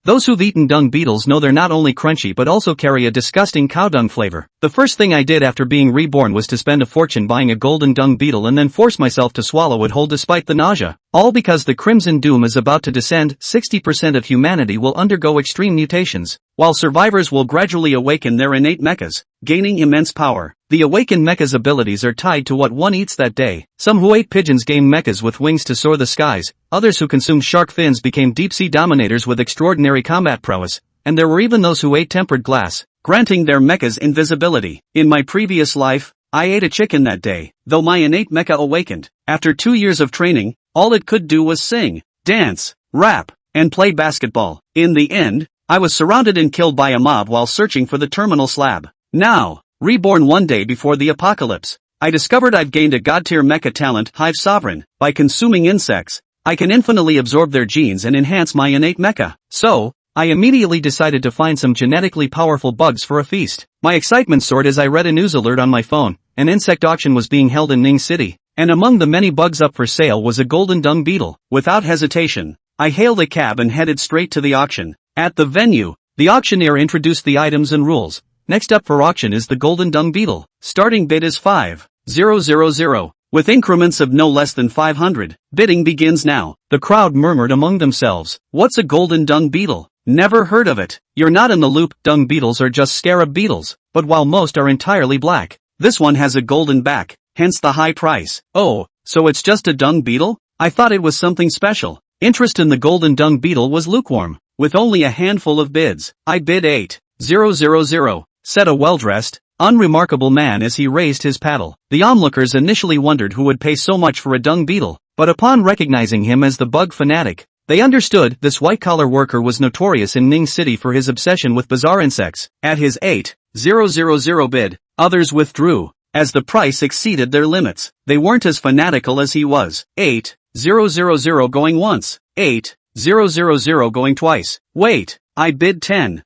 Those who've eaten dung beetles know they're not only crunchy but also carry a disgusting cow dung flavor. The first thing I did after being reborn was to spend a fortune buying a golden dung beetle and then force myself to swallow it whole despite the nausea. All because the Crimson Doom is about to descend. 60% of humanity will undergo extreme mutations, while survivors will gradually awaken their innate mechas, gaining immense power. The awakened mecha's abilities are tied to what one eats that day. Some who ate pigeons gained mechas with wings to soar the skies, others who consumed shark fins became deep-sea dominators with extraordinary combat prowess, and there were even those who ate tempered glass, granting their mechas invisibility. In my previous life, I ate a chicken that day, though my innate mecha awakened. After 2 years of training, all it could do was sing, dance, rap, and play basketball. In the end, I was surrounded and killed by a mob while searching for the terminal slab. Now, reborn one day before the apocalypse, I discovered I've gained a god-tier mecha talent, Hive Sovereign. By consuming insects, I can infinitely absorb their genes and enhance my innate mecha. So, I immediately decided to find some genetically powerful bugs for a feast. My excitement soared as I read a news alert on my phone. An insect auction was being held in Ning City, and among the many bugs up for sale was a golden dung beetle. Without hesitation, I hailed a cab and headed straight to the auction. At the venue, the auctioneer introduced the items and rules. Next up for auction is the golden dung beetle. Starting bid is 5,000, with increments of no less than 500. Bidding begins now. The crowd murmured among themselves. What's a golden dung beetle? Never heard of it. You're not in the loop. Dung beetles are just scarab beetles, but while most are entirely black, this one has a golden back, hence the high price. Oh, so it's just a dung beetle? I thought it was something special. Interest in the golden dung beetle was lukewarm. With only a handful of bids, I bid 8,000, said a well-dressed, unremarkable man as he raised his paddle. The onlookers initially wondered who would pay so much for a dung beetle, but upon recognizing him as the bug fanatic, they understood. This white-collar worker was notorious in Ning City for his obsession with bizarre insects. At his 8,000 bid, others withdrew, as the price exceeded their limits. They weren't as fanatical as he was. 8,000 going once, 8,000 going twice. Wait, I bid 10,000.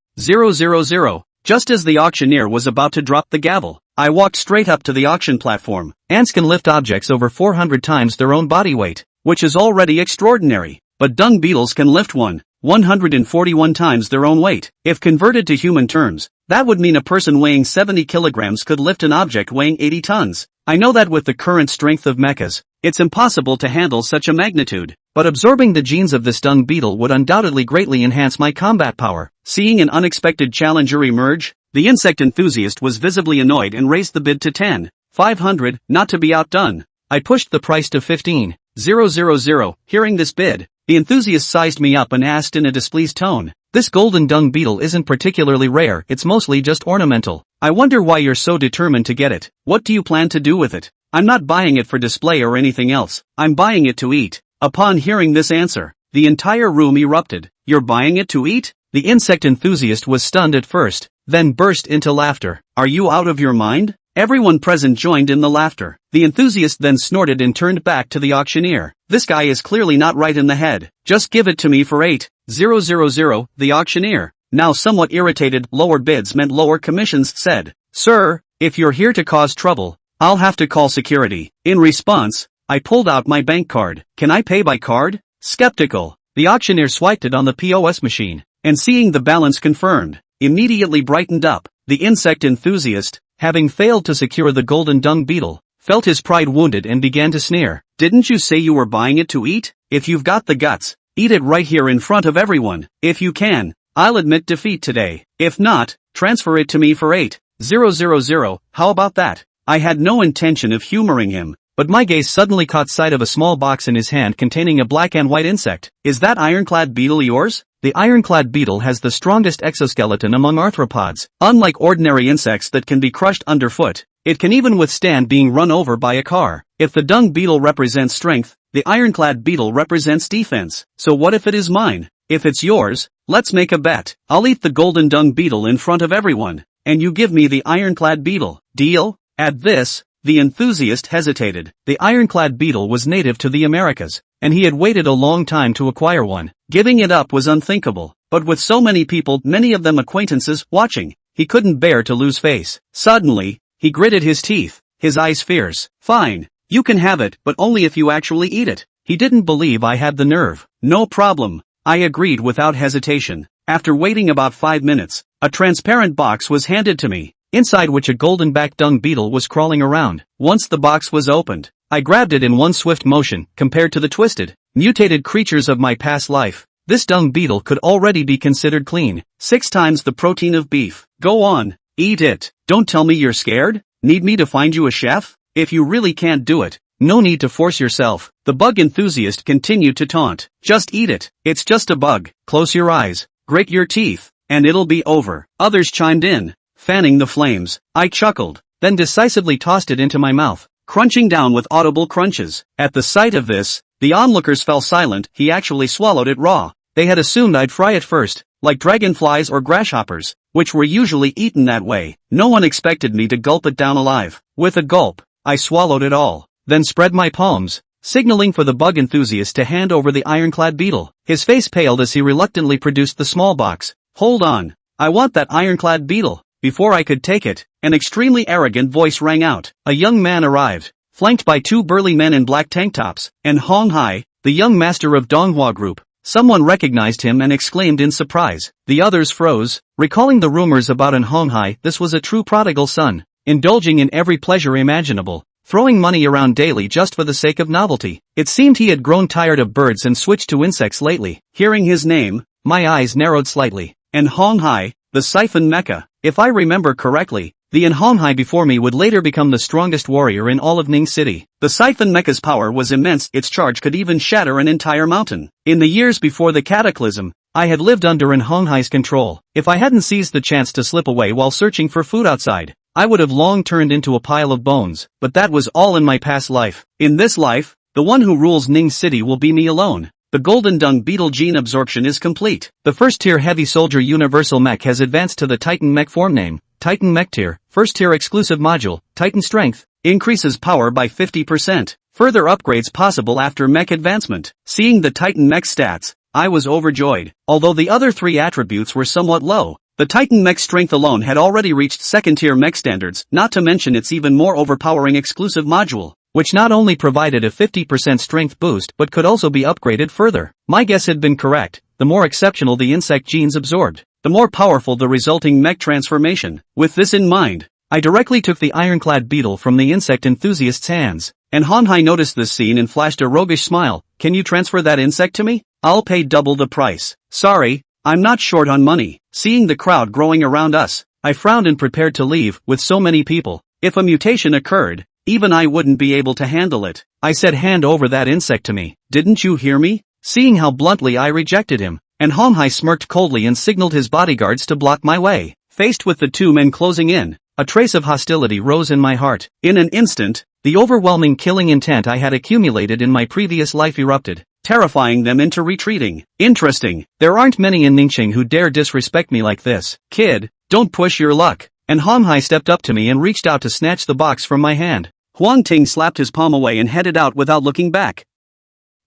Just as the auctioneer was about to drop the gavel, I walked straight up to the auction platform. Ants can lift objects over 400 times their own body weight, which is already extraordinary. But dung beetles can lift 141 times their own weight. If converted to human terms, that would mean a person weighing 70 kilograms could lift an object weighing 80 tons. I know that with the current strength of mechas, it's impossible to handle such a magnitude, but absorbing the genes of this dung beetle would undoubtedly greatly enhance my combat power. Seeing an unexpected challenger emerge, the insect enthusiast was visibly annoyed and raised the bid to 10,500, not to be outdone. I pushed the price to 15,000. Hearing this bid, the enthusiast sized me up and asked in a displeased tone, "This golden dung beetle isn't particularly rare, it's mostly just ornamental. I wonder why you're so determined to get it. What do you plan to do with it?" "I'm not buying it for display or anything else, I'm buying it to eat." Upon hearing this answer, the entire room erupted. "You're buying it to eat?" The insect enthusiast was stunned at first, then burst into laughter. "Are you out of your mind?" Everyone present joined in the laughter. The enthusiast then snorted and turned back to the auctioneer. "This guy is clearly not right in the head. Just give it to me for 8,000. The auctioneer, now somewhat irritated, lower bids meant lower commissions, said, "Sir, if you're here to cause trouble, I'll have to call security." In response, I pulled out my bank card. "Can I pay by card?" Skeptical, the auctioneer swiped it on the POS machine, and seeing the balance confirmed, immediately brightened up. The insect enthusiast, having failed to secure the golden dung beetle, felt his pride wounded and began to sneer. "Didn't you say you were buying it to eat? If you've got the guts, eat it right here in front of everyone. If you can, I'll admit defeat today. If not, transfer it to me for 8,000. How about that?" I had no intention of humoring him, but my gaze suddenly caught sight of a small box in his hand containing a black and white insect. "Is that ironclad beetle yours?" The ironclad beetle has the strongest exoskeleton among arthropods. Unlike ordinary insects that can be crushed underfoot, it can even withstand being run over by a car. If the dung beetle represents strength, the ironclad beetle represents defense. So what if it is mine? If it's yours, let's make a bet. I'll eat the golden dung beetle in front of everyone, and you give me the ironclad beetle. Deal? At this, the enthusiast hesitated. The ironclad beetle was native to the Americas, and he had waited a long time to acquire one. Giving it up was unthinkable, but with so many people, many of them acquaintances, watching, he couldn't bear to lose face. Suddenly, he gritted his teeth, his eyes fierce. "Fine, you can have it, but only if you actually eat it." He didn't believe I had the nerve. "No problem," I agreed without hesitation. After waiting about 5 minutes, a transparent box was handed to me, inside which a golden-backed dung beetle was crawling around. Once the box was opened, I grabbed it in one swift motion. Compared to the twisted, mutated creatures of my past life, this dung beetle could already be considered clean. 6 times the protein of beef. Go on, eat it. Don't tell me you're scared? Need me to find you a chef? If you really can't do it, no need to force yourself. The bug enthusiast continued to taunt. Just eat it. It's just a bug. Close your eyes, grit your teeth, and it'll be over. Others chimed in, fanning the flames. I chuckled, then decisively tossed it into my mouth, crunching down with audible crunches. At the sight of this, the onlookers fell silent. He actually swallowed it raw. They had assumed I'd fry it first, like dragonflies or grasshoppers, which were usually eaten that way. No one expected me to gulp it down alive. With a gulp, I swallowed it all, then spread my palms, signaling for the bug enthusiast to hand over the ironclad beetle. His face paled as he reluctantly produced the small box. Hold on, I want that ironclad beetle. Before I could take it, an extremely arrogant voice rang out. A young man arrived, flanked by 2 burly men in black tank tops, and Hong Hai, the young master of Donghua Group. Someone recognized him and exclaimed in surprise. The others froze, recalling the rumors about an Hong Hai. This was a true prodigal son, indulging in every pleasure imaginable, throwing money around daily just for the sake of novelty. It seemed he had grown tired of birds and switched to insects lately. Hearing his name, my eyes narrowed slightly. And Hong Hai, the siphon mecha. If I remember correctly, the Hong Hai before me would later become the strongest warrior in all of Ning City. The siphon mecha's power was immense. Its charge could even shatter an entire mountain. In the years before the cataclysm, I had lived under an Hong Hai's control. If I hadn't seized the chance to slip away while searching for food outside, I would have long turned into a pile of bones. But that was all in my past life. In this life, the one who rules Ning City will be me alone. The golden dung beetle gene absorption is complete. The first tier heavy soldier universal mech has advanced to the Titan mech form name, Titan mech tier. First tier exclusive module, Titan strength, increases power by 50%. Further upgrades possible after mech advancement. Seeing the Titan mech stats, I was overjoyed. Although the other 3 attributes were somewhat low, the Titan mech strength alone had already reached second tier mech standards, not to mention its even more overpowering exclusive module, which not only provided a 50% strength boost but could also be upgraded further. My guess had been correct. The more exceptional the insect genes absorbed, the more powerful the resulting mech transformation. With this in mind, I directly took the ironclad beetle from the insect enthusiast's hands, and Hong Hai noticed this scene and flashed a roguish smile. Can you transfer that insect to me? I'll pay double the price. Sorry, I'm not short on money. Seeing the crowd growing around us, I frowned and prepared to leave. With so many people, if a mutation occurred, even I wouldn't be able to handle it. I said, hand over that insect to me. Didn't you hear me? Seeing how bluntly I rejected him, and Hong Hai smirked coldly and signaled his bodyguards to block my way. Faced with the 2 men closing in, a trace of hostility rose in my heart. In an instant, the overwhelming killing intent I had accumulated in my previous life erupted, terrifying them into retreating. Interesting, there aren't many in Ningxing who dare disrespect me like this. Kid, don't push your luck. And Hong Hai stepped up to me and reached out to snatch the box from my hand. Huang Ting slapped his palm away and headed out without looking back.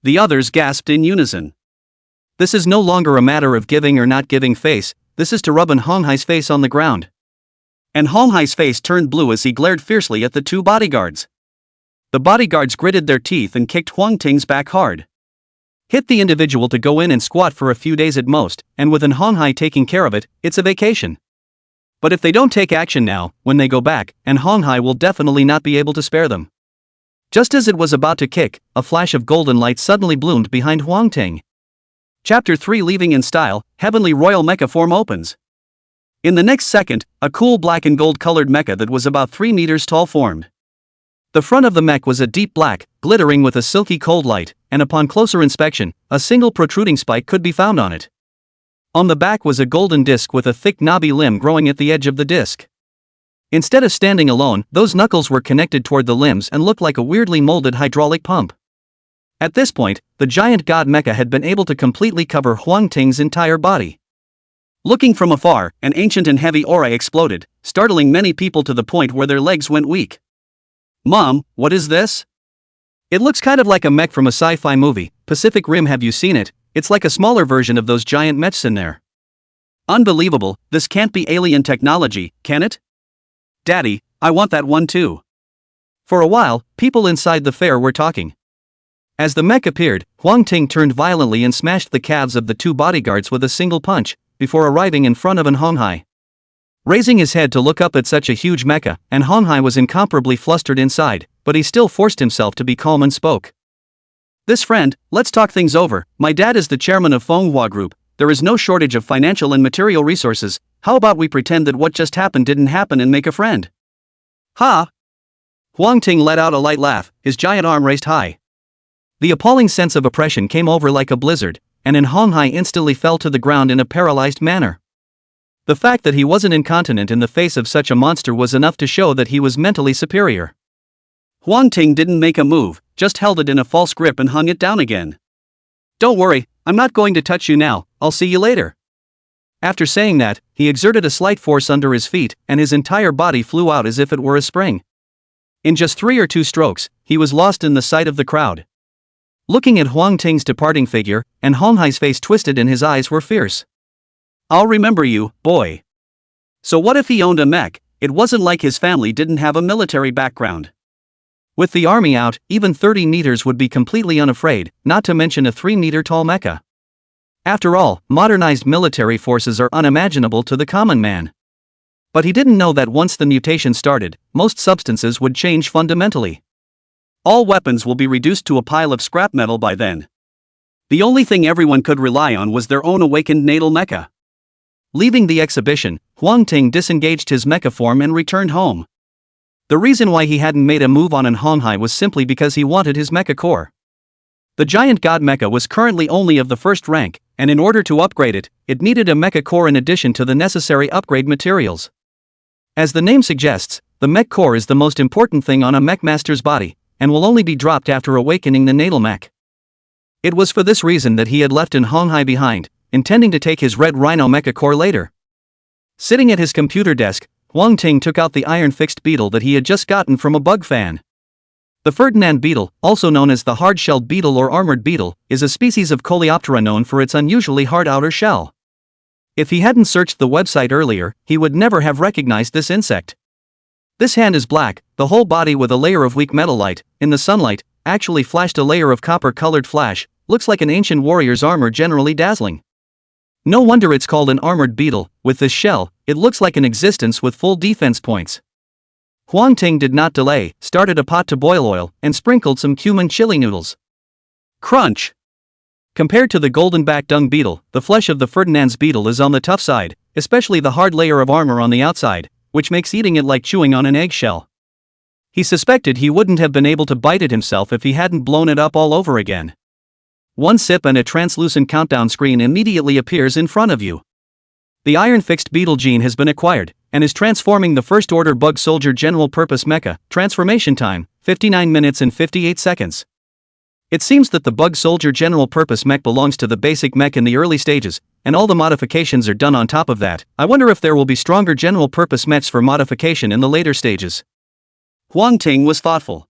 The others gasped in unison. This is no longer a matter of giving or not giving face, this is to rub an Hong Hai's face on the ground. And Hong Hai's face turned blue as he glared fiercely at the 2 bodyguards. The bodyguards gritted their teeth and kicked Huang Ting's back hard. Hit the individual to go in and squat for a few days at most, and with an Hong Hai taking care of it, it's a vacation. But if they don't take action now, when they go back, and Hong Hai will definitely not be able to spare them. Just as it was about to kick, a flash of golden light suddenly bloomed behind Huang Ting. Chapter 3 Leaving in Style, Heavenly Royal Mecha Form opens. In the next second, a cool black and gold colored mecha that was about 3 meters tall formed. The front of the mech was a deep black, glittering with a silky cold light, and upon closer inspection, a single protruding spike could be found on it. On the back was a golden disc with a thick knobby limb growing at the edge of the disc. Instead of standing alone, those knuckles were connected toward the limbs and looked like a weirdly molded hydraulic pump. At this point, the giant god mecha had been able to completely cover Huang Ting's entire body. Looking from afar, an ancient and heavy aura exploded, startling many people to the point where their legs went weak. Mom, what is this? It looks kind of like a mech from a sci-fi movie, Pacific Rim. Have you seen it? It's like a smaller version of those giant mechs in there. Unbelievable, this can't be alien technology, can it? Daddy, I want that one too. For a while, people inside the fair were talking. As the mech appeared, Huang Ting turned violently and smashed the calves of the 2 bodyguards with a single punch, before arriving in front of an Honghai. Raising his head to look up at such a huge mecha, and Honghai was incomparably flustered inside, but he still forced himself to be calm and spoke. "This friend, let's talk things over. My dad is the chairman of Manhwa Group. There is no shortage of financial and material resources. How about we pretend that what just happened didn't happen and make a friend?" "Ha!" Huang Ting let out a light laugh, his giant arm raised high. The appalling sense of oppression came over like a blizzard, and Honghai instantly fell to the ground in a paralyzed manner. The fact that he wasn't incontinent in the face of such a monster was enough to show that he was mentally superior. Huang Ting didn't make a move, just held it in a false grip and hung it down again. "Don't worry, I'm not going to touch you now, I'll see you later." After saying that, he exerted a slight force under his feet, and his entire body flew out as if it were a spring. In just 3 or 2 strokes, he was lost in the sight of the crowd. Looking at Huang Ting's departing figure, and Honghai's face twisted and his eyes were fierce. "I'll remember you, boy." So what if he owned a mech? It wasn't like his family didn't have a military background. With the army out, even 30 meters would be completely unafraid, not to mention a 3-meter-tall mecha. After all, modernized military forces are unimaginable to the common man. But he didn't know that once the mutation started, most substances would change fundamentally. All weapons will be reduced to a pile of scrap metal by then. The only thing everyone could rely on was their own awakened natal mecha. Leaving the exhibition, Huang Ting disengaged his mecha form and returned home. The reason why he hadn't made a move on an Honghai was simply because he wanted his mecha core. The giant god mecha was currently only of the 1st rank, and in order to upgrade it, it needed a mecha core in addition to the necessary upgrade materials. As the name suggests, the mech core is the most important thing on a mech master's body, and will only be dropped after awakening the natal mech. It was for this reason that he had left an Honghai behind, intending to take his red rhino mecha core later. Sitting at his computer desk, Huang Ting took out the iron-fixed beetle that he had just gotten from a bug fan. The Ferdinand beetle, also known as the hard-shelled beetle or armored beetle, is a species of Coleoptera known for its unusually hard outer shell. If he hadn't searched the website earlier, he would never have recognized this insect. This hand is black, the whole body with a layer of weak metal light, in the sunlight, actually flashed a layer of copper-colored flash, looks like an ancient warrior's armor, generally dazzling. No wonder it's called an armored beetle. With this shell, it looks like an existence with full defense points. Huang Ting did not delay, started a pot to boil oil, and sprinkled some cumin chili noodles. Crunch! Compared to the golden-backed dung beetle, the flesh of the Ferdinand's beetle is on the tough side, especially the hard layer of armor on the outside, which makes eating it like chewing on an eggshell. He suspected he wouldn't have been able to bite it himself if he hadn't blown it up all over again. One sip and a translucent countdown screen immediately appears in front of you. The iron-fixed beetle gene has been acquired, and is transforming the first-order bug soldier general-purpose mecha. Transformation time, 59 minutes and 58 seconds. It seems that the bug soldier general-purpose mech belongs to the basic mech in the early stages, and all the modifications are done on top of that. I wonder if there will be stronger general-purpose mechs for modification in the later stages. Huang Ting was thoughtful.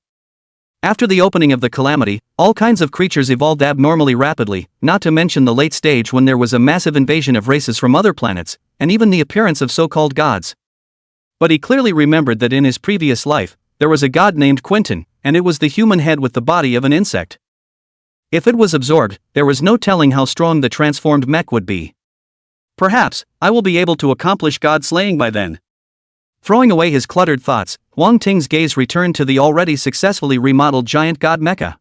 After the opening of the calamity, all kinds of creatures evolved abnormally rapidly, not to mention the late stage when there was a massive invasion of races from other planets, and even the appearance of so-called gods. But he clearly remembered that in his previous life, there was a god named Quinton, and it was the human head with the body of an insect. If it was absorbed, there was no telling how strong the transformed mech would be. Perhaps, I will be able to accomplish god slaying by then. Throwing away his cluttered thoughts, Huang Ting's gaze returned to the already successfully remodeled giant god mecha.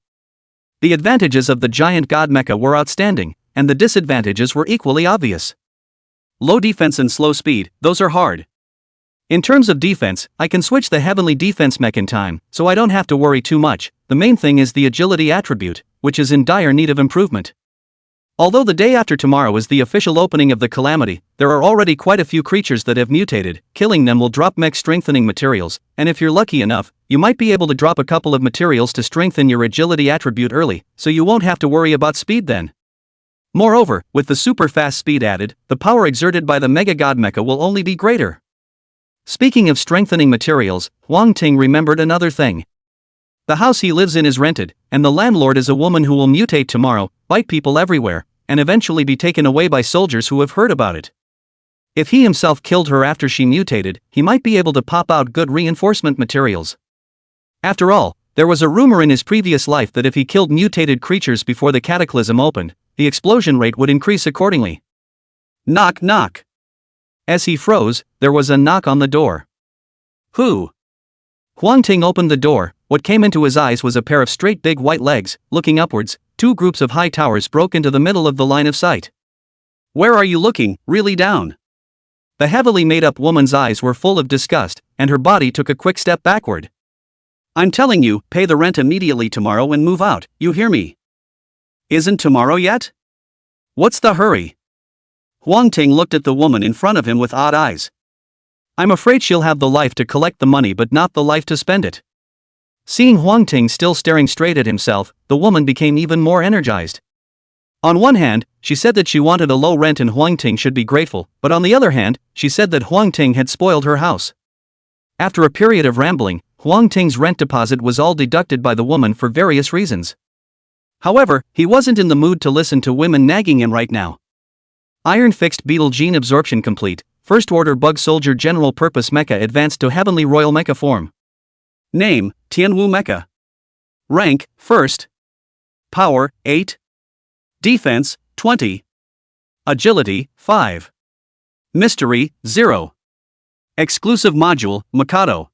The advantages of the giant god mecha were outstanding, and the disadvantages were equally obvious. Low defense and slow speed, those are hard. In terms of defense, I can switch the heavenly defense mech in time, so I don't have to worry too much. The main thing is the agility attribute, which is in dire need of improvement. Although the day after tomorrow is the official opening of the calamity, there are already quite a few creatures that have mutated. Killing them will drop mech strengthening materials, and if you're lucky enough, you might be able to drop a couple of materials to strengthen your agility attribute early, so you won't have to worry about speed then. Moreover, with the super fast speed added, the power exerted by the Mega God Mecha will only be greater. Speaking of strengthening materials, Huang Ting remembered another thing. The house he lives in is rented, and the landlord is a woman who will mutate tomorrow, bite people everywhere, and eventually be taken away by soldiers who have heard about it. If he himself killed her after she mutated, he might be able to pop out good reinforcement materials. After all, there was a rumor in his previous life that if he killed mutated creatures before the cataclysm opened, the explosion rate would increase accordingly. Knock knock. As he froze, there was a knock on the door. Who? Huang Ting opened the door. What came into his eyes was a pair of straight big white legs. Looking upwards, two groups of high towers broke into the middle of the line of sight. Where are you looking, really down? The heavily made-up woman's eyes were full of disgust, and her body took a quick step backward. I'm telling you, pay the rent immediately tomorrow and move out, you hear me? Isn't tomorrow yet? What's the hurry? Huang Ting looked at the woman in front of him with odd eyes. I'm afraid she'll have the life to collect the money but not the life to spend it. Seeing Huang Ting still staring straight at himself, the woman became even more energized. On one hand, she said that she wanted a low rent and Huang Ting should be grateful, but on the other hand, she said that Huang Ting had spoiled her house. After a period of rambling, Huang Ting's rent deposit was all deducted by the woman for various reasons. However, he wasn't in the mood to listen to women nagging him right now. Iron fixed beetle gene absorption complete. First order bug soldier general purpose mecha advanced to heavenly royal mecha form. Name, Tianwu Mecha. Rank, first. Power, 8. Defense, 20. Agility, 5. Mystery, 0. Exclusive module, Mikado.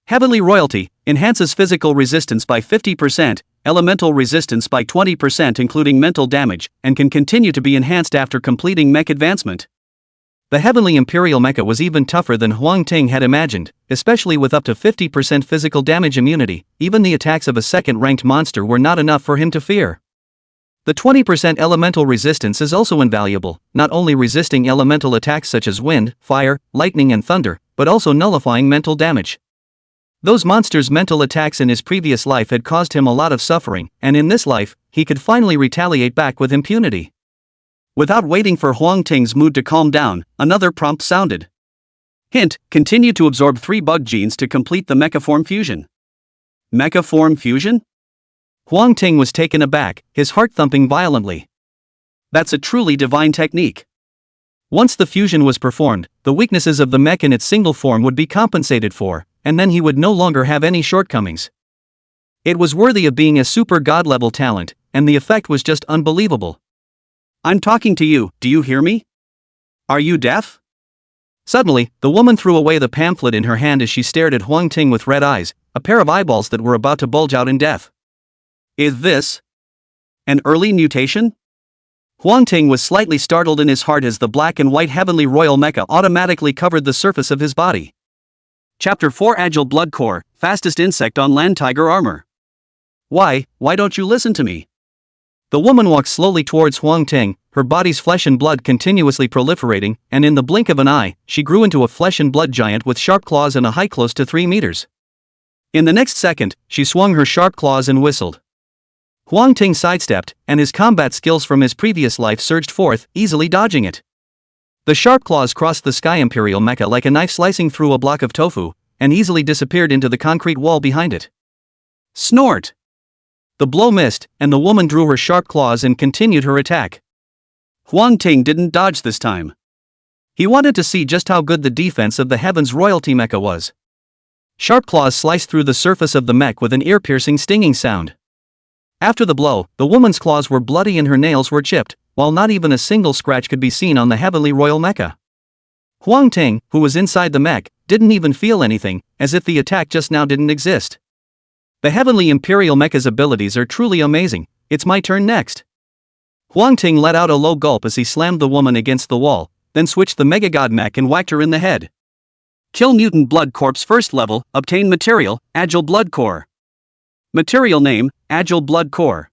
Heavenly royalty, enhances physical resistance by 50%, elemental resistance by 20% including mental damage, and can continue to be enhanced after completing mech advancement. The Heavenly Imperial Mecha was even tougher than Huang Ting had imagined, especially with up to 50% physical damage immunity. Even the attacks of a second-ranked monster were not enough for him to fear. The 20% elemental resistance is also invaluable, not only resisting elemental attacks such as wind, fire, lightning and thunder, but also nullifying mental damage. Those monsters' mental attacks in his previous life had caused him a lot of suffering, and in this life, he could finally retaliate back with impunity. Without waiting for Huang Ting's mood to calm down, another prompt sounded. Hint, continue to absorb 3 bug genes to complete the mecha form fusion. Mecha form fusion? Huang Ting was taken aback, his heart thumping violently. That's a truly divine technique. Once the fusion was performed, the weaknesses of the mech in its single form would be compensated for, and then he would no longer have any shortcomings. It was worthy of being a super god-level talent, and the effect was just unbelievable. I'm talking to you, do you hear me? Are you deaf? Suddenly, the woman threw away the pamphlet in her hand as she stared at Huang Ting with red eyes, a pair of eyeballs that were about to bulge out in death. Is this an early mutation? Huang Ting was slightly startled in his heart as the black and white heavenly royal mecha automatically covered the surface of his body. Chapter 4 Agile Blood Core, Fastest Insect on Land Tiger Armor. Why don't you listen to me? The woman walked slowly towards Huang Ting, her body's flesh and blood continuously proliferating, and in the blink of an eye, she grew into a flesh and blood giant with sharp claws and a height close to 3 meters. In the next second, she swung her sharp claws and whistled. Huang Ting sidestepped, and his combat skills from his previous life surged forth, easily dodging it. The sharp claws crossed the Sky Imperial Mecha like a knife slicing through a block of tofu, and easily disappeared into the concrete wall behind it. Snort! The blow missed, and the woman drew her sharp claws and continued her attack. Huang Ting didn't dodge this time. He wanted to see just how good the defense of the Heaven's Royalty Mecha was. Sharp claws sliced through the surface of the mech with an ear-piercing stinging sound. After the blow, the woman's claws were bloody and her nails were chipped, while not even a single scratch could be seen on the Heavenly Royal Mecha. Huang Ting, who was inside the mech, didn't even feel anything, as if the attack just now didn't exist. The Heavenly Imperial Mecha's abilities are truly amazing. It's my turn next. Huang Ting let out a low gulp as he slammed the woman against the wall, then switched the Mega God mech and whacked her in the head. Kill Mutant Blood Corpse first level, obtain material, Agile Blood Core. Material name, Agile Blood Core.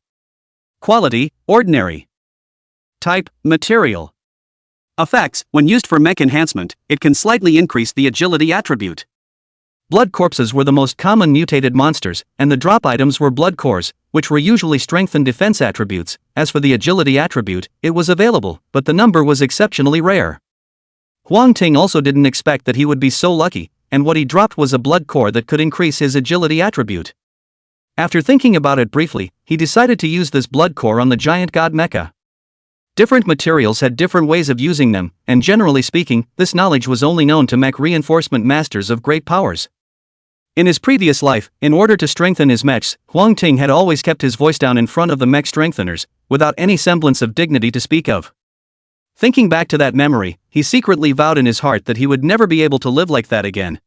Quality, ordinary. Type, material. Effects, when used for mech enhancement, it can slightly increase the agility attribute. Blood corpses were the most common mutated monsters, and the drop items were blood cores, which were usually strength and defense attributes. As for the agility attribute, it was available, but the number was exceptionally rare. Huang Ting also didn't expect that he would be so lucky, and what he dropped was a blood core that could increase his agility attribute. After thinking about it briefly, he decided to use this blood core on the giant god mecha. Different materials had different ways of using them, and generally speaking, this knowledge was only known to mech reinforcement masters of great powers. In his previous life, in order to strengthen his mechs, Huang Ting had always kept his voice down in front of the mech strengtheners, without any semblance of dignity to speak of. Thinking back to that memory, he secretly vowed in his heart that he would never be able to live like that again.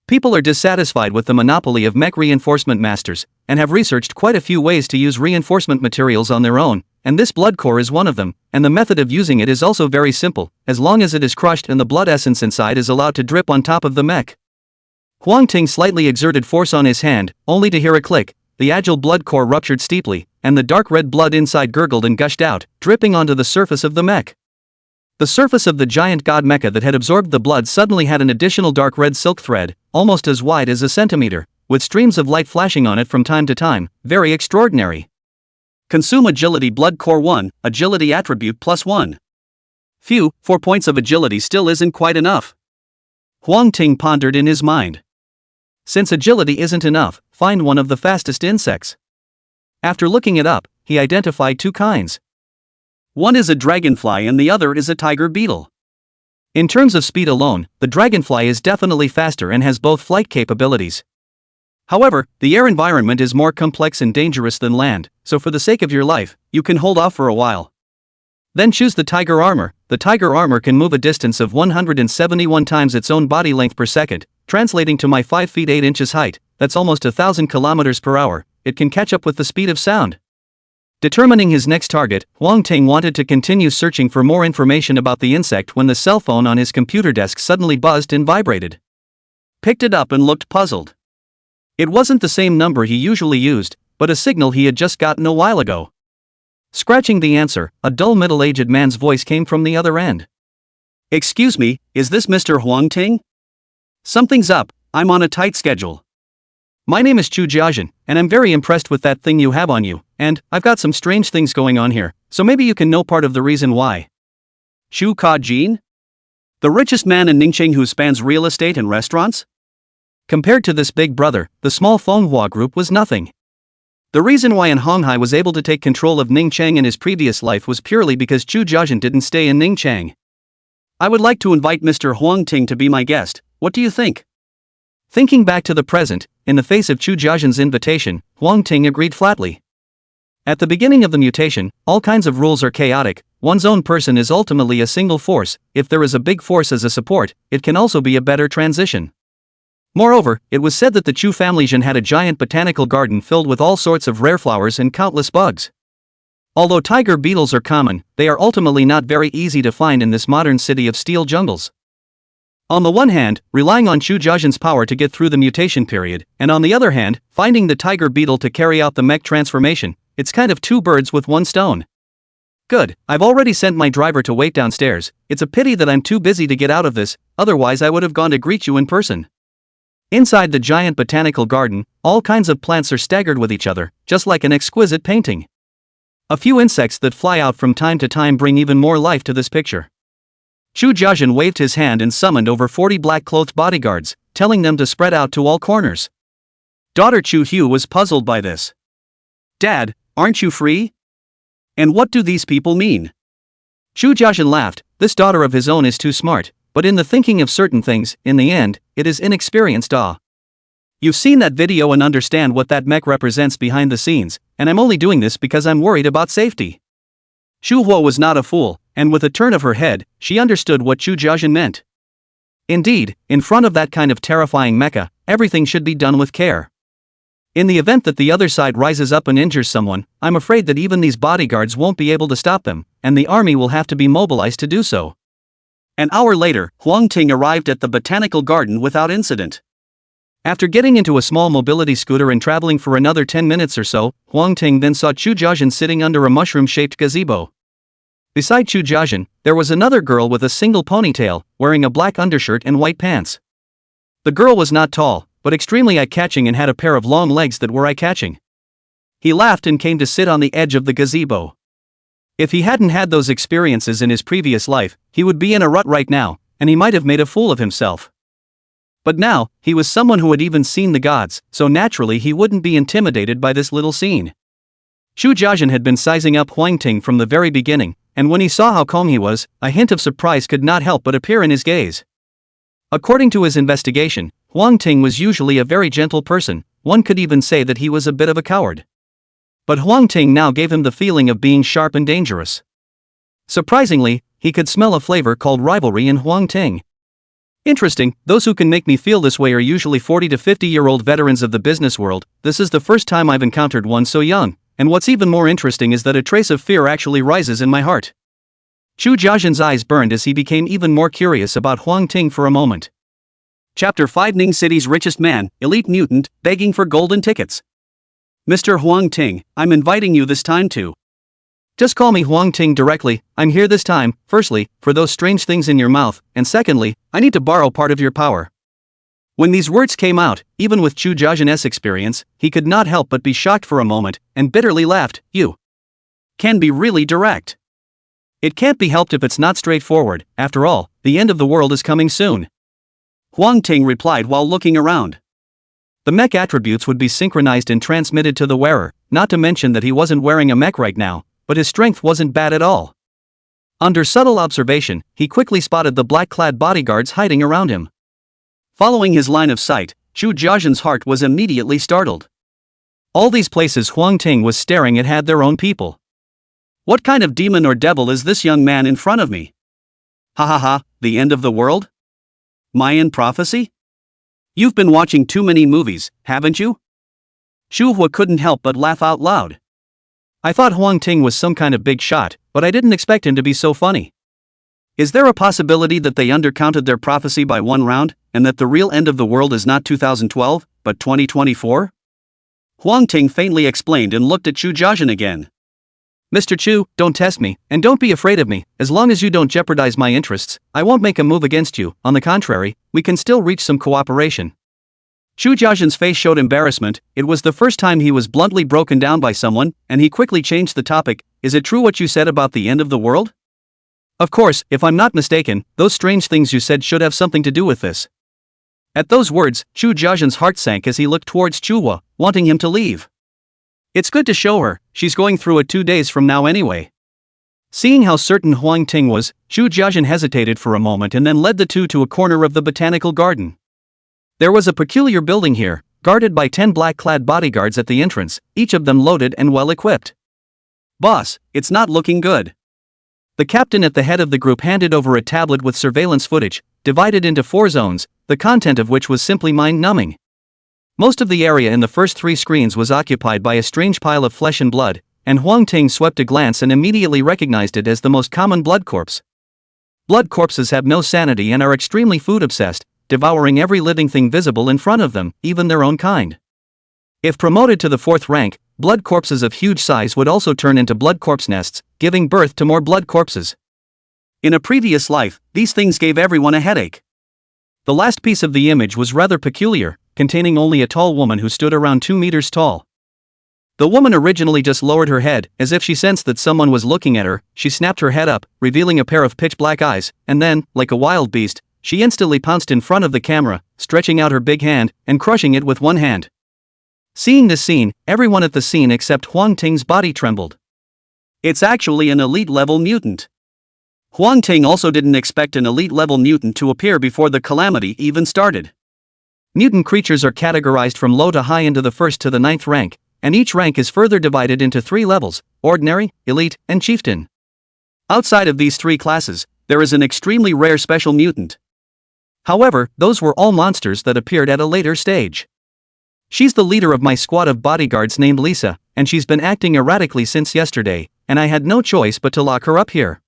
People are dissatisfied with the monopoly of mech reinforcement masters, and have researched quite a few ways to use reinforcement materials on their own, and this blood core is one of them, and the method of using it is also very simple, as long as it is crushed and the blood essence inside is allowed to drip on top of the mech. Huang Ting slightly exerted force on his hand, only to hear a click. The agile blood core ruptured steeply, and the dark red blood inside gurgled and gushed out, dripping onto the surface of the mech. The surface of the giant god mecha that had absorbed the blood suddenly had an additional dark red silk thread, almost as wide as a centimeter, with streams of light flashing on it from time to time, very extraordinary. Consume Agility Blood Core 1, Agility Attribute +1. Phew, 4 points of agility still isn't quite enough. Huang Ting pondered in his mind. Since agility isn't enough, find one of the fastest insects. After looking it up, he identified two kinds. One is a dragonfly and the other is a tiger beetle. In terms of speed alone, the dragonfly is definitely faster and has both flight capabilities. However, the air environment is more complex and dangerous than land, so for the sake of your life, you can hold off for a while. Then choose the tiger armor. The tiger armor can move a distance of 171 times its own body length per second, translating to my 5 feet 8 inches height, that's almost 1,000 kilometers per hour. It can catch up with the speed of sound. Determining his next target, Huang Ting wanted to continue searching for more information about the insect when the cell phone on his computer desk suddenly buzzed and vibrated. Picked it up and looked puzzled. It wasn't the same number he usually used, but a signal he had just gotten a while ago. Scratching the answer, a dull middle-aged man's voice came from the other end. "Excuse me, is this Mr. Huang Ting? Something's up, I'm on a tight schedule. My name is Chu Jiajin, and I'm very impressed with that thing you have on you, and I've got some strange things going on here, so maybe you can know part of the reason why." Chu Ka-jin? The richest man in Ningcheng who spans real estate and restaurants? Compared to this big brother, the small Fenghua group was nothing. The reason why Honghai was able to take control of Ningcheng in his previous life was purely because Chu Jiajin didn't stay in Ningcheng. "I would like to invite Mr. Huang Ting to be my guest, what do you think?" Thinking back to the present, in the face of Chu Jiajin's invitation, Huang Ting agreed flatly. At the beginning of the mutation, all kinds of rules are chaotic. One's own person is ultimately a single force. If there is a big force as a support, it can also be a better transition. Moreover, it was said that the Chu family had a giant botanical garden filled with all sorts of rare flowers and countless bugs. Although tiger beetles are common, they are ultimately not very easy to find in this modern city of steel jungles. On the one hand, relying on Chu Jiajin's power to get through the mutation period, and on the other hand, finding the tiger beetle to carry out the mech transformation, it's kind of two birds with one stone. Good, I've already sent my driver to wait downstairs. It's a pity that I'm too busy to get out of this, otherwise I would have gone to greet you in person. Inside the giant botanical garden, all kinds of plants are staggered with each other, just like an exquisite painting. A few insects that fly out from time to time bring even more life to this picture. Chu Jiajin waved his hand and summoned over 40 black-clothed bodyguards, telling them to spread out to all corners. Daughter Chu Hu was puzzled by this. "Dad, aren't you free? And what do these people mean?" Chu Jiajin laughed. This daughter of his own is too smart, but in the thinking of certain things, in the end, it is inexperienced. You've seen that video and understand what that mech represents behind the scenes, and I'm only doing this because I'm worried about safety. Shu Huo was not a fool, and with a turn of her head, she understood what Chu Jiajin meant. Indeed, in front of that kind of terrifying mecha, everything should be done with care. In the event that the other side rises up and injures someone, I'm afraid that even these bodyguards won't be able to stop them, and the army will have to be mobilized to do so. An hour later, Huang Ting arrived at the botanical garden without incident. After getting into a small mobility scooter and traveling for another 10 minutes or so, Huang Ting then saw Chu Jiajin sitting under a mushroom-shaped gazebo. Beside Chu Jiajin, there was another girl with a single ponytail, wearing a black undershirt and white pants. The girl was not tall, but extremely eye-catching and had a pair of long legs that were eye-catching. He laughed and came to sit on the edge of the gazebo. If he hadn't had those experiences in his previous life, he would be in a rut right now, and he might have made a fool of himself. But now, he was someone who had even seen the gods, so naturally he wouldn't be intimidated by this little scene. Chu Jiajin had been sizing up Huang Ting from the very beginning, and when he saw how calm he was, a hint of surprise could not help but appear in his gaze. According to his investigation, Huang Ting was usually a very gentle person. One could even say that he was a bit of a coward. But Huang Ting now gave him the feeling of being sharp and dangerous. Surprisingly, he could smell a flavor called rivalry in Huang Ting. Interesting, those who can make me feel this way are usually 40 to 50-year-old veterans of the business world. This is the first time I've encountered one so young, and what's even more interesting is that a trace of fear actually rises in my heart. Chu Jiazhen's eyes burned as he became even more curious about Huang Ting for a moment. Chapter 5: Ning City's richest man, elite mutant, begging for golden tickets. Mr. Huang Ting, I'm inviting you this time to. Just call me Huang Ting directly. I'm here this time, firstly, for those strange things in your mouth, and secondly, I need to borrow part of your power. When these words came out, even with Chu Jiazhen's experience, he could not help but be shocked for a moment, and bitterly laughed. You can be really direct. It can't be helped if it's not straightforward. After all, the end of the world is coming soon. Huang Ting replied while looking around. The mech attributes would be synchronized and transmitted to the wearer, not to mention that he wasn't wearing a mech right now, but his strength wasn't bad at all. Under subtle observation, he quickly spotted the black-clad bodyguards hiding around him. Following his line of sight, Chu Jiazhen's heart was immediately startled. All these places Huang Ting was staring at had their own people. What kind of demon or devil is this young man in front of me? Ha ha ha, the end of the world? Mayan prophecy? You've been watching too many movies, haven't you? Shu Hua couldn't help but laugh out loud. I thought Huang Ting was some kind of big shot, but I didn't expect him to be so funny. Is there a possibility that they undercounted their prophecy by one round, and that the real end of the world is not 2012, but 2024? Huang Ting faintly explained and looked at Chu Jiazhen again. Mr. Chu, don't test me, and don't be afraid of me. As long as you don't jeopardize my interests, I won't make a move against you. On the contrary, we can still reach some cooperation. Chu Jiazhen's face showed embarrassment. It was the first time he was bluntly broken down by someone, and he quickly changed the topic. Is it true what you said about the end of the world? Of course, if I'm not mistaken, those strange things you said should have something to do with this. At those words, Chu Jiazhen's heart sank as he looked towards Chu Hua, wanting him to leave. It's good to show her, she's going through it 2 days from now anyway. Seeing how certain Huang Ting was, Chu Jiazhen hesitated for a moment and then led the two to a corner of the botanical garden. There was a peculiar building here, guarded by 10 black-clad bodyguards at the entrance, each of them loaded and well-equipped. Boss, it's not looking good. The captain at the head of the group handed over a tablet with surveillance footage, divided into 4 zones, the content of which was simply mind-numbing. Most of the area in the first 3 screens was occupied by a strange pile of flesh and blood, and Huang Ting swept a glance and immediately recognized it as the most common blood corpse. Blood corpses have no sanity and are extremely food-obsessed, devouring every living thing visible in front of them, even their own kind. If promoted to the 4th rank, blood corpses of huge size would also turn into blood corpse nests, giving birth to more blood corpses. In a previous life, these things gave everyone a headache. The last piece of the image was rather peculiar, containing only a tall woman who stood around 2 meters tall. The woman originally just lowered her head, as if she sensed that someone was looking at her. She snapped her head up, revealing a pair of pitch-black eyes, and then, like a wild beast, she instantly pounced in front of the camera, stretching out her big hand, and crushing it with one hand. Seeing this scene, everyone at the scene except Huang Ting's body trembled. It's actually an elite-level mutant. Huang Ting also didn't expect an elite-level mutant to appear before the calamity even started. Mutant creatures are categorized from low to high into the 1st to the 9th rank, and each rank is further divided into 3 levels, ordinary, elite, and chieftain. Outside of these 3 classes, there is an extremely rare special mutant. However, those were all monsters that appeared at a later stage. She's the leader of my squad of bodyguards named Lisa, and she's been acting erratically since yesterday, and I had no choice but to lock her up here.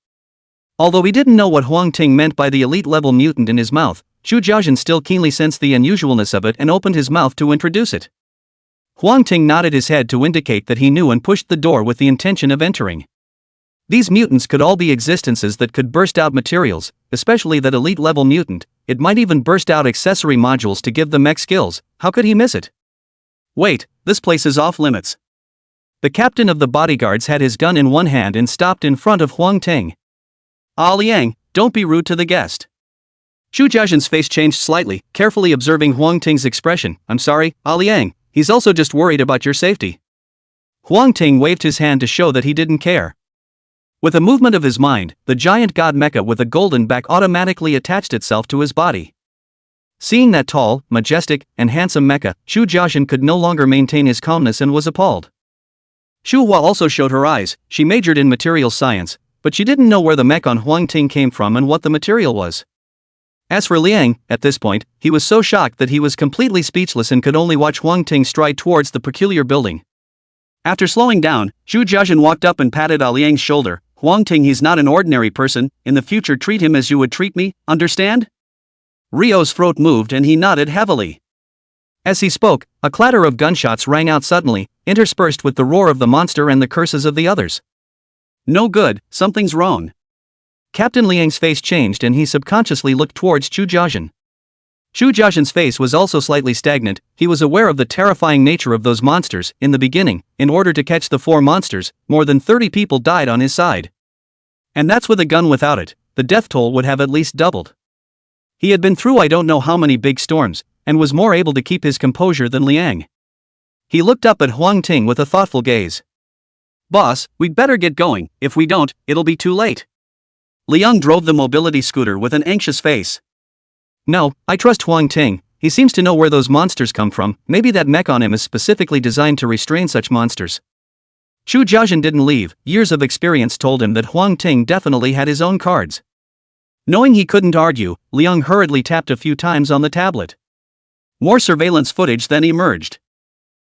Although he didn't know what Huang Ting meant by the elite-level mutant in his mouth, Chu Jiazhen still keenly sensed the unusualness of it and opened his mouth to introduce it. Huang Ting nodded his head to indicate that he knew and pushed the door with the intention of entering. These mutants could all be existences that could burst out materials, especially that elite-level mutant. It might even burst out accessory modules to give them mech skills. How could he miss it? Wait, this place is off limits. The captain of the bodyguards had his gun in one hand and stopped in front of Huang Ting. Ah Liang, don't be rude to the guest. Chu Jiazhen's face changed slightly, carefully observing Huang Ting's expression. I'm sorry, Ah Liang, he's also just worried about your safety. Huang Ting waved his hand to show that he didn't care. With a movement of his mind, the giant god mecha with a golden back automatically attached itself to his body. Seeing that tall, majestic, and handsome mecha, Chu Jiazhen could no longer maintain his calmness and was appalled. Shu Hua also showed her eyes. She majored in material science, but she didn't know where the mech on Huang Ting came from and what the material was. As for Liang, at this point, he was so shocked that he was completely speechless and could only watch Huang Ting stride towards the peculiar building. After slowing down, Zhu Jiazhen walked up and patted Liang's shoulder. Huang Ting, he's not an ordinary person, in the future treat him as you would treat me, understand? Rio's throat moved and he nodded heavily. As he spoke, a clatter of gunshots rang out suddenly, interspersed with the roar of the monster and the curses of the others. No good, something's wrong. Captain Liang's face changed and he subconsciously looked towards Zhu Jiazhen. Zhu Jiazhen's face was also slightly stagnant. He was aware of the terrifying nature of those monsters. In the beginning, in order to catch the 4 monsters, more than 30 people died on his side. And that's with a gun. Without it, the death toll would have at least doubled. He had been through I don't know how many big storms, and was more able to keep his composure than Liang. He looked up at Huang Ting with a thoughtful gaze. Boss, we'd better get going, if we don't, it'll be too late. Liang drove the mobility scooter with an anxious face. No, I trust Huang Ting, he seems to know where those monsters come from. Maybe that mech on him is specifically designed to restrain such monsters. Zhu Jiazhen didn't leave. Years of experience told him that Huang Ting definitely had his own cards. Knowing he couldn't argue, Liang hurriedly tapped a few times on the tablet. More surveillance footage then emerged.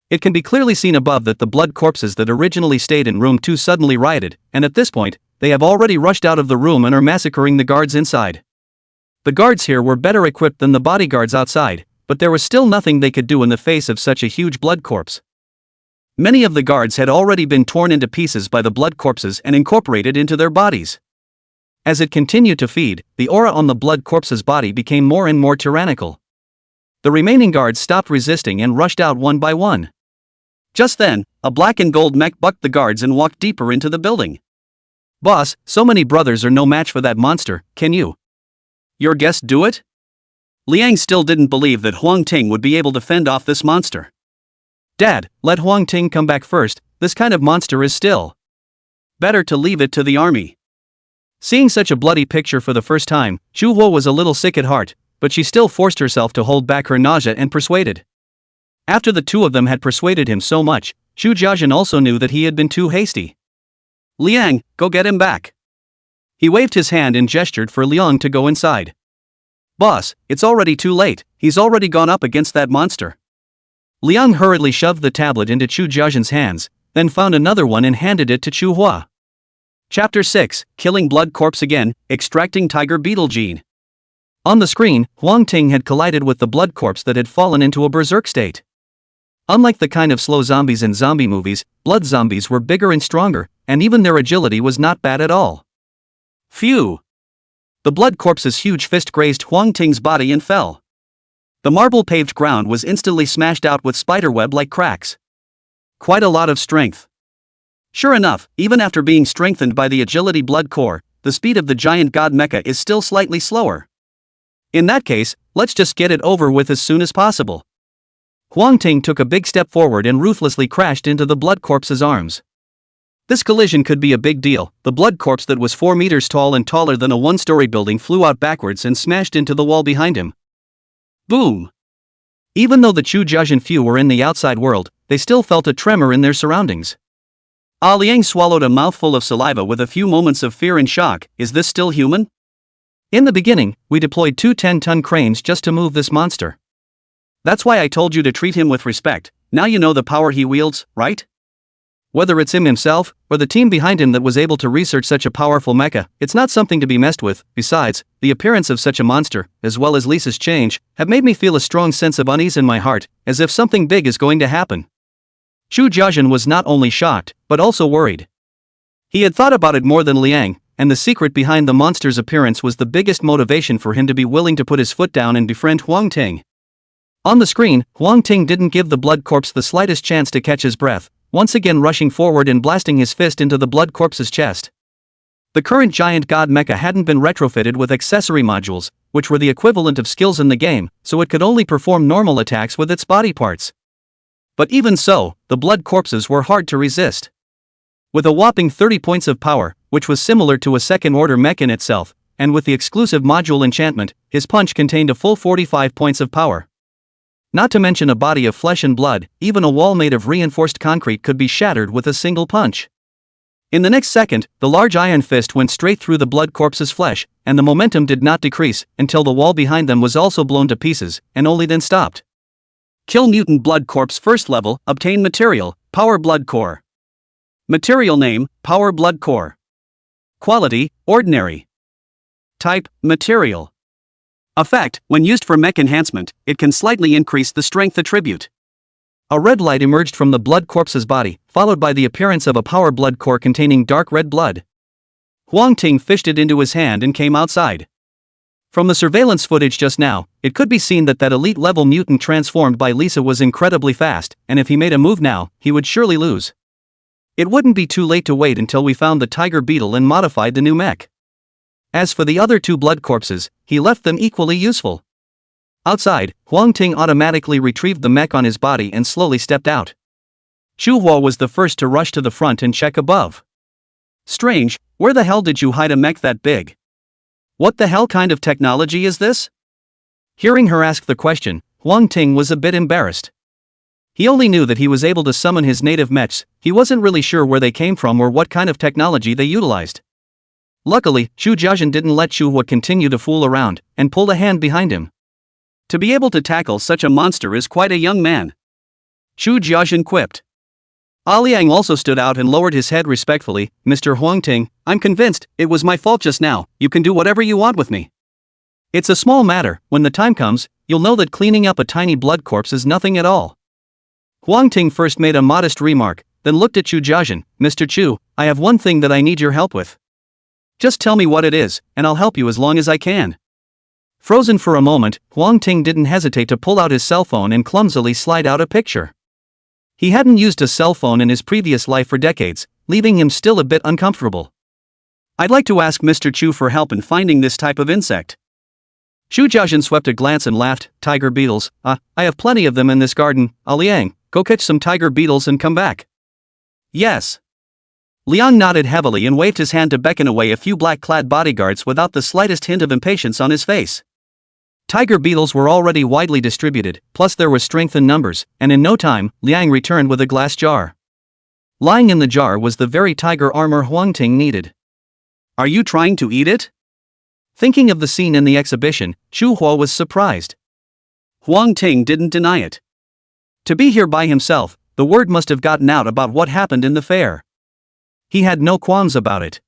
It can be clearly seen above that the blood corpses that originally stayed in room 2 suddenly rioted, and at this point, they have already rushed out of the room and are massacring the guards inside. The guards here were better equipped than the bodyguards outside, but there was still nothing they could do in the face of such a huge blood corpse. Many of the guards had already been torn into pieces by the blood corpses and incorporated into their bodies. As it continued to feed, the aura on the blood corpse's body became more and more tyrannical. The remaining guards stopped resisting and rushed out one by one. Just then, a black and gold mech bucked the guards and walked deeper into the building. Boss, so many brothers are no match for that monster, can you? Your guest do it? Liang still didn't believe that Huang Ting would be able to fend off this monster. Dad, let Huang Ting come back first, this kind of monster is still better to leave it to the army. Seeing such a bloody picture for the first time, Zhu Huo was a little sick at heart, but she still forced herself to hold back her nausea and persuaded. After the two of them had persuaded him so much, Zhu Jiazhen also knew that he had been too hasty. Liang, go get him back. He waved his hand and gestured for Liang to go inside. Boss, it's already too late, he's already gone up against that monster. Liang hurriedly shoved the tablet into Zhu Jiazhen's hands, then found another one and handed it to Zhu Hua. Chapter 6, Killing Blood Corpse Again, Extracting Tiger Beetle Gene. On the screen, Huang Ting had collided with the blood corpse that had fallen into a berserk state. Unlike the kind of slow zombies in zombie movies, blood zombies were bigger and stronger, and even their agility was not bad at all. Phew! The blood corpse's huge fist grazed Huang Ting's body and fell. The marble-paved ground was instantly smashed out with spiderweb-like cracks. Quite a lot of strength. Sure enough, even after being strengthened by the agility blood core, the speed of the giant god mecha is still slightly slower. In that case, let's just get it over with as soon as possible. Huang Ting took a big step forward and ruthlessly crashed into the blood corpse's arms. This collision could be a big deal. The blood corpse that was 4 meters tall and taller than a one-story building flew out backwards and smashed into the wall behind him. Boom! Even though the Zhu Jiazhen few were in the outside world, they still felt a tremor in their surroundings. Liang swallowed a mouthful of saliva with a few moments of fear and shock. Is this still human? In the beginning, we deployed 2 10-ton cranes just to move this monster. That's why I told you to treat him with respect. Now you know the power he wields, right? Whether it's him himself, or the team behind him that was able to research such a powerful mecha, it's not something to be messed with. Besides, the appearance of such a monster, as well as Lisa's change, have made me feel a strong sense of unease in my heart, as if something big is going to happen. Zhu Jiazhen was not only shocked, but also worried. He had thought about it more than Liang, and the secret behind the monster's appearance was the biggest motivation for him to be willing to put his foot down and befriend Huang Ting. On the screen, Huang Ting didn't give the blood corpse the slightest chance to catch his breath, once again rushing forward and blasting his fist into the blood corpse's chest. The current giant god mecha hadn't been retrofitted with accessory modules, which were the equivalent of skills in the game, so it could only perform normal attacks with its body parts. But even so, the blood corpses were hard to resist. With a whopping 30 points of power, which was similar to a second-order mech in itself, and with the exclusive module enchantment, his punch contained a full 45 points of power. Not to mention a body of flesh and blood, even a wall made of reinforced concrete could be shattered with a single punch. In the next second, the large iron fist went straight through the blood corpse's flesh, and the momentum did not decrease until the wall behind them was also blown to pieces, and only then stopped. Kill mutant blood corpse first level, obtain material, power blood core. Material name, power blood core. Quality, ordinary. Type, material. Effect, when used for mech enhancement, it can slightly increase the strength attribute. A red light emerged from the blood corpse's body, followed by the appearance of a power blood core containing dark red blood. Huang Ting fished it into his hand and came outside. From the surveillance footage just now, it could be seen that elite-level mutant transformed by Lisa was incredibly fast, and if he made a move now, he would surely lose. It wouldn't be too late to wait until we found the tiger beetle and modified the new mech. As for the other two blood corpses, he left them equally useful. Outside, Huang Ting automatically retrieved the mech on his body and slowly stepped out. Chu Hua was the first to rush to the front and check above. Strange, where the hell did you hide a mech that big? What the hell kind of technology is this? Hearing her ask the question, Huang Ting was a bit embarrassed. He only knew that he was able to summon his native mechs, he wasn't really sure where they came from or what kind of technology they utilized. Luckily, Chu Jiazhen didn't let Chu Hua continue to fool around, and pulled a hand behind him. To be able to tackle such a monster is quite a young man. Chu Jiazhen quipped. Liang also stood out and lowered his head respectfully. Mr. Huang Ting, I'm convinced, it was my fault just now, you can do whatever you want with me. It's a small matter, when the time comes, you'll know that cleaning up a tiny blood corpse is nothing at all. Huang Ting first made a modest remark, then looked at Chu Jiazhen. Mr. Chu, I have one thing that I need your help with. Just tell me what it is, and I'll help you as long as I can. Frozen for a moment, Huang Ting didn't hesitate to pull out his cell phone and clumsily slide out a picture. He hadn't used a cell phone in his previous life for decades, leaving him still a bit uncomfortable. I'd like to ask Mr. Chu for help in finding this type of insect. Chu Jiazhen swept a glance and laughed. Tiger beetles, I have plenty of them in this garden. Liang, go catch some tiger beetles and come back. Yes. Liang nodded heavily and waved his hand to beckon away a few black-clad bodyguards without the slightest hint of impatience on his face. Tiger beetles were already widely distributed, plus there was strength in numbers, and in no time, Liang returned with a glass jar. Lying in the jar was the very tiger armor Huang Ting needed. Are you trying to eat it? Thinking of the scene in the exhibition, Chu Hua was surprised. Huang Ting didn't deny it. To be here by himself, the word must have gotten out about what happened in the fair. He had no qualms about it.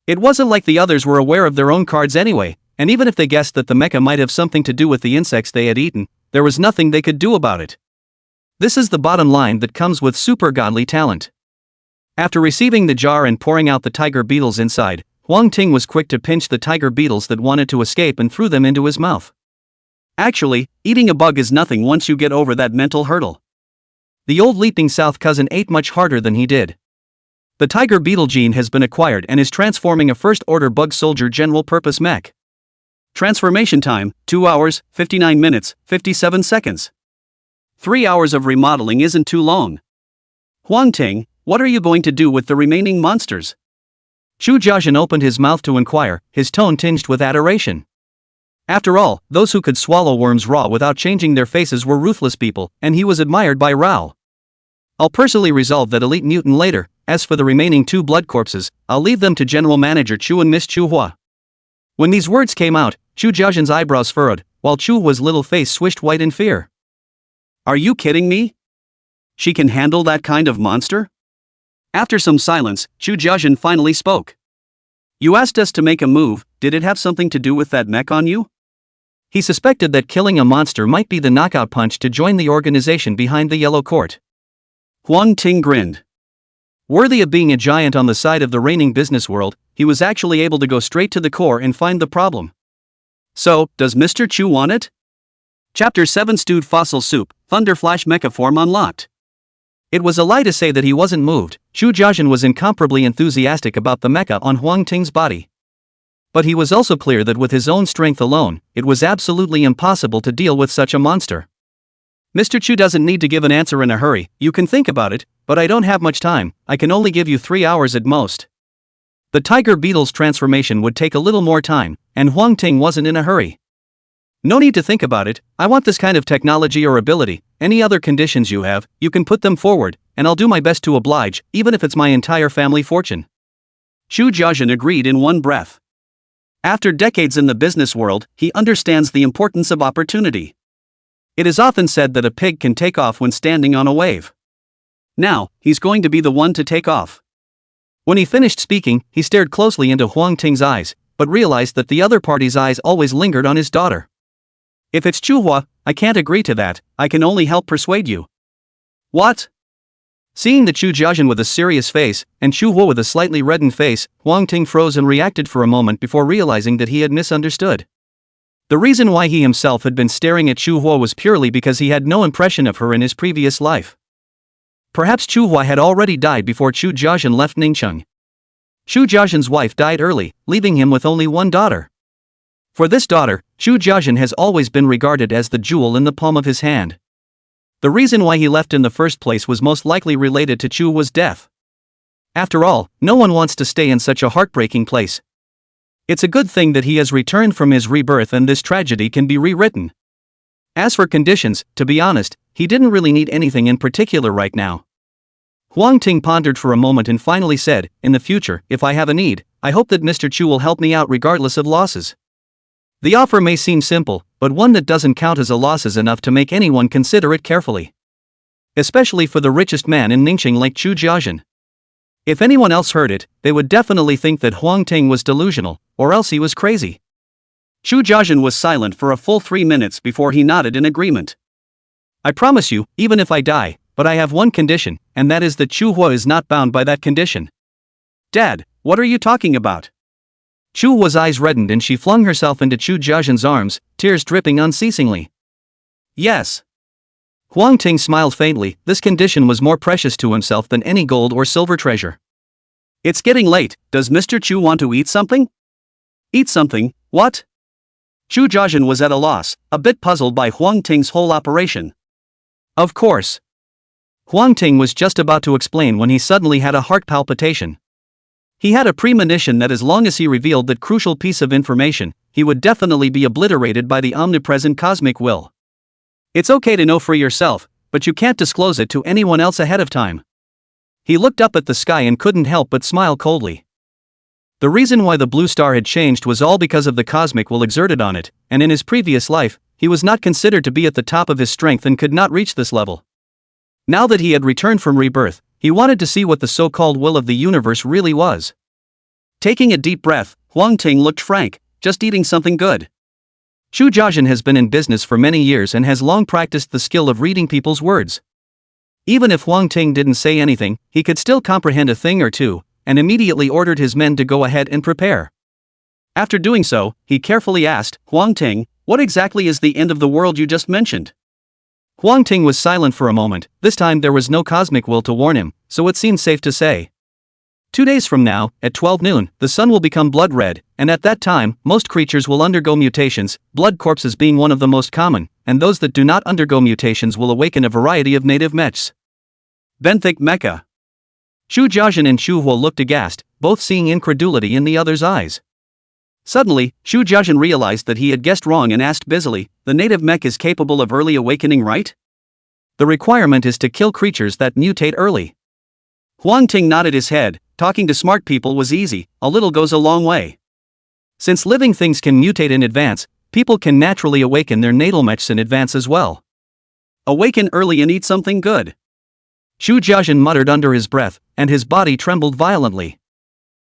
It wasn't like the others were aware of their own cards anyway, and even if they guessed that the mecha might have something to do with the insects they had eaten, there was nothing they could do about it. This is the bottom line that comes with super godly talent. After receiving the jar and pouring out the tiger beetles inside, Huang Ting was quick to pinch the tiger beetles that wanted to escape and threw them into his mouth. Actually, eating a bug is nothing once you get over that mental hurdle. The old leaping south cousin ate much harder than he did. The tiger beetle gene has been acquired and is transforming a first-order bug soldier general-purpose mech. Transformation time, 2 hours, 59 minutes, 57 seconds. 3 hours of remodeling isn't too long. Huang Ting, what are you going to do with the remaining monsters? Chu Jiazhen opened his mouth to inquire, his tone tinged with adoration. After all, those who could swallow worms raw without changing their faces were ruthless people, and he was admired by Rao. I'll personally resolve that elite mutant later. As for the remaining 2 blood corpses, I'll leave them to General Manager Chu and Miss Chu Hua. When these words came out, Chu Jiazhen's eyebrows furrowed, while Chu Hua's little face swished white in fear. Are you kidding me? She can handle that kind of monster? After some silence, Chu Jiazhen finally spoke. You asked us to make a move, did it have something to do with that mech on you? He suspected that killing a monster might be the knockout punch to join the organization behind the Yellow Court. Huang Ting grinned. Worthy of being a giant on the side of the reigning business world, he was actually able to go straight to the core and find the problem. So, does Mr. Chu want it? Chapter 7 Stewed Fossil Soup, Thunder Flash Mecha Form Unlocked. It was a lie to say that he wasn't moved. Chu Jiazhen was incomparably enthusiastic about the mecha on Huang Ting's body. But he was also clear that with his own strength alone, it was absolutely impossible to deal with such a monster. Mr. Chu doesn't need to give an answer in a hurry, you can think about it, but I don't have much time, I can only give you 3 hours at most. The tiger beetle's transformation would take a little more time, and Huang Ting wasn't in a hurry. No need to think about it, I want this kind of technology or ability. Any other conditions you have, you can put them forward, and I'll do my best to oblige, even if it's my entire family fortune." Chu Jiajin agreed in one breath. After decades in the business world, he understands the importance of opportunity. It is often said that a pig can take off when standing on a wave. Now, he's going to be the one to take off. When he finished speaking, he stared closely into Huang Ting's eyes, but realized that the other party's eyes always lingered on his daughter. "If it's Chuhua, I can't agree to that, I can only help persuade you." "What?" Seeing the Chu Jiajin with a serious face, and Chu Huo with a slightly reddened face, Huang Ting froze and reacted for a moment before realizing that he had misunderstood. The reason why he himself had been staring at Chu Huo was purely because he had no impression of her in his previous life. Perhaps Chu Huo had already died before Chu Jiajin left Ningcheng. Chu Jiajin's wife died early, leaving him with only one daughter. For this daughter, Chu Jiajin has always been regarded as the jewel in the palm of his hand. The reason why he left in the first place was most likely related to Chu Huo's death. After all, no one wants to stay in such a heartbreaking place. It's a good thing that he has returned from his rebirth and this tragedy can be rewritten. As for conditions, to be honest, he didn't really need anything in particular right now. Huang Ting pondered for a moment and finally said, "In the future, if I have a need, I hope that Mr. Chu will help me out regardless of losses." The offer may seem simple, but one that doesn't count as a loss is enough to make anyone consider it carefully. Especially for the richest man in Ningcheng like Chu Jiajin. If anyone else heard it, they would definitely think that Huang Ting was delusional, or else he was crazy. Chu Jiajin was silent for a full 3 minutes before he nodded in agreement. "I promise you, even if I die, but I have one condition, and that is that Chu Huo is not bound by that condition." "Dad, what are you talking about?" Chu Huo's eyes reddened and she flung herself into Chu Jiajin's arms, tears dripping unceasingly. "Yes." Huang Ting smiled faintly, this condition was more precious to himself than any gold or silver treasure. "It's getting late, does Mr. Chu want to eat something?" "Eat something, what?" Chu Jiajin was at a loss, a bit puzzled by Huang Ting's whole operation. "Of course." Huang Ting was just about to explain when he suddenly had a heart palpitation. He had a premonition that as long as he revealed that crucial piece of information, he would definitely be obliterated by the omnipresent cosmic will. It's okay to know for yourself, but you can't disclose it to anyone else ahead of time. He looked up at the sky and couldn't help but smile coldly. The reason why the blue star had changed was all because of the cosmic will exerted on it, and in his previous life, he was not considered to be at the top of his strength and could not reach this level. Now that he had returned from rebirth, he wanted to see what the so-called will of the universe really was. Taking a deep breath, Huang Ting looked frank, just eating something good. Chu Jiajin has been in business for many years and has long practiced the skill of reading people's words. Even if Huang Ting didn't say anything, he could still comprehend a thing or two, and immediately ordered his men to go ahead and prepare. After doing so, he carefully asked, "Huang Ting, what exactly is the end of the world you just mentioned?" Huang Ting was silent for a moment. This time there was no cosmic will to warn him, so it seemed safe to say. 2 days from now, at 12 noon, the sun will become blood red, and at that time, most creatures will undergo mutations, blood corpses being one of the most common, and those that do not undergo mutations will awaken a variety of native mechs. Benthic mecha. Chu Jiajin and Chu Huo looked aghast, both seeing incredulity in the other's eyes. Suddenly, Chu Jiajin realized that he had guessed wrong and asked busily, "The native mech is capable of early awakening, right? The requirement is to kill creatures that mutate early." Huang Ting nodded his head. Talking to smart people was easy, a little goes a long way. Since living things can mutate in advance, people can naturally awaken their natal mechs in advance as well. Awaken early and eat something good. Chu Jiajin muttered under his breath, and his body trembled violently.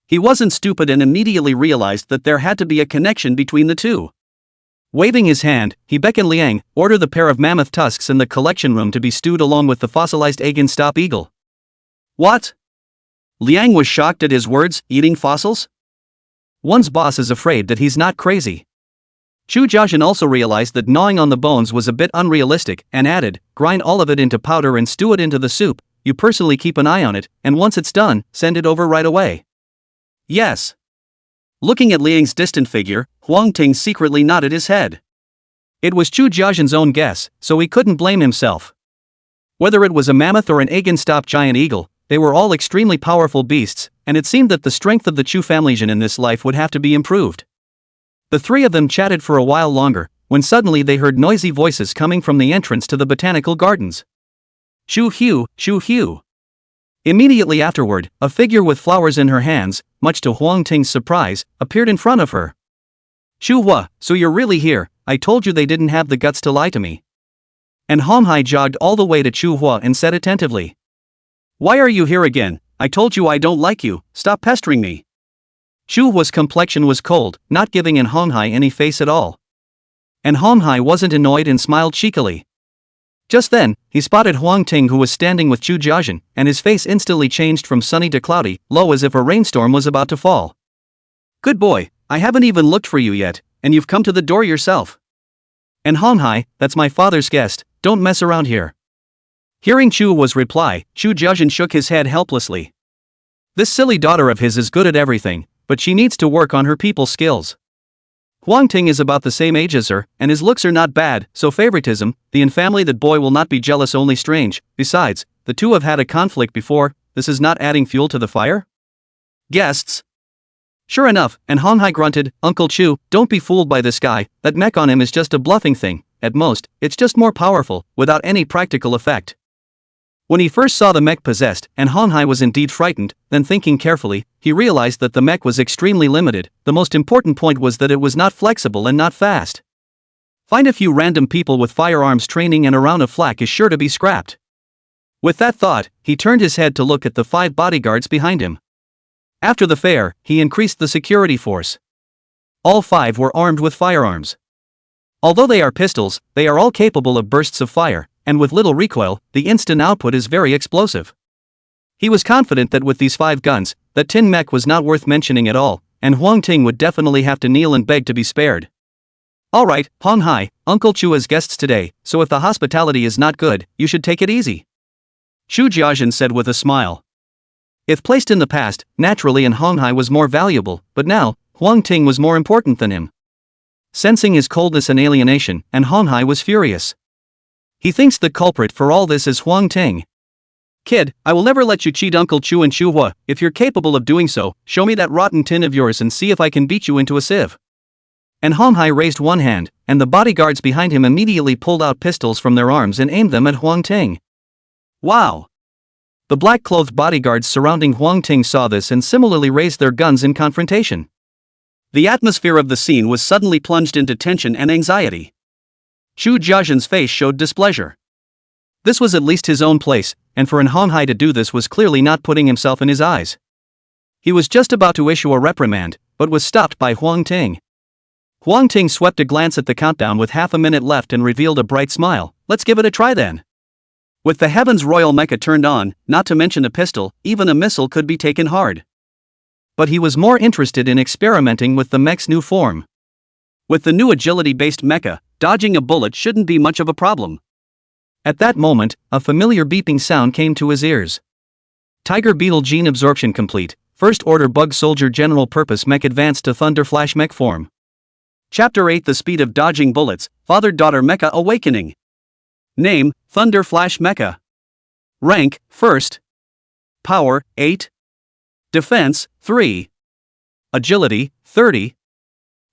He wasn't stupid and immediately realized that there had to be a connection between the two. Waving his hand, he beckoned Liang, "Order the pair of mammoth tusks in the collection room to be stewed along with the fossilized Agen-stop eagle." "What?" Liang was shocked at his words, "Eating fossils?" One's boss is afraid that he's not crazy. Chu Jiajin also realized that gnawing on the bones was a bit unrealistic, and added, "Grind all of it into powder and stew it into the soup. You personally keep an eye on it, and once it's done, send it over right away." "Yes." Looking at Liang's distant figure, Huang Ting secretly nodded his head. It was Chu Jiajin's own guess, so he couldn't blame himself. Whether it was a mammoth or an Agen-stop giant eagle, they were all extremely powerful beasts, and it seemed that the strength of the Chu family in this life would have to be improved. The three of them chatted for a while longer, when suddenly they heard noisy voices coming from the entrance to the botanical gardens. Shoo Hue, Shoo Hue. Immediately afterward, a figure with flowers in her hands, much to Huang Ting's surprise, appeared in front of her. Shu Hua, so you're really here, I told you they didn't have the guts to lie to me. And Hong Hai jogged all the way to Chu Hua and said attentively. Why are you here again? I told you I don't like you, stop pestering me. Chu Hua's complexion was cold, not giving in Hong Hai any face at all. And Hong Hai wasn't annoyed and smiled cheekily. Just then, he spotted Huang Ting, who was standing with Chu Jiajin, and his face instantly changed from sunny to cloudy, low as if a rainstorm was about to fall. Good boy, I haven't even looked for you yet, and you've come to the door yourself. And Hong Hai, that's my father's guest, don't mess around here. Hearing Chu Hua's reply, Chu Jiajin shook his head helplessly. This silly daughter of his is good at everything, but she needs to work on her people skills. Huang Ting is about the same age as her, and his looks are not bad, so favoritism, the infamily that boy will not be jealous only strange. Besides, the two have had a conflict before, this is not adding fuel to the fire? Guests? Sure enough, and Hong Hai grunted, Uncle Chu, don't be fooled by this guy, that mech on him is just a bluffing thing, at most, it's just more powerful, without any practical effect. When he first saw the mech possessed, and Hong Hai was indeed frightened, then thinking carefully, he realized that the mech was extremely limited. The most important point was that it was not flexible and not fast. Find a few random people with firearms training and a round of flak is sure to be scrapped. With that thought, he turned his head to look at the 5 bodyguards behind him. After the fair, he increased the security force. All 5 were armed with firearms. Although they are pistols, they are all capable of bursts of fire, and with little recoil, the instant output is very explosive. He was confident that with these 5 guns, that tin mech was not worth mentioning at all, and Huang Ting would definitely have to kneel and beg to be spared. Alright, Hong Hai, Uncle Chu has guests today, so if the hospitality is not good, you should take it easy. Chu Jiajin said with a smile. If placed in the past, naturally and Hong Hai was more valuable, but now, Huang Ting was more important than him. Sensing his coldness and alienation, and Hong Hai was furious. He thinks the culprit for all this is Huang Ting. Kid, I will never let you cheat Uncle Chu and Chu Hua. If you're capable of doing so, show me that rotten tin of yours and see if I can beat you into a sieve. And Hong Hai raised one hand, and the bodyguards behind him immediately pulled out pistols from their arms and aimed them at Huang Ting. Wow! The black-clothed bodyguards surrounding Huang Ting saw this and similarly raised their guns in confrontation. The atmosphere of the scene was suddenly plunged into tension and anxiety. Chu Jiajin's face showed displeasure. This was at least his own place, and for Hong Hai to do this was clearly not putting himself in his eyes. He was just about to issue a reprimand, but was stopped by Huang Ting. Huang Ting swept a glance at the countdown with half a minute left and revealed a bright smile. Let's give it a try then. With the Heaven's Royal Mecha turned on, not to mention a pistol, even a missile could be taken hard. But he was more interested in experimenting with the mech's new form. With the new agility-based mecha, dodging a bullet shouldn't be much of a problem. At that moment, a familiar beeping sound came to his ears. Tiger Beetle gene absorption complete. First Order Bug Soldier General Purpose Mech advanced to Thunder Flash Mech form. Chapter 8 The Speed of Dodging Bullets, Father-Daughter Mecha Awakening. Name, Thunder Flash Mecha. Rank, First. Power, 8. Defense, 3. Agility, 30.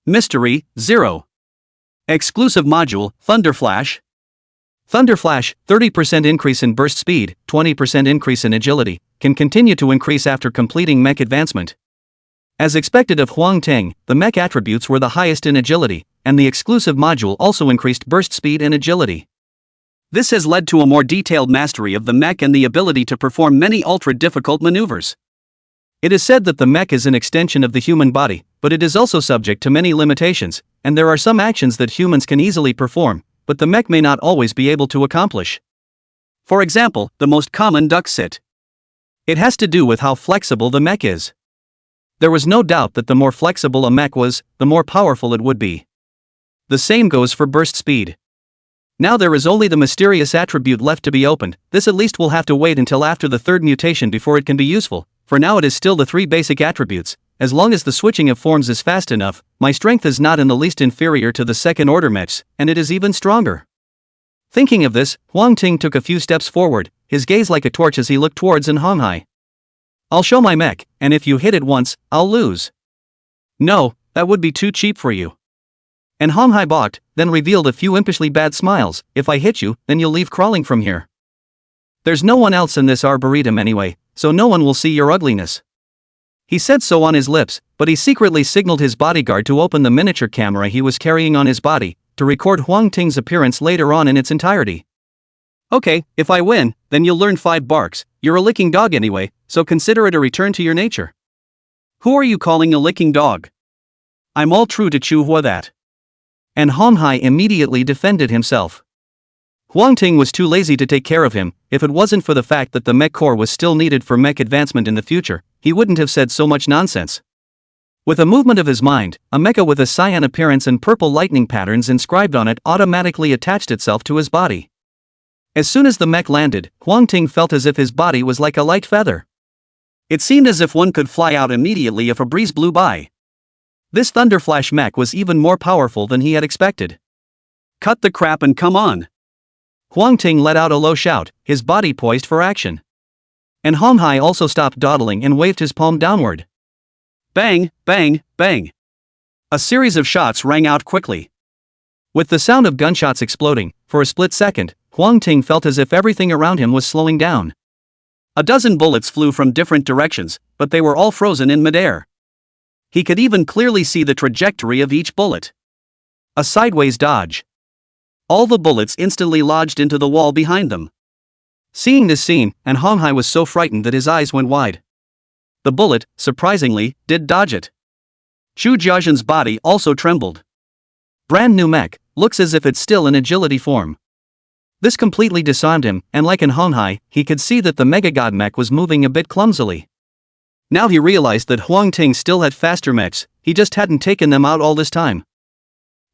Mystery, 0. Exclusive module, Thunder Flash. Thunder Flash, 30% increase in burst speed, 20% increase in agility, can continue to increase after completing mech advancement. As expected of Huang Ting, the mech attributes were the highest in agility, and the exclusive module also increased burst speed and agility. This has led to a more detailed mastery of the mech and the ability to perform many ultra-difficult maneuvers. It is said that the mech is an extension of the human body, but it is also subject to many limitations, and there are some actions that humans can easily perform, but the mech may not always be able to accomplish. For example, the most common duck sit. It has to do with how flexible the mech is. There was no doubt that the more flexible a mech was, the more powerful it would be. The same goes for burst speed. Now there is only the mysterious attribute left to be opened. This at least will have to wait until after the 3rd mutation before it can be useful. For now it is still the 3 basic attributes. As long as the switching of forms is fast enough, my strength is not in the least inferior to the 2nd order mechs, and it is even stronger. Thinking of this, Huang Ting took a few steps forward, his gaze like a torch as he looked towards Hong Hai. I'll show my mech, and if you hit it once, I'll lose. No, that would be too cheap for you. And Hong Hai balked, then revealed a few impishly bad smiles. If I hit you, then you'll leave crawling from here. There's no one else in this arboretum anyway, so no one will see your ugliness. He said so on his lips, but he secretly signaled his bodyguard to open the miniature camera he was carrying on his body, to record Huang Ting's appearance later on in its entirety. Okay, if I win, then you'll learn 5 barks. You're a licking dog anyway, so consider it a return to your nature. Who are you calling a licking dog? I'm all true to Chu Hua that. And Hong Hai immediately defended himself. Huang Ting was too lazy to take care of him. If it wasn't for the fact that the mech core was still needed for mech advancement in the future, he wouldn't have said so much nonsense. With a movement of his mind, a mecha with a cyan appearance and purple lightning patterns inscribed on it automatically attached itself to his body. As soon as the mech landed, Huang Ting felt as if his body was like a light feather. It seemed as if one could fly out immediately if a breeze blew by. This Thunderflash mech was even more powerful than he had expected. Cut the crap and come on! Huang Ting let out a low shout, his body poised for action. And Hong Hai also stopped dawdling and waved his palm downward. Bang, bang, bang. A series of shots rang out quickly. With the sound of gunshots exploding, for a split second, Huang Ting felt as if everything around him was slowing down. A dozen bullets flew from different directions, but they were all frozen in midair. He could even clearly see the trajectory of each bullet. A sideways dodge. All the bullets instantly lodged into the wall behind them. Seeing this scene, and Hong Hai was so frightened that his eyes went wide. The bullet, surprisingly, did dodge it. Chu Jiazhen's body also trembled. Brand new mech, looks as if it's still in agility form. This completely disarmed him, and like in Hong Hai, he could see that the Mega God mech was moving a bit clumsily. Now he realized that Huang Ting still had faster mechs, he just hadn't taken them out all this time.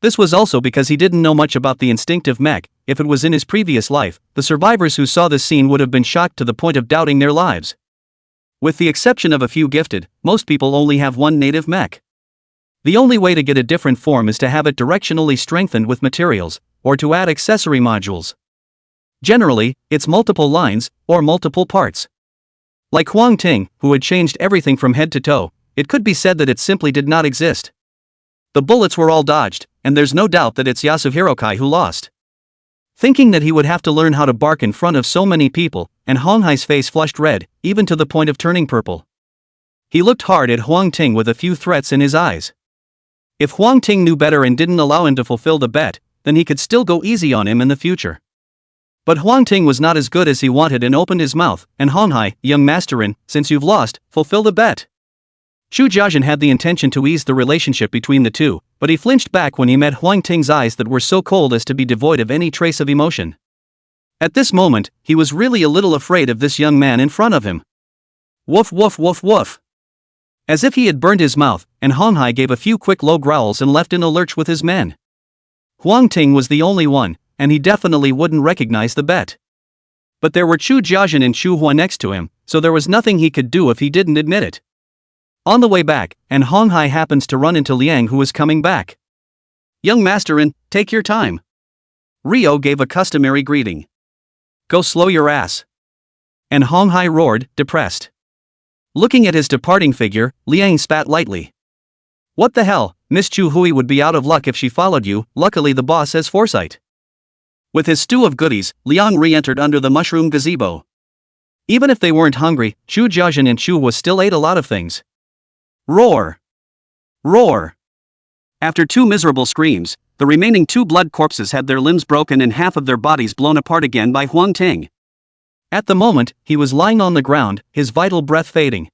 This was also because he didn't know much about the instinctive mech. If it was in his previous life, the survivors who saw this scene would have been shocked to the point of doubting their lives. With the exception of a few gifted, most people only have one native mech. The only way to get a different form is to have it directionally strengthened with materials, or to add accessory modules. Generally, it's multiple lines, or multiple parts. Like Huang Ting, who had changed everything from head to toe, it could be said that it simply did not exist. The bullets were all dodged, and there's no doubt that it's Yasuhiro Kai who lost. Thinking that he would have to learn how to bark in front of so many people, and Hong Hai's face flushed red, even to the point of turning purple. He looked hard at Huang Ting with a few threats in his eyes. If Huang Ting knew better and didn't allow him to fulfill the bet, then he could still go easy on him in the future. But Huang Ting was not as good as he wanted and opened his mouth, and Hong Hai, young masterin, since you've lost, fulfill the bet. Chu Jiazhen had the intention to ease the relationship between the two, but he flinched back when he met Huang Ting's eyes that were so cold as to be devoid of any trace of emotion. At this moment, he was really a little afraid of this young man in front of him. Woof woof woof woof. As if he had burned his mouth, and Hong Hai gave a few quick low growls and left in a lurch with his men. Huang Ting was the only one, and he definitely wouldn't recognize the bet. But there were Chu Jiazhen and Chu Hua next to him, so there was nothing he could do if he didn't admit it. On the way back, and Hong Hai happens to run into Liang who was coming back. Young masterin, take your time. Rio gave a customary greeting. Go slow your ass. And Hong Hai roared, depressed. Looking at his departing figure, Liang spat lightly. What the hell, Miss Chu Hui would be out of luck if she followed you, luckily the boss has foresight. With his stew of goodies, Liang re-entered under the mushroom gazebo. Even if they weren't hungry, Chu Jiazhen and Chu Hua still ate a lot of things. Roar! Roar! After 2 miserable screams, the remaining 2 blood corpses had their limbs broken and half of their bodies blown apart again by Huang Ting. At the moment, he was lying on the ground, his vital breath fading.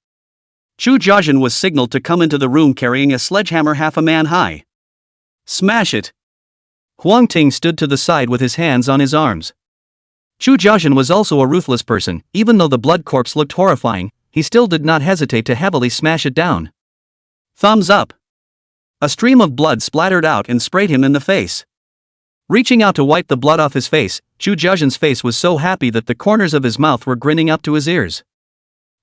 Chu Jiazhen was signaled to come into the room carrying a sledgehammer half a man high. Smash it! Huang Ting stood to the side with his hands on his arms. Chu Jiazhen was also a ruthless person. Even though the blood corpse looked horrifying, he still did not hesitate to heavily smash it down. Thumbs up! A stream of blood splattered out and sprayed him in the face. Reaching out to wipe the blood off his face, Chu Jiazhen's face was so happy that the corners of his mouth were grinning up to his ears.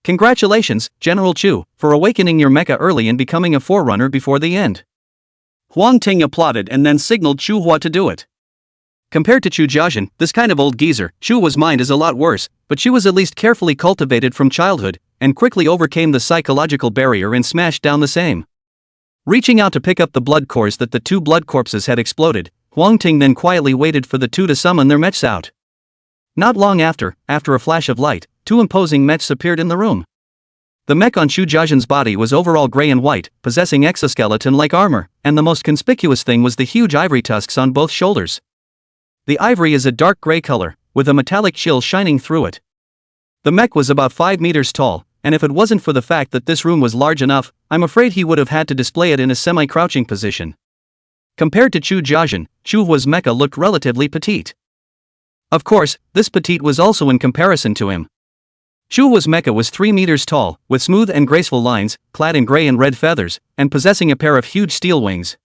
Congratulations, General Chu, for awakening your mecha early and becoming a forerunner before the end. Huang Ting applauded and then signaled Chu Hua to do it. Compared to Chu Jiazhen, this kind of old geezer, Chu Hua's mind is a lot worse, but she was at least carefully cultivated from childhood, and quickly overcame the psychological barrier and smashed down the same. Reaching out to pick up the blood cores that the two blood corpses had exploded, Huang Ting then quietly waited for the two to summon their mechs out. Not long after a flash of light, two imposing mechs appeared in the room. The mech on Xu Jiazhen's body was overall gray and white, possessing exoskeleton-like armor, and the most conspicuous thing was the huge ivory tusks on both shoulders. The ivory is a dark gray color, with a metallic chill shining through it. The mech was about 5 meters tall, and if it wasn't for the fact that this room was large enough, I'm afraid he would have had to display it in a semi-crouching position. Compared to Xu Jiazhen, Xu Hua's mecha looked relatively petite. Of course, this petite was also in comparison to him. Xu Hua's mecha was 3 meters tall, with smooth and graceful lines, clad in gray and red feathers, and possessing a pair of huge steel wings.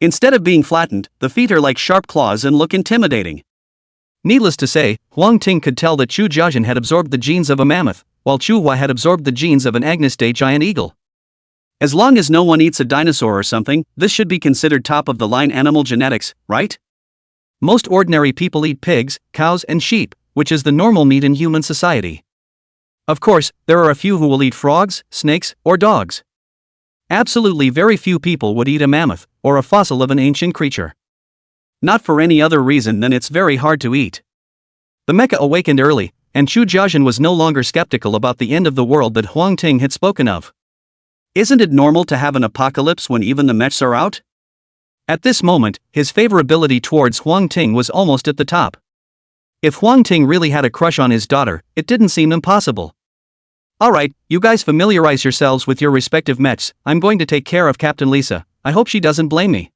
Instead of being flattened, the feet are like sharp claws and look intimidating. Needless to say, Huang Ting could tell that Xu Jiazhen had absorbed the genes of a mammoth, while Xu Hua had absorbed the genes of an Agnus Dei giant eagle. As long as no one eats a dinosaur or something, this should be considered top-of-the-line animal genetics, right? Most ordinary people eat pigs, cows and sheep, which is the normal meat in human society. Of course, there are a few who will eat frogs, snakes, or dogs. Absolutely very few people would eat a mammoth, or a fossil of an ancient creature. Not for any other reason than it's very hard to eat. The mecha awakened early, and Xu Jiazhen was no longer skeptical about the end of the world that Huang Ting had spoken of. Isn't it normal to have an apocalypse when even the mechs are out? At this moment, his favorability towards Huang Ting was almost at the top. If Huang Ting really had a crush on his daughter, it didn't seem impossible. Alright, you guys familiarize yourselves with your respective mechs. I'm going to take care of Captain Lisa. I hope she doesn't blame me.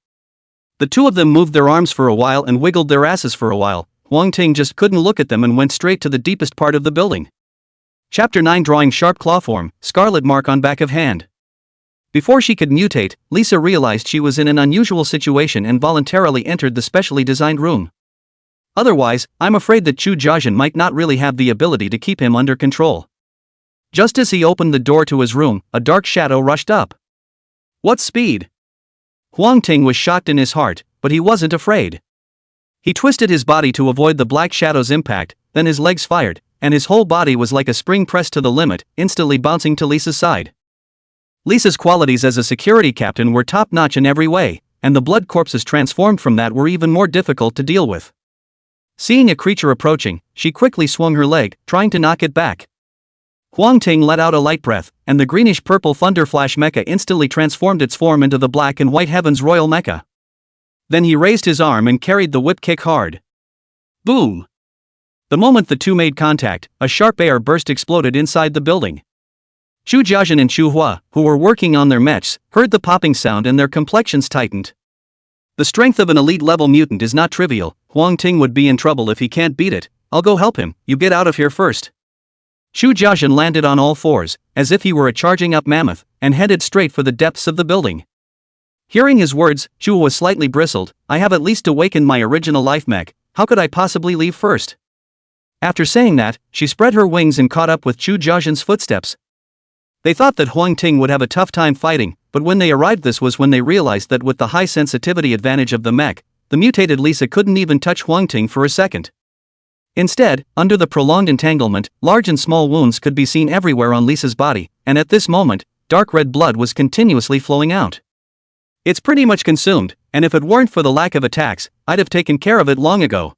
The two of them moved their arms for a while and wiggled their asses for a while. Huang Ting just couldn't look at them and went straight to the deepest part of the building. Chapter 9 Drawing Sharp Claw Form, Scarlet Mark on Back of Hand. Before she could mutate, Lisa realized she was in an unusual situation and voluntarily entered the specially designed room. Otherwise, I'm afraid that Xu Jiazhen might not really have the ability to keep him under control. Just as he opened the door to his room, a dark shadow rushed up. What speed! Huang Ting was shocked in his heart, but he wasn't afraid. He twisted his body to avoid the black shadow's impact, then his legs fired, and his whole body was like a spring pressed to the limit, instantly bouncing to Lisa's side. Lisa's qualities as a security captain were top-notch in every way, and the blood corpses transformed from that were even more difficult to deal with. Seeing a creature approaching, she quickly swung her leg, trying to knock it back. Huang Ting let out a light breath, and the greenish-purple Thunder Flash mecha instantly transformed its form into the black and white Heaven's Royal mecha. Then he raised his arm and carried the whip kick hard. Boom! The moment the two made contact, a sharp air burst exploded inside the building. Xu Jiazhen and Xu Hua, who were working on their mechs, heard the popping sound and their complexions tightened. The strength of an elite-level mutant is not trivial. Huang Ting would be in trouble if he can't beat it. I'll go help him, you get out of here first. Xu Jiazhen landed on all fours, as if he were a charging-up mammoth, and headed straight for the depths of the building. Hearing his words, Xu was slightly bristled. I have at least awakened my original life mech, how could I possibly leave first? After saying that, she spread her wings and caught up with Xu Jiazhen's footsteps. They thought that Huang Ting would have a tough time fighting, but when they arrived this was when they realized that with the high sensitivity advantage of the mech, the mutated Lisa couldn't even touch Huang Ting for a second. Instead, under the prolonged entanglement, large and small wounds could be seen everywhere on Lisa's body, and at this moment, dark red blood was continuously flowing out. It's pretty much consumed, and if it weren't for the lack of attacks, I'd have taken care of it long ago.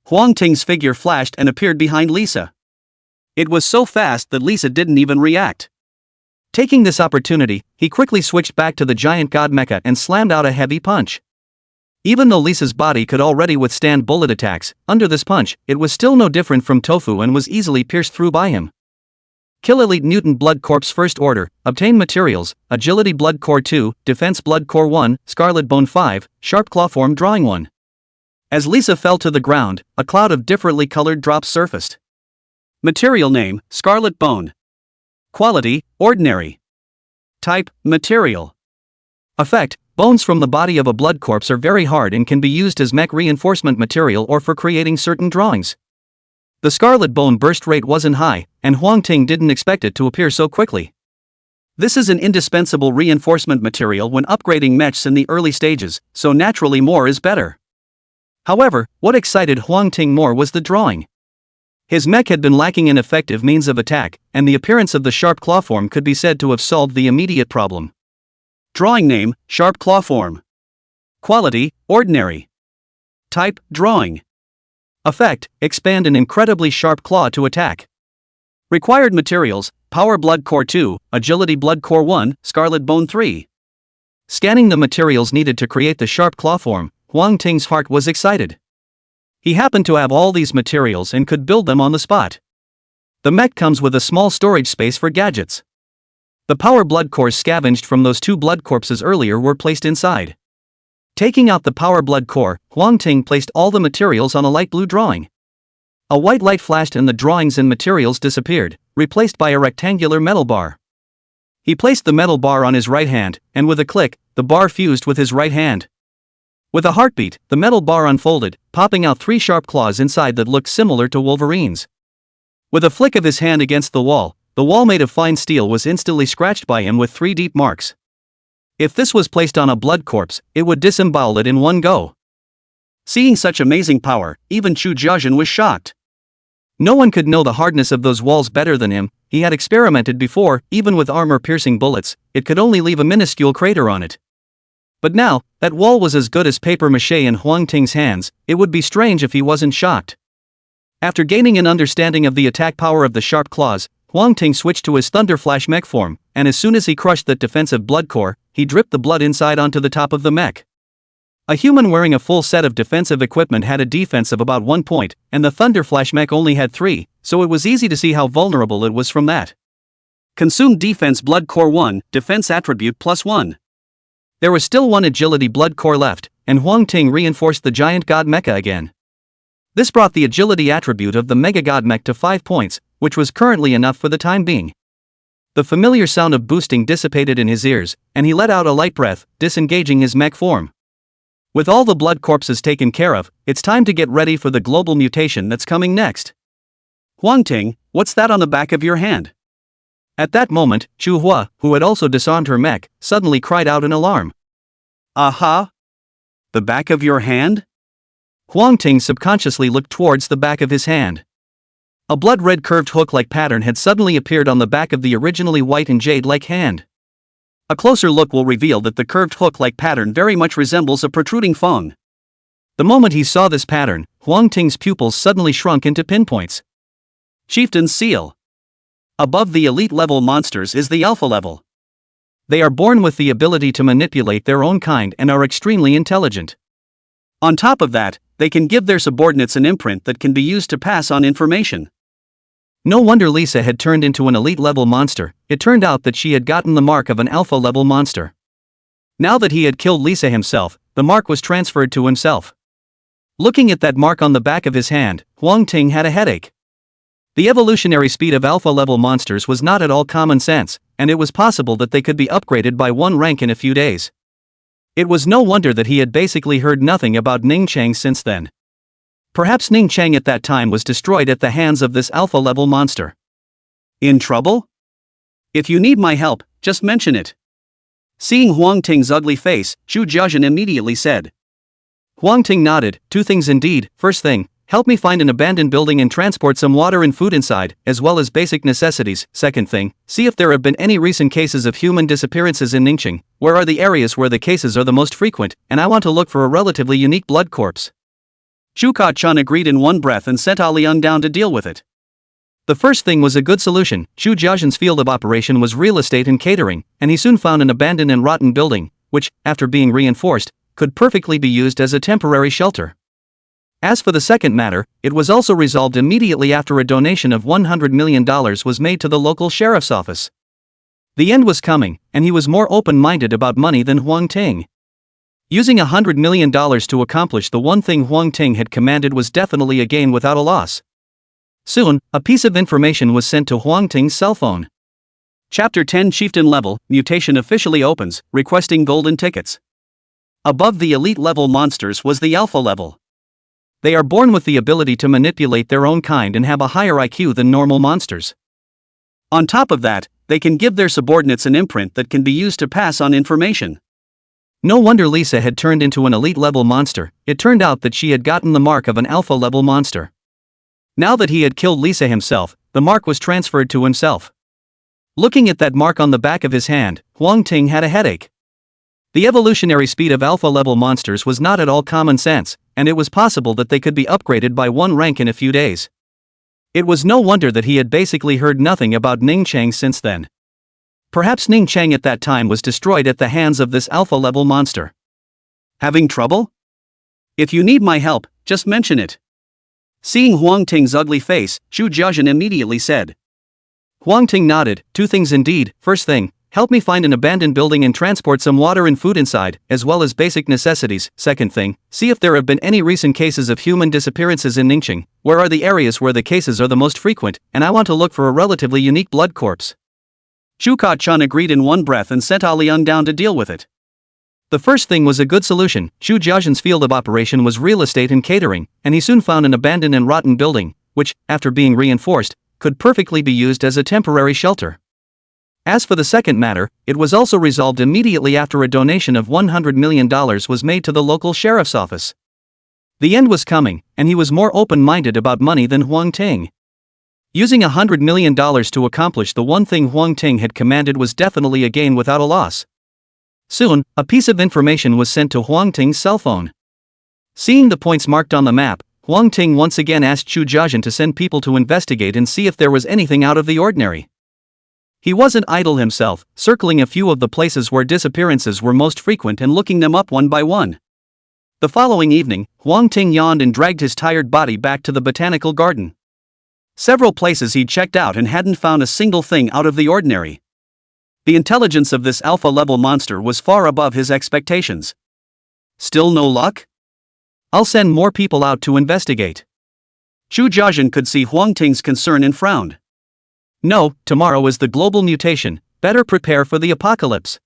Huang Ting's figure flashed and appeared behind Lisa. It was so fast that Lisa didn't even react. Taking this opportunity, he quickly switched back to the giant god mecha and slammed out a heavy punch. Even though Lisa's body could already withstand bullet attacks, under this punch, it was still no different from tofu and was easily pierced through by him. Kill Elite Mutant Blood Corps First Order, Obtain Materials, Agility Blood Core 2, Defense Blood Core 1, Scarlet Bone 5, Sharp Claw Form Drawing 1. As Lisa fell to the ground, a cloud of differently colored drops surfaced. Material name, Scarlet Bone. Quality, Ordinary. Type, Material. Effect, bones from the body of a blood corpse are very hard and can be used as mech reinforcement material or for creating certain drawings. The Scarlet Bone burst rate wasn't high, and Huang Ting didn't expect it to appear so quickly. This is an indispensable reinforcement material when upgrading mechs in the early stages, so naturally more is better. However, what excited Huang Ting more was the drawing. His mech had been lacking in effective means of attack, and the appearance of the sharp claw form could be said to have solved the immediate problem. Drawing name, sharp claw form. Quality, ordinary. Type, drawing. Effect, expand an incredibly sharp claw to attack. Required materials, Power Blood Core 2, Agility Blood Core 1, Scarlet Bone 3. Scanning the materials needed to create the sharp claw form, Huang Ting's heart was excited. He happened to have all these materials and could build them on the spot. The mech comes with a small storage space for gadgets. The power blood cores scavenged from those 2 blood corpses earlier were placed inside. Taking out the power blood core, Huang Ting placed all the materials on a light blue drawing. A white light flashed and the drawings and materials disappeared, replaced by a rectangular metal bar. He placed the metal bar on his right hand, and with a click, the bar fused with his right hand. With a heartbeat, the metal bar unfolded, popping out 3 sharp claws inside that looked similar to Wolverine's. With a flick of his hand against the wall made of fine steel was instantly scratched by him with 3 deep marks. If this was placed on a blood corpse, it would disembowel it in one go. Seeing such amazing power, even Chu Jiajun was shocked. No one could know the hardness of those walls better than him. He had experimented before, even with armor-piercing bullets, it could only leave a minuscule crater on it. But now, that wall was as good as papier-mâché in Huang Ting's hands. It would be strange if he wasn't shocked. After gaining an understanding of the attack power of the sharp claws, Huang Ting switched to his Thunder Flash mech form, and as soon as he crushed that defensive blood core, he dripped the blood inside onto the top of the mech. A human wearing a full set of defensive equipment had a defense of about 1 point, and the Thunder Flash mech only had 3, so it was easy to see how vulnerable it was from that. Consumed Defense Blood Core 1, Defense Attribute +1. There was still 1 Agility Blood Core left, and Huang Ting reinforced the Giant God Mecha again. This brought the Agility attribute of the Mega God Mech to 5 points, which was currently enough for the time being. The familiar sound of boosting dissipated in his ears, and he let out a light breath, disengaging his mech form. With all the blood corpses taken care of, it's time to get ready for the global mutation that's coming next. Huang Ting, what's that on the back of your hand? At that moment, Chu Hua, who had also disarmed her mech, suddenly cried out in alarm. Aha! The back of your hand? Huang Ting subconsciously looked towards the back of his hand. A blood-red curved hook-like pattern had suddenly appeared on the back of the originally white and jade-like hand. A closer look will reveal that the curved hook-like pattern very much resembles a protruding fang. The moment he saw this pattern, Huang Ting's pupils suddenly shrunk into pinpoints. Chieftain's Seal. Above the elite level monsters is the alpha level. They are born with the ability to manipulate their own kind and are extremely intelligent. On top of that, they can give their subordinates an imprint that can be used to pass on information. No wonder Lisa had turned into an elite-level monster. It turned out that she had gotten the mark of an alpha-level monster. Now that he had killed Lisa himself, the mark was transferred to himself. Looking at that mark on the back of his hand, Huang Ting had a headache. The evolutionary speed of alpha-level monsters was not at all common sense, and it was possible that they could be upgraded by 1 rank in a few days. It was no wonder that he had basically heard nothing about Ning Chang since then. Perhaps Ning Chang at that time was destroyed at the hands of this alpha-level monster. In trouble? If you need my help, just mention it. Seeing Huang Ting's ugly face, Chu Jiajun immediately said. Huang Ting nodded. 2 things indeed. First thing, help me find an abandoned building and transport some water and food inside, as well as basic necessities. Second thing, see if there have been any recent cases of human disappearances in Ningxing. Where are the areas where the cases are the most frequent, and I want to look for a relatively unique blood corpse. Chu Ka-chan agreed in one breath and sent Ali Liang down to deal with it. The first thing was a good solution. Chu Jiajun's field of operation was real estate and catering, and he soon found an abandoned and rotten building, which, after being reinforced, could perfectly be used as a temporary shelter. As for the second matter, it was also resolved immediately after a donation of $100 million was made to the local sheriff's office. The end was coming, and he was more open-minded about money than Huang Ting. Using $100 million to accomplish the one thing Huang Ting had commanded was definitely a gain without a loss. Soon, a piece of information was sent to Huang Ting's cell phone. Chapter 10 Chieftain Level, Mutation officially opens, requesting golden tickets. Above the elite level monsters was the alpha level. They are born with the ability to manipulate their own kind and have a higher IQ than normal monsters. On top of that, they can give their subordinates an imprint that can be used to pass on information. No wonder Lisa had turned into an elite-level monster. It turned out that she had gotten the mark of an alpha-level monster. Now that he had killed Lisa himself, the mark was transferred to himself. Looking at that mark on the back of his hand, Huang Ting had a headache. The evolutionary speed of alpha-level monsters was not at all common sense, and it was possible that they could be upgraded by one rank in a few days. It was no wonder that he had basically heard nothing about Ning Chang since then. Perhaps Ning Chang at that time was destroyed at the hands of this alpha-level monster. Having trouble? If you need my help, just mention it. Seeing Huang Ting's ugly face, Zhu Jiazhen immediately said. Huang Ting nodded. Two things indeed. First thing, help me find an abandoned building and transport some water and food inside, as well as basic necessities. Second thing, see if there have been any recent cases of human disappearances in Ningxing. Where are the areas where the cases are the most frequent, and I want to look for a relatively unique blood corpse. Zhu Ka-chan agreed in one breath and sent Liang down to deal with it. The first thing was a good solution. Zhu Jiazhen's field of operation was real estate and catering, and he soon found an abandoned and rotten building, which, after being reinforced, could perfectly be used as a temporary shelter. As for the second matter, it was also resolved immediately after a donation of $100 million was made to the local sheriff's office. The end was coming, and he was more open-minded about money than Huang Ting. Using $100 million to accomplish the one thing Huang Ting had commanded was definitely a gain without a loss. Soon, a piece of information was sent to Huang Ting's cell phone. Seeing the points marked on the map, Huang Ting once again asked Zhu Jiazhen to send people to investigate and see if there was anything out of the ordinary. He wasn't idle himself, circling a few of the places where disappearances were most frequent and looking them up one by one. The following evening, Huang Ting yawned and dragged his tired body back to the botanical garden. Several places he'd checked out and hadn't found a single thing out of the ordinary. The intelligence of this alpha-level monster was far above his expectations. Still no luck? I'll send more people out to investigate. Zhu Jiazhen could see Huang Ting's concern and frowned. No, tomorrow is the global mutation, better prepare for the apocalypse.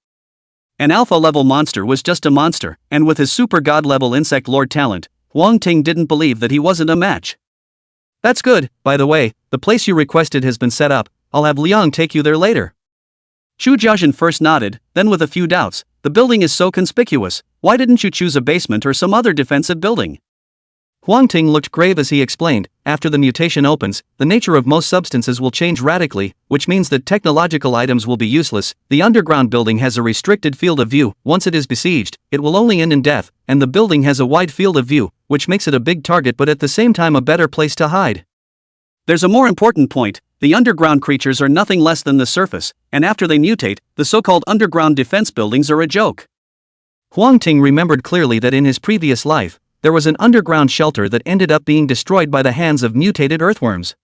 An alpha-level monster was just a monster, and with his super god-level insect lord talent, Huang Ting didn't believe that he wasn't a match. That's good. By the way, the place you requested has been set up. I'll have Liang take you there later. Zhu Jiazhen first nodded, then with a few doubts. The building is so conspicuous, why didn't you choose a basement or some other defensive building? Huang Ting looked grave as he explained, after the mutation opens, the nature of most substances will change radically, which means that technological items will be useless. The underground building has a restricted field of view. Once it is besieged, it will only end in death, and the building has a wide field of view, which makes it a big target but at the same time a better place to hide. There's a more important point. The underground creatures are nothing less than the surface, and after they mutate, the so-called underground defense buildings are a joke. Huang Ting remembered clearly that in his previous life, there was an underground shelter that ended up being destroyed by the hands of mutated earthworms.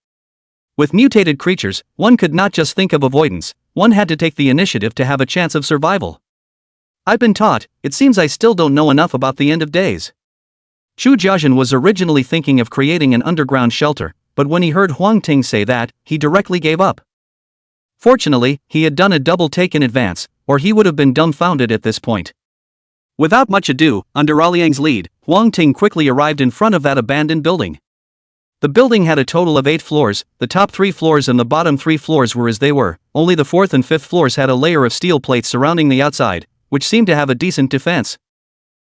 With mutated creatures, one could not just think of avoidance, one had to take the initiative to have a chance of survival. I've been taught, it seems I still don't know enough about the end of days. Zhu Jiazhen was originally thinking of creating an underground shelter, but when he heard Huang Ting say that, he directly gave up. Fortunately, he had done a double take in advance, or he would have been dumbfounded at this point. Without much ado, under Liang's lead, Huang Ting quickly arrived in front of that abandoned building. The building had a total of 8 floors, the top 3 floors and the bottom 3 floors were as they were, only the 4th and 5th floors had a layer of steel plates surrounding the outside, which seemed to have a decent defense.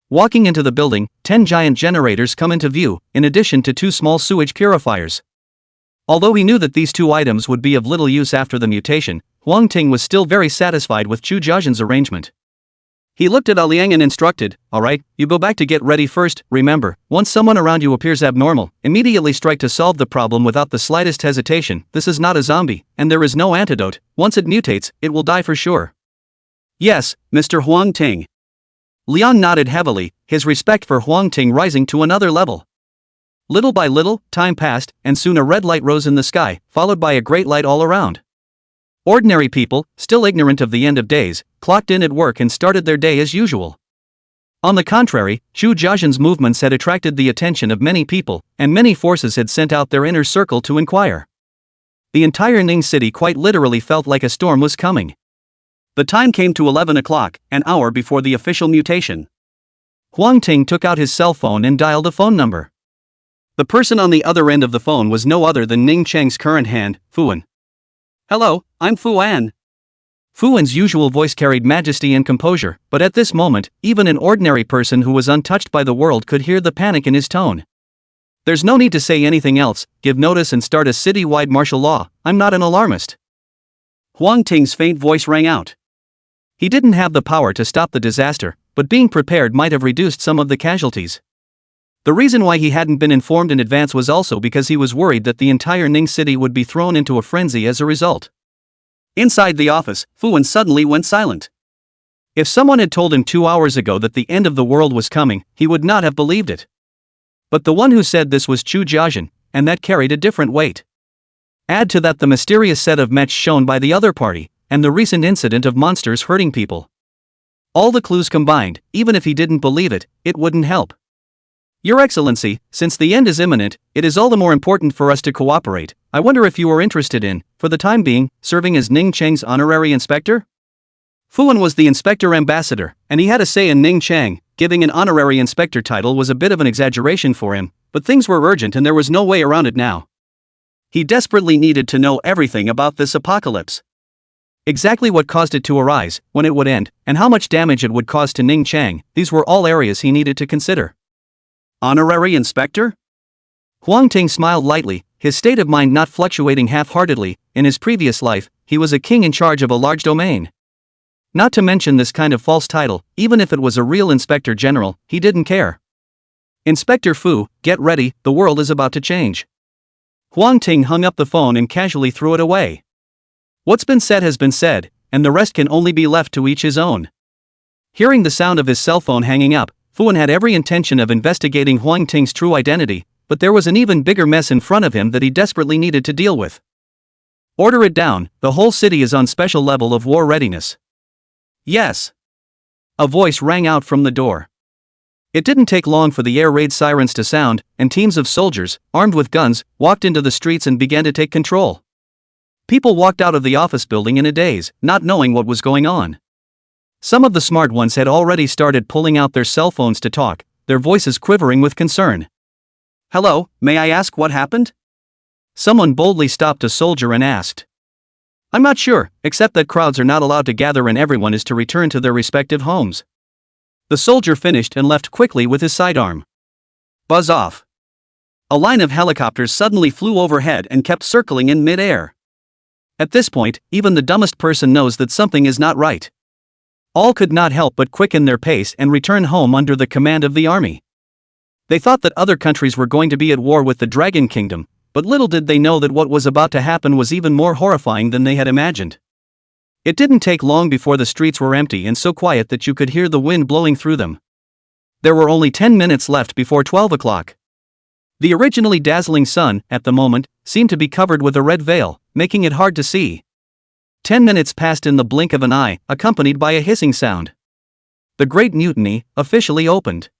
Walking into the building, 10 giant generators come into view, in addition to 2 small sewage purifiers. Although he knew that these 2 items would be of little use after the mutation, Huang Ting was still very satisfied with Zhu Jiazhen's arrangement. He looked at Liang and instructed, "Alright, you go back to get ready first. Remember, once someone around you appears abnormal, immediately strike to solve the problem without the slightest hesitation. This is not a zombie, and there is no antidote. Once it mutates, it will die for sure." "Yes, Mr. Huang Ting." Liang nodded heavily, his respect for Huang Ting rising to another level. Little by little, time passed, and soon a red light rose in the sky, followed by a great light all around. Ordinary people, still ignorant of the end of days, clocked in at work and started their day as usual. On the contrary, Zhu Jiazhen's movements had attracted the attention of many people, and many forces had sent out their inner circle to inquire. The entire Ning city quite literally felt like a storm was coming. The time came to 11 o'clock, an hour before the official mutation. Huang Ting took out his cell phone and dialed a phone number. The person on the other end of the phone was no other than Ning Cheng's current hand, Fuan. "Hello, I'm Fuan." Fuan's usual voice carried majesty and composure, but at this moment, even an ordinary person who was untouched by the world could hear the panic in his tone. "There's no need to say anything else, give notice and start a city-wide martial law. I'm not an alarmist." Huang Ting's faint voice rang out. He didn't have the power to stop the disaster, but being prepared might have reduced some of the casualties. The reason why he hadn't been informed in advance was also because he was worried that the entire Ning city would be thrown into a frenzy as a result. Inside the office, Fuan suddenly went silent. If someone had told him 2 hours ago that the end of the world was coming, he would not have believed it. But the one who said this was Chu Jiajin, and that carried a different weight. Add to that the mysterious set of mechs shown by the other party, and the recent incident of monsters hurting people. All the clues combined, even if he didn't believe it, it wouldn't help. Your Excellency, since the end is imminent, it is all the more important for us to cooperate. I wonder if you are interested in, for the time being, serving as Ning Cheng's honorary inspector? Fuan was the inspector ambassador, and he had a say in Ning Cheng. Giving an honorary inspector title was a bit of an exaggeration for him, but things were urgent and there was no way around it now. He desperately needed to know everything about this apocalypse. Exactly what caused it to arise, when it would end, and how much damage it would cause to Ning Cheng, these were all areas he needed to consider. Honorary inspector? Huang Ting smiled lightly, his state of mind not fluctuating half-heartedly. In his previous life, he was a king in charge of a large domain. Not to mention this kind of false title, even if it was a real inspector general, he didn't care. Inspector Fu, get ready, the world is about to change. Huang Ting hung up the phone and casually threw it away. What's been said has been said, and the rest can only be left to each his own. Hearing the sound of his cell phone hanging up, Fuan had every intention of investigating Huang Ting's true identity, but there was an even bigger mess in front of him that he desperately needed to deal with. Order it down, the whole city is on special level of war readiness. Yes. A voice rang out from the door. It didn't take long for the air raid sirens to sound, and teams of soldiers, armed with guns, walked into the streets and began to take control. People walked out of the office building in a daze, not knowing what was going on. Some of the smart ones had already started pulling out their cell phones to talk, their voices quivering with concern. Hello, may I ask what happened? Someone boldly stopped a soldier and asked. I'm not sure, except that crowds are not allowed to gather and everyone is to return to their respective homes. The soldier finished and left quickly with his sidearm. Buzz off. A line of helicopters suddenly flew overhead and kept circling in mid-air. At this point, even the dumbest person knows that something is not right. All could not help but quicken their pace and return home under the command of the army. They thought that other countries were going to be at war with the Dragon Kingdom, but little did they know that what was about to happen was even more horrifying than they had imagined. It didn't take long before the streets were empty and so quiet that you could hear the wind blowing through them. There were only 10 minutes left before 12 o'clock. The originally dazzling sun, at the moment, seemed to be covered with a red veil, making it hard to see. 10 minutes passed in the blink of an eye, accompanied by a hissing sound. The Great Mutiny officially opened.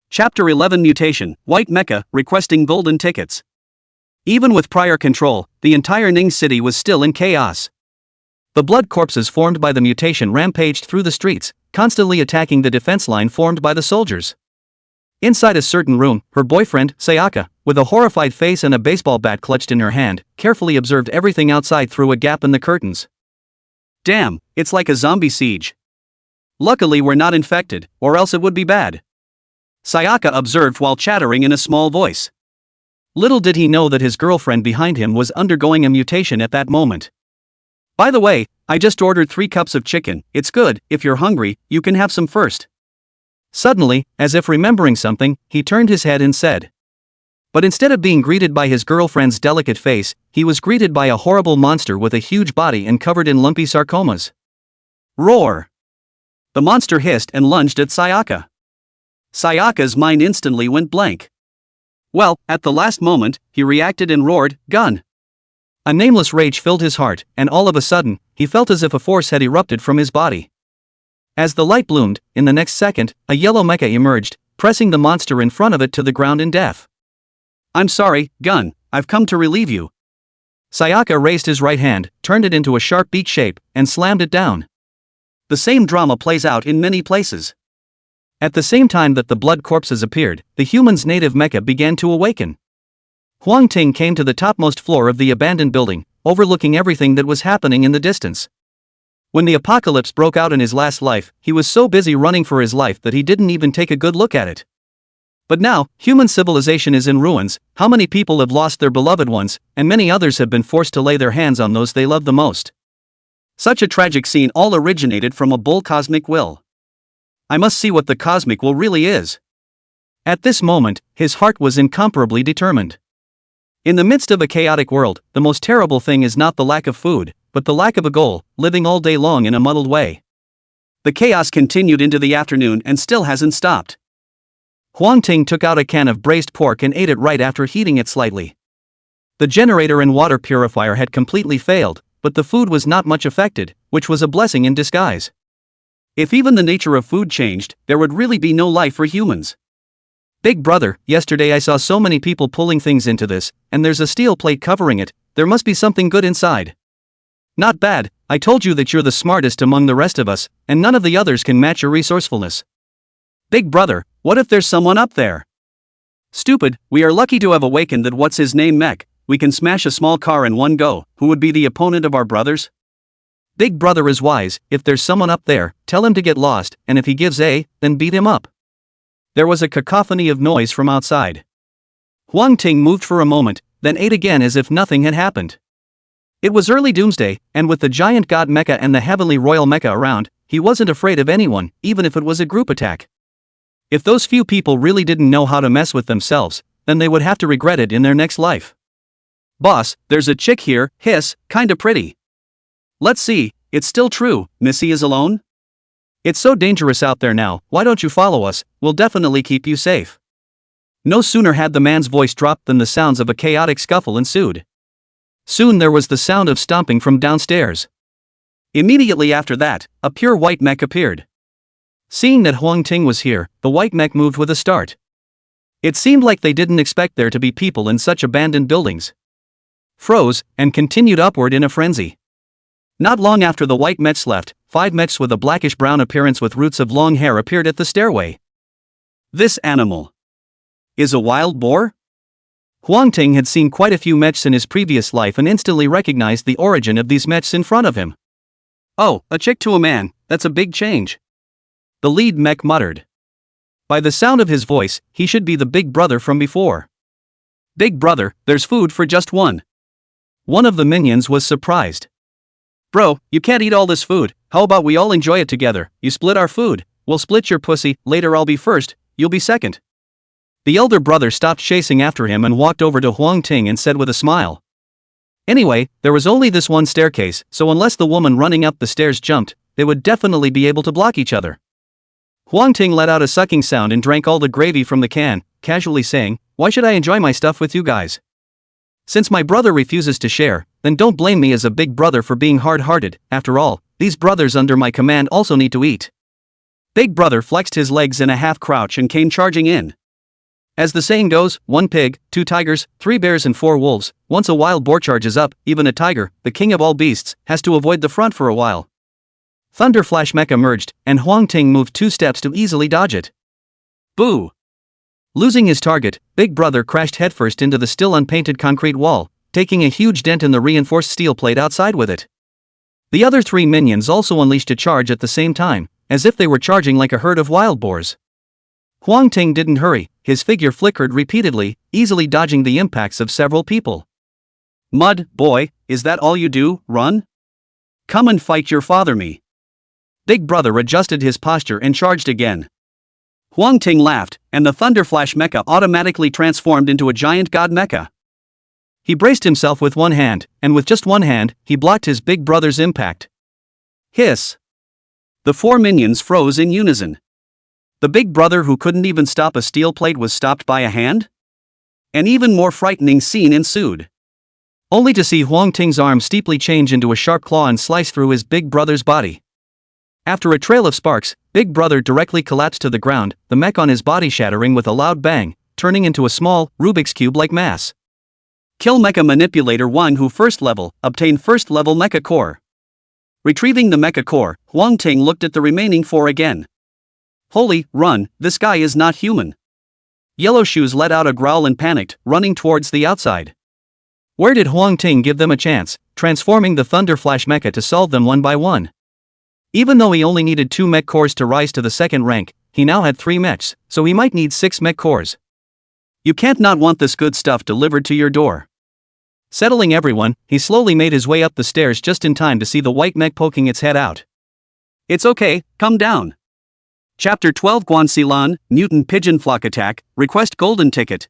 Chapter 11 Mutation, White Mecha, requesting golden tickets. Even with prior control, the entire Ning city was still in chaos. The blood corpses formed by the mutation rampaged through the streets, constantly attacking the defense line formed by the soldiers. Inside a certain room, her boyfriend, Sayaka, with a horrified face and a baseball bat clutched in her hand, carefully observed everything outside through a gap in the curtains. Damn, it's like a zombie siege. Luckily we're not infected, or else it would be bad. Sayaka observed while chattering in a small voice. Little did he know that his girlfriend behind him was undergoing a mutation at that moment. By the way, I just ordered 3 cups of chicken, it's good, if you're hungry, you can have some first. Suddenly, as if remembering something, he turned his head and said. But instead of being greeted by his girlfriend's delicate face, he was greeted by a horrible monster with a huge body and covered in lumpy sarcomas. Roar! The monster hissed and lunged at Sayaka. Sayaka's mind instantly went blank. Well, at the last moment, he reacted and roared, "Gun!" A nameless rage filled his heart, and all of a sudden, he felt as if a force had erupted from his body. As the light bloomed, in the next second, a yellow mecha emerged, pressing the monster in front of it to the ground in death. I'm sorry, Gun, I've come to relieve you. Sayaka raised his right hand, turned it into a sharp beak shape, and slammed it down. The same drama plays out in many places. At the same time that the blood corpses appeared, the human's native mecha began to awaken. Huang Ting came to the topmost floor of the abandoned building, overlooking everything that was happening in the distance. When the apocalypse broke out in his last life, he was so busy running for his life that he didn't even take a good look at it. But now, human civilization is in ruins, how many people have lost their beloved ones, and many others have been forced to lay their hands on those they love the most. Such a tragic scene all originated from a bull cosmic will. I must see what the cosmic will really is. At this moment, his heart was incomparably determined. In the midst of a chaotic world, the most terrible thing is not the lack of food, but the lack of a goal, living all day long in a muddled way. The chaos continued into the afternoon and still hasn't stopped. Huang Ting took out a can of braised pork and ate it right after heating it slightly. The generator and water purifier had completely failed, but the food was not much affected, which was a blessing in disguise. If even the nature of food changed, there would really be no life for humans. Big brother, yesterday I saw so many people pulling things into this, and there's a steel plate covering it, there must be something good inside. Not bad, I told you that you're the smartest among the rest of us, and none of the others can match your resourcefulness. Big brother, what if there's someone up there? Stupid, we are lucky to have awakened that what's his name mech, we can smash a small car in one go, who would be the opponent of our brothers? Big brother is wise, if there's someone up there, tell him to get lost, and if he gives A, then beat him up. There was a cacophony of noise from outside. Huang Ting moved for a moment, then ate again as if nothing had happened. It was early doomsday, and with the giant god mecha and the heavenly royal mecha around, he wasn't afraid of anyone, even if it was a group attack. If those few people really didn't know how to mess with themselves, then they would have to regret it in their next life. Boss, there's a chick here, hiss, kinda pretty. Let's see, it's still true, Missy is alone? It's so dangerous out there now, why don't you follow us, we'll definitely keep you safe. No sooner had the man's voice dropped than the sounds of a chaotic scuffle ensued. Soon there was the sound of stomping from downstairs. Immediately after that, a pure white mech appeared. Seeing that Huang Ting was here, the white mech moved with a start. It seemed like they didn't expect there to be people in such abandoned buildings. Froze, and continued upward in a frenzy. Not long after the white mechs left, 5 mechs with a blackish-brown appearance with roots of long hair appeared at the stairway. This animal is a wild boar? Huang Ting had seen quite a few mechs in his previous life and instantly recognized the origin of these mechs in front of him. Oh, a chick to a man, that's a big change. The lead mech muttered. By the sound of his voice, he should be the big brother from before. Big brother, there's food for just one. One of the minions was surprised. Bro, you can't eat all this food, how about we all enjoy it together, you split our food, we'll split your pussy, later I'll be first, you'll be second. The elder brother stopped chasing after him and walked over to Huang Ting and said with a smile. Anyway, there was only this one staircase, so unless the woman running up the stairs jumped, they would definitely be able to block each other. Huang Ting let out a sucking sound and drank all the gravy from the can, casually saying, why should I enjoy my stuff with you guys? Since my brother refuses to share, then don't blame me as a big brother for being hard-hearted, after all, these brothers under my command also need to eat. Big brother flexed his legs in a half crouch and came charging in. As the saying goes, 1 pig, 2 tigers, 3 bears and 4 wolves, once a wild boar charges up, even a tiger, the king of all beasts, has to avoid the front for a while. Thunder Flash Mech emerged, and Huang Ting moved 2 steps to easily dodge it. Boo! Losing his target, Big Brother crashed headfirst into the still unpainted concrete wall, taking a huge dent in the reinforced steel plate outside with it. The other 3 minions also unleashed a charge at the same time, as if they were charging like a herd of wild boars. Huang Ting didn't hurry, his figure flickered repeatedly, easily dodging the impacts of several people. Mud, boy, is that all you do, run? Come and fight your father me. Big Brother adjusted his posture and charged again. Huang Ting laughed, and the Thunderflash mecha automatically transformed into a giant god mecha. He braced himself with one hand, and with just one hand, he blocked his big brother's impact. Hiss! The 4 minions froze in unison. The big brother who couldn't even stop a steel plate was stopped by a hand? An even more frightening scene ensued. Only to see Huang Ting's arm steeply change into a sharp claw and slice through his big brother's body. After a trail of sparks, Big Brother directly collapsed to the ground, the mech on his body shattering with a loud bang, turning into a small, Rubik's Cube-like mass. Kill Mecha Manipulator 1 who first level, obtain first level Mecha Core. Retrieving the Mecha Core, Huang Ting looked at the remaining 4 again. Holy, run, this guy is not human. Yellow Shoes let out a growl and panicked, running towards the outside. Where did Huang Ting give them a chance, transforming the Thunder Flash Mecha to solve them one by one? Even though he only needed 2 mech cores to rise to the 2nd rank, he now had 3 mechs, so he might need 6 mech cores. You can't not want this good stuff delivered to your door. Settling everyone, he slowly made his way up the stairs just in time to see the white mech poking its head out. It's okay, come down. Chapter 12 Guanxilan, Mutant Pigeon Flock Attack, Request Golden Ticket.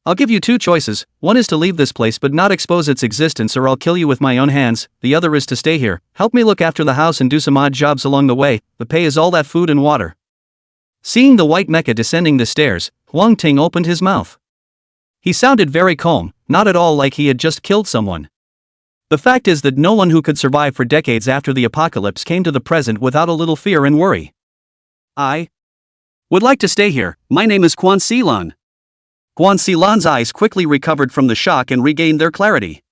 I'll give you two choices, one is to leave this place but not expose its existence, or I'll kill you with my own hands. The other is to stay here, help me look after the house and do some odd jobs along the way. The pay is all that food and water. Seeing the white mecha descending the stairs, Huang Ting opened his mouth. He sounded very calm, not at all like he had just killed someone. The fact is that no one who could survive for decades after the apocalypse came to the present without a little fear and worry. I would like to stay here. My name is Guanxilan. Guanxilan's eyes quickly recovered from the shock and regained their clarity.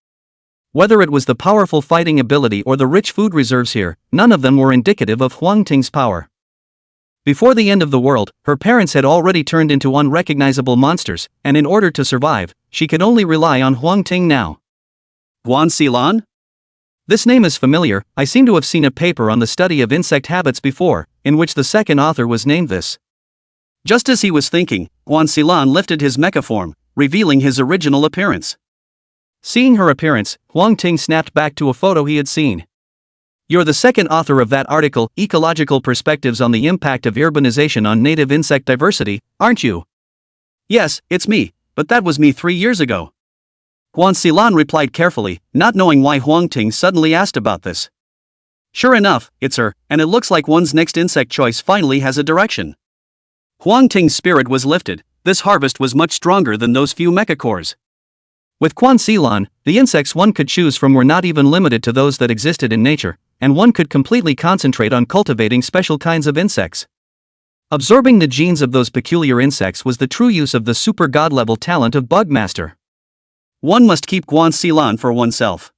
Whether it was the powerful fighting ability or the rich food reserves here, none of them were indicative of Huang Ting's power. Before the end of the world, her parents had already turned into unrecognizable monsters, and in order to survive, she could only rely on Huang Ting now. Guanxilan? This name is familiar. I seem to have seen a paper on the study of insect habits before, in which the second author was named this. Just as he was thinking, Guanxilan lifted his mecha form, revealing his original appearance. Seeing her appearance, Huang Ting snapped back to a photo he had seen. You're the second author of that article, Ecological Perspectives on the Impact of Urbanization on Native Insect Diversity, aren't you? Yes, it's me, but that was me 3 years ago. Guanxilan replied carefully, not knowing why Huang Ting suddenly asked about this. Sure enough, it's her, and it looks like one's next insect choice finally has a direction. Huang Ting's spirit was lifted. This harvest was much stronger than those few mecha cores. With Guanxilan, the insects one could choose from were not even limited to those that existed in nature, and one could completely concentrate on cultivating special kinds of insects. Absorbing the genes of those peculiar insects was the true use of the super god-level talent of Bugmaster. One must keep Guanxilan for oneself.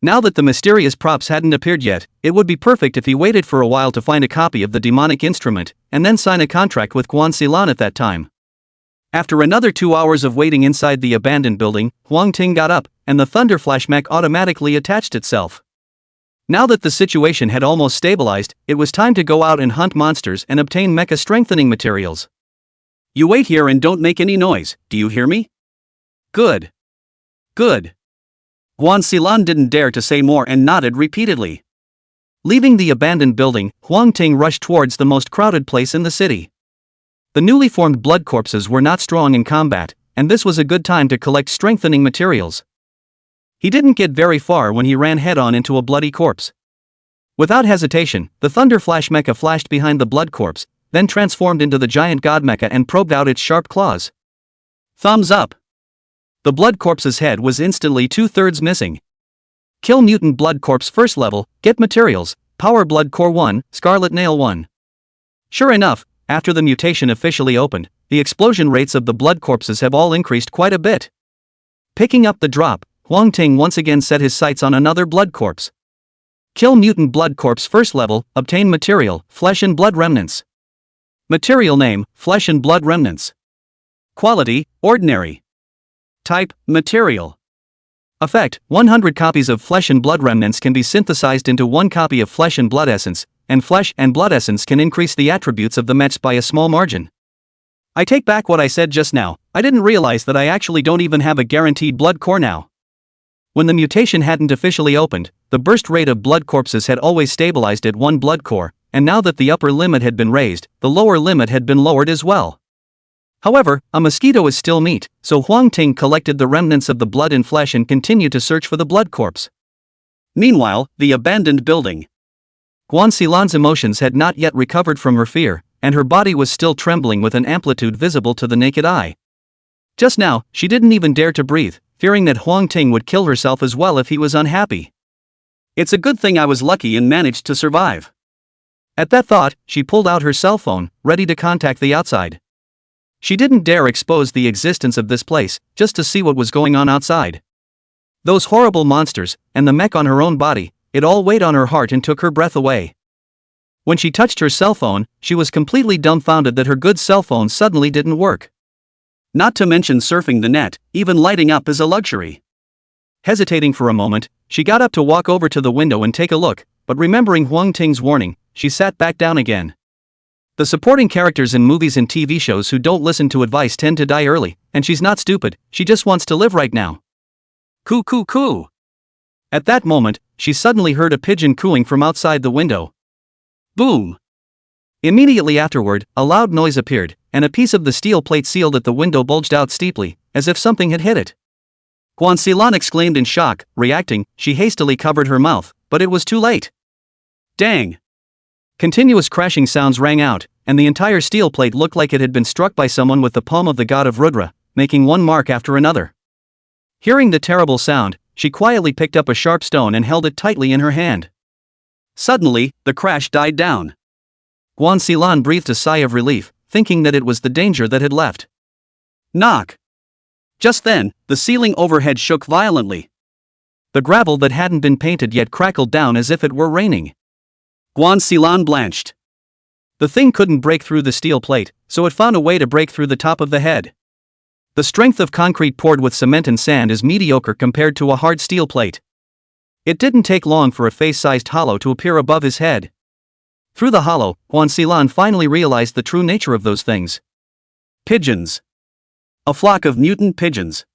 Now that the mysterious props hadn't appeared yet, it would be perfect if he waited for a while to find a copy of the demonic instrument, and then sign a contract with Guanxilan at that time. After another 2 hours of waiting inside the abandoned building, Huang Ting got up, and the Thunder Flash mech automatically attached itself. Now that the situation had almost stabilized, it was time to go out and hunt monsters and obtain mecha strengthening materials. You wait here and don't make any noise, do you hear me? Good. Good. Guanxilan didn't dare to say more and nodded repeatedly. Leaving the abandoned building, Huang Ting rushed towards the most crowded place in the city. The newly formed blood corpses were not strong in combat, and this was a good time to collect strengthening materials. He didn't get very far when he ran head-on into a bloody corpse. Without hesitation, the Thunder Flash mecha flashed behind the blood corpse, then transformed into the giant god mecha and probed out its sharp claws. Thumbs up! The blood corpse's head was instantly 2/3 missing. Kill mutant blood corpse first level, get materials, power blood core 1, scarlet nail 1. Sure enough, after the mutation officially opened, the explosion rates of the blood corpses have all increased quite a bit. Picking up the drop, Huang Ting once again set his sights on another blood corpse. Kill mutant blood corpse first level, obtain material, flesh and blood remnants. Material name, flesh and blood remnants. Quality, ordinary. Type, material. Effect, 100 copies of flesh and blood remnants can be synthesized into 1 copy of flesh and blood essence, and flesh and blood essence can increase the attributes of the mechs by a small margin. I take back what I said just now, I didn't realize that I actually don't even have a guaranteed blood core now. When the mutation hadn't officially opened, the burst rate of blood corpses had always stabilized at 1 blood core, and now that the upper limit had been raised, the lower limit had been lowered as well. However, a mosquito is still meat, so Huang Ting collected the remnants of the blood and flesh and continued to search for the blood corpse. Meanwhile, the abandoned building. Guanxilan's emotions had not yet recovered from her fear, and her body was still trembling with an amplitude visible to the naked eye. Just now, she didn't even dare to breathe, fearing that Huang Ting would kill herself as well if he was unhappy. It's a good thing I was lucky and managed to survive. At that thought, she pulled out her cell phone, ready to contact the outside. She didn't dare expose the existence of this place, just to see what was going on outside. Those horrible monsters, and the mech on her own body, it all weighed on her heart and took her breath away. When she touched her cell phone, she was completely dumbfounded that her good cell phone suddenly didn't work. Not to mention surfing the net, even lighting up is a luxury. Hesitating for a moment, she got up to walk over to the window and take a look, but remembering Huang Ting's warning, she sat back down again. The supporting characters in movies and TV shows who don't listen to advice tend to die early, and she's not stupid, she just wants to live right now. Coo coo coo! At that moment, she suddenly heard a pigeon cooing from outside the window. Boom! Immediately afterward, a loud noise appeared, and a piece of the steel plate sealed at the window bulged out steeply, as if something had hit it. Guanxilan exclaimed in shock. Reacting, she hastily covered her mouth, but it was too late. Dang! Continuous crashing sounds rang out, and the entire steel plate looked like it had been struck by someone with the palm of the god of Rudra, making one mark after another. Hearing the terrible sound, she quietly picked up a sharp stone and held it tightly in her hand. Suddenly, the crash died down. Guanxilan breathed a sigh of relief, thinking that it was the danger that had left. Knock! Just then, the ceiling overhead shook violently. The gravel that hadn't been painted yet crackled down as if it were raining. Guanxilan blanched. The thing couldn't break through the steel plate, so it found a way to break through the top of the head. The strength of concrete poured with cement and sand is mediocre compared to a hard steel plate. It didn't take long for a face-sized hollow to appear above his head. Through the hollow, Guanxilan finally realized the true nature of those things. Pigeons. A flock of mutant pigeons.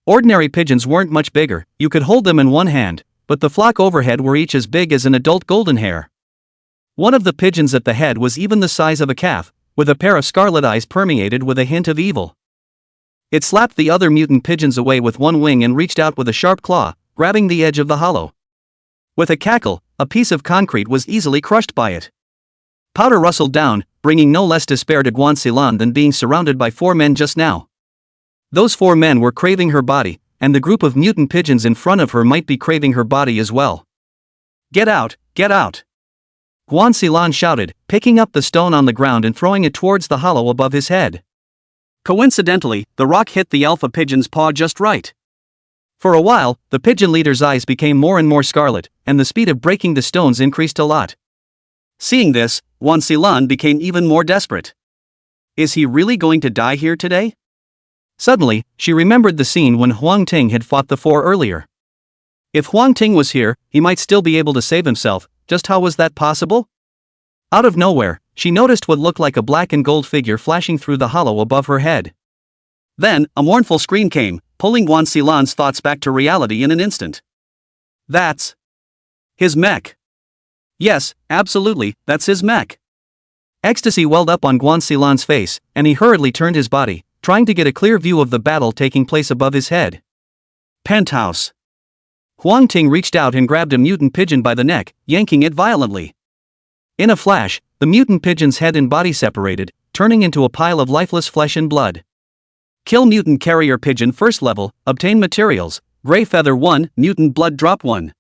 Ordinary pigeons weren't much bigger, you could hold them in one hand, but the flock overhead were each as big as an adult golden hare. One of the pigeons at the head was even the size of a calf, with a pair of scarlet eyes permeated with a hint of evil. It slapped the other mutant pigeons away with one wing and reached out with a sharp claw, grabbing the edge of the hollow. With a cackle, a piece of concrete was easily crushed by it. Powder rustled down, bringing no less despair to Guanxilan than being surrounded by 4 men just now. Those 4 men were craving her body, and the group of mutant pigeons in front of her might be craving her body as well. Get out, get out! Guanxilan shouted, picking up the stone on the ground and throwing it towards the hollow above his head. Coincidentally, the rock hit the alpha pigeon's paw just right. For a while, the pigeon leader's eyes became more and more scarlet, and the speed of breaking the stones increased a lot. Seeing this, Guanxilan became even more desperate. Is he really going to die here today? Suddenly, she remembered the scene when Huang Ting had fought the 4 earlier. If Huang Ting was here, he might still be able to save himself. Just how was that possible? Out of nowhere, she noticed what looked like a black and gold figure flashing through the hollow above her head. Then, a mournful scream came, pulling Guanxilan's thoughts back to reality in an instant. That's his mech. Yes, absolutely, that's his mech. Ecstasy welled up on Guanxilan's face, and he hurriedly turned his body, trying to get a clear view of the battle taking place above his head. Penthouse. Huang Ting reached out and grabbed a mutant pigeon by the neck, yanking it violently. In a flash, the mutant pigeon's head and body separated, turning into a pile of lifeless flesh and blood. Kill mutant carrier pigeon first level, obtain materials, gray feather 1, mutant blood drop 1.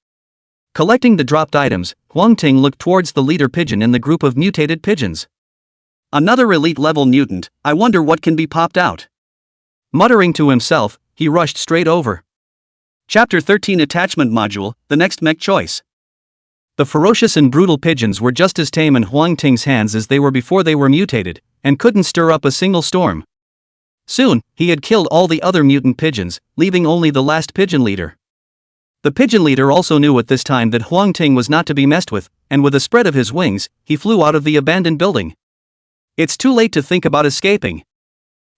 Collecting the dropped items, Huang Ting looked towards the leader pigeon in the group of mutated pigeons. Another elite level mutant, I wonder what can be popped out. Muttering to himself, he rushed straight over. Chapter 13 Attachment Module, the next mech choice. The ferocious and brutal pigeons were just as tame in Huang Ting's hands as they were before they were mutated, and couldn't stir up a single storm. Soon, he had killed all the other mutant pigeons, leaving only the last pigeon leader. The pigeon leader also knew at this time that Huang Ting was not to be messed with, and with a spread of his wings, he flew out of the abandoned building. It's too late to think about escaping.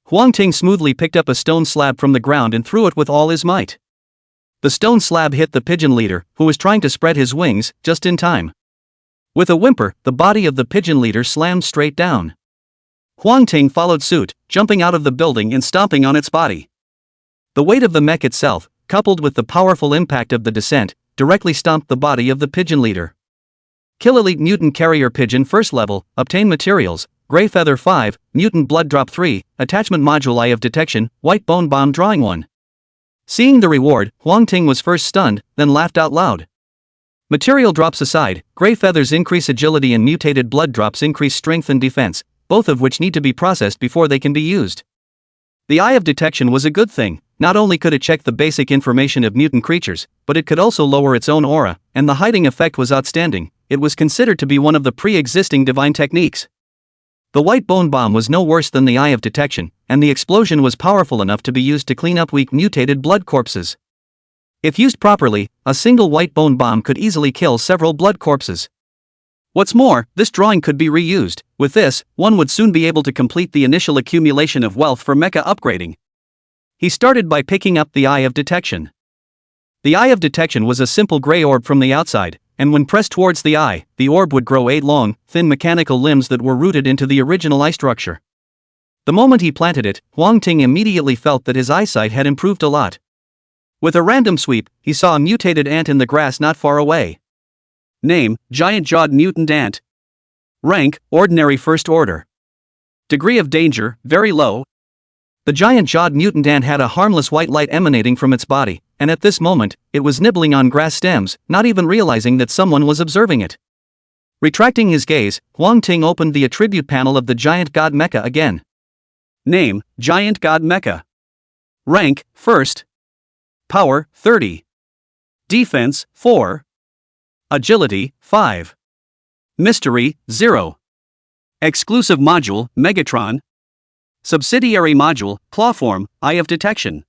Huang Ting smoothly picked up a stone slab from the ground and threw it with all his might. The stone slab hit the pigeon leader, who was trying to spread his wings, just in time. With a whimper, the body of the pigeon leader slammed straight down. Huang Ting followed suit, jumping out of the building and stomping on its body. The weight of the mech itself, coupled with the powerful impact of the descent, directly stomped the body of the pigeon leader. Kill elite mutant carrier pigeon first level, obtain materials, gray feather 5, mutant blood drop 3, attachment module eye of detection, white bone bomb drawing 1. Seeing the reward, Huang Ting was first stunned, then laughed out loud. Material drops aside, gray feathers increase agility and mutated blood drops increase strength and defense, both of which need to be processed before they can be used. The eye of detection was a good thing. Not only could it check the basic information of mutant creatures, but it could also lower its own aura, and the hiding effect was outstanding. It was considered to be one of the pre-existing divine techniques. The white bone bomb was no worse than the eye of detection, and the explosion was powerful enough to be used to clean up weak mutated blood corpses. If used properly, a single white bone bomb could easily kill several blood corpses. What's more, this drawing could be reused. With this, one would soon be able to complete the initial accumulation of wealth for mecha upgrading. He started by picking up the eye of detection. The eye of detection was a simple gray orb from the outside, and when pressed towards the eye, the orb would grow 8 long, thin mechanical limbs that were rooted into the original eye structure. The moment he planted it, Huang Ting immediately felt that his eyesight had improved a lot. With a random sweep, he saw a mutated ant in the grass not far away. Name: Giant-Jawed Mutant Ant. Rank: Ordinary First Order. Degree of danger: very low. The giant-jawed mutant ant had a harmless white light emanating from its body, and at this moment, it was nibbling on grass stems, not even realizing that someone was observing it. Retracting his gaze, Huang Ting opened the attribute panel of the giant god mecha again. Name: Giant God Mecha. Rank: First. Power: 30. Defense: 4. Agility: 5. Mystery: 0. Exclusive module: Megatron. Subsidiary module: Clawform, Eye of Detection.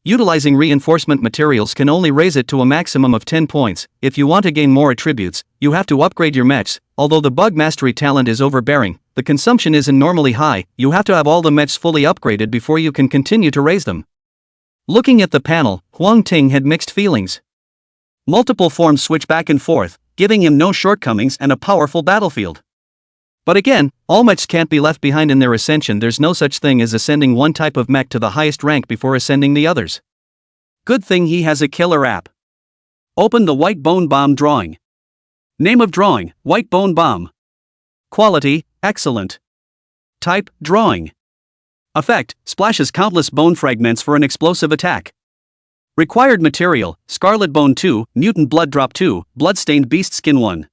Utilizing reinforcement materials can only raise it to a maximum of 10 points. If you want to gain more attributes, you have to upgrade your mechs. Although the bug mastery talent is overbearing, the consumption isn't normally high. You have to have all the mechs fully upgraded before you can continue to raise them. Looking at the panel, Huang Ting had mixed feelings. Multiple forms switch back and forth, giving him no shortcomings and a powerful battlefield. But again, all mechs can't be left behind in their ascension. There's no such thing as ascending one type of mech to the highest rank before ascending the others. Good thing he has a killer app. Open the White Bone Bomb drawing. Name of drawing: White Bone Bomb. Quality: excellent. Type: drawing. Effect: splashes countless bone fragments for an explosive attack. Required material: Scarlet Bone 2, Mutant Blood Drop 2, Bloodstained Beast Skin 1.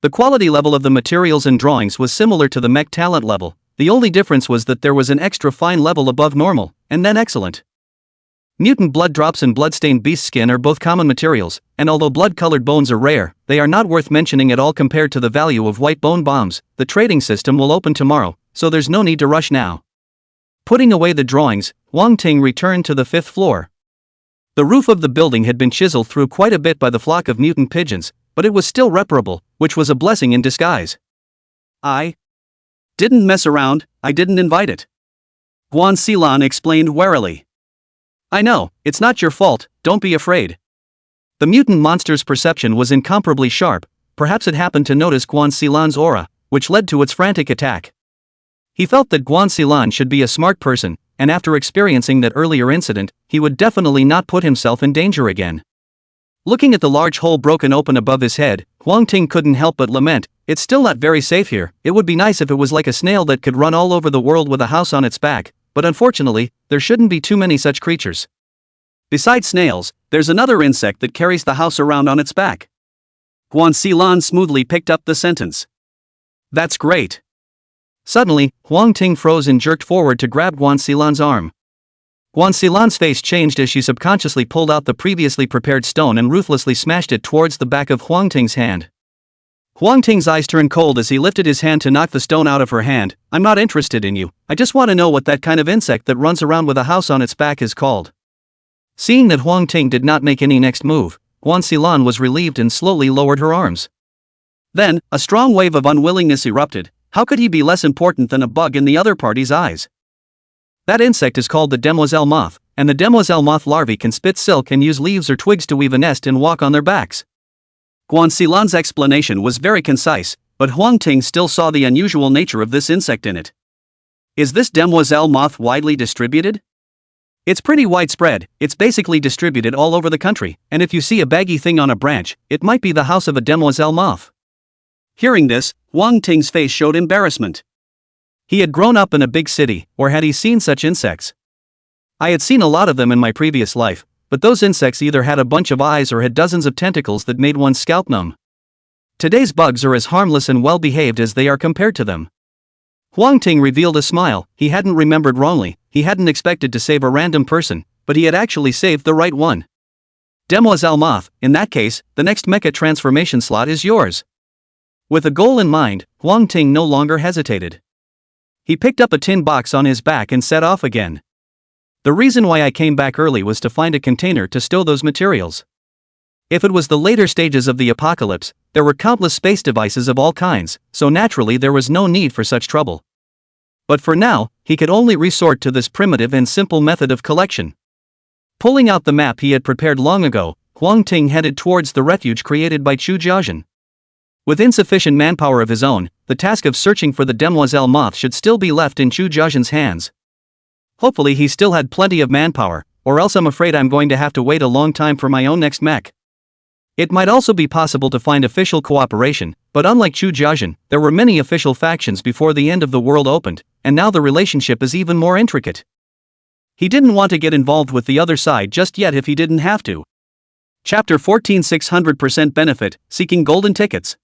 The quality level of the materials and drawings was similar to the mech talent level. The only difference was that there was an extra fine level above normal, and then excellent. Mutant blood drops and bloodstained beast skin are both common materials, and although blood-colored bones are rare, they are not worth mentioning at all compared to the value of white bone bombs. The trading system will open tomorrow, so there's no need to rush now. Putting away the drawings, Huang Ting returned to the 5th floor. The roof of the building had been chiseled through quite a bit by the flock of mutant pigeons, but it was still reparable, which was a blessing in disguise. I didn't mess around, I didn't invite it. Guan Xilan explained warily. I know, it's not your fault, don't be afraid. The mutant monster's perception was incomparably sharp. Perhaps it happened to notice Guan Xilan's aura, which led to its frantic attack. He felt that Guan Xilan should be a smart person, and after experiencing that earlier incident, he would definitely not put himself in danger again. Looking at the large hole broken open above his head, Huang Ting couldn't help but lament, it's still not very safe here. It would be nice if it was like a snail that could run all over the world with a house on its back, but unfortunately, there shouldn't be too many such creatures. Besides snails, there's another insect that carries the house around on its back. Guan Xilan smoothly picked up the sentence. That's great. Suddenly, Huang Ting froze and jerked forward to grab Guan Xilan's arm. Guan Xilan's face changed as she subconsciously pulled out the previously prepared stone and ruthlessly smashed it towards the back of Huang Ting's hand. Huang Ting's eyes turned cold as he lifted his hand to knock the stone out of her hand. I'm not interested in you, I just want to know what that kind of insect that runs around with a house on its back is called. Seeing that Huang Ting did not make any next move, Guan Xilan was relieved and slowly lowered her arms. Then, a strong wave of unwillingness erupted. How could he be less important than a bug in the other party's eyes? That insect is called the demoiselle moth, and the demoiselle moth larvae can spit silk and use leaves or twigs to weave a nest and walk on their backs. Guan Xilan's explanation was very concise, but Huang Ting still saw the unusual nature of this insect in it. Is this demoiselle moth widely distributed? It's pretty widespread. It's basically distributed all over the country, and if you see a baggy thing on a branch, it might be the house of a demoiselle moth. Hearing this, Huang Ting's face showed embarrassment. He had grown up in a big city, or had he seen such insects? I had seen a lot of them in my previous life, but those insects either had a bunch of eyes or had dozens of tentacles that made one's scalp numb. Today's bugs are as harmless and well-behaved as they are compared to them. Huang Ting revealed a smile. He hadn't remembered wrongly. He hadn't expected to save a random person, but he had actually saved the right one. Demoiselle Moth, in that case, the next mecha transformation slot is yours. With a goal in mind, Huang Ting no longer hesitated. He picked up a tin box on his back and set off again. The reason why I came back early was to find a container to stow those materials. If it was the later stages of the apocalypse, there were countless space devices of all kinds, so naturally there was no need for such trouble. But for now, he could only resort to this primitive and simple method of collection. Pulling out the map he had prepared long ago, Huang Ting headed towards the refuge created by Chu Jiazhen. With insufficient manpower of his own, the task of searching for the demoiselle moth should still be left in Chu Jiazhen's hands. Hopefully he still had plenty of manpower, or else I'm afraid I'm going to have to wait a long time for my own next mech. It might also be possible to find official cooperation, but unlike Chu Jiazhen, there were many official factions before the end of the world opened, and now the relationship is even more intricate. He didn't want to get involved with the other side just yet if he didn't have to. Chapter 14 600% Benefit, Seeking Golden Tickets.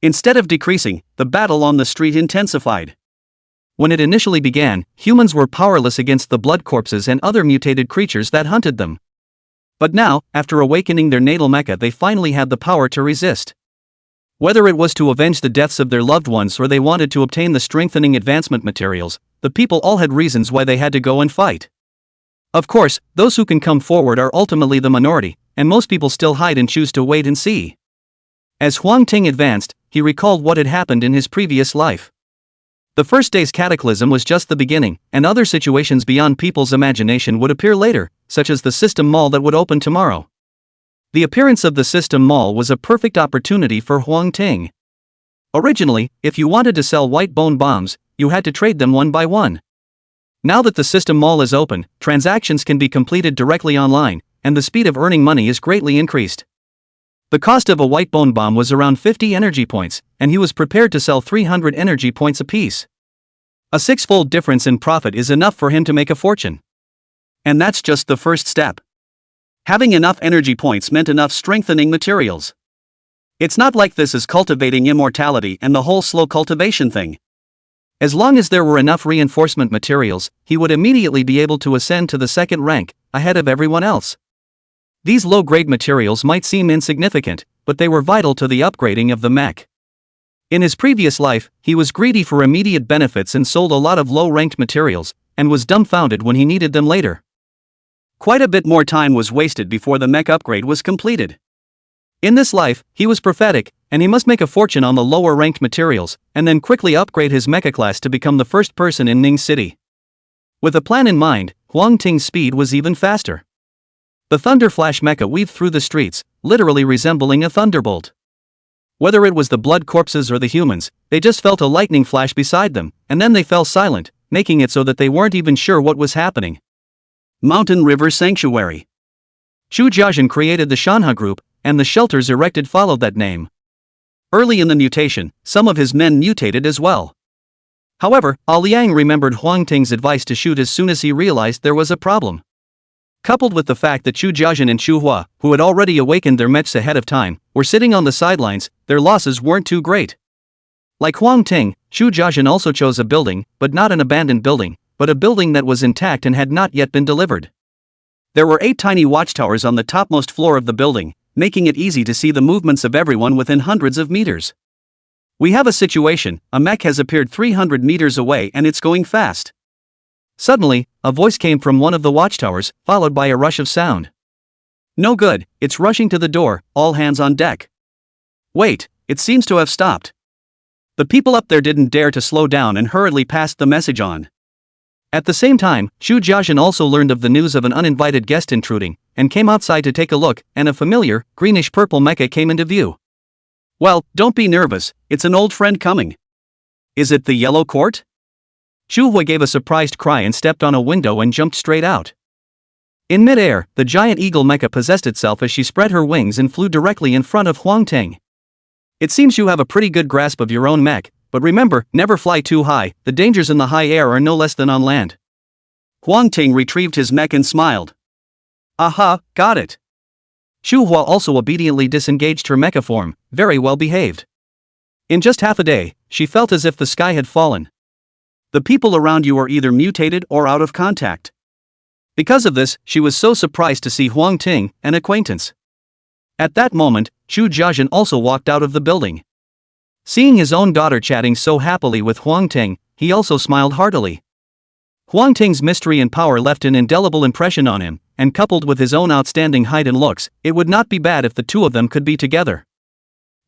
Instead of decreasing, the battle on the street intensified. When it initially began, humans were powerless against the blood corpses and other mutated creatures that hunted them. But now, after awakening their natal mecha, they finally had the power to resist. Whether it was to avenge the deaths of their loved ones or they wanted to obtain the strengthening advancement materials, the people all had reasons why they had to go and fight. Of course, those who can come forward are ultimately the minority, and most people still hide and choose to wait and see. As Huang Ting advanced, he recalled what had happened in his previous life. The first day's cataclysm was just the beginning, and other situations beyond people's imagination would appear later, such as the system mall that would open tomorrow. The appearance of the system mall was a perfect opportunity for Huang Ting. Originally, if you wanted to sell white bone bombs, you had to trade them one by one. Now that the system mall is open, transactions can be completed directly online, and the speed of earning money is greatly increased. The cost of a white bone bomb was around 50 energy points, and he was prepared to sell 300 energy points apiece. A six-fold difference in profit is enough for him to make a fortune. And that's just the first step. Having enough energy points meant enough strengthening materials. It's not like this is cultivating immortality and the whole slow cultivation thing. As long as there were enough reinforcement materials, he would immediately be able to ascend to the second rank, ahead of everyone else. These low-grade materials might seem insignificant, but they were vital to the upgrading of the mech. In his previous life, he was greedy for immediate benefits and sold a lot of low-ranked materials, and was dumbfounded when he needed them later. Quite a bit more time was wasted before the mech upgrade was completed. In this life, he was prophetic, and he must make a fortune on the lower-ranked materials, and then quickly upgrade his mecha class to become the first person in Ning City. With a plan in mind, Huang Ting's speed was even faster. The Thunder Flash mecha weaved through the streets, literally resembling a thunderbolt. Whether it was the blood corpses or the humans, they just felt a lightning flash beside them, and then they fell silent, making it so that they weren't even sure what was happening. Mountain River Sanctuary. Chu Jiazhen created the Shanha group, and the shelters erected followed that name. Early in the mutation, some of his men mutated as well. However, Liang remembered Huang Ting's advice to shoot as soon as he realized there was a problem. Coupled with the fact that Chu Jiazhen and Chu Hua, who had already awakened their mechs ahead of time, were sitting on the sidelines, their losses weren't too great. Like Huang Ting, Chu Jiazhen also chose a building, but not an abandoned building, but a building that was intact and had not yet been delivered. There were 8 tiny watchtowers on the topmost floor of the building, making it easy to see the movements of everyone within hundreds of meters. We have a situation, a mech has appeared 300 meters away and it's going fast. Suddenly, a voice came from one of the watchtowers, followed by a rush of sound. No good, it's rushing to the door, all hands on deck. Wait, it seems to have stopped. The people up there didn't dare to slow down and hurriedly passed the message on. At the same time, Chu Jiazhen also learned of the news of an uninvited guest intruding, and came outside to take a look, and a familiar, greenish-purple mecha came into view. Well, don't be nervous, it's an old friend coming. Is it the Yellow Court? Chu Hua gave a surprised cry and stepped on a window and jumped straight out. In mid-air, the giant eagle mecha possessed itself as she spread her wings and flew directly in front of Huang Ting. It seems you have a pretty good grasp of your own mech, but remember, never fly too high, the dangers in the high air are no less than on land. Huang Ting retrieved his mech and smiled. Aha, got it. Chu Hua also obediently disengaged her mecha form, very well behaved. In just half a day, she felt as if the sky had fallen. The people around you are either mutated or out of contact. Because of this, she was so surprised to see Huang Ting, an acquaintance. At that moment, Chu Jiazhen also walked out of the building. Seeing his own daughter chatting so happily with Huang Ting, he also smiled heartily. Huang Ting's mystery and power left an indelible impression on him, and coupled with his own outstanding height and looks, it would not be bad if the two of them could be together.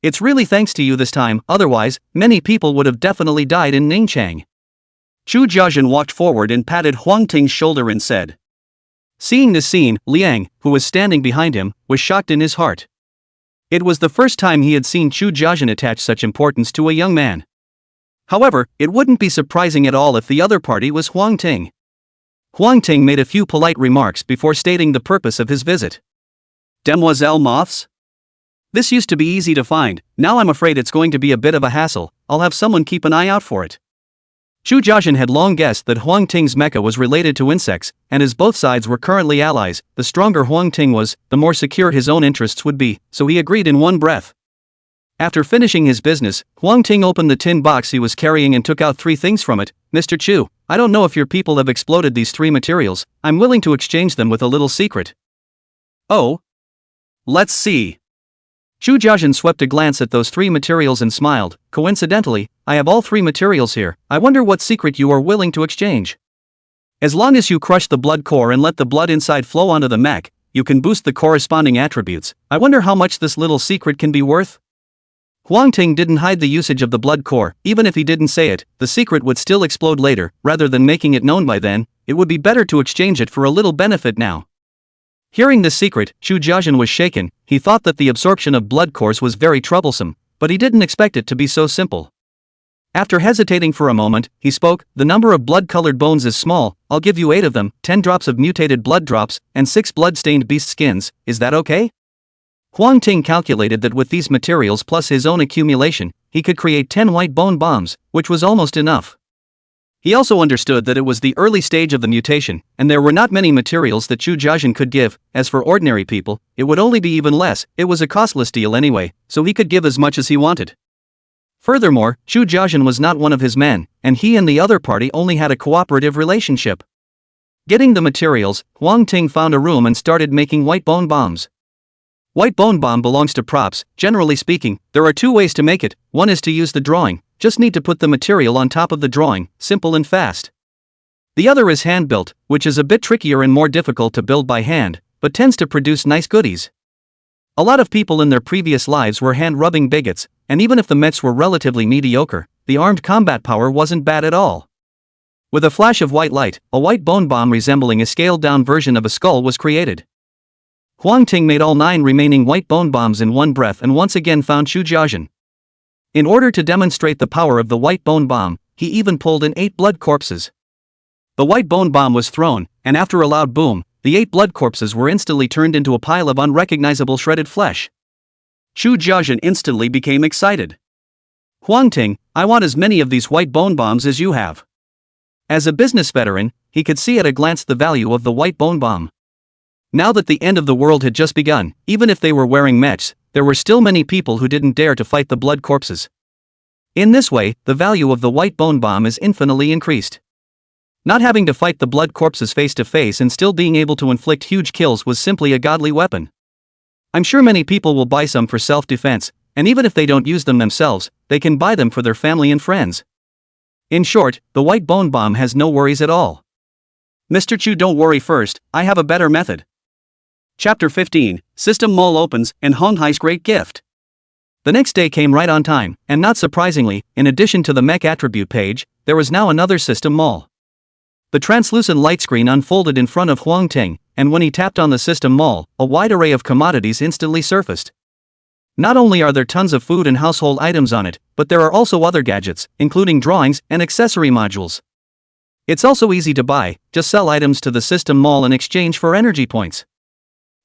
It's really thanks to you this time, otherwise, many people would have definitely died in Ningchang. Chu Jiazhen walked forward and patted Huang Ting's shoulder and said, Seeing this scene, Liang, who was standing behind him, was shocked in his heart. It was the first time he had seen Chu Jiazhen attach such importance to a young man. However, it wouldn't be surprising at all if the other party was Huang Ting. Huang Ting made a few polite remarks before stating the purpose of his visit. Demoiselle moths? This used to be easy to find, now I'm afraid it's going to be a bit of a hassle. I'll have someone keep an eye out for it. Chu Jiazhen had long guessed that Huang Ting's mecha was related to insects, and as both sides were currently allies, the stronger Huang Ting was, the more secure his own interests would be, so he agreed in one breath. After finishing his business, Huang Ting opened the tin box he was carrying and took out 3 things from it. Mr. Chu, I don't know if your people have exploded these 3 materials, I'm willing to exchange them with a little secret. Oh? Let's see. Chu Jiazhen swept a glance at those 3 materials and smiled. Coincidentally, I have all 3 materials here. I wonder what secret you are willing to exchange. As long as you crush the blood core and let the blood inside flow onto the mech, you can boost the corresponding attributes. I wonder how much this little secret can be worth? Huang Ting didn't hide the usage of the blood core. Even if he didn't say it, the secret would still explode later. Rather than making it known by then, it would be better to exchange it for a little benefit now. Hearing this secret, Chu Jiazhen was shaken. He thought that the absorption of blood cores was very troublesome, but he didn't expect it to be so simple. After hesitating for a moment, he spoke. The number of blood-colored bones is small. I'll give you 8 of them, 10 drops of mutated blood drops, and 6 blood-stained beast skins. Is that okay? Huang Ting calculated that with these materials plus his own accumulation, he could create 10 white bone bombs, which was almost enough. He also understood that it was the early stage of the mutation, and there were not many materials that Chu Jiazhen could give. As for ordinary people, it would only be even less. It was a costless deal anyway, so he could give as much as he wanted. Furthermore, Chu Jiazhen was not one of his men, and he and the other party only had a cooperative relationship. Getting the materials, Huang Ting found a room and started making white bone bombs. White bone bomb belongs to props. Generally speaking, there are 2 ways to make it. One is to use the drawing. Just need to put the material on top of the drawing, simple and fast. The other is hand-built, which is a bit trickier and more difficult to build by hand, but tends to produce nice goodies. A lot of people in their previous lives were hand-rubbing bigots, and even if the mechs were relatively mediocre, the armed combat power wasn't bad at all. With a flash of white light, a white bone bomb resembling a scaled-down version of a skull was created. Huang Ting made all 9 remaining white bone bombs in one breath and once again found Chu Jiazhen. In order to demonstrate the power of the white bone bomb, he even pulled in 8 blood corpses. The white bone bomb was thrown, and after a loud boom, the 8 blood corpses were instantly turned into a pile of unrecognizable shredded flesh. Chu Jiazhen instantly became excited. Huang Ting, I want as many of these white bone bombs as you have. As a business veteran, he could see at a glance the value of the white bone bomb. Now that the end of the world had just begun, even if they were wearing mechs, there were still many people who didn't dare to fight the blood corpses. In this way, the value of the white bone bomb is infinitely increased. Not having to fight the blood corpses face to face and still being able to inflict huge kills was simply a godly weapon. I'm sure many people will buy some for self-defense, and even if they don't use them themselves, they can buy them for their family and friends. In short, the white bone bomb has no worries at all. Mr. Chu, don't worry first, I have a better method. Chapter 15, System Mall opens, and Honghai's great gift. The next day came right on time, and not surprisingly, in addition to the mech attribute page, there was now another system mall. The translucent light screen unfolded in front of Huang Ting, and when he tapped on the system mall, a wide array of commodities instantly surfaced. Not only are there tons of food and household items on it, but there are also other gadgets, including drawings and accessory modules. It's also easy to buy, just sell items to the system mall in exchange for energy points.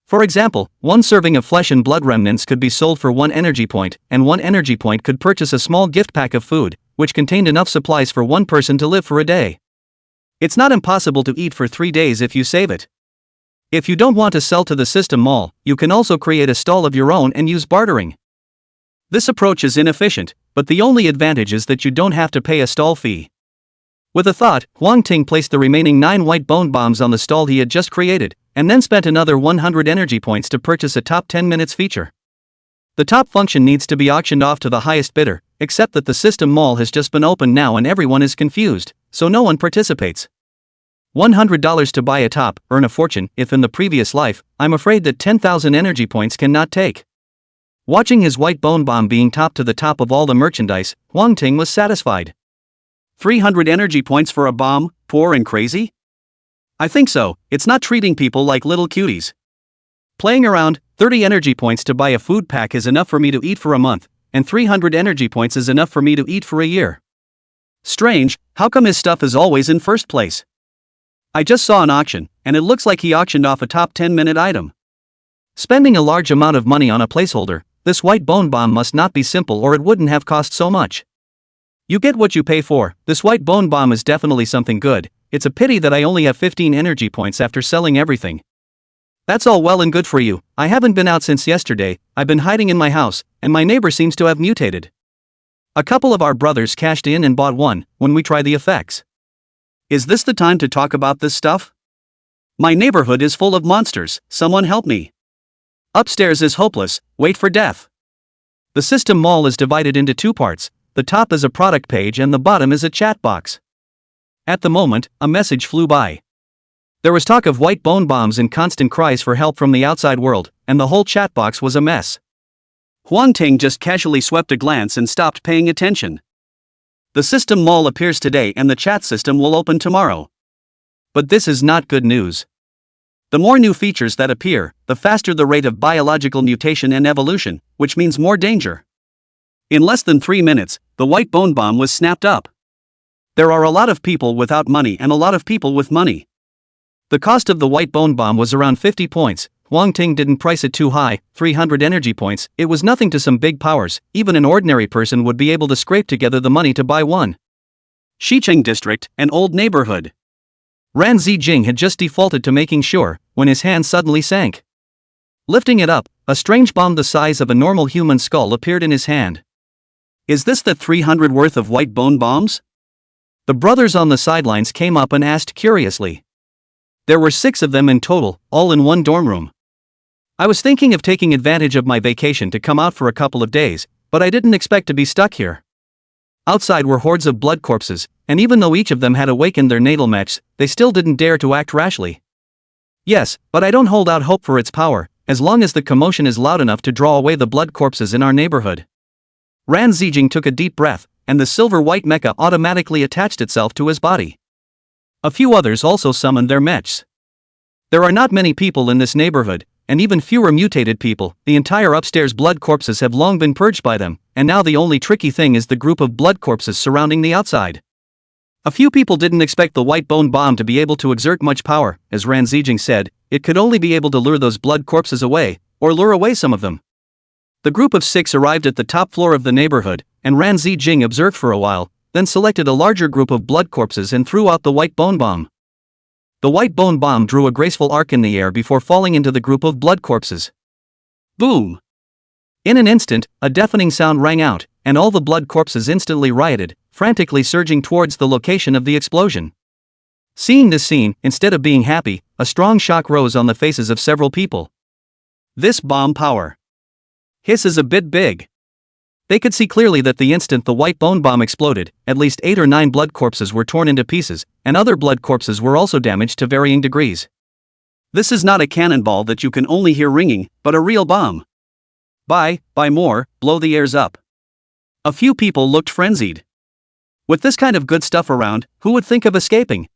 For example, 1 serving of flesh and blood remnants could be sold for 1 energy point, and 1 energy point could purchase a small gift pack of food, which contained enough supplies for 1 person to live for a day. It's not impossible to eat for 3 days if you save it. If you don't want to sell to the system mall, you can also create a stall of your own and use bartering. This approach is inefficient, but the only advantage is that you don't have to pay a stall fee. With a thought, Huang Ting placed the remaining 9 white bone bombs on the stall he had just created, and then spent another 100 energy points to purchase a top 10 minutes feature. The top function needs to be auctioned off to the highest bidder, except that the system mall has just been opened now and everyone is confused, so no one participates. $100 to buy a top, earn a fortune. If in the previous life, I'm afraid that 10,000 energy points cannot take. Watching his white bone bomb being topped to the top of all the merchandise, Huang Ting was satisfied. 300 energy points for a bomb, poor and crazy? I think so, it's not treating people like little cuties. Playing around, 30 energy points to buy a food pack is enough for me to eat for a month, and 300 energy points is enough for me to eat for a year. Strange, how come his stuff is always in first place? I just saw an auction, and it looks like he auctioned off a top 10-minute item. Spending a large amount of money on a placeholder, this white bone bomb must not be simple or it wouldn't have cost so much. You get what you pay for. This white bone bomb is definitely something good. It's a pity that I only have 15 energy points after selling everything. That's all well and good for you. I haven't been out since yesterday, I've been hiding in my house, and my neighbor seems to have mutated. A couple of our brothers cashed in and bought one, when we try the effects. Is this the time to talk about this stuff? My neighborhood is full of monsters, someone help me. Upstairs is hopeless, wait for death. The system mall is divided into two parts, the top is a product page and the bottom is a chat box. At the moment, a message flew by. There was talk of white bone bombs and constant cries for help from the outside world, and the whole chat box was a mess. Huang Ting just casually swept a glance and stopped paying attention. The system mall appears today and the chat system will open tomorrow. But this is not good news. The more new features that appear, the faster the rate of biological mutation and evolution, which means more danger. In less than 3 minutes, the white bone bomb was snapped up. There are a lot of people without money and a lot of people with money. The cost of the white bone bomb was around 50 points, Huang Ting didn't price it too high, 300 energy points, it was nothing to some big powers, even an ordinary person would be able to scrape together the money to buy one. Xicheng District, an old neighborhood. Ran Zijing had just defaulted to making sure, when his hand suddenly sank. Lifting it up, a strange bomb the size of a normal human skull appeared in his hand. Is this the 300 worth of white bone bombs? The brothers on the sidelines came up and asked curiously. There were 6 of them in total, all in one dorm room. I was thinking of taking advantage of my vacation to come out for a couple of days, but I didn't expect to be stuck here. Outside were hordes of blood corpses, and even though each of them had awakened their natal mechs, they still didn't dare to act rashly. Yes, but I don't hold out hope for its power, as long as the commotion is loud enough to draw away the blood corpses in our neighborhood. Ran Zijing took a deep breath, and the silver-white mecha automatically attached itself to his body. A few others also summoned their mechs. There are not many people in this neighborhood, and even fewer mutated people. The entire upstairs blood corpses have long been purged by them, and now the only tricky thing is the group of blood corpses surrounding the outside. A few people didn't expect the white bone bomb to be able to exert much power, as Ran Zijing said, it could only be able to lure those blood corpses away, or lure away some of them. The group of 6 arrived at the top floor of the neighborhood, and Ran Zijing observed for a while, then selected a larger group of blood corpses and threw out the white bone bomb. The white bone bomb drew a graceful arc in the air before falling into the group of blood corpses. Boom! In an instant, a deafening sound rang out, and all the blood corpses instantly rioted, frantically surging towards the location of the explosion. Seeing this scene, instead of being happy, a strong shock rose on the faces of several people. This bomb power. His is a bit big. They could see clearly that the instant the white bone bomb exploded, at least 8 or 9 blood corpses were torn into pieces, and other blood corpses were also damaged to varying degrees. This is not a cannonball that you can only hear ringing, but a real bomb. Buy more, blow the airs up. A few people looked frenzied. With this kind of good stuff around, who would think of escaping?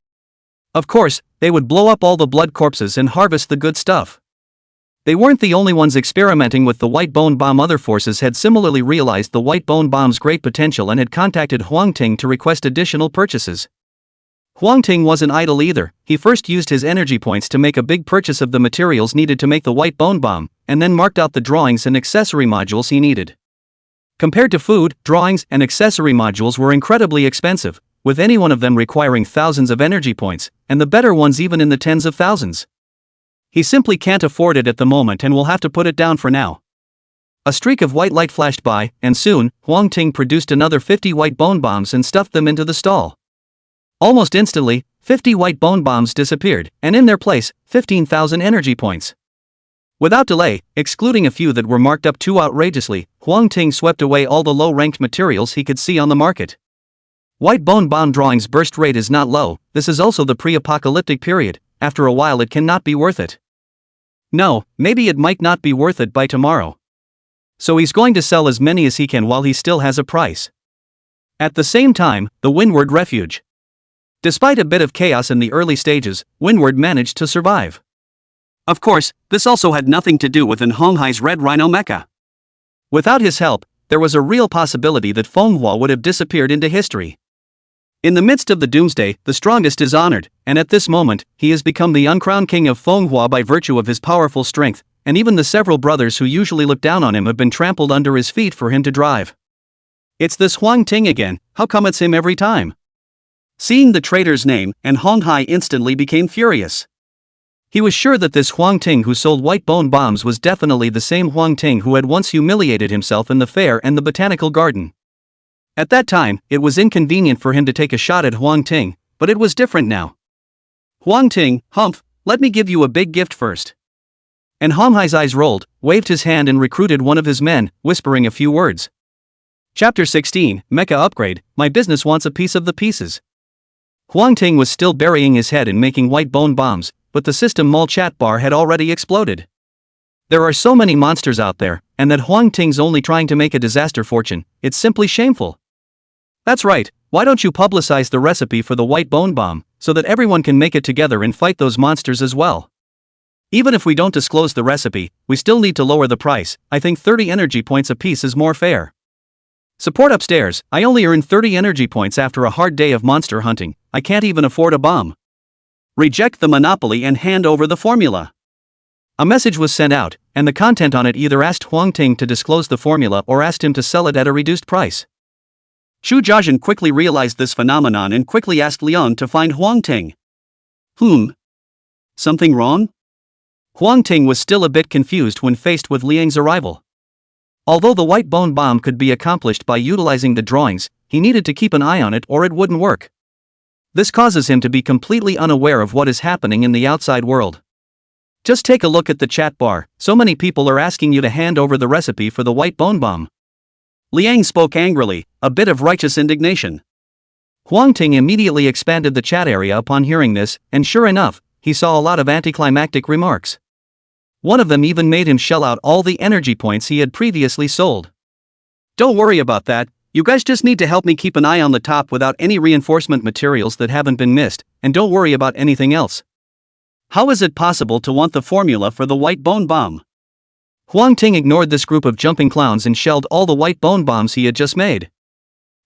Of course, they would blow up all the blood corpses and harvest the good stuff. They weren't the only ones experimenting with the white bone bomb. Other forces had similarly realized the white bone bomb's great potential and had contacted Huang Ting to request additional purchases. Huang Ting wasn't idle either. He first used his energy points to make a big purchase of the materials needed to make the white bone bomb, and then marked out the drawings and accessory modules he needed. Compared to food, drawings and accessory modules were incredibly expensive, with any one of them requiring thousands of energy points, and the better ones even in the tens of thousands. He simply can't afford it at the moment and will have to put it down for now. A streak of white light flashed by, and soon, Huang Ting produced another 50 white bone bombs and stuffed them into the stall. Almost instantly, 50 white bone bombs disappeared, and in their place, 15,000 energy points. Without delay, excluding a few that were marked up too outrageously, Huang Ting swept away all the low-ranked materials he could see on the market. White bone bomb drawings burst rate is not low. This is also the pre-apocalyptic period. After a while it cannot be worth it. No, maybe it might not be worth it by tomorrow. So he's going to sell as many as he can while he still has a price. At the same time, the Windward Refuge. Despite a bit of chaos in the early stages, Windward managed to survive. Of course, this also had nothing to do with Honghai's Red Rhino mecha. Without his help, there was a real possibility that Manhwa would have disappeared into history. In the midst of the doomsday, the strongest is honored, and at this moment, he has become the uncrowned king of Manhwa by virtue of his powerful strength, and even the several brothers who usually look down on him have been trampled under his feet for him to drive. It's this Huang Ting again, how come it's him every time? Seeing the traitor's name, and Honghai instantly became furious. He was sure that this Huang Ting who sold white bone bombs was definitely the same Huang Ting who had once humiliated himself in the fair and the botanical garden. At that time, it was inconvenient for him to take a shot at Huang Ting, but it was different now. Huang Ting, humph, let me give you a big gift first. And Honghai's eyes rolled, waved his hand and recruited one of his men, whispering a few words. Chapter 16, Mecha Upgrade, My business wants a piece of the pieces. Huang Ting was still burying his head in making white bone bombs, but the system mall chat bar had already exploded. There are so many monsters out there, and that Huang Ting's only trying to make a disaster fortune, it's simply shameful. That's right, why don't you publicize the recipe for the white bone bomb, so that everyone can make it together and fight those monsters as well? Even if we don't disclose the recipe, we still need to lower the price. I think 30 energy points apiece is more fair. Support upstairs, I only earned 30 energy points after a hard day of monster hunting, I can't even afford a bomb. Reject the monopoly and hand over the formula. A message was sent out, and the content on it either asked Huang Ting to disclose the formula or asked him to sell it at a reduced price. Xu Jiajin quickly realized this phenomenon and quickly asked Liang to find Huang Ting. Something wrong? Huang Ting was still a bit confused when faced with Liang's arrival. Although the white bone bomb could be accomplished by utilizing the drawings, he needed to keep an eye on it or it wouldn't work. This causes him to be completely unaware of what is happening in the outside world. Just take a look at the chat bar, so many people are asking you to hand over the recipe for the white bone bomb. Liang spoke angrily, a bit of righteous indignation. Huang Ting immediately expanded the chat area upon hearing this, and sure enough, he saw a lot of anticlimactic remarks. One of them even made him shell out all the energy points he had previously sold. Don't worry about that, you guys just need to help me keep an eye on the top without any reinforcement materials that haven't been missed, and don't worry about anything else. How is it possible to want the formula for the white bone bomb? Huang Ting ignored this group of jumping clowns and shelled all the white bone bombs he had just made.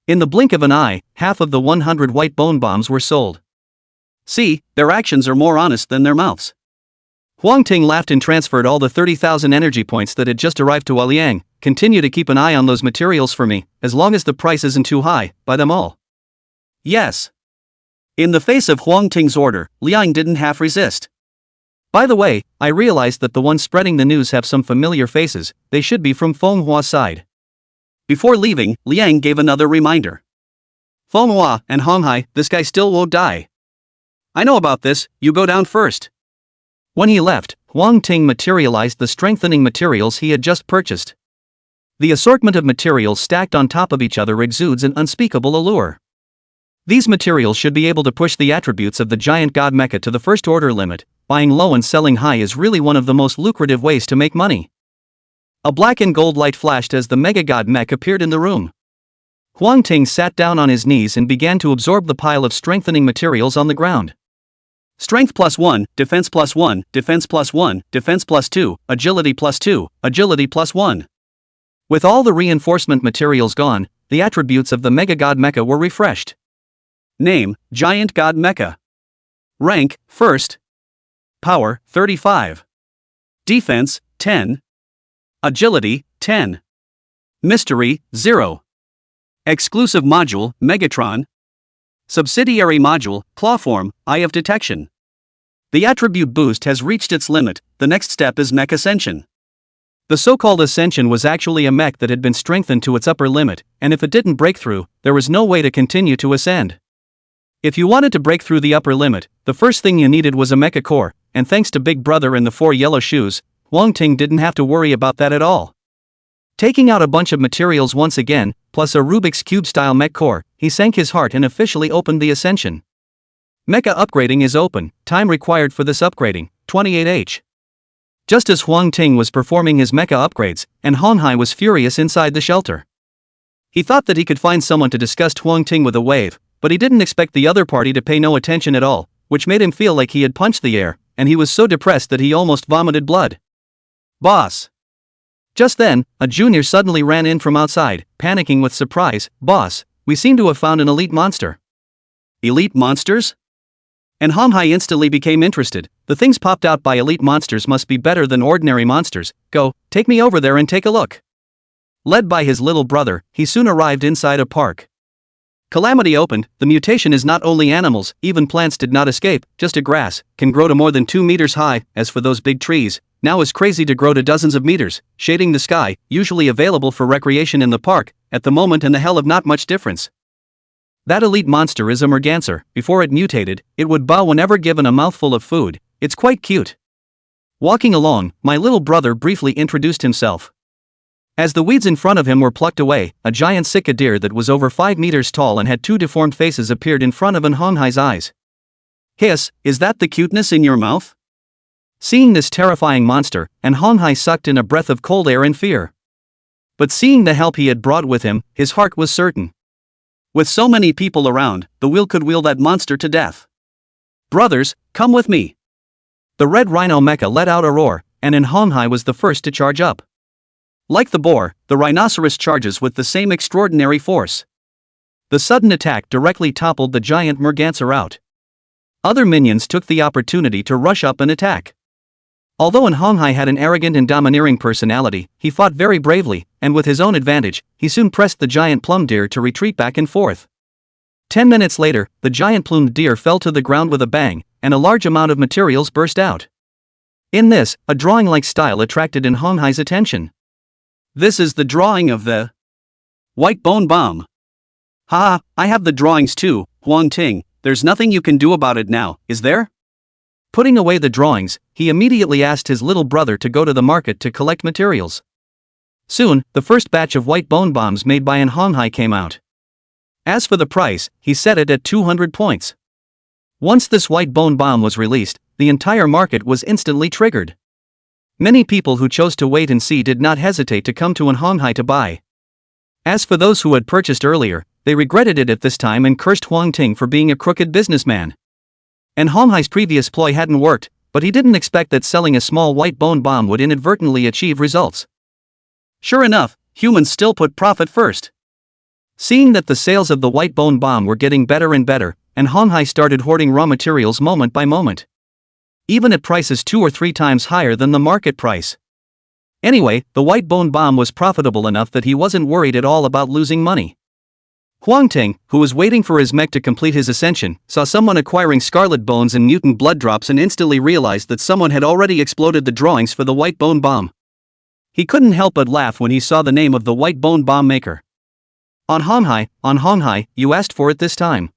In the blink of an eye, half of the 100 white bone bombs were sold. See, their actions are more honest than their mouths. Huang Ting laughed and transferred all the 30,000 energy points that had just arrived to Liang. Continue to keep an eye on those materials for me, as long as the price isn't too high, buy them all. Yes. In the face of Huang Ting's order, Liang didn't half resist. By the way, I realized that the ones spreading the news have some familiar faces, they should be from Manhwa's side. Before leaving, Liang gave another reminder. Manhwa and Honghai, this guy still won't die. I know about this, you go down first. When he left, Huang Ting materialized the strengthening materials he had just purchased. The assortment of materials stacked on top of each other exudes an unspeakable allure. These materials should be able to push the attributes of the giant god mecha to the first order limit. Buying low and selling high is really one of the most lucrative ways to make money. A black and gold light flashed as the mega god mech appeared in the room. Huang Ting sat down on his knees and began to absorb the pile of strengthening materials on the ground. Strength +1, defense +1, defense +1, defense +2, agility +2, agility +1. With all the reinforcement materials gone, the attributes of the Mega God Mecha were refreshed. Name, Giant God Mecha. Rank, First. Power, 35. Defense, 10. Agility, 10. Mystery, 0. Exclusive module, Megatron. Subsidiary module, Clawform, Eye of Detection. The attribute boost has reached its limit, the next step is Mech Ascension. The so-called Ascension was actually a mech that had been strengthened to its upper limit, and if it didn't break through, there was no way to continue to ascend. If you wanted to break through the upper limit, the first thing you needed was a mecha core, and thanks to Big Brother and the 4 yellow shoes, Huang Ting didn't have to worry about that at all. Taking out a bunch of materials once again, plus a Rubik's Cube-style mech core, he sank his heart and officially opened the Ascension. Mecha upgrading is open, time required for this upgrading, 28H. Just as Huang Ting was performing his mecha upgrades, and Honghai was furious inside the shelter. He thought that he could find someone to disgust Huang Ting with a wave, but he didn't expect the other party to pay no attention at all, which made him feel like he had punched the air, and he was so depressed that he almost vomited blood. "Boss!" Just then, a junior suddenly ran in from outside, panicking with surprise. "Boss, we seem to have found an elite monster." "Elite monsters?" And Homhai instantly became interested. "The things popped out by elite monsters must be better than ordinary monsters. Go, take me over there and take a look." Led by his little brother, he soon arrived inside a park. Calamity opened. The mutation is not only animals, even plants did not escape. Just a grass can grow to more than 2 meters high. As for those big trees, now is crazy to grow to dozens of meters, shading the sky, usually available for recreation in the park, at the moment and the hell of not much difference. That elite monster is a merganser. Before it mutated, it would bow whenever given a mouthful of food. It's quite cute. Walking along, my little brother briefly introduced himself. As the weeds in front of him were plucked away, a giant sika deer that was over 5 meters tall and had 2 deformed faces appeared in front of Homhai's eyes. "Hiss, is that the cuteness in your mouth?" Seeing this terrifying monster, Homhai sucked in a breath of cold air in fear. But seeing the help he had brought with him, his heart was certain. With so many people around, the wheel could wheel that monster to death. "Brothers, come with me." The red rhino mecha let out a roar, and Homhai was the first to charge up. Like the boar, the rhinoceros charges with the same extraordinary force. The sudden attack directly toppled the giant merganser out. Other minions took the opportunity to rush up and attack. Although Homhai had an arrogant and domineering personality, he fought very bravely, and with his own advantage, he soon pressed the giant plum deer to retreat back and forth. 10 minutes later, the giant plumed deer fell to the ground with a bang, and a large amount of materials burst out. In this, a drawing-like style attracted Homhai's attention. "This is the drawing of the white bone bomb." "Ha, I have the drawings too, Huang Ting. There's nothing you can do about it now, is there?" Putting away the drawings, he immediately asked his little brother to go to the market to collect materials. Soon, the first batch of white bone bombs made by Homhai came out. As for the price, he set it at 200 points. Once this white bone bomb was released, the entire market was instantly triggered. Many people who chose to wait and see did not hesitate to come to Homhai to buy. As for those who had purchased earlier, they regretted it at this time and cursed Huang Ting for being a crooked businessman. Homhai's previous ploy hadn't worked, but he didn't expect that selling a small white bone bomb would inadvertently achieve results. Sure enough, humans still put profit first. Seeing that the sales of the white bone bomb were getting better and better, Homhai started hoarding raw materials moment by moment. Even at prices 2 or 3 times higher than the market price. Anyway, the white bone bomb was profitable enough that he wasn't worried at all about losing money. Huang Ting, who was waiting for his mech to complete his ascension, saw someone acquiring scarlet bones and mutant blood drops and instantly realized that someone had already exploded the drawings for the white bone bomb. He couldn't help but laugh when he saw the name of the white bone bomb maker. On Homhai, you asked for it this time."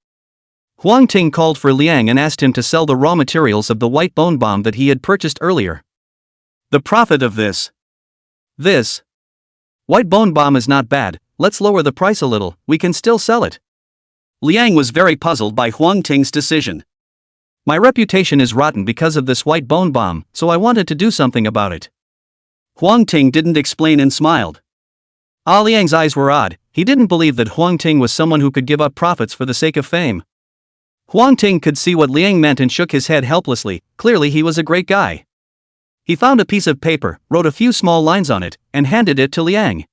Huang Ting called for Liang and asked him to sell the raw materials of the white bone bomb that he had purchased earlier. "The profit of this white bone bomb is not bad. Let's lower the price a little, we can still sell it." Liang was very puzzled by Huang Ting's decision. "My reputation is rotten because of this white bone bomb, so I wanted to do something about it." Huang Ting didn't explain and smiled. Liang's eyes were odd. He didn't believe that Huang Ting was someone who could give up profits for the sake of fame. Huang Ting could see what Liang meant and shook his head helplessly. Clearly he was a great guy. He found a piece of paper, wrote a few small lines on it, and handed it to Liang.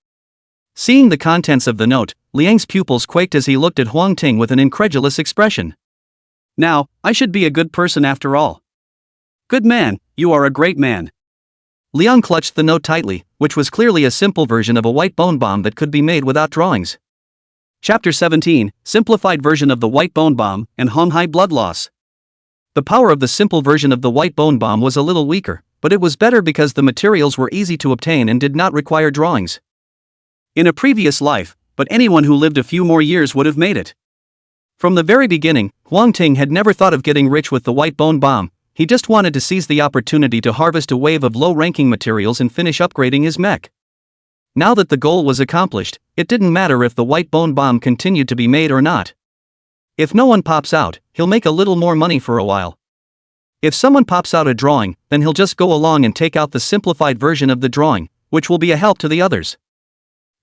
Seeing the contents of the note, Liang's pupils quaked as he looked at Huang Ting with an incredulous expression. "Now, I should be a good person after all." "Good man, you are a great man." Liang clutched the note tightly, which was clearly a simple version of a white bone bomb that could be made without drawings. Chapter 17, Simplified Version of the White Bone Bomb, and Homhai Blood Loss. The power of the simple version of the white bone bomb was a little weaker, but it was better because the materials were easy to obtain and did not require drawings. In a previous life, but anyone who lived a few more years would have made it. From the very beginning, Huang Ting had never thought of getting rich with the white bone bomb. He just wanted to seize the opportunity to harvest a wave of low-ranking materials and finish upgrading his mech. Now that the goal was accomplished, it didn't matter if the white bone bomb continued to be made or not. If no one pops out, he'll make a little more money for a while. If someone pops out a drawing, then he'll just go along and take out the simplified version of the drawing, which will be a help to the others.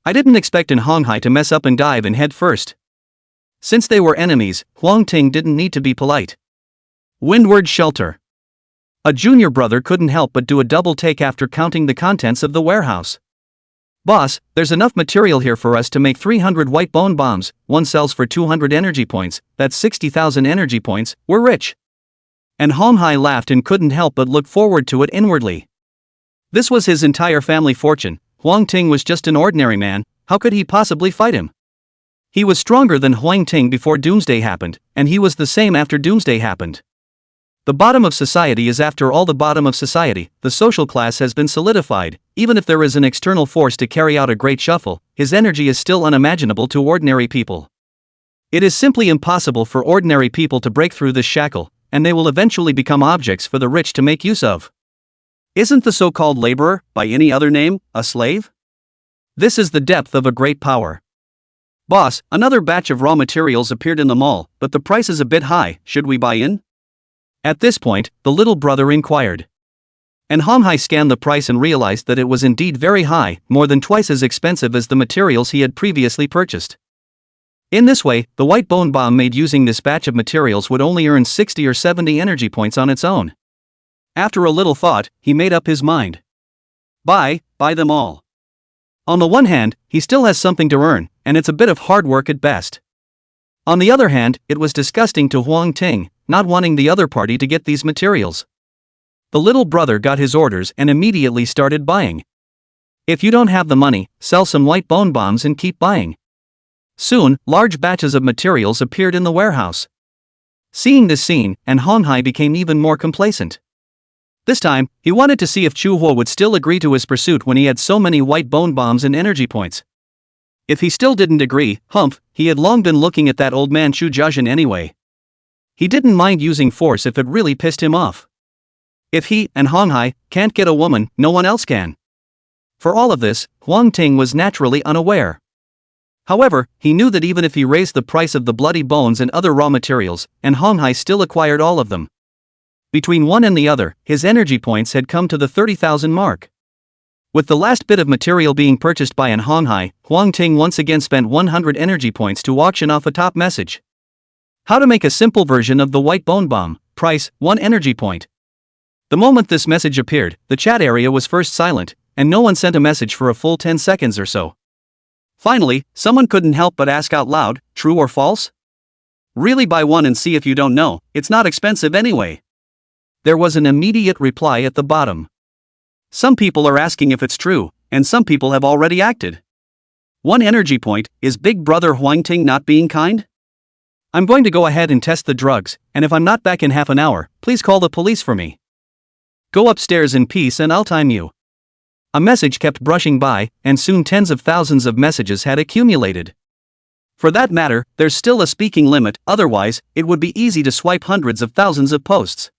I didn't expect Homhai to mess up and dive in head first. Since they were enemies, Huang Ting didn't need to be polite. Windward shelter. A junior brother couldn't help but do a double take after counting the contents of the warehouse. Boss, there's enough material here for us to make 300 white bone bombs, one sells for 200 energy points, that's 60,000 energy points, we're rich. And Hong Hai laughed and couldn't help but look forward to it inwardly. This was his entire family fortune. Huang Ting was just an ordinary man, how could he possibly fight him? He was stronger than Huang Ting before Doomsday happened, and he was the same after Doomsday happened. The bottom of society is after all the bottom of society, the social class has been solidified, even if there is an external force to carry out a great shuffle, his energy is still unimaginable to ordinary people. It is simply impossible for ordinary people to break through this shackle, and they will eventually become objects for the rich to make use of. Isn't the so-called laborer, by any other name, a slave? This is the depth of a great power. Boss, another batch of raw materials appeared in the mall, but the price is a bit high, should we buy in? At this point, the little brother inquired. And Hong Hai scanned the price and realized that it was indeed very high, more than twice as expensive as the materials he had previously purchased. In this way, the white bone bomb made using this batch of materials would only earn 60 or 70 energy points on its own. After a little thought, he made up his mind. Buy them all. On the one hand, he still has something to earn, and it's a bit of hard work at best. On the other hand, it was disgusting to Huang Ting, not wanting the other party to get these materials. The little brother got his orders and immediately started buying. If you don't have the money, sell some white bone bombs and keep buying. Soon, large batches of materials appeared in the warehouse. Seeing this scene, and Hong Hai became even more complacent. This time, he wanted to see if Chu Huo would still agree to his pursuit when he had so many white bone bombs and energy points. If he still didn't agree, humph, he had long been looking at that old man Chu Jiajin anyway. He didn't mind using force if it really pissed him off. If he and Hong Hai can't get a woman, no one else can. For all of this, Huang Ting was naturally unaware. However, he knew that even if he raised the price of the bloody bones and other raw materials, and Hong Hai still acquired all of them. Between one and the other, his energy points had come to the 30,000 mark. With the last bit of material being purchased by an Hong Hai, Huang Ting once again spent 100 energy points to auction off a top message. How to make a simple version of the white bone bomb, price, 1 energy point. The moment this message appeared, the chat area was first silent, and no one sent a message for a full 10 seconds or so. Finally, someone couldn't help but ask out loud, true or false? Really buy one and see if you don't know, it's not expensive anyway. There was an immediate reply at the bottom. Some people are asking if it's true, and some people have already acted. 1 energy point, is Big Brother Huang Ting not being kind? I'm going to go ahead and test the drugs, and if I'm not back in half an hour, please call the police for me. Go upstairs in peace and I'll time you. A message kept brushing by, and soon tens of thousands of messages had accumulated. For that matter, there's still a speaking limit, otherwise, it would be easy to swipe hundreds of thousands of posts.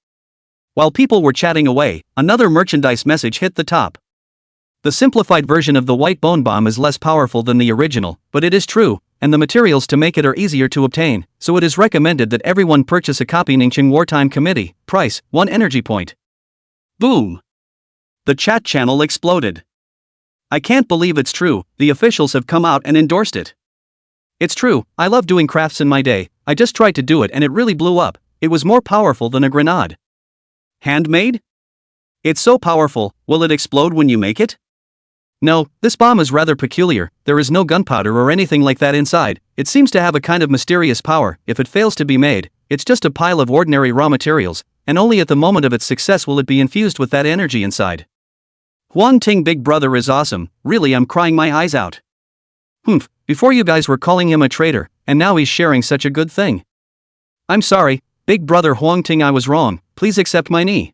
While people were chatting away, another merchandise message hit the top. The simplified version of the white bone bomb is less powerful than the original, but it is true, and the materials to make it are easier to obtain, so it is recommended that everyone purchase a copy. Ningqing Wartime Committee, price, 1 energy point. Boom! The chat channel exploded. I can't believe it's true, the officials have come out and endorsed it. It's true, I love doing crafts in my day, I just tried to do it and it really blew up, it was more powerful than a grenade. Handmade? It's so powerful, will it explode when you make it? No, this bomb is rather peculiar, there is no gunpowder or anything like that inside, it seems to have a kind of mysterious power. If it fails to be made, it's just a pile of ordinary raw materials, and only at the moment of its success will it be infused with that energy inside. Huang Ting Big Brother is awesome, really I'm crying my eyes out. Humph, before you guys were calling him a traitor, and now he's sharing such a good thing. I'm sorry, Big Brother Huang Ting, I was wrong, please accept my knee.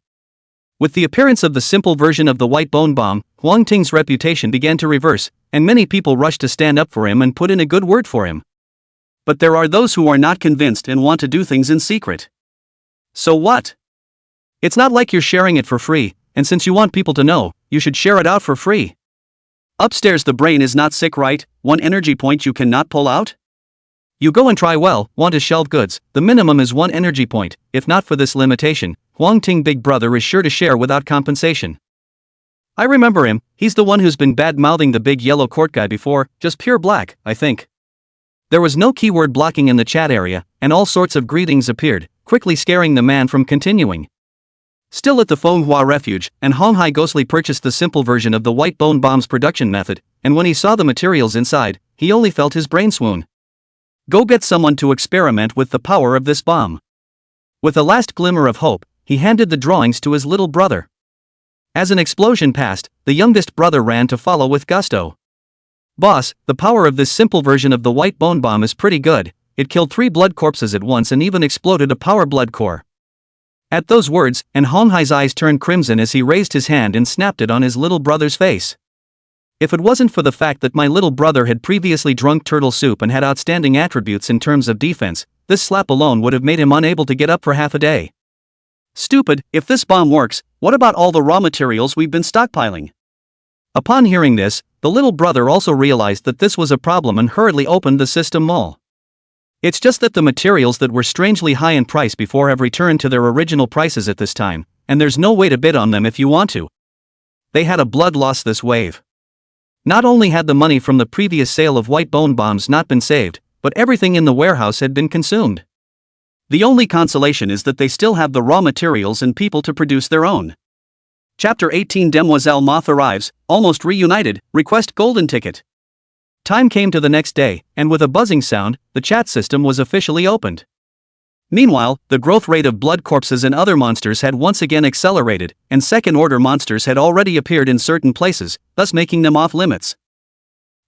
With the appearance of the simple version of the white bone bomb, Huang Ting's reputation began to reverse, and many people rushed to stand up for him and put in a good word for him. But there are those who are not convinced and want to do things in secret. So what? It's not like you're sharing it for free, and since you want people to know, you should share it out for free. Upstairs the brain is not sick, right? 1 energy point you cannot pull out? You go and try. Well, want to shelve goods, the minimum is 1 energy point, if not for this limitation, Huang Ting Big Brother is sure to share without compensation. I remember him, he's the one who's been bad-mouthing the big yellow court guy before, just pure black, I think. There was no keyword blocking in the chat area, and all sorts of greetings appeared, quickly scaring the man from continuing. Still at the Manhwa refuge, and Honghai ghostly purchased the simple version of the White Bone Bomb's production method, and when he saw the materials inside, he only felt his brain swoon. Go get someone to experiment with the power of this bomb. With a last glimmer of hope, he handed the drawings to his little brother. As an explosion passed, the youngest brother ran to follow with gusto. Boss, the power of this simple version of the White Bone Bomb is pretty good. It killed 3 blood corpses at once and even exploded a power blood core. At those words, and Honghai's eyes turned crimson as he raised his hand and snapped it on his little brother's face. If it wasn't for the fact that my little brother had previously drunk turtle soup and had outstanding attributes in terms of defense, this slap alone would have made him unable to get up for half a day. Stupid, if this bomb works, what about all the raw materials we've been stockpiling? Upon hearing this, the little brother also realized that this was a problem and hurriedly opened the system mall. It's just that the materials that were strangely high in price before have returned to their original prices at this time, and there's no way to bid on them if you want to. They had a blood loss this wave. Not only had the money from the previous sale of White Bone Bombs not been saved, but everything in the warehouse had been consumed. The only consolation is that they still have the raw materials and people to produce their own. Chapter 18 Demoiselle Moth arrives, almost reunited, request golden ticket. Time came to the next day, and with a buzzing sound, the chat system was officially opened. Meanwhile, the growth rate of blood corpses and other monsters had once again accelerated, and second-order monsters had already appeared in certain places, thus making them off-limits.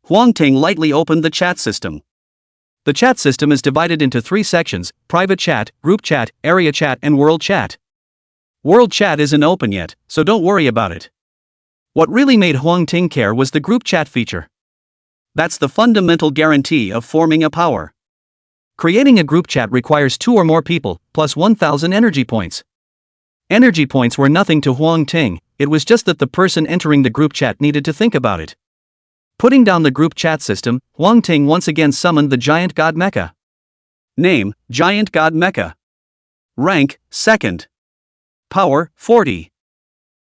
Huang Ting lightly opened the chat system. The chat system is divided into 3 sections: private chat, group chat, area chat, and world chat. World chat isn't open yet, so don't worry about it. What really made Huang Ting care was the group chat feature. That's the fundamental guarantee of forming a power. Creating a group chat requires 2 or more people, plus 1,000 energy points. Energy points were nothing to Huang Ting, it was just that the person entering the group chat needed to think about it. Putting down the group chat system, Huang Ting once again summoned the Giant God Mecha. Name, Giant God Mecha. Rank, 2nd. Power, 40.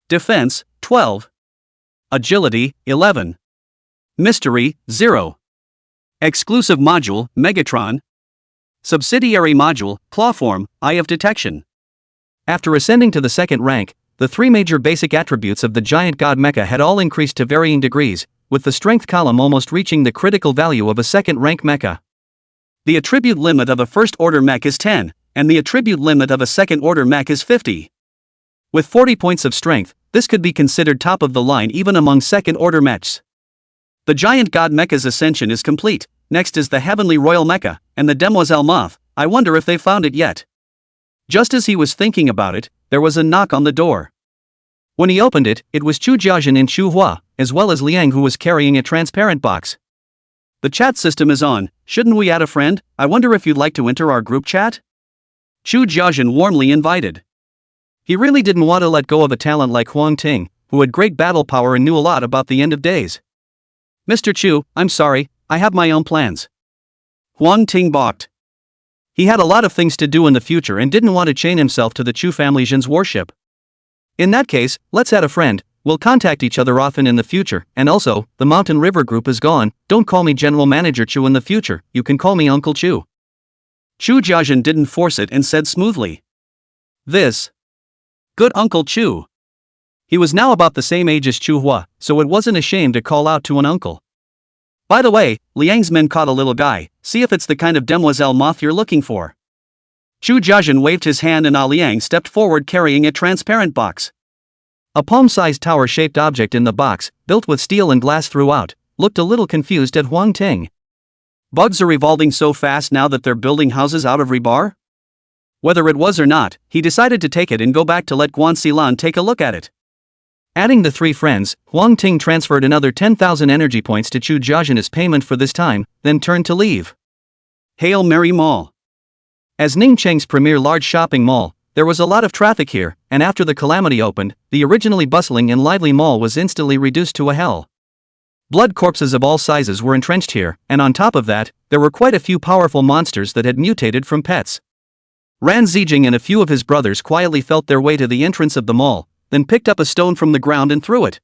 Defense, 12. Agility, 11. Mystery, 0. Exclusive module, Megatron. Subsidiary module, Clawform, Eye of Detection. After ascending to the 2nd rank, the 3 major basic attributes of the Giant God Mecha had all increased to varying degrees, with the strength column almost reaching the critical value of a 2nd rank mecha. The attribute limit of a 1st order mech is 10, and the attribute limit of a 2nd order mech is 50. With 40 points of strength, this could be considered top of the line even among 2nd order mechs. The Giant God Mecha's ascension is complete. Next is the Heavenly Royal Mecha, and the Demoiselle Moth. I wonder if they found it yet. Just as he was thinking about it, there was a knock on the door. When he opened it, it was Chu Jiajin and Chu Hua, as well as Liang, who was carrying a transparent box. The chat system is on. Shouldn't we add a friend? I wonder if you'd like to enter our group chat? Chu Jiajin warmly invited. He really didn't want to let go of a talent like Huang Ting, who had great battle power and knew a lot about the end of days. Mr. Chu, I'm sorry, I have my own plans. Huang Ting balked. He had a lot of things to do in the future and didn't want to chain himself to the Chu family Jin's warship. In that case, let's add a friend. We'll contact each other often in the future, and also, the Mountain River Group is gone. Don't call me General Manager Chu in the future, you can call me Uncle Chu. Chu Jiajin didn't force it and said smoothly. This. Good Uncle Chu. He was now about the same age as Chu Hua, so it wasn't a shame to call out to an uncle. By the way, Liang's men caught a little guy, see if it's the kind of Demoiselle Moth you're looking for. Chu Jiajin waved his hand and Liang stepped forward carrying a transparent box. A palm-sized tower-shaped object in the box, built with steel and glass throughout, looked a little confused at Huang Ting. Bugs are evolving so fast now that they're building houses out of rebar? Whether it was or not, he decided to take it and go back to let Guan Xilan take a look at it. Adding the 3 friends, Huang Ting transferred another 10,000 energy points to Chu Jiajin as payment for this time, then turned to leave. Hail Mary Mall. As Ningcheng's premier large shopping mall, there was a lot of traffic here, and after the calamity opened, the originally bustling and lively mall was instantly reduced to a hell. Blood corpses of all sizes were entrenched here, and on top of that, there were quite a few powerful monsters that had mutated from pets. Ran Zijing and a few of his brothers quietly felt their way to the entrance of the mall, then picked up a stone from the ground and threw it.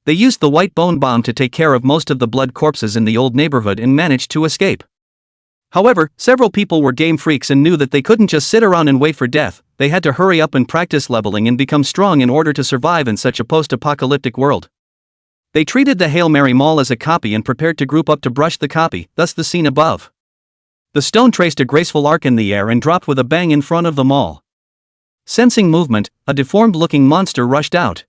They used the White Bone Bomb to take care of most of the blood corpses in the old neighborhood and managed to escape. However, several people were game freaks and knew that they couldn't just sit around and wait for death. They had to hurry up and practice leveling and become strong in order to survive in such a post-apocalyptic world. They treated the Hail Mary Mall as a copy and prepared to group up to brush the copy, thus the scene above. The stone traced a graceful arc in the air and dropped with a bang in front of the mall. Sensing movement, a deformed-looking monster rushed out.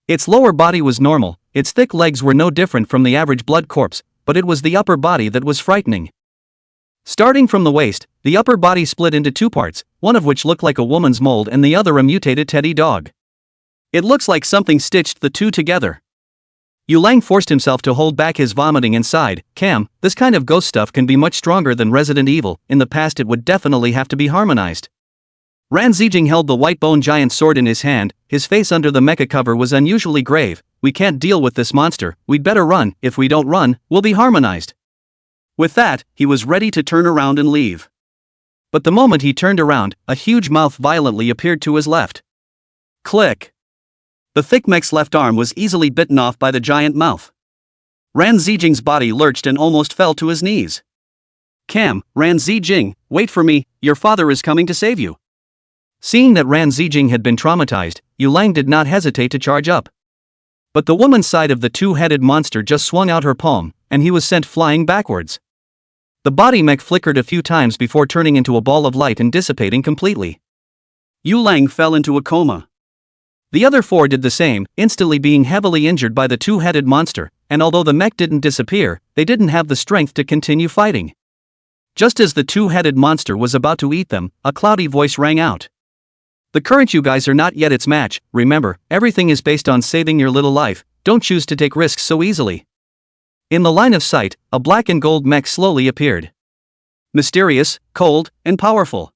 Its lower body was normal, its thick legs were no different from the average blood corpse, but it was the upper body that was frightening. Starting from the waist, the upper body split into two parts, one of which looked like a woman's mold and the other a mutated teddy dog. It looks like something stitched the two together. Yu Lang forced himself to hold back his vomiting and sighed, "Cam, this kind of ghost stuff can be much stronger than Resident Evil, in the past it would definitely have to be harmonized." Ran Zijing held the white bone giant sword in his hand, his face under the mecha cover was unusually grave. "We can't deal with this monster, we'd better run, if we don't run, we'll be harmonized." With that, he was ready to turn around and leave. But the moment he turned around, a huge mouth violently appeared to his left. Click! The thick mech's left arm was easily bitten off by the giant mouth. Ran Zijing's body lurched and almost fell to his knees. "Cam, Ran Zijing, wait for me, your father is coming to save you." Seeing that Ran Zijing had been traumatized, Yu Lang did not hesitate to charge up. But the woman's side of the two-headed monster just swung out her palm, and he was sent flying backwards. The body mech flickered a few times before turning into a ball of light and dissipating completely. Yu Lang fell into a coma. The other four did the same, instantly being heavily injured by the two-headed monster, and although the mech didn't disappear, they didn't have the strength to continue fighting. Just as the two-headed monster was about to eat them, a cloudy voice rang out. "The current you guys are not yet its match, remember, everything is based on saving your little life, don't choose to take risks so easily." In the line of sight, a black and gold mech slowly appeared. Mysterious, cold, and powerful.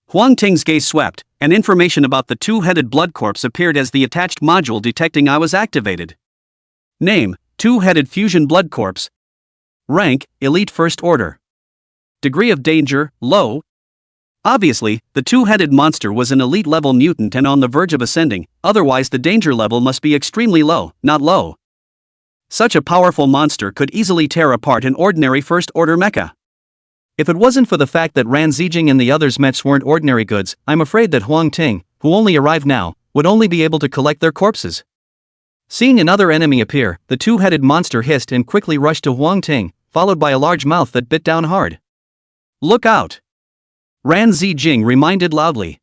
Huang Ting's gaze swept, and information about the two-headed blood corpse appeared as the attached module detecting I was activated. Name, Two-Headed Fusion Blood Corpse. Rank, Elite First Order. Degree of danger, low. Obviously, the two-headed monster was an elite-level mutant and on the verge of ascending, otherwise the danger level must be extremely low, not low. Such a powerful monster could easily tear apart an ordinary first-order mecha. If it wasn't for the fact that Ran Zijing and the others' mechs weren't ordinary goods, I'm afraid that Huang Ting, who only arrived now, would only be able to collect their corpses. Seeing another enemy appear, the two-headed monster hissed and quickly rushed to Huang Ting, followed by a large mouth that bit down hard. "Look out!" Ran Zijing reminded loudly.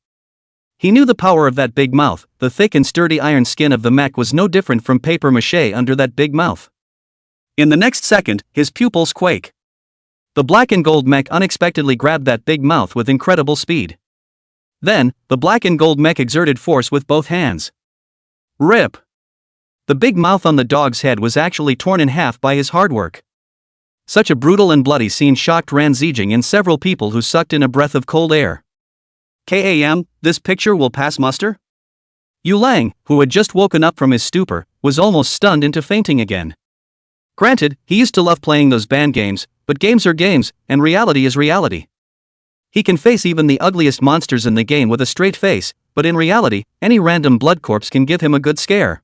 He knew the power of that big mouth, the thick and sturdy iron skin of the mech was no different from paper mache under that big mouth. In the next second, his pupils quake. The black and gold mech unexpectedly grabbed that big mouth with incredible speed. Then, the black and gold mech exerted force with both hands. Rip! The big mouth on the dog's head was actually torn in half by his hard work. Such a brutal and bloody scene shocked Ran Zijing and several people who sucked in a breath of cold air. "Kam, this picture will pass muster?" Yu Lang, who had just woken up from his stupor, was almost stunned into fainting again. Granted, he used to love playing those band games, but games are games, and reality is reality. He can face even the ugliest monsters in the game with a straight face, but in reality, any random blood corpse can give him a good scare.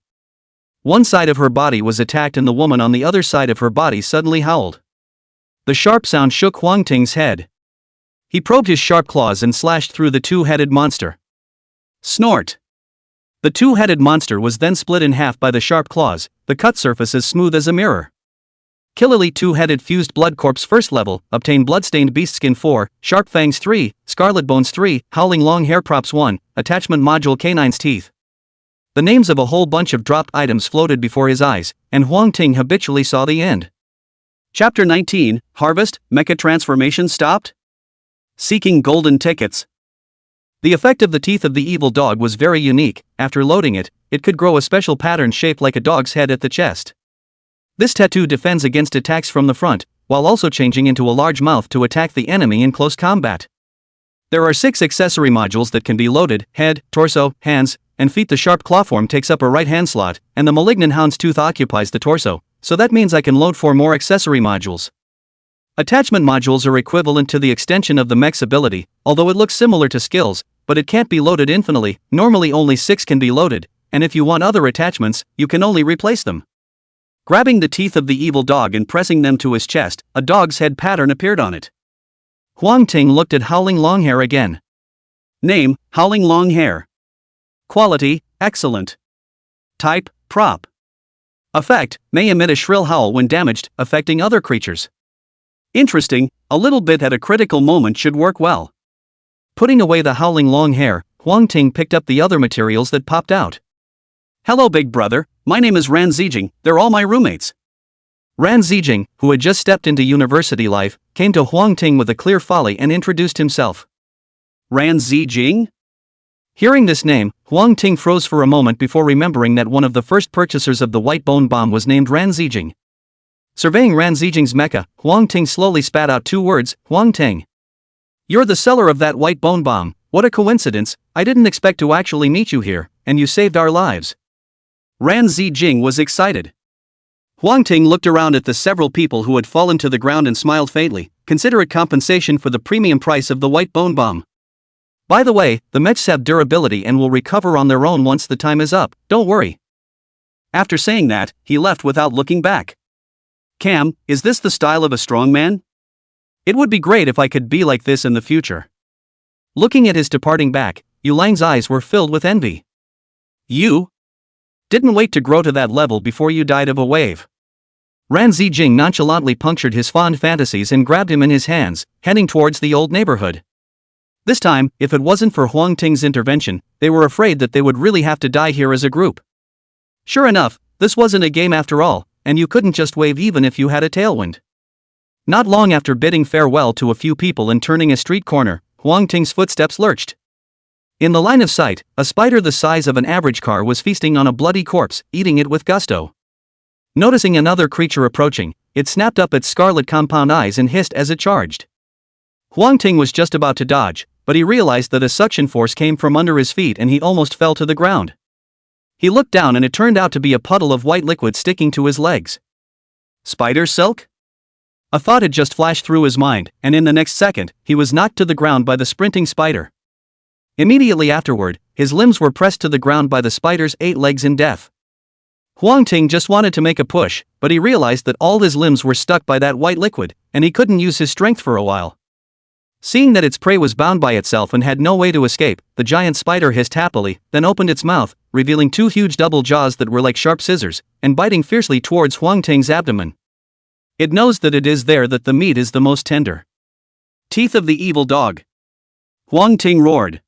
One side of her body was attacked and the woman on the other side of her body suddenly howled. The sharp sound shook Huang Ting's head. He probed his sharp claws and slashed through the two-headed monster. Snort! The two-headed monster was then split in half by the sharp claws, the cut surface as smooth as a mirror. Killily two-headed fused blood corpse first level, obtain bloodstained beast skin 4, sharp fangs 3, scarlet bones 3, howling long hair props 1, attachment module canine's teeth. The names of a whole bunch of dropped items floated before his eyes, and Huang Ting habitually saw the end. Chapter 19, Harvest, Mecha Transformation Stopped? Seeking golden tickets. The effect of the teeth of the evil dog was very unique. After loading it, it could grow a special pattern shaped like a dog's head at the chest. This tattoo defends against attacks from the front, while also changing into a large mouth to attack the enemy in close combat. There are 6 accessory modules that can be loaded: head, torso, hands, and feet. The sharp claw form takes up a right hand slot, and the malignant hound's tooth occupies the torso, so that means I can load 4 more accessory modules. Attachment modules are equivalent to the extension of the mech's ability, although it looks similar to skills, but it can't be loaded infinitely. Normally only 6 can be loaded, and if you want other attachments, you can only replace them. Grabbing the teeth of the evil dog and pressing them to his chest, a dog's head pattern appeared on it. Huang Ting looked at Howling Longhair again. Name, Howling Longhair. Quality, excellent. Type, prop. Effect, may emit a shrill howl when damaged, affecting other creatures. Interesting, a little bit at a critical moment should work well. Putting away the Howling Longhair, Huang Ting picked up the other materials that popped out. Hello big brother, my name is Ran Zijing, they're all my roommates. Ran Zijing, who had just stepped into university life, came to Huang Ting with a clear folly and introduced himself. Ran Zijing? Hearing this name, Huang Ting froze for a moment before remembering that one of the first purchasers of the white bone bomb was named Ran Zijing. Surveying Ran Zijing's mecha, Huang Ting slowly spat out 2 words, Huang Ting. You're the seller of that white bone bomb, what a coincidence, I didn't expect to actually meet you here, and you saved our lives. Ran Zijing was excited. Huang Ting looked around at the several people who had fallen to the ground and smiled faintly, consider it compensation for the premium price of the white bone bomb. By the way, the mechs have durability and will recover on their own once the time is up, don't worry. After saying that, he left without looking back. Cam, is this the style of a strong man? It would be great if I could be like this in the future. Looking at his departing back, Yulang's eyes were filled with envy. You didn't wait to grow to that level before you died of a wave. Ran Zijing nonchalantly punctured his fond fantasies and grabbed him in his hands, heading towards the old neighborhood. This time, if it wasn't for Huang Ting's intervention, they were afraid that they would really have to die here as a group. Sure enough, this wasn't a game after all, and you couldn't just wave even if you had a tailwind. Not long after bidding farewell to a few people and turning a street corner, Huang Ting's footsteps lurched. In the line of sight, a spider the size of an average car was feasting on a bloody corpse, eating it with gusto. Noticing another creature approaching, it snapped up its scarlet compound eyes and hissed as it charged. Huang Ting was just about to dodge, but he realized that a suction force came from under his feet and he almost fell to the ground. He looked down and it turned out to be a puddle of white liquid sticking to his legs. Spider silk? A thought had just flashed through his mind, and in the next second, he was knocked to the ground by the sprinting spider. Immediately afterward, his limbs were pressed to the ground by the spider's 8 legs in death. Huang Ting just wanted to make a push, but he realized that all his limbs were stuck by that white liquid, and he couldn't use his strength for a while. Seeing that its prey was bound by itself and had no way to escape, the giant spider hissed happily, then opened its mouth, revealing 2 huge double jaws that were like sharp scissors, and biting fiercely towards Huang Ting's abdomen. It knows that it is there that the meat is the most tender. Teeth of the evil dog. Huang Ting roared.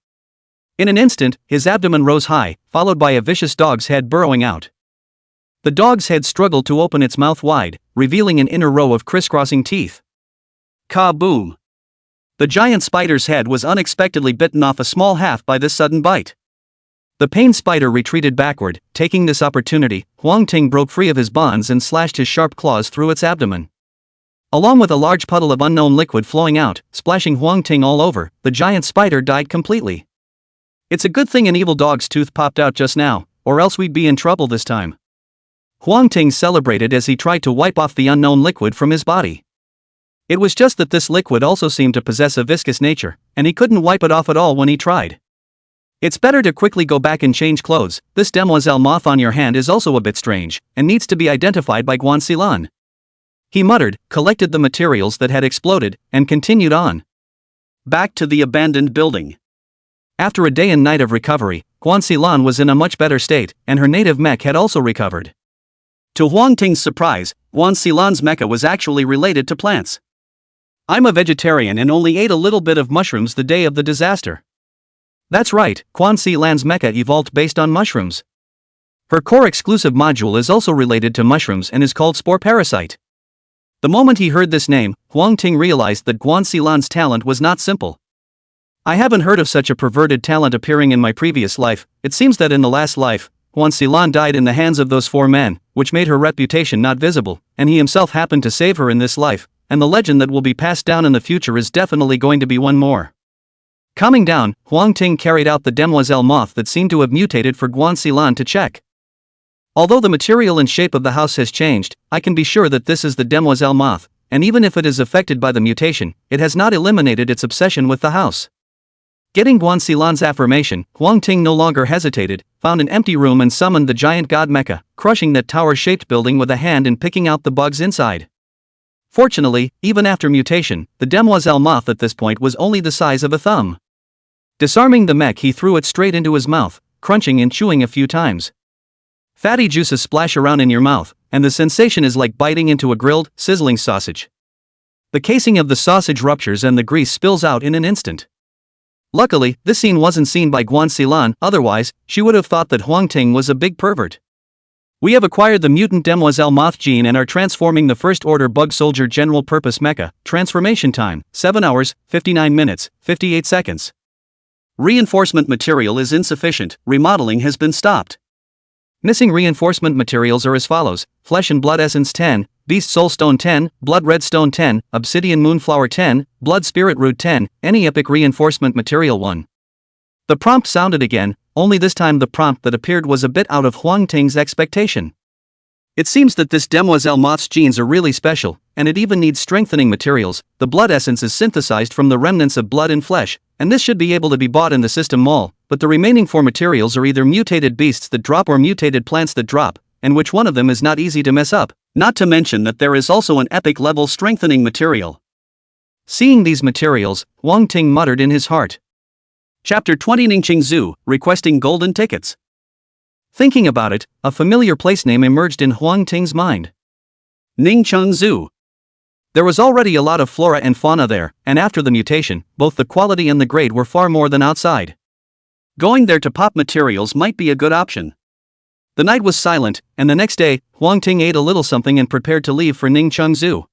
In an instant, his abdomen rose high, followed by a vicious dog's head burrowing out. The dog's head struggled to open its mouth wide, revealing an inner row of crisscrossing teeth. Kaboom! The giant spider's head was unexpectedly bitten off a small half by this sudden bite. The pained spider retreated backward. Taking this opportunity, Huang Ting broke free of his bonds and slashed his sharp claws through its abdomen. Along with a large puddle of unknown liquid flowing out, splashing Huang Ting all over, the giant spider died completely. It's a good thing an evil dog's tooth popped out just now, or else we'd be in trouble this time. Huang Ting celebrated as he tried to wipe off the unknown liquid from his body. It was just that this liquid also seemed to possess a viscous nature, and he couldn't wipe it off at all when he tried. It's better to quickly go back and change clothes. This demoiselle moth on your hand is also a bit strange, and needs to be identified by Guanxilan. He muttered, collected the materials that had exploded, and continued on. Back to the abandoned building. After a day and night of recovery, Guanxilan was in a much better state, and her native mech had also recovered. To Huang Ting's surprise, Guanxilan's mecha was actually related to plants. I'm a vegetarian and only ate a little bit of mushrooms the day of the disaster. That's right, Guanxilan's mecha evolved based on mushrooms. Her core exclusive module is also related to mushrooms and is called Spore Parasite. The moment he heard this name, Huang Ting realized that Guanxilan's talent was not simple. I haven't heard of such a perverted talent appearing in my previous life. It seems that in the last life, Guanxilan died in the hands of those 4 men, which made her reputation not visible, and he himself happened to save her in this life, and the legend that will be passed down in the future is definitely going to be one more. Calming down, Huang Ting carried out the demoiselle moth that seemed to have mutated for Guanxilan to check. Although the material and shape of the house has changed, I can be sure that this is the demoiselle moth, and even if it is affected by the mutation, it has not eliminated its obsession with the house. Getting Guanxilan's affirmation, Huang Ting no longer hesitated, found an empty room and summoned the giant god mecha, crushing that tower-shaped building with a hand and picking out the bugs inside. Fortunately, even after mutation, the demoiselle moth at this point was only the size of a thumb. Disarming the mech, he threw it straight into his mouth, crunching and chewing a few times. Fatty juices splash around in your mouth, and the sensation is like biting into a grilled, sizzling sausage. The casing of the sausage ruptures and the grease spills out in an instant. Luckily, this scene wasn't seen by Guan Xilan, otherwise, she would have thought that Huang Ting was a big pervert. We have acquired the mutant demoiselle moth gene and are transforming the First Order Bug Soldier General Purpose Mecha. Transformation time, 7 hours, 59 minutes, 58 seconds. Reinforcement material is insufficient, remodeling has been stopped. Missing reinforcement materials are as follows: Flesh and Blood Essence 10, Beast Soul Stone 10, Blood Red Stone 10, Obsidian Moonflower 10, Blood Spirit Root 10, any epic reinforcement material 1. The prompt sounded again, only this time the prompt that appeared was a bit out of Huang Ting's expectation. It seems that this demoiselle moth's genes are really special, and it even needs strengthening materials. The blood essence is synthesized from the remnants of blood and flesh, and this should be able to be bought in the system mall, but the remaining 4 materials are either mutated beasts that drop or mutated plants that drop, and which one of them is not easy to mess up, not to mention that there is also an epic level strengthening material. Seeing these materials, Huang Ting muttered in his heart. Chapter 20 Ningqing Zoo, requesting golden tickets. Thinking about it, a familiar place name emerged in Huang Ting's mind. Ningqing Zoo. There was already a lot of flora and fauna there, and after the mutation, both the quality and the grade were far more than outside. Going there to pop materials might be a good option. The night was silent, and the next day, Huang Ting ate a little something and prepared to leave for Ningqing Zoo.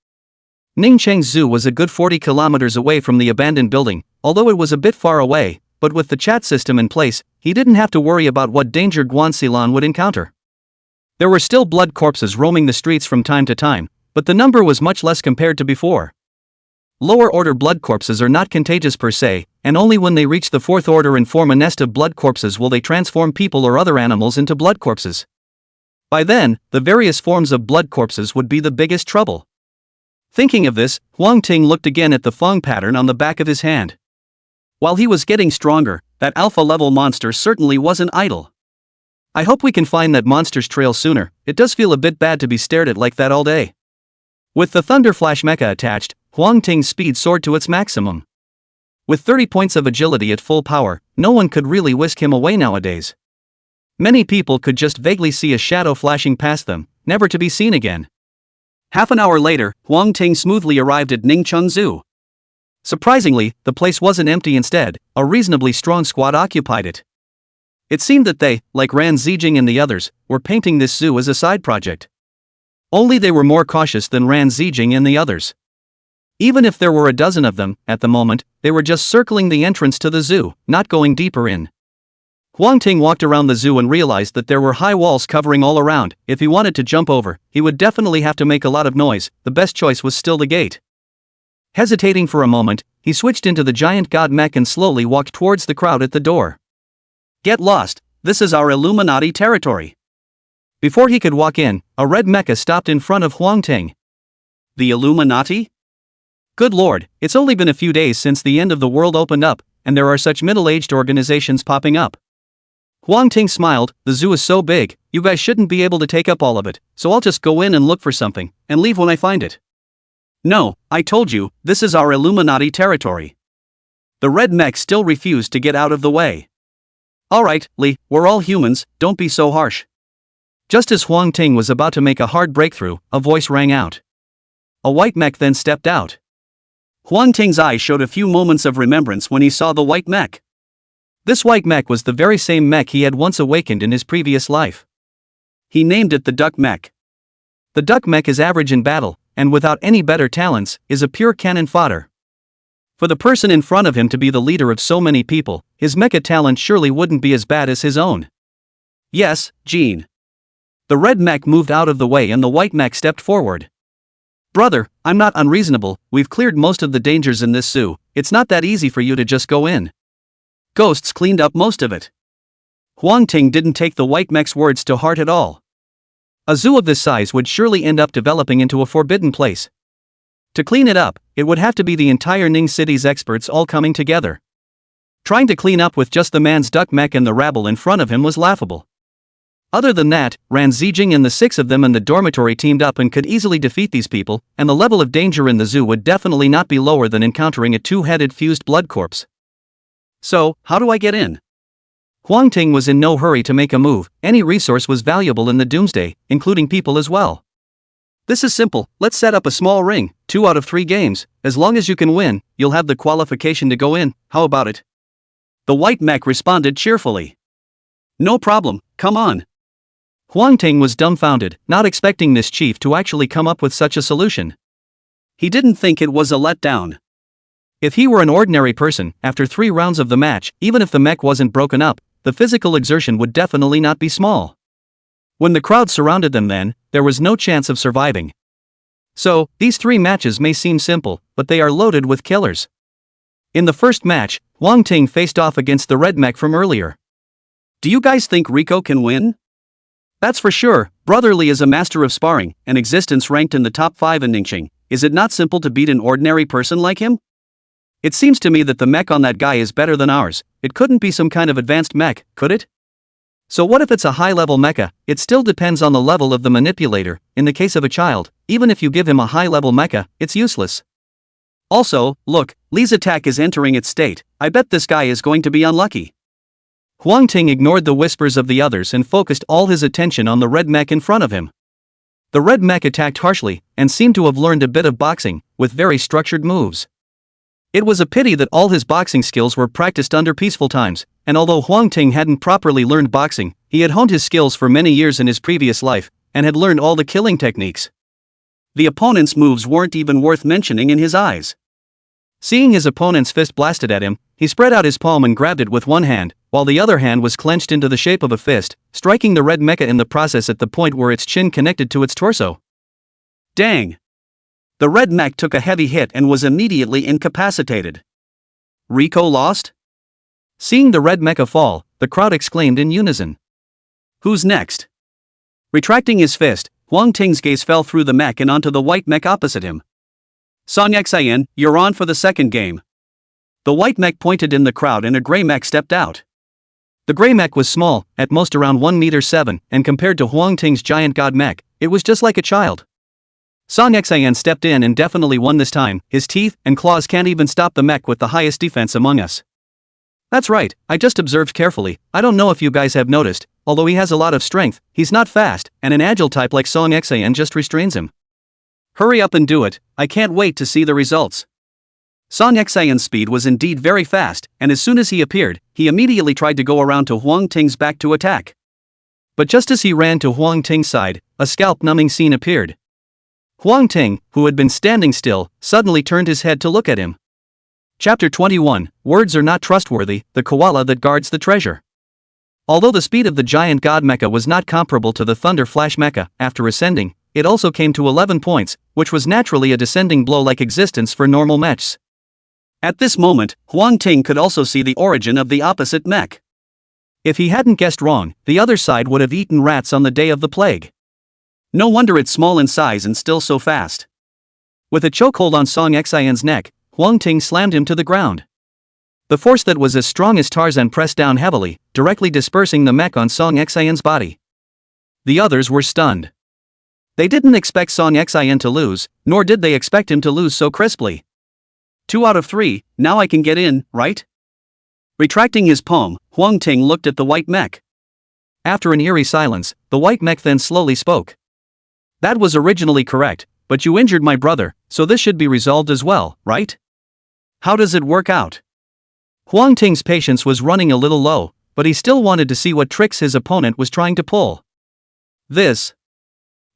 Ningqing Zoo was a good 40 kilometers away from the abandoned building, although it was a bit far away, but with the chat system in place, he didn't have to worry about what danger Guan Xilan would encounter. There were still blood corpses roaming the streets from time to time, but the number was much less compared to before. Lower order blood corpses are not contagious per se, and only when they reach the 4th order and form a nest of blood corpses will they transform people or other animals into blood corpses. By then, the various forms of blood corpses would be the biggest trouble. Thinking of this, Huang Ting looked again at the Feng pattern on the back of his hand. While he was getting stronger, that alpha-level monster certainly wasn't idle. I hope we can find that monster's trail sooner. It does feel a bit bad to be stared at like that all day. With the Thunder Flash mecha attached, Huang Ting's speed soared to its maximum. With 30 points of agility at full power, no one could really whisk him away nowadays. Many people could just vaguely see a shadow flashing past them, never to be seen again. Half an hour later, Huang Ting smoothly arrived at Ningqing Zoo. Surprisingly, the place wasn't empty. Instead, a reasonably strong squad occupied it. It seemed that they, like Ran Zijing and the others, were painting this zoo as a side project. Only they were more cautious than Ran Zijing and the others. Even if there were a dozen of them, at the moment, they were just circling the entrance to the zoo, not going deeper in. Huang Ting walked around the zoo and realized that there were high walls covering all around. If he wanted to jump over, he would definitely have to make a lot of noise. The best choice was still the gate. Hesitating for a moment, he switched into the giant god mech and slowly walked towards the crowd at the door. Get lost, this is our Illuminati territory. Before he could walk in, a red mecha stopped in front of Huang Ting. The Illuminati? Good lord, it's only been a few days since the end of the world opened up, and there are such middle-aged organizations popping up. Huang Ting smiled. The zoo is so big, you guys shouldn't be able to take up all of it, so I'll just go in and look for something, and leave when I find it. No, I told you, this is our Illuminati territory. The red mech still refused to get out of the way. Alright, Li, we're all humans, don't be so harsh. Just as Huang Ting was about to make a hard breakthrough, a voice rang out. A white mech then stepped out. Huang Ting's eyes showed a few moments of remembrance when he saw the white mech. This white mech was the very same mech he had once awakened in his previous life. He named it the duck mech. The duck mech is average in battle, and without any better talents, is a pure cannon fodder. For the person in front of him to be the leader of so many people, his mecha talent surely wouldn't be as bad as his own. Yes, Gene. The red mech moved out of the way and the white mech stepped forward. Brother, I'm not unreasonable, we've cleared most of the dangers in this zoo, it's not that easy for you to just go in. Ghosts cleaned up most of it. Huang Ting didn't take the white mech's words to heart at all. A zoo of this size would surely end up developing into a forbidden place. To clean it up, it would have to be the entire Ning City's experts all coming together. Trying to clean up with just the man's duck mech and the rabble in front of him was laughable. Other than that, Ran Zijing and the 6 of them in the dormitory teamed up and could easily defeat these people, and the level of danger in the zoo would definitely not be lower than encountering a 2-headed fused blood corpse. So, how do I get in? Huang Ting was in no hurry to make a move. Any resource was valuable in the doomsday, including people as well. This is simple, let's set up a small ring, 2 out of 3 games, as long as you can win, you'll have the qualification to go in, how about it? The white mech responded cheerfully. No problem, come on. Huang Ting was dumbfounded, not expecting this chief to actually come up with such a solution. He didn't think it was a letdown. If he were an ordinary person, after 3 rounds of the match, even if the mech wasn't broken up, the physical exertion would definitely not be small. When the crowd surrounded them then, there was no chance of surviving. So, these 3 matches may seem simple, but they are loaded with killers. In the first match, Huang Ting faced off against the red mech from earlier. Do you guys think Rico can win? That's for sure, Brother Lee is a master of sparring, an existence ranked in the top 5 in Ningxing. Is it not simple to beat an ordinary person like him? It seems to me that the mech on that guy is better than ours. It couldn't be some kind of advanced mech, could it? So what if it's a high-level mecha? It still depends on the level of the manipulator. In the case of a child, even if you give him a high-level mecha, it's useless. Also, look, Lee's attack is entering its state. I bet this guy is going to be unlucky. Huang Ting ignored the whispers of the others and focused all his attention on the red mech in front of him. The red mech attacked harshly, and seemed to have learned a bit of boxing, with very structured moves. It was a pity that all his boxing skills were practiced under peaceful times, and although Huang Ting hadn't properly learned boxing, he had honed his skills for many years in his previous life, and had learned all the killing techniques. The opponent's moves weren't even worth mentioning in his eyes. Seeing his opponent's fist blasted at him, he spread out his palm and grabbed it with one hand, while the other hand was clenched into the shape of a fist, striking the red mecha in the process at the point where its chin connected to its torso. Dang! The red mech took a heavy hit and was immediately incapacitated. Rico lost? Seeing the red mecha fall, the crowd exclaimed in unison. Who's next? Retracting his fist, Huang Ting's gaze fell through the mech and onto the white mech opposite him. Song Xian, you're on for the second game. The white mech pointed in the crowd and a gray mech stepped out. The gray mech was small, at most around 1.7 meters, and compared to Huang Ting's giant god mech, it was just like a child. Song Xian stepped in and definitely won this time. His teeth and claws can't even stop the mech with the highest defense among us. That's right, I just observed carefully. I don't know if you guys have noticed, although he has a lot of strength, he's not fast, and an agile type like Song Xian just restrains him. Hurry up and do it, I can't wait to see the results. Song Xian's speed was indeed very fast, and as soon as he appeared, he immediately tried to go around to Huang Ting's back to attack. But just as he ran to Huang Ting's side, a scalp-numbing scene appeared. Huang Ting, who had been standing still, suddenly turned his head to look at him. Chapter 21, Words Are Not Trustworthy, the Koala That Guards the Treasure. Although the speed of the giant god mecha was not comparable to the Thunder Flash mecha, after ascending, it also came to 11 points, which was naturally a descending blow-like existence for normal mechs. At this moment, Huang Ting could also see the origin of the opposite mech. If he hadn't guessed wrong, the other side would have eaten rats on the day of the plague. No wonder it's small in size and still so fast. With a chokehold on Song Xian's neck, Huang Ting slammed him to the ground. The force that was as strong as Tarzan pressed down heavily, directly dispersing the mech on Song Xian's body. The others were stunned. They didn't expect Song Xian to lose, nor did they expect him to lose so crisply. 2 out of 3, now I can get in, right? Retracting his palm, Huang Ting looked at the white mech. After an eerie silence, the white mech then slowly spoke. That was originally correct, but you injured my brother, so this should be resolved as well, right? How does it work out? Huang Ting's patience was running a little low, but he still wanted to see what tricks his opponent was trying to pull.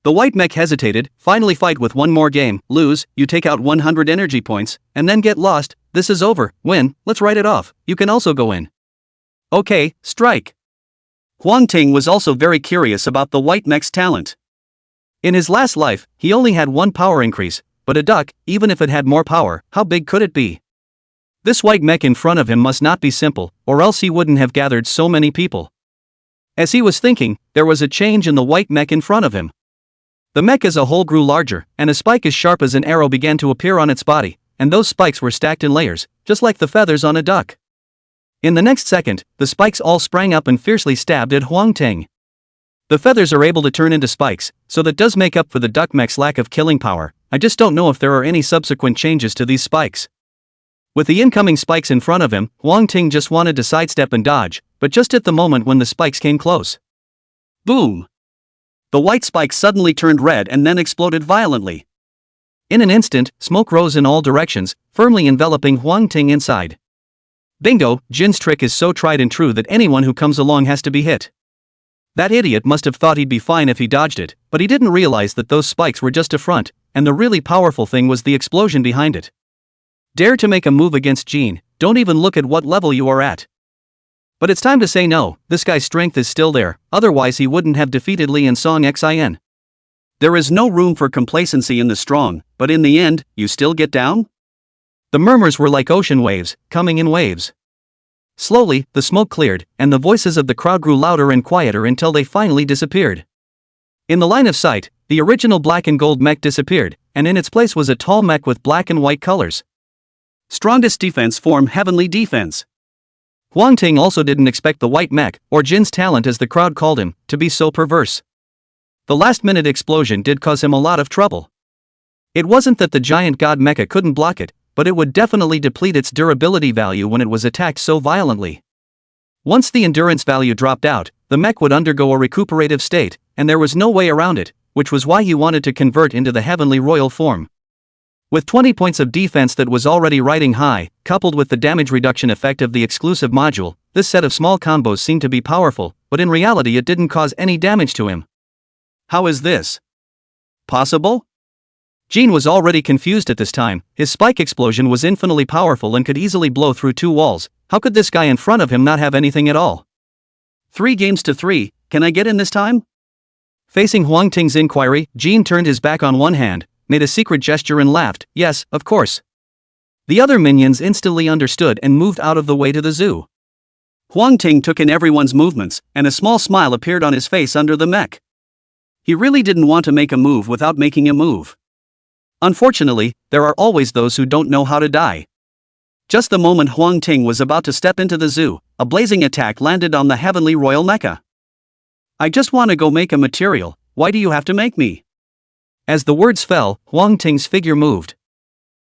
The white mech hesitated. Finally, fight with one more game. Lose, you take out 100 energy points, and then get lost. This is over. Win, let's write it off. You can also go in. Okay, strike. Huang Ting was also very curious about the white mech's talent. In his last life, he only had 1 power increase, but a duck, even if it had more power, how big could it be? This white mech in front of him must not be simple, or else he wouldn't have gathered so many people. As he was thinking, there was a change in the white mech in front of him. The mech as a whole grew larger, and a spike as sharp as an arrow began to appear on its body, and those spikes were stacked in layers, just like the feathers on a duck. In the next second, the spikes all sprang up and fiercely stabbed at Huang Ting. The feathers are able to turn into spikes, so that does make up for the duck mech's lack of killing power. I just don't know if there are any subsequent changes to these spikes. With the incoming spikes in front of him, Huang Ting just wanted to sidestep and dodge, but just at the moment when the spikes came close. Boom! The white spike suddenly turned red and then exploded violently. In an instant, smoke rose in all directions, firmly enveloping Huang Ting inside. Bingo, Jin's trick is so tried and true that anyone who comes along has to be hit. That idiot must have thought he'd be fine if he dodged it, but he didn't realize that those spikes were just a front, and the really powerful thing was the explosion behind it. Dare to make a move against Jin, don't even look at what level you are at. But it's time to say no, this guy's strength is still there, otherwise he wouldn't have defeated Li and Song Xin. There is no room for complacency in the strong, but in the end, you still get down? The murmurs were like ocean waves, coming in waves. Slowly, the smoke cleared, and the voices of the crowd grew louder and quieter until they finally disappeared. In the line of sight, the original black and gold mech disappeared, and in its place was a tall mech with black and white colors. Strongest defense form heavenly defense. Huang Ting also didn't expect the white mech, or Jin's talent as the crowd called him, to be so perverse. The last-minute explosion did cause him a lot of trouble. It wasn't that the giant god mecha couldn't block it, but it would definitely deplete its durability value when it was attacked so violently. Once the endurance value dropped out, the mech would undergo a recuperative state, and there was no way around it, which was why he wanted to convert into the heavenly royal form. With 20 points of defense that was already riding high, coupled with the damage reduction effect of the exclusive module, this set of small combos seemed to be powerful, but in reality it didn't cause any damage to him. How is this possible? Jin was already confused at this time. His spike explosion was infinitely powerful and could easily blow through 2 walls. How could this guy in front of him not have anything at all? 3 games to 3, can I get in this time? Facing Huang Ting's inquiry, Jin turned his back on one hand, made a secret gesture and laughed. Yes, of course. The other minions instantly understood and moved out of the way to the zoo. Huang Ting took in everyone's movements, and a small smile appeared on his face under the mech. He really didn't want to make a move without making a move. Unfortunately, there are always those who don't know how to die. Just the moment Huang Ting was about to step into the zoo, a blazing attack landed on the heavenly royal mecha. I just want to go make a material, why do you have to make me? As the words fell, Huang Ting's figure moved.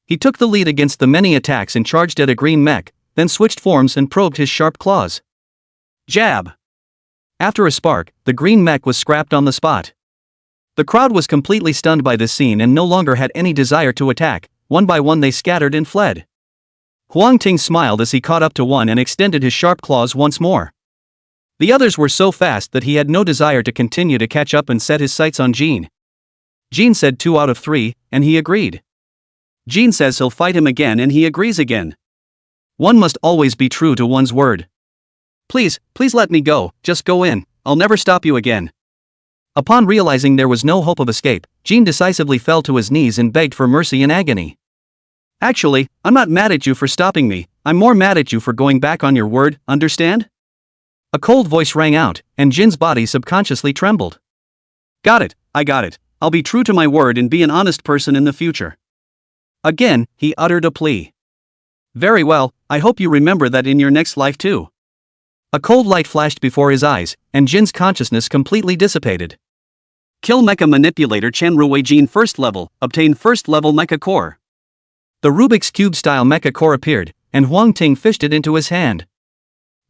He took the lead against the many attacks and charged at a green mech, then switched forms and probed his sharp claws. Jab! After a spark, the green mech was scrapped on the spot. The crowd was completely stunned by this scene and no longer had any desire to attack. One by one they scattered and fled. Huang Ting smiled as he caught up to one and extended his sharp claws once more. The others were so fast that he had no desire to continue to catch up and set his sights on Jin. Jin said 2 out of 3, and he agreed. Jin says he'll fight him again and he agrees again. One must always be true to one's word. Please let me go, just go in, I'll never stop you again. Upon realizing there was no hope of escape, Jin decisively fell to his knees and begged for mercy in agony. Actually, I'm not mad at you for stopping me, I'm more mad at you for going back on your word, understand? A cold voice rang out, and Jin's body subconsciously trembled. Got it, I got it, I'll be true to my word and be an honest person in the future. Again, he uttered a plea. Very well, I hope you remember that in your next life too. A cold light flashed before his eyes, and Jin's consciousness completely dissipated. Kill Mecha Manipulator Chen Ruwei Jin first level, obtain first level Mecha Core. The Rubik's Cube style Mecha Core appeared, and Huang Ting fished it into his hand.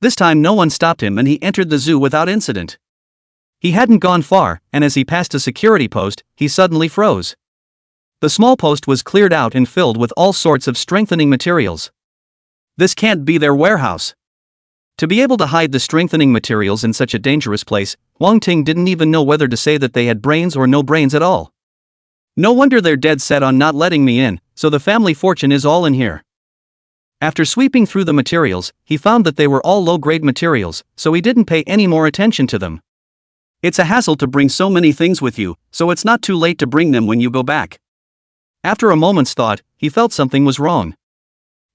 This time no one stopped him and he entered the zoo without incident. He hadn't gone far, and as he passed a security post, he suddenly froze. The small post was cleared out and filled with all sorts of strengthening materials. This can't be their warehouse. To be able to hide the strengthening materials in such a dangerous place, Huang Ting didn't even know whether to say that they had brains or no brains at all. No wonder they're dead set on not letting me in, so the family fortune is all in here. After sweeping through the materials, he found that they were all low-grade materials, so he didn't pay any more attention to them. It's a hassle to bring so many things with you, so it's not too late to bring them when you go back. After a moment's thought, he felt something was wrong.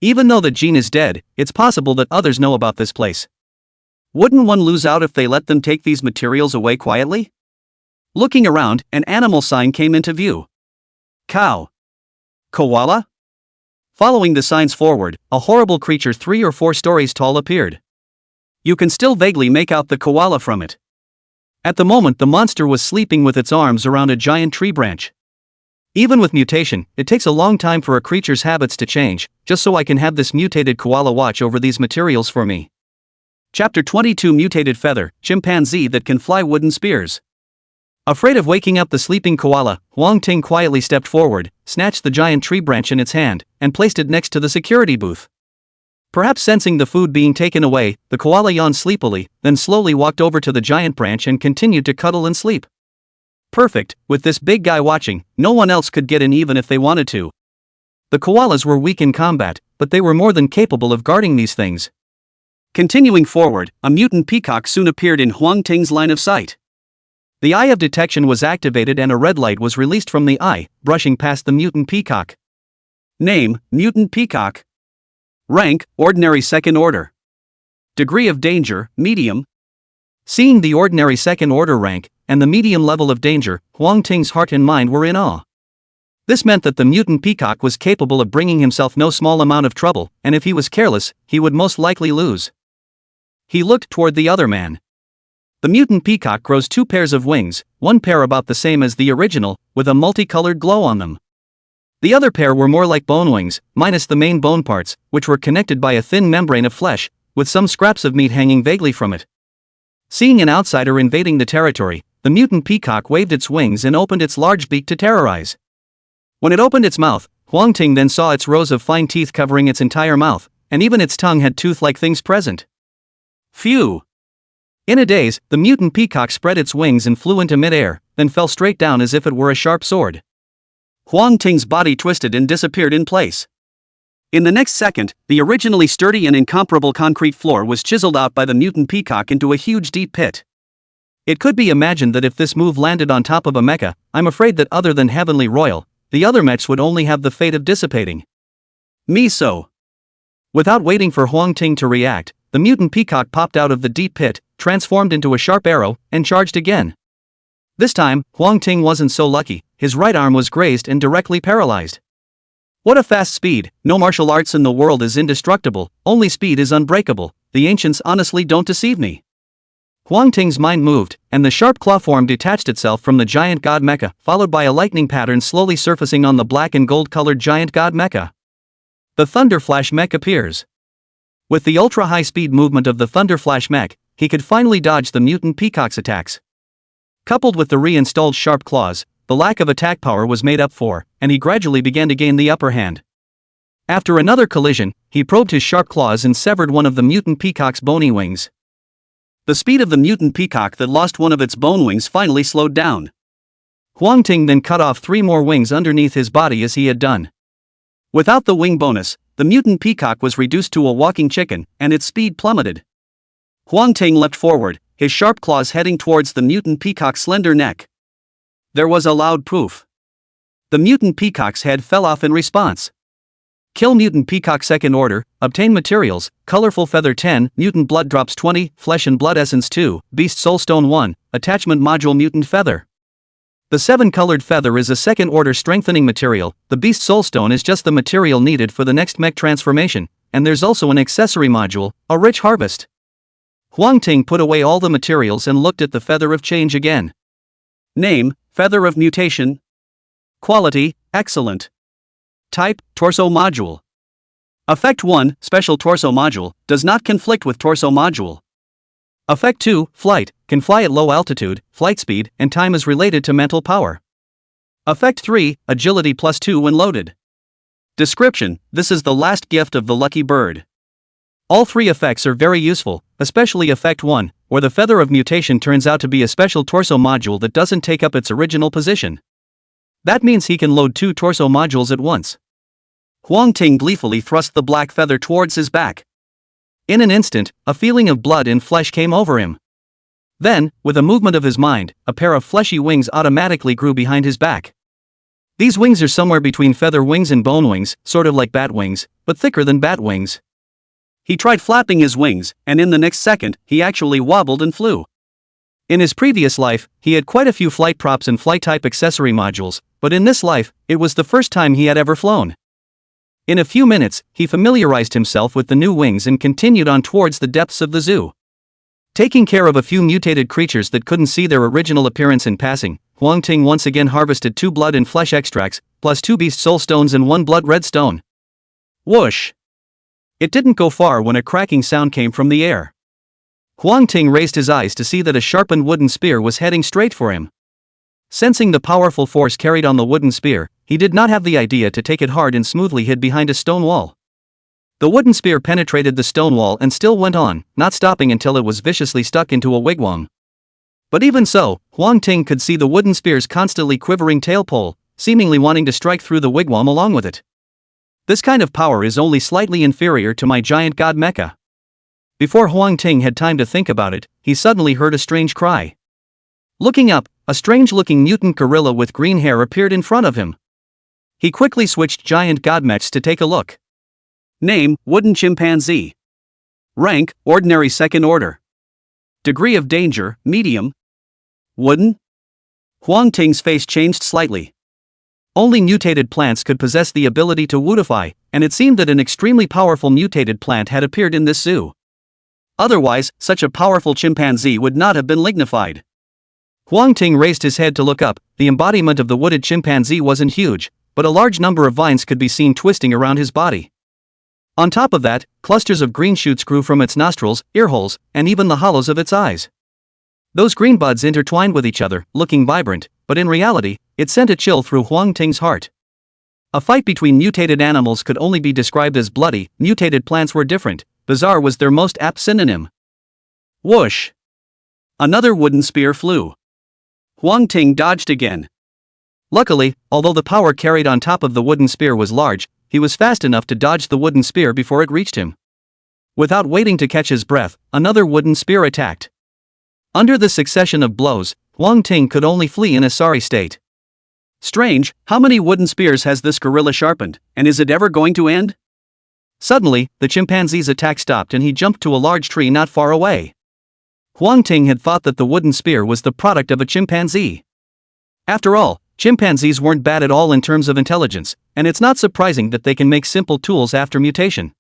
Even though that Jin is dead, it's possible that others know about this place. Wouldn't one lose out if they let them take these materials away quietly? Looking around, an animal sign came into view. Cow. Koala? Following the signs forward, a horrible creature 3 or 4 stories tall appeared. You can still vaguely make out the koala from it. At the moment, the monster was sleeping with its arms around a giant tree branch. Even with mutation, it takes a long time for a creature's habits to change, just so I can have this mutated koala watch over these materials for me. Chapter 22 Mutated Feather, Chimpanzee that can fly wooden spears. Afraid of waking up the sleeping koala, Huang Ting quietly stepped forward, snatched the giant tree branch in its hand, and placed it next to the security booth. Perhaps sensing the food being taken away, the koala yawned sleepily, then slowly walked over to the giant branch and continued to cuddle and sleep. Perfect, with this big guy watching, no one else could get in even if they wanted to. The koalas were weak in combat, but they were more than capable of guarding these things. Continuing forward, a mutant peacock soon appeared in Huang Ting's line of sight. The eye of detection was activated and a red light was released from the eye, brushing past the mutant peacock. Name, Mutant Peacock. Rank, Ordinary Second Order. Degree of danger, Medium. Seeing the ordinary second order rank, and the medium level of danger, Huang Ting's heart and mind were in awe. This meant that the mutant peacock was capable of bringing himself no small amount of trouble, and if he was careless, he would most likely lose. He looked toward the other man. The mutant peacock grows 2 pairs of wings, one pair about the same as the original, with a multicolored glow on them. The other pair were more like bone wings, minus the main bone parts, which were connected by a thin membrane of flesh, with some scraps of meat hanging vaguely from it. Seeing an outsider invading the territory, the mutant peacock waved its wings and opened its large beak to terrorize. When it opened its mouth, Huang Ting then saw its rows of fine teeth covering its entire mouth, and even its tongue had tooth-like things present. Phew! In a daze, the mutant peacock spread its wings and flew into midair, then fell straight down as if it were a sharp sword. Huang Ting's body twisted and disappeared in place. In the next second, the originally sturdy and incomparable concrete floor was chiseled out by the mutant peacock into a huge deep pit. It could be imagined that if this move landed on top of a mecha, I'm afraid that other than Heavenly Royal, the other mechs would only have the fate of dissipating. Miso. Without waiting for Huang Ting to react, the mutant peacock popped out of the deep pit, transformed into a sharp arrow, and charged again. This time, Huang Ting wasn't so lucky, his right arm was grazed and directly paralyzed. What a fast speed! No martial arts in the world is indestructible, only speed is unbreakable. The ancients honestly don't deceive me. Huang Ting's mind moved, and the sharp claw form detached itself from the giant god mecha, followed by a lightning pattern slowly surfacing on the black and gold-colored giant god mecha. The Thunder Flash mech appears. With the ultra-high-speed movement of the Thunder Flash mech, he could finally dodge the mutant peacock's attacks. Coupled with the reinstalled sharp claws, the lack of attack power was made up for, and he gradually began to gain the upper hand. After another collision, he probed his sharp claws and severed one of the mutant peacock's bony wings. The speed of the mutant peacock that lost one of its bone wings finally slowed down. Huang Ting then cut off 3 more wings underneath his body as he had done. Without the wing bonus, the mutant peacock was reduced to a walking chicken, and its speed plummeted. Huang Ting leapt forward, his sharp claws heading towards the mutant peacock's slender neck. There was a loud poof. The mutant peacock's head fell off in response. Kill mutant peacock second order, obtain materials, colorful feather 10, mutant blood drops 20, flesh and blood essence 2, beast soulstone 1, attachment module mutant feather. The 7-colored feather is a second order strengthening material, the beast soulstone is just the material needed for the next mech transformation, and there's also an accessory module, a rich harvest. Huang Ting put away all the materials and looked at the feather of change again. Name, Feather of Mutation. Quality, excellent. Type, Torso Module. Effect 1, Special Torso Module, does not conflict with Torso Module. Effect 2, Flight, can fly at low altitude, flight speed, and time is related to mental power. Effect 3, Agility +2 when loaded. Description, this is the last gift of the lucky bird. All 3 effects are very useful, especially Effect 1, where the Feather of Mutation turns out to be a special torso module that doesn't take up its original position. That means he can load 2 torso modules at once. Huang Ting gleefully thrust the black feather towards his back. In an instant, a feeling of blood and flesh came over him. Then, with a movement of his mind, a pair of fleshy wings automatically grew behind his back. These wings are somewhere between feather wings and bone wings, sort of like bat wings, but thicker than bat wings. He tried flapping his wings, and in the next second, he actually wobbled and flew. In his previous life, he had quite a few flight props and flight-type accessory modules, but in this life, it was the first time he had ever flown. In a few minutes, he familiarized himself with the new wings and continued on towards the depths of the zoo. Taking care of a few mutated creatures that couldn't see their original appearance in passing, Huang Ting once again harvested 2 blood and flesh extracts, plus 2 beast soul stones and 1 blood red stone. Whoosh! It didn't go far when a cracking sound came from the air. Huang Ting raised his eyes to see that a sharpened wooden spear was heading straight for him. Sensing the powerful force carried on the wooden spear, he did not have the idea to take it hard and smoothly hid behind a stone wall. The wooden spear penetrated the stone wall and still went on, not stopping until it was viciously stuck into a wigwam. But even so, Huang Ting could see the wooden spear's constantly quivering tail pole, seemingly wanting to strike through the wigwam along with it. This kind of power is only slightly inferior to my giant god mecha. Before Huang Ting had time to think about it, he suddenly heard a strange cry. Looking up, a strange-looking mutant gorilla with green hair appeared in front of him. He quickly switched giant god mechs to take a look. Name, Wooden Chimpanzee. Rank, Ordinary Second Order. Degree of Danger, Medium. Wooden? Huang Ting's face changed slightly. Only mutated plants could possess the ability to woodify, and it seemed that an extremely powerful mutated plant had appeared in this zoo. Otherwise, such a powerful chimpanzee would not have been lignified. Huang Ting raised his head to look up. The embodiment of the wooded chimpanzee wasn't huge, but a large number of vines could be seen twisting around his body. On top of that, clusters of green shoots grew from its nostrils, earholes, and even the hollows of its eyes. Those green buds intertwined with each other, looking vibrant, but in reality, it sent a chill through Huang Ting's heart. A fight between mutated animals could only be described as bloody. Mutated plants were different. Bizarre was their most apt synonym. Whoosh! Another wooden spear flew. Huang Ting dodged again. Luckily, although the power carried on top of the wooden spear was large, he was fast enough to dodge the wooden spear before it reached him. Without waiting to catch his breath, another wooden spear attacked. Under the succession of blows, Huang Ting could only flee in a sorry state. Strange, how many wooden spears has this gorilla sharpened, and is it ever going to end? Suddenly, the chimpanzee's attack stopped and he jumped to a large tree not far away. Huang Ting had thought that the wooden spear was the product of a chimpanzee. After all, chimpanzees weren't bad at all in terms of intelligence, and it's not surprising that they can make simple tools after mutation.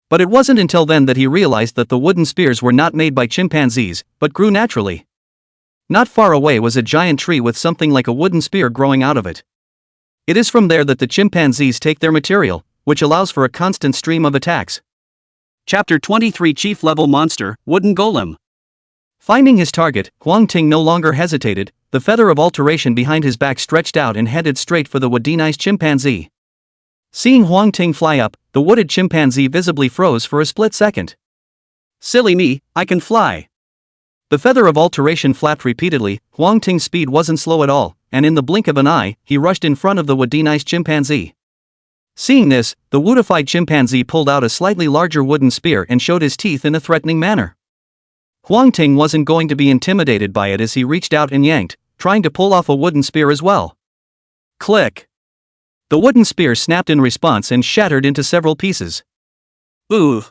But it wasn't until then that he realized that the wooden spears were not made by chimpanzees, but grew naturally. Not far away was a giant tree with something like a wooden spear growing out of it. It is from there that the chimpanzees take their material, which allows for a constant stream of attacks. Chapter 23 Chief Level Monster, Wooden Golem. Finding his target, Huang Ting no longer hesitated. The feather of alteration behind his back stretched out and headed straight for the woodinized chimpanzee. Seeing Huang Ting fly up, the wooded chimpanzee visibly froze for a split second. Silly me, I can fly. The feather of alteration flapped repeatedly. Huang Ting's speed wasn't slow at all, and in the blink of an eye, he rushed in front of the woodinized chimpanzee. Seeing this, the woodified chimpanzee pulled out a slightly larger wooden spear and showed his teeth in a threatening manner. Huang Ting wasn't going to be intimidated by it as he reached out and yanked, trying to pull off a wooden spear as well. Click! The wooden spear snapped in response and shattered into several pieces. Ooh!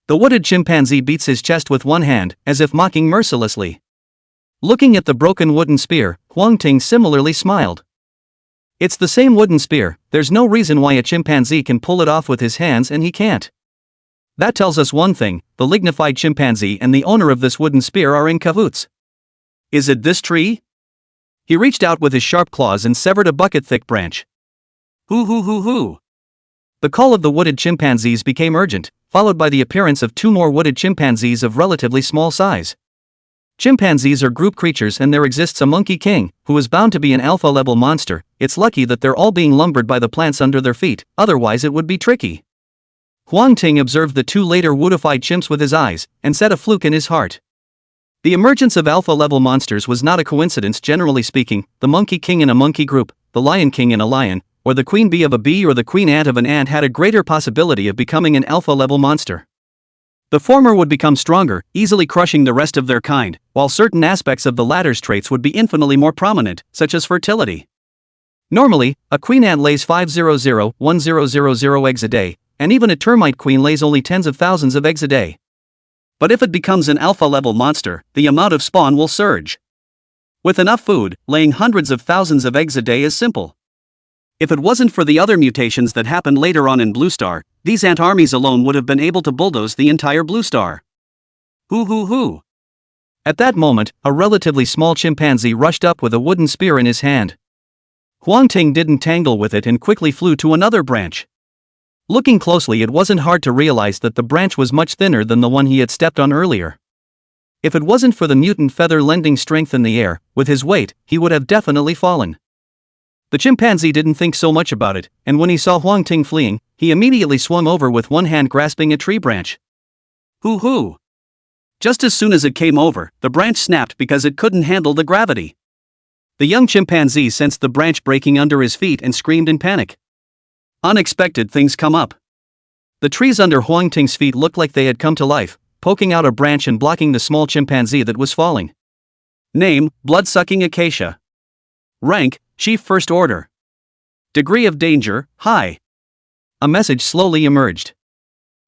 The wooded chimpanzee beats his chest with one hand, as if mocking mercilessly. Looking at the broken wooden spear, Huang Ting similarly smiled. It's the same wooden spear, there's no reason why a chimpanzee can pull it off with his hands and he can't. That tells us one thing, the lignified chimpanzee and the owner of this wooden spear are in cahoots. Is it this tree? He reached out with his sharp claws and severed a bucket-thick branch. Hoo hoo hoo hoo. The call of the wooded chimpanzees became urgent, followed by the appearance of 2 more wooded chimpanzees of relatively small size. Chimpanzees are group creatures and there exists a monkey king, who is bound to be an alpha-level monster. It's lucky that they're all being lumbered by the plants under their feet, otherwise it would be tricky. Huang Ting observed the 2 later woodified chimps with his eyes, and set a fluke in his heart. The emergence of alpha-level monsters was not a coincidence. Generally speaking, the monkey king in a monkey group, the lion king in a lion, or the queen bee of a bee or the queen ant of an ant had a greater possibility of becoming an alpha-level monster. The former would become stronger, easily crushing the rest of their kind, while certain aspects of the latter's traits would be infinitely more prominent, such as fertility. Normally, a queen ant lays 500,000 eggs a day, and even a termite queen lays only tens of thousands of eggs a day. But if it becomes an alpha-level monster, the amount of spawn will surge. With enough food, laying hundreds of thousands of eggs a day is simple. If it wasn't for the other mutations that happened later on in Blue Star, these ant armies alone would have been able to bulldoze the entire Blue Star. Hoo hoo hoo. At that moment, a relatively small chimpanzee rushed up with a wooden spear in his hand. Huang Ting didn't tangle with it and quickly flew to another branch. Looking closely, it wasn't hard to realize that the branch was much thinner than the one he had stepped on earlier. If it wasn't for the mutant feather lending strength in the air, with his weight, he would have definitely fallen. The chimpanzee didn't think so much about it, and when he saw Huang Ting fleeing, he immediately swung over with one hand grasping a tree branch. Hoo-hoo! Just as soon as it came over, the branch snapped because it couldn't handle the gravity. The young chimpanzee sensed the branch breaking under his feet and screamed in panic. Unexpected things come up. The trees under Huang Ting's feet looked like they had come to life, poking out a branch and blocking the small chimpanzee that was falling. Name: blood-sucking acacia. Rank: Chief First Order. Degree of danger: high. A message slowly emerged.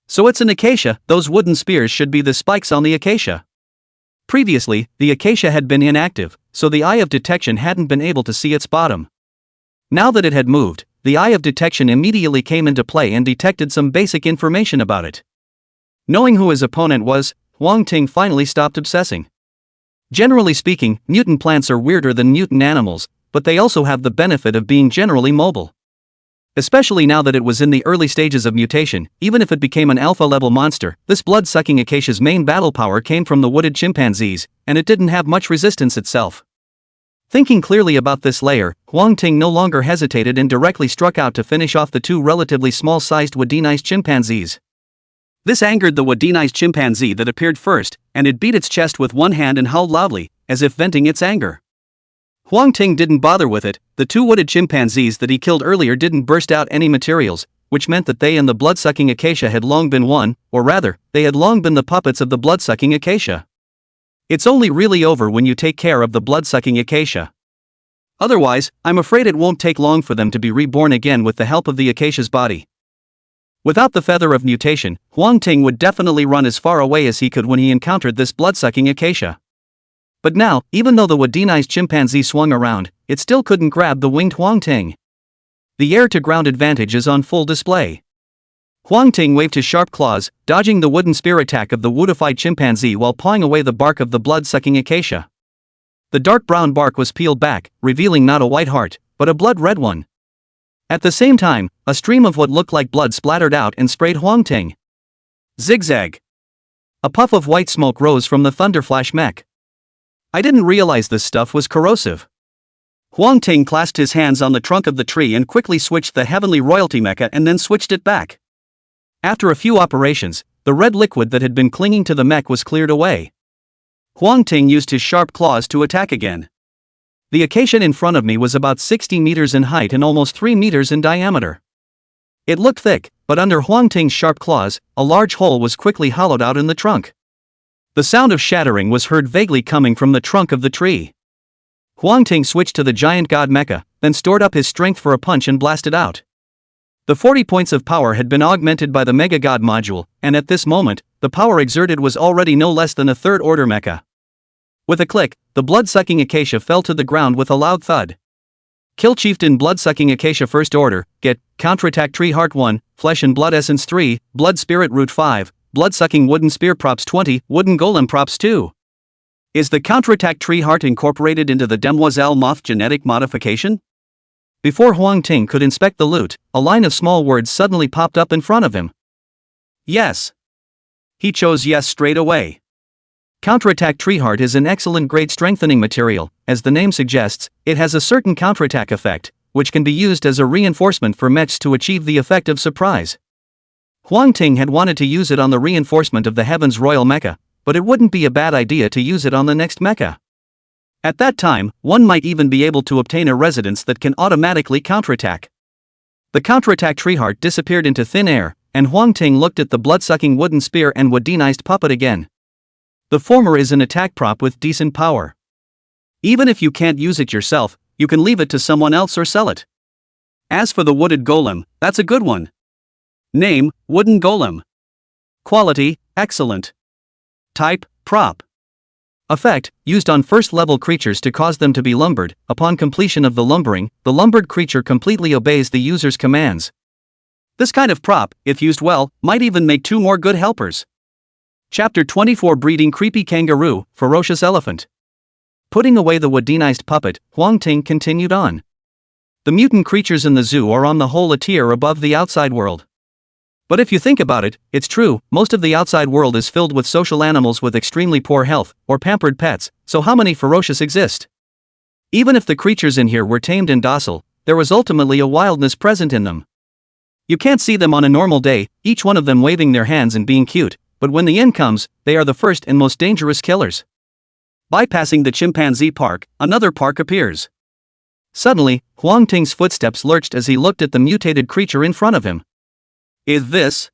So it's an acacia. Those wooden spears should be the spikes on the acacia. Previously, the acacia had been inactive, so the eye of detection hadn't been able to see its bottom. Now that it had moved, the eye of detection immediately came into play and detected some basic information about it. Knowing who his opponent was, Huang Ting finally stopped obsessing. Generally speaking, mutant plants are weirder than mutant animals, but they also have the benefit of being generally mobile. Especially now that it was in the early stages of mutation, even if it became an alpha-level monster, this blood-sucking acacia's main battle power came from the wooded chimpanzees, and it didn't have much resistance itself. Thinking clearly about this layer, Huang Ting no longer hesitated and directly struck out to finish off the two relatively small-sized woodinized chimpanzees. This angered the woodinized chimpanzee that appeared first, and it beat its chest with one hand and howled loudly, as if venting its anger. Huang Ting didn't bother with it. The two wooded chimpanzees that he killed earlier didn't burst out any materials, which meant that they and the blood-sucking acacia had long been one, or rather, they had long been the puppets of the blood-sucking acacia. It's only really over when you take care of the blood-sucking acacia. Otherwise, I'm afraid it won't take long for them to be reborn again with the help of the acacia's body. Without the feather of mutation, Huang Ting would definitely run as far away as he could when he encountered this blood-sucking acacia. But now, even though the woodinized chimpanzee swung around, it still couldn't grab the winged Huang Ting. The air-to-ground advantage is on full display. Huang Ting waved his sharp claws, dodging the wooden spear attack of the woodified chimpanzee while pawing away the bark of the blood-sucking acacia. The dark brown bark was peeled back, revealing not a white heart, but a blood-red one. At the same time, a stream of what looked like blood splattered out and sprayed Huang Ting. Zigzag. A puff of white smoke rose from the thunderflash mech. I didn't realize this stuff was corrosive. Huang Ting clasped his hands on the trunk of the tree and quickly switched the heavenly royalty mecha and then switched it back. After a few operations, the red liquid that had been clinging to the mech was cleared away. Huang Ting used his sharp claws to attack again. The acacia in front of me was about 60 meters in height and almost 3 meters in diameter. It looked thick, but under Huang Ting's sharp claws, a large hole was quickly hollowed out in the trunk. The sound of shattering was heard vaguely coming from the trunk of the tree. Huang Ting switched to the giant god mecha, then stored up his strength for a punch and blasted out. The 40 points of power had been augmented by the Mega God module, and at this moment, the power exerted was already no less than a third-order mecha. With a click, the blood-sucking acacia fell to the ground with a loud thud. Kill Chieftain Blood-Sucking Acacia First Order, get, Counterattack Tree Heart 1, Flesh and Blood Essence 3, Blood Spirit Root 5, Blood-Sucking Wooden Spear Props 20, Wooden Golem Props 2. Is the Counterattack Tree Heart incorporated into the Demoiselle Moth genetic modification? Before Huang Ting could inspect the loot, a line of small words suddenly popped up in front of him. Yes. He chose yes straight away. Counterattack Tree Heart is an excellent grade strengthening material. As the name suggests, it has a certain counterattack effect, which can be used as a reinforcement for mechs to achieve the effect of surprise. Huang Ting had wanted to use it on the reinforcement of the Heaven's Royal Mecha, but it wouldn't be a bad idea to use it on the next mecha. At that time, one might even be able to obtain a residence that can automatically counterattack. The counterattack Tree Heart disappeared into thin air, and Huang Ting looked at the blood-sucking wooden spear and woodinized puppet again. The former is an attack prop with decent power. Even if you can't use it yourself, you can leave it to someone else or sell it. As for the wooded golem, that's a good one. Name, Wooden Golem. Quality, excellent. Type, prop. Effect, used on first-level creatures to cause them to be lumbered. Upon completion of the lumbering, the lumbered creature completely obeys the user's commands. This kind of prop, if used well, might even make 2 more good helpers. Chapter 24 Breeding Creepy Kangaroo, Ferocious Elephant. Putting away the woodenized puppet, Huang Ting continued on. The mutant creatures in the zoo are on the whole a tier above the outside world. But if you think about it, it's true, most of the outside world is filled with social animals with extremely poor health, or pampered pets, so how many ferocious exist? Even if the creatures in here were tamed and docile, there was ultimately a wildness present in them. You can't see them on a normal day, each one of them waving their hands and being cute, but when the end comes, they are the first and most dangerous killers. Bypassing the chimpanzee park, another park appears. Suddenly, Huang Ting's footsteps lurched as he looked at the mutated creature in front of him. Is this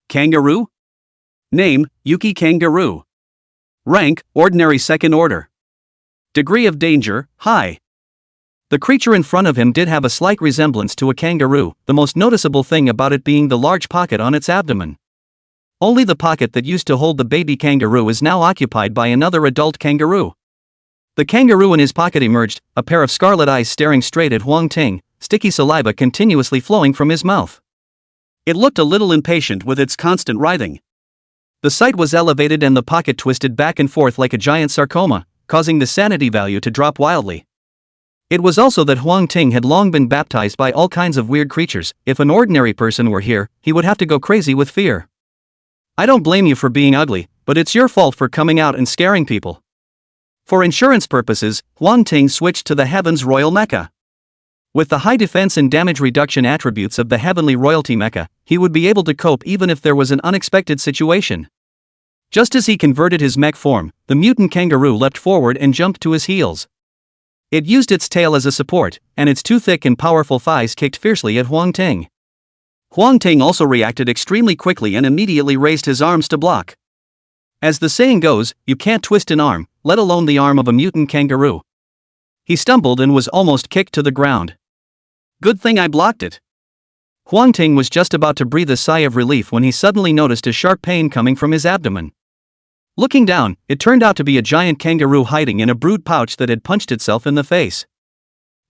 kangaroo? Name, Yuki Kangaroo. Rank, ordinary second order. Degree of danger, high. The creature in front of him did have a slight resemblance to a kangaroo, the most noticeable thing about it being the large pocket on its abdomen. Only the pocket that used to hold the baby kangaroo is now occupied by another adult kangaroo. The kangaroo in his pocket emerged, a pair of scarlet eyes staring straight at Huang Ting, sticky saliva continuously flowing from his mouth. It looked a little impatient with its constant writhing. The sight was elevated and the pocket twisted back and forth like a giant sarcoma, causing the sanity value to drop wildly. It was also that Huang Ting had long been baptized by all kinds of weird creatures. If an ordinary person were here, he would have to go crazy with fear. I don't blame you for being ugly, but it's your fault for coming out and scaring people. For insurance purposes, Huang Ting switched to the Heaven's Royal Mecha. With the high defense and damage reduction attributes of the Heavenly Royalty Mecha, he would be able to cope even if there was an unexpected situation. Just as he converted his mech form, the mutant kangaroo leapt forward and jumped to his heels. It used its tail as a support, and its two thick and powerful thighs kicked fiercely at Huang Ting. Huang Ting also reacted extremely quickly and immediately raised his arms to block. As the saying goes, you can't twist an arm, let alone the arm of a mutant kangaroo. He stumbled and was almost kicked to the ground. Good thing I blocked it. Huang Ting was just about to breathe a sigh of relief when he suddenly noticed a sharp pain coming from his abdomen. Looking down, it turned out to be a giant kangaroo hiding in a brood pouch that had punched itself in the face.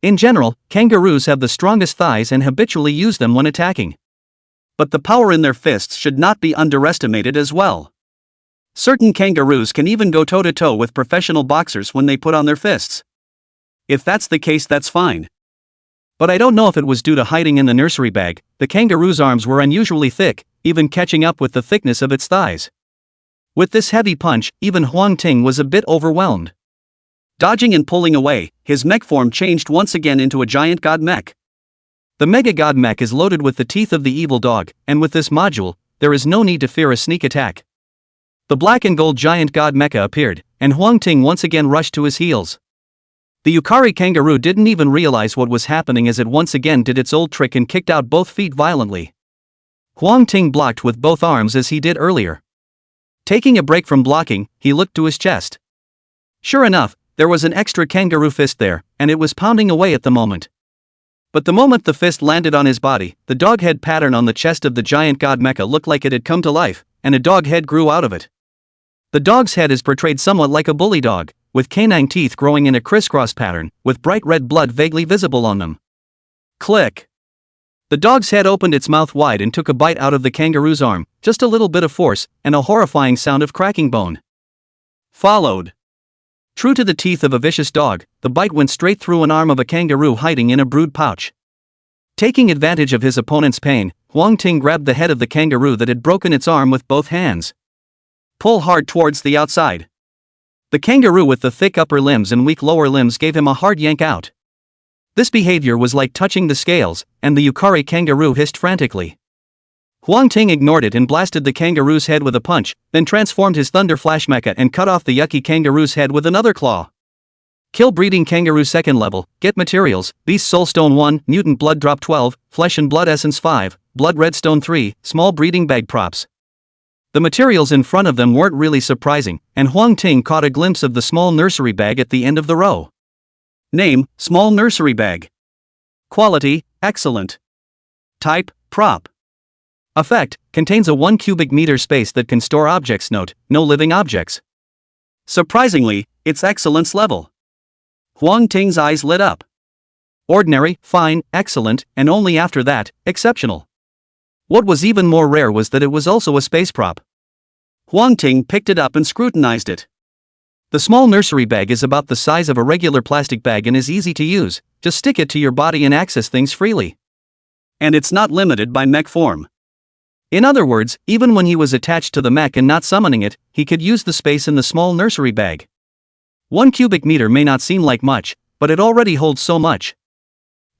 In general, kangaroos have the strongest thighs and habitually use them when attacking. But the power in their fists should not be underestimated as well. Certain kangaroos can even go toe-to-toe with professional boxers when they put on their fists. If that's the case, that's fine. But I don't know if it was due to hiding in the nursery bag, the kangaroo's arms were unusually thick, even catching up with the thickness of its thighs. With this heavy punch, even Huang Ting was a bit overwhelmed. Dodging and pulling away, his mech form changed once again into a giant god mech. The Mega God Mech is loaded with the teeth of the evil dog, and with this module, there is no need to fear a sneak attack. The black and gold giant god mecha appeared, and Huang Ting once again rushed to his heels. The Yukari kangaroo didn't even realize what was happening as it once again did its old trick and kicked out both feet violently. Huang Ting blocked with both arms as he did earlier. Taking a break from blocking, he looked to his chest. Sure enough, there was an extra kangaroo fist there, and it was pounding away at the moment. But the moment the fist landed on his body, the dog head pattern on the chest of the giant god mecha looked like it had come to life, and a dog head grew out of it. The dog's head is portrayed somewhat like a bully dog, with canine teeth growing in a crisscross pattern, with bright red blood vaguely visible on them. Click! The dog's head opened its mouth wide and took a bite out of the kangaroo's arm, just a little bit of force, and a horrifying sound of cracking bone followed. True to the teeth of a vicious dog, the bite went straight through an arm of a kangaroo hiding in a brood pouch. Taking advantage of his opponent's pain, Huang Ting grabbed the head of the kangaroo that had broken its arm with both hands. Pull hard towards the outside. The kangaroo with the thick upper limbs and weak lower limbs gave him a hard yank out. This behavior was like touching the scales, and the Yukari kangaroo hissed frantically. Huang Ting ignored it and blasted the kangaroo's head with a punch, then transformed his Thunder Flash Mecha and cut off the yucky kangaroo's head with another claw. Kill breeding kangaroo 2nd level, get materials, Beast Soul Stone 1, Mutant Blood Drop 12, Flesh and Blood Essence 5, Blood Redstone 3, small breeding bag props. The materials in front of them weren't really surprising, and Huang Ting caught a glimpse of the small nursery bag at the end of the row. Name, small nursery bag. Quality, excellent. Type, prop. Effect, contains a 1 cubic meter space that can store objects. Note, no living objects. Surprisingly, it's excellence level. Huang Ting's eyes lit up. Ordinary, fine, excellent, and only after that, exceptional. What was even more rare was that it was also a space prop. Huang Ting picked it up and scrutinized it. The small nursery bag is about the size of a regular plastic bag and is easy to use. Just stick it to your body and access things freely. And it's not limited by mech form. In other words, even when he was attached to the mech and not summoning it, he could use the space in the small nursery bag. 1 cubic meter may not seem like much, but it already holds so much.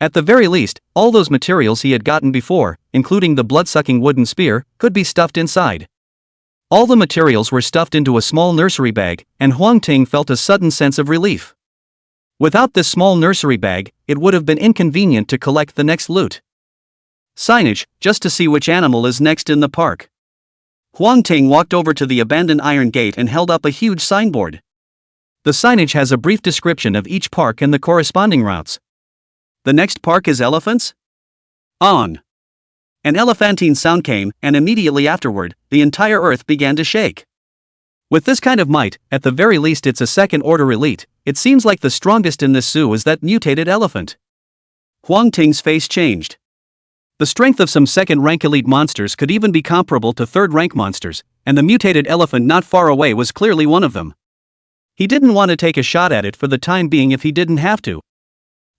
At the very least, all those materials he had gotten before, including the blood-sucking wooden spear, could be stuffed inside. All the materials were stuffed into a small nursery bag, and Huang Ting felt a sudden sense of relief. Without this small nursery bag, it would have been inconvenient to collect the next loot. Signage, just to see which animal is next in the park. Huang Ting walked over to the abandoned iron gate and held up a huge signboard. The signage has a brief description of each park and the corresponding routes. The next park is elephants? On. An elephantine sound came, and immediately afterward, the entire earth began to shake. With this kind of might, at the very least it's a second-order elite. It seems like the strongest in this zoo is that mutated elephant. Huang Ting's face changed. The strength of some second-rank elite monsters could even be comparable to third-rank monsters, and the mutated elephant not far away was clearly one of them. He didn't want to take a shot at it for the time being if he didn't have to.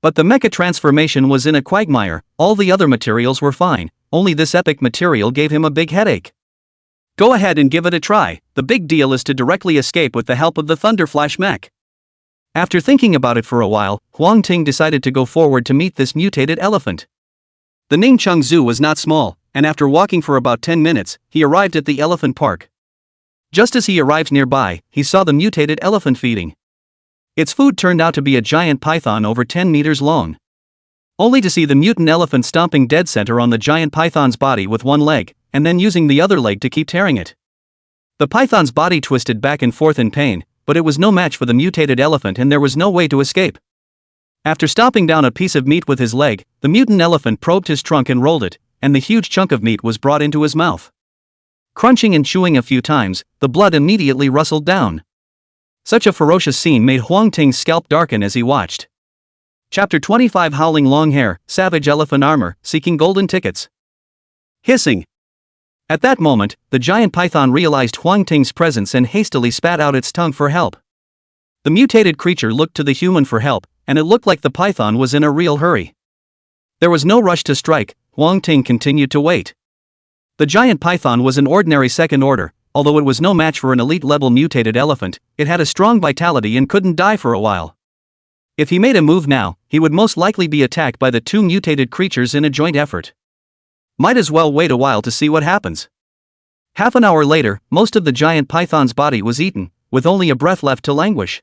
But the mecha transformation was in a quagmire. All the other materials were fine, only this epic material gave him a big headache. Go ahead and give it a try. The big deal is to directly escape with the help of the Thunderflash mech. After thinking about it for a while, Huang Ting decided to go forward to meet this mutated elephant. The Ningcheng Zoo was not small, and after walking for about 10 minutes, he arrived at the elephant park. Just as he arrived nearby, he saw the mutated elephant feeding. Its food turned out to be a giant python over 10 meters long. Only to see the mutant elephant stomping dead center on the giant python's body with one leg, and then using the other leg to keep tearing it. The python's body twisted back and forth in pain, but it was no match for the mutated elephant and there was no way to escape. After stomping down a piece of meat with his leg, the mutant elephant probed his trunk and rolled it, and the huge chunk of meat was brought into his mouth. Crunching and chewing a few times, the blood immediately rustled down. Such a ferocious scene made Huang Ting's scalp darken as he watched. Chapter 25 Howling Long Hair, Savage Elephant Armor, Seeking Golden Tickets. Hissing. At that moment, the giant python realized Huang Ting's presence and hastily spat out its tongue for help. The mutated creature looked to the human for help, and it looked like the python was in a real hurry. There was no rush to strike. Huang Ting continued to wait. The giant python was an ordinary second order, although it was no match for an elite-level mutated elephant. It had a strong vitality and couldn't die for a while. If he made a move now, he would most likely be attacked by the two mutated creatures in a joint effort. Might as well wait a while to see what happens. Half an hour later, most of the giant python's body was eaten, with only a breath left to languish.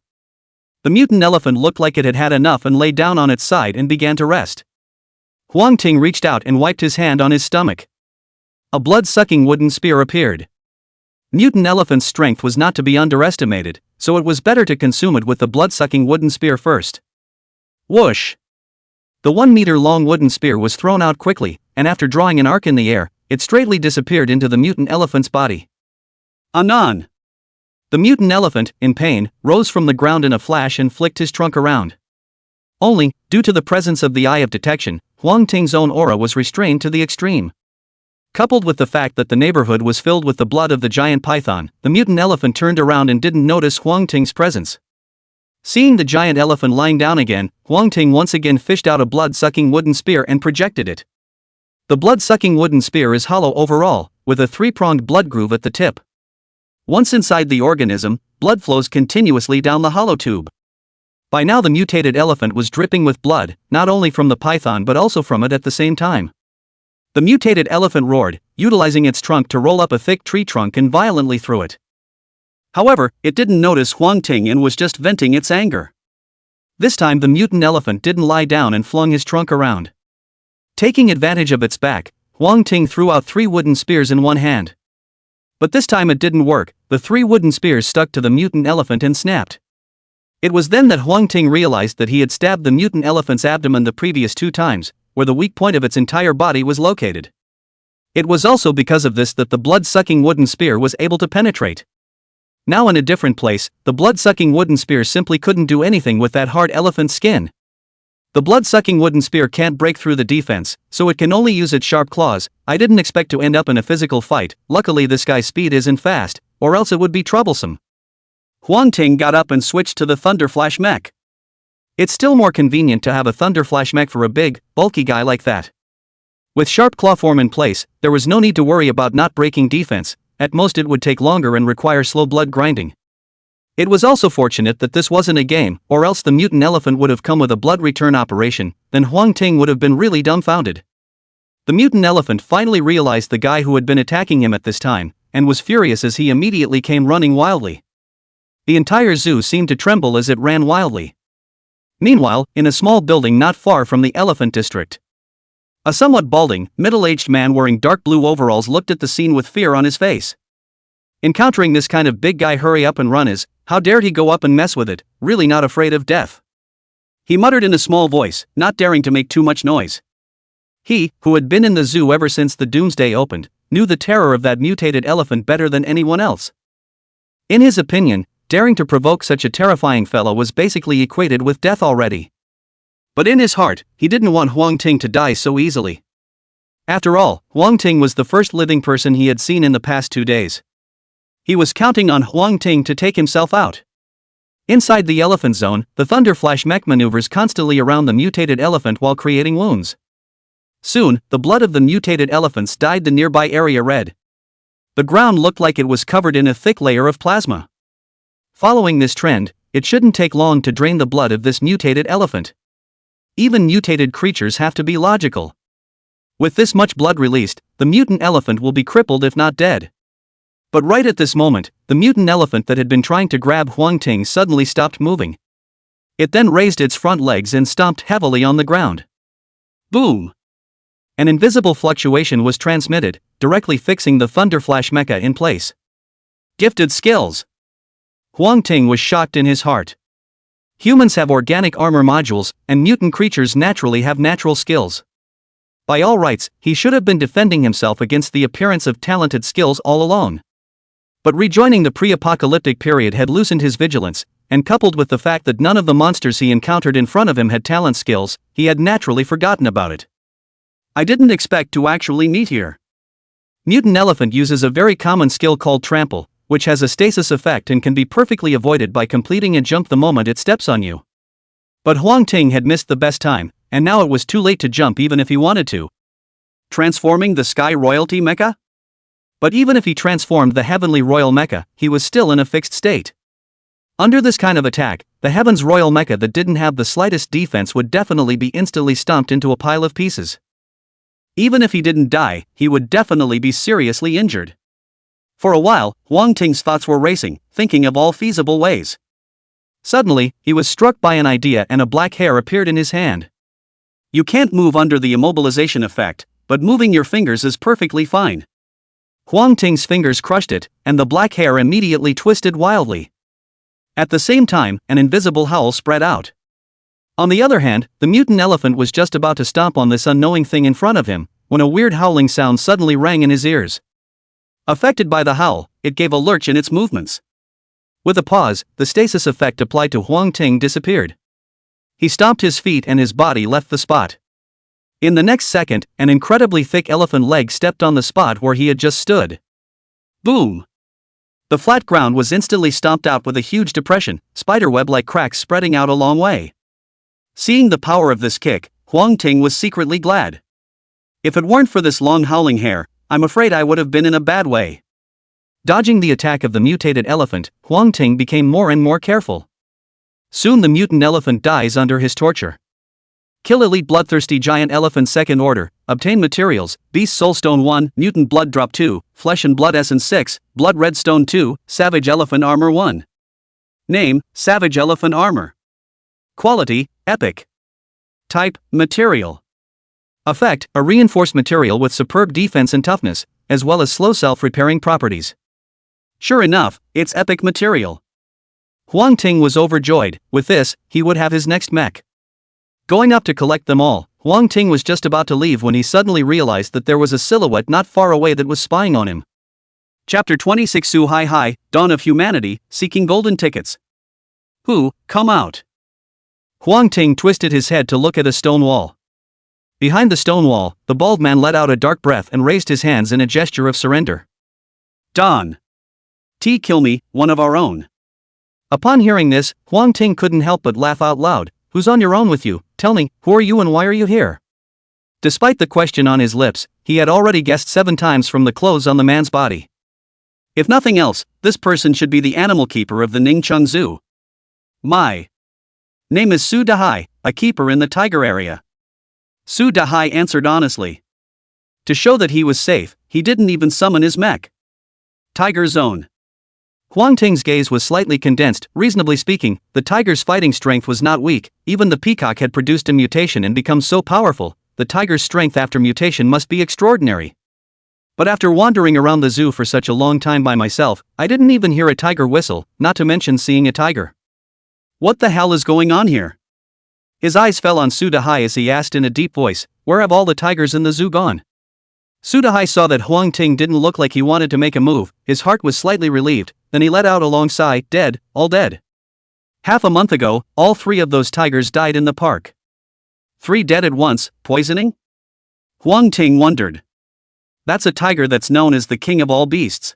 The mutant elephant looked like it had had enough and lay down on its side and began to rest. Huang Ting reached out and wiped his hand on his stomach. A blood-sucking wooden spear appeared. Mutant elephant's strength was not to be underestimated, so it was better to consume it with the blood-sucking wooden spear first. Whoosh! The 1-meter-long wooden spear was thrown out quickly, and after drawing an arc in the air, it straightly disappeared into the mutant elephant's body. Anon! The mutant elephant, in pain, rose from the ground in a flash and flicked his trunk around. Only, due to the presence of the Eye of Detection, Huang Ting's own aura was restrained to the extreme. Coupled with the fact that the neighborhood was filled with the blood of the giant python, the mutant elephant turned around and didn't notice Huang Ting's presence. Seeing the giant elephant lying down again, Huang Ting once again fished out a blood-sucking wooden spear and projected it. The blood-sucking wooden spear is hollow overall, with a 3-pronged blood groove at the tip. Once inside the organism, blood flows continuously down the hollow tube. By now the mutated elephant was dripping with blood, not only from the python but also from it at the same time. The mutated elephant roared, utilizing its trunk to roll up a thick tree trunk and violently threw it. However, it didn't notice Huang Ting and was just venting its anger. This time the mutant elephant didn't lie down and flung his trunk around. Taking advantage of its back, Huang Ting threw out 3 wooden spears in one hand. But this time it didn't work. The 3 wooden spears stuck to the mutant elephant and snapped. It was then that Huang Ting realized that he had stabbed the mutant elephant's abdomen the previous 2 times, where the weak point of its entire body was located. It was also because of this that the blood-sucking wooden spear was able to penetrate. Now in a different place, the blood-sucking wooden spear simply couldn't do anything with that hard elephant skin. The blood-sucking wooden spear can't break through the defense, so it can only use its sharp claws. I didn't expect to end up in a physical fight. Luckily this guy's speed isn't fast, or else it would be troublesome. Huang Ting got up and switched to the Thunder Flash mech. It's still more convenient to have a Thunder Flash mech for a big, bulky guy like that. With sharp claw form in place, there was no need to worry about not breaking defense. At most it would take longer and require slow blood grinding. It was also fortunate that this wasn't a game, or else the mutant elephant would have come with a blood return operation, then Huang Ting would have been really dumbfounded. The mutant elephant finally realized the guy who had been attacking him at this time, and was furious as he immediately came running wildly. The entire zoo seemed to tremble as it ran wildly. Meanwhile, in a small building not far from the elephant district, a somewhat balding, middle-aged man wearing dark blue overalls looked at the scene with fear on his face. Encountering this kind of big guy hurry up and run is, how dared he go up and mess with it, really not afraid of death. He muttered in a small voice, not daring to make too much noise. He, who had been in the zoo ever since the doomsday opened, knew the terror of that mutated elephant better than anyone else. In his opinion, daring to provoke such a terrifying fellow was basically equated with death already. But in his heart, he didn't want Huang Ting to die so easily. After all, Huang Ting was the first living person he had seen in the past 2 days. He was counting on Huang Ting to take himself out. Inside the elephant zone, the Thunder Flash mech maneuvers constantly around the mutated elephant while creating wounds. Soon, the blood of the mutated elephants dyed the nearby area red. The ground looked like it was covered in a thick layer of plasma. Following this trend, it shouldn't take long to drain the blood of this mutated elephant. Even mutated creatures have to be logical. With this much blood released, the mutant elephant will be crippled if not dead. But right at this moment, the mutant elephant that had been trying to grab Huang Ting suddenly stopped moving. It then raised its front legs and stomped heavily on the ground. Boom! An invisible fluctuation was transmitted, directly fixing the Thunder Flash mecha in place. Gifted skills! Huang Ting was shocked in his heart. Humans have organic armor modules, and mutant creatures naturally have natural skills. By all rights, he should have been defending himself against the appearance of talented skills all along. But rejoining the pre-apocalyptic period had loosened his vigilance, and coupled with the fact that none of the monsters he encountered in front of him had talent skills, he had naturally forgotten about it. I didn't expect to actually meet here. Mutant Elephant uses a very common skill called Trample, which has a stasis effect and can be perfectly avoided by completing a jump the moment it steps on you. But Huang Ting had missed the best time, and now it was too late to jump even if he wanted to. Transforming the Sky Royalty Mecha? But even if he transformed the Heavenly Royal Mecha, he was still in a fixed state. Under this kind of attack, the Heavens Royal Mecha that didn't have the slightest defense would definitely be instantly stomped into a pile of pieces. Even if he didn't die, he would definitely be seriously injured. For a while, Huang Ting's thoughts were racing, thinking of all feasible ways. Suddenly, he was struck by an idea and a black hair appeared in his hand. You can't move under the immobilization effect, but moving your fingers is perfectly fine. Huang Ting's fingers crushed it, and the black hair immediately twisted wildly. At the same time, an invisible howl spread out. On the other hand, the mutant elephant was just about to stomp on this unknowing thing in front of him, when a weird howling sound suddenly rang in his ears. Affected by the howl, it gave a lurch in its movements. With a pause, the stasis effect applied to Huang Ting disappeared. He stomped his feet and his body left the spot. In the next second, an incredibly thick elephant leg stepped on the spot where he had just stood. Boom! The flat ground was instantly stomped out with a huge depression, spiderweb-like cracks spreading out a long way. Seeing the power of this kick, Huang Ting was secretly glad. If it weren't for this long howling hair, I'm afraid I would have been in a bad way. Dodging the attack of the mutated elephant, Huang Ting became more and more careful. Soon the mutant elephant dies under his torture. Kill Elite Bloodthirsty Giant Elephant Second Order, obtain materials, Beast Soulstone 1, Mutant Blood Drop 2, Flesh and Blood Essence 6, Blood Redstone 2, Savage Elephant Armor 1. Name, Savage Elephant Armor. Quality, Epic. Type, Material. Effect, a reinforced material with superb defense and toughness, as well as slow self-repairing properties. Sure enough, it's epic material. Huang Ting was overjoyed. With this, he would have his next mech. Going up to collect them all, Huang Ting was just about to leave when he suddenly realized that there was a silhouette not far away that was spying on him. Chapter 26 Su Hai Hai, Dawn of Humanity, Seeking Golden Tickets. Who, come out. Huang Ting twisted his head to look at a stone wall. Behind the stone wall, the bald man let out a dark breath and raised his hands in a gesture of surrender. Dawn. Kill me, one of our own. Upon hearing this, Huang Ting couldn't help but laugh out loud. Who's on your own with you? Tell me, who are you and why are you here? Despite the question on his lips, he had already guessed 7 times from the clothes on the man's body. If nothing else, this person should be the animal keeper of the Ningcheng Zoo. My name is Su Dahai, a keeper in the tiger area. Su Dahai answered honestly. To show that he was safe, he didn't even summon his mech. Tiger Zone. Huang Ting's gaze was slightly condensed. Reasonably speaking, the tiger's fighting strength was not weak. Even the peacock had produced a mutation and become so powerful. The tiger's strength after mutation must be extraordinary. But after wandering around the zoo for such a long time by myself, I didn't even hear a tiger whistle, not to mention seeing a tiger. What the hell is going on here? His eyes fell on Su Dahai as he asked in a deep voice, where have all the tigers in the zoo gone? Su Dahai saw that Huang Ting didn't look like he wanted to make a move. His heart was slightly relieved, then he let out a long sigh. Dead, all dead. Half a month ago, all 3 of those tigers died in the park. 3 dead at once, poisoning? Huang Ting wondered. That's a tiger that's known as the king of all beasts.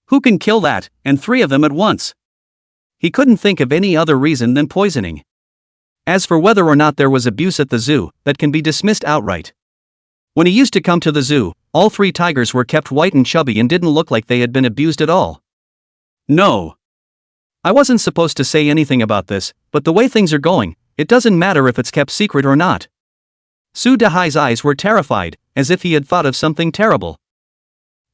Who can kill that, and 3 of them at once? He couldn't think of any other reason than poisoning. As for whether or not there was abuse at the zoo, that can be dismissed outright. When he used to come to the zoo, all 3 tigers were kept white and chubby and didn't look like they had been abused at all. No. I wasn't supposed to say anything about this, but the way things are going, it doesn't matter if it's kept secret or not. Su Dahai's eyes were terrified, as if he had thought of something terrible.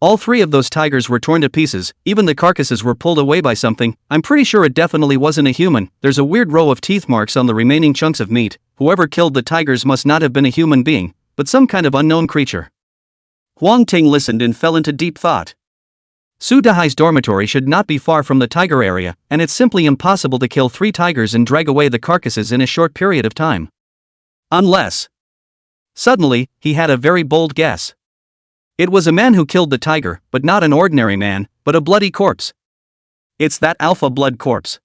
All 3 of those tigers were torn to pieces, even the carcasses were pulled away by something. I'm pretty sure it definitely wasn't a human. There's a weird row of teeth marks on the remaining chunks of meat. Whoever killed the tigers must not have been a human being, but some kind of unknown creature. Huang Ting listened and fell into deep thought. Su Dahai's dormitory should not be far from the tiger area, and it's simply impossible to kill 3 tigers and drag away the carcasses in a short period of time. Unless. Suddenly, he had a very bold guess. It was a man who killed the tiger, but not an ordinary man, but a bloody corpse. It's that alpha blood corpse.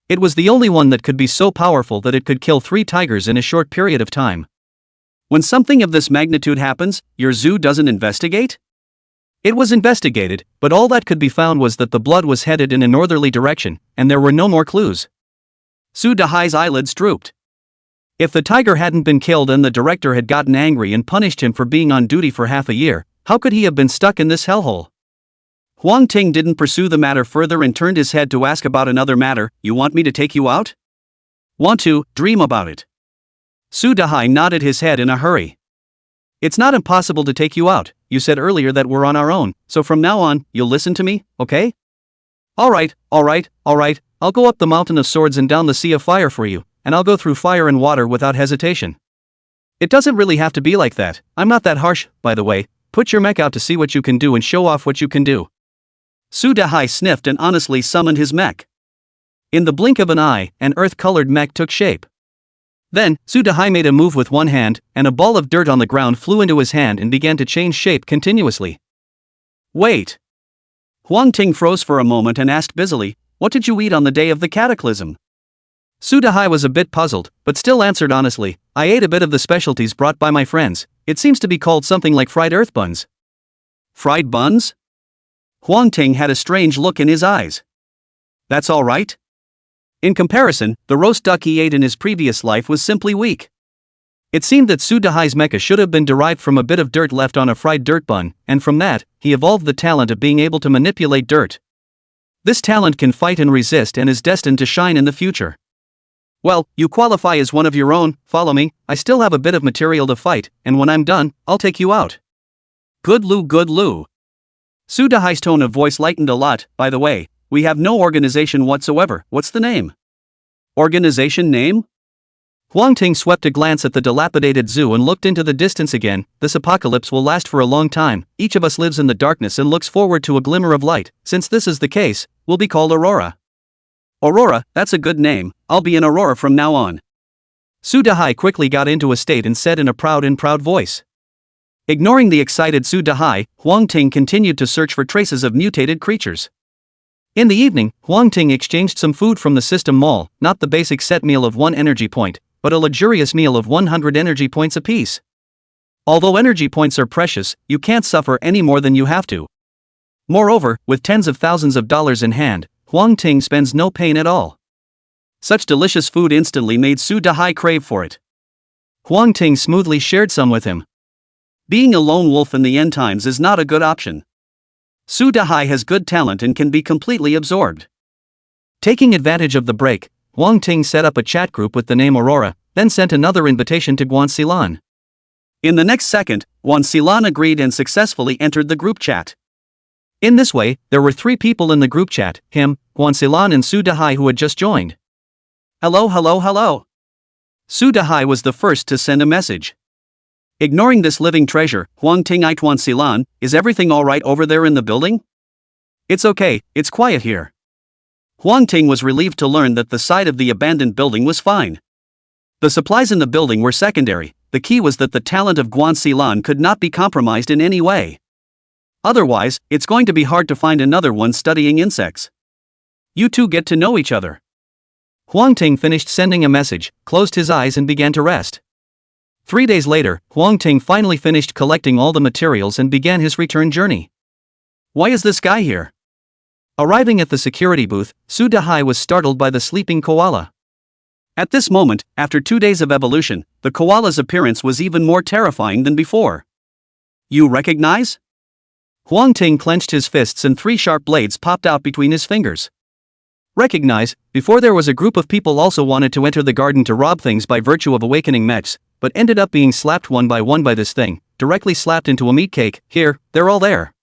It was the only one that could be so powerful that it could kill 3 tigers in a short period of time. When something of this magnitude happens, your zoo doesn't investigate? It was investigated, but all that could be found was that the blood was headed in a northerly direction, and there were no more clues. Su Dahai's eyelids drooped. If the tiger hadn't been killed and the director had gotten angry and punished him for being on duty for half a year, how could he have been stuck in this hellhole? Huang Ting didn't pursue the matter further and turned his head to ask about another matter. You want me to take you out? Want to, dream about it. Su Dahai nodded his head in a hurry. It's not impossible to take you out. You said earlier that we're on our own, so from now on, you'll listen to me, okay? Alright, I'll go up the mountain of swords and down the sea of fire for you, and I'll go through fire and water without hesitation. It doesn't really have to be like that. I'm not that harsh, by the way. Put your mech out to see what you can do and show off what you can do. Su Dahai sniffed and honestly summoned his mech. In the blink of an eye, an earth-colored mech took shape. Then, Su Dahai made a move with one hand, and a ball of dirt on the ground flew into his hand and began to change shape continuously. Wait. Huang Ting froze for a moment and asked busily, what did you eat on the day of the cataclysm? Su Dahai was a bit puzzled, but still answered honestly, I ate a bit of the specialties brought by my friends. It seems to be called something like fried earth buns. Fried buns? Huang Ting had a strange look in his eyes. That's all right? In comparison, the roast duck he ate in his previous life was simply weak. It seemed that Su Dahai's mecha should have been derived from a bit of dirt left on a fried dirt bun, and from that, he evolved the talent of being able to manipulate dirt. This talent can fight and resist and is destined to shine in the future. Well, you qualify as one of your own. Follow me. I still have a bit of material to fight, and when I'm done, I'll take you out. Good Lou. Su Dahai's tone of voice lightened a lot. By the way, we have no organization whatsoever. What's the name? Organization name? Huang Ting swept a glance at the dilapidated zoo and looked into the distance again. This apocalypse will last for a long time. Each of us lives in the darkness and looks forward to a glimmer of light. Since this is the case, we'll be called Aurora. Aurora, that's a good name. I'll be an Aurora from now on. Su Dahai quickly got into a state and said in a proud voice. Ignoring the excited Su Dahai, Huang Ting continued to search for traces of mutated creatures. In the evening, Huang Ting exchanged some food from the system mall, not the basic set meal of 1 energy point, but a luxurious meal of 100 energy points apiece. Although energy points are precious, you can't suffer any more than you have to. Moreover, with tens of thousands of dollars in hand, Huang Ting spends no pain at all. Such delicious food instantly made Su Dahai crave for it. Huang Ting smoothly shared some with him. Being a lone wolf in the end times is not a good option. Su Dahai has good talent and can be completely absorbed. Taking advantage of the break, Huang Ting set up a chat group with the name Aurora, then sent another invitation to Guan Xilan. In the next second, Guan Xilan agreed and successfully entered the group chat. In this way, there were 3 people in the group chat, him, Guan Xilan and Su Dahai, who had just joined. Hello. Su Dahai was the first to send a message. Ignoring this living treasure, Huang Ting asked Guan Xilan, "Is everything alright over there in the building?" "It's okay, it's quiet here." Huang Ting was relieved to learn that the side of the abandoned building was fine. The supplies in the building were secondary, the key was that the talent of Guan Xilan could not be compromised in any way. Otherwise, it's going to be hard to find another one studying insects. You two get to know each other. Huang Ting finished sending a message, closed his eyes and began to rest. 3 days later, Huang Ting finally finished collecting all the materials and began his return journey. Why is this guy here? Arriving at the security booth, Su Dahai was startled by the sleeping koala. At this moment, after 2 days of evolution, the koala's appearance was even more terrifying than before. You recognize? Huang Ting clenched his fists and 3 sharp blades popped out between his fingers. Recognize, before there was a group of people also wanted to enter the garden to rob things by virtue of awakening mechs, but ended up being slapped one by this thing, directly slapped into a meat cake. Here, they're all there.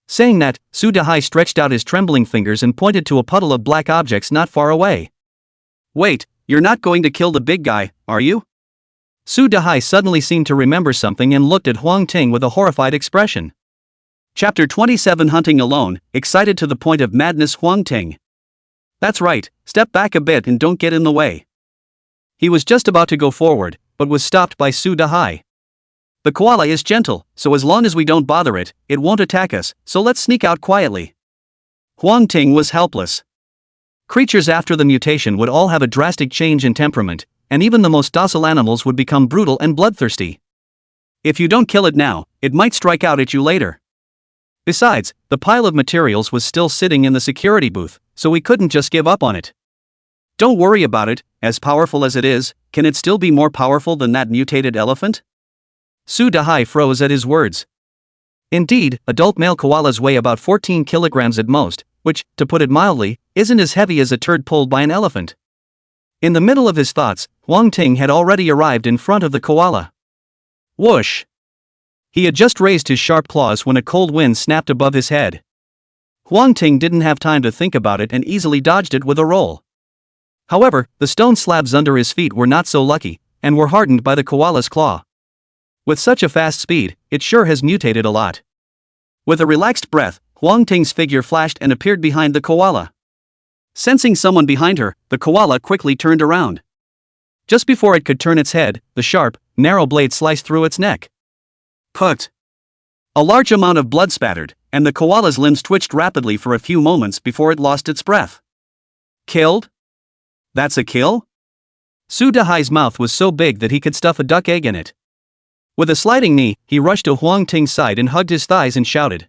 Saying that, Su Dahai stretched out his trembling fingers and pointed to a puddle of black objects not far away. Wait, you're not going to kill the big guy, are you? Su Dahai suddenly seemed to remember something and looked at Huang Ting with a horrified expression. Chapter 27 Hunting Alone, excited to the point of madness Huang Ting. That's right, step back a bit and don't get in the way. He was just about to go forward, but was stopped by Su Dahai. The koala is gentle, so as long as we don't bother it, it won't attack us, so let's sneak out quietly. Huang Ting was helpless. Creatures after the mutation would all have a drastic change in temperament, and even the most docile animals would become brutal and bloodthirsty. If you don't kill it now, it might strike out at you later. Besides, the pile of materials was still sitting in the security booth, so we couldn't just give up on it. Don't worry about it, as powerful as it is, can it still be more powerful than that mutated elephant? Su Dahai froze at his words. Indeed, adult male koalas weigh about 14 kilograms at most, which, to put it mildly, isn't as heavy as a turd pulled by an elephant. In the middle of his thoughts, Huang Ting had already arrived in front of the koala. Whoosh! He had just raised his sharp claws when a cold wind snapped above his head. Huang Ting didn't have time to think about it and easily dodged it with a roll. However, the stone slabs under his feet were not so lucky, and were hardened by the koala's claw. With such a fast speed, it sure has mutated a lot. With a relaxed breath, Huang Ting's figure flashed and appeared behind the koala. Sensing someone behind her, the koala quickly turned around. Just before it could turn its head, the sharp, narrow blade sliced through its neck. Put! A large amount of blood spattered, and the koala's limbs twitched rapidly for a few moments before it lost its breath. Killed? That's a kill? Su Dahai's mouth was so big that he could stuff a duck egg in it. With a sliding knee, he rushed to Huang Ting's side and hugged his thighs and shouted.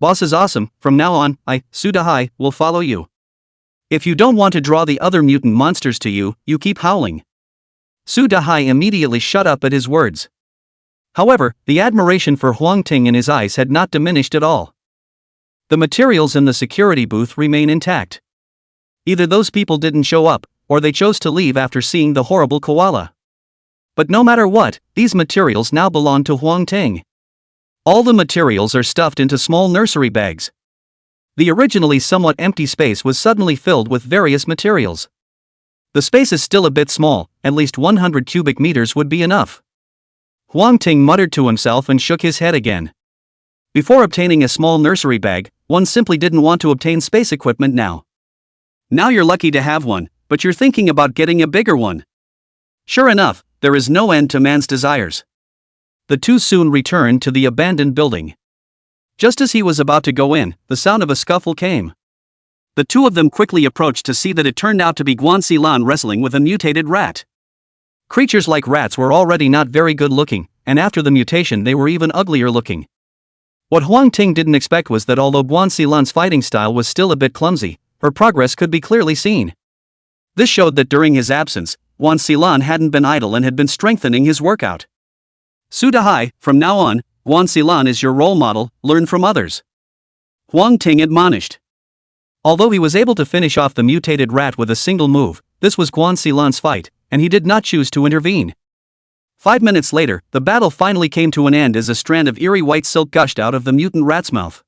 Boss is awesome, from now on, Su Dahai, will follow you. If you don't want to draw the other mutant monsters to you, you keep howling. Su Dahai immediately shut up at his words. However, the admiration for Huang Ting in his eyes had not diminished at all. The materials in the security booth remain intact. Either those people didn't show up, or they chose to leave after seeing the horrible koala. But no matter what, these materials now belong to Huang Ting. All the materials are stuffed into small nursery bags. The originally somewhat empty space was suddenly filled with various materials. The space is still a bit small, at least 100 cubic meters would be enough. Huang Ting muttered to himself and shook his head again. Before obtaining a small nursery bag, one simply didn't want to obtain space equipment now. Now you're lucky to have one, but you're thinking about getting a bigger one. Sure enough, there is no end to man's desires. The two soon returned to the abandoned building. Just as he was about to go in, the sound of a scuffle came. The two of them quickly approached to see that it turned out to be Guan Xilan wrestling with a mutated rat. Creatures like rats were already not very good looking, and after the mutation they were even uglier looking. What Huang Ting didn't expect was that although Guan Xilan's fighting style was still a bit clumsy, her progress could be clearly seen. This showed that during his absence, Guan Xilan hadn't been idle and had been strengthening his workout. Su Dahai, from now on, Guan Xilan is your role model, learn from others. Huang Ting admonished. Although he was able to finish off the mutated rat with a single move, this was Guan Xilan's fight, and he did not choose to intervene. 5 minutes later, the battle finally came to an end as a strand of eerie white silk gushed out of the mutant rat's mouth.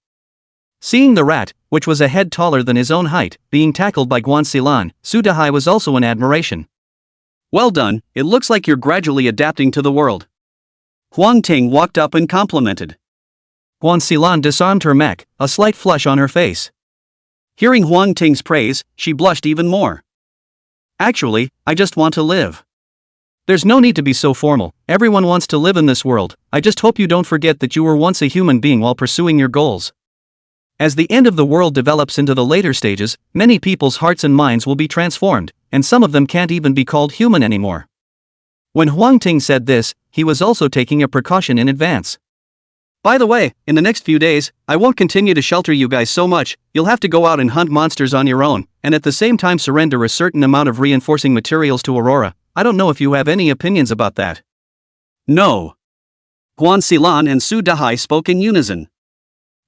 Seeing the rat, which was a head taller than his own height, being tackled by Guan Xilan, Su Dahai was also in admiration. Well done, it looks like you're gradually adapting to the world. Huang Ting walked up and complimented. Guan Xilan disarmed her mech, a slight flush on her face. Hearing Huang Ting's praise, she blushed even more. Actually, I just want to live. There's no need to be so formal, everyone wants to live in this world, I just hope you don't forget that you were once a human being while pursuing your goals. As the end of the world develops into the later stages, many people's hearts and minds will be transformed, and some of them can't even be called human anymore. When Huang Ting said this, he was also taking a precaution in advance. By the way, in the next few days, I won't continue to shelter you guys so much, you'll have to go out and hunt monsters on your own, and at the same time surrender a certain amount of reinforcing materials to Aurora. I don't know if you have any opinions about that. No. Guan Xilan and Su Dahai spoke in unison.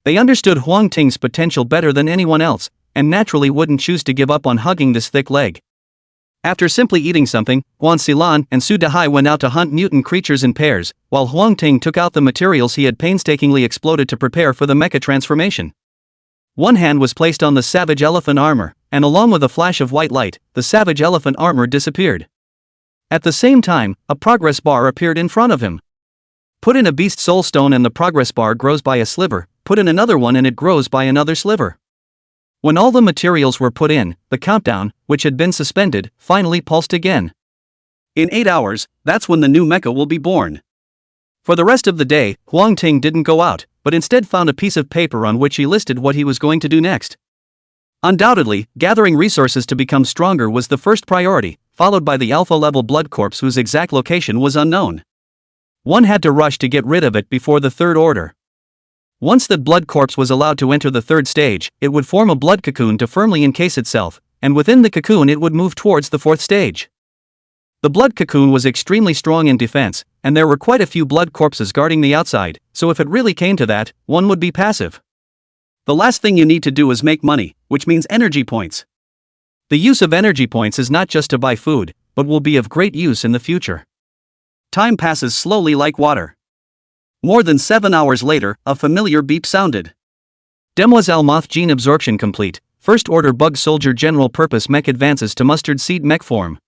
They understood Huang Ting's potential better than anyone else, and naturally wouldn't choose to give up on hugging this thick leg. After simply eating something, Guan Xilan and Su Dahai went out to hunt mutant creatures in pairs, while Huang Ting took out the materials he had painstakingly exploded to prepare for the mecha transformation. One hand was placed on the savage elephant armor, and along with a flash of white light, the savage elephant armor disappeared. At the same time, a progress bar appeared in front of him. Put in a beast soul stone and the progress bar grows by a sliver, put in another one and it grows by another sliver. When all the materials were put in, the countdown, which had been suspended, finally pulsed again. In 8 hours, that's when the new mecha will be born. For the rest of the day, Huang Ting didn't go out, but instead found a piece of paper on which he listed what he was going to do next. Undoubtedly, gathering resources to become stronger was the first priority, followed by the alpha-level blood corpse whose exact location was unknown. One had to rush to get rid of it before the third order. Once the blood corpse was allowed to enter the third stage, it would form a blood cocoon to firmly encase itself, and within the cocoon it would move towards the fourth stage. The blood cocoon was extremely strong in defense, and there were quite a few blood corpses guarding the outside, so if it really came to that, one would be passive. The last thing you need to do is make money, which means energy points. The use of energy points is not just to buy food, but will be of great use in the future. Time passes slowly like water. More than 7 hours later, a familiar beep sounded. Demoiselle Moth gene absorption complete, First Order Bug Soldier General Purpose Mech advances to Mustard Seed Mech form.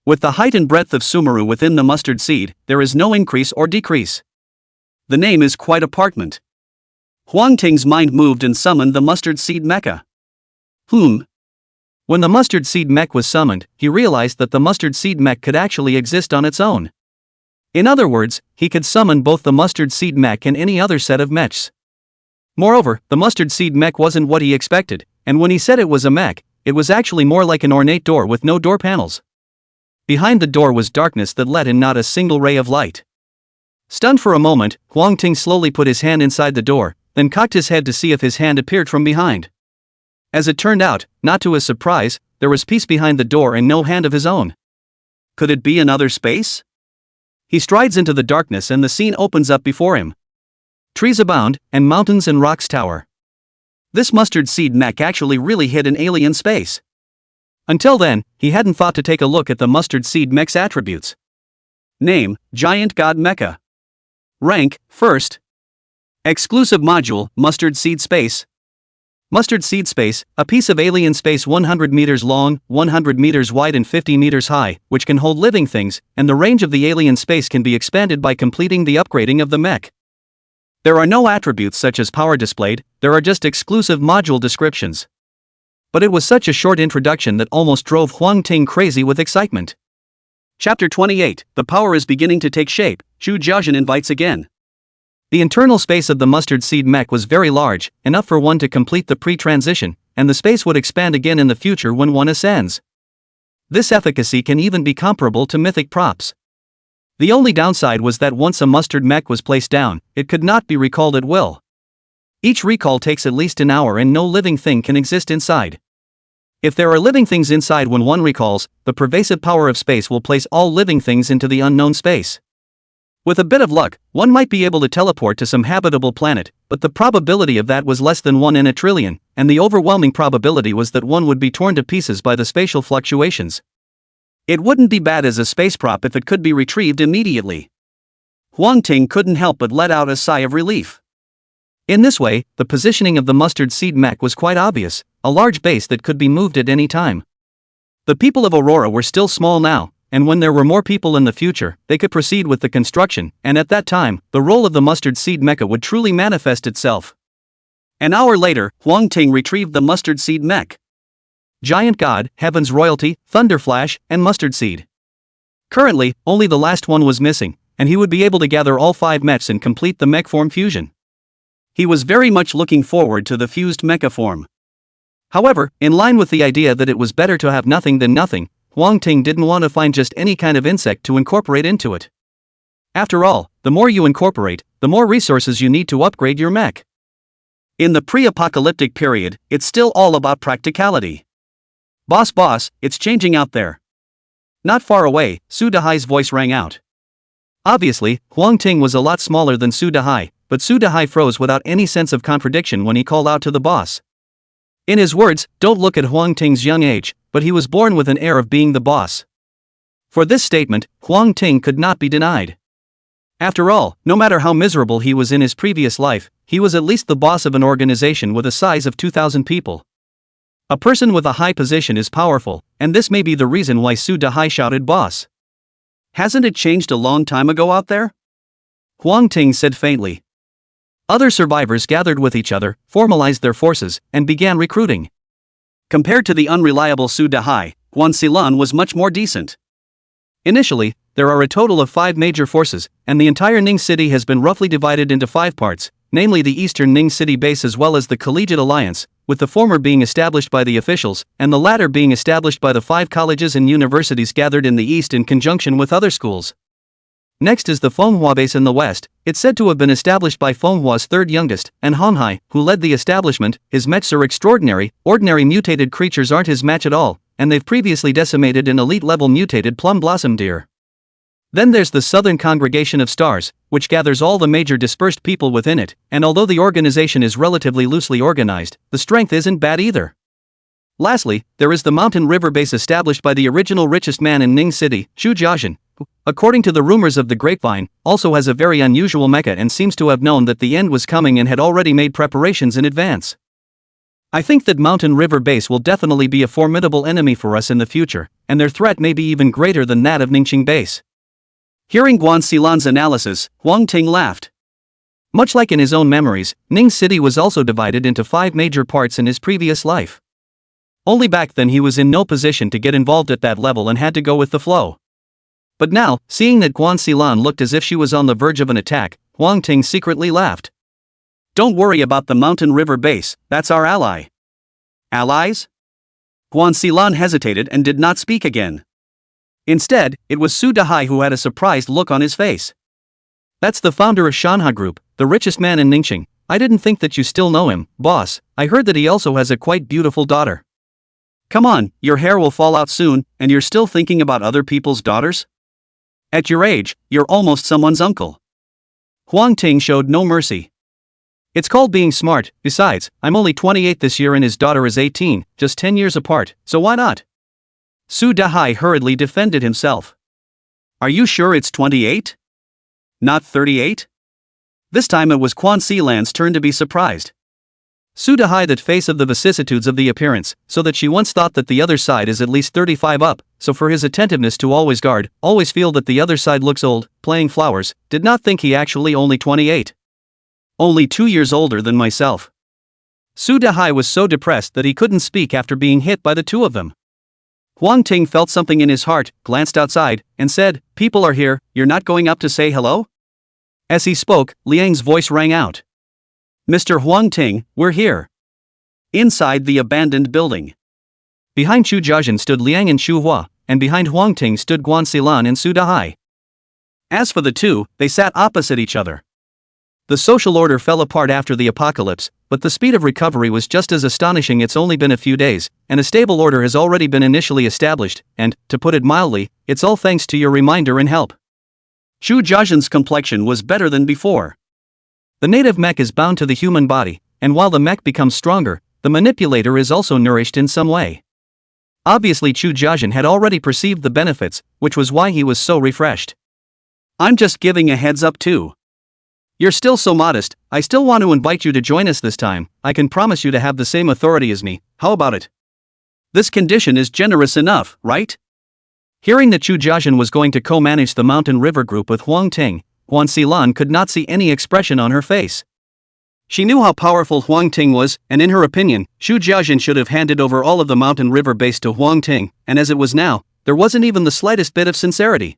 With the height and breadth of Sumeru within the mustard seed, there is no increase or decrease. The name is quite apartment. Huang Ting's mind moved and summoned the mustard seed mecha. When the mustard seed mech was summoned, he realized that the mustard seed mech could actually exist on its own. In other words, he could summon both the mustard seed mech and any other set of mechs. Moreover, the mustard seed mech wasn't what he expected, and when he said it was a mech, it was actually more like an ornate door with no door panels. Behind the door was darkness that let in not a single ray of light. Stunned for a moment, Huang Ting slowly put his hand inside the door, then cocked his head to see if his hand appeared from behind. As it turned out, not to his surprise, there was peace behind the door and no hand of his own. Could it be another space? He strides into the darkness and the scene opens up before him. Trees abound, and mountains and rocks tower. This mustard seed mech actually really hid an alien space. Until then, he hadn't thought to take a look at the mustard seed mech's attributes. Name, Giant God Mecha. Rank, First. Exclusive module, Mustard Seed Space. Mustard Seed Space, a piece of alien space 100 meters long, 100 meters wide and 50 meters high, which can hold living things, and the range of the alien space can be expanded by completing the upgrading of the mech. There are no attributes such as power displayed, there are just exclusive module descriptions. But it was such a short introduction that almost drove Huang Ting crazy with excitement. Chapter 28, The Power is Beginning to Take Shape, Zhu Jiaojin invites again. The internal space of the mustard seed mech was very large, enough for one to complete the pre-transition, and the space would expand again in the future when one ascends. This efficacy can even be comparable to mythic props. The only downside was that once a mustard mech was placed down, it could not be recalled at will. Each recall takes at least an hour and no living thing can exist inside. If there are living things inside when one recalls, the pervasive power of space will place all living things into the unknown space. With a bit of luck, one might be able to teleport to some habitable planet, but the probability of that was less than 1 in a trillion, and the overwhelming probability was that one would be torn to pieces by the spatial fluctuations. It wouldn't be bad as a space prop if it could be retrieved immediately. Huang Ting couldn't help but let out a sigh of relief. In this way, the positioning of the mustard seed mech was quite obvious, a large base that could be moved at any time. The people of Aurora were still small now, and when there were more people in the future, they could proceed with the construction, and at that time, the role of the mustard seed mecha would truly manifest itself. An hour later, Huang Ting retrieved the mustard seed mech. Giant God, Heaven's Royalty, Thunder Flash, and Mustard Seed. Currently, only the last one was missing, and he would be able to gather all 5 mechs and complete the mech form fusion. He was very much looking forward to the fused mecha form. However, in line with the idea that it was better to have nothing than nothing, Huang Ting didn't want to find just any kind of insect to incorporate into it. After all, the more you incorporate, the more resources you need to upgrade your mech. In the pre-apocalyptic period, it's still all about practicality. Boss, it's changing out there. Not far away, Su Dahai's voice rang out. Obviously, Huang Ting was a lot smaller than Su Dahai, but Su Dahai froze without any sense of contradiction when he called out to the boss. In his words, don't look at Huang Ting's young age, but he was born with an air of being the boss. For this statement, Huang Ting could not be denied. After all, no matter how miserable he was in his previous life, he was at least the boss of an organization with a size of 2,000 people. A person with a high position is powerful, and this may be the reason why Su Dahai shouted boss. Hasn't it changed a long time ago out there? Huang Ting said faintly. Other survivors gathered with each other, formalized their forces, and began recruiting. Compared to the unreliable Su Dahai, Guan Xilan was much more decent. Initially, there are a total of 5 major forces, and the entire Ning City has been roughly divided into 5 parts, namely the Eastern Ning City base as well as the Collegiate Alliance, with the former being established by the officials, and the latter being established by the 5 colleges and universities gathered in the East in conjunction with other schools. Next is the Fenghua base in the West. It's said to have been established by Fenghua's third youngest, and Honghai, who led the establishment. His mechs are extraordinary, ordinary mutated creatures aren't his match at all, and they've previously decimated an elite-level mutated plum blossom deer. Then there's the Southern Congregation of Stars, which gathers all the major dispersed people within it, and although the organization is relatively loosely organized, the strength isn't bad either. Lastly, there is the Mountain River base established by the original richest man in Ning City, Xu Jiaxin, who, according to the rumors of the grapevine, also has a very unusual mecha and seems to have known that the end was coming and had already made preparations in advance. I think that Mountain River base will definitely be a formidable enemy for us in the future, and their threat may be even greater than that of Ningqing base. Hearing Guan Xilan's analysis, Huang Ting laughed. Much like in his own memories, Ning City was also divided into 5 major parts in his previous life. Only back then he was in no position to get involved at that level and had to go with the flow. But now, seeing that Guan Xilan looked as if she was on the verge of an attack, Huang Ting secretly laughed. Don't worry about the Mountain River base, that's our ally. Allies? Guan Xilan hesitated and did not speak again. Instead, it was Su Dahai who had a surprised look on his face. That's the founder of Shanha Group, the richest man in Ningqing. I didn't think that you still know him, boss. I heard that he also has a quite beautiful daughter. Come on, your hair will fall out soon, and you're still thinking about other people's daughters? At your age, you're almost someone's uncle. Huang Ting showed no mercy. It's called being smart. Besides, I'm only 28 this year and his daughter is 18, just 10 years apart, so why not? Su Dahai hurriedly defended himself. Are you sure it's 28? Not 38? This time it was Guan Xilan's turn to be surprised. Su Dahai that face of the vicissitudes of the appearance, so that she once thought that the other side is at least 35 up, so for his attentiveness to always guard, always feel that the other side looks old, playing flowers, did not think he actually only 28. Only 2 years older than myself. Su Dahai was so depressed that he couldn't speak after being hit by the two of them. Huang Ting felt something in his heart, glanced outside, and said, "People are here, you're not going up to say hello?" As he spoke, Liang's voice rang out. "Mr. Huang Ting, we're here." Inside the abandoned building. Behind Xu Jiaxin stood Liang and Xu Hua, and behind Huang Ting stood Guan Xilan and Su Dahai. As for the two, they sat opposite each other. The social order fell apart after the apocalypse, but the speed of recovery was just as astonishing. It's only been a few days, and a stable order has already been initially established, and, to put it mildly, it's all thanks to your reminder and help. Chu Jiazhen's complexion was better than before. The native mech is bound to the human body, and while the mech becomes stronger, the manipulator is also nourished in some way. Obviously Chu Jiazhen had already perceived the benefits, which was why he was so refreshed. I'm just giving a heads up too. You're still so modest, I still want to invite you to join us this time. I can promise you to have the same authority as me, how about it? This condition is generous enough, right? Hearing that Chu Jiazhen was going to co-manage the Mountain River group with Huang Ting, Guan Xilan could not see any expression on her face. She knew how powerful Huang Ting was, and in her opinion, Chu Jiazhen should have handed over all of the Mountain River base to Huang Ting, and as it was now, there wasn't even the slightest bit of sincerity.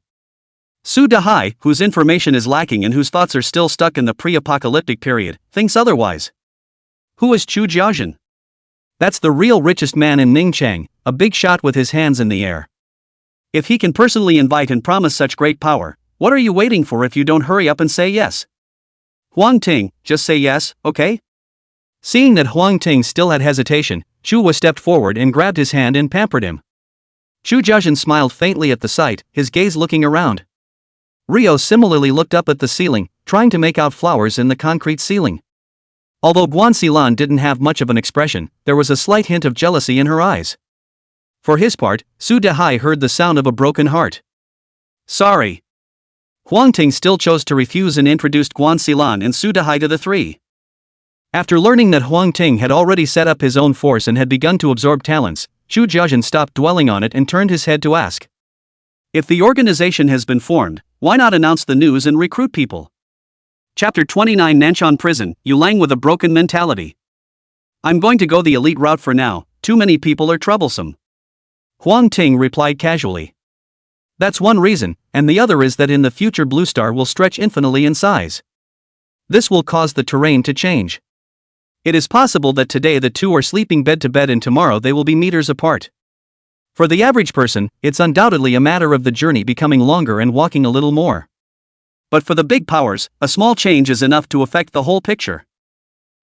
Su Dahai, whose information is lacking and whose thoughts are still stuck in the pre-apocalyptic period, thinks otherwise. Who is Chu Jiazhen? That's the real richest man in Ningchang, a big shot with his hands in the air. If he can personally invite and promise such great power, what are you waiting for if you don't hurry up and say yes? Huang Ting, just say yes, okay? Seeing that Huang Ting still had hesitation, Chu Hua stepped forward and grabbed his hand and pampered him. Chu Jiazhen smiled faintly at the sight, his gaze looking around. Rio similarly looked up at the ceiling, trying to make out flowers in the concrete ceiling. Although Guan Xilan didn't have much of an expression, there was a slight hint of jealousy in her eyes. For his part, Su Dahai heard the sound of a broken heart. Sorry. Huang Ting still chose to refuse and introduced Guan Xilan and Su Dahai to the three. After learning that Huang Ting had already set up his own force and had begun to absorb talents, Chu Jiazhen stopped dwelling on it and turned his head to ask. If the organization has been formed, why not announce the news and recruit people? Chapter 29 Nanshan Prison, Yulang with a broken mentality. I'm going to go the elite route for now, too many people are troublesome. Huang Ting replied casually. That's one reason, and the other is that in the future Blue Star will stretch infinitely in size. This will cause the terrain to change. It is possible that today the two are sleeping bed to bed and tomorrow they will be meters apart. For the average person, it's undoubtedly a matter of the journey becoming longer and walking a little more. But for the big powers, a small change is enough to affect the whole picture.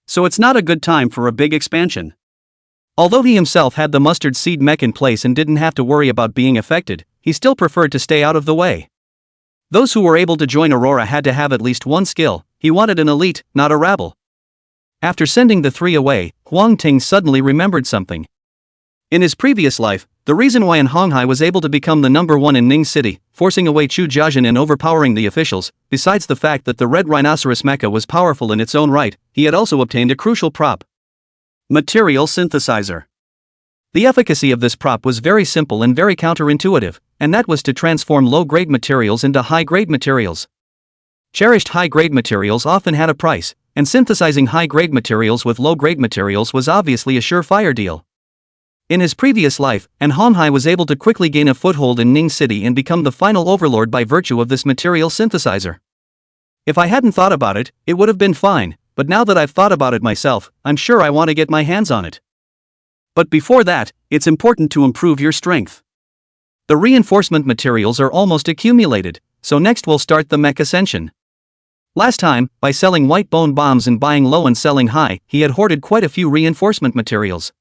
So it's not a good time for a big expansion. Although he himself had the mustard seed mech in place and didn't have to worry about being affected, he still preferred to stay out of the way. Those who were able to join Aurora had to have at least one skill. He wanted an elite, not a rabble. After sending the three away, Huang Ting suddenly remembered something. In his previous life, the reason why Honghai was able to become the number one in Ning City, forcing away Chu Jiazhen and overpowering the officials, besides the fact that the Red Rhinoceros mecha was powerful in its own right, he had also obtained a crucial prop. Material synthesizer. The efficacy of this prop was very simple and very counterintuitive, and that was to transform low-grade materials into high-grade materials. Cherished high-grade materials often had a price, and synthesizing high-grade materials with low-grade materials was obviously a surefire deal. In his previous life, Honghai was able to quickly gain a foothold in Ning City and become the final overlord by virtue of this material synthesizer. If I hadn't thought about it, it would have been fine, but now that I've thought about it myself, I'm sure I want to get my hands on it. But before that, it's important to improve your strength. The reinforcement materials are almost accumulated, so next we'll start the mech ascension. Last time, by selling white bone bombs and buying low and selling high, he had hoarded quite a few reinforcement materials.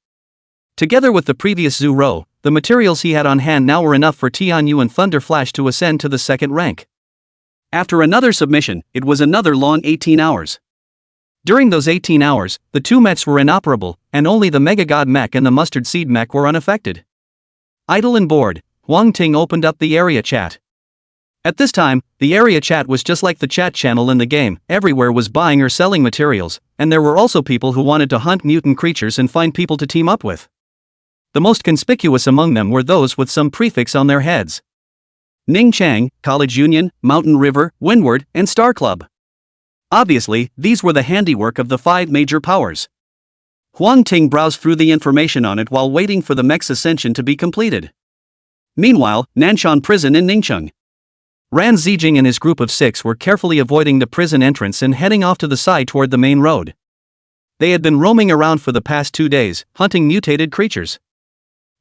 Together with the previous Zhu Rou, the materials he had on hand now were enough for Tianyu and Thunder Flash to ascend to the second rank. After another submission, it was another long 18 hours. During those 18 hours, the two mechs were inoperable, and only the Mega God mech and the Mustard Seed mech were unaffected. Idle and bored, Huang Ting opened up the area chat. At this time, the area chat was just like the chat channel in the game. Everywhere was buying or selling materials, and there were also people who wanted to hunt mutant creatures and find people to team up with. The most conspicuous among them were those with some prefix on their heads. Ningchang, College Union, Mountain River, Windward, and Star Club. Obviously, these were the handiwork of the 5 major powers. Huang Ting browsed through the information on it while waiting for the mech's ascension to be completed. Meanwhile, Nanshan Prison in Ningcheng. Ran Zijing and his group of 6 were carefully avoiding the prison entrance and heading off to the side toward the main road. They had been roaming around for the past 2 days, hunting mutated creatures.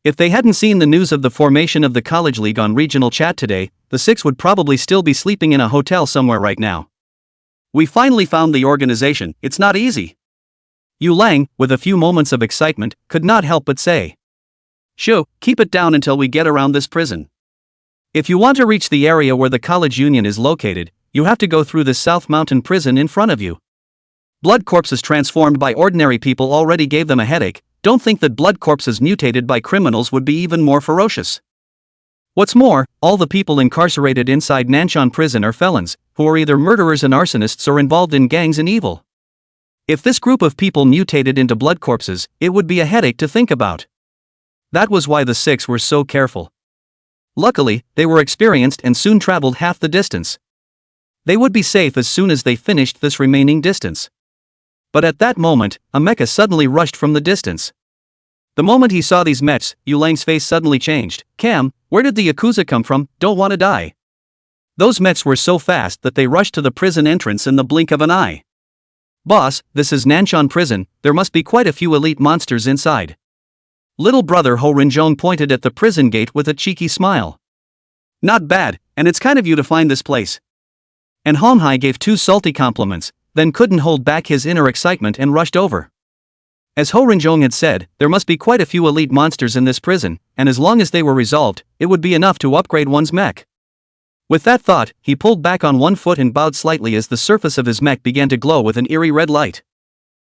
If they hadn't seen the news of the formation of the College League on regional chat today, the 6 would probably still be sleeping in a hotel somewhere right now. We finally found the organization, it's not easy. Yu Lang, with a few moments of excitement, could not help but say. Shoo, keep it down until we get around this prison. If you want to reach the area where the college union is located, you have to go through this South Mountain prison in front of you. Blood corpses transformed by ordinary people already gave them a headache, don't think that blood corpses mutated by criminals would be even more ferocious. What's more, all the people incarcerated inside Nanshan prison are felons, who are either murderers and arsonists or involved in gangs and evil. If this group of people mutated into blood corpses, it would be a headache to think about. That was why the six were so careful. Luckily, they were experienced and soon traveled half the distance. They would be safe as soon as they finished this remaining distance. But at that moment, a mecha suddenly rushed from the distance. The moment he saw these mechs, Yu Lang's face suddenly changed. Cam, where did the Yakuza come from? Don't wanna die. Those mechs were so fast that they rushed to the prison entrance in the blink of an eye. Boss, this is Nanshan prison, there must be quite a few elite monsters inside. Little brother Ho Rinjong pointed at the prison gate with a cheeky smile. Not bad, and it's kind of you to find this place. And Hon Hai gave 2 salty compliments, then couldn't hold back his inner excitement and rushed over. As Ho Rinjong had said, there must be quite a few elite monsters in this prison, and as long as they were resolved, it would be enough to upgrade one's mech. With that thought, he pulled back on one foot and bowed slightly as the surface of his mech began to glow with an eerie red light.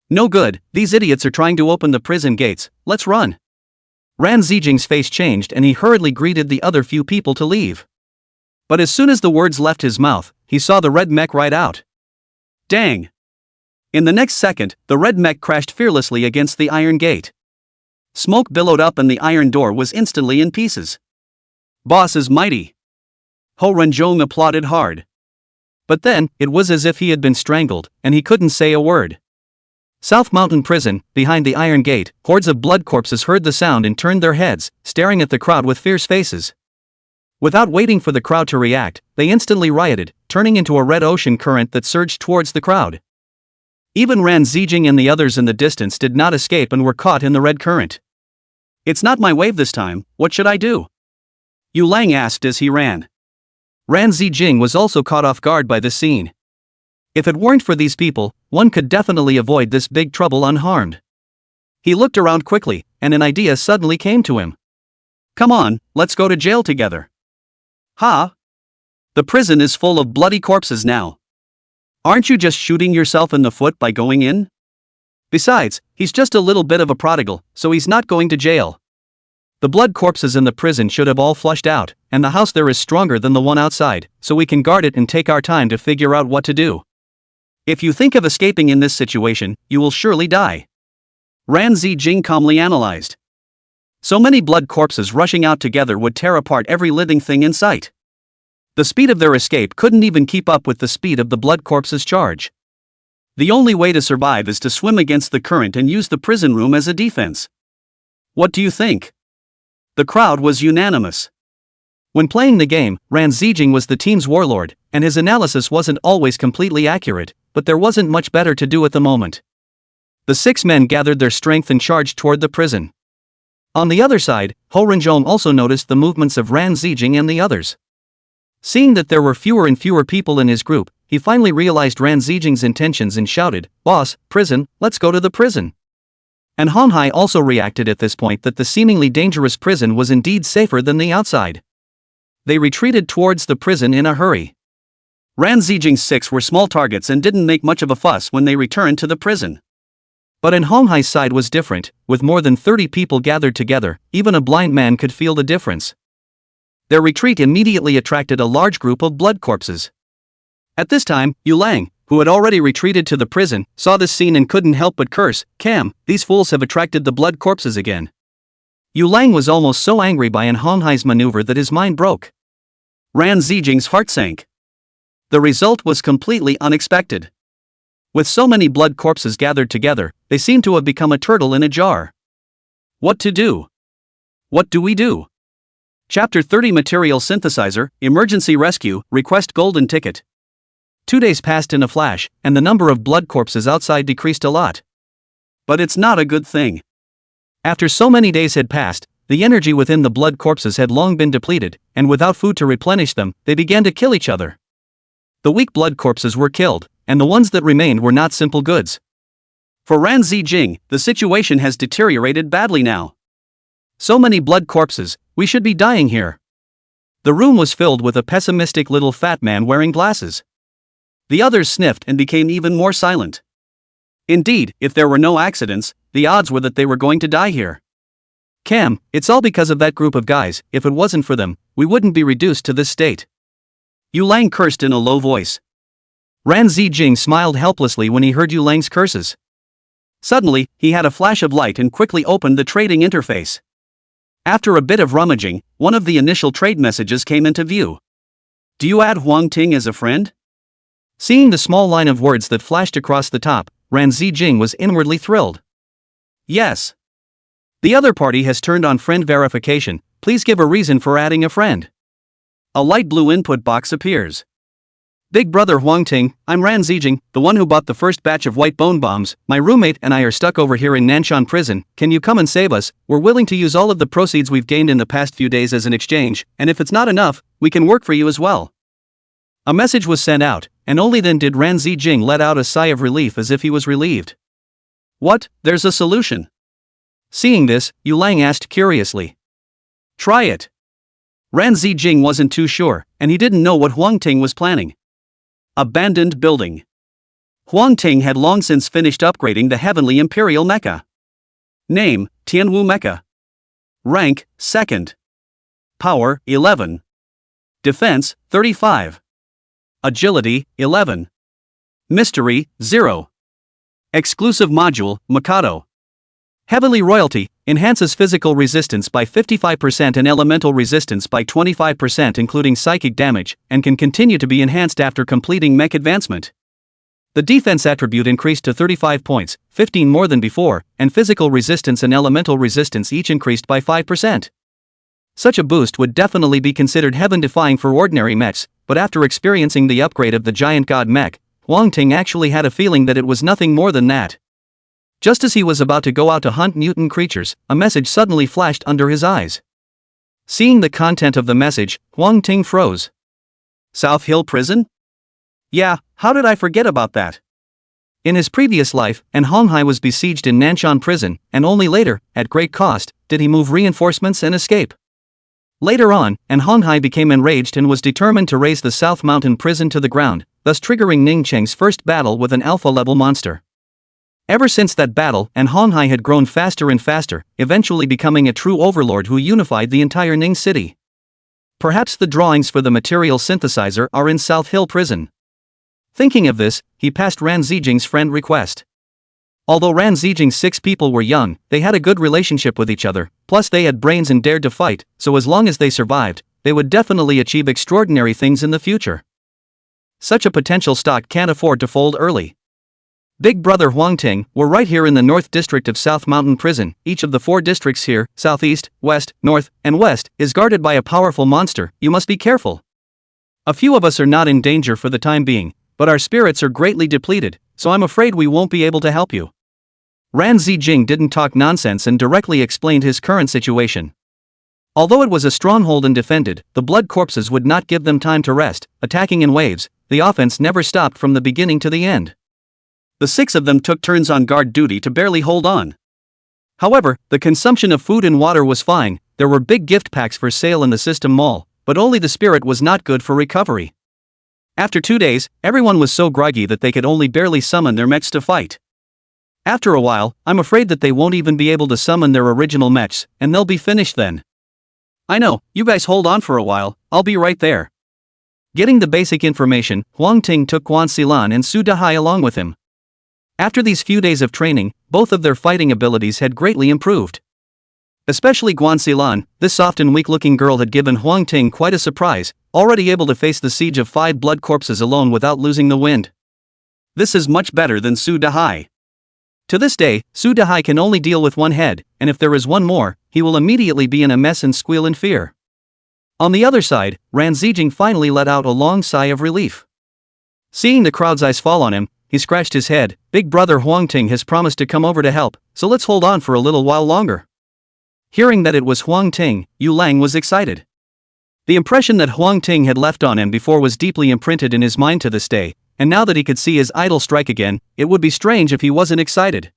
No good, these idiots are trying to open the prison gates, let's run. Ran Zijing's face changed and he hurriedly greeted the other few people to leave. But as soon as the words left his mouth, he saw the red mech ride out. Dang! In the next second, the red mech crashed fearlessly against the iron gate. Smoke billowed up and the iron door was instantly in pieces. Boss is mighty. Ho Renjong applauded hard. But then, it was as if he had been strangled, and he couldn't say a word. South Mountain Prison, behind the iron gate, hordes of blood corpses heard the sound and turned their heads, staring at the crowd with fierce faces. Without waiting for the crowd to react, they instantly rioted, turning into a red ocean current that surged towards the crowd. Even Ran Zijing and the others in the distance did not escape and were caught in the red current. It's not my wave this time, what should I do? Yu Lang asked as he ran. Ran Zijing was also caught off guard by this scene. If it weren't for these people, one could definitely avoid this big trouble unharmed. He looked around quickly, and an idea suddenly came to him. Come on, let's go to jail together. Ha! The prison is full of bloody corpses now. Aren't you just shooting yourself in the foot by going in? Besides, he's just a little bit of a prodigal, so he's not going to jail. The blood corpses in the prison should have all flushed out, and the house there is stronger than the one outside, so we can guard it and take our time to figure out what to do. If you think of escaping in this situation, you will surely die. Ran Zijing calmly analyzed. So many blood corpses rushing out together would tear apart every living thing in sight. The speed of their escape couldn't even keep up with the speed of the blood corpses' charge. The only way to survive is to swim against the current and use the prison room as a defense. What do you think? The crowd was unanimous. When playing the game, Ran Zijing was the team's warlord, and his analysis wasn't always completely accurate, but there wasn't much better to do at the moment. The 6 men gathered their strength and charged toward the prison. On the other side, Ho Renjong also noticed the movements of Ran Zijing and the others. Seeing that there were fewer and fewer people in his group, he finally realized Ran Zijing's intentions and shouted, "Boss, prison, let's go to the prison." And Han Hai also reacted at this point that the seemingly dangerous prison was indeed safer than the outside. They retreated towards the prison in a hurry. Ran Zijing's 6 were small targets and didn't make much of a fuss when they returned to the prison. But in Hong Hai's side was different, with more than 30 people gathered together, even a blind man could feel the difference. Their retreat immediately attracted a large group of blood corpses. At this time, Yu Lang, who had already retreated to the prison, saw this scene and couldn't help but curse, "Cam, these fools have attracted the blood corpses again." Yu Lang was almost so angry by Hong Hai's maneuver that his mind broke. Ran Zijing's heart sank. The result was completely unexpected. With so many blood corpses gathered together, they seemed to have become a turtle in a jar. What to do? What do we do? Chapter 30 Material Synthesizer, Emergency Rescue, Request Golden Ticket. 2 days passed in a flash, and the number of blood corpses outside decreased a lot. But it's not a good thing. After so many days had passed, the energy within the blood corpses had long been depleted, and without food to replenish them, they began to kill each other. The weak blood corpses were killed, and the ones that remained were not simple goods. For Ran Zijing, the situation has deteriorated badly now. So many blood corpses, we should be dying here. The room was filled with a pessimistic little fat man wearing glasses. The others sniffed and became even more silent. Indeed, if there were no accidents, the odds were that they were going to die here. Cam, it's all because of that group of guys. If it wasn't for them, we wouldn't be reduced to this state. Yu Lang cursed in a low voice. Ran Zijing smiled helplessly when he heard Yu Lang's curses. Suddenly, he had a flash of light and quickly opened the trading interface. After a bit of rummaging, one of the initial trade messages came into view. Do you add Huang Ting as a friend? Seeing the small line of words that flashed across the top, Ran Zijing was inwardly thrilled. Yes. The other party has turned on friend verification. Please give a reason for adding a friend. A light blue input box appears. Big brother Huang Ting, I'm Ran Zijing, the one who bought the first batch of white bone bombs. My roommate and I are stuck over here in Nanshan prison. Can you come and save us? We're willing to use all of the proceeds we've gained in the past few days as an exchange, and if it's not enough, we can work for you as well. A message was sent out, and only then did Ran Zijing let out a sigh of relief as if he was relieved. What? There's a solution. Seeing this, Yu Lang asked curiously. Try it. Ran Zijing wasn't too sure, and he didn't know what Huang Ting was planning. Abandoned building. Huang Ting had long since finished upgrading the heavenly imperial mecha. Name, Tianwu Mecha. Rank, 2nd. Power, 11. Defense, 35. Agility, 11. Mystery, 0. Exclusive module, Mikado. Heavenly Royalty, enhances physical resistance by 55% and elemental resistance by 25% including psychic damage, and can continue to be enhanced after completing mech advancement. The defense attribute increased to 35 points, 15 more than before, and physical resistance and elemental resistance each increased by 5%. Such a boost would definitely be considered heaven-defying for ordinary mechs, but after experiencing the upgrade of the giant god mech, Huang Ting actually had a feeling that it was nothing more than that. Just as he was about to go out to hunt mutant creatures, a message suddenly flashed under his eyes. Seeing the content of the message, Huang Ting froze. South Hill Prison? Yeah, how did I forget about that? In his previous life, An Honghai was besieged in Nanshan Prison, and only later, at great cost, did he move reinforcements and escape. Later on, An Honghai became enraged and was determined to raze the South Mountain Prison to the ground, thus triggering Ning Cheng's first battle with an alpha-level monster. Ever since that battle, An Honghai had grown faster and faster, eventually becoming a true overlord who unified the entire Ning city. Perhaps the drawings for the material synthesizer are in South Hill Prison. Thinking of this, he passed Ran Zijing's friend request. Although Ran Zijing's 6 people were young, they had a good relationship with each other, plus they had brains and dared to fight, so as long as they survived, they would definitely achieve extraordinary things in the future. Such a potential stock can't afford to fold early. Big brother Huang Ting, we're right here in the North District of South Mountain Prison. Each of the 4 districts here, Southeast, West, North, and West, is guarded by a powerful monster. You must be careful. A few of us are not in danger for the time being, but our spirits are greatly depleted, so I'm afraid we won't be able to help you. Ran Zijing didn't talk nonsense and directly explained his current situation. Although it was a stronghold and defended, the blood corpses would not give them time to rest, attacking in waves. The offense never stopped from the beginning to the end. The 6 of them took turns on guard duty to barely hold on. However, the consumption of food and water was fine. There were big gift packs for sale in the system mall, but only the spirit was not good for recovery. After 2 days, everyone was so groggy that they could only barely summon their mechs to fight. After a while, I'm afraid that they won't even be able to summon their original mechs, and they'll be finished then. I know, you guys hold on for a while, I'll be right there. Getting the basic information, Huang Ting took Guan Xilan and Su Dahai along with him. After these few days of training, both of their fighting abilities had greatly improved. Especially Guan Xilan, this soft and weak-looking girl had given Huang Ting quite a surprise, already able to face the siege of 5 blood corpses alone without losing the wind. This is much better than Su Dahai. To this day, Su Dahai can only deal with 1 head, and if there is 1 more, he will immediately be in a mess and squeal in fear. On the other side, Ran Zijing finally let out a long sigh of relief. Seeing the crowd's eyes fall on him, he scratched his head. Big brother Huang Ting has promised to come over to help, so let's hold on for a little while longer. Hearing that it was Huang Ting, Yu Lang was excited. The impression that Huang Ting had left on him before was deeply imprinted in his mind to this day, and now that he could see his idol strike again, it would be strange if he wasn't excited.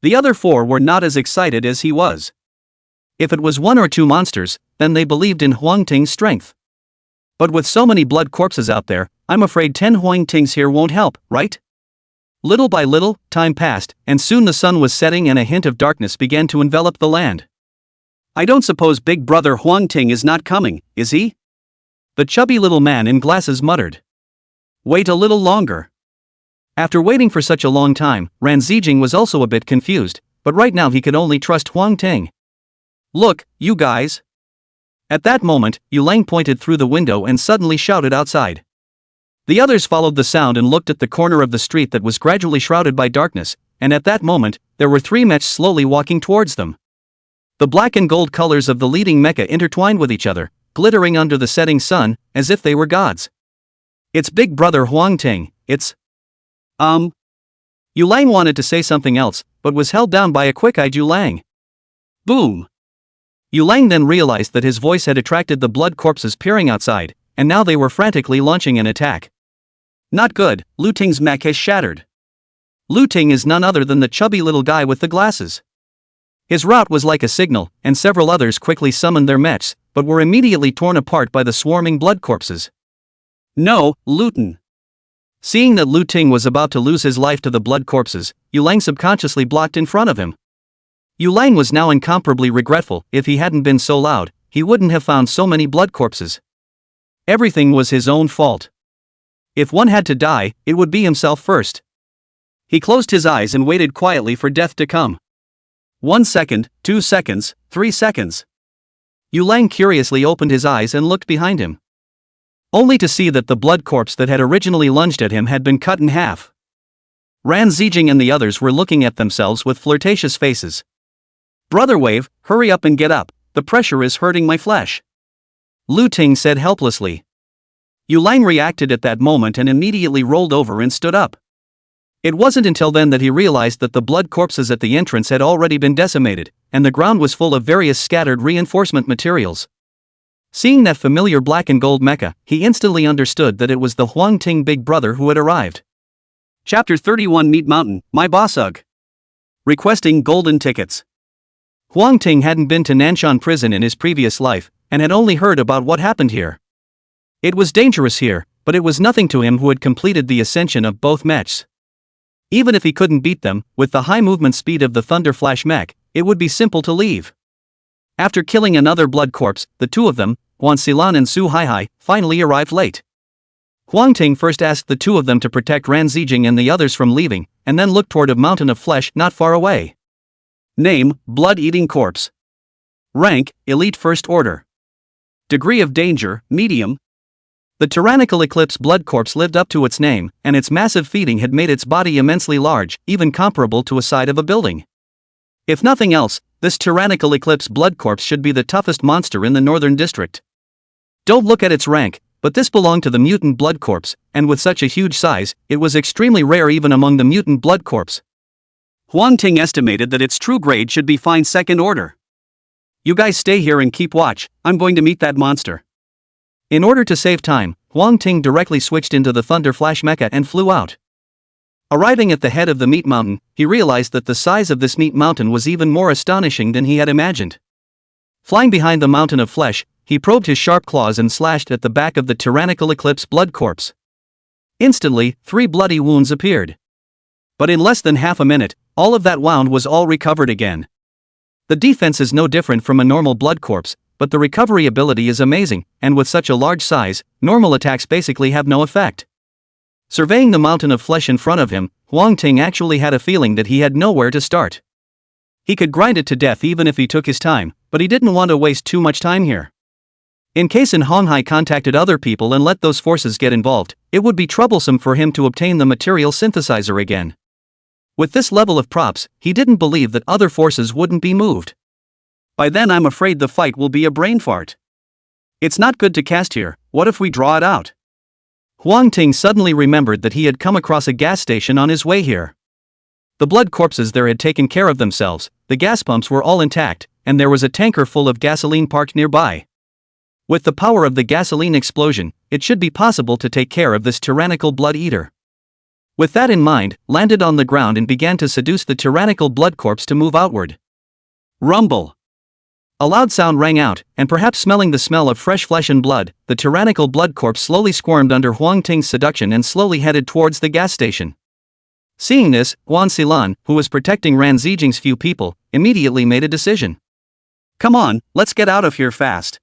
The other four were not as excited as he was. If it was one or two monsters, then they believed in Huang Ting's strength. But with so many blood corpses out there, I'm afraid 10 Huang Tings here won't help, right? Little by little, time passed, and soon the sun was setting and a hint of darkness began to envelop the land. I don't suppose Big Brother Huang Ting is not coming, is he? The chubby little man in glasses muttered. Wait a little longer. After waiting for such a long time, Ran Zijing was also a bit confused, but right now he could only trust Huang Ting. Look, you guys. At that moment, Yu Lang pointed through the window and suddenly shouted outside. The others followed the sound and looked at the corner of the street that was gradually shrouded by darkness, and at that moment, there were 3 mechs slowly walking towards them. The black and gold colors of the leading mecha intertwined with each other, glittering under the setting sun, as if they were gods. It's Big Brother Huang Ting, it's... Yu Lang wanted to say something else, but was held down by a quick-eyed Yu Lang. Boom! Yu Lang then realized that his voice had attracted the blood corpses peering outside, and now they were frantically launching an attack. Not good, Lu Ting's mech has shattered. Lu Ting is none other than the chubby little guy with the glasses. His rout was like a signal, and several others quickly summoned their mechs, but were immediately torn apart by the swarming blood corpses. No, Lu Ting. Seeing that Lu Ting was about to lose his life to the blood corpses, Yu Lang subconsciously blocked in front of him. Yu Lang was now incomparably regretful. If he hadn't been so loud, he wouldn't have found so many blood corpses. Everything was his own fault. If one had to die, it would be himself first. He closed his eyes and waited quietly for death to come. 1 second, 2 seconds, 3 seconds. Yu Lang curiously opened his eyes and looked behind him. Only to see that the blood corpse that had originally lunged at him had been cut in half. Ran Zijing and the others were looking at themselves with flirtatious faces. Brother Wave, hurry up and get up, the pressure is hurting my flesh. Lu Ting said helplessly. Yu Lang reacted at that moment and immediately rolled over and stood up. It wasn't until then that he realized that the blood corpses at the entrance had already been decimated, and the ground was full of various scattered reinforcement materials. Seeing that familiar black and gold mecha, he instantly understood that it was the Huang Ting big brother who had arrived. Chapter 31 Meat Mountain, My Boss Ugh. Requesting golden tickets. Huang Ting hadn't been to Nanshan prison in his previous life, and had only heard about what happened here. It was dangerous here, but it was nothing to him who had completed the ascension of both mechs. Even if he couldn't beat them, with the high movement speed of the Thunder Flash mech, it would be simple to leave. After killing another blood corpse, the two of them, Huan Xilan and Su Haihai, finally arrived late. Huang Ting first asked the two of them to protect Ran Zijing and the others from leaving, and then looked toward a mountain of flesh not far away. Name, Blood-Eating Corpse. Rank, Elite First Order. Degree of danger, medium. The tyrannical Eclipse blood corpse lived up to its name, and its massive feeding had made its body immensely large, even comparable to a side of a building. If nothing else, this tyrannical Eclipse blood corpse should be the toughest monster in the Northern District. Don't look at its rank, but this belonged to the mutant blood corpse, and with such a huge size, it was extremely rare even among the mutant blood corpse. Huang Ting estimated that its true grade should be fine second order. You guys stay here and keep watch, I'm going to meet that monster. In order to save time, Huang Ting directly switched into the Thunder Flash mecha and flew out. Arriving at the head of the meat mountain, he realized that the size of this meat mountain was even more astonishing than he had imagined. Flying behind the mountain of flesh, he probed his sharp claws and slashed at the back of the tyrannical Eclipse blood corpse. Instantly, 3 bloody wounds appeared. But in less than half a minute, all of that wound was all recovered again. The defense is no different from a normal blood corpse, but the recovery ability is amazing, and with such a large size, normal attacks basically have no effect. Surveying the mountain of flesh in front of him, Huang Ting actually had a feeling that he had nowhere to start. He could grind it to death even if he took his time, but he didn't want to waste too much time here. In case Honghai contacted other people and let those forces get involved, it would be troublesome for him to obtain the material synthesizer again. With this level of props, he didn't believe that other forces wouldn't be moved. By then I'm afraid the fight will be a brain fart. It's not good to cast here, what if we draw it out? Huang Ting suddenly remembered that he had come across a gas station on his way here. The blood corpses there had taken care of themselves, the gas pumps were all intact, and there was a tanker full of gasoline parked nearby. With the power of the gasoline explosion, it should be possible to take care of this tyrannical blood eater. With that in mind, landed on the ground and began to seduce the tyrannical blood corpse to move outward. Rumble. A loud sound rang out, and perhaps smelling the smell of fresh flesh and blood, the tyrannical blood corpse slowly squirmed under Huang Ting's seduction and slowly headed towards the gas station. Seeing this, Guan Xilan, who was protecting Ran Zijing's few people, immediately made a decision. Come on, let's get out of here fast.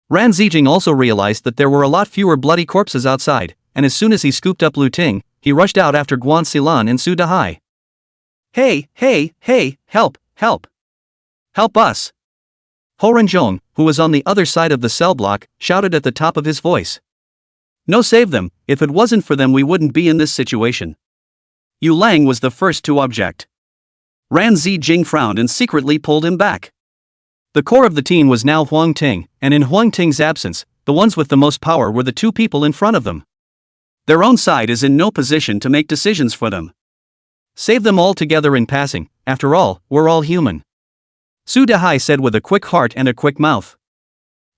Ran Zijing also realized that there were a lot fewer bloody corpses outside, and as soon as he scooped up Lu Ting, he rushed out after Guan Xilan and Su Dahai. Hey, help, help. Help us. Ho Renjong, who was on the other side of the cell block, shouted at the top of his voice. No, save them, if it wasn't for them we wouldn't be in this situation. Yu Lang was the first to object. Ran Zijing frowned and secretly pulled him back. The core of the team was now Huang Ting, and in Huang Ting's absence, the ones with the most power were the two people in front of them. Their own side is in no position to make decisions for them. Save them all together in passing, after all, we're all human. Su Dahai said with a quick heart and a quick mouth.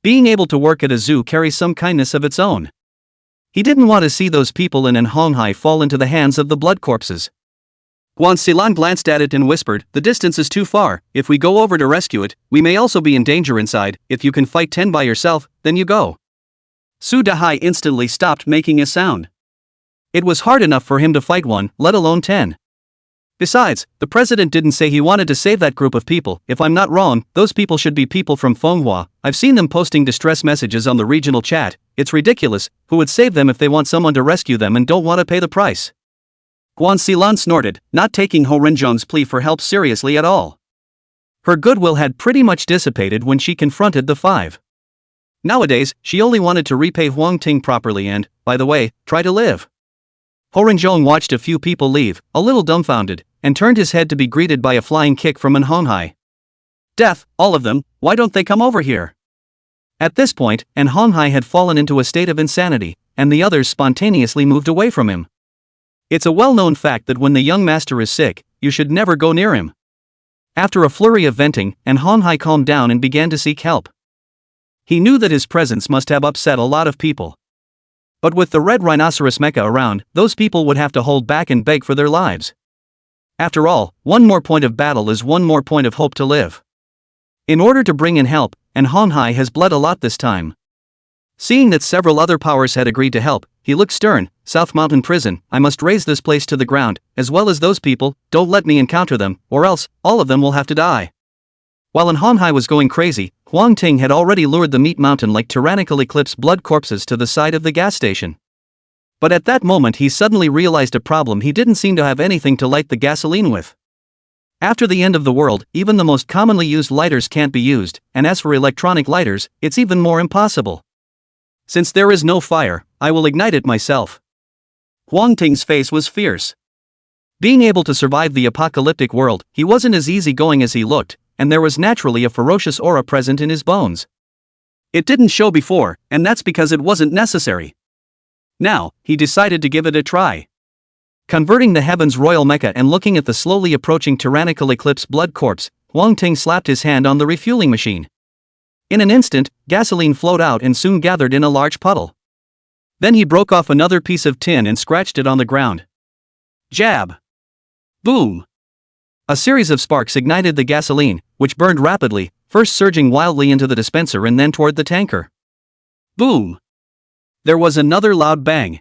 Being able to work at a zoo carries some kindness of its own. He didn't want to see those people in Anhonghai fall into the hands of the blood corpses. Guan Xilan glanced at it and whispered, the distance is too far, if we go over to rescue it, we may also be in danger inside, if you can fight 10 by yourself, then you go. Su Dahai instantly stopped making a sound. It was hard enough for him to fight 1, let alone 10. Besides, the president didn't say he wanted to save that group of people. If I'm not wrong, those people should be people from Manhwa. I've seen them posting distress messages on the regional chat. It's ridiculous. Who would save them if they want someone to rescue them and don't want to pay the price? Guan Xilan snorted, not taking Ho Renjong's plea for help seriously at all. Her goodwill had pretty much dissipated when she confronted the 5. Nowadays, she only wanted to repay Huang Ting properly and, by the way, try to live. Ho Renjong watched a few people leave, a little dumbfounded, and turned his head to be greeted by a flying kick from Anhonghai. Death, all of them, why don't they come over here? At this point, Anhonghai had fallen into a state of insanity, and the others spontaneously moved away from him. It's a well-known fact that when the young master is sick, you should never go near him. After a flurry of venting, Anhonghai calmed down and began to seek help. He knew that his presence must have upset a lot of people. But with the red rhinoceros mecha around, those people would have to hold back and beg for their lives. After all, one more point of battle is one more point of hope to live. In order to bring in help, Anhonghai has bled a lot this time. Seeing that several other powers had agreed to help, he looked stern. South Mountain Prison, I must raze this place to the ground, as well as those people, don't let me encounter them, or else, all of them will have to die. While Anhonghai was going crazy, Huang Ting had already lured the meat mountain like tyrannical eclipse blood corpses to the side of the gas station. But at that moment he suddenly realized a problem: he didn't seem to have anything to light the gasoline with. After the end of the world, even the most commonly used lighters can't be used, and as for electronic lighters, it's even more impossible. Since there is no fire, I will ignite it myself. Huang Ting's face was fierce. Being able to survive the apocalyptic world, he wasn't as easygoing as he looked, and there was naturally a ferocious aura present in his bones. It didn't show before, and that's because it wasn't necessary. Now, he decided to give it a try. Converting the heavens royal mecha and looking at the slowly approaching tyrannical eclipse blood corpse, Huang Ting slapped his hand on the refueling machine. In an instant, gasoline flowed out and soon gathered in a large puddle. Then he broke off another piece of tin and scratched it on the ground. Jab! Boom! A series of sparks ignited the gasoline, which burned rapidly, first surging wildly into the dispenser and then toward the tanker. Boom! There was another loud bang.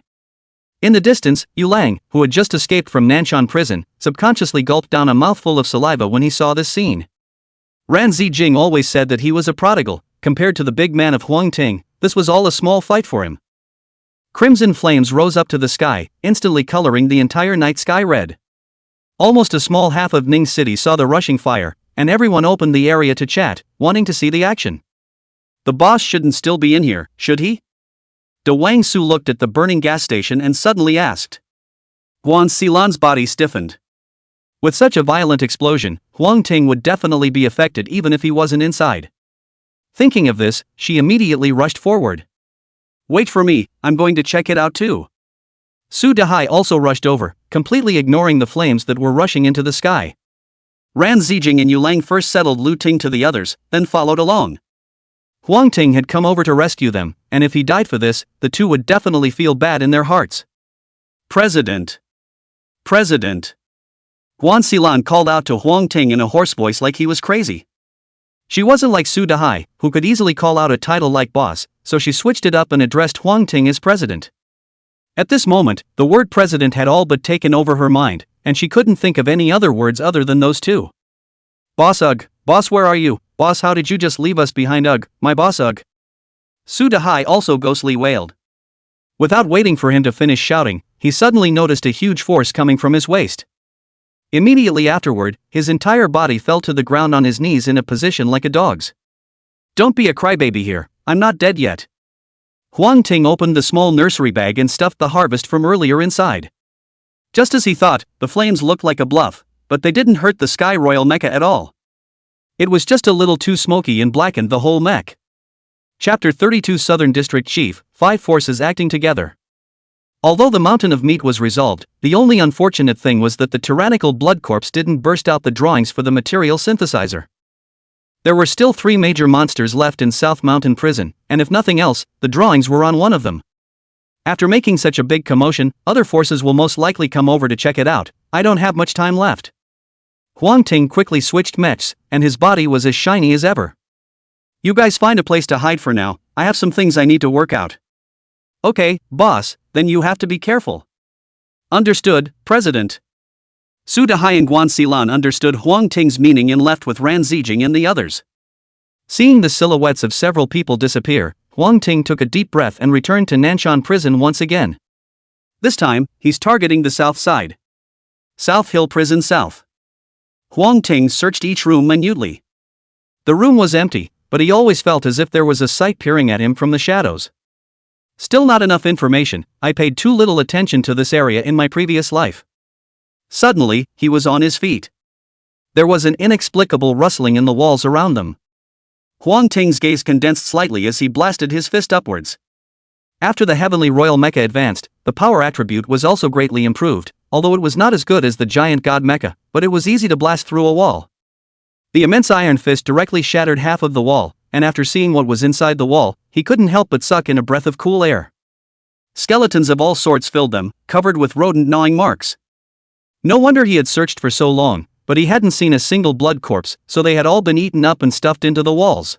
In the distance, Yu Lang, who had just escaped from Nanshan prison, subconsciously gulped down a mouthful of saliva when he saw this scene. Ran Zijing always said that he was a prodigal. Compared to the big man of Huang Ting, this was all a small fight for him. Crimson flames rose up to the sky, instantly coloring the entire night sky red. Almost a small half of Ning City saw the rushing fire, and everyone opened the area to chat, wanting to see the action. The boss shouldn't still be in here, should he? De Wang Su looked at the burning gas station and suddenly asked. Guan Xilan's body stiffened. With such a violent explosion, Huang Ting would definitely be affected even if he wasn't inside. Thinking of this, she immediately rushed forward. Wait for me, I'm going to check it out too. Su Dahai also rushed over, completely ignoring the flames that were rushing into the sky. Ran Zijing and Yu Lang first settled Lu Ting to the others, then followed along. Huang Ting had come over to rescue them, and if he died for this, the two would definitely feel bad in their hearts. President! President! Huan Xilan called out to Huang Ting in a hoarse voice like he was crazy. She wasn't like Su Dahai, who could easily call out a title like boss, so she switched it up and addressed Huang Ting as president. At this moment, the word president had all but taken over her mind, and she couldn't think of any other words other than those two. Boss ugh, boss where are you, boss how did you just leave us behind ugh, my boss ugh. Su Dahai also ghostly wailed. Without waiting for him to finish shouting, he suddenly noticed a huge force coming from his waist. Immediately afterward, his entire body fell to the ground on his knees in a position like a dog's. Don't be a crybaby here, I'm not dead yet. Huang Ting opened the small nursery bag and stuffed the harvest from earlier inside. Just as he thought, the flames looked like a bluff, but they didn't hurt the Sky Royal mecha at all. It was just a little too smoky and blackened the whole mech. Chapter 32 Southern District Chief, 5 Forces Acting Together. Although the mountain of meat was resolved, the only unfortunate thing was that the tyrannical blood corpse didn't burst out the drawings for the material synthesizer. There were still 3 major monsters left in South Mountain Prison, and if nothing else, the drawings were on one of them. After making such a big commotion, other forces will most likely come over to check it out. I don't have much time left. Huang Ting quickly switched mechs, and his body was as shiny as ever. You guys find a place to hide for now, I have some things I need to work out. Okay, boss, then you have to be careful. Understood, President. Su Dahai and Guan Xilan understood Huang Ting's meaning and left with Ran Zijing and the others. Seeing the silhouettes of several people disappear, Huang Ting took a deep breath and returned to Nanshan Prison once again. This time, he's targeting the south side. South Hill Prison South. Huang Ting searched each room minutely. The room was empty, but he always felt as if there was a sight peering at him from the shadows. Still not enough information, I paid too little attention to this area in my previous life. Suddenly, he was on his feet. There was an inexplicable rustling in the walls around them. Huang Ting's gaze condensed slightly as he blasted his fist upwards. After the Heavenly Royal Mecha advanced, the power attribute was also greatly improved, although it was not as good as the Giant God Mecha, but it was easy to blast through a wall. The immense iron fist directly shattered half of the wall, and after seeing what was inside the wall, he couldn't help but suck in a breath of cool air. Skeletons of all sorts filled them, covered with rodent gnawing marks. No wonder he had searched for so long, but he hadn't seen a single blood corpse, so they had all been eaten up and stuffed into the walls.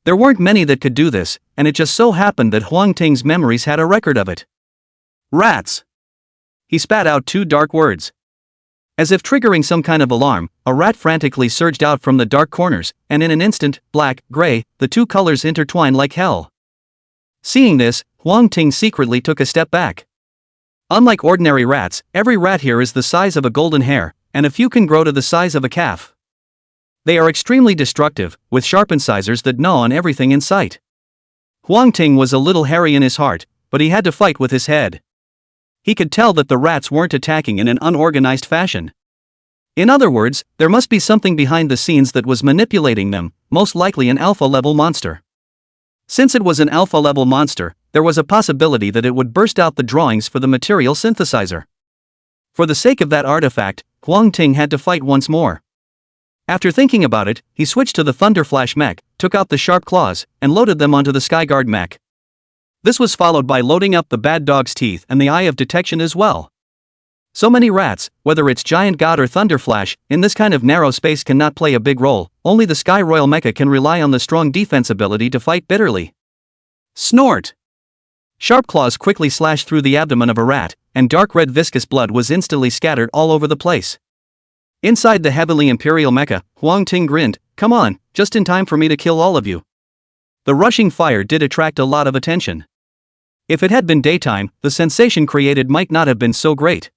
There weren't many that could do this, and it just so happened that Huang Ting's memories had a record of it. Rats! He spat out 2 dark words. As if triggering some kind of alarm, a rat frantically surged out from the dark corners, and in an instant, black, gray, the 2 colors intertwined like hell. Seeing this, Huang Ting secretly took a step back. Unlike ordinary rats, every rat here is the size of a golden hare, and a few can grow to the size of a calf. They are extremely destructive, with sharp incisors that gnaw on everything in sight. Huang Ting was a little hairy in his heart, but he had to fight with his head. He could tell that the rats weren't attacking in an unorganized fashion. In other words, there must be something behind the scenes that was manipulating them, most likely an alpha-level monster. Since it was an alpha-level monster, there was a possibility that it would burst out the drawings for the material synthesizer. For the sake of that artifact, Huang Ting had to fight once more. After thinking about it, he switched to the Thunderflash mech, took out the sharp claws, and loaded them onto the Skyguard mech. This was followed by loading up the Bad Dog's teeth and the Eye of Detection as well. So many rats, whether it's Giant God or Thunderflash, in this kind of narrow space cannot play a big role. Only the Sky Royal Mecha can rely on the strong defense ability to fight bitterly. Snort! Sharp claws quickly slashed through the abdomen of a rat, and dark red viscous blood was instantly scattered all over the place. Inside the Heavenly Imperial Mecha, Huang Ting grinned, "Come on, just in time for me to kill all of you." The rushing fire did attract a lot of attention. If it had been daytime, the sensation created might not have been so great.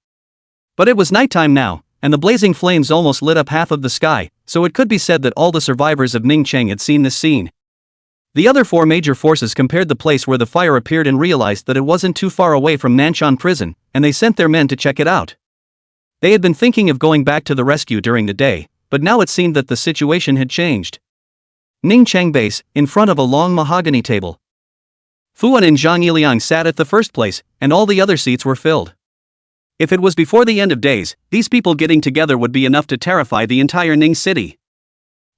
But it was nighttime now, and the blazing flames almost lit up half of the sky, so it could be said that all the survivors of Ningcheng had seen this scene. The other 4 major forces compared the place where the fire appeared and realized that it wasn't too far away from Nanshan Prison, and they sent their men to check it out. They had been thinking of going back to the rescue during the day, but now it seemed that the situation had changed. Ningcheng Base, in front of a long mahogany table. Fuan and Zhang Yiliang sat at the first place, and all the other seats were filled. If it was before the end of days, these people getting together would be enough to terrify the entire Ning city.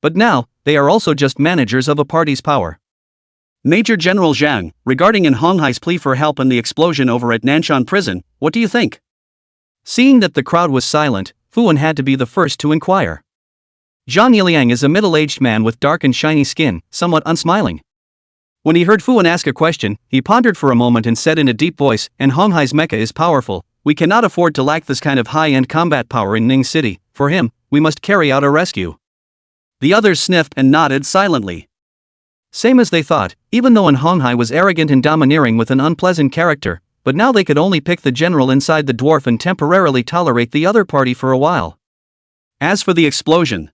But now, they are also just managers of a party's power. Major General Zhang, regarding in Honghai's plea for help in the explosion over at Nanshan prison, what do you think? Seeing that the crowd was silent, Fuan had to be the first to inquire. Zhang Yiliang is a middle-aged man with dark and shiny skin, somewhat unsmiling. When he heard Fuan ask a question, he pondered for a moment and said in a deep voice, "And Honghai's mecha is powerful. We cannot afford to lack this kind of high-end combat power in Ning City. For him, we must carry out a rescue." The others sniffed and nodded silently. Same as they thought, even though Honghai was arrogant and domineering with an unpleasant character, but now they could only pick the general inside the dwarf and temporarily tolerate the other party for a while. As for the explosion,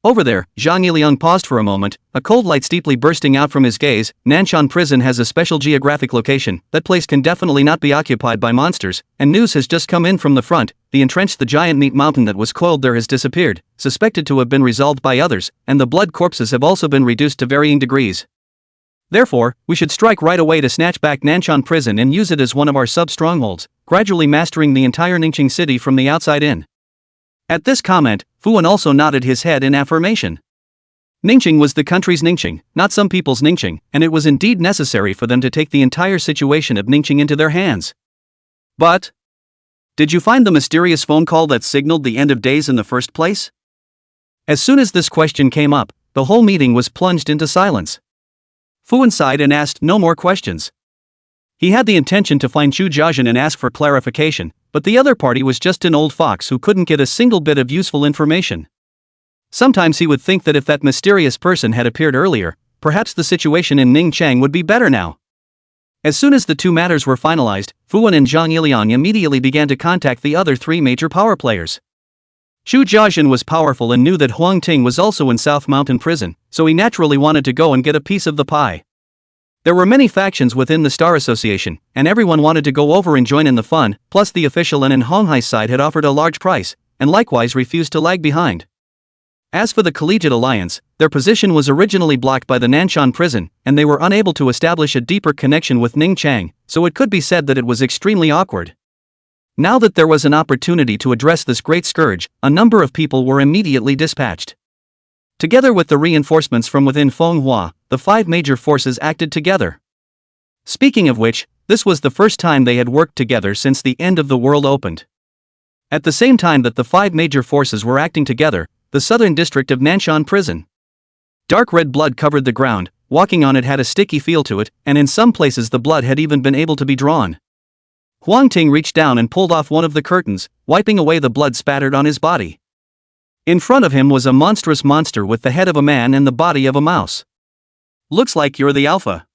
over there, Zhang Yiliang paused for a moment, a cold light steeply bursting out from his gaze. Nanshan prison has a special geographic location. That place can definitely not be occupied by monsters, and news has just come in from the front. The giant meat mountain that was coiled there has disappeared, suspected to have been resolved by others, and the blood corpses have also been reduced to varying degrees. Therefore, we should strike right away to snatch back Nanshan prison and use it as one of our sub-strongholds, gradually mastering the entire Ningqing city from the outside in. At this comment, Fuan also nodded his head in affirmation. Ningqing was the country's Ningqing, not some people's Ningqing, and it was indeed necessary for them to take the entire situation of Ningqing into their hands. But did you find the mysterious phone call that signaled the end of days in the first place? As soon as this question came up, the whole meeting was plunged into silence. Fuan sighed and asked no more questions. He had the intention to find Chu Jiazhen and ask for clarification, but the other party was just an old fox who couldn't get a single bit of useful information. Sometimes he would think that if that mysterious person had appeared earlier, perhaps the situation in Ningchang would be better now. As soon as the two matters were finalized, Fuan and Zhang Yiliang immediately began to contact the other three major power players. Chu Jiazhen was powerful and knew that Huang Ting was also in South Mountain Prison, so he naturally wanted to go and get a piece of the pie. There were many factions within the Star Association, and everyone wanted to go over and join in the fun, plus the official and in Honghai's side had offered a large price, and likewise refused to lag behind. As for the Collegiate Alliance, their position was originally blocked by the Nanshan prison, and they were unable to establish a deeper connection with Ningchang, so it could be said that it was extremely awkward. Now that there was an opportunity to address this great scourge, a number of people were immediately dispatched. Together with the reinforcements from within Fenghua, the five major forces acted together. Speaking of which, this was the first time they had worked together since the end of the world opened. At the same time that the five major forces were acting together, the southern district of Nanshan prison. Dark red blood covered the ground, walking on it had a sticky feel to it, and in some places the blood had even been able to be drawn. Huang Ting reached down and pulled off one of the curtains, wiping away the blood spattered on his body. In front of him was a monstrous monster with the head of a man and the body of a mouse. Looks like you're the Alpha.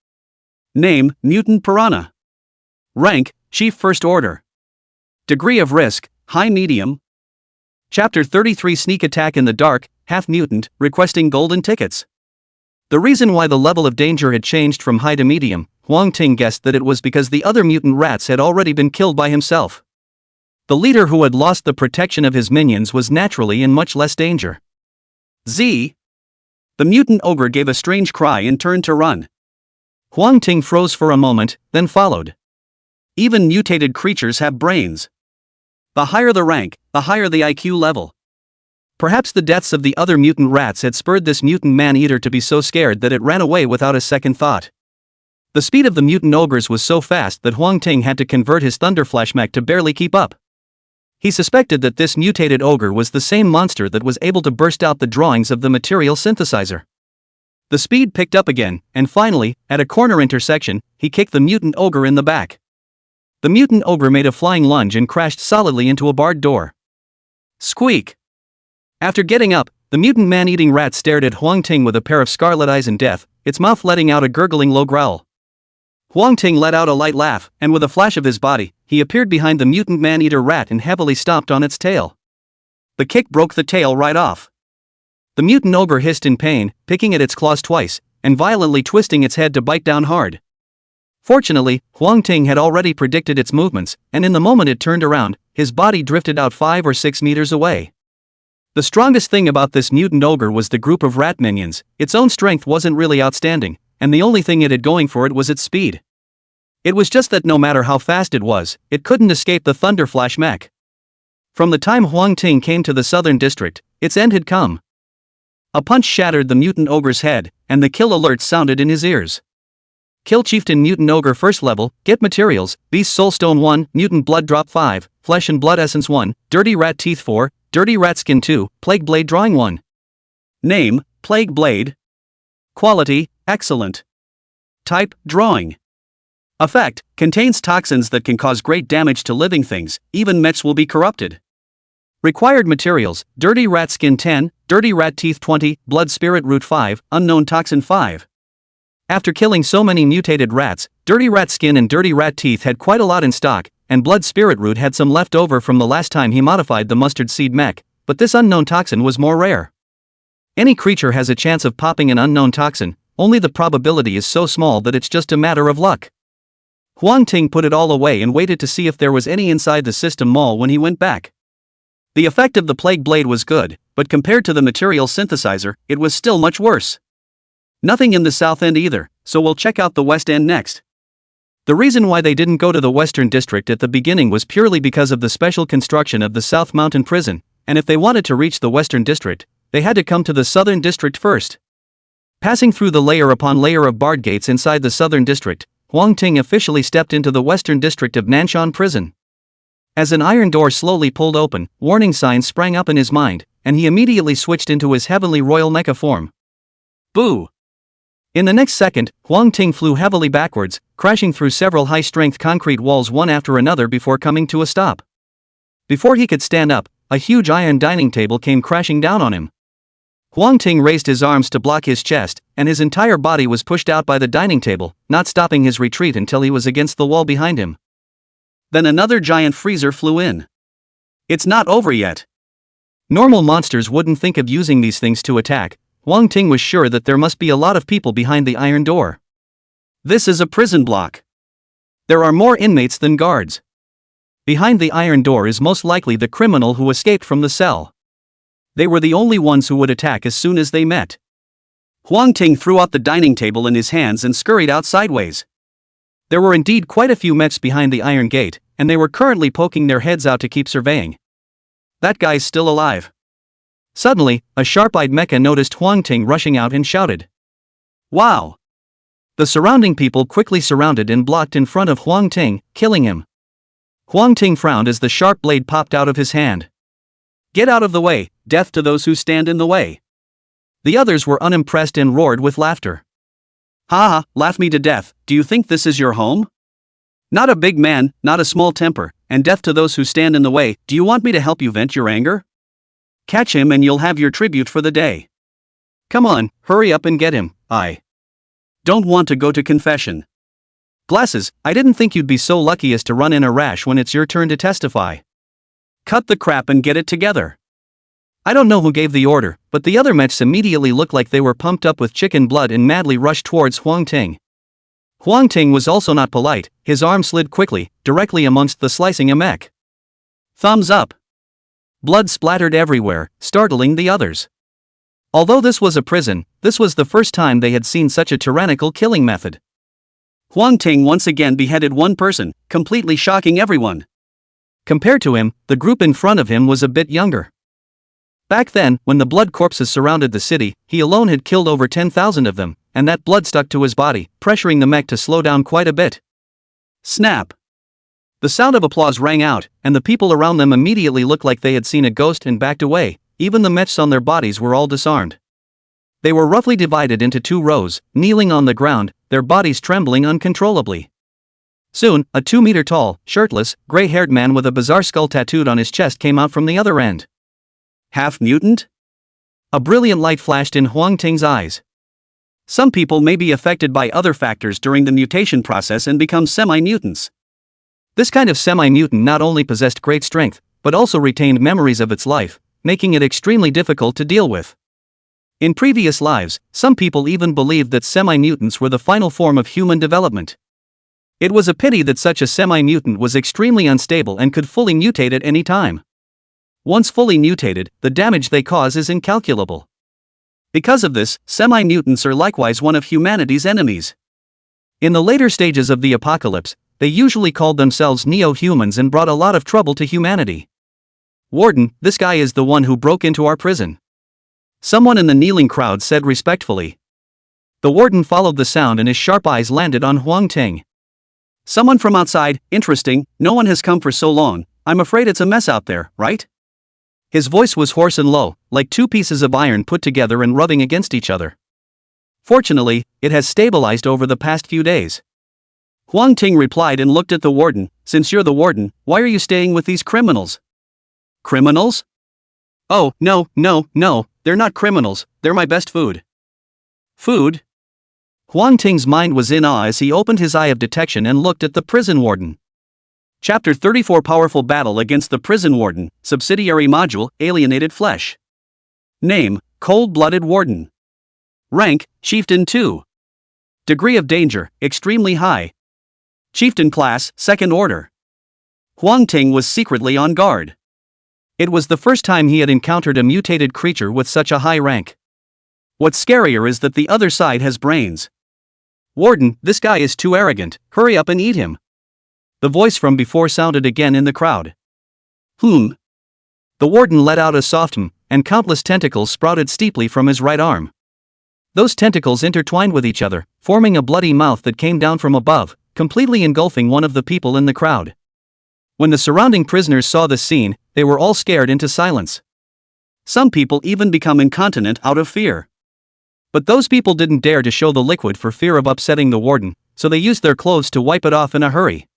Name, Mutant Piranha. Rank, Chief First Order. Degree of risk, high medium. Chapter 33 Sneak Attack in the Dark, Half Mutant, requesting golden tickets. The reason why the level of danger had changed from high to medium, Huang Ting guessed that it was because the other mutant rats had already been killed by himself. The leader who had lost the protection of his minions was naturally in much less danger. Z. The mutant ogre gave a strange cry and turned to run. Huang Ting froze for a moment, then followed. Even mutated creatures have brains. The higher the rank, the higher the IQ level. Perhaps the deaths of the other mutant rats had spurred this mutant man-eater to be so scared that it ran away without a second thought. The speed of the mutant ogres was so fast that Huang Ting had to convert his thunder flash mech to barely keep up. He suspected that this mutated ogre was the same monster that was able to burst out the drawings of the material synthesizer. The speed picked up again, and finally, at a corner intersection, he kicked the mutant ogre in the back. The mutant ogre made a flying lunge and crashed solidly into a barred door. Squeak! After getting up, the mutant man-eating rat stared at Huang Ting with a pair of scarlet eyes in death, its mouth letting out a gurgling low growl. Huang Ting let out a light laugh, and with a flash of his body, he appeared behind the mutant man-eater rat and heavily stomped on its tail. The kick broke the tail right off. The mutant ogre hissed in pain, picking at its claws twice, and violently twisting its head to bite down hard. Fortunately, Huang Ting had already predicted its movements, and in the moment it turned around, his body drifted out 5 or 6 meters away. The strongest thing about this mutant ogre was the group of rat minions. Its own strength wasn't really outstanding, and the only thing it had going for it was its speed. It was just that no matter how fast it was, it couldn't escape the thunder flash mech. From the time Huang Ting came to the southern district, its end had come. A punch shattered the mutant ogre's head, and the kill alert sounded in his ears. Kill Chieftain Mutant Ogre first level, get materials, Beast Soulstone 1, Mutant Blood Drop 5, Flesh and Blood Essence 1, Dirty Rat Teeth 4, Dirty Rat Skin 2, Plague Blade Drawing 1. Name, Plague Blade. Quality, excellent. Type, drawing. Effect, contains toxins that can cause great damage to living things, even mechs will be corrupted. Required materials, Dirty Rat Skin 10, Dirty Rat Teeth 20, Blood Spirit Root 5, Unknown Toxin 5. After killing so many mutated rats, Dirty Rat Skin and Dirty Rat Teeth had quite a lot in stock, and Blood Spirit Root had some left over from the last time he modified the Mustard Seed mech, but this unknown toxin was more rare. Any creature has a chance of popping an unknown toxin, only the probability is so small that it's just a matter of luck. Huang Ting put it all away and waited to see if there was any inside the system mall when he went back. The effect of the Plague Blade was good, but compared to the material synthesizer, it was still much worse. Nothing in the south end either, so we'll check out the west end next. The reason why they didn't go to the western district at the beginning was purely because of the special construction of the South Mountain Prison, and if they wanted to reach the western district, they had to come to the southern district first. Passing through the layer upon layer of barred gates inside the southern district, Huang Ting officially stepped into the western district of Nanshan Prison. As an iron door slowly pulled open, warning signs sprang up in his mind, and he immediately switched into his heavenly royal mecha form. Boo! In the next second, Huang Ting flew heavily backwards, crashing through several high-strength concrete walls one after another before coming to a stop. Before he could stand up, a huge iron dining table came crashing down on him. Huang Ting raised his arms to block his chest, and his entire body was pushed out by the dining table, not stopping his retreat until he was against the wall behind him. Then another giant freezer flew in. It's not over yet. Normal monsters wouldn't think of using these things to attack. Huang Ting was sure that there must be a lot of people behind the iron door. This is a prison block. There are more inmates than guards. Behind the iron door is most likely the criminal who escaped from the cell. They were the only ones who would attack as soon as they met. Huang Ting threw out the dining table in his hands and scurried out sideways. There were indeed quite a few mechs behind the iron gate, and they were currently poking their heads out to keep surveying. That guy's still alive. Suddenly, a sharp-eyed mecha noticed Huang Ting rushing out and shouted, "Wow!" The surrounding people quickly surrounded and blocked in front of Huang Ting, killing him. Huang Ting frowned as the sharp blade popped out of his hand. "Get out of the way, death to those who stand in the way." The others were unimpressed and roared with laughter. "Ha ha, laugh me to death, do you think this is your home? Not a big man, not a small temper, and death to those who stand in the way, do you want me to help you vent your anger? Catch him and you'll have your tribute for the day. Come on, hurry up and get him, I don't want to go to confession. Glasses, I didn't think you'd be so lucky as to run in a rash when it's your turn to testify. Cut the crap and get it together." I don't know who gave the order, but the other mechs immediately looked like they were pumped up with chicken blood and madly rushed towards Huang Ting. Huang Ting was also not polite, his arm slid quickly, directly amongst the slicing a mech. Thumbs up. Blood splattered everywhere, startling the others. Although this was a prison, this was the first time they had seen such a tyrannical killing method. Huang Ting once again beheaded one person, completely shocking everyone. Compared to him, the group in front of him was a bit younger. Back then, when the blood corpses surrounded the city, he alone had killed over 10,000 of them, and that blood stuck to his body, pressuring the mech to slow down quite a bit. Snap! The sound of applause rang out, and the people around them immediately looked like they had seen a ghost and backed away. Even the mechs on their bodies were all disarmed. They were roughly divided into two rows, kneeling on the ground, their bodies trembling uncontrollably. Soon, a 2-meter-tall, shirtless, gray-haired man with a bizarre skull tattooed on his chest came out from the other end. Half-mutant? A brilliant light flashed in Huang Ting's eyes. Some people may be affected by other factors during the mutation process and become semi-mutants. This kind of semi-mutant not only possessed great strength, but also retained memories of its life, making it extremely difficult to deal with. In previous lives, some people even believed that semi-mutants were the final form of human development. It was a pity that such a semi-mutant was extremely unstable and could fully mutate at any time. Once fully mutated, the damage they cause is incalculable. Because of this, semi-mutants are likewise one of humanity's enemies. In the later stages of the apocalypse, they usually called themselves neo-humans and brought a lot of trouble to humanity. "Warden, this guy is the one who broke into our prison." Someone in the kneeling crowd said respectfully. The warden followed the sound and his sharp eyes landed on Huang Ting. Someone from outside, interesting, no one has come for so long, I'm afraid it's a mess out there, right? His voice was hoarse and low, like two pieces of iron put together and rubbing against each other. Fortunately, it has stabilized over the past few days. Huang Ting replied and looked at the warden, since you're the warden, why are you staying with these criminals? Criminals? Oh, no, they're not criminals, they're my best food. Food? Huang Ting's mind was in awe as he opened his eye of detection and looked at the prison warden. Chapter 34 Powerful Battle Against the Prison Warden, Subsidiary Module, Alienated Flesh. Name, Cold-Blooded Warden. Rank, Chieftain 2. Degree of danger, extremely high. Chieftain class, Second Order. Huang Ting was secretly on guard. It was the first time he had encountered a mutated creature with such a high rank. What's scarier is that the other side has brains. Warden, this guy is too arrogant, hurry up and eat him. The voice from before sounded again in the crowd. The warden let out a soft "hmm," and countless tentacles sprouted steeply from his right arm. Those tentacles intertwined with each other, forming a bloody mouth that came down from above, completely engulfing one of the people in the crowd. When the surrounding prisoners saw this scene, they were all scared into silence. Some people even become incontinent out of fear. But those people didn't dare to show the liquid for fear of upsetting the warden, so they used their clothes to wipe it off in a hurry.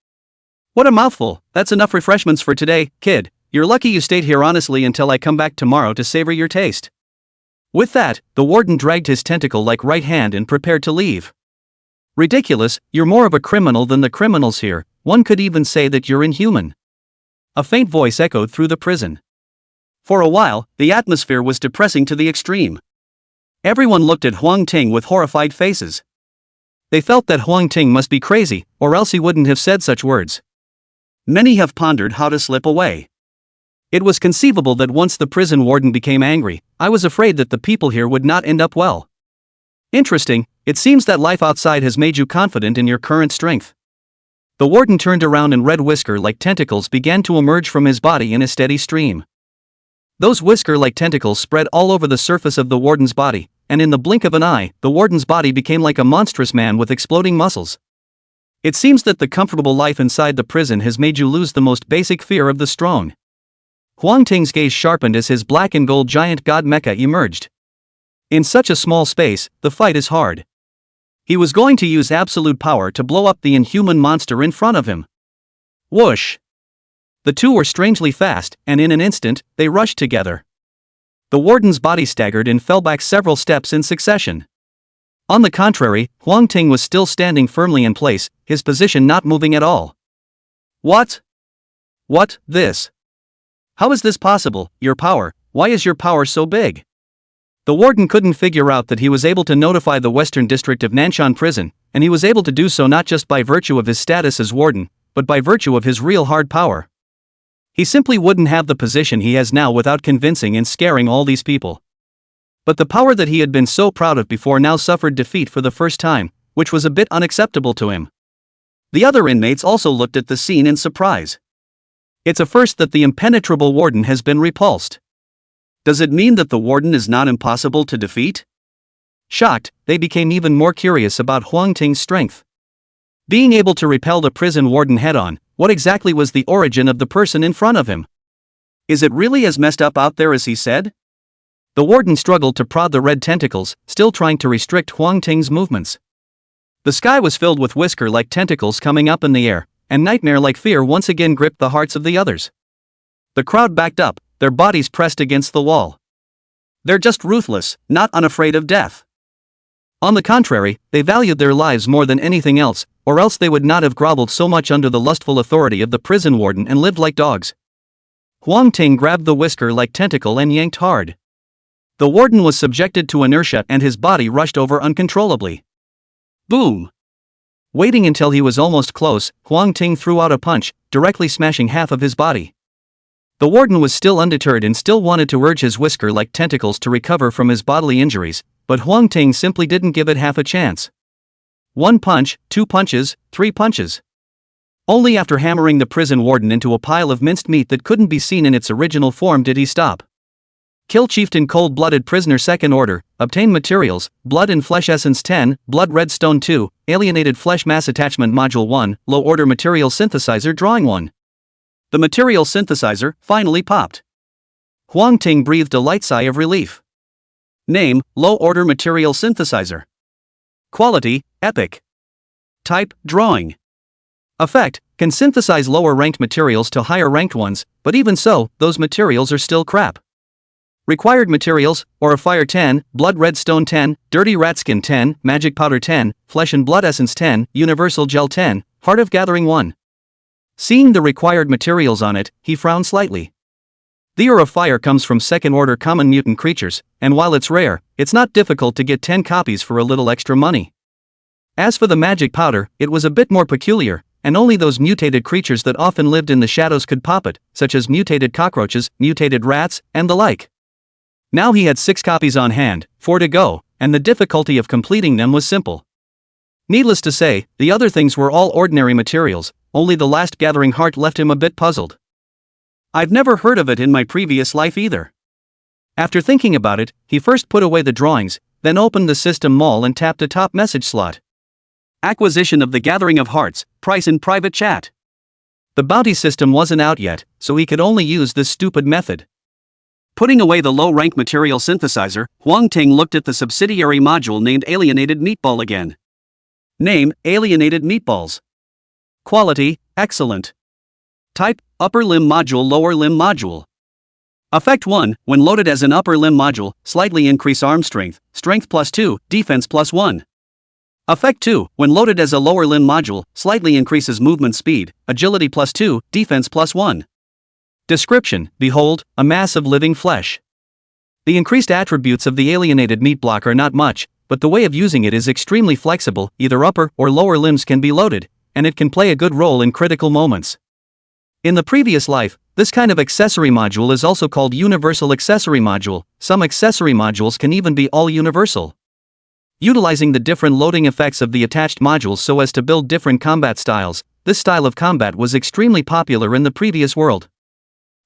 What a mouthful, that's enough refreshments for today, kid, you're lucky you stayed here honestly until I come back tomorrow to savor your taste. With that, the warden dragged his tentacle-like right hand and prepared to leave. Ridiculous, you're more of a criminal than the criminals here, one could even say that you're inhuman. A faint voice echoed through the prison. For a while, the atmosphere was depressing to the extreme. Everyone looked at Huang Ting with horrified faces. They felt that Huang Ting must be crazy, or else he wouldn't have said such words. Many have pondered how to slip away. It was conceivable that once the prison warden became angry, I was afraid that the people here would not end up well. Interesting, it seems that life outside has made you confident in your current strength. The warden turned around and red whisker-like tentacles began to emerge from his body in a steady stream. Those whisker-like tentacles spread all over the surface of the warden's body, and in the blink of an eye, the warden's body became like a monstrous man with exploding muscles. It seems that the comfortable life inside the prison has made you lose the most basic fear of the strong. Huang Ting's gaze sharpened as his black and gold giant god mecha emerged. In such a small space, the fight is hard. He was going to use absolute power to blow up the inhuman monster in front of him. Whoosh! The two were strangely fast, and in an instant, they rushed together. The warden's body staggered and fell back several steps in succession. On the contrary, Huang Ting was still standing firmly in place, his position not moving at all. What? This? How is this possible, your power, why is your power so big? The warden couldn't figure out that he was able to notify the Western District of Nanshan Prison, and he was able to do so not just by virtue of his status as warden, but by virtue of his real hard power. He simply wouldn't have the position he has now without convincing and scaring all these people. But the power that he had been so proud of before now suffered defeat for the first time, which was a bit unacceptable to him. The other inmates also looked at the scene in surprise. It's a first that the impenetrable warden has been repulsed. Does it mean that the warden is not impossible to defeat? Shocked, they became even more curious about Huang Ting's strength. Being able to repel the prison warden head-on, what exactly was the origin of the person in front of him? Is it really as messed up out there as he said? The warden struggled to prod the red tentacles, still trying to restrict Huang Ting's movements. The sky was filled with whisker-like tentacles coming up in the air, and nightmare-like fear once again gripped the hearts of the others. The crowd backed up, their bodies pressed against the wall. They're just ruthless, not unafraid of death. On the contrary, they valued their lives more than anything else, or else they would not have groveled so much under the lustful authority of the prison warden and lived like dogs. Huang Ting grabbed the whisker-like tentacle and yanked hard. The warden was subjected to inertia and his body rushed over uncontrollably. Boom! Waiting until he was almost close, Huang Ting threw out a punch, directly smashing half of his body. The warden was still undeterred and still wanted to urge his whisker-like tentacles to recover from his bodily injuries, but Huang Ting simply didn't give it half a chance. 1 punch, 2 punches, 3 punches. Only after hammering the prison warden into a pile of minced meat that couldn't be seen in its original form did he stop. Kill chieftain cold-blooded prisoner second order, obtain materials, blood and flesh essence 10, blood redstone 2, alienated flesh mass attachment module 1, low order material synthesizer drawing 1. The material synthesizer finally popped. Huang Ting breathed a light sigh of relief. Name, low order material synthesizer. Quality, epic. Type, drawing. Effect, can synthesize lower ranked materials to higher ranked ones, but even so, those materials are still crap. Required materials, Aura Fire 10, Blood Redstone 10, Dirty Rat Skin 10, Magic Powder 10, Flesh and Blood Essence 10, Universal Gel 10, Heart of Gathering 1. Seeing the required materials on it, he frowned slightly. The Aura Fire comes from second-order common mutant creatures, and while it's rare, it's not difficult to get 10 copies for a little extra money. As for the Magic Powder, it was a bit more peculiar, and only those mutated creatures that often lived in the shadows could pop it, such as mutated cockroaches, mutated rats, and the like. Now he had 6 copies on hand, 4 to go, and the difficulty of completing them was simple. Needless to say, the other things were all ordinary materials, only the last Gathering Heart left him a bit puzzled. I've never heard of it in my previous life either. After thinking about it, he first put away the drawings, then opened the system mall and tapped a top message slot. Acquisition of the Gathering of Hearts, price in private chat. The bounty system wasn't out yet, so he could only use this stupid method. Putting away the low-rank material synthesizer, Huang Ting looked at the subsidiary module named Alienated Meatball again. Name, Alienated Meatballs. Quality, excellent. Type, upper limb module lower limb module. Effect 1, when loaded as an upper limb module, slightly increase arm strength, strength plus 2, defense plus 1. Effect 2, when loaded as a lower limb module, slightly increases movement speed, agility plus 2, defense plus 1. Description, behold, a mass of living flesh. The increased attributes of the alienated meat block are not much, but the way of using it is extremely flexible, either upper or lower limbs can be loaded, and it can play a good role in critical moments. In the previous life, this kind of accessory module is also called Universal Accessory Module. Some accessory modules can even be all universal. Utilizing the different loading effects of the attached modules so as to build different combat styles, this style of combat was extremely popular in the previous world.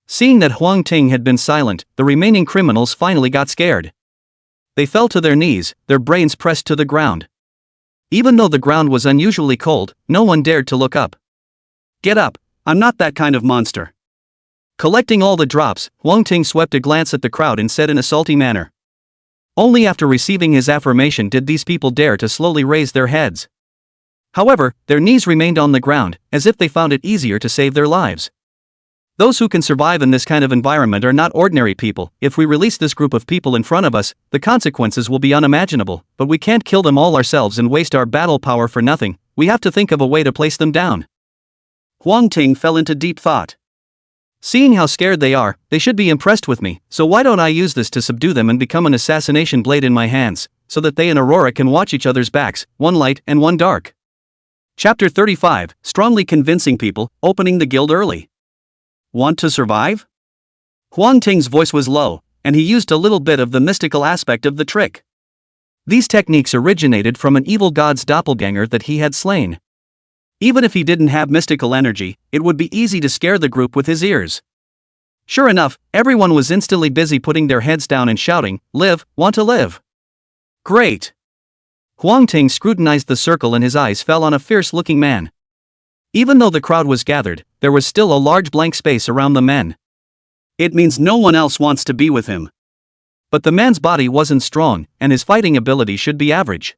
Seeing that Huang Ting had been silent, the remaining criminals finally got scared. They fell to their knees, their brains pressed to the ground. Even though the ground was unusually cold, no one dared to look up. Get up, I'm not that kind of monster. Collecting all the drops, Huang Ting swept a glance at the crowd and said in a salty manner. Only after receiving his affirmation did these people dare to slowly raise their heads. However, their knees remained on the ground, as if they found it easier to save their lives. Those who can survive in this kind of environment are not ordinary people. If we release this group of people in front of us, the consequences will be unimaginable, but we can't kill them all ourselves and waste our battle power for nothing. We have to think of a way to place them down. Huang Ting fell into deep thought. Seeing how scared they are, they should be impressed with me, so why don't I use this to subdue them and become an assassination blade in my hands, so that they and Aurora can watch each other's backs, one light and one dark. Chapter 35, Strongly Convincing People, Opening the Guild Early. Want to survive? Huang Ting's voice was low, and he used a little bit of the mystical aspect of the trick. These techniques originated from an evil god's doppelganger that he had slain. Even if he didn't have mystical energy, it would be easy to scare the group with his ears. Sure enough, everyone was instantly busy putting their heads down and shouting, "Live, want to live." Great! Huang Ting scrutinized the circle and his eyes fell on a fierce-looking man. Even though the crowd was gathered, there was still a large blank space around the men. It means no one else wants to be with him. But the man's body wasn't strong, and his fighting ability should be average.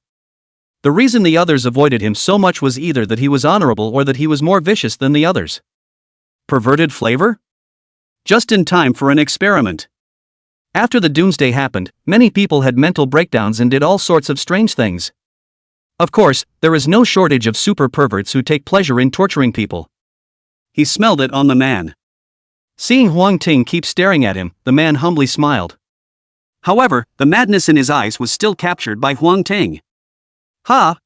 The reason the others avoided him so much was either that he was honorable or that he was more vicious than the others. Perverted flavor? Just in time for an experiment. After the doomsday happened, many people had mental breakdowns and did all sorts of strange things. Of course, there is no shortage of super perverts who take pleasure in torturing people. He smelled it on the man. Seeing Huang Ting keep staring at him, the man humbly smiled. However, the madness in his eyes was still captured by Huang Ting. Ha!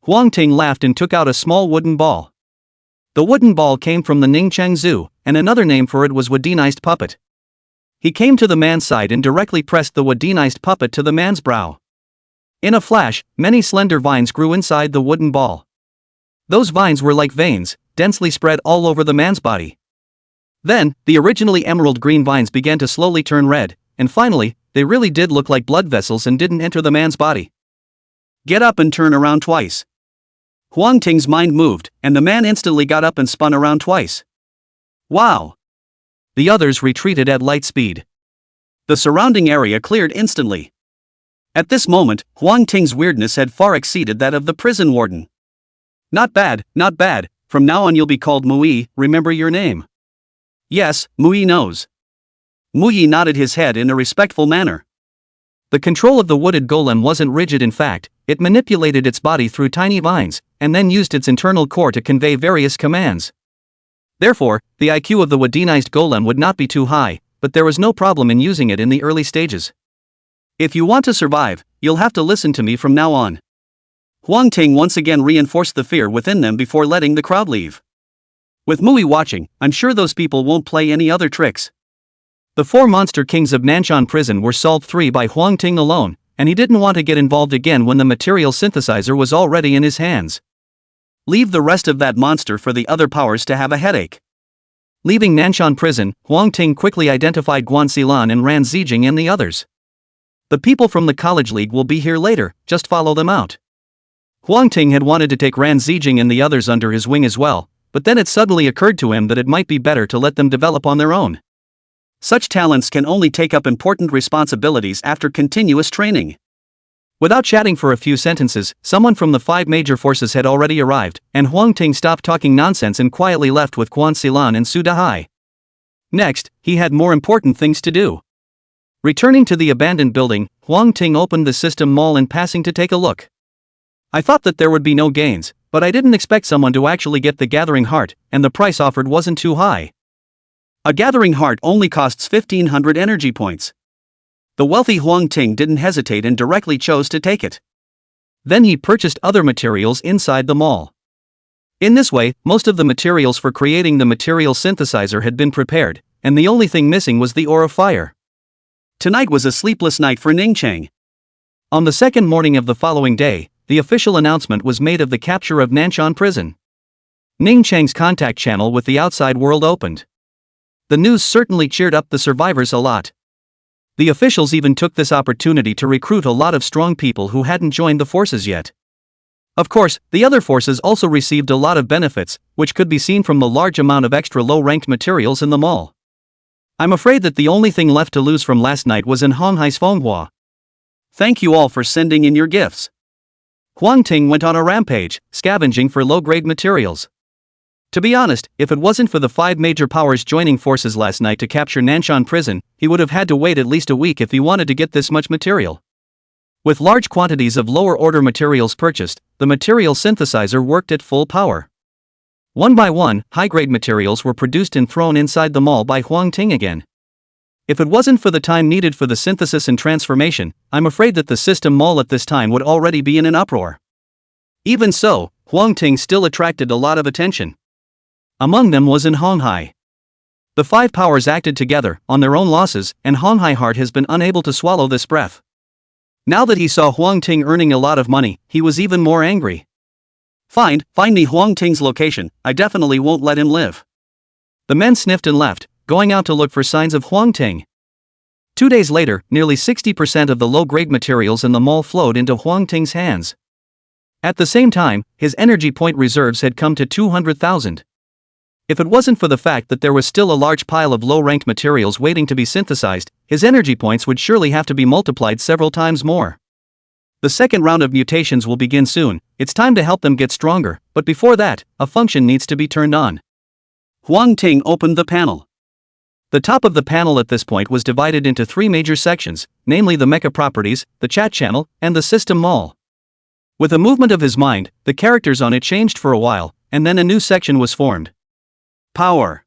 Huang Ting laughed and took out a small wooden ball. The wooden ball came from the Ningcheng Zoo, and another name for it was Wadinized Puppet. He came to the man's side and directly pressed the Wadinized puppet to the man's brow. In a flash, many slender vines grew inside the wooden ball. Those vines were like veins, densely spread all over the man's body. Then, the originally emerald green vines began to slowly turn red, and finally, they really did look like blood vessels and didn't enter the man's body. Get up and turn around twice. Huang Ting's mind moved, and the man instantly got up and spun around twice. Wow! The others retreated at light speed. The surrounding area cleared instantly. At this moment, Huang Ting's weirdness had far exceeded that of the prison warden. Not bad, not bad. From now on you'll be called Mui, remember your name. Yes, Mui knows. Mui nodded his head in a respectful manner. The control of the wooded golem wasn't rigid. In fact, it manipulated its body through tiny vines, and then used its internal core to convey various commands. Therefore, the IQ of the woodinized golem would not be too high, but there was no problem in using it in the early stages. If you want to survive, you'll have to listen to me from now on. Huang Ting once again reinforced the fear within them before letting the crowd leave. With Mui watching, I'm sure those people won't play any other tricks. The 4 monster kings of Nanshan prison were solved 3 by Huang Ting alone, and he didn't want to get involved again when the material synthesizer was already in his hands. Leave the rest of that monster for the other powers to have a headache. Leaving Nanshan prison, Huang Ting quickly identified Guan Xilan and Ran Zijing and the others. The people from the college league will be here later, just follow them out. Huang Ting had wanted to take Ran Zijing and the others under his wing as well, but then it suddenly occurred to him that it might be better to let them develop on their own. Such talents can only take up important responsibilities after continuous training. Without chatting for a few sentences, someone from the 5 major forces had already arrived, and Huang Ting stopped talking nonsense and quietly left with Guan Xilan and Su Dahai. Next, he had more important things to do. Returning to the abandoned building, Huang Ting opened the system mall and passing to take a look. I thought that there would be no gains, but I didn't expect someone to actually get the Gathering Heart, and the price offered wasn't too high. A Gathering Heart only costs 1500 energy points. The wealthy Huang Ting didn't hesitate and directly chose to take it. Then he purchased other materials inside the mall. In this way, most of the materials for creating the material synthesizer had been prepared, and the only thing missing was the ore of fire. Tonight was a sleepless night for Ning Cheng. On the second morning of the following day, the official announcement was made of the capture of Nanshan prison. Ning Cheng's contact channel with the outside world opened. The news certainly cheered up the survivors a lot. The officials even took this opportunity to recruit a lot of strong people who hadn't joined the forces yet. Of course, the other forces also received a lot of benefits, which could be seen from the large amount of extra low-ranked materials in the mall. I'm afraid that the only thing left to lose from last night was in Honghai's Fenghua. Thank you all for sending in your gifts. Huang Ting went on a rampage, scavenging for low-grade materials. To be honest, if it wasn't for the 5 major powers joining forces last night to capture Nanshan prison, he would have had to wait at least a week if he wanted to get this much material. With large quantities of lower-order materials purchased, the material synthesizer worked at full power. One by one, high-grade materials were produced and thrown inside the mall by Huang Ting again. If it wasn't for the time needed for the synthesis and transformation, I'm afraid that the system mall at this time would already be in an uproar. Even so, Huang Ting still attracted a lot of attention. Among them was in Honghai. The 5 powers acted together, on their own losses, and Honghai Heart has been unable to swallow this breath. Now that he saw Huang Ting earning a lot of money, he was even more angry. Find me Huang Ting's location, I definitely won't let him live. The men sniffed and left, going out to look for signs of Huang Ting. 2 days later, nearly 60% of the low-grade materials in the mall flowed into Huang Ting's hands. At the same time, his energy point reserves had come to 200,000. If it wasn't for the fact that there was still a large pile of low-ranked materials waiting to be synthesized, his energy points would surely have to be multiplied several times more. The second round of mutations will begin soon. It's time to help them get stronger, but before that, a function needs to be turned on. Huang Ting opened the panel. The top of the panel at this point was divided into 3 major sections, namely the mecha properties, the chat channel, and the system mall. With a movement of his mind, the characters on it changed for a while, and then a new section was formed. Power.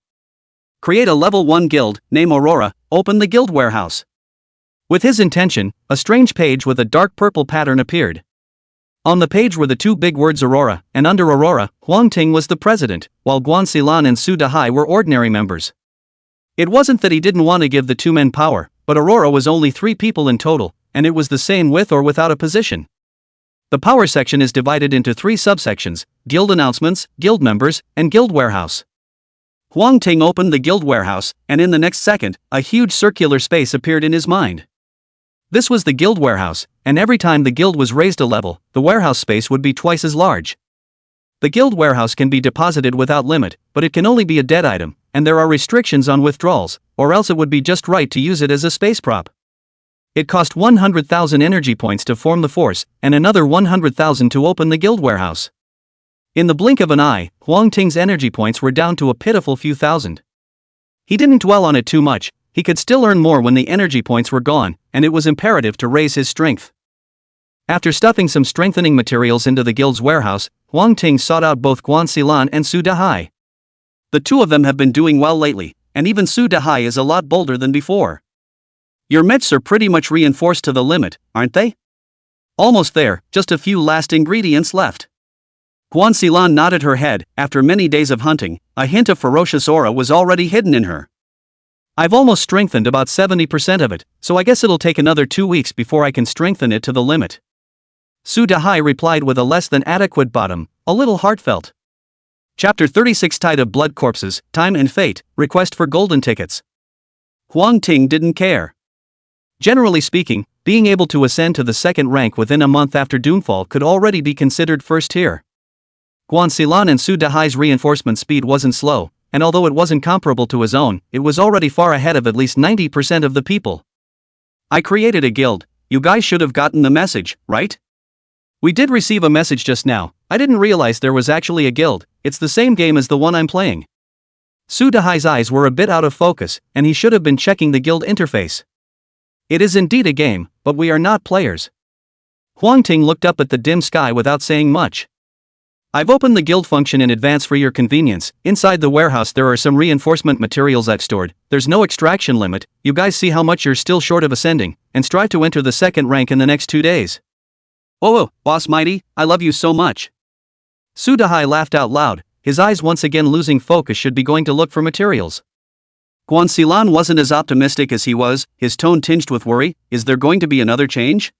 Create a level 1 guild, name Aurora, open the guild warehouse. With his intention, a strange page with a dark purple pattern appeared. On the page were the 2 big words Aurora, and under Aurora, Huang Ting was the president, while Guan Xilan and Su Dahai were ordinary members. It wasn't that he didn't want to give the 2 men power, but Aurora was only 3 people in total, and it was the same with or without a position. The power section is divided into 3 subsections: guild announcements, guild members, and guild warehouse. Huang Ting opened the guild warehouse, and in the next second, a huge circular space appeared in his mind. This was the guild warehouse, and every time the guild was raised a level, the warehouse space would be twice as large. The guild warehouse can be deposited without limit, but it can only be a dead item, and there are restrictions on withdrawals, or else it would be just right to use it as a space prop. It cost 100,000 energy points to form the force, and another 100,000 to open the guild warehouse. In the blink of an eye, Huang Ting's energy points were down to a pitiful few thousand. He didn't dwell on it too much. He could still earn more when the energy points were gone, and it was imperative to raise his strength. After stuffing some strengthening materials into the guild's warehouse, Huang Ting sought out both Guan Xilan and Su Dahai. The two of them have been doing well lately, and even Su Dahai is a lot bolder than before. Your mitts are pretty much reinforced to the limit, aren't they? Almost there, just a few last ingredients left. Guan Xilan nodded her head. After many days of hunting, a hint of ferocious aura was already hidden in her. I've almost strengthened about 70% of it, so I guess it'll take another 2 weeks before I can strengthen it to the limit. Su Dahai replied with a less than adequate bottom, a little heartfelt. Chapter 36 Tide of Blood Corpses, Time and Fate, Request for Golden Tickets. Huang Ting didn't care. Generally speaking, being able to ascend to the second rank within a month after Doomfall could already be considered first tier. Guan Xilan and Su Dahai's reinforcement speed wasn't slow, and although it wasn't comparable to his own, it was already far ahead of at least 90% of the people. I created a guild. You guys should have gotten the message, right? We did receive a message just now. I didn't realize there was actually a guild. It's the same game as the one I'm playing. Su Dahai's eyes were a bit out of focus, and he should have been checking the guild interface. It is indeed a game, but we are not players. Huang Ting looked up at the dim sky without saying much. I've opened the guild function in advance for your convenience. Inside the warehouse there are some reinforcement materials I've stored. There's no extraction limit. You guys see how much you're still short of ascending, and strive to enter the second rank in the next 2 days. Oh, Boss Mighty, I love you so much. Su Dahai laughed out loud, his eyes once again losing focus should be going to look for materials. Guan Xilan wasn't as optimistic as he was, his tone tinged with worry. Is there going to be another change?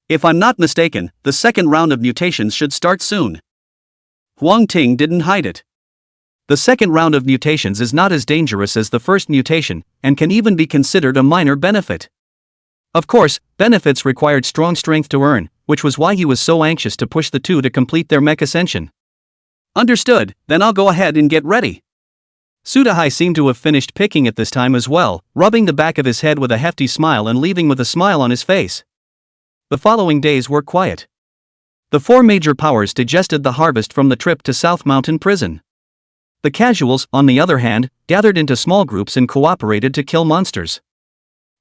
If I'm not mistaken, the second round of mutations should start soon. Huang Ting didn't hide it. The second round of mutations is not as dangerous as the first mutation, and can even be considered a minor benefit. Of course, benefits required strong strength to earn, which was why he was so anxious to push the two to complete their mech ascension. Understood, then I'll go ahead and get ready. Su Dahai seemed to have finished picking at this time as well, rubbing the back of his head with a hefty smile and leaving with a smile on his face. The following days were quiet. The 4 major powers digested the harvest from the trip to South Mountain Prison. The casuals, on the other hand, gathered into small groups and cooperated to kill monsters.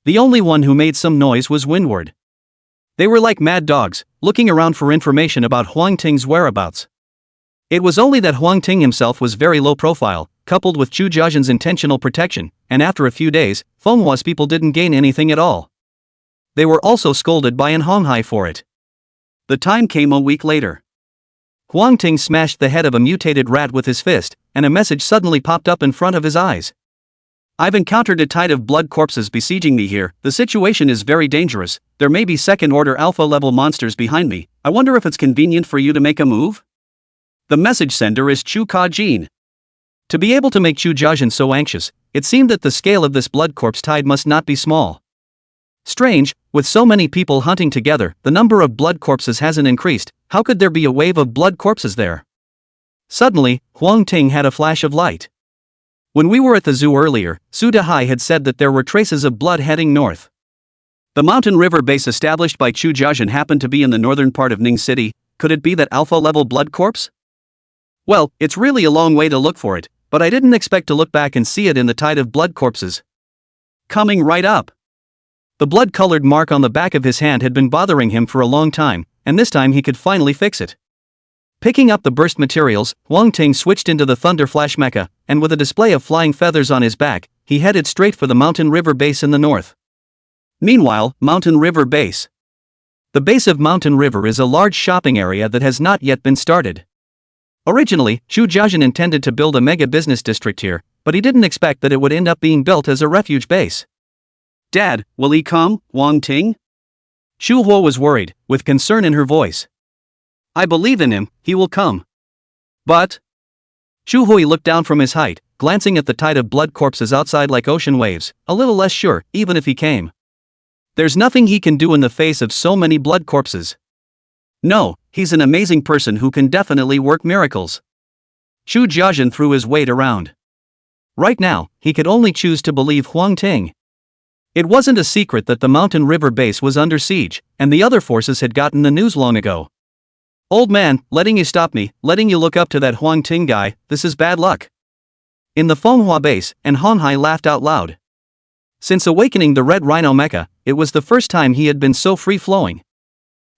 The only one who made some noise was Windward. They were like mad dogs, looking around for information about Huang Ting's whereabouts. It was only that Huang Ting himself was very low profile, coupled with Chu Jiazhen's intentional protection, and after a few days, Fenghwa's people didn't gain anything at all. They were also scolded by An Honghai for it. The time came a week later. Huang Ting smashed the head of a mutated rat with his fist, and a message suddenly popped up in front of his eyes. I've encountered a tide of blood corpses besieging me here. The situation is very dangerous. There may be second-order alpha-level monsters behind me. I wonder if it's convenient for you to make a move? The message sender is Chu Ka-jin. To be able to make Chu Jiazhen so anxious, it seemed that the scale of this blood corpse tide must not be small. Strange, with so many people hunting together, the number of blood corpses hasn't increased. How could there be a wave of blood corpses there? Suddenly, Huang Ting had a flash of light. When we were at the zoo earlier, Su Dahai had said that there were traces of blood heading north. The mountain river base established by Chu Jiazhen happened to be in the northern part of Ning City. Could it be that alpha-level blood corpse? Well, it's really a long way to look for it, but I didn't expect to look back and see it in the tide of blood corpses. Coming right up. The blood-colored mark on the back of his hand had been bothering him for a long time, and this time he could finally fix it. Picking up the burst materials, Huang Ting switched into the Thunder Flash Mecha, and with a display of flying feathers on his back, he headed straight for the Mountain River Base in the north. Meanwhile, Mountain River Base. The base of Mountain River is a large shopping area that has not yet been started. Originally, Chu Jiazhen intended to build a mega business district here, but he didn't expect that it would end up being built as a refuge base. Dad, will he come, Huang Ting? Chu Huo was worried, with concern in her voice. I believe in him, he will come. But... Chu Hui looked down from his height, glancing at the tide of blood corpses outside like ocean waves, a little less sure, even if he came. There's nothing he can do in the face of so many blood corpses. No, he's an amazing person who can definitely work miracles. Chu Jiazhen threw his weight around. Right now, he could only choose to believe Huang Ting. It wasn't a secret that the mountain river base was under siege, and the other forces had gotten the news long ago. Old man, letting you stop me, letting you look up to that Huang Ting guy, this is bad luck. In the Manhwa base, and Honghai laughed out loud. Since awakening the Red Rhino mecha, it was the first time he had been so free-flowing.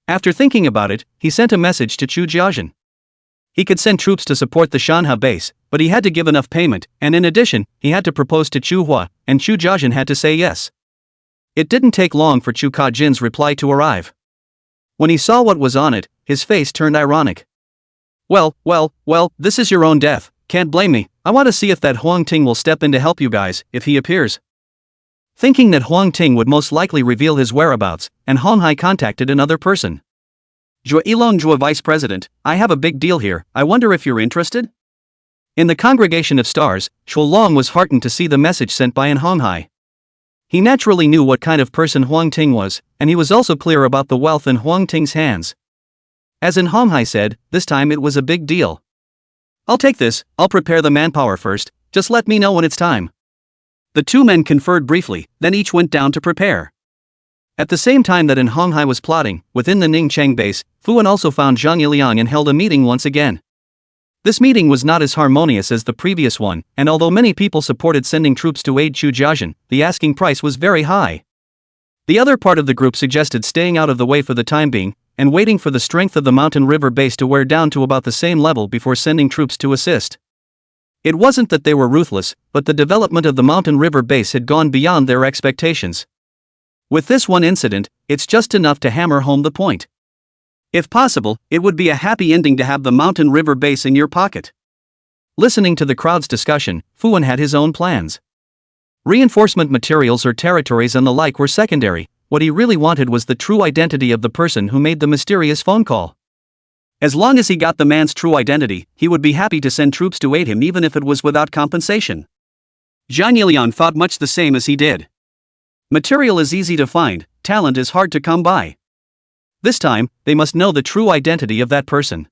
After thinking about it, he sent a message to Chu Jiazhen. He could send troops to support the Shanha base, but he had to give enough payment, and in addition, he had to propose to Chu Hua, and Chu Jiazhen had to say yes. It didn't take long for Chu Kajin's reply to arrive. When he saw what was on it, his face turned ironic. Well, this is your own death, can't blame me, I want to see if that Huang Ting will step in to help you guys, if he appears. Thinking that Huang Ting would most likely reveal his whereabouts, and Honghai contacted another person. Jue Ilong Jue Vice President, I have a big deal here, I wonder if you're interested? In the congregation of stars, Shuo Long was heartened to see the message sent by an Honghai. He naturally knew what kind of person Huang Ting was, and he was also clear about the wealth in Huang Ting's hands. As in Honghai said, this time it was a big deal. I'll take this, I'll prepare the manpower first, just let me know when it's time. The two men conferred briefly, then each went down to prepare. At the same time that in Honghai was plotting, within the Ningcheng base, Fuan also found Zhang Yiliang and held a meeting once again. This meeting was not as harmonious as the previous one, and although many people supported sending troops to aid Chu Jiazhen, the asking price was very high. The other part of the group suggested staying out of the way for the time being, and waiting for the strength of the mountain river base to wear down to about the same level before sending troops to assist. It wasn't that they were ruthless, but the development of the mountain river base had gone beyond their expectations. With this one incident, it's just enough to hammer home the point. If possible, it would be a happy ending to have the mountain river base in your pocket. Listening to the crowd's discussion, Fuan had his own plans. Reinforcement materials or territories and the like were secondary, what he really wanted was the true identity of the person who made the mysterious phone call. As long as he got the man's true identity, he would be happy to send troops to aid him even if it was without compensation. Zhang Yiliang thought much the same as he did. Material is easy to find, talent is hard to come by. This time, they must know the true identity of that person.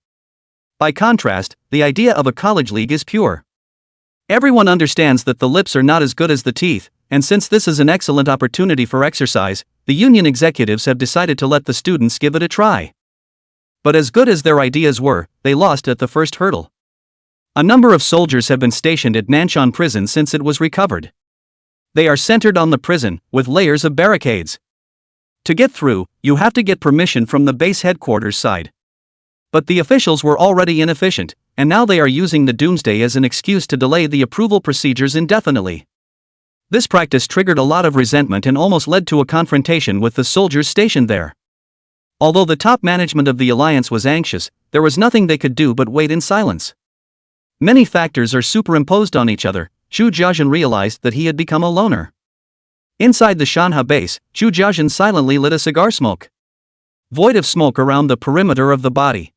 By contrast, the idea of a college league is pure. Everyone understands that the lips are not as good as the teeth, and since this is an excellent opportunity for exercise, the union executives have decided to let the students give it a try. But as good as their ideas were, they lost at the first hurdle. A number of soldiers have been stationed at Nanshan prison since it was recovered. They are centered on the prison, with layers of barricades. To get through, you have to get permission from the base headquarters side. But the officials were already inefficient, and now they are using the doomsday as an excuse to delay the approval procedures indefinitely. This practice triggered a lot of resentment and almost led to a confrontation with the soldiers stationed there. Although the top management of the alliance was anxious, there was nothing they could do but wait in silence. Many factors are superimposed on each other. Chu Jiazhen realized that he had become a loner. Inside the Shanha base, Chu Jiazhen silently lit a cigar smoke. Void of smoke around the perimeter of the body.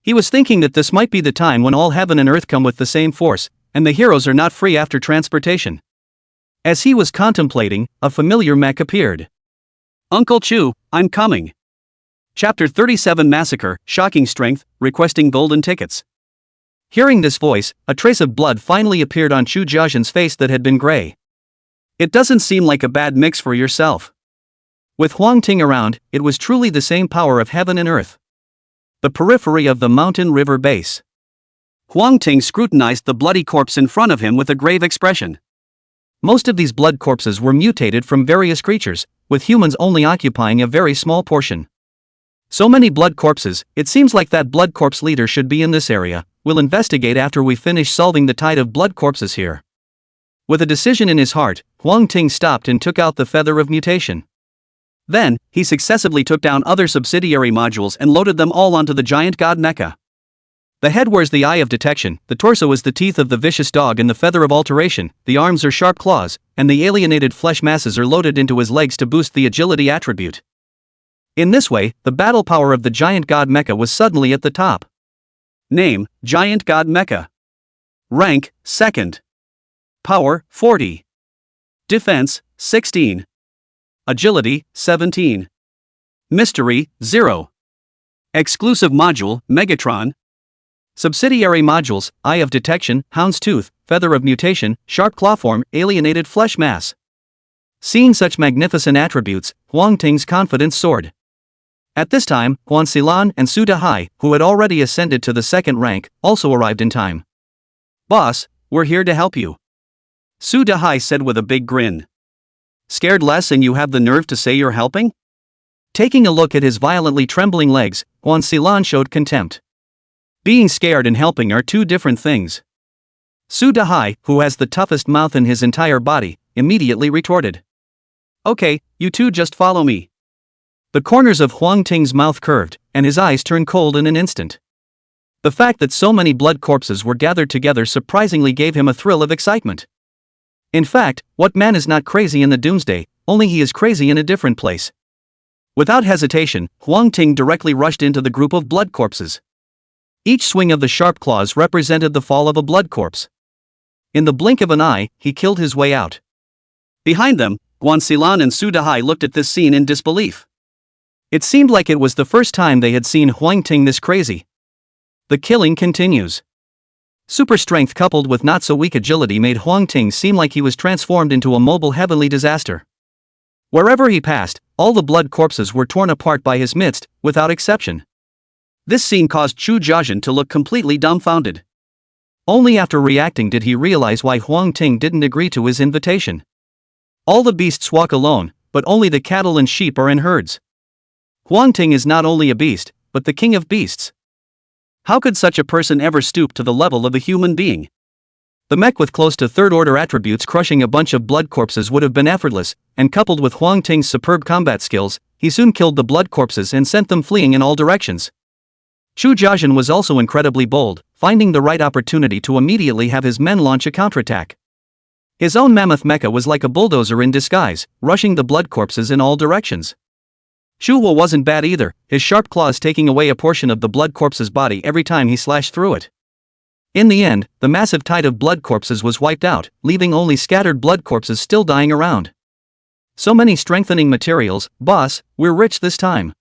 He was thinking that this might be the time when all heaven and earth come with the same force, and the heroes are not free after transportation. As he was contemplating, a familiar mech appeared. Uncle Chu, I'm coming. Chapter 37 Massacre, Shocking Strength, Requesting Golden Tickets. Hearing this voice, a trace of blood finally appeared on Chu Jiazhen's face that had been gray. It doesn't seem like a bad mix for yourself. With Huang Ting around, it was truly the same power of heaven and earth. The periphery of the mountain river base. Huang Ting scrutinized the bloody corpse in front of him with a grave expression. Most of these blood corpses were mutated from various creatures, with humans only occupying a very small portion. So many blood corpses, it seems like that blood corpse leader should be in this area. We'll investigate after we finish solving the tide of blood corpses here. With a decision in his heart, Huang Ting stopped and took out the feather of mutation. Then, he successively took down other subsidiary modules and loaded them all onto the giant god mecha. The head wears the eye of detection, the torso is the teeth of the vicious dog and the feather of alteration, the arms are sharp claws, and the alienated flesh masses are loaded into his legs to boost the agility attribute. In this way, the battle power of the giant god mecha was suddenly at the top. Name, Giant God Mecha. Rank, 2nd. Power, 40. Defense, 16. Agility, 17. Mystery, 0. Exclusive module, Megatron. Subsidiary modules, Eye of Detection, Hound's Tooth, Feather of Mutation, Sharp Clawform, Alienated Flesh Mass. Seeing such magnificent attributes, Huang Ting's confidence soared. At this time, Huan Xilan and Su Dahai, who had already ascended to the second rank, also arrived in time. "Boss, we're here to help you," Su Dahai said with a big grin. "Scared less and you have the nerve to say you're helping?" Taking a look at his violently trembling legs, Huan Xilan showed contempt. Being scared and helping are two different things. Su Dahai, who has the toughest mouth in his entire body, immediately retorted. "Okay, you two just follow me." The corners of Huang Ting's mouth curved, and his eyes turned cold in an instant. The fact that so many blood corpses were gathered together surprisingly gave him a thrill of excitement. In fact, what man is not crazy in the doomsday, only he is crazy in a different place. Without hesitation, Huang Ting directly rushed into the group of blood corpses. Each swing of the sharp claws represented the fall of a blood corpse. In the blink of an eye, he killed his way out. Behind them, Huan Xilan and Su Dahai looked at this scene in disbelief. It seemed like it was the first time they had seen Huang Ting this crazy. The killing continues. Super strength coupled with not-so-weak agility made Huang Ting seem like he was transformed into a mobile heavenly disaster. Wherever he passed, all the blood corpses were torn apart by his midst, without exception. This scene caused Chu Jiazhen to look completely dumbfounded. Only after reacting did he realize why Huang Ting didn't agree to his invitation. All the beasts walk alone, but only the cattle and sheep are in herds. Huang Ting is not only a beast, but the king of beasts. How could such a person ever stoop to the level of a human being? The mech with close to third-order attributes crushing a bunch of blood corpses would have been effortless, and coupled with Huang Ting's superb combat skills, he soon killed the blood corpses and sent them fleeing in all directions. Chu Jiazhen was also incredibly bold, finding the right opportunity to immediately have his men launch a counterattack. His own mammoth mecha was like a bulldozer in disguise, rushing the blood corpses in all directions. Shu Huo wasn't bad either, his sharp claws taking away a portion of the blood corpse's body every time he slashed through it. In the end, the massive tide of blood corpses was wiped out, leaving only scattered blood corpses still dying around. So many strengthening materials, boss, we're rich this time.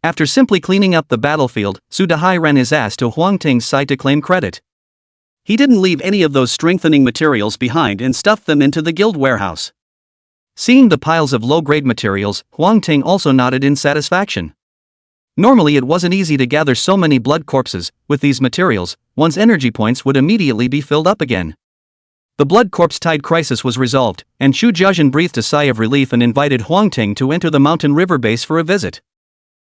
After simply cleaning up the battlefield, Su Dahai ran his ass to Huang Ting's side to claim credit. He didn't leave any of those strengthening materials behind and stuffed them into the guild warehouse. Seeing the piles of low-grade materials, Huang Ting also nodded in satisfaction. Normally it wasn't easy to gather so many blood corpses. With these materials, one's energy points would immediately be filled up again. The blood corpse tide crisis was resolved, and Chu Jiazhen breathed a sigh of relief and invited Huang Ting to enter the mountain river base for a visit.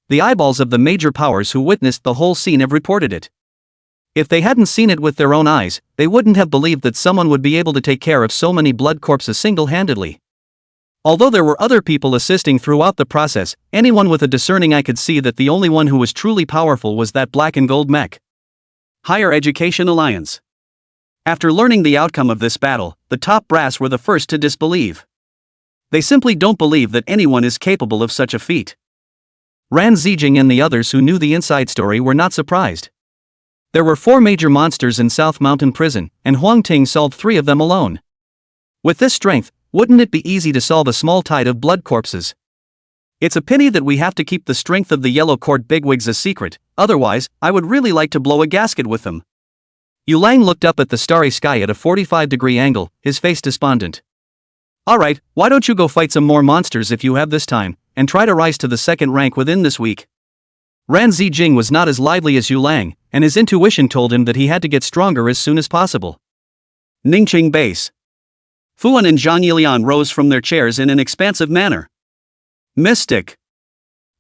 The eyeballs of the major powers who witnessed the whole scene have reported it. If they hadn't seen it with their own eyes, they wouldn't have believed that someone would be able to take care of so many blood corpses single-handedly. Although there were other people assisting throughout the process, anyone with a discerning eye could see that the only one who was truly powerful was that black and gold mech. Higher Education Alliance. After learning the outcome of this battle, the top brass were the first to disbelieve. They simply don't believe that anyone is capable of such a feat. Ran Zijing and the others who knew the inside story were not surprised. There were 4 major monsters in South Mountain Prison, and Huang Ting solved 3 of them alone. With this strength, wouldn't it be easy to solve a small tide of blood corpses? It's a pity that we have to keep the strength of the Yellow Court bigwigs a secret, otherwise, I would really like to blow a gasket with them. Yu Lang looked up at the starry sky at a 45-degree angle, his face despondent. Alright, why don't you go fight some more monsters if you have this time, and try to rise to the second rank within this week. Ran Zijing was not as lively as Yu Lang, and his intuition told him that he had to get stronger as soon as possible. Ningqing Base. Fuan and Zhang Yilian rose from their chairs in an expansive manner. Mystic.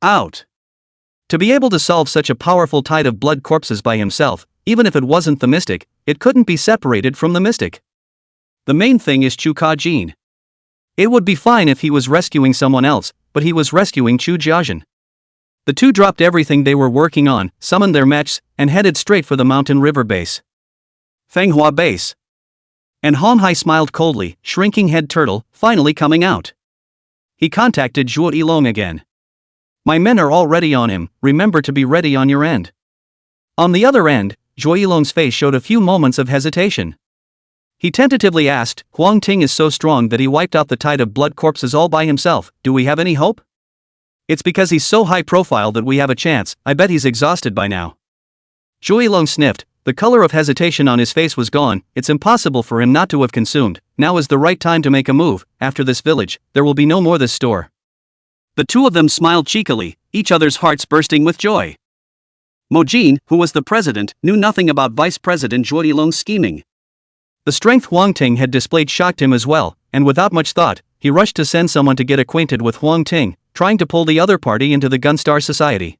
Out. To be able to solve such a powerful tide of blood corpses by himself, even if it wasn't the mystic, it couldn't be separated from the mystic. The main thing is Chu Ka-jin. It would be fine if he was rescuing someone else, but he was rescuing Chu Jiazhen. The two dropped everything they were working on, summoned their mechs, and headed straight for the mountain river base. Fenghua Base. And Han Hai smiled coldly, shrinking head turtle, finally coming out. He contacted Zhuo Yilong again. My men are already on him, remember to be ready on your end. On the other end, Zhuo Yilong's face showed a few moments of hesitation. He tentatively asked, Huang Ting is so strong that he wiped out the tide of blood corpses all by himself, do we have any hope? It's because he's so high profile that we have a chance, I bet he's exhausted by now. Zhuyi Long sniffed, the color of hesitation on his face was gone, it's impossible for him not to have consumed, now is the right time to make a move, after this village, there will be no more this store. The two of them smiled cheekily, each other's hearts bursting with joy. Mo Jin, who was the president, knew nothing about Vice President Zhuyi Long's scheming. The strength Huang Ting had displayed shocked him as well, and without much thought, he rushed to send someone to get acquainted with Huang Ting, trying to pull the other party into the Gunstar Society.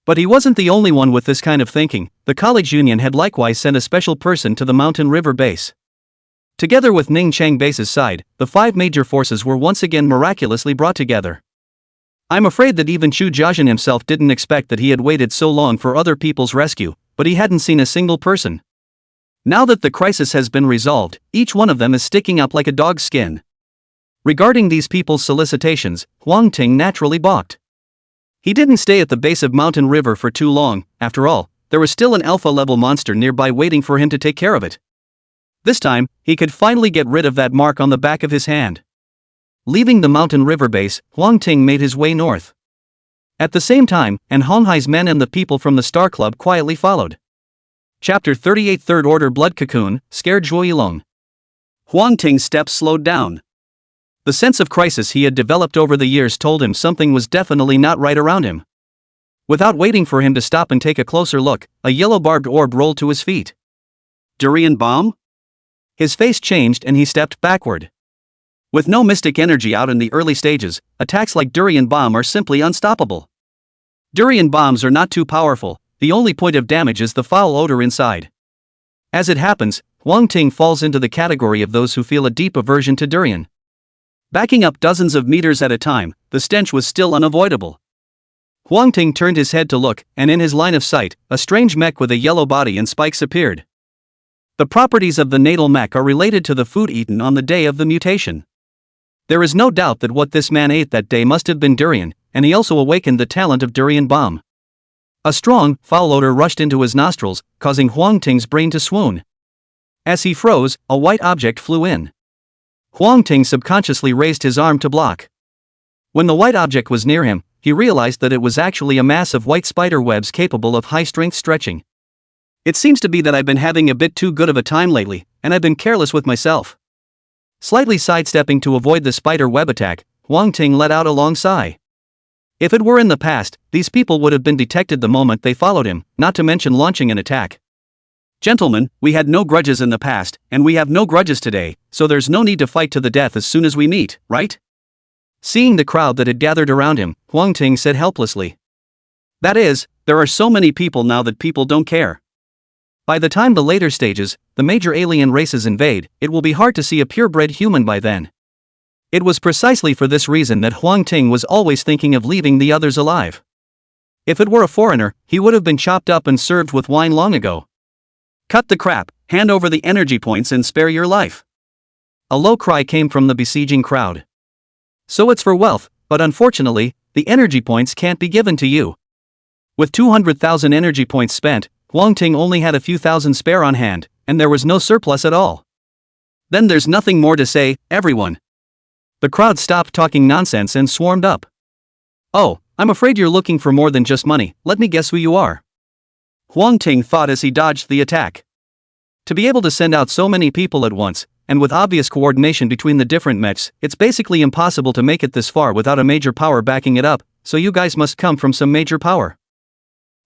But he wasn't the only one with this kind of thinking, the college union had likewise sent a special person to the Mountain River base. Together with Ning Chang base's side, the 5 major forces were once again miraculously brought together. I'm afraid that even Chu Jiajin himself didn't expect that he had waited so long for other people's rescue, but he hadn't seen a single person. Now that the crisis has been resolved, each one of them is sticking up like a dog's skin. Regarding these people's solicitations, Huang Ting naturally balked. He didn't stay at the base of Mountain River for too long, after all, there was still an alpha-level monster nearby waiting for him to take care of it. This time, he could finally get rid of that mark on the back of his hand. Leaving the Mountain River base, Huang Ting made his way north. At the same time, Hong Hai's men and the people from the Star Club quietly followed. Chapter 38 Third Order Blood Cocoon, scared Zhuyi Long. Huang Ting's steps slowed down. The sense of crisis he had developed over the years told him something was definitely not right around him. Without waiting for him to stop and take a closer look, a yellow barbed orb rolled to his feet. Durian bomb? His face changed and he stepped backward. With no mystic energy out in the early stages, attacks like Durian bomb are simply unstoppable. Durian bombs are not too powerful, the only point of damage is the foul odor inside. As it happens, Huang Ting falls into the category of those who feel a deep aversion to durian. Backing up dozens of meters at a time, the stench was still unavoidable. Huang Ting turned his head to look, and in his line of sight, a strange mech with a yellow body and spikes appeared. The properties of the natal mech are related to the food eaten on the day of the mutation. There is no doubt that what this man ate that day must have been durian, and he also awakened the talent of durian bomb. A strong, foul odor rushed into his nostrils, causing Huang Ting's brain to swoon. As he froze, a white object flew in. Huang Ting subconsciously raised his arm to block. When the white object was near him, he realized that it was actually a mass of white spider webs capable of high-strength stretching. It seems to be that I've been having a bit too good of a time lately, and I've been careless with myself. Slightly sidestepping to avoid the spider web attack, Huang Ting let out a long sigh. If it were in the past, these people would have been detected the moment they followed him, not to mention launching an attack. Gentlemen, we had no grudges in the past, and we have no grudges today, so there's no need to fight to the death as soon as we meet, right? Seeing the crowd that had gathered around him, Huang Ting said helplessly. That is, there are so many people now that people don't care. By the time the later stages, the major alien races invade, it will be hard to see a purebred human by then. It was precisely for this reason that Huang Ting was always thinking of leaving the others alive. If it were a foreigner, he would have been chopped up and served with wine long ago. Cut the crap, hand over the energy points and spare your life. A low cry came from the besieging crowd. So it's for wealth, but unfortunately, the energy points can't be given to you. With 200,000 energy points spent, Huang Ting only had a few thousand spare on hand, and there was no surplus at all. Then there's nothing more to say, everyone. The crowd stopped talking nonsense and swarmed up. Oh, I'm afraid you're looking for more than just money, let me guess who you are. Huang Ting thought as he dodged the attack. To be able to send out so many people at once, and with obvious coordination between the different mechs, it's basically impossible to make it this far without a major power backing it up, so you guys must come from some major power.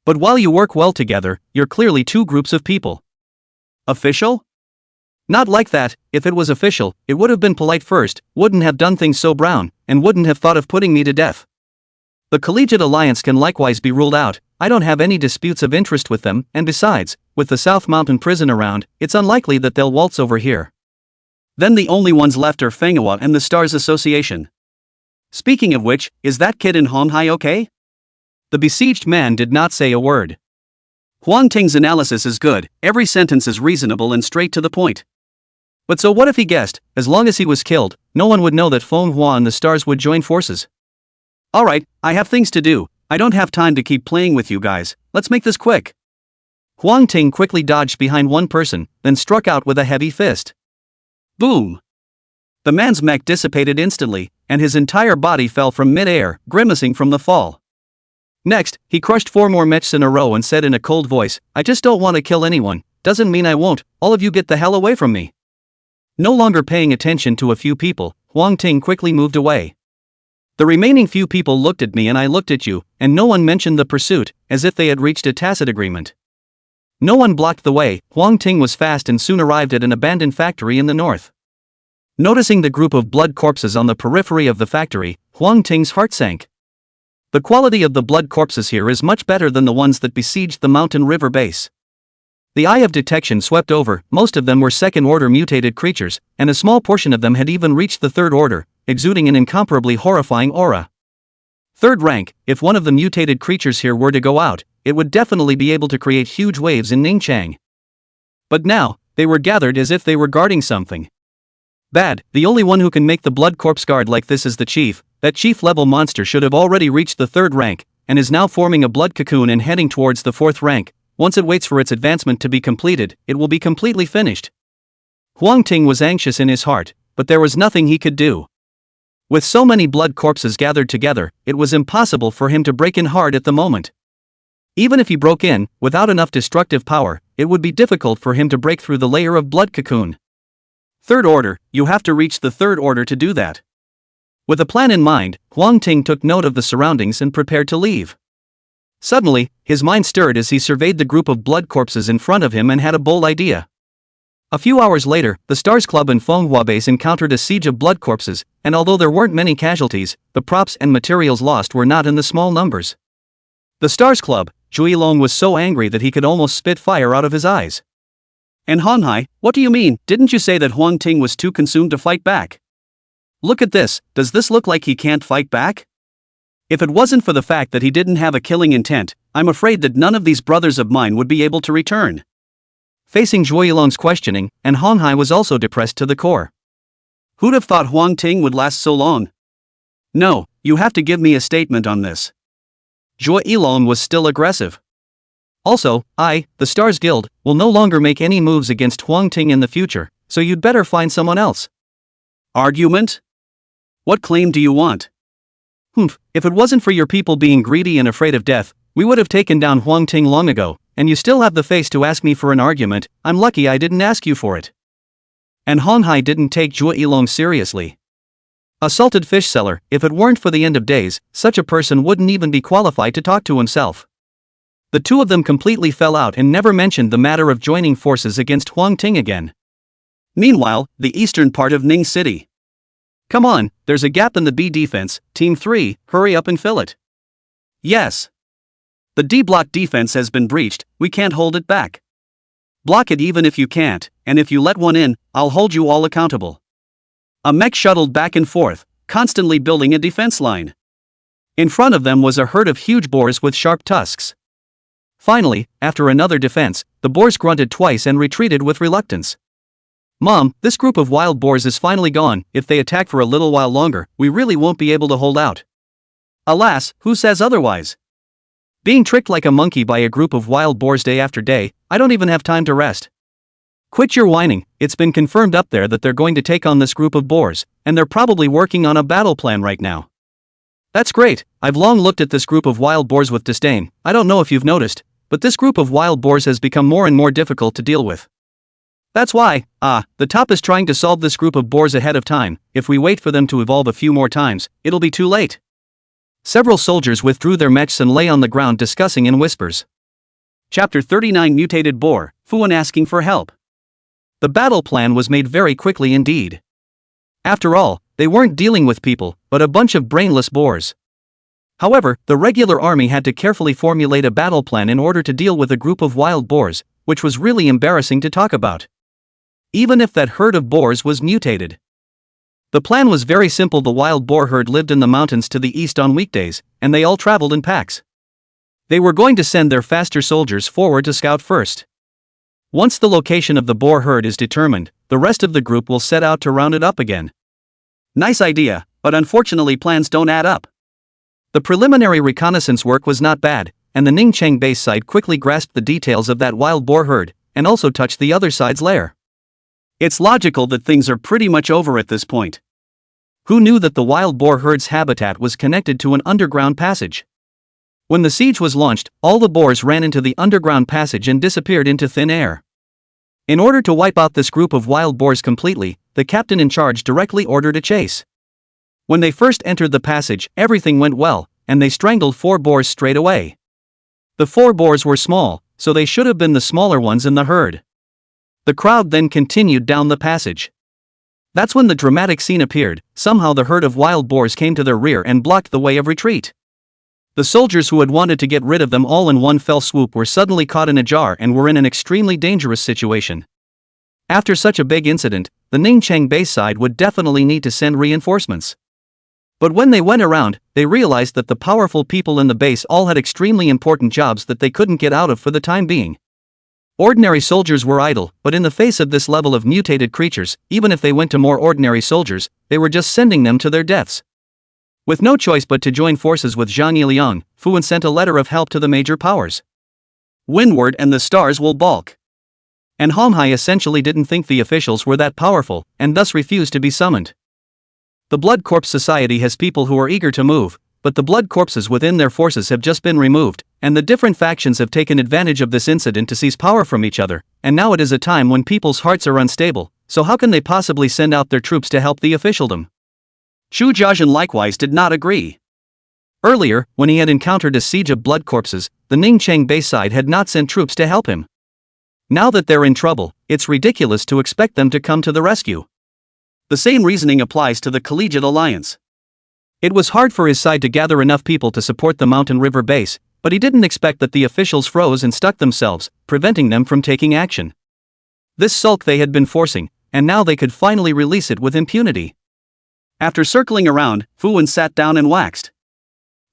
But while you work well together, you're clearly two groups of people. Official? Not like that, if it was official, it would have been polite first, wouldn't have done things so brown, and wouldn't have thought of putting me to death. The Collegiate Alliance can likewise be ruled out, I don't have any disputes of interest with them, and besides, with the South Mountain Prison around, it's unlikely that they'll waltz over here. Then the only ones left are Manhwa and the Stars Association. Speaking of which, is that kid in Hong Hai okay? The besieged man did not say a word. Huang Ting's analysis is good, every sentence is reasonable and straight to the point. But so what if he guessed, as long as he was killed, no one would know that Manhwa and the Stars would join forces? Alright, I have things to do, I don't have time to keep playing with you guys, let's make this quick. Huang Ting quickly dodged behind one person, then struck out with a heavy fist. Boom! The man's mech dissipated instantly, and his entire body fell from mid-air, grimacing from the fall. Next, he crushed 4 more mechs in a row and said in a cold voice, "I just don't want to kill anyone, doesn't mean I won't, all of you get the hell away from me." No longer paying attention to a few people, Huang Ting quickly moved away. The remaining few people looked at me and I looked at you, and no one mentioned the pursuit, as if they had reached a tacit agreement. No one blocked the way. Huang Ting was fast and soon arrived at an abandoned factory in the north. Noticing the group of blood corpses on the periphery of the factory, Huang Ting's heart sank. The quality of the blood corpses here is much better than the ones that besieged the mountain river base. The eye of detection swept over, most of them were second-order mutated creatures, and a small portion of them had even reached the third order, exuding an incomparably horrifying aura. Third rank, if one of the mutated creatures here were to go out, it would definitely be able to create huge waves in Ningchang. But now, they were gathered as if they were guarding something. Bad, the only one who can make the blood corpse guard like this is the chief. That chief-level monster should have already reached the third rank, and is now forming a blood cocoon and heading towards the fourth rank. Once it waits for its advancement to be completed, it will be completely finished. Huang Ting was anxious in his heart, but there was nothing he could do. With so many blood corpses gathered together, it was impossible for him to break in hard at the moment. Even if he broke in, without enough destructive power, it would be difficult for him to break through the layer of blood cocoon. Third order, you have to reach the third order to do that. With a plan in mind, Huang Ting took note of the surroundings and prepared to leave. Suddenly, his mind stirred as he surveyed the group of blood corpses in front of him and had a bold idea. A few hours later, the Stars Club in Manhwa base encountered a siege of blood corpses, and although there weren't many casualties, the props and materials lost were not in the small numbers. The Stars Club, Zhuyi Long was so angry that he could almost spit fire out of his eyes. "And Hanhai, what do you mean? Didn't you say that Huang Ting was too consumed to fight back? Look at this, does this look like he can't fight back? If it wasn't for the fact that he didn't have a killing intent, I'm afraid that none of these brothers of mine would be able to return." Facing Zhuilong's questioning, and Hanhai was also depressed to the core. Who'd have thought Huang Ting would last so long? No, you have to give me a statement on this. Zhuilong was still aggressive. Also, the Stars Guild, will no longer make any moves against Huang Ting in the future, so you'd better find someone else. Argument? What claim do you want? If it wasn't for your people being greedy and afraid of death, we would have taken down Huang Ting long ago, and you still have the face to ask me for an argument. I'm lucky I didn't ask you for it. And Hanhai didn't take Zhuilong seriously. A salted fish seller, if it weren't for the end of days, such a person wouldn't even be qualified to talk to himself. The two of them completely fell out and never mentioned the matter of joining forces against Huang Ting again. Meanwhile, the eastern part of Ning City. Come on, there's a gap in the B defense, Team 3, hurry up and fill it. Yes. The D block defense has been breached, we can't hold it back. Block it even if you can't, and if you let one in, I'll hold you all accountable. A mech shuttled back and forth, constantly building a defense line. In front of them was a herd of huge boars with sharp tusks. Finally, after another defense, the boars grunted twice and retreated with reluctance. Mom, this group of wild boars is finally gone. If they attack for a little while longer, we really won't be able to hold out. Alas, who says otherwise? Being tricked like a monkey by a group of wild boars day after day, I don't even have time to rest. Quit your whining, it's been confirmed up there that they're going to take on this group of boars, and they're probably working on a battle plan right now. That's great, I've long looked at this group of wild boars with disdain. I don't know if you've noticed, but this group of wild boars has become more and more difficult to deal with. That's why, the top is trying to solve this group of boars ahead of time. If we wait for them to evolve a few more times, it'll be too late. Several soldiers withdrew their mechs and lay on the ground discussing in whispers. Chapter 39 Mutated Boar, Fuan asking for help. The battle plan was made very quickly indeed. After all, they weren't dealing with people, but a bunch of brainless boars. However, the regular army had to carefully formulate a battle plan in order to deal with a group of wild boars, which was really embarrassing to talk about. Even if that herd of boars was mutated. The plan was very simple. The wild boar herd lived in the mountains to the east on weekdays, and they all traveled in packs. They were going to send their faster soldiers forward to scout first. Once the location of the boar herd is determined, the rest of the group will set out to round it up again. Nice idea, but unfortunately plans don't add up. The preliminary reconnaissance work was not bad, and the Ningcheng base side quickly grasped the details of that wild boar herd, and also touched the other side's lair. It's logical that things are pretty much over at this point. Who knew that the wild boar herd's habitat was connected to an underground passage? When the siege was launched, all the boars ran into the underground passage and disappeared into thin air. In order to wipe out this group of wild boars completely, the captain in charge directly ordered a chase. When they first entered the passage, everything went well, and they strangled 4 boars straight away. The 4 boars were small, so they should have been the smaller ones in the herd. The crowd then continued down the passage. That's when the dramatic scene appeared. Somehow the herd of wild boars came to their rear and blocked the way of retreat. The soldiers who had wanted to get rid of them all in one fell swoop were suddenly caught in a jar and were in an extremely dangerous situation. After such a big incident, the Ningcheng base side would definitely need to send reinforcements. But when they went around, they realized that the powerful people in the base all had extremely important jobs that they couldn't get out of for the time being. Ordinary soldiers were idle, but in the face of this level of mutated creatures, even if they went to more ordinary soldiers, they were just sending them to their deaths. With no choice but to join forces with Zhang Yiliang, Fu Wen sent a letter of help to the major powers. Windward and the stars will balk. And Homhai essentially didn't think the officials were that powerful, and thus refused to be summoned. The Blood Corps Society has people who are eager to move, but the blood corpses within their forces have just been removed, and the different factions have taken advantage of this incident to seize power from each other, and now it is a time when people's hearts are unstable, so how can they possibly send out their troops to help the officialdom? Chu Jiazhen likewise did not agree. Earlier, when he had encountered a siege of blood corpses, the Ningcheng base side had not sent troops to help him. Now that they're in trouble, it's ridiculous to expect them to come to the rescue. The same reasoning applies to the Collegiate Alliance. It was hard for his side to gather enough people to support the Mountain River base, but he didn't expect that the officials froze and stuck themselves, preventing them from taking action. This sulk they had been forcing, and now they could finally release it with impunity. After circling around, Fu Wen sat down and waxed.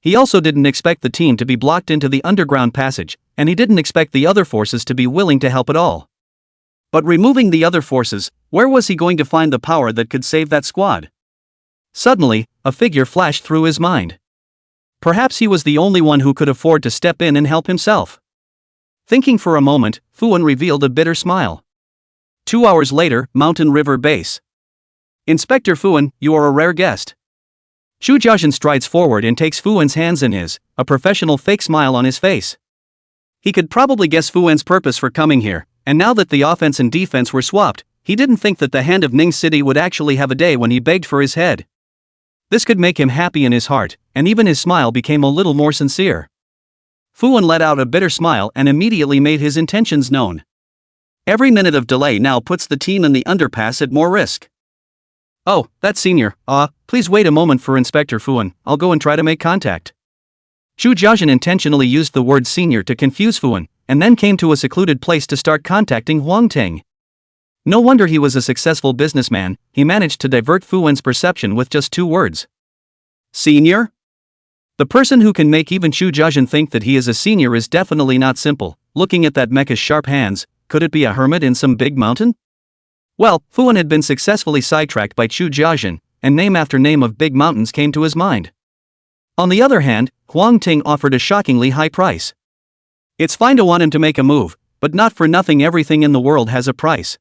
He also didn't expect the team to be blocked into the underground passage, and he didn't expect the other forces to be willing to help at all. But removing the other forces, where was he going to find the power that could save that squad? Suddenly, a figure flashed through his mind. Perhaps he was the only one who could afford to step in and help himself. Thinking for a moment, Fu Wen revealed a bitter smile. 2 hours later, Mountain River Base. Inspector Fu Wen, you are a rare guest. Chu Jiazhen strides forward and takes Fu Wen's hands in his, a professional fake smile on his face. He could probably guess Fu Wen's purpose for coming here, and now that the offense and defense were swapped, he didn't think that the Hand of Ning City would actually have a day when he begged for his head. This could make him happy in his heart, and even his smile became a little more sincere. Fu Wen let out a bitter smile and immediately made his intentions known. Every minute of delay now puts the team in the underpass at more risk. Oh, that's Senior. Please wait a moment for Inspector Fu Wen, I'll go and try to make contact. Chu Jiazhen intentionally used the word Senior to confuse Fu Wen, and then came to a secluded place to start contacting Huang Ting. No wonder he was a successful businessman, he managed to divert Fu Wen's perception with just 2 words. Senior? The person who can make even Chu Jiazhen think that he is a senior is definitely not simple. Looking at that mecha's sharp hands, could it be a hermit in some big mountain? Well, Fu Wen had been successfully sidetracked by Chu Jiazhen, and name after name of big mountains came to his mind. On the other hand, Huang Ting offered a shockingly high price. It's fine to want him to make a move, but not for nothing everything in the world has a price.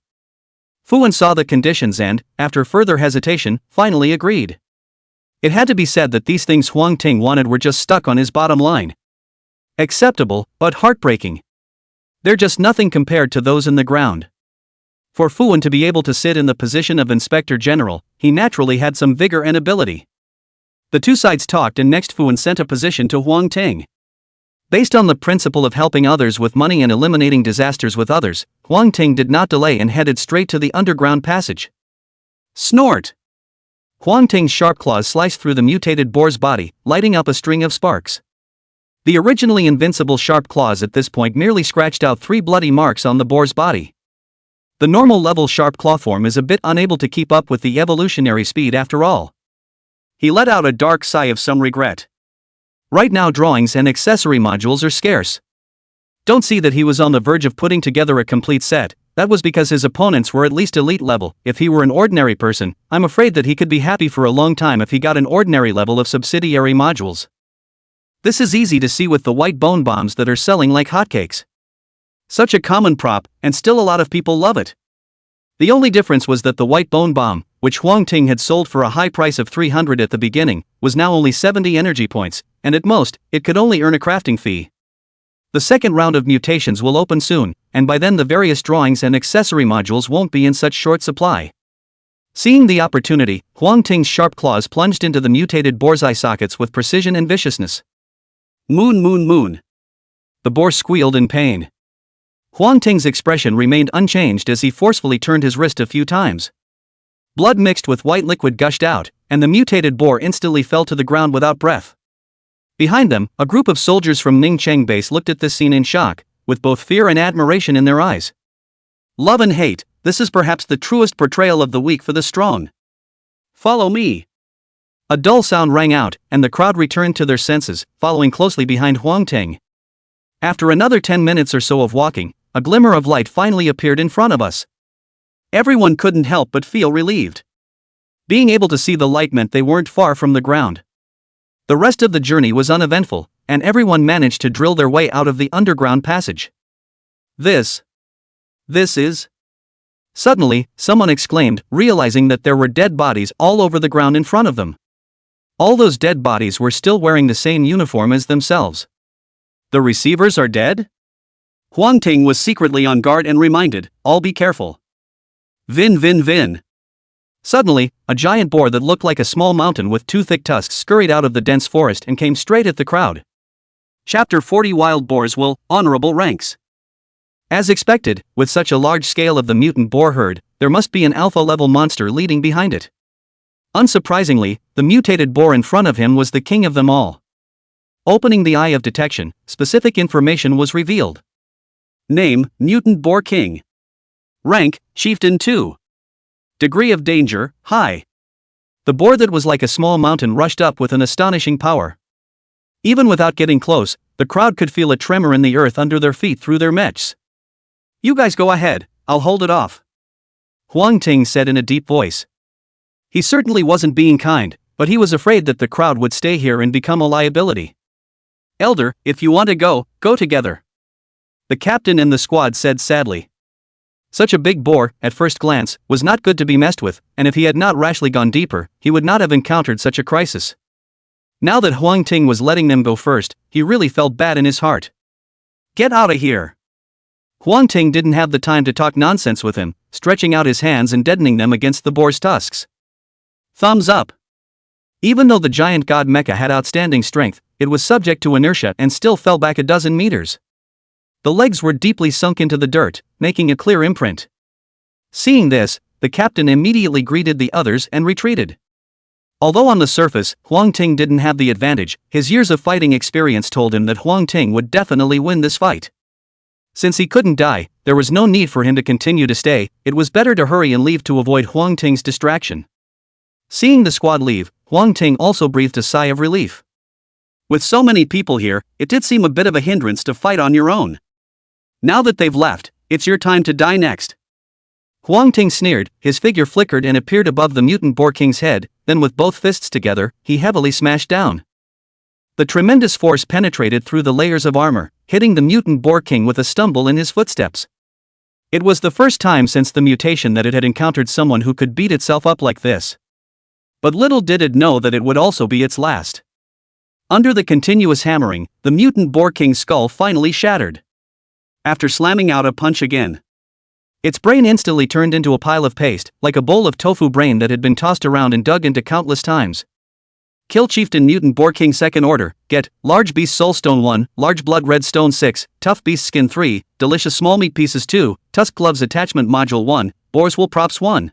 Fu Wen saw the conditions and, after further hesitation, finally agreed. It had to be said that these things Huang Ting wanted were just stuck on his bottom line. Acceptable, but heartbreaking. They're just nothing compared to those in the ground. For Fu Wen to be able to sit in the position of Inspector General, he naturally had some vigor and ability. The 2 sides talked and next Fu Wen sent a position to Huang Ting. Based on the principle of helping others with money and eliminating disasters with others, Huang Ting did not delay and headed straight to the underground passage. Snort! Huang Ting's sharp claws sliced through the mutated boar's body, lighting up a string of sparks. The originally invincible sharp claws at this point merely scratched out 3 bloody marks on the boar's body. The normal level sharp claw form is a bit unable to keep up with the evolutionary speed after all. He let out a dark sigh of some regret. Right now drawings and accessory modules are scarce. Don't see that he was on the verge of putting together a complete set, that was because his opponents were at least elite level. If he were an ordinary person, I'm afraid that he could be happy for a long time if he got an ordinary level of subsidiary modules. This is easy to see with the white bone bombs that are selling like hotcakes. Such a common prop, and still a lot of people love it. The only difference was that the white bone bomb, which Huang Ting had sold for a high price of 300 at the beginning, was now only 70 energy points, and at most, it could only earn a crafting fee. The second round of mutations will open soon, and by then the various drawings and accessory modules won't be in such short supply. Seeing the opportunity, Huang Ting's sharp claws plunged into the mutated boar's eye sockets with precision and viciousness. Moon, moon, moon. The boar squealed in pain. Huang Ting's expression remained unchanged as he forcefully turned his wrist a few times. Blood mixed with white liquid gushed out, and the mutated boar instantly fell to the ground without breath. Behind them, a group of soldiers from Ningcheng base looked at this scene in shock, with both fear and admiration in their eyes. Love and hate, this is perhaps the truest portrayal of the weak for the strong. Follow me. A dull sound rang out, and the crowd returned to their senses, following closely behind Huang Ting. After another 10 minutes or so of walking, a glimmer of light finally appeared in front of us. Everyone couldn't help but feel relieved. Being able to see the light meant they weren't far from the ground. The rest of the journey was uneventful, and everyone managed to drill their way out of the underground passage. This is... Suddenly, someone exclaimed, realizing that there were dead bodies all over the ground in front of them. All those dead bodies were still wearing the same uniform as themselves. The receivers are dead? Huang Ting was secretly on guard and reminded, all be careful. Vin vin vin. Suddenly, a giant boar that looked like a small mountain with two thick tusks scurried out of the dense forest and came straight at the crowd. Chapter 40 Wild Boars will, Honorable Ranks. As expected, with such a large scale of the mutant boar herd, there must be an alpha-level monster leading behind it. Unsurprisingly, the mutated boar in front of him was the king of them all. Opening the eye of detection, specific information was revealed. Name, Mutant Boar King. Rank, Chieftain 2. Degree of danger, high. The boar that was like a small mountain rushed up with an astonishing power. Even without getting close, the crowd could feel a tremor in the earth under their feet through their mechs. You guys go ahead, I'll hold it off. Huang Ting said in a deep voice. He certainly wasn't being kind, but he was afraid that the crowd would stay here and become a liability. Elder, if you want to go, go together. The captain and the squad said sadly. Such a big boar, at first glance, was not good to be messed with, and if he had not rashly gone deeper, he would not have encountered such a crisis. Now that Huang Ting was letting them go first, he really felt bad in his heart. Get out of here! Huang Ting didn't have the time to talk nonsense with him, stretching out his hands and deadening them against the boar's tusks. Thumbs up! Even though the giant god mecha had outstanding strength, it was subject to inertia and still fell back a dozen meters. The legs were deeply sunk into the dirt, making a clear imprint. Seeing this, the captain immediately greeted the others and retreated. Although on the surface, Huang Ting didn't have the advantage, his years of fighting experience told him that Huang Ting would definitely win this fight. Since he couldn't die, there was no need for him to continue to stay, it was better to hurry and leave to avoid Huang Ting's distraction. Seeing the squad leave, Huang Ting also breathed a sigh of relief. With so many people here, it did seem a bit of a hindrance to fight on your own. Now that they've left, it's your time to die next. Huang Ting sneered, his figure flickered and appeared above the mutant boar king's head, then with both fists together, he heavily smashed down. The tremendous force penetrated through the layers of armor, hitting the mutant boar king with a stumble in his footsteps. It was the first time since the mutation that it had encountered someone who could beat itself up like this. But little did it know that it would also be its last. Under the continuous hammering, the mutant boar king's skull finally shattered. After slamming out a punch again, its brain instantly turned into a pile of paste, like a bowl of tofu brain that had been tossed around and dug into countless times. Kill Chieftain Mutant Boar King Second Order, get, Large Beast Soul Stone 1, Large Blood Red Stone 6, Tough Beast Skin 3, Delicious Small Meat Pieces 2, Tusk Gloves Attachment Module 1, Boar's Wool Props 1.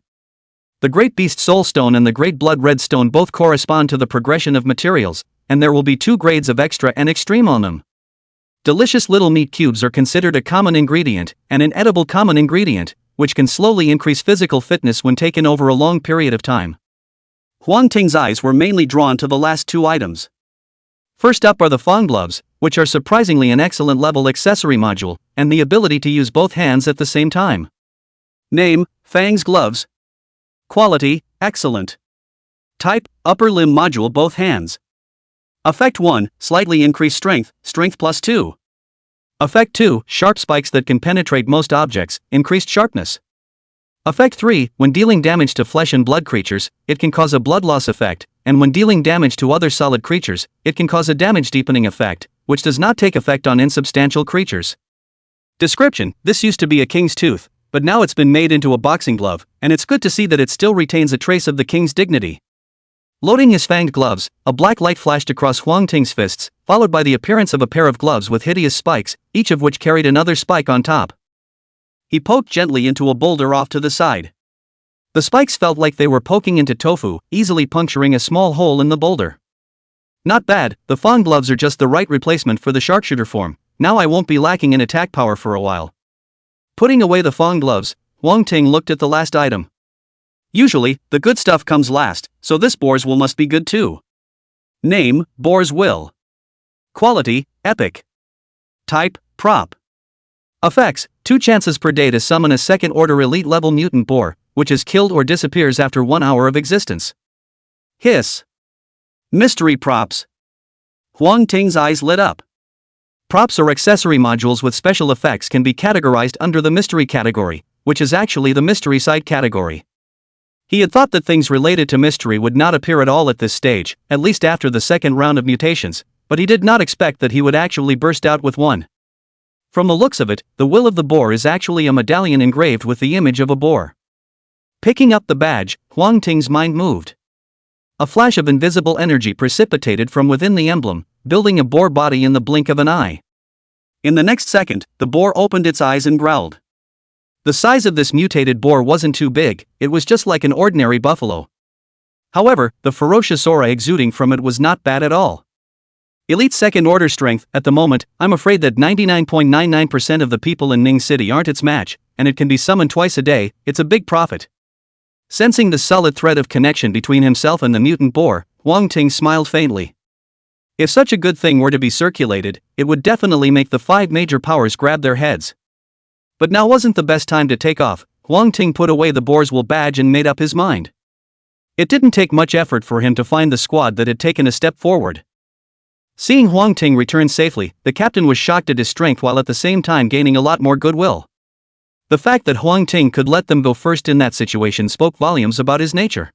The Great Beast Soul Stone and the Great Blood Red Stone both correspond to the progression of materials, and there will be 2 grades of extra and extreme on them. Delicious little meat cubes are considered a common ingredient, and an edible common ingredient, which can slowly increase physical fitness when taken over a long period of time. Huang Ting's eyes were mainly drawn to the last 2 items. First up are the Fang Gloves, which are surprisingly an excellent level accessory module, and the ability to use both hands at the same time. Name, Fang's Gloves. Quality, excellent. Type, upper limb module both hands. Effect 1, slightly increased strength, strength plus 2. Effect 2, sharp spikes that can penetrate most objects, increased sharpness. Effect 3, when dealing damage to flesh and blood creatures, it can cause a blood loss effect, and when dealing damage to other solid creatures, it can cause a damage deepening effect, which does not take effect on insubstantial creatures. Description: this used to be a king's tooth, but now it's been made into a boxing glove, and it's good to see that it still retains a trace of the king's dignity. Loading his fanged gloves, a black light flashed across Huang Ting's fists, followed by the appearance of a pair of gloves with hideous spikes, each of which carried another spike on top. He poked gently into a boulder off to the side. The spikes felt like they were poking into tofu, easily puncturing a small hole in the boulder. Not bad, the fang gloves are just the right replacement for the sharpshooter form. Now I won't be lacking in attack power for a while. Putting away the fang gloves, Huang Ting looked at the last item. Usually, the good stuff comes last, so this boar's will must be good too. Name: Boar's Will. Quality: Epic. Type: Prop. Effects: 2 chances per day to summon a second-order elite-level mutant boar, which is killed or disappears after 1 hour of existence. Hiss. Mystery props. Huang Ting's eyes lit up. Props or accessory modules with special effects can be categorized under the mystery category, which is actually the mystery side category. He had thought that things related to mystery would not appear at all at this stage, at least after the second round of mutations, but he did not expect that he would actually burst out with one. From the looks of it, the will of the boar is actually a medallion engraved with the image of a boar. Picking up the badge, Huang Ting's mind moved. A flash of invisible energy precipitated from within the emblem, building a boar body in the blink of an eye. In the next second, the boar opened its eyes and growled. The size of this mutated boar wasn't too big, it was just like an ordinary buffalo. However, the ferocious aura exuding from it was not bad at all. Elite second-order strength: at the moment, I'm afraid that 99.99% of the people in Ning City aren't its match, and it can be summoned twice a day. It's a big profit. Sensing the solid thread of connection between himself and the mutant boar, Huang Ting smiled faintly. If such a good thing were to be circulated, it would definitely make the 5 major powers grab their heads. But now wasn't the best time to take off. Huang Ting put away the boar's will badge and made up his mind. It didn't take much effort for him to find the squad that had taken a step forward. Seeing Huang Ting return safely, the captain was shocked at his strength while at the same time gaining a lot more goodwill. The fact that Huang Ting could let them go first in that situation spoke volumes about his nature.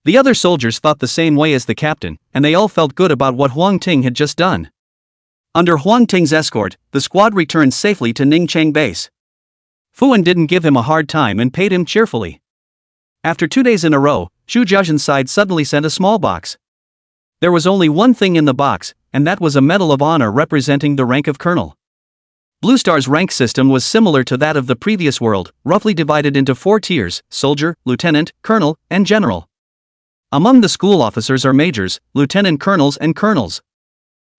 The other soldiers thought the same way as the captain, and they all felt good about what Huang Ting had just done. Under Huang Ting's escort, the squad returned safely to Ningcheng base. Fuan didn't give him a hard time and paid him cheerfully. After 2 days in a row, Zhu Jiaxin's side suddenly sent a small box. There was only one thing in the box, and that was a medal of honor representing the rank of colonel. Blue Star's rank system was similar to that of the previous world, roughly divided into 4 tiers: soldier, lieutenant, colonel, and general. Among the school officers are majors, lieutenant colonels, and colonels.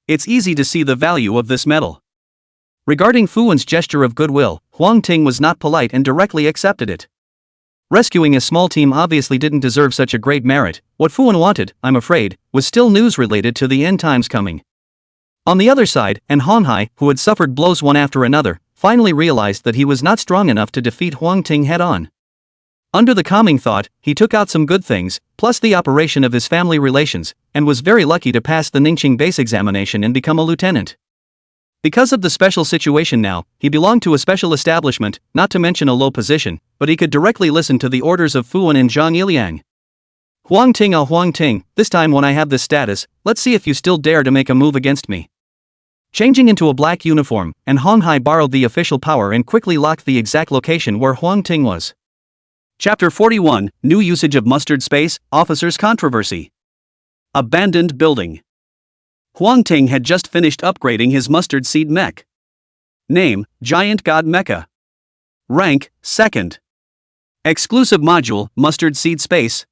It's easy to see the value of this medal. Regarding Fuan's gesture of goodwill, Huang Ting was not polite and directly accepted it. Rescuing a small team obviously didn't deserve such a great merit. What Fuan wanted, I'm afraid, was still news related to the end times coming. On the other side, and Hanhai, who had suffered blows one after another, finally realized that he was not strong enough to defeat Huang Ting head-on. Under the calming thought, he took out some good things, plus the operation of his family relations, and was very lucky to pass the Ningcheng base examination and become a lieutenant. Because of the special situation now, he belonged to a special establishment, not to mention a low position, but he could directly listen to the orders of Fuan and Zhang Yiliang. Huang Ting, Huang Ting, this time when I have this status, let's see if you still dare to make a move against me. Changing into a black uniform, and Hanhai borrowed the official power and quickly locked the exact location where Huang Ting was. Chapter 41, New Usage of Mustard Space, Officers' Controversy. Abandoned Building. Huang Ting had just finished upgrading his mustard seed mech. Name: Giant God Mecha. Rank: 2nd. Exclusive module: Mustard Seed Space.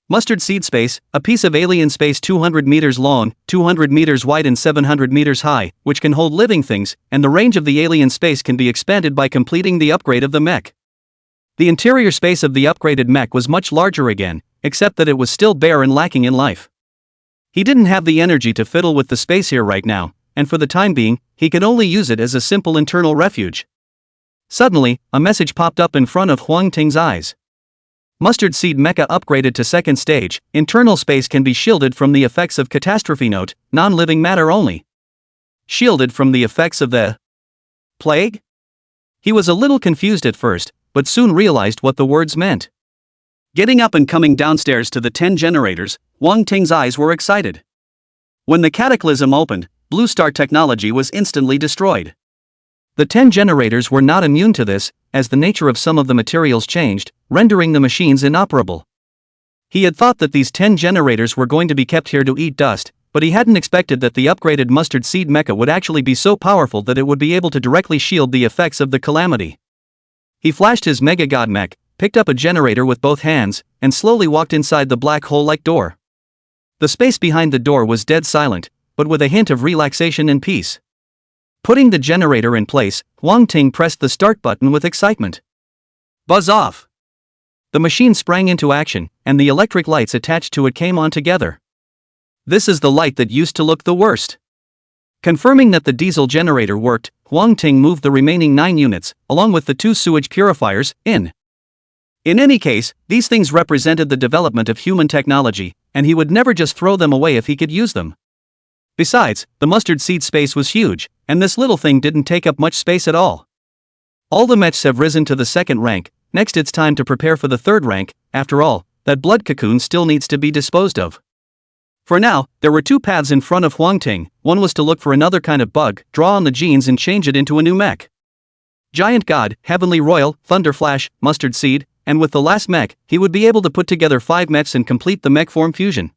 Mustard Seed Space, a piece of alien space 200 meters long, 200 meters wide and 700 meters high, which can hold living things, and the range of the alien space can be expanded by completing the upgrade of the mech. The interior space of the upgraded mech was much larger again, except that it was still bare and lacking in life. He didn't have the energy to fiddle with the space here right now, and for the time being, he could only use it as a simple internal refuge. Suddenly, a message popped up in front of Huang Ting's eyes. Mustard Seed Mecha upgraded to 2nd stage, internal space can be shielded from the effects of catastrophe. Note: non-living matter only. Shielded from the effects of the plague? He was a little confused at first, but soon realized what the words meant. Getting up and coming downstairs to the 10 generators, Wang Ting's eyes were excited. When the cataclysm opened, Blue Star technology was instantly destroyed. The 10 generators were not immune to this, as the nature of some of the materials changed, rendering the machines inoperable. He had thought that these 10 generators were going to be kept here to eat dust, but he hadn't expected that the upgraded mustard seed mecha would actually be so powerful that it would be able to directly shield the effects of the calamity. He flashed his Mega God mech, picked up a generator with both hands, and slowly walked inside the black hole-like door. The space behind the door was dead silent, but with a hint of relaxation and peace. Putting the generator in place, Wang Ting pressed the start button with excitement. Buzz off! The machine sprang into action, and the electric lights attached to it came on together. This is the light that used to look the worst. Confirming that the diesel generator worked, Wang Ting moved the remaining 9 units, along with the 2 sewage purifiers, in. In any case, these things represented the development of human technology, and he would never just throw them away if he could use them. Besides, the mustard seed space was huge, and this little thing didn't take up much space at all. All the mechs have risen to the 2nd rank, next it's time to prepare for the 3rd rank. After all, that blood cocoon still needs to be disposed of. For now, there were 2 paths in front of Wang Ting. One was to look for another kind of bug, draw on the genes and change it into a new mech. Giant God, Heavenly Royal, Thunder Flash, Mustard Seed, and with the last mech, he would be able to put together 5 mechs and complete the mech form fusion.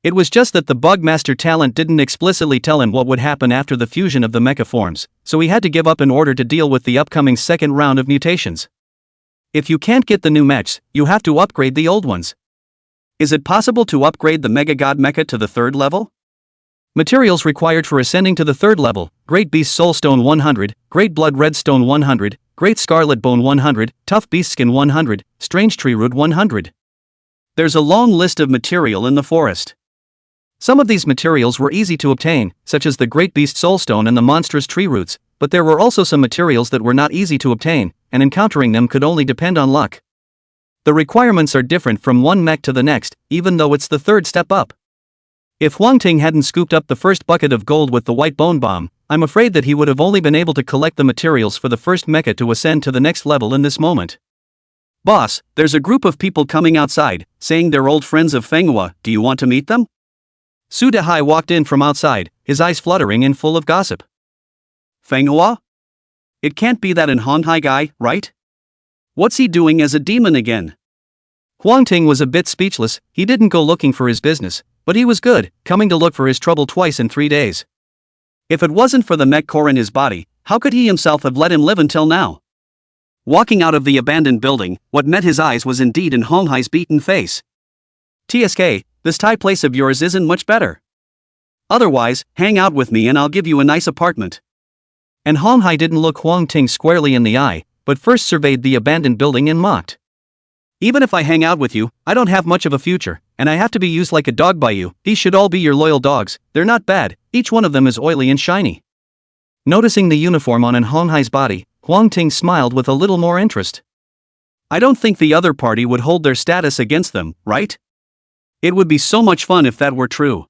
It was just that the Bug Master talent didn't explicitly tell him what would happen after the fusion of the mecha forms, so he had to give up in order to deal with the upcoming 2nd round of mutations. If you can't get the new mechs, you have to upgrade the old ones. Is it possible to upgrade the Mega God Mecha to the 3rd level? Materials required for ascending to the 3rd level: Great Beast Soul Stone 100, Great Blood Red Stone 100, Great Scarlet Bone 100, Tough Beast Skin 100, Strange Tree Root 100. There's a long list of material in the forest. Some of these materials were easy to obtain, such as the Great Beast Soulstone and the monstrous tree roots, but there were also some materials that were not easy to obtain, and encountering them could only depend on luck. The requirements are different from one mech to the next, even though it's the 3rd step up. If Wang Ting hadn't scooped up the first bucket of gold with the white bone bomb, I'm afraid that he would have only been able to collect the materials for the first mecha to ascend to the next level in this moment. Boss, there's a group of people coming outside, saying they're old friends of Manhwa. Do you want to meet them? Su Dehai walked in from outside, his eyes fluttering and full of gossip. Manhwa? It can't be that Manhwa guy, right? What's he doing as a demon again? Wang Ting was a bit speechless. He didn't go looking for his business, but he was good, coming to look for his trouble twice in 3 days. If it wasn't for the mech core in his body, how could he himself have let him live until now? Walking out of the abandoned building, what met his eyes was indeed Manhwa's beaten face. TSK, this Thai place of yours isn't much better. Otherwise, hang out with me and I'll give you a nice apartment. And Manhwa didn't look Wang Ting squarely in the eye, but first surveyed the abandoned building and mocked. Even if I hang out with you, I don't have much of a future, and I have to be used like a dog by you. These should all be your loyal dogs. They're not bad, each one of them is oily and shiny. Noticing the uniform on Manhwa's body, Wang Ting smiled with a little more interest. I don't think the other party would hold their status against them, right? It would be so much fun if that were true.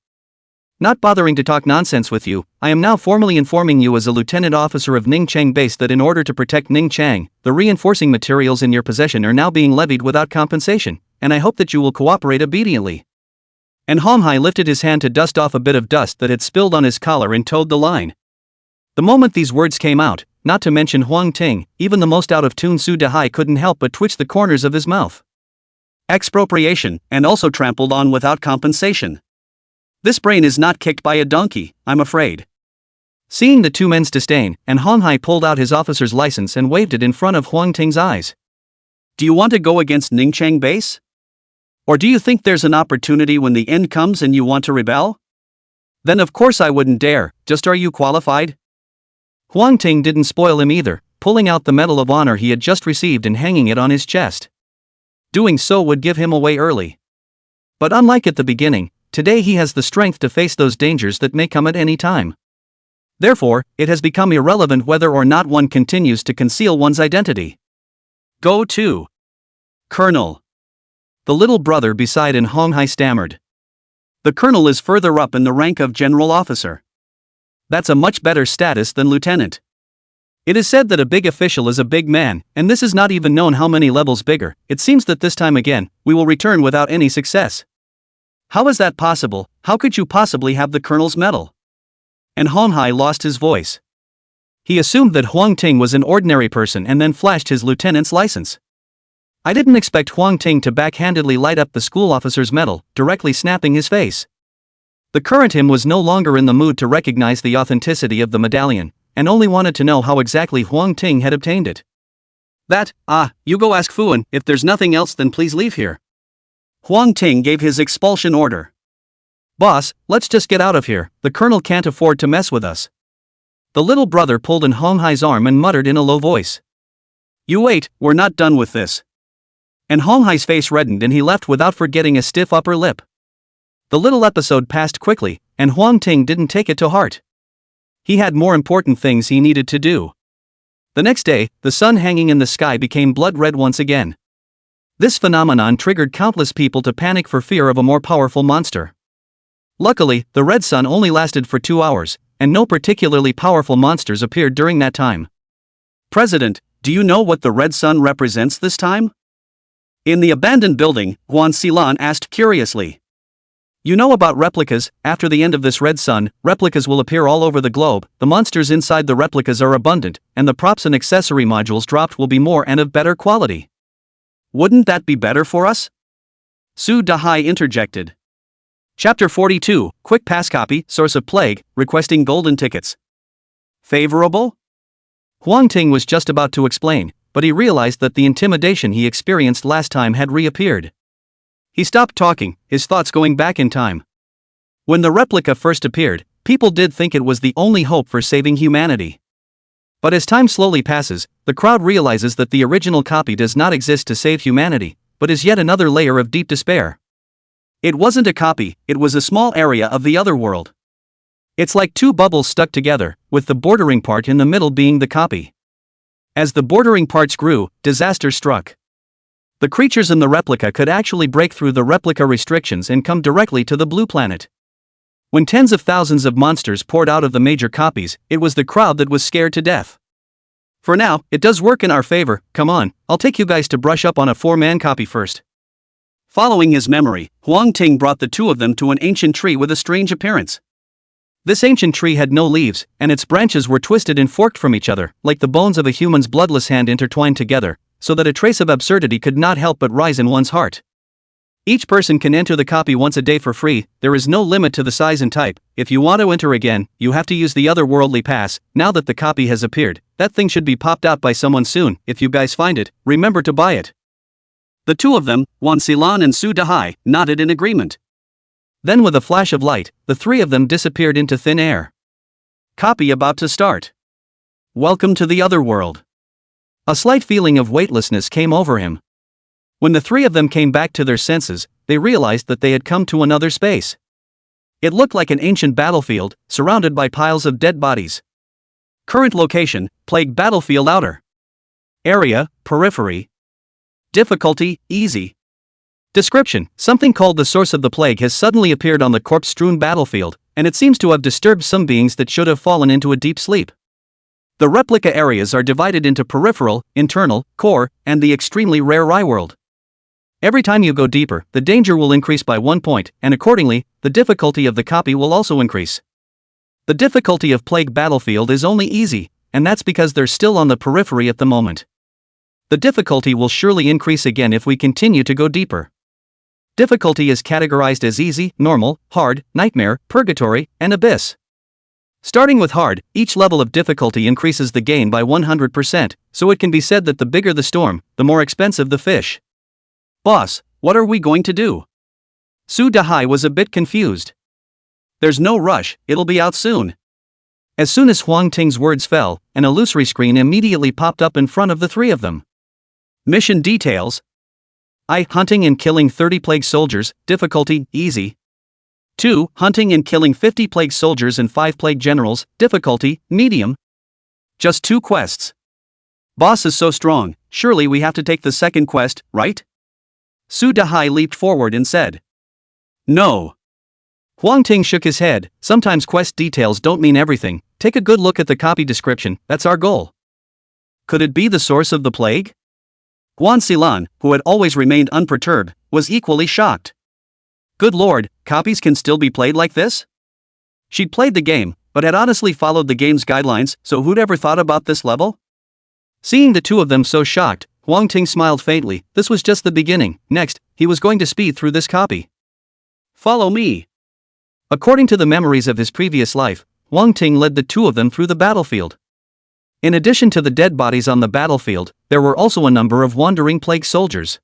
Not bothering to talk nonsense with you, I am now formally informing you as a lieutenant officer of Ningchang Base that in order to protect Ningchang, the reinforcing materials in your possession are now being levied without compensation, and I hope that you will cooperate obediently. And Manhwa lifted his hand to dust off a bit of dust that had spilled on his collar and toed the line. The moment these words came out, not to mention Wang Ting, even the most out-of-tune Su Dehai couldn't help but twitch the corners of his mouth. Expropriation, and also trampled on without compensation. This brain is not kicked by a donkey, I'm afraid. Seeing the two men's disdain, and Manhwa pulled out his officer's license and waved it in front of Wang Ting's eyes. Do you want to go against Ningchang Base? Or do you think there's an opportunity when the end comes and you want to rebel? Then of course I wouldn't dare, just are you qualified? Wang Ting didn't spoil him either, pulling out the Medal of Honor he had just received and hanging it on his chest. Doing so would give him away early. But unlike at the beginning, today he has the strength to face those dangers that may come at any time. Therefore, it has become irrelevant whether or not one continues to conceal one's identity. Go to. Colonel. The little brother beside Manhwa stammered. The colonel is further up in the rank of general officer. That's a much better status than lieutenant. It is said that a big official is a big man, and this is not even known how many levels bigger. It seems that this time again, we will return without any success. How is that possible? How could you possibly have the colonel's medal? And Honghai lost his voice. He assumed that Huang Ting was an ordinary person and then flashed his lieutenant's license. I didn't expect Huang Ting to backhandedly light up the school officer's medal, directly snapping his face. The current him was no longer in the mood to recognize the authenticity of the medallion, and only wanted to know how exactly Huang Ting had obtained it. You go ask Fuan. If there's nothing else, then please leave here. Huang Ting gave his expulsion order. Boss, let's just get out of here, the colonel can't afford to mess with us. The little brother pulled in Honghai's arm and muttered in a low voice. You wait, we're not done with this. And Honghai's face reddened and he left without forgetting a stiff upper lip. The little episode passed quickly, and Huang Ting didn't take it to heart. He had more important things he needed to do. The next day, the sun hanging in the sky became blood red once again. This phenomenon triggered countless people to panic for fear of a more powerful monster. Luckily, the red sun only lasted for 2 hours, and no particularly powerful monsters appeared during that time. President, do you know what the red sun represents this time? In the abandoned building, Guan Xilan asked curiously. You know about replicas. After the end of this red sun, replicas will appear all over the globe. The monsters inside the replicas are abundant, and the props and accessory modules dropped will be more and of better quality. Wouldn't that be better for us? Su Dahai interjected. Chapter 42, Quick Pass Copy, Source of Plague, Requesting Golden Tickets. Favorable? Huang Ting was just about to explain, but he realized that the intimidation he experienced last time had reappeared. He stopped talking, his thoughts going back in time. When the replica first appeared, people did think it was the only hope for saving humanity. But as time slowly passes, the crowd realizes that the original copy does not exist to save humanity, but is yet another layer of deep despair. It wasn't a copy, it was a small area of the other world. It's like two bubbles stuck together, with the bordering part in the middle being the copy. As the bordering parts grew, disaster struck. The creatures in the replica could actually break through the replica restrictions and come directly to the blue planet. When tens of thousands of monsters poured out of the major copies, it was the crowd that was scared to death. For now, it does work in our favor. Come on, I'll take you guys to brush up on a 4-man copy first. Following his memory, Huang Ting brought the two of them to an ancient tree with a strange appearance. This ancient tree had no leaves, and its branches were twisted and forked from each other, like the bones of a human's bloodless hand intertwined together, so that a trace of absurdity could not help but rise in one's heart. Each person can enter the copy once a day for free. There is no limit to the size and type. If you want to enter again, you have to use the otherworldly pass. Now that the copy has appeared, that thing should be popped out by someone soon. If you guys find it, remember to buy it. The two of them, Guan Xilan and Su Dahai, nodded in agreement. Then with a flash of light, the three of them disappeared into thin air. Copy about to start. Welcome to the other world. A slight feeling of weightlessness came over him. When the three of them came back to their senses, they realized that they had come to another space. It looked like an ancient battlefield, surrounded by piles of dead bodies. Current location, Plague Battlefield Outer. Area, Periphery. Difficulty, Easy. Description: something called the source of the plague has suddenly appeared on the corpse-strewn battlefield, and it seems to have disturbed some beings that should have fallen into a deep sleep. The replica areas are divided into peripheral, internal, core, and the extremely rare Rai-world. Every time you go deeper, the danger will increase by 1 point, and accordingly, the difficulty of the copy will also increase. The difficulty of Plague Battlefield is only easy, and that's because they're still on the periphery at the moment. The difficulty will surely increase again if we continue to go deeper. Difficulty is categorized as easy, normal, hard, nightmare, purgatory, and abyss. Starting with hard, each level of difficulty increases the gain by 100%, so it can be said that the bigger the storm, the more expensive the fish. Boss, what are we going to do? Su Dahai was a bit confused. There's no rush, it'll be out soon. As soon as Huang Ting's words fell, an illusory screen immediately popped up in front of the three of them. Mission details. Hunting and killing 30 plague soldiers, difficulty, easy. 2. Hunting and killing 50 plague soldiers and 5 plague generals, difficulty, medium. Just 2 quests. Boss is so strong, surely we have to take the second quest, right? Su Dahai leaped forward and said. No. Huang Ting shook his head. Sometimes quest details don't mean everything. Take a good look at the copy description, that's our goal. Could it be the source of the plague? Guan Xilan, who had always remained unperturbed, was equally shocked. Good lord, copies can still be played like this? She'd played the game, but had honestly followed the game's guidelines, so who'd ever thought about this level? Seeing the two of them so shocked, Huang Ting smiled faintly. This was just the beginning. Next, he was going to speed through this copy. Follow me. According to the memories of his previous life, Huang Ting led the two of them through the battlefield. In addition to the dead bodies on the battlefield, there were also a number of wandering plague soldiers.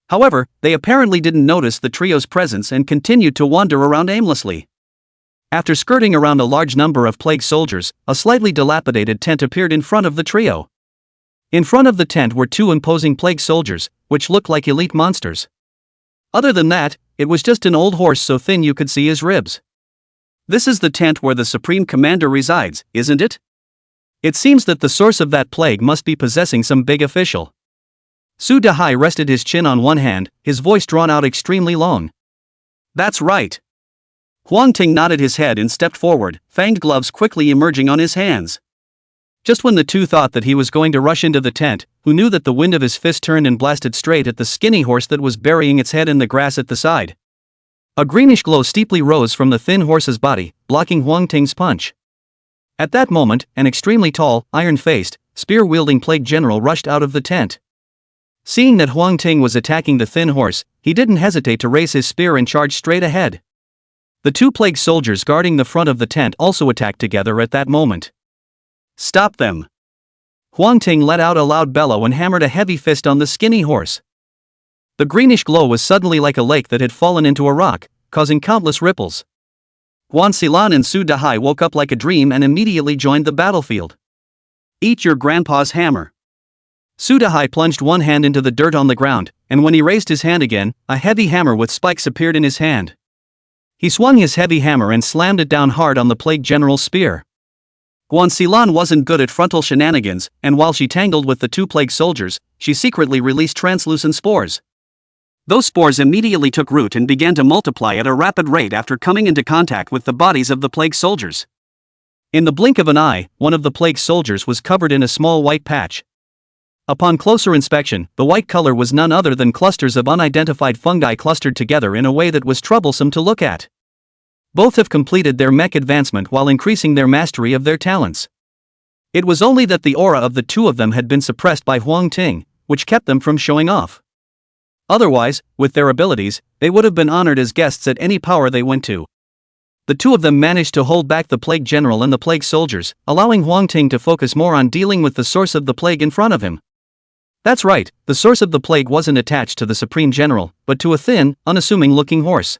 However, they apparently didn't notice the trio's presence and continued to wander around aimlessly. After skirting around a large number of plague soldiers, a slightly dilapidated tent appeared in front of the trio. In front of the tent were two imposing plague soldiers, which looked like elite monsters. Other than that, it was just an old horse so thin you could see his ribs. This is the tent where the Supreme Commander resides, isn't it? It seems that the source of that plague must be possessing some big official. Su Dahai rested his chin on one hand, his voice drawn out extremely long. That's right. Huang Ting nodded his head and stepped forward, fanged gloves quickly emerging on his hands. Just when the two thought that he was going to rush into the tent, who knew that the wind of his fist turned and blasted straight at the skinny horse that was burying its head in the grass at the side. A greenish glow steeply rose from the thin horse's body, blocking Huang Ting's punch. At that moment, an extremely tall, iron-faced, spear-wielding plague general rushed out of the tent. Seeing that Huang Ting was attacking the thin horse, he didn't hesitate to raise his spear and charge straight ahead. The two plague soldiers guarding the front of the tent also attacked together at that moment. Stop them! Huang Ting let out a loud bellow and hammered a heavy fist on the skinny horse. The greenish glow was suddenly like a lake that had fallen into a rock, causing countless ripples. Guan Xilan and Su Dahai woke up like a dream and immediately joined the battlefield. Eat your grandpa's hammer. Su Dahai plunged one hand into the dirt on the ground, and when he raised his hand again, a heavy hammer with spikes appeared in his hand. He swung his heavy hammer and slammed it down hard on the plague general's spear. Guan Xilan wasn't good at frontal shenanigans, and while she tangled with the two plague soldiers, she secretly released translucent spores. Those spores immediately took root and began to multiply at a rapid rate after coming into contact with the bodies of the plague soldiers. In the blink of an eye, one of the plague soldiers was covered in a small white patch. Upon closer inspection, the white color was none other than clusters of unidentified fungi clustered together in a way that was troublesome to look at. Both have completed their mech advancement while increasing their mastery of their talents. It was only that the aura of the two of them had been suppressed by Huang Ting, which kept them from showing off. Otherwise, with their abilities, they would have been honored as guests at any power they went to. The two of them managed to hold back the plague general and the plague soldiers, allowing Huang Ting to focus more on dealing with the source of the plague in front of him. That's right, the source of the plague wasn't attached to the Supreme General, but to a thin, unassuming-looking horse.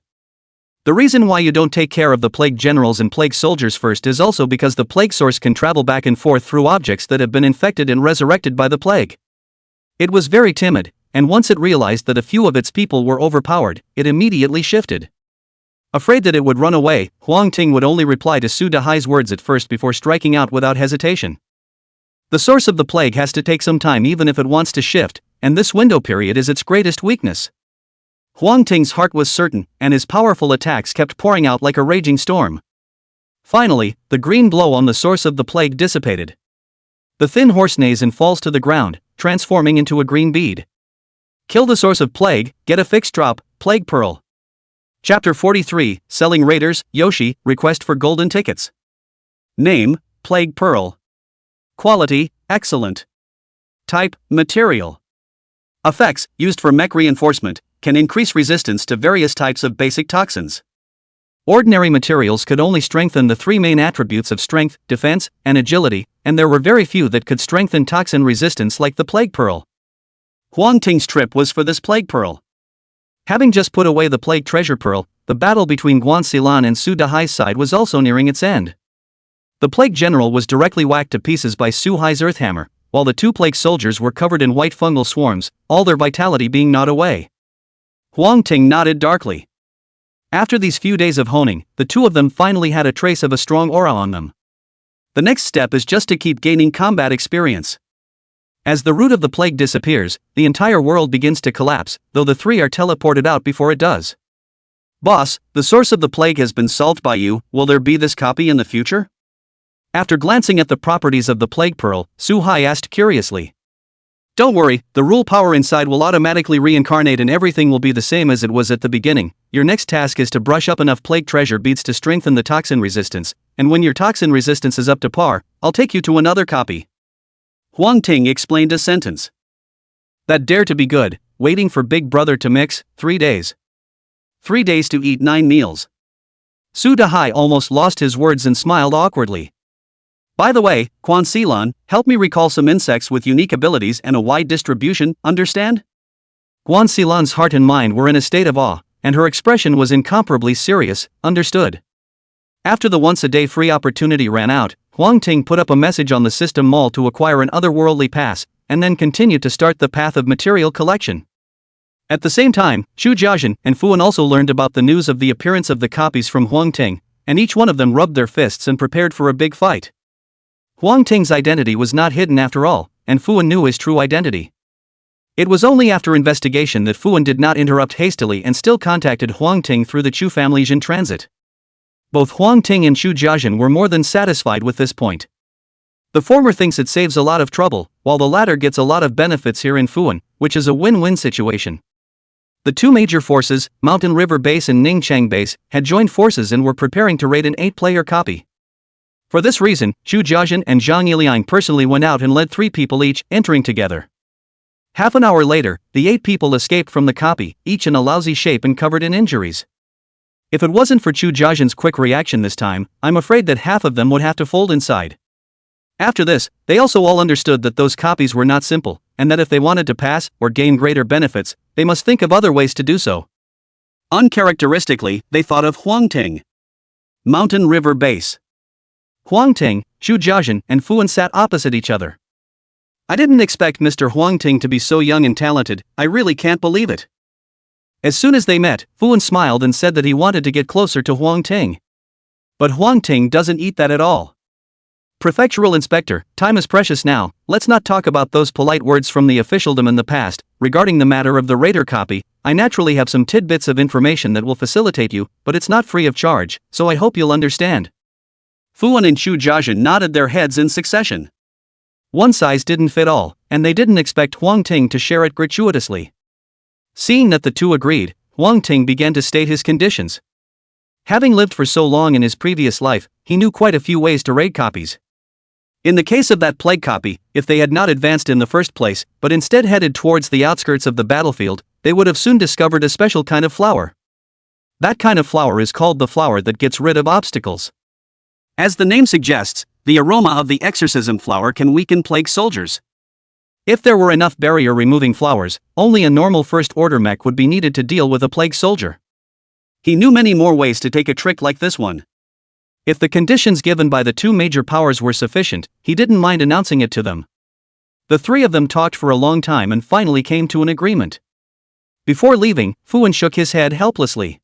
The reason why you don't take care of the plague generals and plague soldiers first is also because the plague source can travel back and forth through objects that have been infected and resurrected by the plague. It was very timid, and once it realized that a few of its people were overpowered, it immediately shifted. Afraid that it would run away, Huang Ting would only reply to Su Dahai's words at first before striking out without hesitation. The source of the plague has to take some time even if it wants to shift, and this window period is its greatest weakness. Huang Ting's heart was certain, and his powerful attacks kept pouring out like a raging storm. Finally, the green glow on the source of the plague dissipated. The thin horse neighs and falls to the ground, transforming into a green bead. Kill the source of plague, get a fixed drop, Plague Pearl. Chapter 43, Selling Raiders, Yoshi, Request for Golden Tickets. Name, Plague Pearl. Quality, excellent. Type, material. Effects, used for mech reinforcement, can increase resistance to various types of basic toxins. Ordinary materials could only strengthen the three main attributes of strength, defense, and agility, and there were very few that could strengthen toxin resistance like the Plague Pearl. Huang Ting's trip was for this Plague Pearl. Having just put away the Plague Treasure Pearl, the battle between Guan Xilan and Su Dahai's side was also nearing its end. The Plague General was directly whacked to pieces by Su Hai's Earth Hammer, while the two Plague Soldiers were covered in white fungal swarms, all their vitality being gnawed away. Huang Ting nodded darkly. After these few days of honing, the two of them finally had a trace of a strong aura on them. The next step is just to keep gaining combat experience. As the root of the plague disappears, the entire world begins to collapse, though the three are teleported out before it does. Boss, the source of the plague has been solved by you, will there be this copy in the future? After glancing at the properties of the plague pearl, Su Hai asked curiously. Don't worry, the rule power inside will automatically reincarnate and everything will be the same as it was at the beginning. Your next task is to brush up enough plague treasure beads to strengthen the toxin resistance, and when your toxin resistance is up to par, I'll take you to another copy. Huang Ting explained a sentence. That dare to be good, waiting for Big Brother to mix, 3 days. 3 days to eat 9 meals. Su Dahai almost lost his words and smiled awkwardly. By the way, Quan Silan, help me recall some insects with unique abilities and a wide distribution, understand? Quan Silan's heart and mind were in a state of awe, and her expression was incomparably serious, understood. After the once-a-day free opportunity ran out, Huang Ting put up a message on the system mall to acquire an otherworldly pass, and then continued to start the path of material collection. At the same time, Xu Jiazhen and Fuan also learned about the news of the appearance of the copies from Huang Ting, and each one of them rubbed their fists and prepared for a big fight. Huang Ting's identity was not hidden after all, and Fuan knew his true identity. It was only after investigation that Fuan did not interrupt hastily and still contacted Huang Ting through the Chu families in transit. Both Huang Ting and Xu Jiazhen were more than satisfied with this point. The former thinks it saves a lot of trouble, while the latter gets a lot of benefits here in Fuan, which is a win-win situation. The two major forces, Mountain River Base and Ningchang Base, had joined forces and were preparing to raid an 8-player copy. For this reason, Xu Jiazhen and Zhang Yiliang personally went out and led 3 people each, entering together. Half an hour later, the 8 people escaped from the copy, each in a lousy shape and covered in injuries. If it wasn't for Xu Jiazhen's quick reaction this time, I'm afraid that half of them would have to fold inside. After this, they also all understood that those copies were not simple, and that if they wanted to pass or gain greater benefits, they must think of other ways to do so. Uncharacteristically, they thought of Huang Ting. Mountain River Base. Huang Ting, Xu Jiazhen, and Fuan sat opposite each other. I didn't expect Mr. Huang Ting to be so young and talented, I really can't believe it. As soon as they met, Fuan smiled and said that he wanted to get closer to Huang Ting. But Huang Ting doesn't eat that at all. Prefectural Inspector, time is precious now, let's not talk about those polite words from the officialdom in the past. Regarding the matter of the raider copy, I naturally have some tidbits of information that will facilitate you, but it's not free of charge, so I hope you'll understand. Fuan and Xu Jiazhen nodded their heads in succession. One size didn't fit all, and they didn't expect Huang Ting to share it gratuitously. Seeing that the two agreed, Huang Ting began to state his conditions. Having lived for so long in his previous life, he knew quite a few ways to raid copies. In the case of that plague copy, if they had not advanced in the first place, but instead headed towards the outskirts of the battlefield, they would have soon discovered a special kind of flower. That kind of flower is called the flower that gets rid of obstacles. As the name suggests, the aroma of the exorcism flower can weaken plague soldiers. If there were enough barrier-removing flowers, only a normal first-order mech would be needed to deal with a plague soldier. He knew many more ways to take a trick like this one. If the conditions given by the two major powers were sufficient, he didn't mind announcing it to them. The 3 of them talked for a long time and finally came to an agreement. Before leaving, Fuan shook his head helplessly.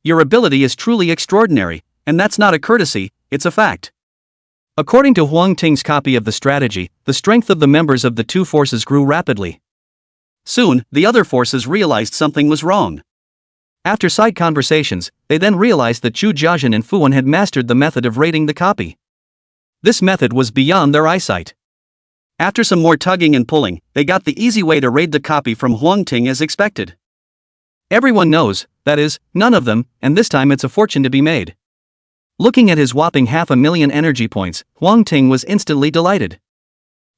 Your ability is truly extraordinary, and that's not a courtesy, it's a fact. According to Huang Ting's copy of the strategy, the strength of the members of the two forces grew rapidly. Soon, the other forces realized something was wrong. After side conversations, they then realized that Xu Jiazhen and Fuan had mastered the method of raiding the copy. This method was beyond their eyesight. After some more tugging and pulling, they got the easy way to raid the copy from Huang Ting as expected. Everyone knows, that is, none of them, and this time it's a fortune to be made. Looking at his whopping 500,000 energy points, Huang Ting was instantly delighted.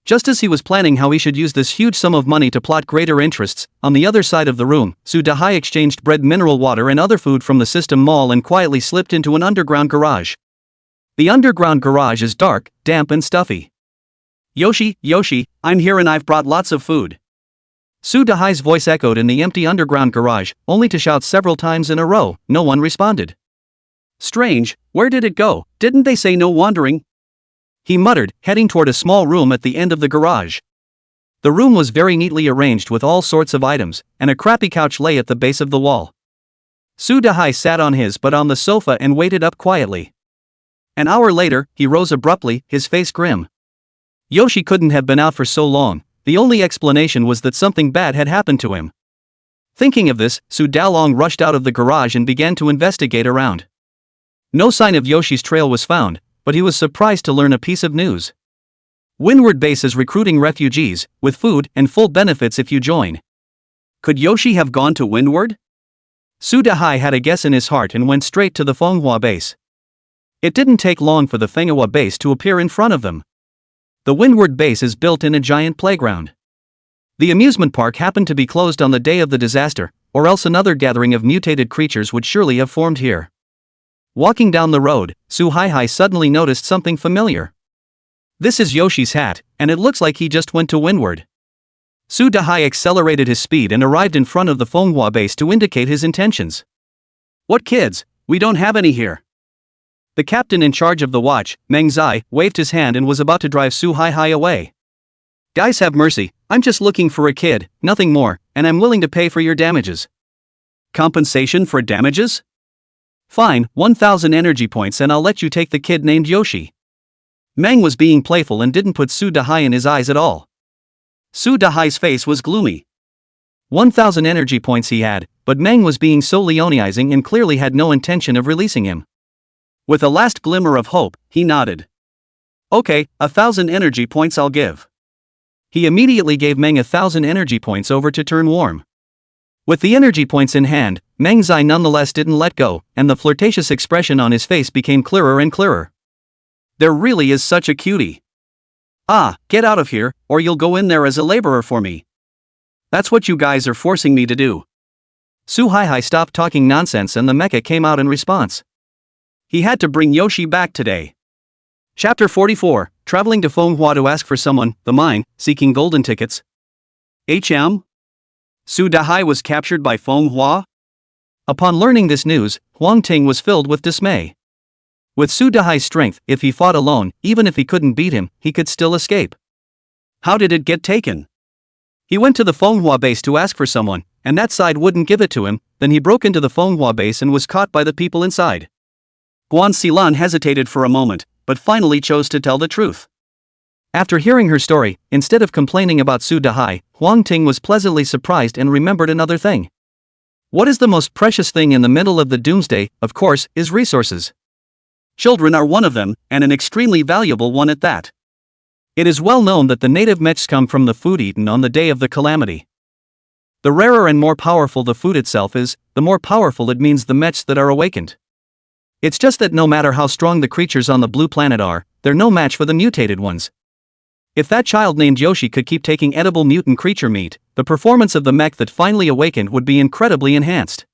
Just as he was planning how he should use this huge sum of money to plot greater interests, on the other side of the room, Su Dahai exchanged bread, mineral water and other food from the system mall and quietly slipped into an underground garage. The underground garage is dark, damp and stuffy. Yoshi, I'm here and I've brought lots of food. Su Dahai's voice echoed in the empty underground garage, only to shout several times in a row. No one responded. Strange, where did it go? Didn't they say no wandering? He muttered, heading toward a small room at the end of the garage. The room was very neatly arranged with all sorts of items, and a crappy couch lay at the base of the wall. Su Dahai sat on his butt on the sofa and waited up quietly. An hour later, he rose abruptly, his face grim. Yoshi couldn't have been out for so long, the only explanation was that something bad had happened to him. Thinking of this, Su Dalong rushed out of the garage and began to investigate around. No sign of Yoshi's trail was found, but he was surprised to learn a piece of news. Windward Base is recruiting refugees, with food and full benefits if you join. Could Yoshi have gone to Windward? Su Dahai had a guess in his heart and went straight to the Manhwa base. It didn't take long for the Manhwa base to appear in front of them. The Windward base is built in a giant playground. The amusement park happened to be closed on the day of the disaster, or else another gathering of mutated creatures would surely have formed here. Walking down the road, Su Hai suddenly noticed something familiar. This is Yoshi's hat, and it looks like he just went to Windward. Su Dahai accelerated his speed and arrived in front of the Manhwa base to indicate his intentions. What kids? We don't have any here. The captain in charge of the watch, Meng Zai, waved his hand and was about to drive Su Hai away. Guys, have mercy, I'm just looking for a kid, nothing more, and I'm willing to pay for your damages. Compensation for damages? Fine, 1,000 energy points and I'll let you take the kid named Yoshi. Meng was being playful and didn't put Su Dahai in his eyes at all. Su Dahai's face was gloomy. 1,000 energy points he had, but Meng was being so Leonizing and clearly had no intention of releasing him. With a last glimmer of hope, he nodded. Okay, 1,000 energy points I'll give. He immediately gave Meng 1,000 energy points over to turn warm. With the energy points in hand, Meng Zai nonetheless didn't let go, and the flirtatious expression on his face became clearer and clearer. There really is such a cutie. Ah, get out of here, or you'll go in there as a laborer for me. That's what you guys are forcing me to do. Su Hai stopped talking nonsense and the mecha came out in response. He had to bring Yoshi back today. Chapter 44, traveling to Manhwa to ask for someone, the mine, seeking golden tickets. Su Dahai was captured by Manhwa? Upon learning this news, Huang Ting was filled with dismay. With Su Dahai's strength, if he fought alone, even if he couldn't beat him, he could still escape. How did it get taken? He went to the Manhwa base to ask for someone, and that side wouldn't give it to him, then he broke into the Manhwa base and was caught by the people inside. Guan Xilan hesitated for a moment, but finally chose to tell the truth. After hearing her story, instead of complaining about Su Dahai, Huang Ting was pleasantly surprised and remembered another thing. What is the most precious thing in the middle of the doomsday, of course, is resources. Children are one of them, and an extremely valuable one at that. It is well known that the native mechs come from the food eaten on the day of the calamity. The rarer and more powerful the food itself is, the more powerful it means the mechs that are awakened. It's just that no matter how strong the creatures on the blue planet are, they're no match for the mutated ones. If that child named Yoshi could keep taking edible mutant creature meat, the performance of the mech that finally awakened would be incredibly enhanced.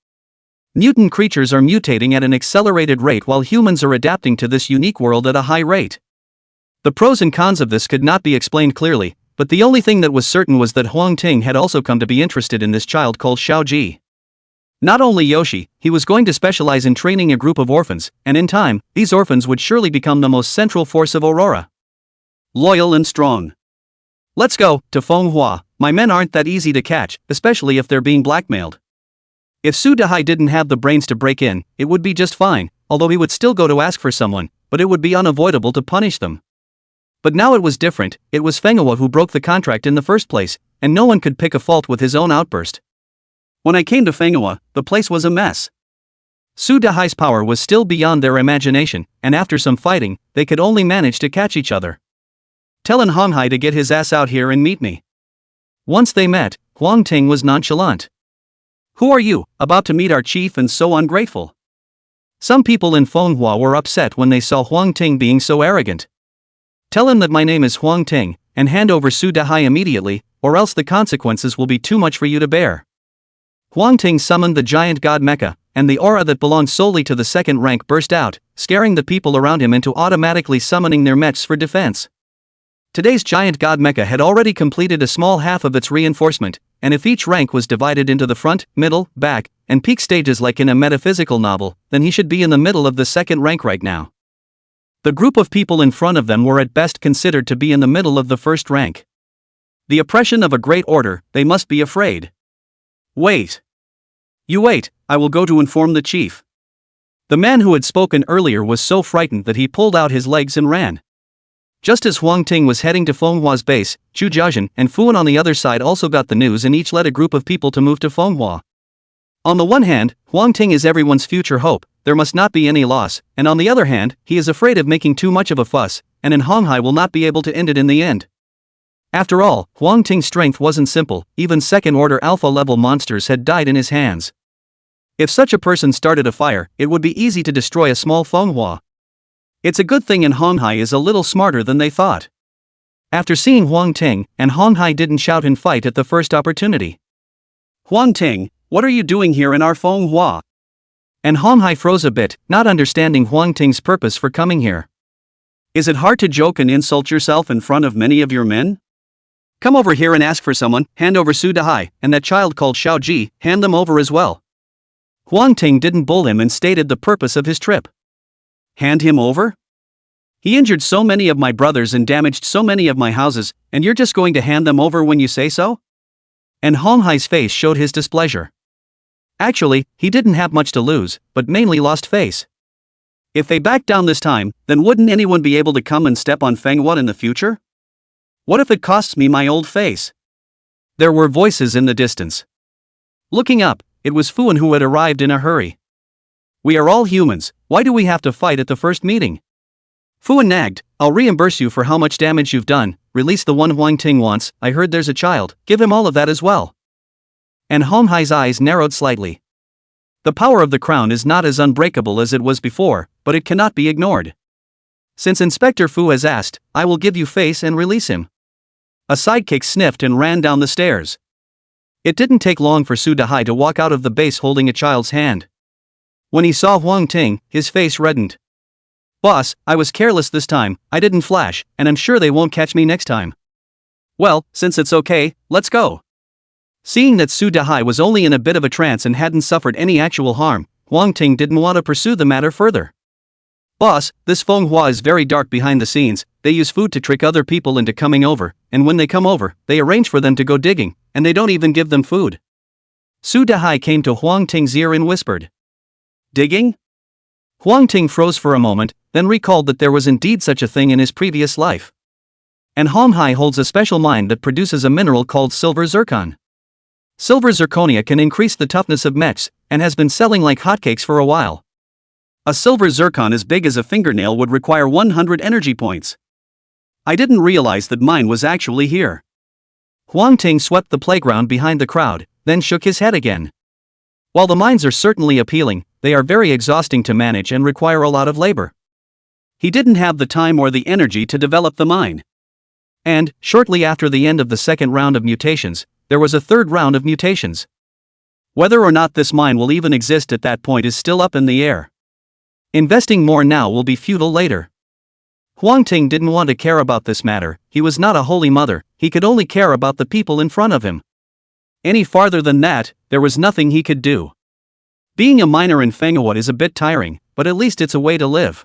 Mutant creatures are mutating at an accelerated rate while humans are adapting to this unique world at a high rate. The pros and cons of this could not be explained clearly, but the only thing that was certain was that Huang Ting had also come to be interested in this child called Xiaoji. Not only Yoshi, he was going to specialize in training a group of orphans, and in time, these orphans would surely become the most central force of Aurora. Loyal and strong. Let's go to Manhwa. My men aren't that easy to catch, especially if they're being blackmailed. If Su Dahai didn't have the brains to break in, it would be just fine, although he would still go to ask for someone, but it would be unavoidable to punish them. But now it was different, it was Manhwa who broke the contract in the first place, and no one could pick a fault with his own outburst. When I came to Manhwa, the place was a mess. Su Dahai's power was still beyond their imagination, and after some fighting, they could only manage to catch each other. Tell Hong Hai to get his ass out here and meet me. Once they met, Huang Ting was nonchalant. Who are you, about to meet our chief and so ungrateful? Some people in Manhwa were upset when they saw Huang Ting being so arrogant. Tell him that my name is Huang Ting, and hand over Su Dahai immediately, or else the consequences will be too much for you to bear. Huang Ting summoned the giant god mecha, and the aura that belonged solely to the second rank burst out, scaring the people around him into automatically summoning their mechs for defense. Today's giant god mecha had already completed a small half of its reinforcement, and if each rank was divided into the front, middle, back, and peak stages like in a metaphysical novel, then he should be in the middle of the second rank right now. The group of people in front of them were at best considered to be in the middle of the first rank. The oppression of a great order, they must be afraid. Wait. You wait, I will go to inform the chief. The man who had spoken earlier was so frightened that he pulled out his legs and ran. Just as Huang Ting was heading to Manhwa's base, Chu Jiajin and Fuan on the other side also got the news and each led a group of people to move to Manhwa. On the one hand, Huang Ting is everyone's future hope, there must not be any loss, and on the other hand, he is afraid of making too much of a fuss, and in Hong Hai will not be able to end it in the end. After all, Huang Ting's strength wasn't simple, even second-order alpha-level monsters had died in his hands. If such a person started a fire, it would be easy to destroy a small Fenghua. It's a good thing in Hong Hai is a little smarter than they thought. After seeing Huang Ting, and Hong Hai didn't shout and fight at the first opportunity. "Huang Ting, what are you doing here in our Fenghua?" And Hong Hai froze a bit, not understanding Huang Ting's purpose for coming here. "Is it hard to joke and insult yourself in front of many of your men? Come over here and ask for someone, hand over Su Dahai, and that child called Xiao Ji, hand them over as well." Huang Ting didn't bull him and stated the purpose of his trip. "Hand him over? He injured so many of my brothers and damaged so many of my houses, and you're just going to hand them over when you say so?" And Hong Hai's face showed his displeasure. Actually, he didn't have much to lose, but mainly lost face. If they backed down this time, then wouldn't anyone be able to come and step on Fenghua in the future? What if it costs me my old face? There were voices in the distance. Looking up, it was Fuan who had arrived in a hurry. "We are all humans, why do we have to fight at the first meeting?" Fuan nagged, "I'll reimburse you for how much damage you've done, release the one Huang Ting wants, I heard there's a child, give him all of that as well." And Hong Hai's eyes narrowed slightly. The power of the crown is not as unbreakable as it was before, but it cannot be ignored. Since Inspector Fu has asked, I will give you face and release him. A sidekick sniffed and ran down the stairs. It didn't take long for Su Dahai to walk out of the base holding a child's hand. When he saw Huang Ting, his face reddened. "Boss, I was careless this time, I didn't flash, and I'm sure they won't catch me next time." "Well, since it's okay, let's go." Seeing that Su Dahai was only in a bit of a trance and hadn't suffered any actual harm, Huang Ting didn't want to pursue the matter further. "Boss, this Fenghua is very dark behind the scenes, they use food to trick other people into coming over, and when they come over, they arrange for them to go digging, and they don't even give them food." Su Dahai came to Huang Ting's ear and whispered. "Digging?" Huang Ting froze for a moment, then recalled that there was indeed such a thing in his previous life. And Hong Hai holds a special mine that produces a mineral called silver zircon. Silver zirconia can increase the toughness of mechs, and has been selling like hotcakes for a while. A silver zircon as big as a fingernail would require 100 energy points. I didn't realize that mine was actually here. Huang Ting swept the playground behind the crowd, then shook his head again. While the mines are certainly appealing, they are very exhausting to manage and require a lot of labor. He didn't have the time or the energy to develop the mine. And, shortly after the end of the second round of mutations, there was a third round of mutations. Whether or not this mine will even exist at that point is still up in the air. Investing more now will be futile later. Huang Ting didn't want to care about this matter, he was not a holy mother, he could only care about the people in front of him. Any farther than that, there was nothing he could do. Being a miner in Fenghua is a bit tiring, but at least it's a way to live.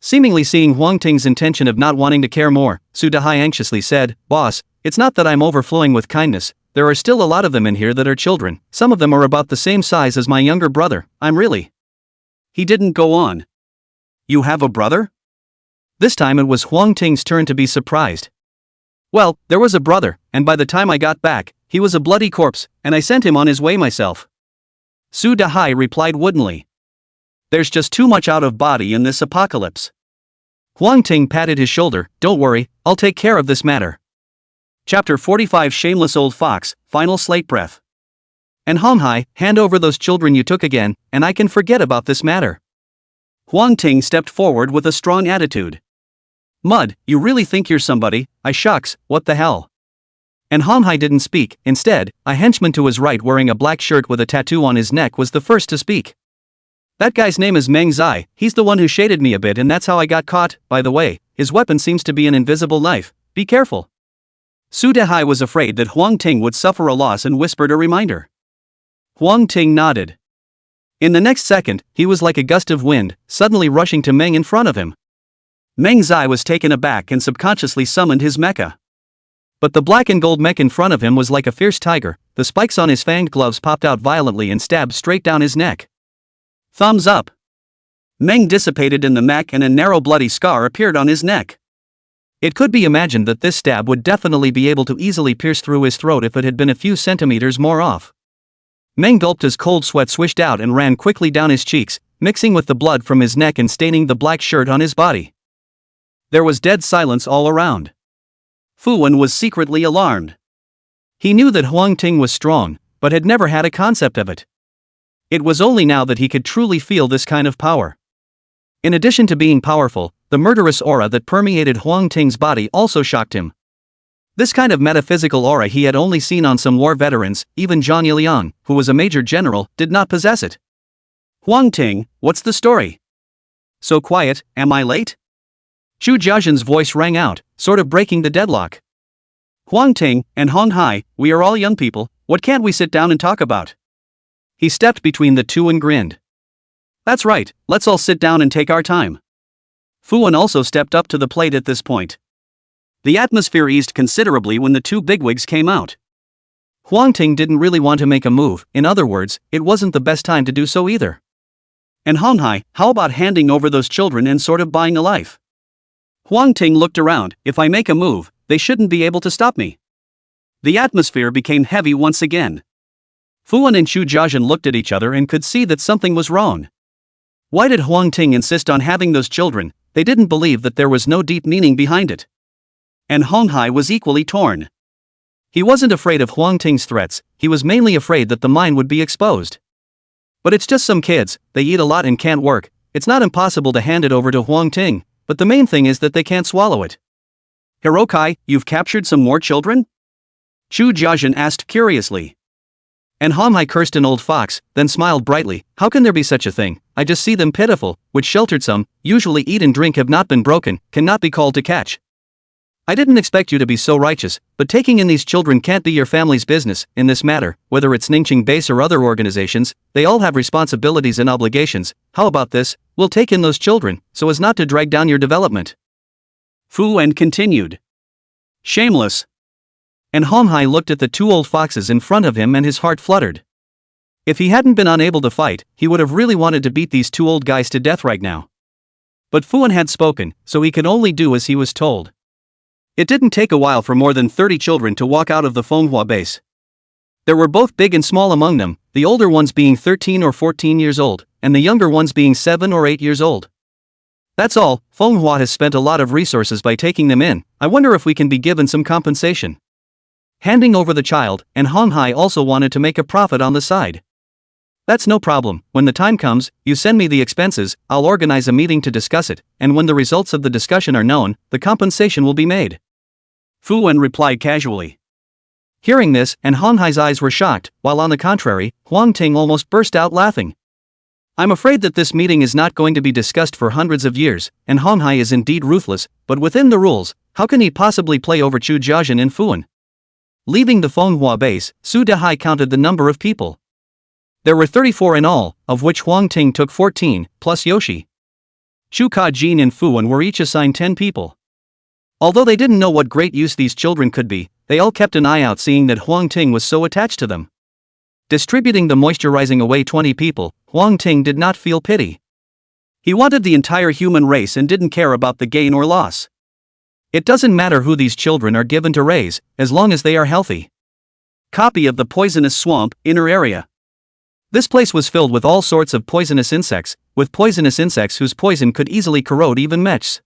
Seemingly seeing Huang Ting's intention of not wanting to care more, Su Dahai anxiously said, "Boss, it's not that I'm overflowing with kindness, there are still a lot of them in here that are children, some of them are about the same size as my younger brother, I'm really..." He didn't go on. "You have a brother?" This time it was Huang Ting's turn to be surprised. "Well, there was a brother, and by the time I got back, he was a bloody corpse, and I sent him on his way myself." Su Dahai replied woodenly. "There's just too much out of body in this apocalypse." Huang Ting patted his shoulder, "Don't worry, I'll take care of this matter." Chapter 45 Shameless Old Fox, Final Slate Breath. "And Hong Hai, hand over those children you took again, and I can forget about this matter." Huang Ting stepped forward with a strong attitude. "Mud, you really think you're somebody, I shucks, what the hell." And Hong Hai didn't speak, instead, a henchman to his right wearing a black shirt with a tattoo on his neck was the first to speak. "That guy's name is Meng Zai, he's the one who shaded me a bit and that's how I got caught, by the way, his weapon seems to be an invisible knife, be careful." Su Dahai was afraid that Huang Ting would suffer a loss and whispered a reminder. Huang Ting nodded. In the next second, he was like a gust of wind, suddenly rushing to Meng in front of him. Meng Zai was taken aback and subconsciously summoned his mecha. But the black and gold mech in front of him was like a fierce tiger, the spikes on his fanged gloves popped out violently and stabbed straight down his neck. Thumbs up. Meng dissipated in the mech and a narrow bloody scar appeared on his neck. It could be imagined that this stab would definitely be able to easily pierce through his throat if it had been a few centimeters more off. Meng gulped as cold sweat swished out and ran quickly down his cheeks, mixing with the blood from his neck and staining the black shirt on his body. There was dead silence all around. Fu Wen was secretly alarmed. He knew that Huang Ting was strong, but had never had a concept of it. It was only now that he could truly feel this kind of power. In addition to being powerful, the murderous aura that permeated Huang Ting's body also shocked him. This kind of metaphysical aura he had only seen on some war veterans. Even Zhang Yiliang, who was a major general, did not possess it. Huang Ting, what's the story? So quiet, am I late? Zhu Jiazhen's voice rang out, sort of breaking the deadlock. Huang Ting and Hong Hai, we are all young people, what can't we sit down and talk about? He stepped between the two and grinned. That's right, let's all sit down and take our time. Fu Wen also stepped up to the plate at this point. The atmosphere eased considerably when the two bigwigs came out. Huang Ting didn't really want to make a move, in other words, it wasn't the best time to do so either. And Hong Hai, how about handing over those children and sort of buying a life? Huang Ting looked around, if I make a move, they shouldn't be able to stop me. The atmosphere became heavy once again. Fu Wen and Zhu Jiazhen looked at each other and could see that something was wrong. Why did Huang Ting insist on having those children? They didn't believe that there was no deep meaning behind it. And Hong Hai was equally torn. He wasn't afraid of Huang Ting's threats, he was mainly afraid that the mine would be exposed. But it's just some kids, they eat a lot and can't work, it's not impossible to hand it over to Huang Ting, but the main thing is that they can't swallow it. Hirokai, you've captured some more children? Zhu Jiazhen asked curiously. And Hong Hai cursed an old fox, then smiled brightly, how can there be such a thing, I just see them pitiful, which sheltered some, usually eat and drink have not been broken, cannot be called to catch. I didn't expect you to be so righteous, but taking in these children can't be your family's business. In this matter, whether it's Ningqing Base or other organizations, they all have responsibilities and obligations. How about this, we'll take in those children, so as not to drag down your development. Fu Wen continued. Shameless. And Hong Hai looked at the two old foxes in front of him and his heart fluttered. If he hadn't been unable to fight, he would have really wanted to beat these two old guys to death right now. But Fu Wen had spoken, so he could only do as he was told. It didn't take a while for more than 30 children to walk out of the Manhwa base. There were both big and small among them, the older ones being 13 or 14 years old, and the younger ones being 7 or 8 years old. That's all, Manhwa has spent a lot of resources by taking them in, I wonder if we can be given some compensation. Handing over the child, and Hong Hai also wanted to make a profit on the side. That's no problem, when the time comes, you send me the expenses, I'll organize a meeting to discuss it, and when the results of the discussion are known, the compensation will be made. Fu Wen replied casually. Hearing this, and Hong Hai's eyes were shocked, while on the contrary, Huang Ting almost burst out laughing. I'm afraid that this meeting is not going to be discussed for hundreds of years, and Hong Hai is indeed ruthless, but within the rules, how can he possibly play over Zhu Jiazhen and Fu Wen? Leaving the Manhwa base, Su Dehai counted the number of people. There were 34 in all, of which Huang Ting took 14, plus Yoshi. Shu Ka Jin and Fu Wen were each assigned 10 people. Although they didn't know what great use these children could be, they all kept an eye out seeing that Huang Ting was so attached to them. Distributing the moisturizing away 20 people, Huang Ting did not feel pity. He wanted the entire human race and didn't care about the gain or loss. It doesn't matter who these children are given to raise, as long as they are healthy. Copy of the poisonous swamp, inner area. This place was filled with all sorts of poisonous insects whose poison could easily corrode even mechs.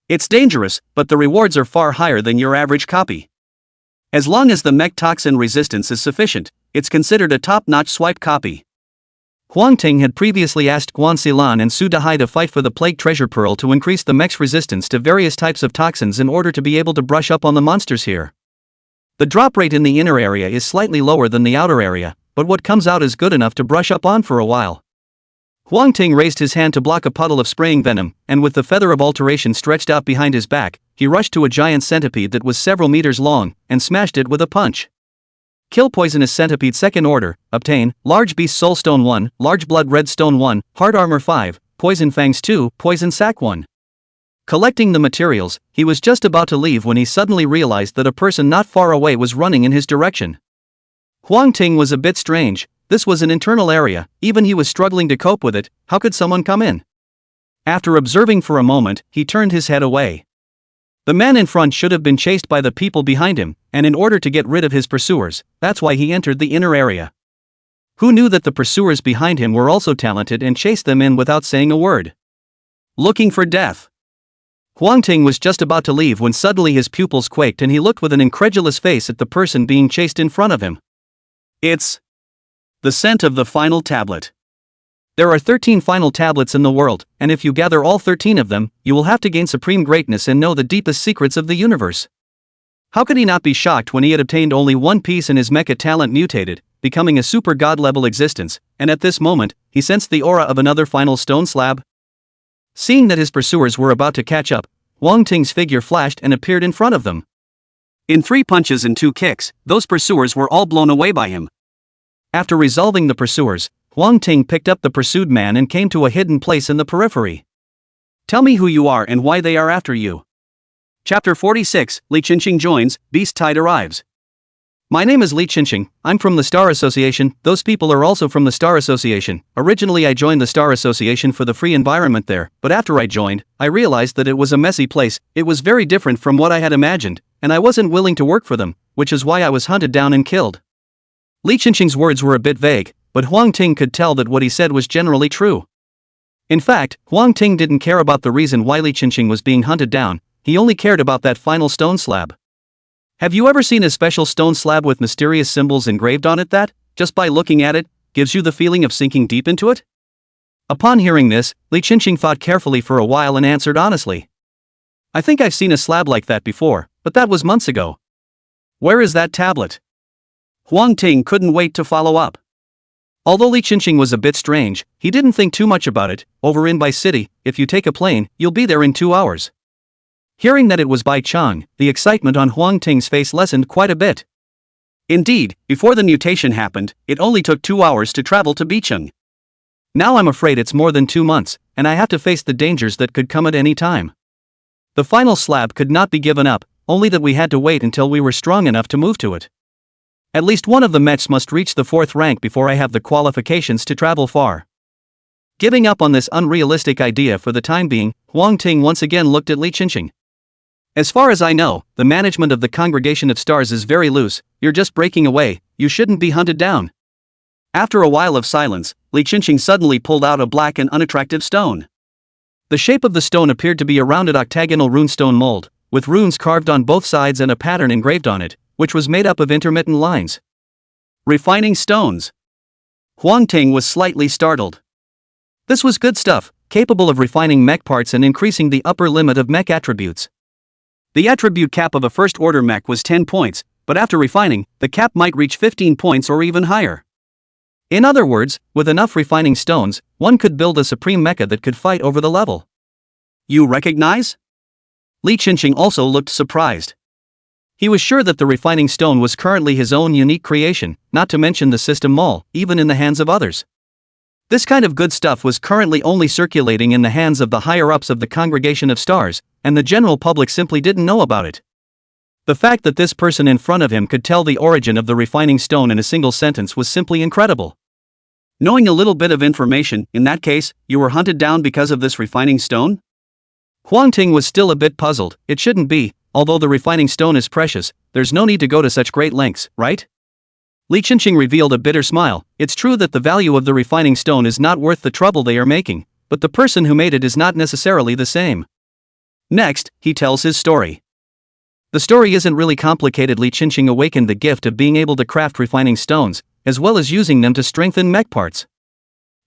It's dangerous, but the rewards are far higher than your average copy. As long as the mech toxin resistance is sufficient, it's considered a top-notch swipe copy. Huang Ting had previously asked Guan Xilan and Su Dehai to fight for the Plague Treasure Pearl to increase the mech's resistance to various types of toxins in order to be able to brush up on the monsters here. The drop rate in the inner area is slightly lower than the outer area, but what comes out is good enough to brush up on for a while. Huang Ting raised his hand to block a puddle of spraying venom, and with the feather of alteration stretched out behind his back, he rushed to a giant centipede that was several meters long, and smashed it with a punch. Kill poisonous centipede second order, obtain, large beast soul stone 1, large blood red stone 1, hard armor 5, poison fangs 2, poison sac 1. Collecting the materials, he was just about to leave when he suddenly realized that a person not far away was running in his direction. Huang Ting was a bit strange, this was an internal area, even he was struggling to cope with it, how could someone come in? After observing for a moment, he turned his head away. The man in front should have been chased by the people behind him, and in order to get rid of his pursuers, that's why he entered the inner area. Who knew that the pursuers behind him were also talented and chased them in without saying a word? Looking for death. Huang Ting was just about to leave when suddenly his pupils quaked and he looked with an incredulous face at the person being chased in front of him. It's the scent of the final tablet. There are 13 final tablets in the world, and if you gather all 13 of them, you will have to gain supreme greatness and know the deepest secrets of the universe. How could he not be shocked when he had obtained only one piece and his mecha talent mutated, becoming a super god-level existence, and at this moment, he sensed the aura of another final stone slab? Seeing that his pursuers were about to catch up, Huang Ting's figure flashed and appeared in front of them. In 3 punches and 2 kicks, those pursuers were all blown away by him. After resolving the pursuers, Huang Ting picked up the pursued man and came to a hidden place in the periphery. Tell me who you are and why they are after you. Chapter 46, Li Qinqing joins, Beast Tide arrives. My name is Li Qinqing, I'm from the Star Association, those people are also from the Star Association. Originally I joined the Star Association for the free environment there, but after I joined, I realized that it was a messy place, it was very different from what I had imagined, and I wasn't willing to work for them, which is why I was hunted down and killed. Li Qinqing's words were a bit vague, but Huang Ting could tell that what he said was generally true. In fact, Huang Ting didn't care about the reason why Li Qinqing was being hunted down, he only cared about that final stone slab. Have you ever seen a special stone slab with mysterious symbols engraved on it that, just by looking at it, gives you the feeling of sinking deep into it? Upon hearing this, Li Qinqing thought carefully for a while and answered honestly. I think I've seen a slab like that before, but that was months ago. Where is that tablet? Huang Ting couldn't wait to follow up. Although Li Qinqing was a bit strange, he didn't think too much about it. Over in Bai City, if you take a plane, you'll be there in 2 hours. Hearing that it was Bai Chang, the excitement on Huang Ting's face lessened quite a bit. Indeed, before the mutation happened, it only took 2 hours to travel to Bicheng. Now I'm afraid it's more than 2 months, and I have to face the dangers that could come at any time. The final slab could not be given up, only that we had to wait until we were strong enough to move to it. At least one of the mechs must reach the 4th rank before I have the qualifications to travel far. Giving up on this unrealistic idea for the time being, Huang Ting once again looked at Li Qinqing. As far as I know, the management of the Congregation of Stars is very loose, you're just breaking away, you shouldn't be hunted down. After a while of silence, Li Qinqing suddenly pulled out a black and unattractive stone. The shape of the stone appeared to be a rounded octagonal runestone mold, with runes carved on both sides and a pattern engraved on it, which was made up of intermittent lines. Refining stones. Huang Ting was slightly startled. This was good stuff, capable of refining mech parts and increasing the upper limit of mech attributes. The attribute cap of a first-order mech was 10 points, but after refining, the cap might reach 15 points or even higher. In other words, with enough refining stones, one could build a supreme mecha that could fight over the level. You recognize? Li Qinqing also looked surprised. He was sure that the refining stone was currently his own unique creation, not to mention the system mall, even in the hands of others. This kind of good stuff was currently only circulating in the hands of the higher-ups of the Congregation of Stars, and the general public simply didn't know about it. The fact that this person in front of him could tell the origin of the refining stone in a single sentence was simply incredible. Knowing a little bit of information, in that case, you were hunted down because of this refining stone? Huang Ting was still a bit puzzled. It shouldn't be, although the refining stone is precious, there's no need to go to such great lengths, right? Li Qinqing revealed a bitter smile. It's true that the value of the refining stone is not worth the trouble they are making, but the person who made it is not necessarily the same. Next, he tells his story. The story isn't really complicated. Li Qinqing awakened the gift of being able to craft refining stones, as well as using them to strengthen mech parts.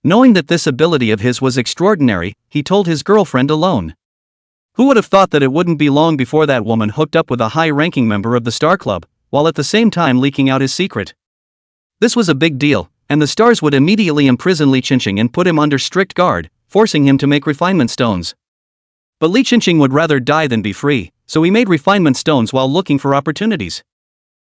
Knowing that this ability of his was extraordinary, he told his girlfriend alone. Who would have thought that it wouldn't be long before that woman hooked up with a high-ranking member of the Star Club, while at the same time leaking out his secret? This was a big deal, and the stars would immediately imprison Li Qinqing and put him under strict guard, forcing him to make refinement stones. But Li Qinqing would rather die than be free, so he made refinement stones while looking for opportunities.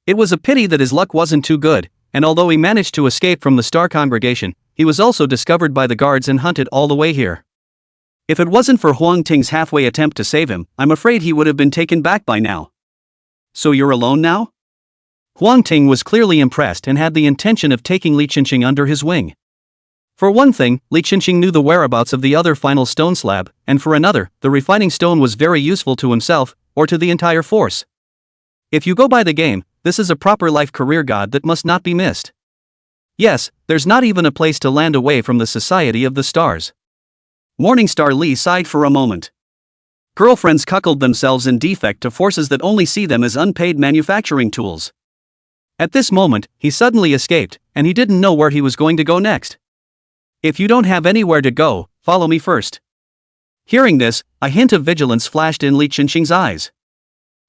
It was a pity that his luck wasn't too good, and although he managed to escape from the Star Congregation, he was also discovered by the guards and hunted all the way here. If it wasn't for Huang Ting's halfway attempt to save him, I'm afraid he would have been taken back by now. So you're alone now? Huang Ting was clearly impressed and had the intention of taking Li Qinqing under his wing. For one thing, Li Qinqing knew the whereabouts of the other final stone slab, and for another, the refining stone was very useful to himself, or to the entire force. If you go by the game, this is a proper life career god that must not be missed. Yes, there's not even a place to land away from the society of the stars. Morningstar Lee sighed for a moment. Girlfriends cuckold themselves in defect to forces that only see them as unpaid manufacturing tools. At this moment, he suddenly escaped, and he didn't know where he was going to go next. If you don't have anywhere to go, follow me first. Hearing this, a hint of vigilance flashed in Li Qingqing's eyes.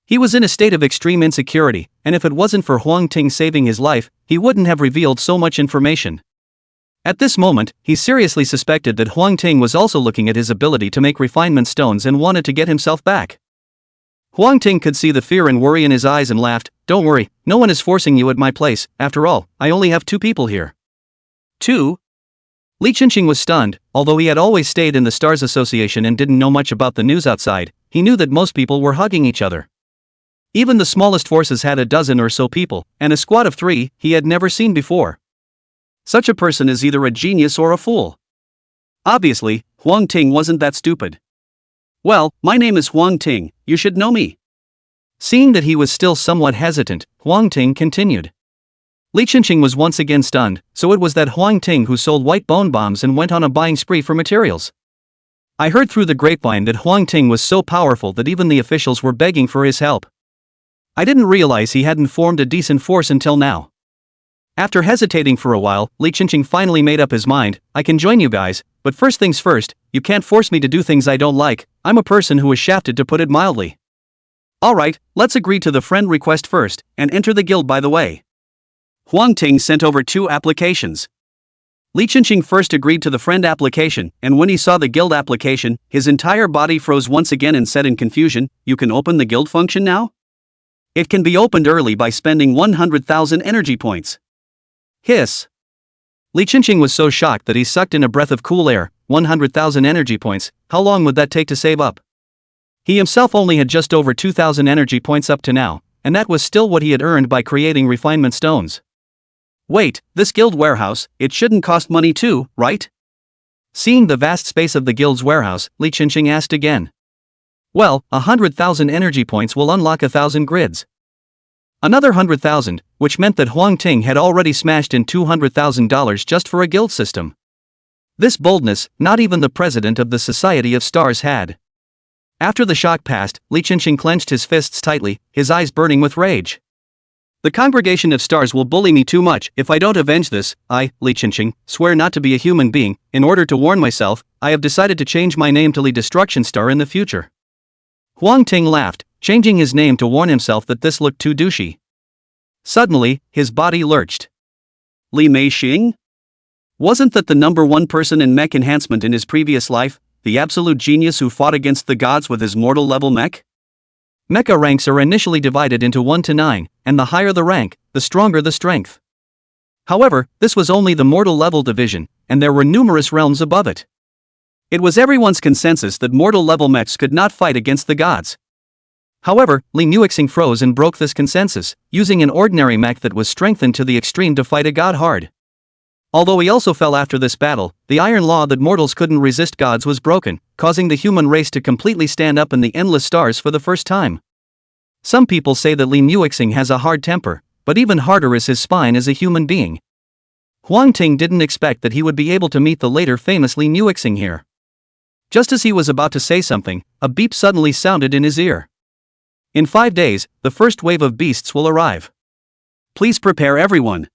He was in a state of extreme insecurity, and if it wasn't for Huang Ting saving his life, he wouldn't have revealed so much information. At this moment, he seriously suspected that Huang Ting was also looking at his ability to make refinement stones and wanted to get himself back. Huang Ting could see the fear and worry in his eyes and laughed. "Don't worry, no one is forcing you at my place. After all, I only have 2 people here." 2? Li Qingqing was stunned. Although he had always stayed in the Stars Association and didn't know much about the news outside, he knew that most people were hugging each other. Even the smallest forces had a dozen or so people, and a squad of 3 he had never seen before. Such a person is either a genius or a fool. Obviously, Huang Ting wasn't that stupid. "Well, my name is Huang Ting, you should know me." Seeing that he was still somewhat hesitant, Huang Ting continued. Li Qingqing was once again stunned. So it was that Huang Ting who sold white bone bombs and went on a buying spree for materials. "I heard through the grapevine that Huang Ting was so powerful that even the officials were begging for his help. I didn't realize he hadn't formed a decent force until now." After hesitating for a while, Li Qingqing finally made up his mind. "I can join you guys, but first things first, you can't force me to do things I don't like. I'm a person who was shafted, to put it mildly." "Alright, let's agree to the friend request first, and enter the guild by the way." Huang Ting sent over 2 applications. Li Qingqing first agreed to the friend application, and when he saw the guild application, his entire body froze once again and said in confusion, "You can open the guild function now? It can be opened early by spending 100,000 energy points." Hiss. Li Qingqing was so shocked that he sucked in a breath of cool air. 100,000 energy points, how long would that take to save up? He himself only had just over 2,000 energy points up to now, and that was still what he had earned by creating refinement stones. Wait, this guild warehouse, it shouldn't cost money too, right? Seeing the vast space of the guild's warehouse, Li Qingqing asked again. "Well, 100,000 energy points will unlock 1,000 grids. Another 100,000, which meant that Huang Ting had already smashed in $200,000 just for a guild system. This boldness, not even the president of the Society of Stars had." After the shock passed, Li Qingqing clenched his fists tightly, his eyes burning with rage. "The Congregation of Stars will bully me too much if I don't avenge this. I, Li Qingqing, swear not to be a human being. In order to warn myself, I have decided to change my name to Li Destruction Star in the future." Huang Ting laughed, changing his name to warn himself that this looked too douchey. Suddenly, his body lurched. Li Mei-xing? Wasn't that the #1 person in mech enhancement in his previous life, the absolute genius who fought against the gods with his mortal level mech? Mecha ranks are initially divided into 1 to 9, and the higher the rank, the stronger the strength. However, this was only the mortal level division, and there were numerous realms above it. It was everyone's consensus that mortal level mechs could not fight against the gods. However, Li Muixing froze and broke this consensus, using an ordinary mech that was strengthened to the extreme to fight a god hard. Although he also fell after this battle, the iron law that mortals couldn't resist gods was broken, causing the human race to completely stand up in the endless stars for the first time. Some people say that Li Muixing has a hard temper, but even harder is his spine as a human being. Huang Ting didn't expect that he would be able to meet the later famous Li Muixing here. Just as he was about to say something, a beep suddenly sounded in his ear. "In 5 days, the first wave of beasts will arrive. Please prepare everyone.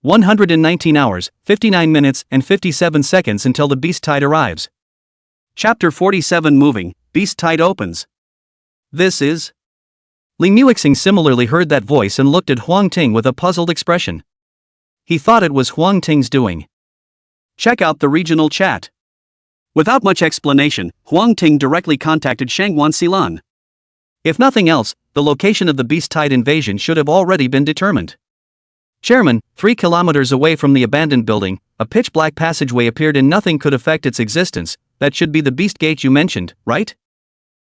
119 hours, 59 minutes, and 57 seconds until the beast tide arrives." Chapter 47 Moving, Beast Tide opens. This is... Li Muixing similarly heard that voice and looked at Huang Ting with a puzzled expression. He thought it was Huang Ting's doing. Check out the regional chat. Without much explanation, Huang Ting directly contacted Shangguan Xilan. If nothing else, the location of the beast tide invasion should have already been determined. "Chairman, 3 kilometers away from the abandoned building, a pitch-black passageway appeared and nothing could affect its existence. That should be the beast gate you mentioned, right?"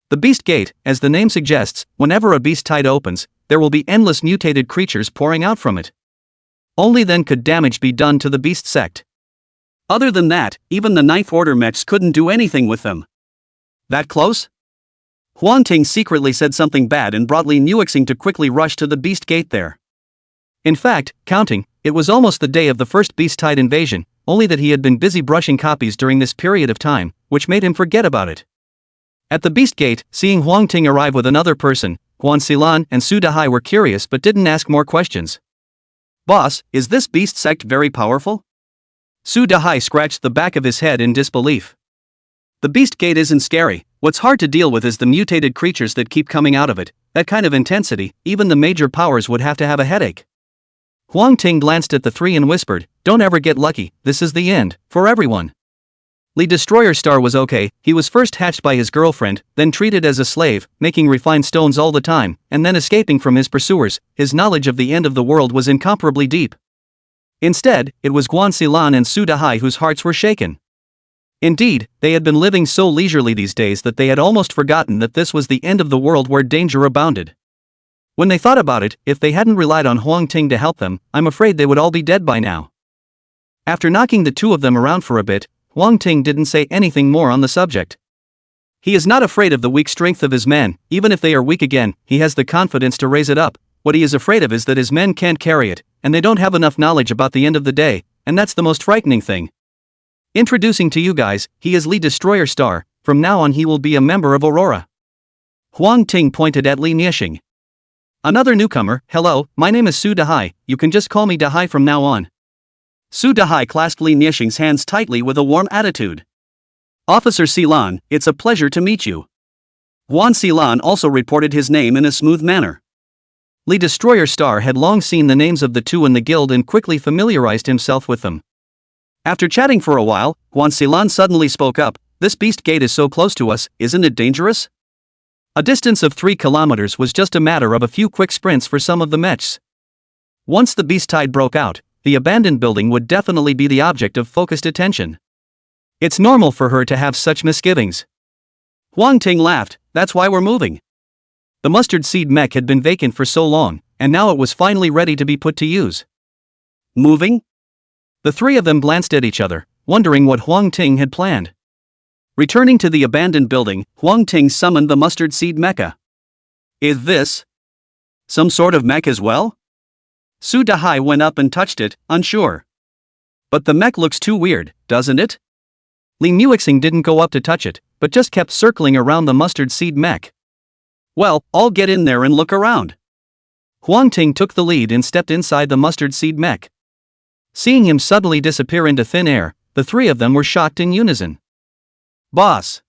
The beast gate, as the name suggests, whenever a beast tide opens, there will be endless mutated creatures pouring out from it. Only then could damage be done to the beast sect. Other than that, even the Ninth Order mechs couldn't do anything with them. That close? Huang Ting secretly said something bad and brought Li Muixing to quickly rush to the beast gate there. In fact, counting, it was almost the day of the first beast-tide invasion, only that he had been busy brushing copies during this period of time, which made him forget about it. At the beast gate, seeing Huang Ting arrive with another person, Guan Xilan and Su Dahai were curious but didn't ask more questions. "Boss, is this beast sect very powerful?" Su Dahai scratched the back of his head in disbelief. "The beast gate isn't scary. What's hard to deal with is the mutated creatures that keep coming out of it. That kind of intensity, even the major powers would have to have a headache." Huang Ting glanced at the three and whispered, "Don't ever get lucky, this is the end, for everyone." Li Destroyer Star was okay. He was first hatched by his girlfriend, then treated as a slave, making refined stones all the time, and then escaping from his pursuers. His knowledge of the end of the world was incomparably deep. Instead, it was Guan Xilan and Su Dahai whose hearts were shaken. Indeed, they had been living so leisurely these days that they had almost forgotten that this was the end of the world where danger abounded. When they thought about it, if they hadn't relied on Huang Ting to help them, I'm afraid they would all be dead by now. After knocking the two of them around for a bit, Huang Ting didn't say anything more on the subject. He is not afraid of the weak strength of his men. Even if they are weak again, he has the confidence to raise it up. What he is afraid of is that his men can't carry it, and they don't have enough knowledge about the end of the day, and that's the most frightening thing. Introducing to you guys, he is Li Destroyer Star. From now on he will be a member of Aurora. Huang Ting pointed at Li Niexing. Another newcomer, "Hello, my name is Su Dahai, you can just call me Dahai from now on." Su Dahai clasped Li Niexing's hands tightly with a warm attitude. "Officer Xilan, it's a pleasure to meet you." Guan Xilan also reported his name in a smooth manner. Li Destroyer Star had long seen the names of the two in the guild and quickly familiarized himself with them. After chatting for a while, Guan Xilan suddenly spoke up, "This beast gate is so close to us, isn't it dangerous?" A distance of 3 kilometers was just a matter of a few quick sprints for some of the mechs. Once the beast tide broke out, the abandoned building would definitely be the object of focused attention. It's normal for her to have such misgivings. Huang Ting laughed, "That's why we're moving." The mustard seed mech had been vacant for so long, and now it was finally ready to be put to use. Moving? The three of them glanced at each other, wondering what Huang Ting had planned. Returning to the abandoned building, Huang Ting summoned the mustard seed mecha. "Is this some sort of mech as well?" Su Dahai went up and touched it, unsure. "But the mech looks too weird, doesn't it?" Li Niexing didn't go up to touch it, but just kept circling around the mustard seed mech. "Well, I'll get in there and look around." Huang Ting took the lead and stepped inside the mustard seed mech. Seeing him suddenly disappear into thin air, the three of them were shocked in unison. "Boss!"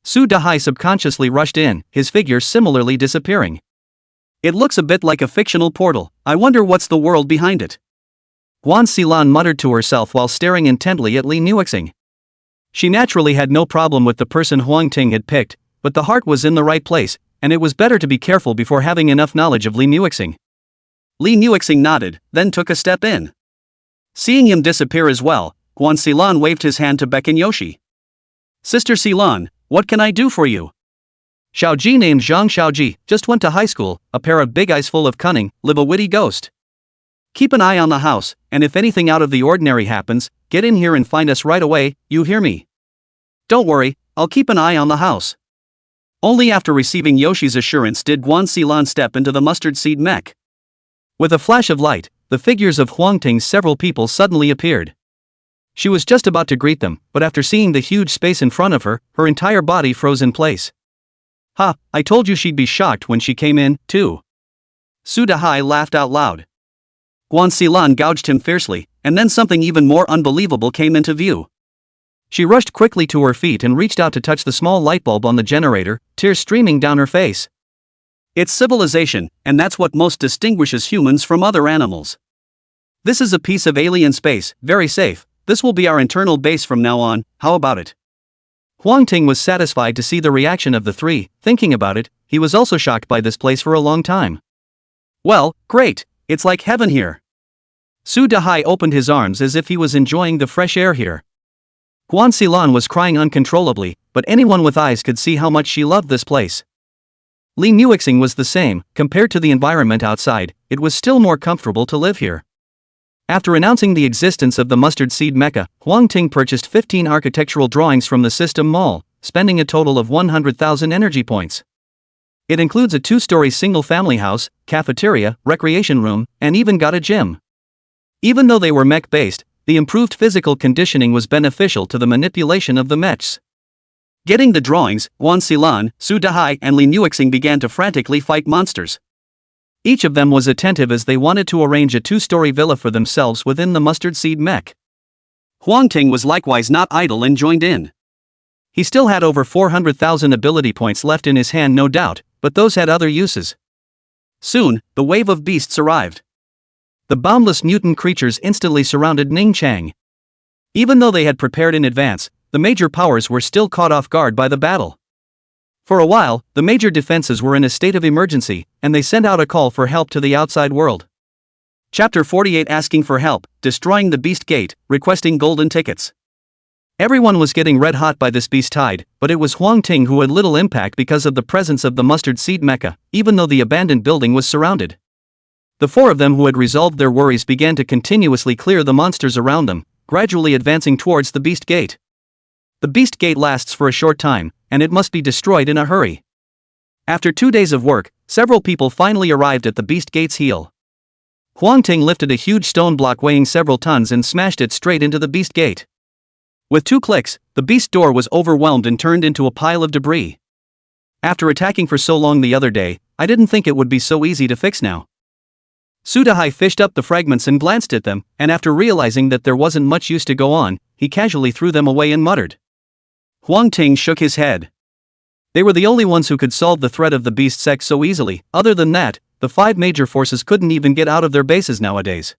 Su Dahai subconsciously rushed in, his figure similarly disappearing. "It looks a bit like a fictional portal. I wonder what's the world behind it." Guan Xilan muttered to herself while staring intently at Li Niexing. She naturally had no problem with the person Huang Ting had picked, but the heart was in the right place, and it was better to be careful before having enough knowledge of Li Niexing. Li Niexing nodded, then took a step in. Seeing him disappear as well, Guan Xilan waved his hand to beckon Yoshi. "Sister Xilan, what can I do for you?" Xiaoji, named Zhang Xiaoji, just went to high school, a pair of big eyes full of cunning, live a witty ghost. "Keep an eye on the house, and if anything out of the ordinary happens, get in here and find us right away, you hear me?" "Don't worry, I'll keep an eye on the house." Only after receiving Yoshi's assurance did Guan Xilan step into the mustard seed mech. With a flash of light, the figures of Huang Ting's several people suddenly appeared. She was just about to greet them, but after seeing the huge space in front of her, her entire body froze in place. "Ha, I told you she'd be shocked when she came in, too." Su Dahai laughed out loud. Guan Xilan gouged him fiercely, and then something even more unbelievable came into view. She rushed quickly to her feet and reached out to touch the small light bulb on the generator, tears streaming down her face. It's civilization, and that's what most distinguishes humans from other animals. This is a piece of alien space, very safe. This will be our internal base from now on, how about it? Huang Ting was satisfied to see the reaction of the three. Thinking about it, he was also shocked by this place for a long time. "Well, great, it's like heaven here." Su Dahai opened his arms as if he was enjoying the fresh air here. Guan Xilan was crying uncontrollably, but anyone with eyes could see how much she loved this place. Li Niexing was the same. Compared to the environment outside, it was still more comfortable to live here. After announcing the existence of the mustard seed mecha, Huang Ting purchased 15 architectural drawings from the system mall, spending a total of 100,000 energy points. It includes a 2-story single-family house, cafeteria, recreation room, and even got a gym. Even though they were mech-based, the improved physical conditioning was beneficial to the manipulation of the mechs. Getting the drawings, Wan Silan, Su Dahai and Li Nuixing began to frantically fight monsters. Each of them was attentive as they wanted to arrange a 2-story villa for themselves within the mustard seed mech. Huang Ting was likewise not idle and joined in. He still had over 400,000 ability points left in his hand, no doubt, but those had other uses. Soon, the wave of beasts arrived. The boundless mutant creatures instantly surrounded Ning Chang. Even though they had prepared in advance, the major powers were still caught off guard by the battle. For a while, the major defenses were in a state of emergency, and they sent out a call for help to the outside world. Chapter 48 Asking for help, destroying the beast gate, requesting golden tickets. Everyone was getting red hot by this beast tide, but it was Huang Ting who had little impact because of the presence of the mustard seed mecha, even though the abandoned building was surrounded. The 4 of them who had resolved their worries began to continuously clear the monsters around them, gradually advancing towards the beast gate. The beast gate lasts for a short time, and it must be destroyed in a hurry. After 2 days of work, several people finally arrived at the beast gate's heel. Huang Ting lifted a huge stone block weighing several tons and smashed it straight into the beast gate. With 2 clicks, the beast door was overwhelmed and turned into a pile of debris. After attacking for so long the other day, I didn't think it would be so easy to fix now. Su Dahai fished up the fragments and glanced at them, and after realizing that there wasn't much use to go on, he casually threw them away and muttered. Huang Ting shook his head. They were the only ones who could solve the threat of the beast sect so easily. Other than that, the 5 major forces couldn't even get out of their bases nowadays.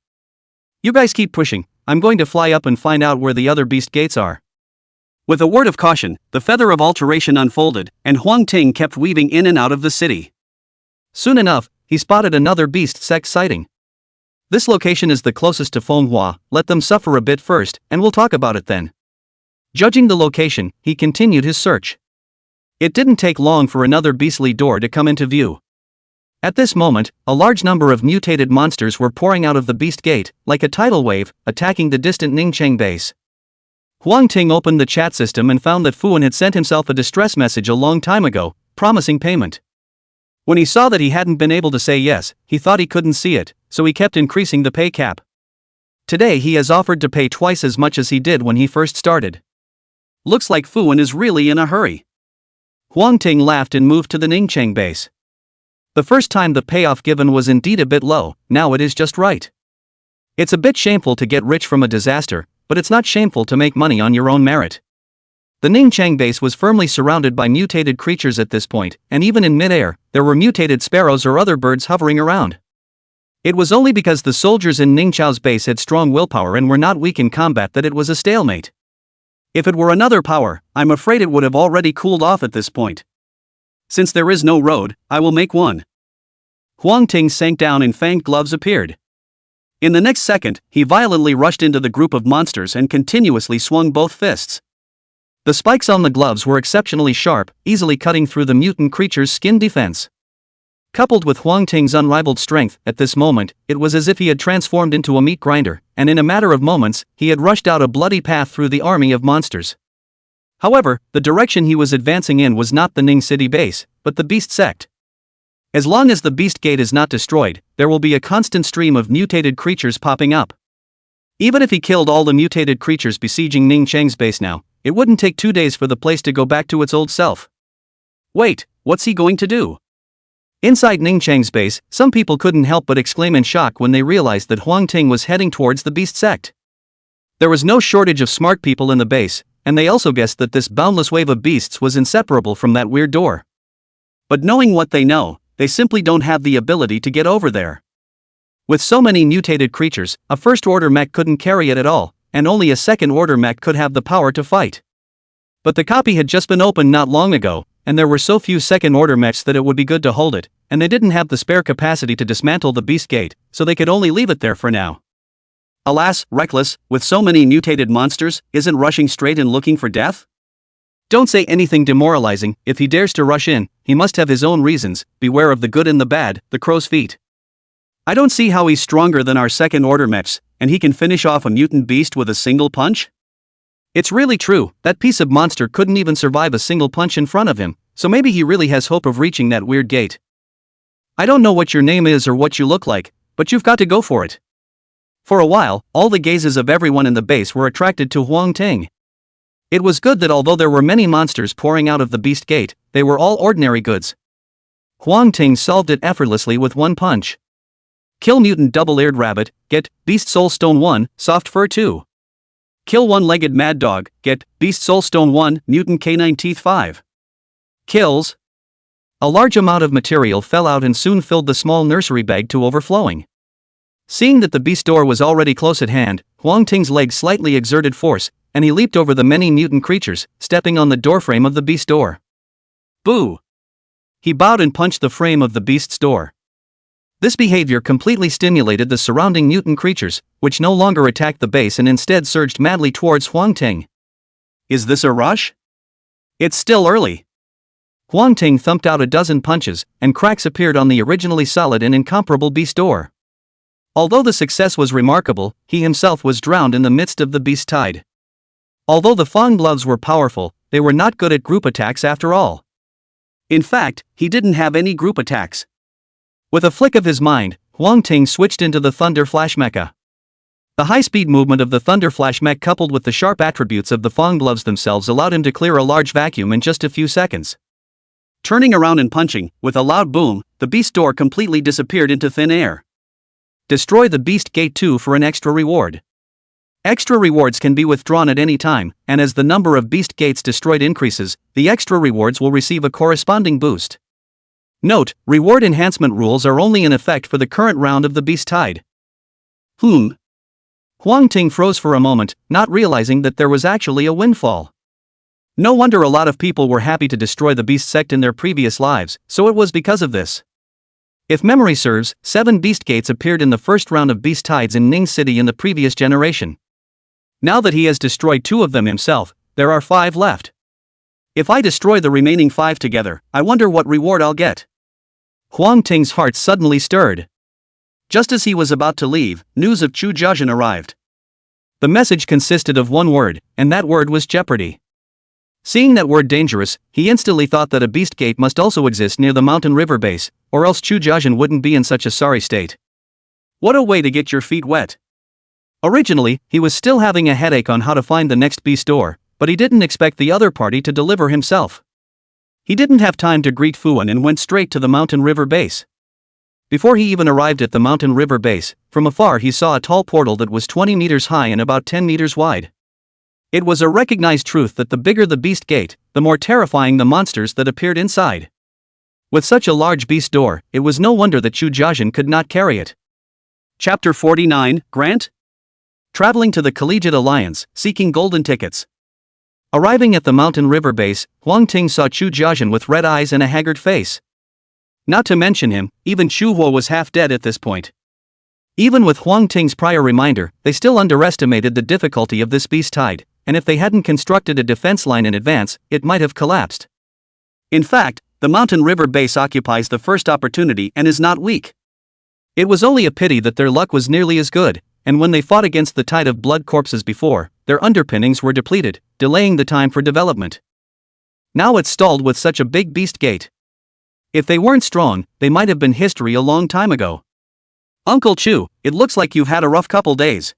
You guys keep pushing, I'm going to fly up and find out where the other beast gates are. With a word of caution, the feather of alteration unfolded, and Huang Ting kept weaving in and out of the city. Soon enough, he spotted another beast sect sighting. This location is the closest to Manhwa, let them suffer a bit first, and we'll talk about it then. Judging the location, he continued his search. It didn't take long for another beastly door to come into view. At this moment, a large number of mutated monsters were pouring out of the beast gate, like a tidal wave, attacking the distant Ningcheng base. Huang Ting opened the chat system and found that Fuan had sent himself a distress message a long time ago, promising payment. When he saw that he hadn't been able to say yes, he thought he couldn't see it, so he kept increasing the pay cap. Today he has offered to pay twice as much as he did when he first started. Looks like Fuan is really in a hurry. Huang Ting laughed and moved to the Ningcheng base. The first time the payoff given was indeed a bit low, now it is just right. It's a bit shameful to get rich from a disaster, but it's not shameful to make money on your own merit. The Ningcheng base was firmly surrounded by mutated creatures at this point, and even in midair, there were mutated sparrows or other birds hovering around. It was only because the soldiers in Ningchao's base had strong willpower and were not weak in combat that it was a stalemate. If it were another power, I'm afraid it would have already cooled off at this point. Since there is no road, I will make one. Huang Ting sank down and fanged gloves appeared. In the next second, he violently rushed into the group of monsters and continuously swung both fists. The spikes on the gloves were exceptionally sharp, easily cutting through the mutant creature's skin defense. Coupled with Huang Ting's unrivaled strength, at this moment, it was as if he had transformed into a meat grinder, and in a matter of moments, he had rushed out a bloody path through the army of monsters. However, the direction he was advancing in was not the Ning City base, but the Beast Sect. As long as the Beast Gate is not destroyed, there will be a constant stream of mutated creatures popping up. Even if he killed all the mutated creatures besieging Ning Cheng's base now, it wouldn't take 2 days for the place to go back to its old self. Wait, what's he going to do? Inside Ning Cheng's base, some people couldn't help but exclaim in shock when they realized that Huang Ting was heading towards the Beast Sect. There was no shortage of smart people in the base, and they also guessed that this boundless wave of beasts was inseparable from that weird door. But knowing what they know, they simply don't have the ability to get over there. With so many mutated creatures, a first-order mech couldn't carry it at all, and only a second-order mech could have the power to fight. But the copy had just been opened not long ago, and there were so few second-order mechs that it would be good to hold it, and they didn't have the spare capacity to dismantle the Beast Gate, so they could only leave it there for now. Alas, Reckless, with so many mutated monsters, isn't rushing straight and looking for death? Don't say anything demoralizing. If he dares to rush in, he must have his own reasons. Beware of the good and the bad, the crow's feet. I don't see how he's stronger than our second-order mechs, and he can finish off a mutant beast with a single punch? It's really true, that piece of monster couldn't even survive a single punch in front of him, So maybe he really has hope of reaching that weird gate. I don't know what your name is or what you look like, but you've got to go for it. For a while, all the gazes of everyone in the base were attracted to Huang Ting. It was good that although there were many monsters pouring out of the beast gate, they were all ordinary goods. Huang Ting solved it effortlessly with one punch. Kill mutant double-eared rabbit, get beast soul stone 1, soft fur 2. Kill one-legged mad dog, get beast soul stone 1, mutant canine teeth 5. Kills. A large amount of material fell out and soon filled the small nursery bag to overflowing. Seeing that the beast door was already close at hand, Huang Ting's legs slightly exerted force, and he leaped over the many mutant creatures, stepping on the doorframe of the beast door. Boo! He bowed and punched the frame of the beast's door. This behavior completely stimulated the surrounding mutant creatures, which no longer attacked the base and instead surged madly towards Huang Ting. Is this a rush? It's still early. Huang Ting thumped out a dozen punches, and cracks appeared on the originally solid and incomparable beast door. Although the success was remarkable, he himself was drowned in the midst of the beast tide. Although the Fang gloves were powerful, they were not good at group attacks after all. In fact, he didn't have any group attacks. With a flick of his mind, Huang Ting switched into the Thunder Flash Mecha. The high-speed movement of the Thunder Flash Mech coupled with the sharp attributes of the Fang gloves themselves allowed him to clear a large vacuum in just a few seconds. Turning around and punching, with a loud boom, the beast door completely disappeared into thin air. Destroy the Beast Gate 2 for an extra reward. Extra rewards can be withdrawn at any time, and as the number of Beast Gates destroyed increases, the extra rewards will receive a corresponding boost. Note, reward enhancement rules are only in effect for the current round of the Beast Tide. Huang Ting froze for a moment, not realizing that there was actually a windfall. No wonder a lot of people were happy to destroy the Beast Sect in their previous lives, so it was because of this. If memory serves, 7 Beast Gates appeared in the first round of Beast Tides in Ning City in the previous generation. Now that he has destroyed 2 of them himself, there are 5 left. If I destroy the remaining 5 together, I wonder what reward I'll get. Huang Ting's heart suddenly stirred. Just as he was about to leave, news of Chu Jiazhen arrived. The message consisted of one word, and that word was jeopardy. Seeing that word dangerous, he instantly thought that a beast gate must also exist near the mountain river base, or else Chu Jiazhen wouldn't be in such a sorry state. What a way to get your feet wet. Originally, he was still having a headache on how to find the next beast door, but he didn't expect the other party to deliver himself. He didn't have time to greet Fuan and went straight to the mountain river base. Before he even arrived at the mountain river base, from afar he saw a tall portal that was 20 meters high and about 10 meters wide. It was a recognized truth that the bigger the beast gate, the more terrifying the monsters that appeared inside. With such a large beast door, it was no wonder that Chu Jiazhen could not carry it. Chapter 49, Grant? Traveling to the Collegiate Alliance, seeking golden tickets. Arriving at the mountain river base, Huang Ting saw Chu Jiazhen with red eyes and a haggard face. Not to mention him, even Chu Huo was half dead at this point. Even with Huang Ting's prior reminder, they still underestimated the difficulty of this beast tide, and if they hadn't constructed a defense line in advance, it might have collapsed. In fact, the mountain river base occupies the first opportunity and is not weak. It was only a pity that their luck was nearly as good, and when they fought against the tide of blood corpses before, their underpinnings were depleted, delaying the time for development. Now it's stalled with such a big beast gate. If they weren't strong, they might have been history a long time ago. Uncle Chu, it looks like you've had a rough couple days.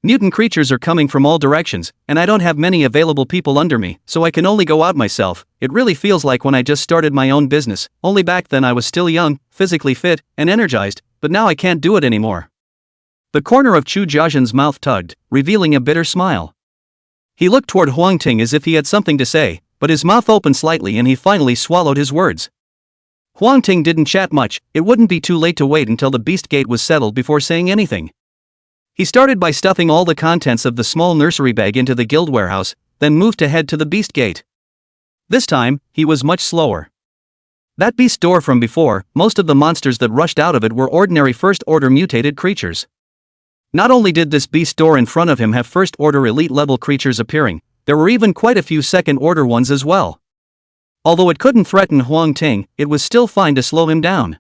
Mutant creatures are coming from all directions, and I don't have many available people under me, so I can only go out myself. It really feels like when I just started my own business, only back then I was still young, physically fit, and energized, but now I can't do it anymore. The corner of Chu Jiazhen's mouth tugged, revealing a bitter smile. He looked toward Huang Ting as if he had something to say, but his mouth opened slightly and he finally swallowed his words. Huang Ting didn't chat much. It wouldn't be too late to wait until the beast gate was settled before saying anything. He started by stuffing all the contents of the small nursery bag into the guild warehouse, then moved to head to the beast gate. This time, he was much slower. That beast door from before, most of the monsters that rushed out of it were ordinary first-order mutated creatures. Not only did this beast door in front of him have first-order elite-level creatures appearing, there were even quite a few second-order ones as well. Although it couldn't threaten Huang Ting, it was still fine to slow him down.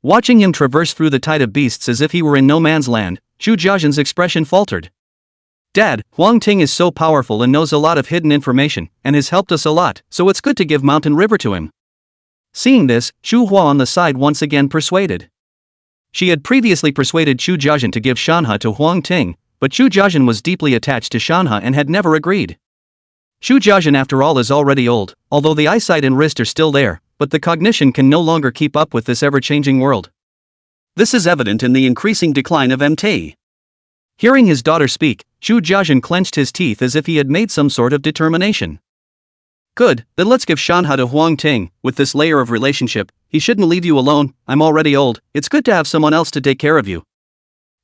Watching him traverse through the tide of beasts as if he were in no man's land, Chu Jiazhen's expression faltered. Dad, Huang Ting is so powerful and knows a lot of hidden information, and has helped us a lot, so it's good to give Mountain River to him. Seeing this, Chu Hua on the side once again persuaded. She had previously persuaded Chu Jiazhen to give Shanhe to Huang Ting, but Chu Jiazhen was deeply attached to Shanhe and had never agreed. Chu Jiazhen after all is already old, although the eyesight and wrist are still there, but the cognition can no longer keep up with this ever-changing world. This is evident in the increasing decline of MT. Hearing his daughter speak, Chu Jiazhen clenched his teeth as if he had made some sort of determination. Good, then let's give Shanhe to Huang Ting. With this layer of relationship, he shouldn't leave you alone. I'm already old, it's good to have someone else to take care of you.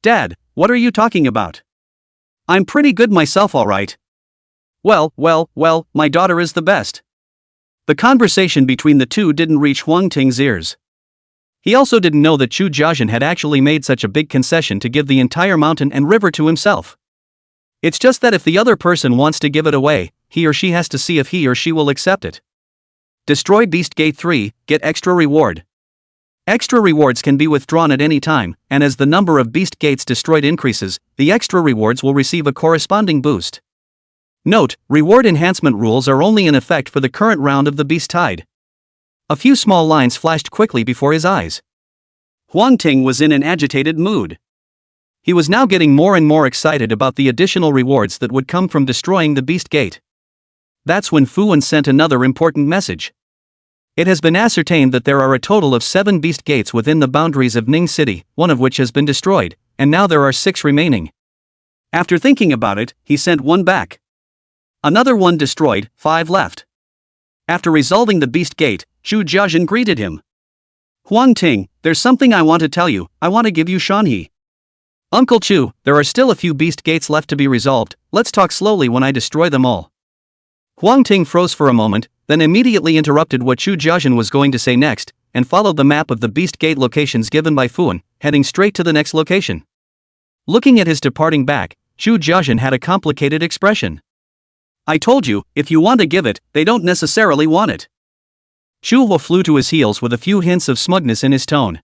Dad, what are you talking about? I'm pretty good myself, alright. Well, my daughter is the best. The conversation between the two didn't reach Huang Ting's ears. He also didn't know that Chu Jiazhen had actually made such a big concession to give the entire mountain and river to himself. It's just that if the other person wants to give it away, he or she has to see if he or she will accept it. Destroy Beast Gate 3, get extra reward. Extra rewards can be withdrawn at any time, and as the number of Beast Gates destroyed increases, the extra rewards will receive a corresponding boost. Note, reward enhancement rules are only in effect for the current round of the Beast Tide. A few small lines flashed quickly before his eyes. Huang Ting was in an agitated mood. He was now getting more and more excited about the additional rewards that would come from destroying the Beast Gate. That's when Fu Wen sent another important message. It has been ascertained that there are a total of 7 Beast Gates within the boundaries of Ning City, one of which has been destroyed, and now there are 6 remaining. After thinking about it, he sent one back. Another one destroyed, 5 left. After resolving the Beast Gate, Chu Jiazhen greeted him. Huang Ting, there's something I want to tell you. I want to give you Shanhe. Uncle Chu, there are still a few Beast Gates left to be resolved. Let's talk slowly when I destroy them all. Huang Ting froze for a moment, then immediately interrupted what Chu Jiazhen was going to say next, and followed the map of the Beast Gate locations given by Fu Wen, heading straight to the next location. Looking at his departing back, Chu Jiazhen had a complicated expression. I told you, if you want to give it, they don't necessarily want it. Chu Hua flew to his heels with a few hints of smugness in his tone.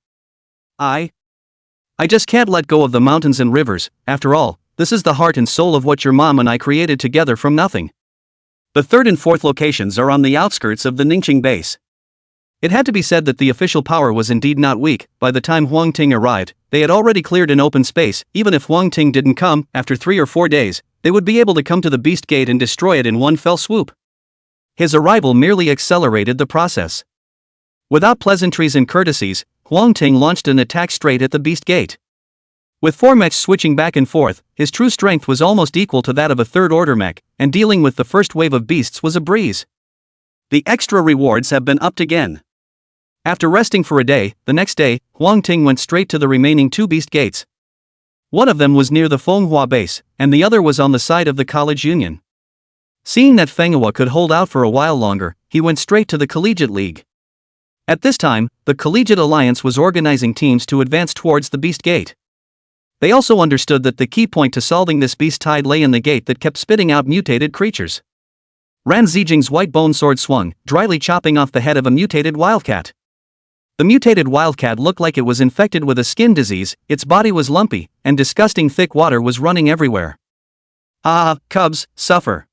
I just can't let go of the mountains and rivers. After all, this is the heart and soul of what your mom and I created together from nothing. The 3rd and 4th locations are on the outskirts of the Ningqing base. It had to be said that the official power was indeed not weak. By the time Huang Ting arrived, they had already cleared an open space. Even if Huang Ting didn't come, after 3 or 4 days, they would be able to come to the Beast Gate and destroy it in one fell swoop. His arrival merely accelerated the process. Without pleasantries and courtesies, Huang Ting launched an attack straight at the Beast Gate. With 4 mechs switching back and forth, his true strength was almost equal to that of a 3rd-order mech, and dealing with the first wave of beasts was a breeze. The extra rewards have been upped again. After resting for a day, the next day, Huang Ting went straight to the remaining 2 Beast Gates. One of them was near the Fenghua base, and the other was on the side of the College Union. Seeing that Fenghua could hold out for a while longer, he went straight to the Collegiate League. At this time, the Collegiate Alliance was organizing teams to advance towards the Beast Gate. They also understood that the key point to solving this beast tide lay in the gate that kept spitting out mutated creatures. Ran Zijing's white bone sword swung, dryly chopping off the head of a mutated wildcat. The mutated wildcat looked like it was infected with a skin disease, its body was lumpy, and disgusting thick water was running everywhere. Ah, cubs, suffer.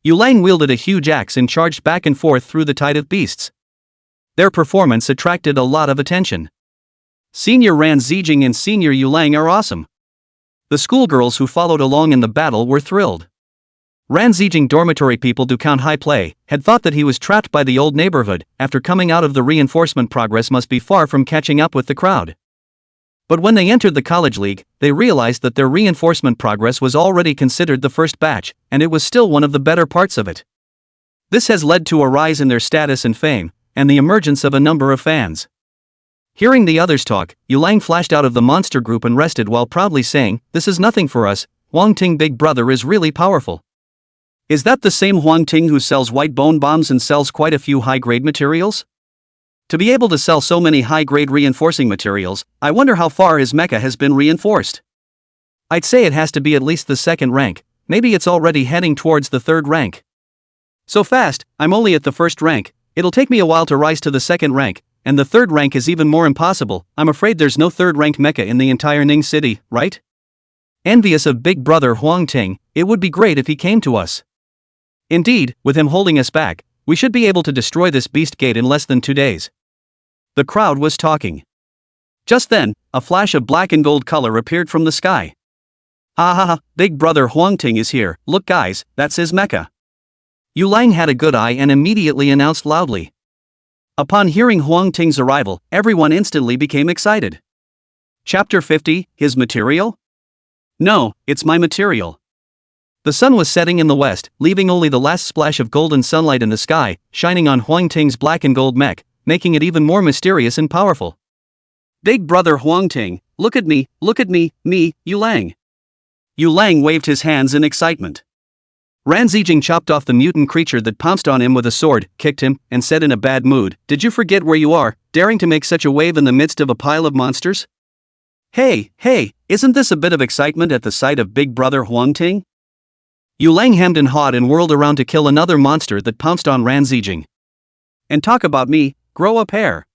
Yulang wielded a huge axe and charged back and forth through the tide of beasts. Their performance attracted a lot of attention. Senior Ran Zijing and Senior Yulang are awesome. The schoolgirls who followed along in the battle were thrilled. Ran Zijing dormitory people do count high play, had thought that he was trapped by the old neighborhood. After coming out of the reinforcement, progress must be far from catching up with the crowd. But when they entered the college league, they realized that their reinforcement progress was already considered the first batch, and it was still one of the better parts of it. This has led to a rise in their status and fame, and the emergence of a number of fans. Hearing the others talk, Yulang flashed out of the monster group and rested while proudly saying, "This is nothing for us. Huang Ting big brother is really powerful." Is that the same Huang Ting who sells white bone bombs and sells quite a few high-grade materials? To be able to sell so many high-grade reinforcing materials, I wonder how far his mecha has been reinforced. I'd say it has to be at least the 2nd rank, maybe it's already heading towards the 3rd rank. So fast, I'm only at the 1st rank, it'll take me a while to rise to the 2nd rank, and the 3rd rank is even more impossible. I'm afraid there's no 3rd rank mecha in the entire Ning City, right? Envious of big brother Huang Ting, it would be great if he came to us. Indeed, with him holding us back, we should be able to destroy this beast gate in less than 2 days. The crowd was talking. Just then, a flash of black and gold color appeared from the sky. Ha ha ha, big brother Huang Ting is here, look guys, that's his mecha. Yu Lang had a good eye and immediately announced loudly. Upon hearing Huang Ting's arrival, everyone instantly became excited. Chapter 50, His Material? No, it's my material. The sun was setting in the west, leaving only the last splash of golden sunlight in the sky, shining on Huang Ting's black and gold mech, making it even more mysterious and powerful. Big brother Huang Ting, look at me, me, Yu Lang. Yu Lang waved his hands in excitement. Ran Zijing chopped off the mutant creature that pounced on him with a sword, kicked him, and said in a bad mood, "Did you forget where you are, daring to make such a wave in the midst of a pile of monsters?" Hey, isn't this a bit of excitement at the sight of big brother Huang Ting? Yu Lang hemmed and hawed and whirled around to kill another monster that pounced on Ran Zijing. And talk about me, grow a pair.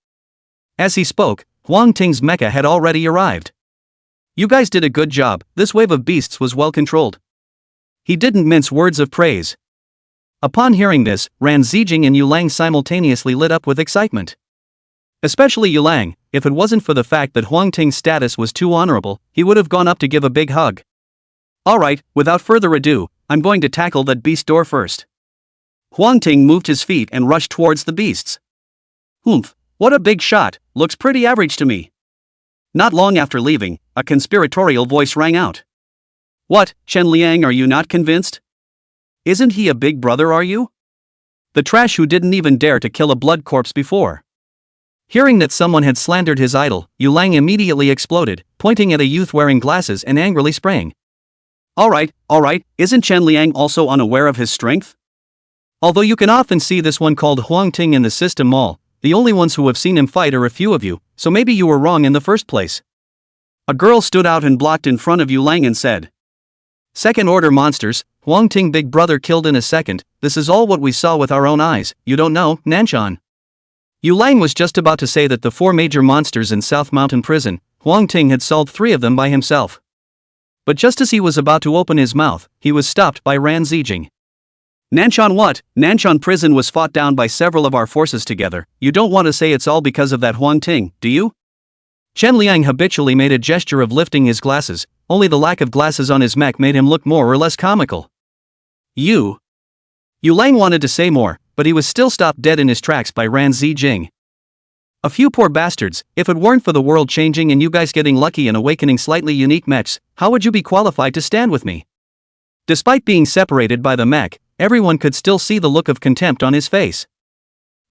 As he spoke, Huang Ting's mecha had already arrived. You guys did a good job, this wave of beasts was well controlled. He didn't mince words of praise. Upon hearing this, Ran Zijing and Yu Lang simultaneously lit up with excitement. Especially Yu Lang, if it wasn't for the fact that Huang Ting's status was too honorable, he would have gone up to give a big hug. Alright, without further ado, I'm going to tackle that beast door first. Huang Ting moved his feet and rushed towards the beasts. Oomph, what a big shot, looks pretty average to me. Not long after leaving, a conspiratorial voice rang out. What, Chen Liang, are you not convinced? Isn't he a big brother, are you? The trash who didn't even dare to kill a blood corpse before. Hearing that someone had slandered his idol, Yu Lang immediately exploded, pointing at a youth wearing glasses and angrily spraying. Alright, isn't Chen Liang also unaware of his strength? Although you can often see this one called Huang Ting in the system mall, the only ones who have seen him fight are a few of you, so maybe you were wrong in the first place. A girl stood out and blocked in front of Yu Lang and said. Second-order monsters, Huang Ting big brother killed in a second, this is all what we saw with our own eyes, you don't know, Nanshan. Yu Lang was just about to say that the 4 major monsters in South Mountain Prison, Huang Ting had solved 3 of them by himself. But just as he was about to open his mouth, he was stopped by Ran Zijing. Nanshan what? Nanshan Prison was fought down by several of our forces together, you don't want to say it's all because of that Huang Ting, do you? Chen Liang habitually made a gesture of lifting his glasses, only the lack of glasses on his mech made him look more or less comical. Yu Lang wanted to say more, but he was still stopped dead in his tracks by Ran Zijing. A few poor bastards, if it weren't for the world changing and you guys getting lucky and awakening slightly unique mechs, how would you be qualified to stand with me? Despite being separated by the mech, everyone could still see the look of contempt on his face.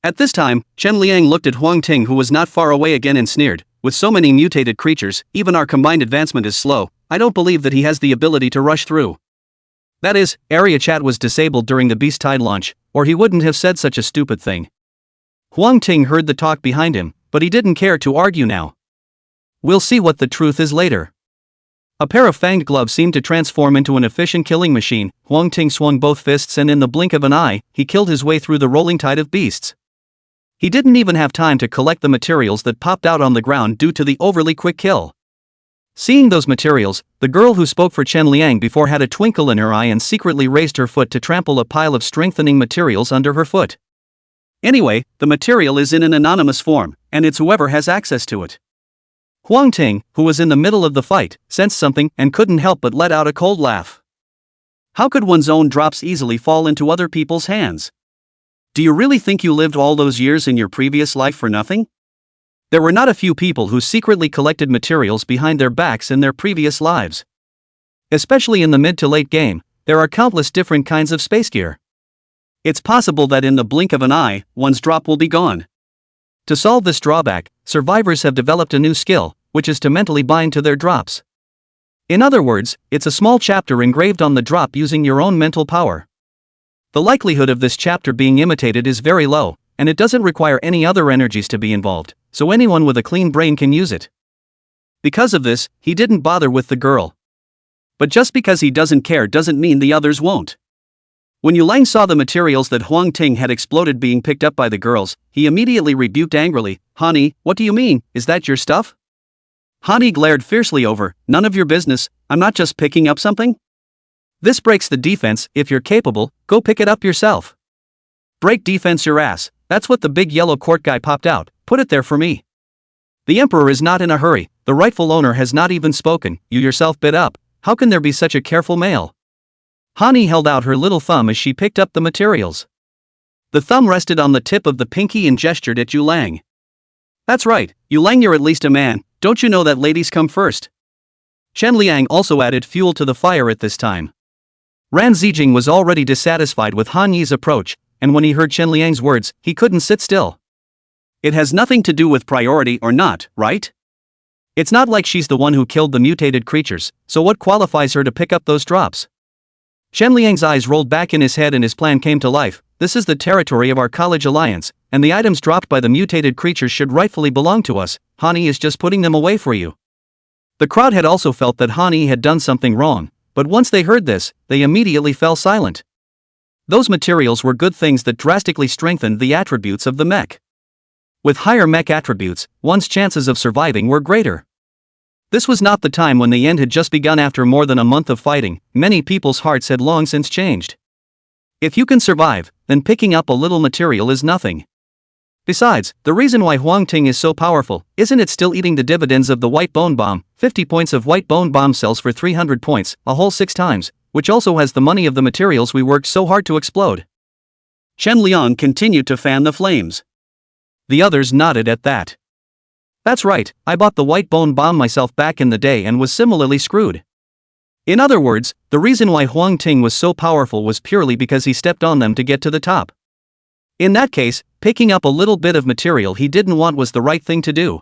At this time, Chen Liang looked at Huang Ting, who was not far away, again and sneered, with so many mutated creatures, even our combined advancement is slow, I don't believe that he has the ability to rush through. That is, area chat was disabled during the Beast Tide launch, or he wouldn't have said such a stupid thing. Huang Ting heard the talk behind him, but he didn't care to argue now. We'll see what the truth is later. A pair of fanged gloves seemed to transform into an efficient killing machine. Huang Ting swung both fists and in the blink of an eye, he killed his way through the rolling tide of beasts. He didn't even have time to collect the materials that popped out on the ground due to the overly quick kill. Seeing those materials, the girl who spoke for Chen Liang before had a twinkle in her eye and secretly raised her foot to trample a pile of strengthening materials under her foot. Anyway, the material is in an anonymous form, and it's whoever has access to it. Huang Ting, who was in the middle of the fight, sensed something and couldn't help but let out a cold laugh. How could one's own drops easily fall into other people's hands? Do you really think you lived all those years in your previous life for nothing? There were not a few people who secretly collected materials behind their backs in their previous lives. Especially in the mid to late game, there are countless different kinds of space gear. It's possible that in the blink of an eye, one's drop will be gone. To solve this drawback, survivors have developed a new skill, which is to mentally bind to their drops. In other words, it's a small chapter engraved on the drop using your own mental power. The likelihood of this chapter being imitated is very low, and it doesn't require any other energies to be involved, so anyone with a clean brain can use it. Because of this, he didn't bother with the girl. But just because he doesn't care doesn't mean the others won't. When Yu Lang saw the materials that Huang Ting had exploded being picked up by the girls, he immediately rebuked angrily, "Honey, what do you mean, is that your stuff?" Hani glared fiercely over, "None of your business, I'm not just picking up something?" This breaks the defense. If you're capable, go pick it up yourself. Break defense your ass, that's what the big yellow court guy popped out, put it there for me. The emperor is not in a hurry, the rightful owner has not even spoken, you yourself bid up, how can there be such a careful male? Hani held out her little thumb as she picked up the materials. The thumb rested on the tip of the pinky and gestured at Yu Lang. That's right, Yu Lang, you're at least a man, don't you know that ladies come first? Chen Liang also added fuel to the fire at this time. Ran Zijing was already dissatisfied with Han Yi's approach, and when he heard Chen Liang's words, he couldn't sit still. It has nothing to do with priority or not, right? It's not like she's the one who killed the mutated creatures, so what qualifies her to pick up those drops? Chen Liang's eyes rolled back in his head and his plan came to life. This is the territory of our college alliance, and the items dropped by the mutated creatures should rightfully belong to us. Hani is just putting them away for you. The crowd had also felt that Hani had done something wrong, but once they heard this, they immediately fell silent. Those materials were good things that drastically strengthened the attributes of the mech. With higher mech attributes, one's chances of surviving were greater. This was not the time when the end had just begun. After more than a month of fighting, many people's hearts had long since changed. If you can survive, then picking up a little material is nothing. Besides, the reason why Huang Ting is so powerful, isn't it still eating the dividends of the white bone bomb? 50 points of white bone bomb sells for 300 points, a whole 6 times, which also has the money of the materials we worked so hard to explode. Chen Liang continued to fan the flames. The others nodded at that. That's right, I bought the white bone bomb myself back in the day and was similarly screwed. In other words, the reason why Huang Ting was so powerful was purely because he stepped on them to get to the top. In that case, picking up a little bit of material he didn't want was the right thing to do.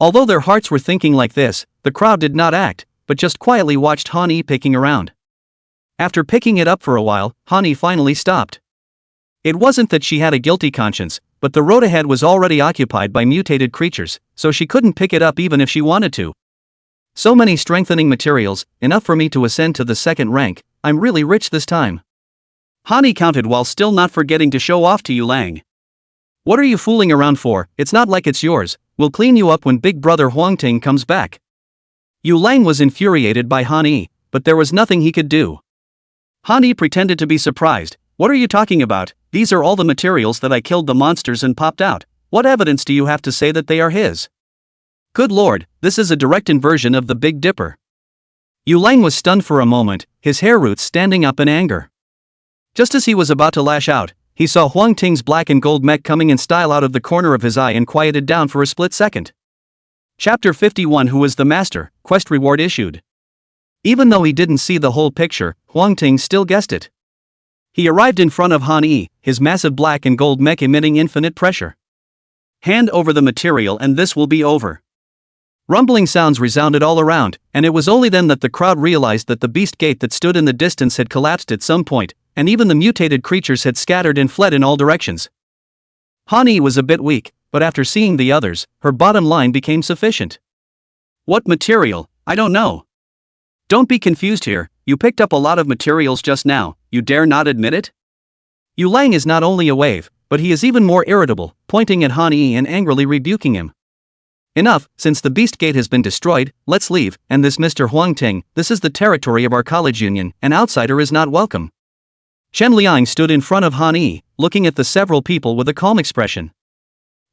Although their hearts were thinking like this, the crowd did not act, but just quietly watched Hani picking around. After picking it up for a while, Hani finally stopped. It wasn't that she had a guilty conscience, but the road ahead was already occupied by mutated creatures, so she couldn't pick it up even if she wanted to. So many strengthening materials, enough for me to ascend to the 2nd rank, I'm really rich this time. Hani counted while still not forgetting to show off to Yu Lang. What are you fooling around for? It's not like it's yours, we'll clean you up when big brother Huang Ting comes back. Yu Lang was infuriated by Hani, but there was nothing he could do. Hani pretended to be surprised. What are you talking about? These are all the materials that I killed the monsters and popped out. What evidence do you have to say that they are his? Good lord, this is a direct inversion of the Big Dipper. Yu Lang was stunned for a moment, his hair roots standing up in anger. Just as he was about to lash out, he saw Huang Ting's black and gold mech coming in style out of the corner of his eye and quieted down for a split second. Chapter 51. Who is the master? Quest reward issued. Even though he didn't see the whole picture, Huang Ting still guessed it. He arrived in front of Han Yi, his massive black and gold mech emitting infinite pressure. Hand over the material and this will be over. Rumbling sounds resounded all around, and it was only then that the crowd realized that the beast gate that stood in the distance had collapsed at some point, and even the mutated creatures had scattered and fled in all directions. Han Yi was a bit weak, but after seeing the others, her bottom line became sufficient. What material? I don't know. Don't be confused here, you picked up a lot of materials just now, you dare not admit it? Yu Lang is not only a wave, but he is even more irritable, pointing at Han Yi and angrily rebuking him. Enough, since the beast gate has been destroyed, let's leave, and this Mr. Huang Ting, this is the territory of our college union, an outsider is not welcome. Chen Liang stood in front of Han Yi, looking at the several people with a calm expression.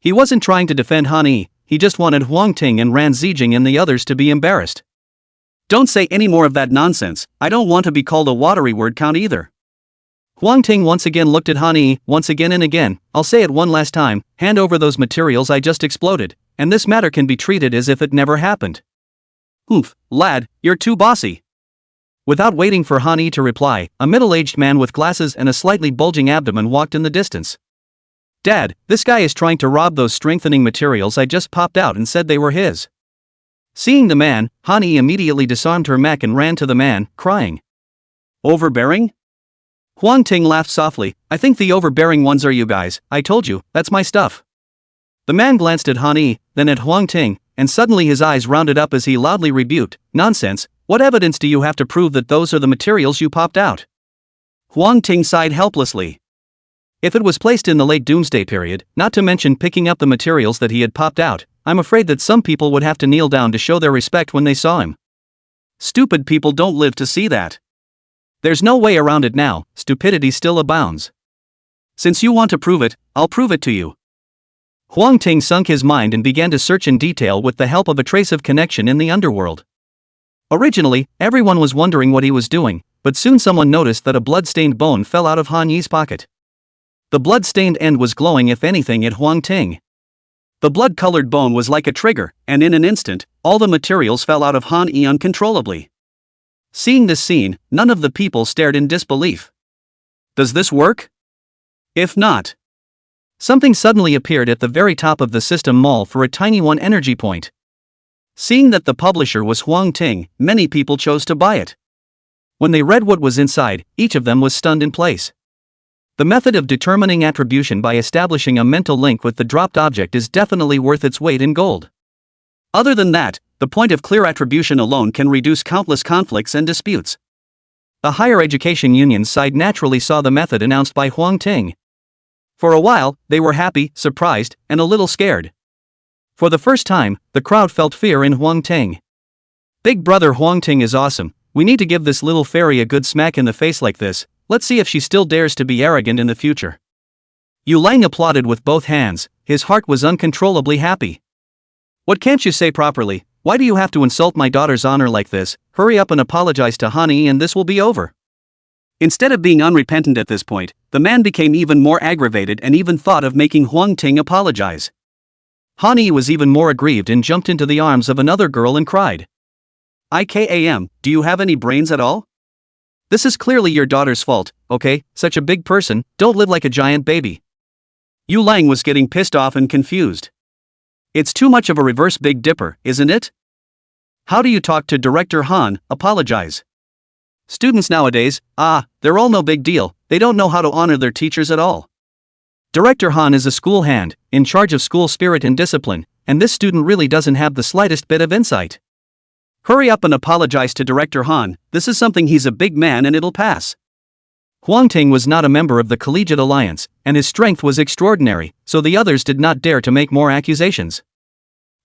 He wasn't trying to defend Han Yi, he just wanted Huang Ting and Ran Zijing and the others to be embarrassed. Don't say any more of that nonsense, I don't want to be called a watery word count either. Huang Ting once again looked at Han Yi, once again and again, I'll say it one last time, hand over those materials I just exploded, and this matter can be treated as if it never happened. Oof, lad, you're too bossy. Without waiting for Han Yi to reply, a middle-aged man with glasses and a slightly bulging abdomen walked in the distance. Dad, this guy is trying to rob those strengthening materials I just popped out and said they were his. Seeing the man, Han Yi immediately disarmed her mech and ran to the man, crying. Overbearing? Huang Ting laughed softly, I think the overbearing ones are you guys, I told you, that's my stuff. The man glanced at Han Yi, then at Huang Ting, and suddenly his eyes rounded up as he loudly rebuked, nonsense, what evidence do you have to prove that those are the materials you popped out? Huang Ting sighed helplessly. If it was placed in the late doomsday period, not to mention picking up the materials that he had popped out, I'm afraid that some people would have to kneel down to show their respect when they saw him. Stupid people don't live to see that. There's no way around it now, stupidity still abounds. Since you want to prove it, I'll prove it to you. Huang Ting sunk his mind and began to search in detail with the help of a trace of connection in the underworld. Originally, everyone was wondering what he was doing, but soon someone noticed that a blood-stained bone fell out of Han Yi's pocket. The blood-stained end was glowing, if anything, at Huang Ting. The blood-colored bone was like a trigger, and in an instant, all the materials fell out of Han Yi uncontrollably. Seeing this scene, none of the people stared in disbelief. Does this work? If not, something suddenly appeared at the very top of the system mall for a tiny 1 energy point. Seeing that the publisher was Huang Ting, many people chose to buy it. When they read what was inside, each of them was stunned in place. The method of determining attribution by establishing a mental link with the dropped object is definitely worth its weight in gold. Other than that, the point of clear attribution alone can reduce countless conflicts and disputes. The higher education union's side naturally saw the method announced by Huang Ting. For a while, they were happy, surprised, and a little scared. For the first time, the crowd felt fear in Huang Ting. Big brother Huang Ting is awesome. We need to give this little fairy a good smack in the face like this. Let's see if she still dares to be arrogant in the future. Yu Lang applauded with both hands. His heart was uncontrollably happy. What can't you say properly? Why do you have to insult my daughter's honor like this? Hurry up and apologize to Han Yi and this will be over. Instead of being unrepentant at this point, the man became even more aggravated and even thought of making Huang Ting apologize. Han Yi was even more aggrieved and jumped into the arms of another girl and cried. "IKAM, do you have any brains at all? This is clearly your daughter's fault, okay? Such a big person, don't live like a giant baby." Yu Lang was getting pissed off and confused. It's too much of a reverse Big Dipper, isn't it? How do you talk to Director Han, apologize? Students nowadays, they're all no big deal, they don't know how to honor their teachers at all. Director Han is a school hand, in charge of school spirit and discipline, and this student really doesn't have the slightest bit of insight. Hurry up and apologize to Director Han, this is something, he's a big man and it'll pass. Huang Ting was not a member of the Collegiate Alliance, and his strength was extraordinary, so the others did not dare to make more accusations.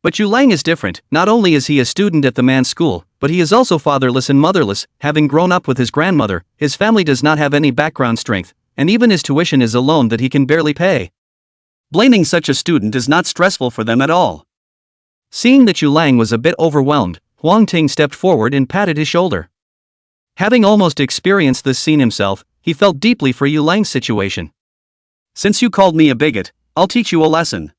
But Yu Lang is different. Not only is he a student at the man's school, but he is also fatherless and motherless, having grown up with his grandmother. His family does not have any background strength, and even his tuition is a loan that he can barely pay. Blaming such a student is not stressful for them at all. Seeing that Yu Lang was a bit overwhelmed, Huang Ting stepped forward and patted his shoulder. Having almost experienced this scene himself, he felt deeply for Yu Lang's situation. "Since you called me a bigot, I'll teach you a lesson."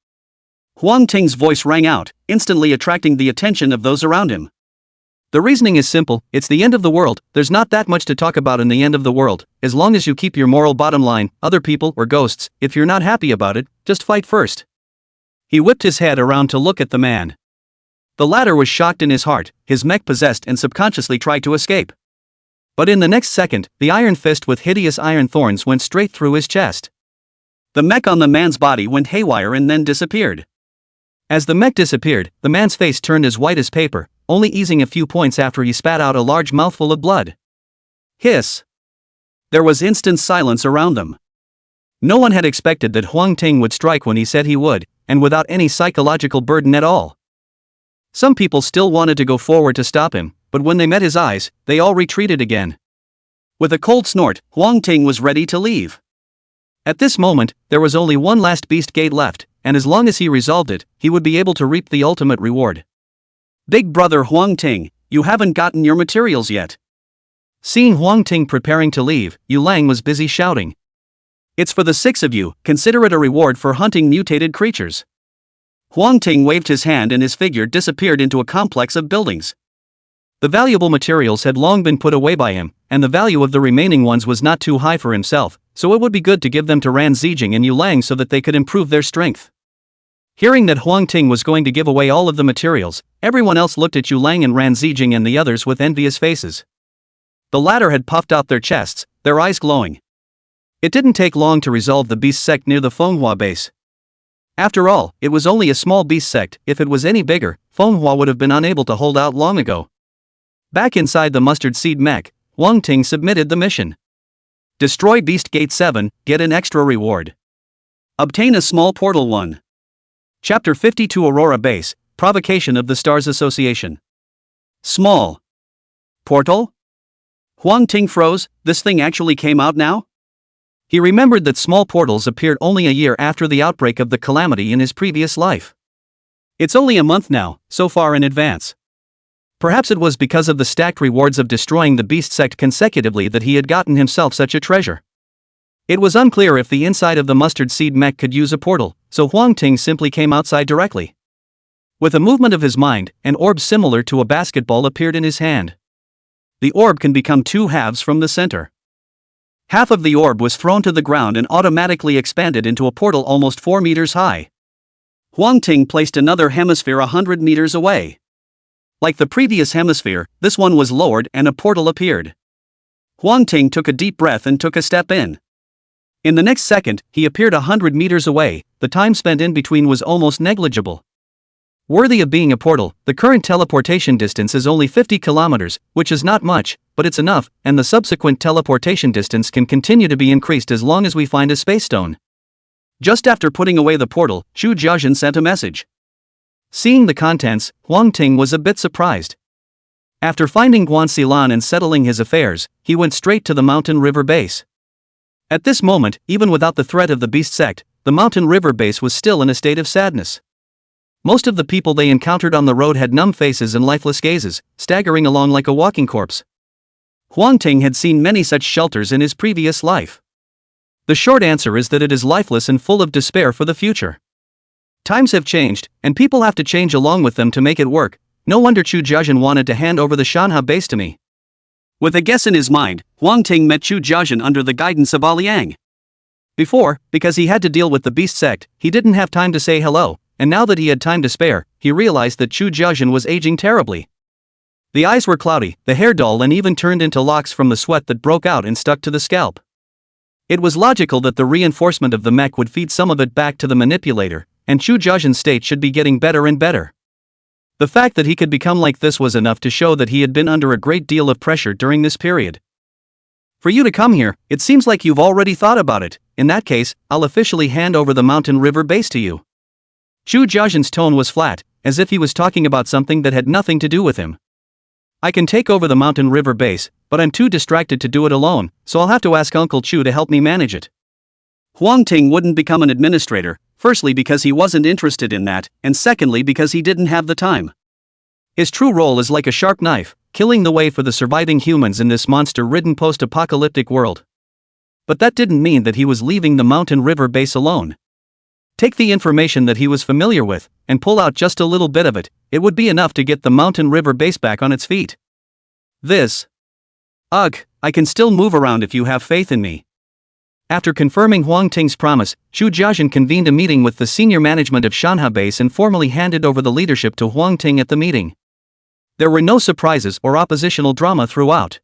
Huang Ting's voice rang out, instantly attracting the attention of those around him. The reasoning is simple, it's the end of the world, there's not that much to talk about in the end of the world, as long as you keep your moral bottom line, other people or ghosts, if you're not happy about it, just fight first. He whipped his head around to look at the man. The latter was shocked in his heart, his mech possessed and subconsciously tried to escape. But in the next second, the iron fist with hideous iron thorns went straight through his chest. The mech on the man's body went haywire and then disappeared. As the mech disappeared, the man's face turned as white as paper, only easing a few points after he spat out a large mouthful of blood. Hiss! There was instant silence around them. No one had expected that Huang Ting would strike when he said he would, and without any psychological burden at all. Some people still wanted to go forward to stop him, but when they met his eyes, they all retreated again. With a cold snort, Huang Ting was ready to leave. At this moment, there was only one last beast gate left, and as long as he resolved it, he would be able to reap the ultimate reward. "Big brother Huang Ting, you haven't gotten your materials yet." Seeing Huang Ting preparing to leave, Yu Lang was busy shouting. "It's for the 6 of you, consider it a reward for hunting mutated creatures." Huang Ting waved his hand and his figure disappeared into a complex of buildings. The valuable materials had long been put away by him, and the value of the remaining ones was not too high for himself, so it would be good to give them to Ran Zijing and Yu Lang so that they could improve their strength. Hearing that Huang Ting was going to give away all of the materials, everyone else looked at Yu Lang and Ran Zijing and the others with envious faces. The latter had puffed out their chests, their eyes glowing. It didn't take long to resolve the beast sect near the Fenghua base. After all, it was only a small beast sect. If it was any bigger, Fenghua would have been unable to hold out long ago. Back inside the mustard seed mech, Huang Ting submitted the mission. Destroy Beast Gate 7, get an extra reward. Obtain a small portal 1. Chapter 52 Aurora Base, Provocation of the Stars Association. Small. Portal? Huang Ting froze. This thing actually came out now? He remembered that small portals appeared only a year after the outbreak of the calamity in his previous life. It's only a month now, so far in advance. Perhaps it was because of the stacked rewards of destroying the beast sect consecutively that he had gotten himself such a treasure. It was unclear if the inside of the mustard seed mech could use a portal, so Huang Ting simply came outside directly. With a movement of his mind, an orb similar to a basketball appeared in his hand. The orb can become two halves from the center. Half of the orb was thrown to the ground and automatically expanded into a portal almost 4 meters high. Huang Ting placed another hemisphere 100 meters away. Like the previous hemisphere, this one was lowered and a portal appeared. Huang Ting took a deep breath and took a step in. In the next second, he appeared 100 meters away. The time spent in between was almost negligible. Worthy of being a portal, the current teleportation distance is only 50 kilometers, which is not much, but it's enough, and the subsequent teleportation distance can continue to be increased as long as we find a space stone. Just after putting away the portal, Chu Jiazhen sent a message. Seeing the contents, Huang Ting was a bit surprised. After finding Guanxilan and settling his affairs, he went straight to the mountain river base. At this moment, even without the threat of the beast sect, the mountain river base was still in a state of sadness. Most of the people they encountered on the road had numb faces and lifeless gazes, staggering along like a walking corpse. Huang Ting had seen many such shelters in his previous life. The short answer is that it is lifeless and full of despair for the future. Times have changed, and people have to change along with them to make it work. No wonder Chu Jiazhen wanted to hand over the Shanha base to me. With a guess in his mind, Huang Ting met Chu Jiazhen under the guidance of Aliang. Before, because he had to deal with the beast sect, he didn't have time to say hello, and now that he had time to spare, he realized that Chu Jiazhen was aging terribly. The eyes were cloudy, the hair dull and even turned into locks from the sweat that broke out and stuck to the scalp. It was logical that the reinforcement of the mech would feed some of it back to the manipulator, and Chu Jiazhen's state should be getting better and better. The fact that he could become like this was enough to show that he had been under a great deal of pressure during this period. For you to come here, it seems like you've already thought about it. In that case, I'll officially hand over the mountain river base to you. Chu Jiazhen's tone was flat, as if he was talking about something that had nothing to do with him. I can take over the mountain river base, but I'm too distracted to do it alone, so I'll have to ask Uncle Chu to help me manage it. Huang Ting wouldn't become an administrator, firstly because he wasn't interested in that, and secondly because he didn't have the time. His true role is like a sharp knife, killing the way for the surviving humans in this monster-ridden post-apocalyptic world. But that didn't mean that he was leaving the mountain river base alone. Take the information that he was familiar with, and pull out just a little bit of it. It would be enough to get the mountain river base back on its feet. I can still move around if you have faith in me. After confirming Huang Ting's promise, Chu Jiazhen convened a meeting with the senior management of Shanha Base and formally handed over the leadership to Huang Ting at the meeting. There were no surprises or oppositional drama throughout.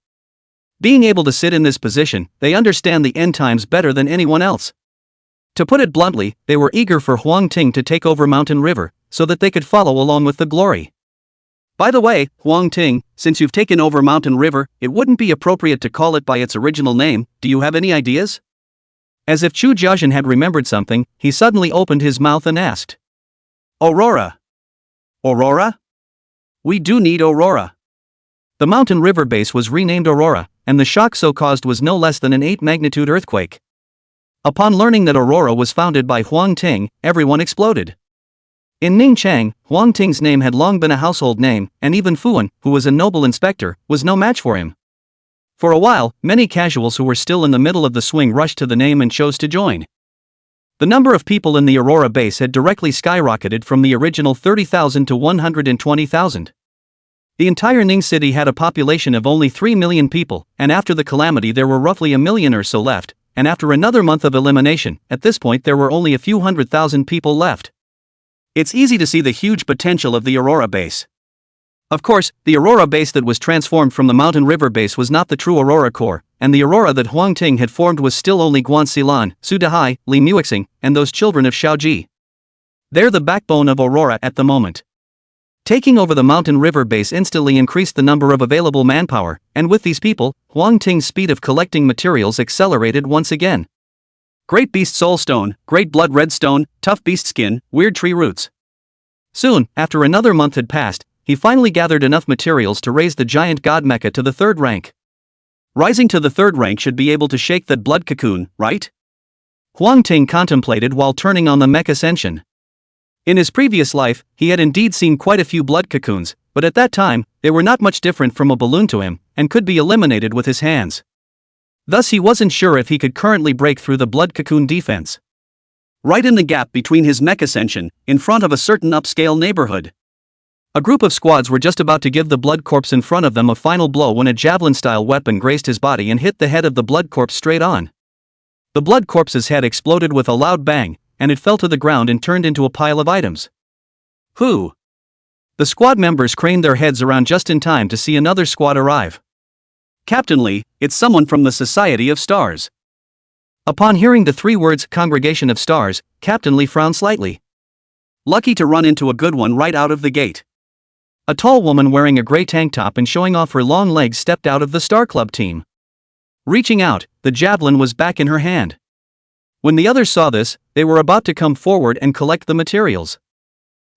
Being able to sit in this position, they understand the end times better than anyone else. To put it bluntly, they were eager for Huang Ting to take over Mountain River, so that they could follow along with the glory. By the way, Huang Ting, since you've taken over Mountain River, it wouldn't be appropriate to call it by its original name. Do you have any ideas? As if Chu Jiazhen had remembered something, he suddenly opened his mouth and asked. Aurora. Aurora? We do need Aurora. The Mountain River base was renamed Aurora, and the shock so caused was no less than an 8-magnitude earthquake. Upon learning that Aurora was founded by Huang Ting, everyone exploded. In Ningchang, Huang Ting's name had long been a household name, and even Fuan, who was a noble inspector, was no match for him. For a while, many casuals who were still in the middle of the swing rushed to the name and chose to join. The number of people in the Aurora base had directly skyrocketed from the original 30,000 to 120,000. The entire Ning city had a population of only 3 million people, and after the calamity there were roughly a million or so left, and after another month of elimination, at this point there were only a few 100,000 people left. It's easy to see the huge potential of the Aurora base. Of course, the Aurora base that was transformed from the Mountain River base was not the true Aurora core, and the Aurora that Huang Ting had formed was still only Guanxilan, Su Dehai, Li Muixing, and those children of Shaoji. They're the backbone of Aurora at the moment. Taking over the Mountain River base instantly increased the number of available manpower, and with these people, Huang Ting's speed of collecting materials accelerated once again. Great beast soul stone, great blood red stone, tough beast skin, weird tree roots. Soon, after another month had passed, he finally gathered enough materials to raise the giant god mecha to the 3rd rank. Rising to the 3rd rank should be able to shake that blood cocoon, right? Huang Ting contemplated while turning on the mecha ascension. In his previous life, he had indeed seen quite a few blood cocoons, but at that time, they were not much different from a balloon to him, and could be eliminated with his hands. Thus he wasn't sure if he could currently break through the blood cocoon defense. Right in the gap between his mecha ascension, in front of a certain upscale neighborhood. A group of squads were just about to give the blood corpse in front of them a final blow when a javelin-style weapon grazed his body and hit the head of the blood corpse straight on. The blood corpse's head exploded with a loud bang, and it fell to the ground and turned into a pile of items. Who? The squad members craned their heads around just in time to see another squad arrive. Captain Lee, it's someone from the Society of Stars. Upon hearing the 3 words Congregation of Stars, Captain Lee frowned slightly. Lucky to run into a good one right out of the gate. A tall woman wearing a gray tank top and showing off her long legs stepped out of the Star Club team. Reaching out, the javelin was back in her hand. When the others saw this, they were about to come forward and collect the materials.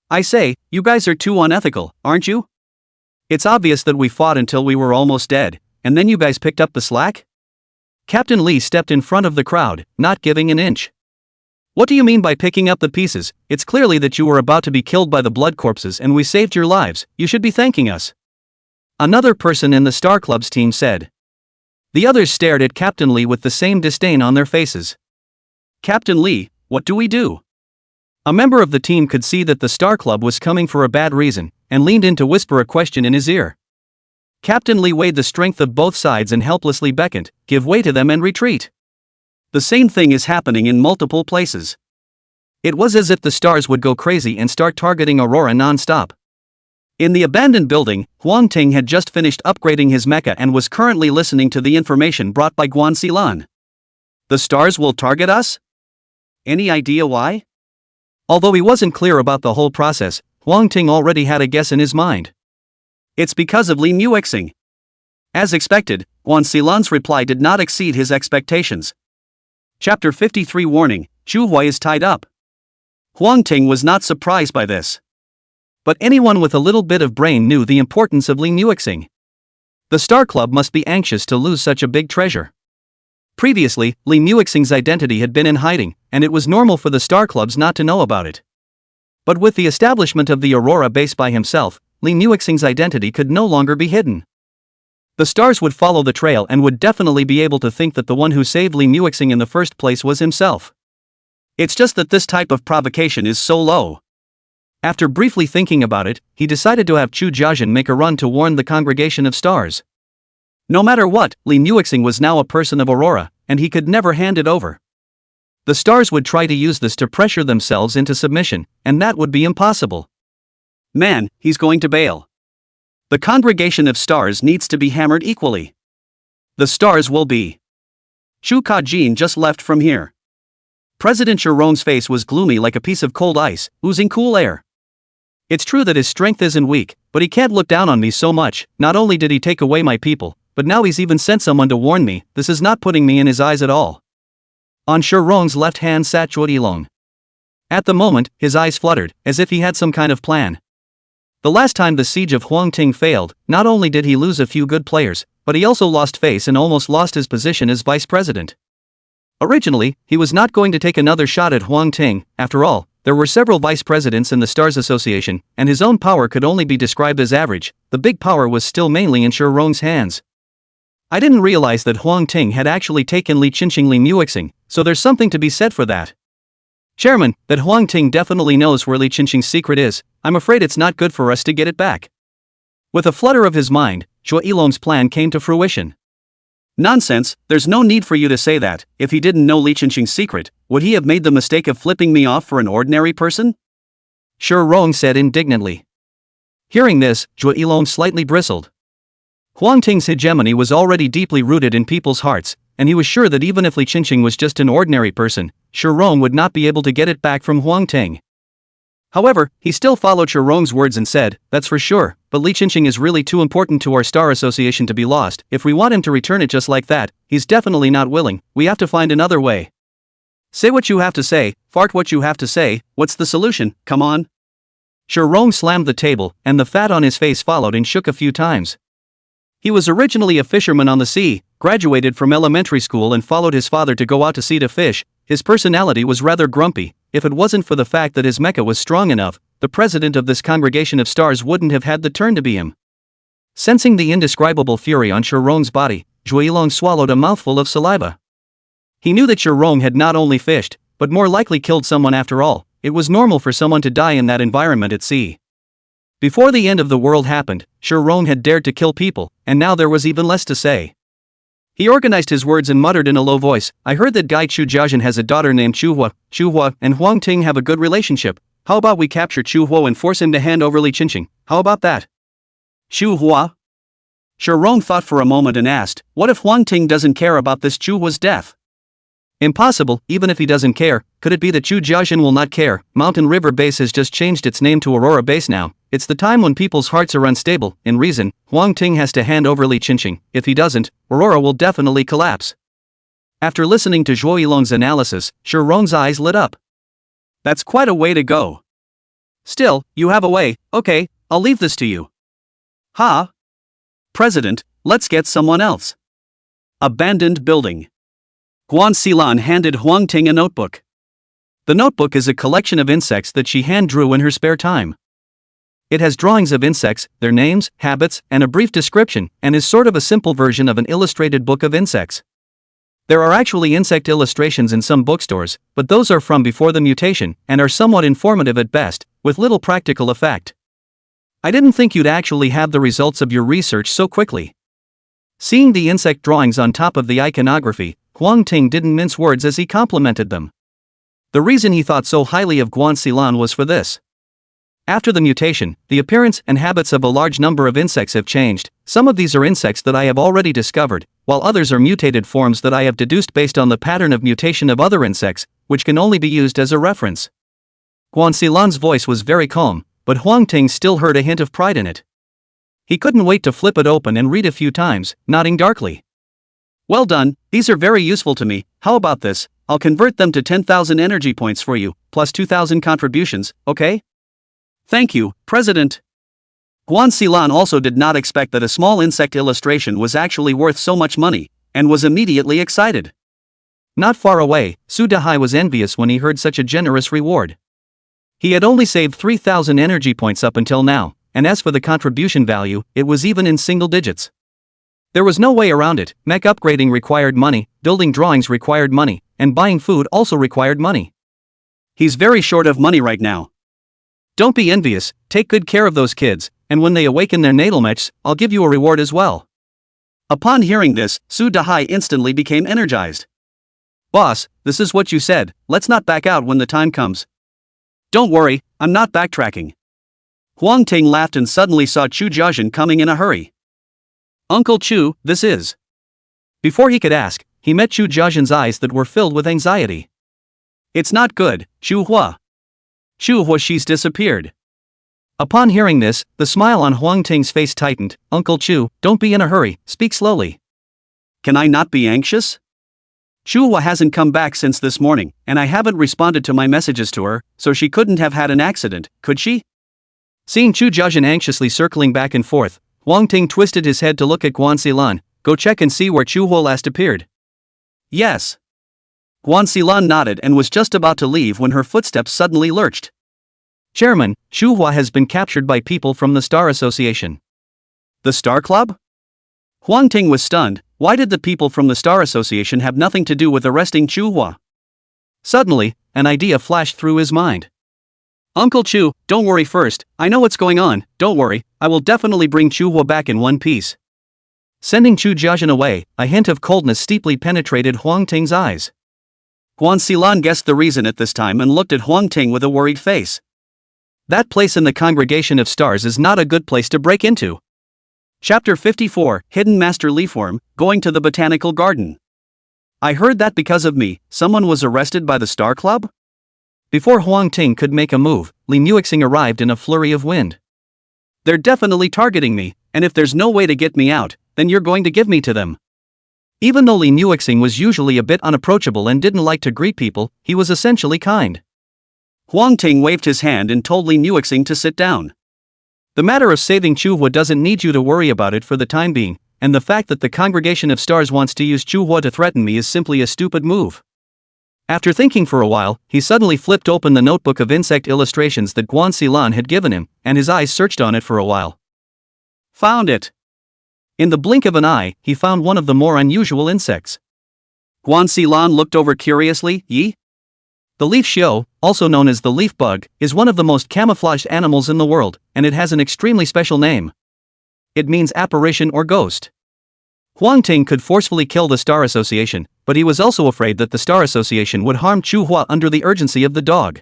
I say, you guys are too unethical, aren't you? It's obvious that we fought until we were almost dead, and then you guys picked up the slack? Captain Lee stepped in front of the crowd, not giving an inch. What do you mean by picking up the pieces? It's clearly that you were about to be killed by the blood corpses and we saved your lives. You should be thanking us. Another person in the Star Club's team said. The others stared at Captain Lee with the same disdain on their faces. Captain Lee, what do we do? A member of the team could see that the Star Club was coming for a bad reason, and leaned in to whisper a question in his ear. Captain Lee weighed the strength of both sides and helplessly beckoned, give way to them and retreat. The same thing is happening in multiple places. It was as if the stars would go crazy and start targeting Aurora non-stop. In the abandoned building, Huang Ting had just finished upgrading his mecha and was currently listening to the information brought by Guan Xilan. The stars will target us? Any idea why? Although he wasn't clear about the whole process, Huang Ting already had a guess in his mind. It's because of Li Muixing. As expected, Guan Xilan's reply did not exceed his expectations. Chapter 53 Warning, Chu Hui is tied up. Huang Ting was not surprised by this. But anyone with a little bit of brain knew the importance of Li Muixing. The Star Club must be anxious to lose such a big treasure. Previously, Li Muixing's identity had been in hiding, and it was normal for the Star Clubs not to know about it. But with the establishment of the Aurora base by himself, Li Muixing's identity could no longer be hidden. The stars would follow the trail and would definitely be able to think that the one who saved Li Muixing in the first place was himself. It's just that this type of provocation is so low. After briefly thinking about it, he decided to have Chu Jiajin make a run to warn the Congregation of Stars. No matter what, Li Muixing was now a person of Aurora, and he could never hand it over. The stars would try to use this to pressure themselves into submission, and that would be impossible. Man, he's going to bail. The Congregation of Stars needs to be hammered equally. The stars will be. Chu Kajin just left from here. President Chiron's face was gloomy like a piece of cold ice, oozing cool air. It's true that his strength isn't weak, but he can't look down on me so much. Not only did he take away my people, but now he's even sent someone to warn me. This is not putting me in his eyes at all. On Chiron's left hand sat Zhuo Yilong. At the moment, his eyes fluttered, as if he had some kind of plan. The last time the siege of Huangting failed, not only did he lose a few good players, but he also lost face and almost lost his position as vice president. Originally, he was not going to take another shot at Huangting. After all, there were several vice presidents in the Stars Association, and his own power could only be described as average. The big power was still mainly in Chiron's hands. I didn't realize that Huangting had actually taken Li Qinxing Li Muixing, so there's something to be said for that. Chairman, that Huangting definitely knows where Li Qinxing's secret is. I'm afraid it's not good for us to get it back. With a flutter of his mind, Zhuo Yilong's plan came to fruition. Nonsense, there's no need for you to say that. If he didn't know Li Qinxing's secret, would he have made the mistake of flipping me off for an ordinary person? Rong said indignantly. Hearing this, Zhuo Yilong slightly bristled. Huangting's hegemony was already deeply rooted in people's hearts, and he was sure that even if Li Qinxing was just an ordinary person, Rong would not be able to get it back from Huangting. However, he still followed Rong's words and said, "That's for sure, but Li Qinxing is really too important to our Star Association to be lost. If we want him to return it just like that, he's definitely not willing. We have to find another way." Say what you have to say, fart what you have to say, what's the solution, come on? Shurong slammed the table, and the fat on his face followed and shook a few times. He was originally a fisherman on the sea, graduated from elementary school and followed his father to go out to sea to fish. His personality was rather grumpy. If it wasn't for the fact that his mecha was strong enough, the president of this congregation of stars wouldn't have had the turn to be him. Sensing the indescribable fury on Shurong's body, Zhuilong swallowed a mouthful of saliva. He knew that Shurong had not only fished, but more likely killed someone after all. It was normal for someone to die in that environment at sea. Before the end of the world happened, Shurong had dared to kill people, and now there was even less to say. He organized his words and muttered in a low voice, I heard that Guy Chu Jiajian has a daughter named Chuhua and Huang Ting have a good relationship. How about we capture Chuhua and force him to hand over Li Qinqing? How about that? Chuhua? Shurong thought for a moment and asked, what if Huang Ting doesn't care about this Chuhua's death? Impossible, even if he doesn't care. Could it be that Chu Jiajian will not care? Mountain River Base has just changed its name to Aurora Base now. It's the time when people's hearts are unstable. In reason, Huang Ting has to hand over Li Qinqing. If he doesn't, Aurora will definitely collapse. After listening to Zhuilong's analysis, Shurong's eyes lit up. That's quite a way to go. Still, you have a way. Okay, I'll leave this to you. Ha! President, let's get someone else. Abandoned building. Guan Xilan handed Huang Ting a notebook. The notebook is a collection of insects that she hand-drew in her spare time. It has drawings of insects, their names, habits, and a brief description, and is sort of a simple version of an illustrated book of insects. There are actually insect illustrations in some bookstores, but those are from before the mutation, and are somewhat informative at best, with little practical effect. I didn't think you'd actually have the results of your research so quickly. Seeing the insect drawings on top of the iconography, Huang Ting didn't mince words as he complimented them. The reason he thought so highly of Guan Xilan was for this. After the mutation, the appearance and habits of a large number of insects have changed. Some of these are insects that I have already discovered, while others are mutated forms that I have deduced based on the pattern of mutation of other insects, which can only be used as a reference. Guan Xilan's voice was very calm, but Huang Ting still heard a hint of pride in it. He couldn't wait to flip it open and read a few times, nodding darkly. Well done, these are very useful to me. How about this? I'll convert them to 10,000 energy points for you, plus 2,000 contributions, okay? Thank you, President. Guan Xilan also did not expect that a small insect illustration was actually worth so much money, and was immediately excited. Not far away, Su Dahai was envious when he heard such a generous reward. He had only saved 3,000 energy points up until now, and as for the contribution value, it was even in single digits. There was no way around it. Mech upgrading required money, building drawings required money, and buying food also required money. He's very short of money right now. Don't be envious, take good care of those kids, and when they awaken their natal mechs, I'll give you a reward as well. Upon hearing this, Su Dahai instantly became energized. Boss, this is what you said, let's not back out when the time comes. Don't worry, I'm not backtracking. Huang Ting laughed and suddenly saw Chu Jiajian coming in a hurry. Uncle Chu, this is. Before he could ask, he met Chu Jiajian's eyes that were filled with anxiety. It's not good, Chu Hua. Chu Hua, she's disappeared. Upon hearing this, the smile on Huang Ting's face tightened. Uncle Chu, don't be in a hurry, speak slowly. Can I not be anxious? Chu Hua hasn't come back since this morning, and I haven't responded to my messages to her, so she couldn't have had an accident, could she? Seeing Chu Jiajian anxiously circling back and forth, Huang Ting twisted his head to look at Guan Xilan. Go check and see where Chu Hua last appeared. Yes. Guan Xilan nodded and was just about to leave when her footsteps suddenly lurched. Chairman, Chu Hua has been captured by people from the Star Association. The Star Club? Huang Ting was stunned. Why did the people from the Star Association have nothing to do with arresting Chu Hua? Suddenly, an idea flashed through his mind. Uncle Chu, don't worry first, I know what's going on, don't worry, I will definitely bring Chu Hua back in one piece. Sending Chu Jiajian away, a hint of coldness steeply penetrated Huang Ting's eyes. Guan Xilan guessed the reason at this time and looked at Huang Ting with a worried face. That place in the congregation of stars is not a good place to break into. Chapter 54, Hidden Master Leafworm, Going to the Botanical Garden. I heard that because of me, someone was arrested by the Star Club? Before Huang Ting could make a move, Li Muixing arrived in a flurry of wind. They're definitely targeting me, and if there's no way to get me out, then you're going to give me to them. Even though Li Nuixing was usually a bit unapproachable and didn't like to greet people, he was essentially kind. Huang Ting waved his hand and told Li Nuixing to sit down. The matter of saving Chuhua doesn't need you to worry about it for the time being, and the fact that the Congregation of Stars wants to use Chuhua to threaten me is simply a stupid move. After thinking for a while, he suddenly flipped open the notebook of insect illustrations that Guan Xilan had given him, and his eyes searched on it for a while. Found it. In the blink of an eye, he found one of the more unusual insects. Guan Xilan looked over curiously. Yi? The leaf xiao, also known as the leaf bug, is one of the most camouflaged animals in the world, and it has an extremely special name. It means apparition or ghost. Huang Ting could forcefully kill the Star Association, but he was also afraid that the Star Association would harm Chuhua under the urgency of the dog.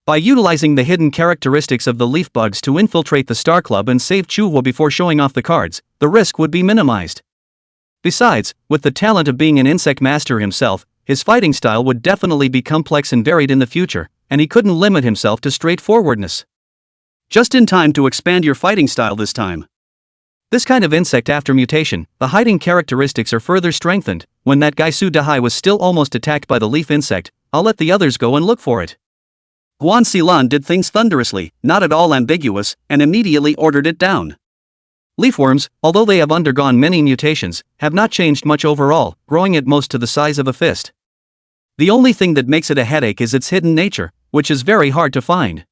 By utilizing the hidden characteristics of the leaf bugs to infiltrate the Star Club and save Chuhua before showing off the cards, the risk would be minimized. Besides, with the talent of being an insect master himself, his fighting style would definitely be complex and varied in the future, and he couldn't limit himself to straightforwardness. Just in time to expand your fighting style this time. This kind of insect after mutation, the hiding characteristics are further strengthened. When that guy Su Dahai was still almost attacked by the leaf insect, I'll let the others go and look for it. Guan Xilan did things thunderously, not at all ambiguous, and immediately ordered it down. Leafworms, although they have undergone many mutations, have not changed much overall, growing at most to the size of a fist. The only thing that makes it a headache is its hidden nature, which is very hard to find.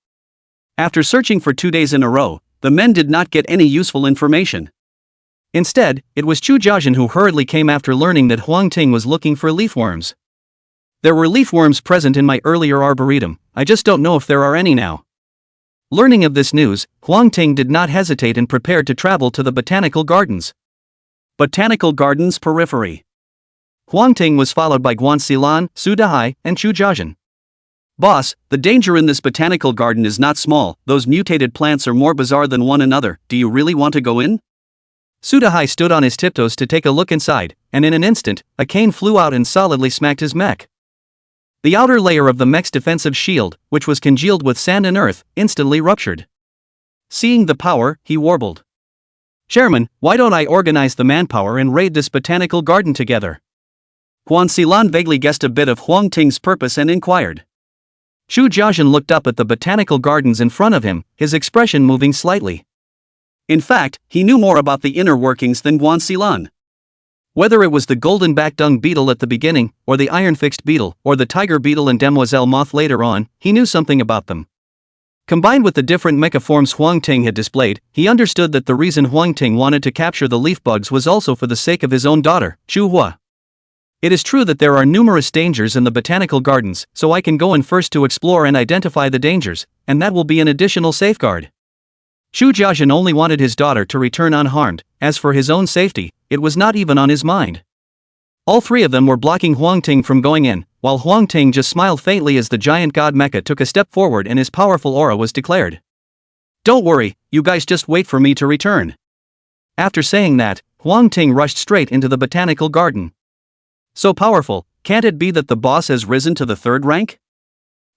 After searching for 2 days in a row, the men did not get any useful information. Instead, it was Chu Jiazhen who hurriedly came after learning that Huang Ting was looking for leafworms. There were leafworms present in my earlier arboretum, I just don't know if there are any now. Learning of this news, Huang Ting did not hesitate and prepared to travel to the botanical gardens. Botanical Gardens Periphery. Huang Ting was followed by Guan Xilan, Su Dahai, and Chu Jiazhen. Boss, the danger in this botanical garden is not small. Those mutated plants are more bizarre than one another. Do you really want to go in? Su Dahai stood on his tiptoes to take a look inside, and in an instant, a cane flew out and solidly smacked his mech. The outer layer of the mech's defensive shield, which was congealed with sand and earth, instantly ruptured. Seeing the power, he warbled. "Chairman, why don't I organize the manpower and raid this botanical garden together?" Guan Xilan vaguely guessed a bit of Huang Ting's purpose and inquired. Chu Jiazhen looked up at the botanical gardens in front of him, his expression moving slightly. In fact, he knew more about the inner workings than Guan Xilan. Whether it was the golden-backed dung beetle at the beginning, or the iron-fixed beetle, or the tiger beetle and demoiselle moth later on, he knew something about them. Combined with the different mecha forms Huang Ting had displayed, he understood that the reason Huang Ting wanted to capture the leaf bugs was also for the sake of his own daughter, Chu Hua. It is true that there are numerous dangers in the botanical gardens, so I can go in first to explore and identify the dangers, and that will be an additional safeguard. Chu Jiazhen only wanted his daughter to return unharmed. As for his own safety, it was not even on his mind. All three of them were blocking Huang Ting from going in, while Huang Ting just smiled faintly as the giant god mecha took a step forward and his powerful aura was declared. "Don't worry, you guys just wait for me to return." After saying that, Huang Ting rushed straight into the botanical garden. "So powerful, can't it be that the boss has risen to the third rank?"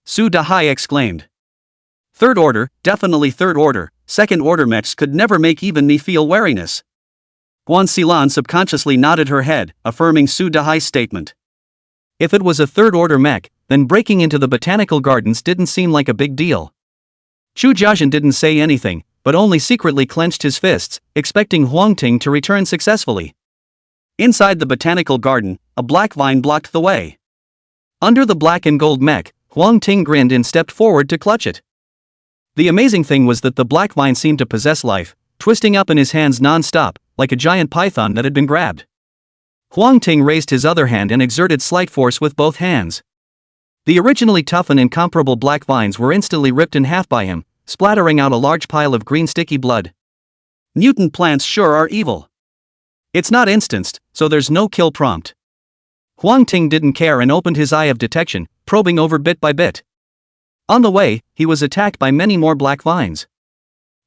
Su Dahai exclaimed. "Third order, definitely third order. Second order mechs could never make even me feel wariness." Guan Xilan subconsciously nodded her head, affirming Su Dahai's statement. If it was a third order mech, then breaking into the botanical gardens didn't seem like a big deal. Chu Jiazhen didn't say anything, but only secretly clenched his fists, expecting Huang Ting to return successfully. Inside the botanical garden, a black vine blocked the way. Under the black and gold mech, Huang Ting grinned and stepped forward to clutch it. The amazing thing was that the black vine seemed to possess life, twisting up in his hands non-stop, like a giant python that had been grabbed. Huang Ting raised his other hand and exerted slight force with both hands. The originally tough and incomparable black vines were instantly ripped in half by him, splattering out a large pile of green sticky blood. Mutant plants sure are evil. It's not instanced, so there's no kill prompt. Huang Ting didn't care and opened his eye of detection, probing over bit by bit. On the way, he was attacked by many more black vines.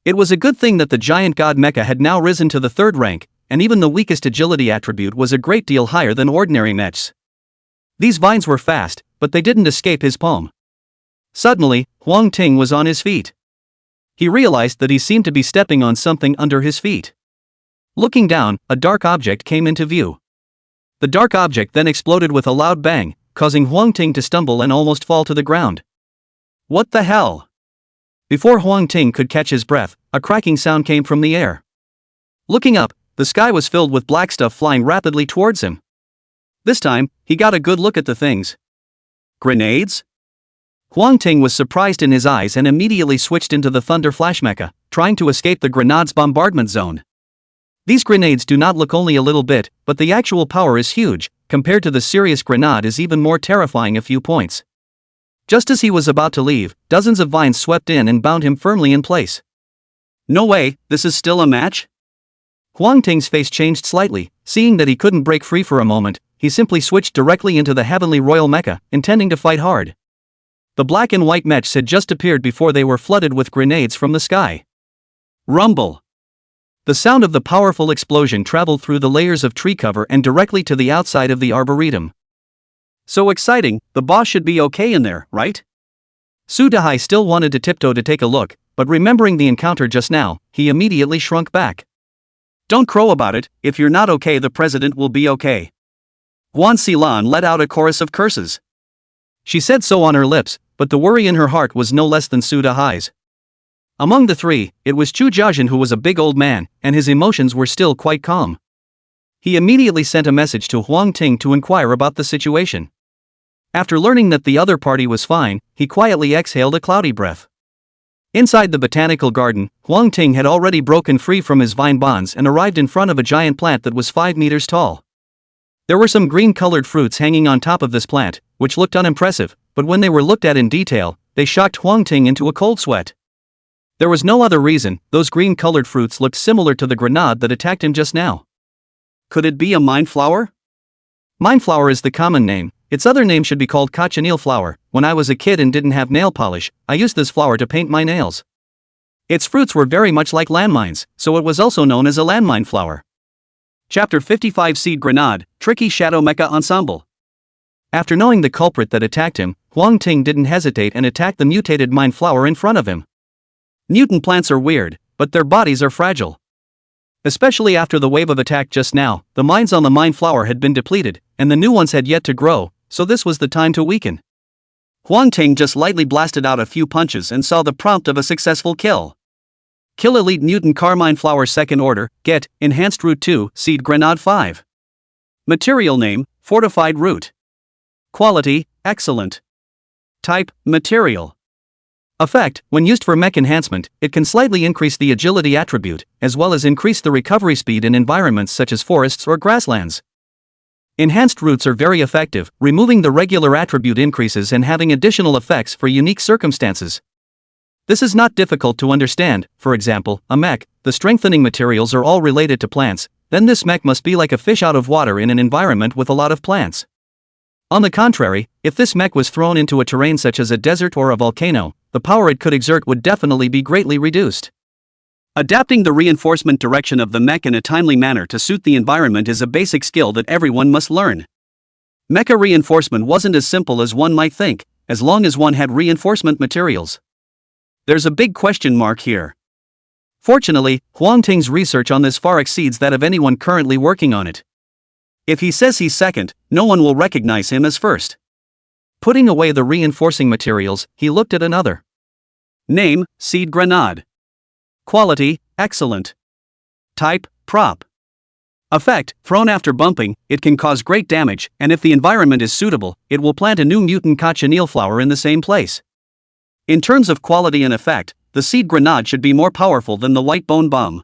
It was a good thing that the giant god mecha had now risen to the third rank, and even the weakest agility attribute was a great deal higher than ordinary mechs. These vines were fast, but they didn't escape his palm. Suddenly, Huang Ting was on his feet. He realized that he seemed to be stepping on something under his feet. Looking down, a dark object came into view. The dark object then exploded with a loud bang, causing Huang Ting to stumble and almost fall to the ground. What the hell? Before Huang Ting could catch his breath, a cracking sound came from the air. Looking up, the sky was filled with black stuff flying rapidly towards him. This time, he got a good look at the things. Grenades? Huang Ting was surprised in his eyes and immediately switched into the Thunder Flash Mecha, trying to escape the grenade's bombardment zone. These grenades do not look only a little bit, but the actual power is huge, compared to the serious grenade is even more terrifying a few points. Just as he was about to leave, dozens of vines swept in and bound him firmly in place. No way, this is still a match? Huang Ting's face changed slightly, seeing that he couldn't break free for a moment, he simply switched directly into the Heavenly Royal Mecha, intending to fight hard. The black and white mechs had just appeared before they were flooded with grenades from the sky. Rumble! The sound of the powerful explosion traveled through the layers of tree cover and directly to the outside of the arboretum. So exciting, the boss should be okay in there, right? Su Dahai still wanted to tiptoe to take a look, but remembering the encounter just now, he immediately shrunk back. Don't crow about it, if you're not okay the president will be okay. Guan Xilan let out a chorus of curses. She said so on her lips, but the worry in her heart was no less than Su Dahai's. Among the three, it was Chu Jiajin who was a big old man, and his emotions were still quite calm. He immediately sent a message to Huang Ting to inquire about the situation. After learning that the other party was fine, he quietly exhaled a cloudy breath. Inside the botanical garden, Huang Ting had already broken free from his vine bonds and arrived in front of a giant plant that was 5 meters tall. There were some green-colored fruits hanging on top of this plant, which looked unimpressive, but when they were looked at in detail, they shocked Huang Ting into a cold sweat. There was no other reason, those green-colored fruits looked similar to the grenade that attacked him just now. Could it be a mind flower? Mind flower is the common name, its other name should be called cochineal flower. When I was a kid and didn't have nail polish, I used this flower to paint my nails. Its fruits were very much like landmines, so it was also known as a landmine flower. Chapter 55 Seed Grenade, Tricky Shadow Mecha Ensemble. After knowing the culprit that attacked him, Huang Ting didn't hesitate and attacked the mutated mind flower in front of him. Mutant plants are weird, but their bodies are fragile. Especially after the wave of attack just now, the minds on the mind flower had been depleted, and the new ones had yet to grow, so this was the time to weaken. Huang Ting just lightly blasted out a few punches and saw the prompt of a successful kill. Kill Elite Mutant Carmine Flower Second Order, get, Enhanced Root 2, Seed Grenade 5. Material name, Fortified Root. Quality, excellent. Type, material. Effect, when used for mech enhancement, it can slightly increase the agility attribute, as well as increase the recovery speed in environments such as forests or grasslands. Enhanced roots are very effective, removing the regular attribute increases and having additional effects for unique circumstances. This is not difficult to understand. For example, a mech, the strengthening materials are all related to plants, then this mech must be like a fish out of water in an environment with a lot of plants. On the contrary, if this mech was thrown into a terrain such as a desert or a volcano, the power it could exert would definitely be greatly reduced. Adapting the reinforcement direction of the mech in a timely manner to suit the environment is a basic skill that everyone must learn. Mecha reinforcement wasn't as simple as one might think, as long as one had reinforcement materials. There's a big question mark here. Fortunately, Huang Ting's research on this far exceeds that of anyone currently working on it. If he says he's second, no one will recognize him as first. Putting away the reinforcing materials, he looked at another. Name, Seed Grenade. Quality, excellent. Type, prop. Effect, thrown after bumping, it can cause great damage, and if the environment is suitable, it will plant a new mutant cochineal flower in the same place. In terms of quality and effect, the seed grenade should be more powerful than the white bone bomb.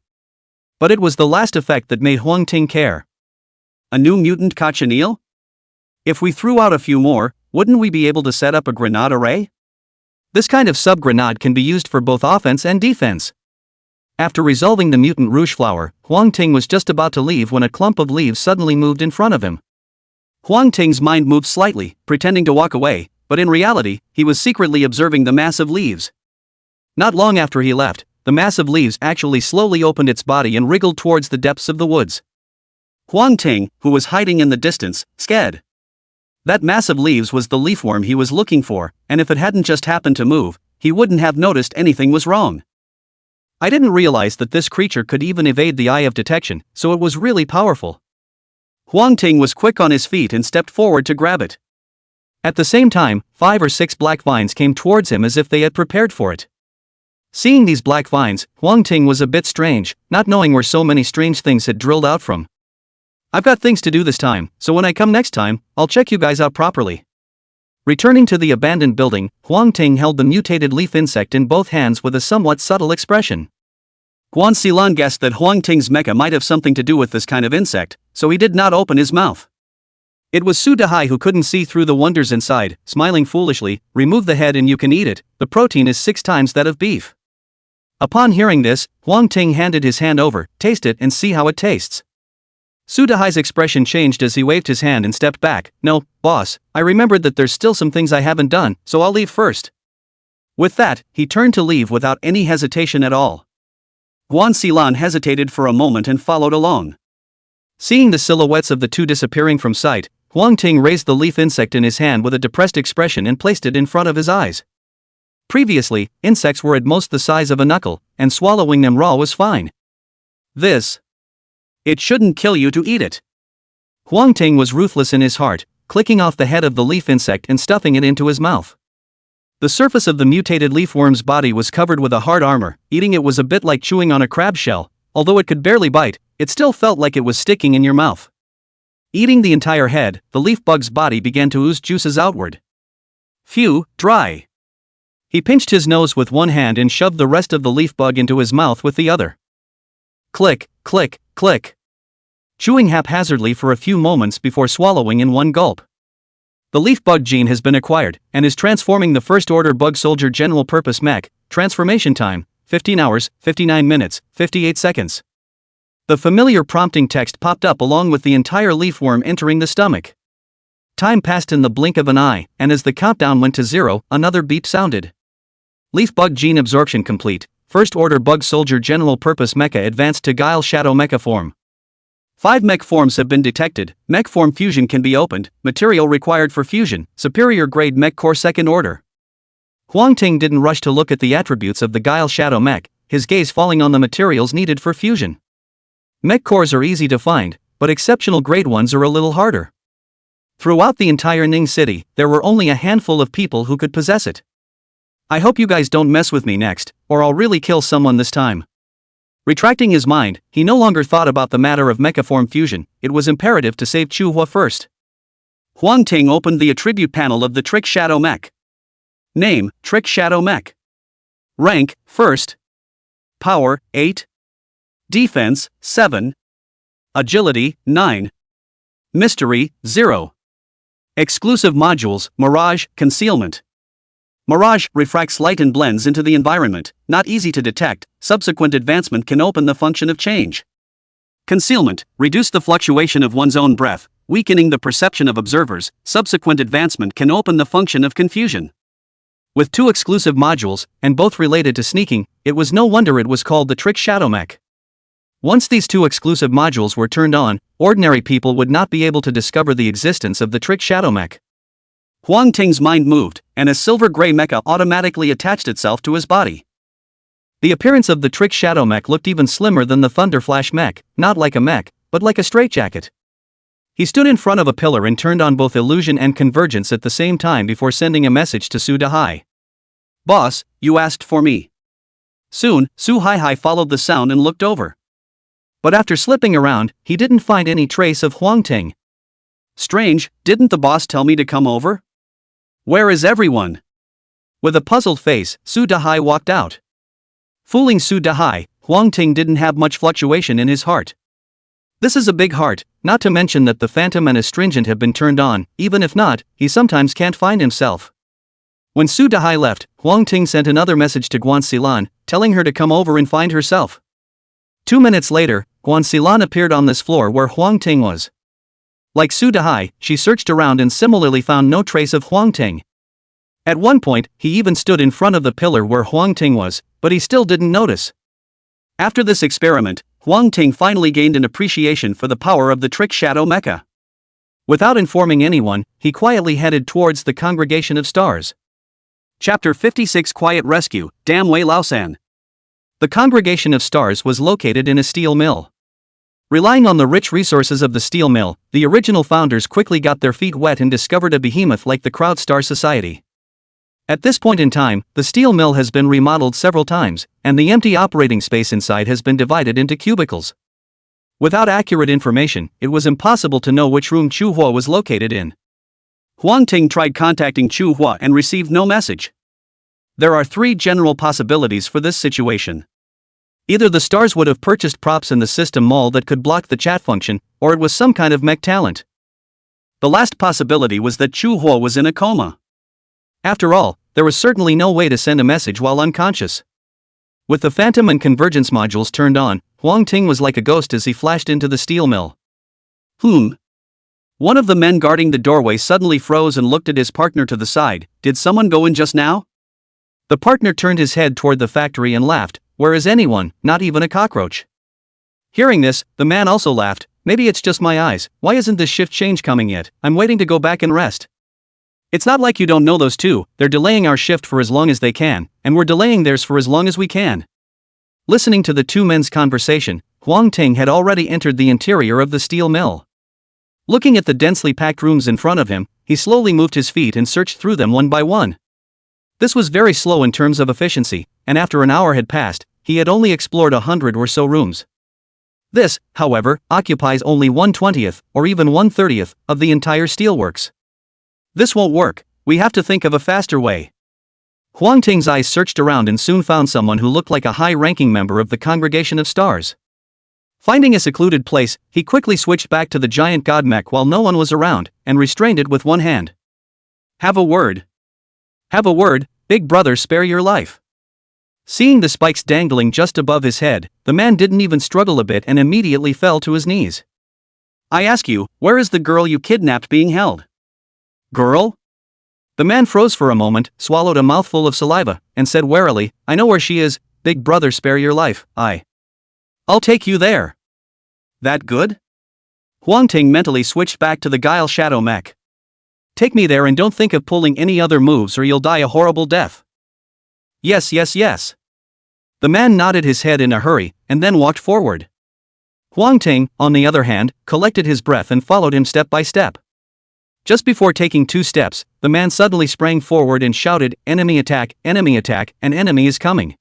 But it was the last effect that made Huang Ting care. A new mutant cochineal? If we threw out a few more, wouldn't we be able to set up a grenade array? This kind of sub-grenade can be used for both offense and defense. After resolving the mutant rouge flower, Huang Ting was just about to leave when a clump of leaves suddenly moved in front of him. Huang Ting's mind moved slightly, pretending to walk away, but in reality, he was secretly observing the mass of leaves. Not long after he left, the mass of leaves actually slowly opened its body and wriggled towards the depths of the woods. Huang Ting, who was hiding in the distance, scared. That mass of leaves was the leafworm he was looking for, and if it hadn't just happened to move, he wouldn't have noticed anything was wrong. I didn't realize that this creature could even evade the eye of detection, so it was really powerful. Huang Ting was quick on his feet and stepped forward to grab it. At the same time, 5 or 6 black vines came towards him as if they had prepared for it. Seeing these black vines, Huang Ting was a bit strange, not knowing where so many strange things had drilled out from. I've got things to do this time, so when I come next time, I'll check you guys out properly. Returning to the abandoned building, Huang Ting held the mutated leaf insect in both hands with a somewhat subtle expression. Guan Xilan guessed that Huang Ting's mecha might have something to do with this kind of insect, so he did not open his mouth. It was Su Dahai who couldn't see through the wonders inside, smiling foolishly. Remove the head and you can eat it, the protein is 6 times that of beef. Upon hearing this, Huang Ting handed his hand over. Taste it and see how it tastes. Su Dahai's expression changed as he waved his hand and stepped back. No, boss, I remembered that there's still some things I haven't done, so I'll leave first. With that, he turned to leave without any hesitation at all. Guan Xilan hesitated for a moment and followed along. Seeing the silhouettes of the two disappearing from sight, Huang Ting raised the leaf insect in his hand with a depressed expression and placed it in front of his eyes. Previously, insects were at most the size of a knuckle, and swallowing them raw was fine. It shouldn't kill you to eat it. Huang Ting was ruthless in his heart, clicking off the head of the leaf insect and stuffing it into his mouth. The surface of the mutated leafworm's body was covered with a hard armor. Eating it was a bit like chewing on a crab shell. Although it could barely bite, it still felt like it was sticking in your mouth. Eating the entire head, the leaf bug's body began to ooze juices outward. Phew, dry. He pinched his nose with one hand and shoved the rest of the leaf bug into his mouth with the other. Click, click, click. Chewing haphazardly for a few moments before swallowing in one gulp. The leaf bug gene has been acquired, and is transforming the first-order bug soldier general-purpose mech. Transformation time, 15 hours, 59 minutes, 58 seconds. The familiar prompting text popped up along with the entire leafworm entering the stomach. Time passed in the blink of an eye, and as the countdown went to 0, another beep sounded. Leaf bug gene absorption complete. First-order bug soldier general-purpose mecha advanced to Guile Shadow mecha form. 5 mech forms have been detected. Mech form fusion can be opened. Material required for fusion, superior grade mech core second order. Huang Ting didn't rush to look at the attributes of the Guile Shadow mech, his gaze falling on the materials needed for fusion. Mech cores are easy to find, but exceptional grade ones are a little harder. Throughout the entire Ning city, there were only a handful of people who could possess it. I hope you guys don't mess with me next, or I'll really kill someone this time. Retracting his mind, he no longer thought about the matter of mechaform fusion. It was imperative to save Chu Hua first. Huang Ting opened the attribute panel of the Trick Shadow mech. Name, Trick Shadow mech. Rank, first. Power, 8. Defense, 7. Agility, 9. Mystery, 0. Exclusive modules, Mirage, Concealment. Mirage refracts light and blends into the environment, not easy to detect. Subsequent advancement can open the function of change. Concealment, reduce the fluctuation of one's own breath, weakening the perception of observers. Subsequent advancement can open the function of confusion. With 2 exclusive modules, and both related to sneaking, it was no wonder it was called the Trick Shadow mech. Once these 2 exclusive modules were turned on, ordinary people would not be able to discover the existence of the Trick Shadow mech. Huang Ting's mind moved, and a silver-gray mecha automatically attached itself to his body. The appearance of the Trick Shadow mech looked even slimmer than the Thunder Flash mech, not like a mech, but like a straitjacket. He stood in front of a pillar and turned on both illusion and convergence at the same time before sending a message to Su Dahai. Boss, you asked for me. Soon, Su Haihai followed the sound and looked over. But after slipping around, he didn't find any trace of Huang Ting. Strange, didn't the boss tell me to come over? Where is everyone? With a puzzled face, Su Dahai walked out. Fooling Su Dahai, Huang Ting didn't have much fluctuation in his heart. This is a big heart, not to mention that the phantom and astringent have been turned on. Even if not, he sometimes can't find himself. When Su Dahai left, Huang Ting sent another message to Guan Xilan, telling her to come over and find herself. 2 minutes later, Guan Xilan appeared on this floor where Huang Ting was. Like Su Dahai, she searched around and similarly found no trace of Huang Ting. At one point, he even stood in front of the pillar where Huang Ting was, but he still didn't notice. After this experiment, Huang Ting finally gained an appreciation for the power of the Trick Shadow mecha. Without informing anyone, he quietly headed towards the Congregation of Stars. Chapter 56 Quiet Rescue, Damwei Laosan. The Congregation of Stars was located in a steel mill. Relying on the rich resources of the steel mill, the original founders quickly got their feet wet and discovered a behemoth like the Crowd Star Society. At this point in time, the steel mill has been remodeled several times, and the empty operating space inside has been divided into cubicles. Without accurate information, it was impossible to know which room Chu Hua was located in. Huang Ting tried contacting Chu Hua and received no message. There are three general possibilities for this situation. Either the stars would have purchased props in the system mall that could block the chat function, or it was some kind of mech talent. The last possibility was that Chu Hua was in a coma. After all, there was certainly no way to send a message while unconscious. With the phantom and convergence modules turned on, Huang Ting was like a ghost as he flashed into the steel mill. One of the men guarding the doorway suddenly froze and looked at his partner to the side. Did someone go in just now? The partner turned his head toward the factory and laughed. Where is anyone, not even a cockroach? Hearing this, the man also laughed. Maybe it's just my eyes, why isn't this shift change coming yet? I'm waiting to go back and rest. It's not like you don't know those two, they're delaying our shift for as long as they can, and we're delaying theirs for as long as we can. Listening to the two men's conversation, Huang Ting had already entered the interior of the steel mill. Looking at the densely packed rooms in front of him, he slowly moved his feet and searched through them one by one. This was very slow in terms of efficiency, and after an hour had passed, he had only explored 100 or so rooms. This, however, occupies only 1/20th, or even 1/30th, of the entire steelworks. This won't work, we have to think of a faster way. Huang Ting's eyes searched around and soon found someone who looked like a high-ranking member of the Congregation of Stars. Finding a secluded place, he quickly switched back to the giant god mech while no one was around, and restrained it with one hand. Have a word. Have a word, big brother, spare your life. Seeing the spikes dangling just above his head, the man didn't even struggle a bit and immediately fell to his knees. I ask you, where is the girl you kidnapped being held? Girl? The man froze for a moment, swallowed a mouthful of saliva, and said warily, I know where she is, big brother, spare your life. I'll take you there. That good? Huang Ting mentally switched back to the Guile Shadow mech. Take me there and don't think of pulling any other moves or you'll die a horrible death. Yes. The man nodded his head in a hurry, and then walked forward. Huang Ting, on the other hand, collected his breath and followed him step by step. Just before taking 2 steps, the man suddenly sprang forward and shouted, enemy attack, an enemy is coming.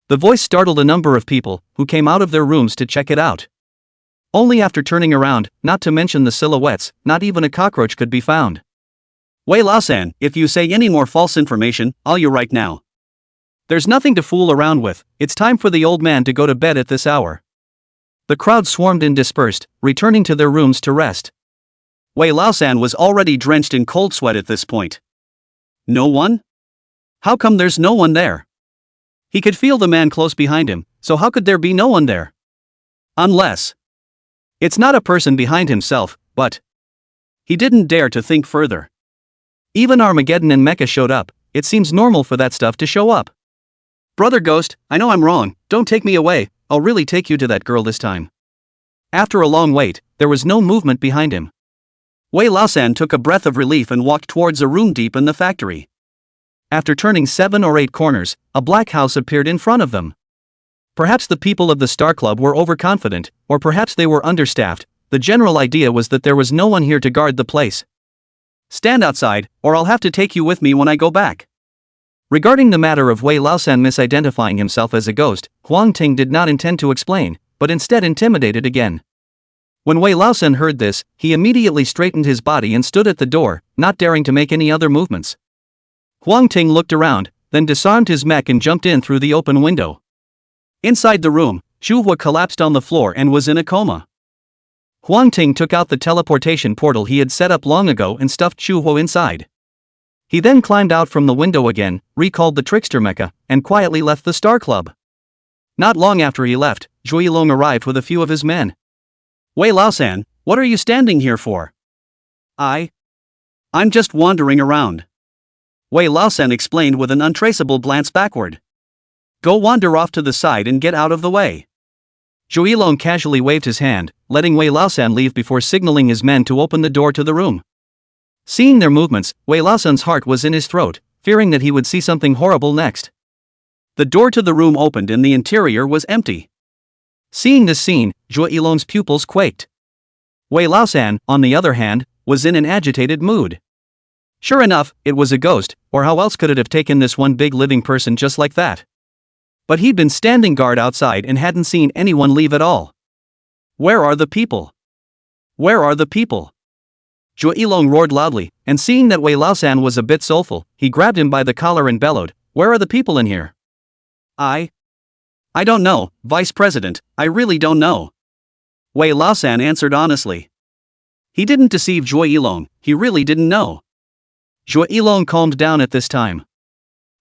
The voice startled a number of people, who came out of their rooms to check it out. Only after turning around, not to mention the silhouettes, not even a cockroach could be found. Wei Lao-san, if you say any more false information, I'll you right now. There's nothing to fool around with, it's time for the old man to go to bed at this hour. The crowd swarmed and dispersed, returning to their rooms to rest. Wei Lao-san was already drenched in cold sweat at this point. No one? How come there's no one there? He could feel the man close behind him, so how could there be no one there? Unless it's not a person behind himself, but he didn't dare to think further. Even Armageddon and Mecha showed up, it seems normal for that stuff to show up. Brother Ghost, I know I'm wrong, don't take me away, I'll really take you to that girl this time. After a long wait, there was no movement behind him. Wei Lao-san took a breath of relief and walked towards a room deep in the factory. After turning 7 or 8 corners, a black house appeared in front of them. Perhaps the people of the Star Club were overconfident, or perhaps they were understaffed. The general idea was that there was no one here to guard the place. Stand outside, or I'll have to take you with me when I go back. Regarding the matter of Wei Lao-san misidentifying himself as a ghost, Huang Ting did not intend to explain, but instead intimidated again. When Wei Lao-san heard this, he immediately straightened his body and stood at the door, not daring to make any other movements. Huang Ting looked around, then disarmed his mech and jumped in through the open window. Inside the room, Chu Hua collapsed on the floor and was in a coma. Huang Ting took out the teleportation portal he had set up long ago and stuffed Chu Hua inside. He then climbed out from the window again, recalled the trickster mecha, and quietly left the Star Club. Not long after he left, Zhui Long arrived with a few of his men. Wei Lao-san, what are you standing here for? I'm just wandering around. Wei Lao-san explained with an untraceable glance backward. Go wander off to the side and get out of the way. Zhui Long casually waved his hand, letting Wei Lao-san leave before signaling his men to open the door to the room. Seeing their movements, Wei Lao-san's heart was in his throat, fearing that he would see something horrible next. The door to the room opened and the interior was empty. Seeing this scene, Zhuo Yilong's pupils quaked. Wei Laosan, on the other hand, was in an agitated mood. Sure enough, it was a ghost, or how else could it have taken this one big living person just like that? But he'd been standing guard outside and hadn't seen anyone leave at all. Where are the people? Where are the people? Zhuo Yilong roared loudly, and seeing that Wei Laosan was a bit soulful, he grabbed him by the collar and bellowed, "Where are the people in here?" I don't know, Vice President, I really don't know. Wei Laosan answered honestly. He didn't deceive Zhuo Yilong, he really didn't know. Zhuo Yilong calmed down at this time.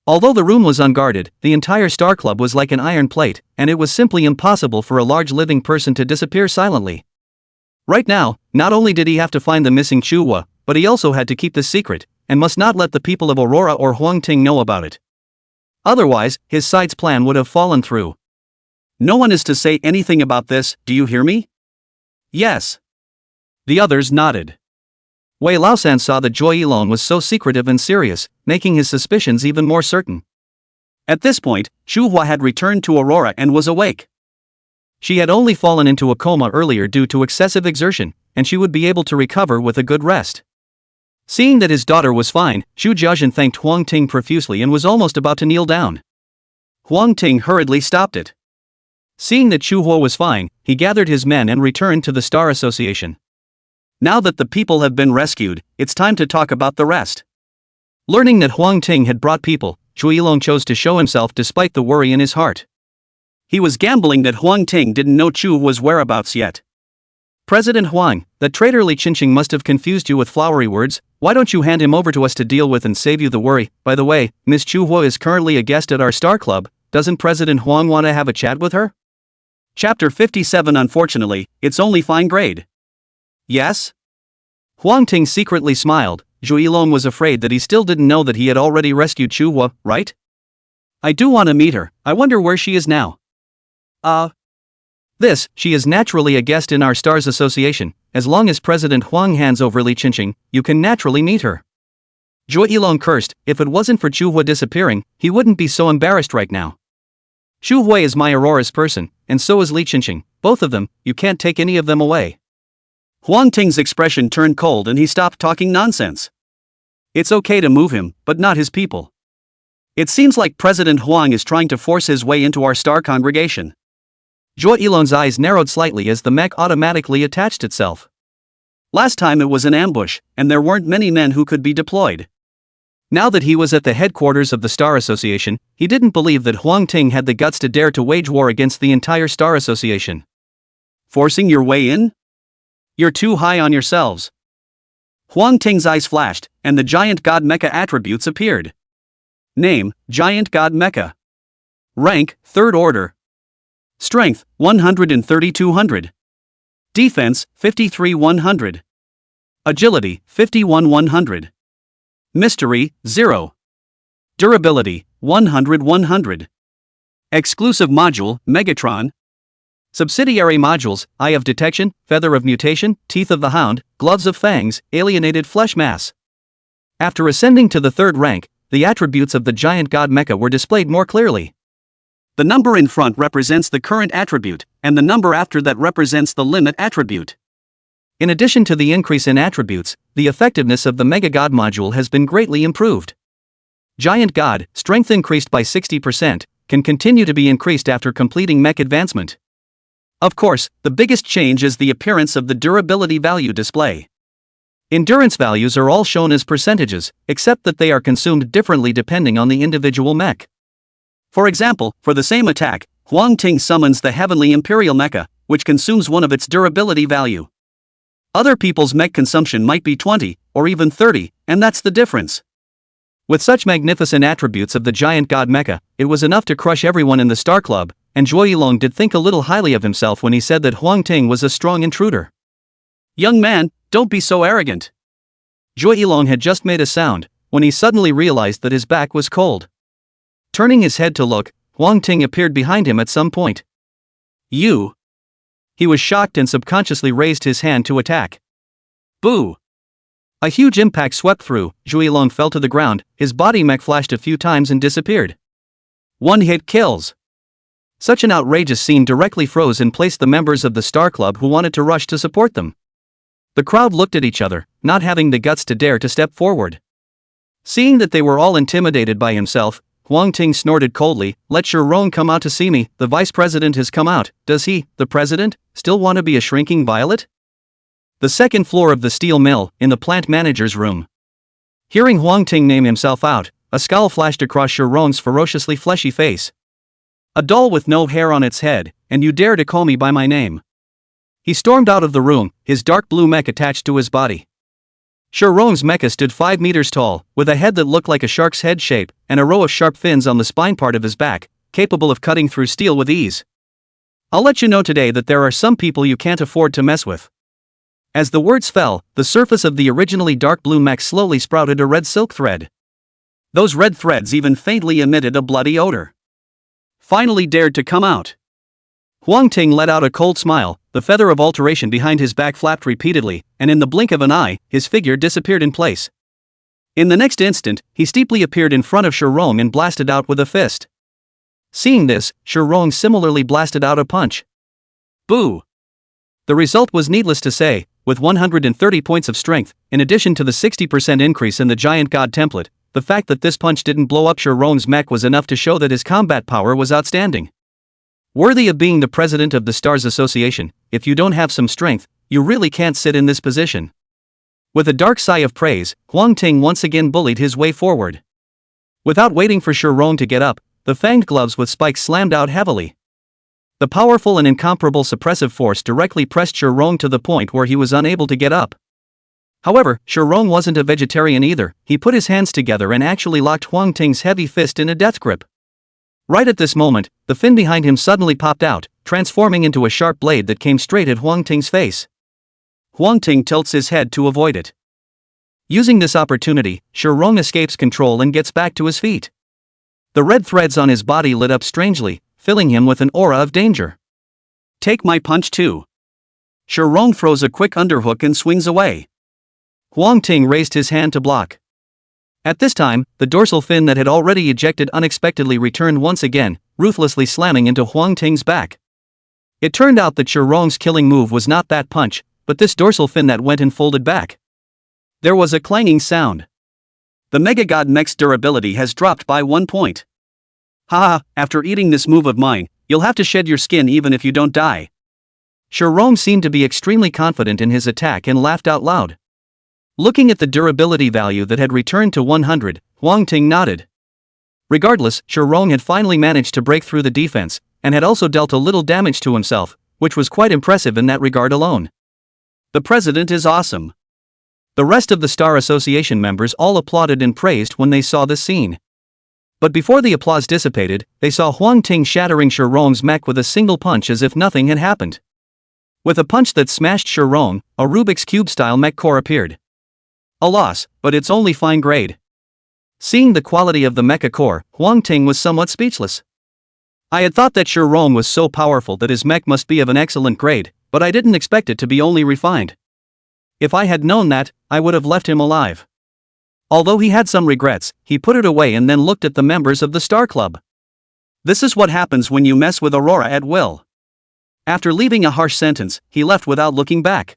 Although the room was unguarded, the entire Star Club was like an iron plate, and it was simply impossible for a large living person to disappear silently. Right now, not only did he have to find the missing Chuhua, but he also had to keep the secret, and must not let the people of Aurora or Huangting know about it. Otherwise, his side's plan would have fallen through. No one is to say anything about this, do you hear me? Yes. The others nodded. Wei Laosan saw that Zhuo Yilong was so secretive and serious, making his suspicions even more certain. At this point, Chuhua had returned to Aurora and was awake. She had only fallen into a coma earlier due to excessive exertion, and she would be able to recover with a good rest. Seeing that his daughter was fine, Zhu Jiazhen thanked Huang Ting profusely and was almost about to kneel down. Huang Ting hurriedly stopped it. Seeing that Chuhua was fine, he gathered his men and returned to the Star Association. Now that the people have been rescued, it's time to talk about the rest. Learning that Huang Ting had brought people, Zhuo Yilong chose to show himself despite the worry in his heart. He was gambling that Huang Ting didn't know Chuhua's whereabouts yet. President Huang, that traitor Li Qinqing must have confused you with flowery words. Why don't you hand him over to us to deal with and save you the worry? By the way, Miss Chuhua is currently a guest at our Star Club. Doesn't President Huang want to have a chat with her? Chapter 57. Unfortunately, it's only fine grade. Yes? Huang Ting secretly smiled. Zhuo Yilong was afraid that he still didn't know that he had already rescued Chuhua, right? I do want to meet her. I wonder where she is now. She is naturally a guest in our Stars Association. As long as President Huang hands over Li Qinqing, you can naturally meet her. Zhuo Yilong cursed. If it wasn't for Chuhua disappearing, he wouldn't be so embarrassed right now. Chuhua is my Aurora's person, and so is Li Qinqing. Both of them, you can't take any of them away. Huang Ting's expression turned cold and he stopped talking nonsense. It's okay to move him, but not his people. It seems like President Huang is trying to force his way into our star congregation. Zhuo Yilong's eyes narrowed slightly as the mech automatically attached itself. Last time it was an ambush, and there weren't many men who could be deployed. Now that he was at the headquarters of the Star Association, he didn't believe that Huang Ting had the guts to dare to wage war against the entire Star Association. Forcing your way in? You're too high on yourselves. Huang Ting's eyes flashed, and the Giant God Mecha attributes appeared. Name, Giant God Mecha. Rank, 3rd Order. Strength, 130-200. Defense, 53-100. Agility, 51-100. Mystery, 0. Durability, 100-100. Exclusive module, Megatron. Subsidiary modules, Eye of Detection, Feather of Mutation, Teeth of the Hound, Gloves of Fangs, Alienated Flesh Mass. After ascending to the 3rd rank, the attributes of the Giant God Mecha were displayed more clearly. The number in front represents the current attribute, and the number after that represents the limit attribute. In addition to the increase in attributes, the effectiveness of the Mega God module has been greatly improved. Giant God, strength increased by 60%, can continue to be increased after completing mech advancement. Of course, the biggest change is the appearance of the durability value display. Endurance values are all shown as percentages, except that they are consumed differently depending on the individual mech. For example, for the same attack, Huang Ting summons the Heavenly Imperial Mecha, which consumes one of its durability value. Other people's mech consumption might be 20, or even 30, and that's the difference. With such magnificent attributes of the Giant God Mecha, it was enough to crush everyone in the Star Club, and Zhuo Yilong did think a little highly of himself when he said that Huang Ting was a strong intruder. Young man, don't be so arrogant. Zhuo Yilong had just made a sound, when he suddenly realized that his back was cold. Turning his head to look, Huang Ting appeared behind him at some point. You. He was shocked and subconsciously raised his hand to attack. Boo! A huge impact swept through. Zhuo Yilong fell to the ground, his body mech flashed a few times and disappeared. One hit kills. Such an outrageous scene directly froze in place the members of the Star Club who wanted to rush to support them. The crowd looked at each other, not having the guts to dare to step forward. Seeing that they were all intimidated by himself, Huang Ting snorted coldly, "Let Shirong come out to see me, the vice president has come out, does he, the president, still want to be a shrinking violet?" The second floor of the steel mill, in the plant manager's room. Hearing Huang Ting name himself out, a scowl flashed across Shirong's ferociously fleshy face. "A doll with no hair on its head, and you dare to call me by my name." He stormed out of the room, his dark blue mech attached to his body. Shirong's mecha stood 5 meters tall, with a head that looked like a shark's head shape, and a row of sharp fins on the spine part of his back, capable of cutting through steel with ease. "I'll let you know today that there are some people you can't afford to mess with." As the words fell, the surface of the originally dark blue mech slowly sprouted a red silk thread. Those red threads even faintly emitted a bloody odor. "Finally dared to come out." Huang Ting let out a cold smile, the feather of alteration behind his back flapped repeatedly, and in the blink of an eye, his figure disappeared in place. In the next instant, he steeply appeared in front of Shirong and blasted out with a fist. Seeing this, Shirong similarly blasted out a punch. Boo! The result was needless to say, with 130 points of strength, in addition to the 60% increase in the giant god template. The fact that this punch didn't blow up Shirong's mech was enough to show that his combat power was outstanding. Worthy of being the president of the Stars Association, if you don't have some strength, you really can't sit in this position. With a dark sigh of praise, Huang Ting once again bullied his way forward. Without waiting for Shirong to get up, the fanged gloves with spikes slammed out heavily. The powerful and incomparable suppressive force directly pressed Shirong to the point where he was unable to get up. However, Shirong wasn't a vegetarian either. He put his hands together and actually locked Huang Ting's heavy fist in a death grip. Right at this moment, the fin behind him suddenly popped out, transforming into a sharp blade that came straight at Huang Ting's face. Huang Ting tilts his head to avoid it. Using this opportunity, Shirong escapes control and gets back to his feet. The red threads on his body lit up strangely, filling him with an aura of danger. "Take my punch too." Shirong throws a quick underhook and swings away. Huang Ting raised his hand to block. At this time, the dorsal fin that had already ejected unexpectedly returned once again, ruthlessly slamming into Huang Ting's back. It turned out that Shirong's killing move was not that punch, but this dorsal fin that went and folded back. There was a clanging sound. The Mega God Mech's durability has dropped by 1 point. Haha, after eating this move of mine, you'll have to shed your skin even if you don't die. Shirong seemed to be extremely confident in his attack and laughed out loud. Looking at the durability value that had returned to 100, Huang Ting nodded. Regardless, Shirong had finally managed to break through the defense, and had also dealt a little damage to himself, which was quite impressive in that regard alone. The president is awesome. The rest of the Star Association members all applauded and praised when they saw this scene. But before the applause dissipated, they saw Huang Ting shattering Shirong's mech with a single punch as if nothing had happened. With a punch that smashed Shirong, a Rubik's Cube-style mech core appeared. A loss, but it's only fine grade. Seeing the quality of the mecha core, Huang Ting was somewhat speechless. I had thought that Shirong was so powerful that his mech must be of an excellent grade, but I didn't expect it to be only refined. If I had known that, I would have left him alive. Although he had some regrets, he put it away and then looked at the members of the Star Club. This is what happens when you mess with Aurora at will. After leaving a harsh sentence, he left without looking back.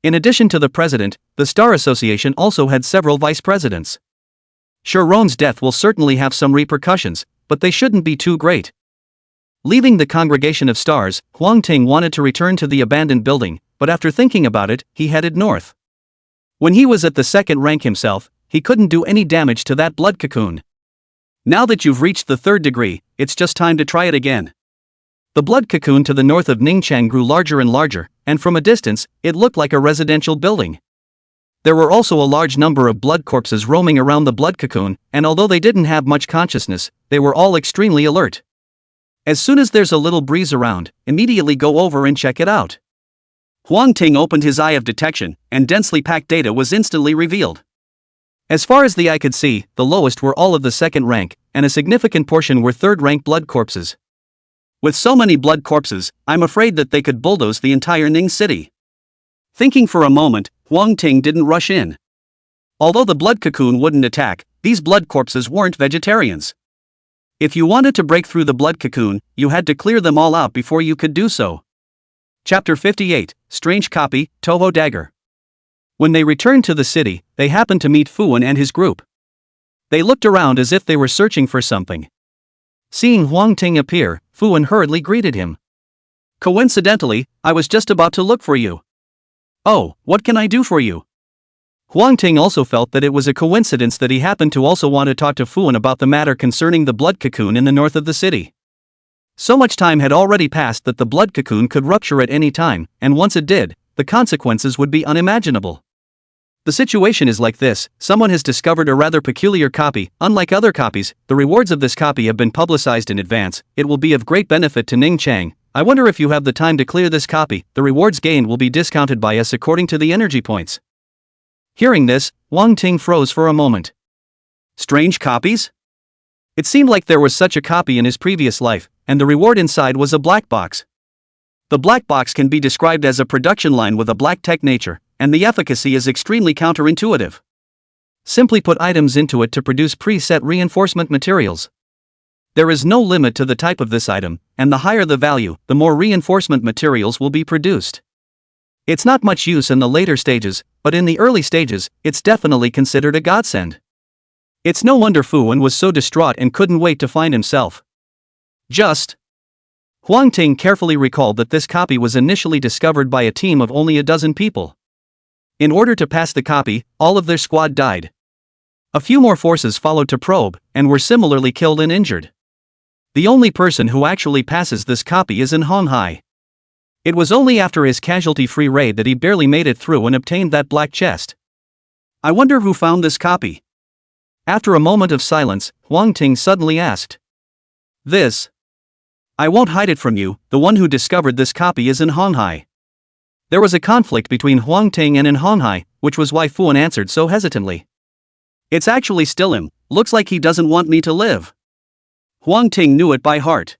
In addition to the president, the Star Association also had several vice presidents. Shirong's death will certainly have some repercussions, but they shouldn't be too great. Leaving the congregation of stars, Huang Ting wanted to return to the abandoned building, but after thinking about it, he headed north. When he was at the second rank himself, he couldn't do any damage to that blood cocoon. Now that you've reached the 3rd degree, it's just time to try it again. The blood cocoon to the north of Ningchang grew larger and larger, and from a distance, it looked like a residential building. There were also a large number of blood corpses roaming around the blood cocoon, and although they didn't have much consciousness, they were all extremely alert. As soon as there's a little breeze around, immediately go over and check it out. Huang Ting opened his eye of detection, and densely packed data was instantly revealed. As far as the eye could see, the lowest were all of the 2nd rank, and a significant portion were 3rd rank blood corpses. With so many blood corpses, I'm afraid that they could bulldoze the entire Ning city. Thinking for a moment, Huang Ting didn't rush in. Although the blood cocoon wouldn't attack, these blood corpses weren't vegetarians. If you wanted to break through the blood cocoon, you had to clear them all out before you could do so. Chapter 58, Strange Copy, Toho Dagger. When they returned to the city, they happened to meet Fuan and his group. They looked around as if they were searching for something. Seeing Huang Ting appear, Fuan hurriedly greeted him. Coincidentally, I was just about to look for you. Oh, what can I do for you? Huang Ting also felt that it was a coincidence that he happened to also want to talk to Fuan about the matter concerning the blood cocoon in the north of the city. So much time had already passed that the blood cocoon could rupture at any time, and once it did, the consequences would be unimaginable. The situation is like this: someone has discovered a rather peculiar copy. Unlike other copies, the rewards of this copy have been publicized in advance. It will be of great benefit to Ning Chang. I wonder if you have the time to clear this copy. The rewards gained will be discounted by us according to the energy points. Hearing this, Huang Ting froze for a moment. Strange copies? It seemed like there was such a copy in his previous life, and the reward inside was a black box. The black box can be described as a production line with a black tech nature, and the efficacy is extremely counterintuitive. Simply put items into it to produce preset reinforcement materials. There is no limit to the type of this item, and the higher the value, the more reinforcement materials will be produced. It's not much use in the later stages, but in the early stages, it's definitely considered a godsend. It's no wonder Fuan was so distraught and couldn't wait to find himself. Huang Ting carefully recalled that this copy was initially discovered by a team of only a dozen people. In order to pass the copy, all of their squad died. A few more forces followed to probe, and were similarly killed and injured. The only person who actually passes this copy is in Hong Hai. It was only after his casualty-free raid that he barely made it through and obtained that black chest. I wonder who found this copy? After a moment of silence, Huang Ting suddenly asked. This. I won't hide it from you, the one who discovered this copy is in Hong Hai. There was a conflict between Huang Ting and in Hong Hai, which was why Fuan answered so hesitantly. It's actually still him. Looks like he doesn't want me to live. Huang Ting knew it by heart.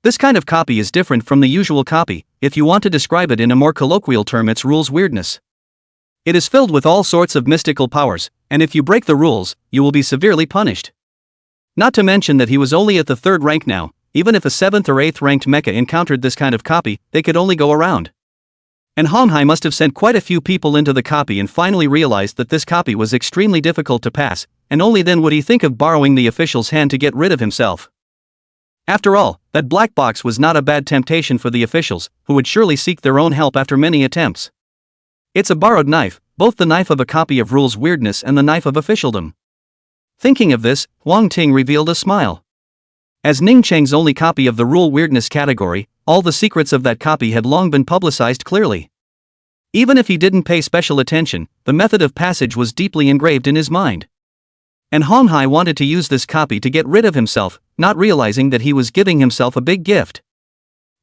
This kind of copy is different from the usual copy. If you want to describe it in a more colloquial term, it's rules weirdness. It is filled with all sorts of mystical powers, and if you break the rules, you will be severely punished. Not to mention that he was only at the 3rd rank now. Even if a 7th or 8th ranked mecha encountered this kind of copy, they could only go around. And Hong Hai must have sent quite a few people into the copy and finally realized that this copy was extremely difficult to pass, and only then would he think of borrowing the official's hand to get rid of himself. After all, that black box was not a bad temptation for the officials, who would surely seek their own help after many attempts. It's a borrowed knife, both the knife of a copy of rules weirdness and the knife of officialdom. Thinking of this, Huang Ting revealed a smile. As Ning Chang's only copy of the rule weirdness category, all the secrets of that copy had long been publicized clearly. Even if he didn't pay special attention, the method of passage was deeply engraved in his mind. And Hong Hai wanted to use this copy to get rid of himself, not realizing that he was giving himself a big gift.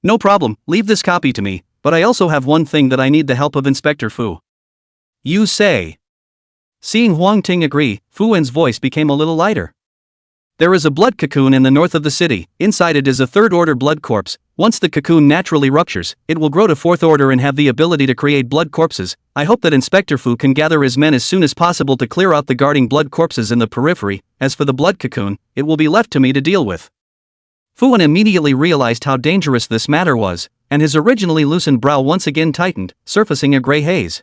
No problem, leave this copy to me, but I also have one thing that I need the help of Inspector Fu. You say. Seeing Huang Ting agree, Fuan's voice became a little lighter. There is a blood cocoon in the north of the city. Inside it is a 3rd-order blood corpse. Once the cocoon naturally ruptures, it will grow to 4th order and have the ability to create blood corpses. I hope that Inspector Fu can gather his men as soon as possible to clear out the guarding blood corpses in the periphery. As for the blood cocoon, it will be left to me to deal with. Fuan immediately realized how dangerous this matter was, and his originally loosened brow once again tightened, surfacing a gray haze.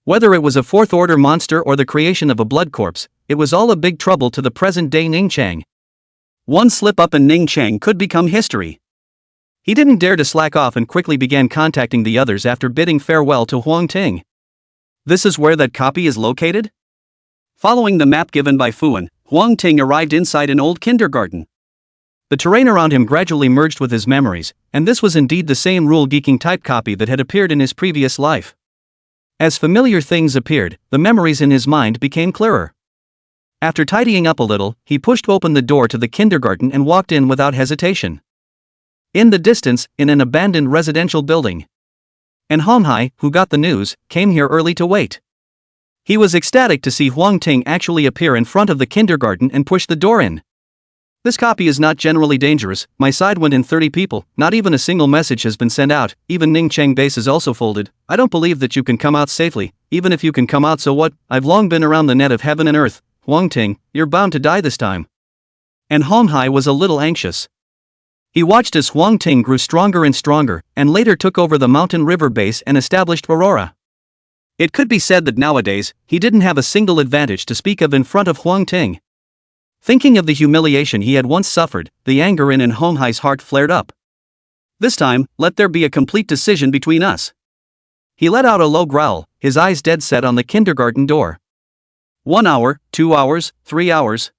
Whether it was a 4th-order monster or the creation of a blood corpse, it was all a big trouble to the present-day Ning Chang. One slip-up and Ning Chang could become history. He didn't dare to slack off and quickly began contacting the others after bidding farewell to Huang Ting. This is where that copy is located? Following the map given by Fuan, Huang Ting arrived inside an old kindergarten. The terrain around him gradually merged with his memories, and this was indeed the same rule-geeking type copy that had appeared in his previous life. As familiar things appeared, the memories in his mind became clearer. After tidying up a little, he pushed open the door to the kindergarten and walked in without hesitation. In the distance, in an abandoned residential building. And Hong Hai, who got the news, came here early to wait. He was ecstatic to see Huang Ting actually appear in front of the kindergarten and push the door in. This copy is not generally dangerous. My side went in 30 people, not even a single message has been sent out, even Ning Chang base is also folded. I don't believe that you can come out safely. Even if you can come out, so what? I've long been around the net of heaven and earth. Huang Ting, you're bound to die this time. and Hong Hai was a little anxious. He watched as Huang Ting grew stronger and stronger, and later took over the mountain river base and established Aurora. It could be said that nowadays, he didn't have a single advantage to speak of in front of Huang Ting. Thinking of the humiliation he had once suffered, the anger in Hong Hai's heart flared up. This time, let there be a complete decision between us. He let out a low growl, his eyes dead set on the kindergarten door. 1 hour, 2 hours, 3 hours.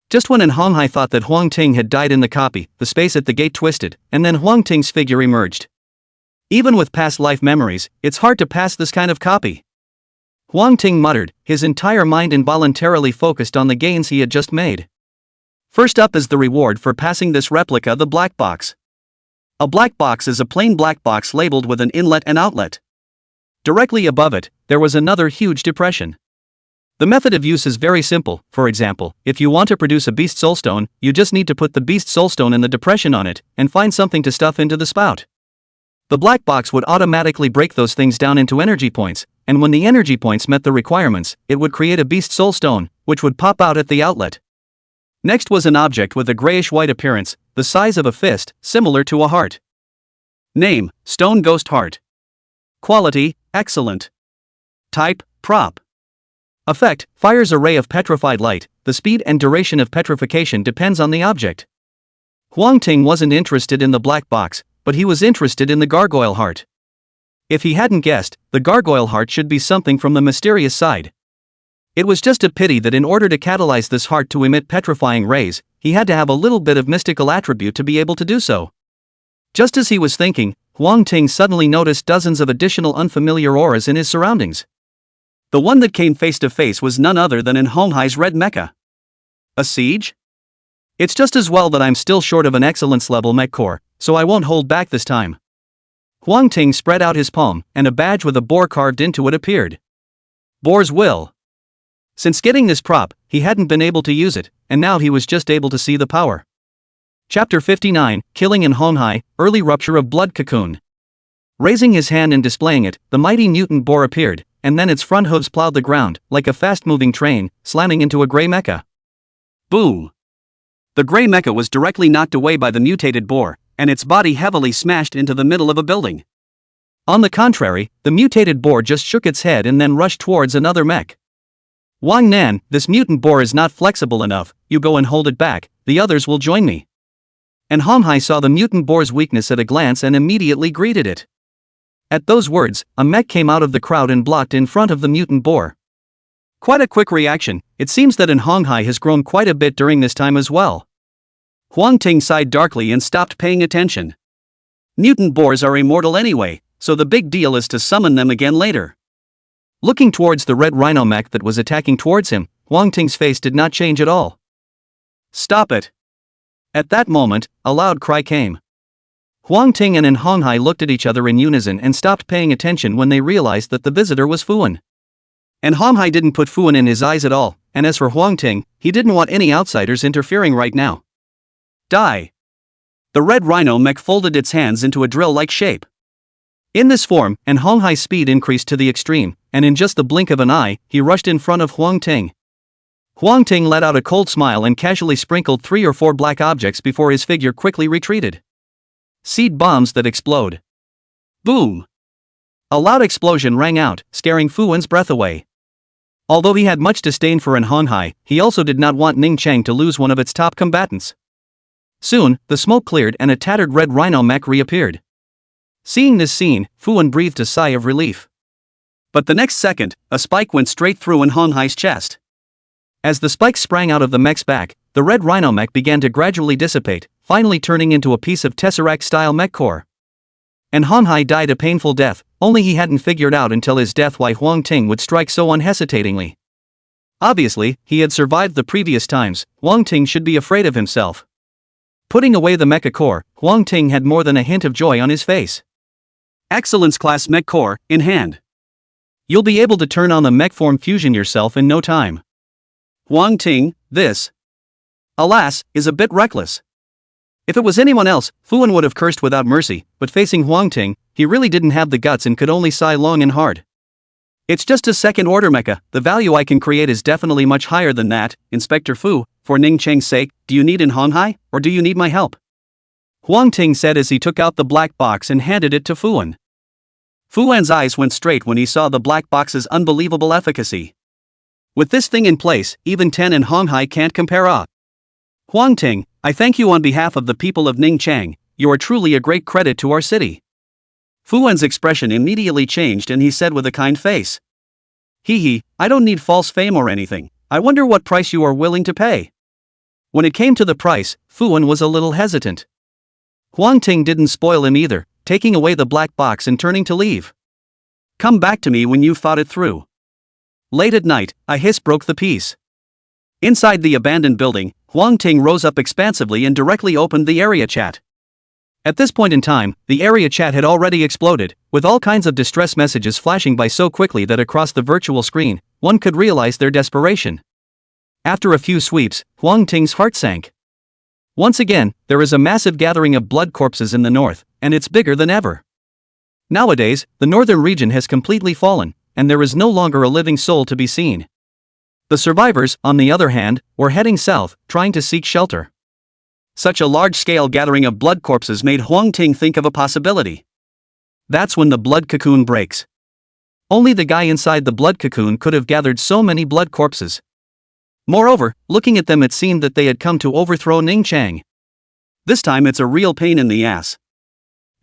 Just when Hong Hai thought that Huang Ting had died in the copy, the space at the gate twisted, and then Huang Ting's figure emerged. Even with past life memories, it's hard to pass this kind of copy. Huang Ting muttered, his entire mind involuntarily focused on the gains he had just made. First up is the reward for passing this replica, the black box. A black box is a plain black box labeled with an inlet and outlet. Directly above it, there was another huge depression. The method of use is very simple. For example, if you want to produce a beast soulstone, you just need to put the beast soulstone in the depression on it, and find something to stuff into the spout. The black box would automatically break those things down into energy points, and when the energy points met the requirements, it would create a beast soulstone, which would pop out at the outlet. Next was an object with a grayish-white appearance, the size of a fist, similar to a heart. Name, Stone Ghost Heart. Quality, excellent. Type, prop. Effect, fires a ray of petrified light. The speed and duration of petrification depends on the object. Huang Ting wasn't interested in the black box, but he was interested in the gargoyle heart. If he hadn't guessed, the gargoyle heart should be something from the mysterious side. It was just a pity that in order to catalyze this heart to emit petrifying rays, he had to have a little bit of mystical attribute to be able to do so. Just as he was thinking, Huang Ting suddenly noticed dozens of additional unfamiliar auras in his surroundings. The one that came face to face was none other than Hong Hai's red mecha. A siege? It's just as well that I'm still short of an excellence level mech core, so I won't hold back this time. Huang Ting spread out his palm, and a badge with a boar carved into it appeared. Boar's will. Since getting this prop, he hadn't been able to use it, and now he was just able to see the power. Chapter 59, Killing in Hong Hai, Early Rupture of Blood Cocoon. Raising his hand and displaying it, the mighty mutant boar appeared, and then its front hooves plowed the ground, like a fast-moving train, slamming into a gray mecha. Boom! The gray mecha was directly knocked away by the mutated boar, and its body heavily smashed into the middle of a building. On the contrary, the mutated boar just shook its head and then rushed towards another mech. Wang Nan, this mutant boar is not flexible enough, you go and hold it back, the others will join me. And Hong Hai saw the mutant boar's weakness at a glance and immediately greeted it. At those words, a mech came out of the crowd and blocked in front of the mutant boar. Quite a quick reaction. It seems that Hong Hai has grown quite a bit during this time as well. Huang Ting sighed darkly and stopped paying attention. Mutant boars are immortal anyway, so the big deal is to summon them again later. Looking towards the red rhino mech that was attacking towards him, Huang Ting's face did not change at all. Stop it! At that moment, a loud cry came. Huang Ting and Hong Hai looked at each other in unison and stopped paying attention when they realized that the visitor was Fuan. And Hong Hai didn't put Fuan in his eyes at all, and as for Huang Ting, he didn't want any outsiders interfering right now. Die! The red rhino mech folded its hands into a drill-like shape. In this form, Hong Hai's speed increased to the extreme, and in just the blink of an eye, he rushed in front of Huang Ting. Huang Ting let out a cold smile and casually sprinkled 3 or 4 black objects before his figure quickly retreated. Seed bombs that explode. Boom! A loud explosion rang out, scaring Fuan's breath away. Although he had much disdain for Hong Hai, he also did not want Ning Cheng to lose one of its top combatants. Soon, the smoke cleared and a tattered red rhino mech reappeared. Seeing this scene, Fuan breathed a sigh of relief. But the next second, a spike went straight through Hong Hai's chest. As the spike sprang out of the mech's back, the red rhino mech began to gradually dissipate, finally turning into a piece of Tesseract-style mech core. Hong Hai died a painful death, only he hadn't figured out until his death why Huang Ting would strike so unhesitatingly. Obviously, he had survived the previous times. Huang Ting should be afraid of himself. Putting away the mecha core, Huang Ting had more than a hint of joy on his face. Excellence class mech core, in hand. You'll be able to turn on the mech form fusion yourself in no time. Huang Ting, this, alas, is a bit reckless. If it was anyone else, Fuan would have cursed without mercy, but facing Huang Ting, he really didn't have the guts and could only sigh long and hard. It's just a second order mecha, the value I can create is definitely much higher than that, Inspector Fu, for Ning Cheng's sake, do you need in Honghai, or do you need my help? Huang Ting said as he took out the black box and handed it to Fuan. Fuan's eyes went straight when he saw the black box's unbelievable efficacy. With this thing in place, even Ten and Honghai can't compare. Huang Ting, I thank you on behalf of the people of Ningchang, you are truly a great credit to our city. Fuan's expression immediately changed and he said with a kind face. Hee, I don't need false fame or anything, I wonder what price you are willing to pay. When it came to the price, Fuan was a little hesitant. Huang Ting didn't spoil him either, taking away the black box and turning to leave. Come back to me when you've thought it through. Late at night, a hiss broke the peace. Inside the abandoned building, Huang Ting rose up expansively and directly opened the area chat. At this point in time, the area chat had already exploded, with all kinds of distress messages flashing by so quickly that across the virtual screen, one could realize their desperation. After a few sweeps, Huang Ting's heart sank. Once again, there is a massive gathering of blood corpses in the north, and it's bigger than ever. Nowadays, the northern region has completely fallen, and there is no longer a living soul to be seen. The survivors, on the other hand, were heading south, trying to seek shelter. Such a large-scale gathering of blood corpses made Huang Ting think of a possibility. That's when the blood cocoon breaks. Only the guy inside the blood cocoon could have gathered so many blood corpses. Moreover, looking at them it seemed that they had come to overthrow Ningchang. This time it's a real pain in the ass.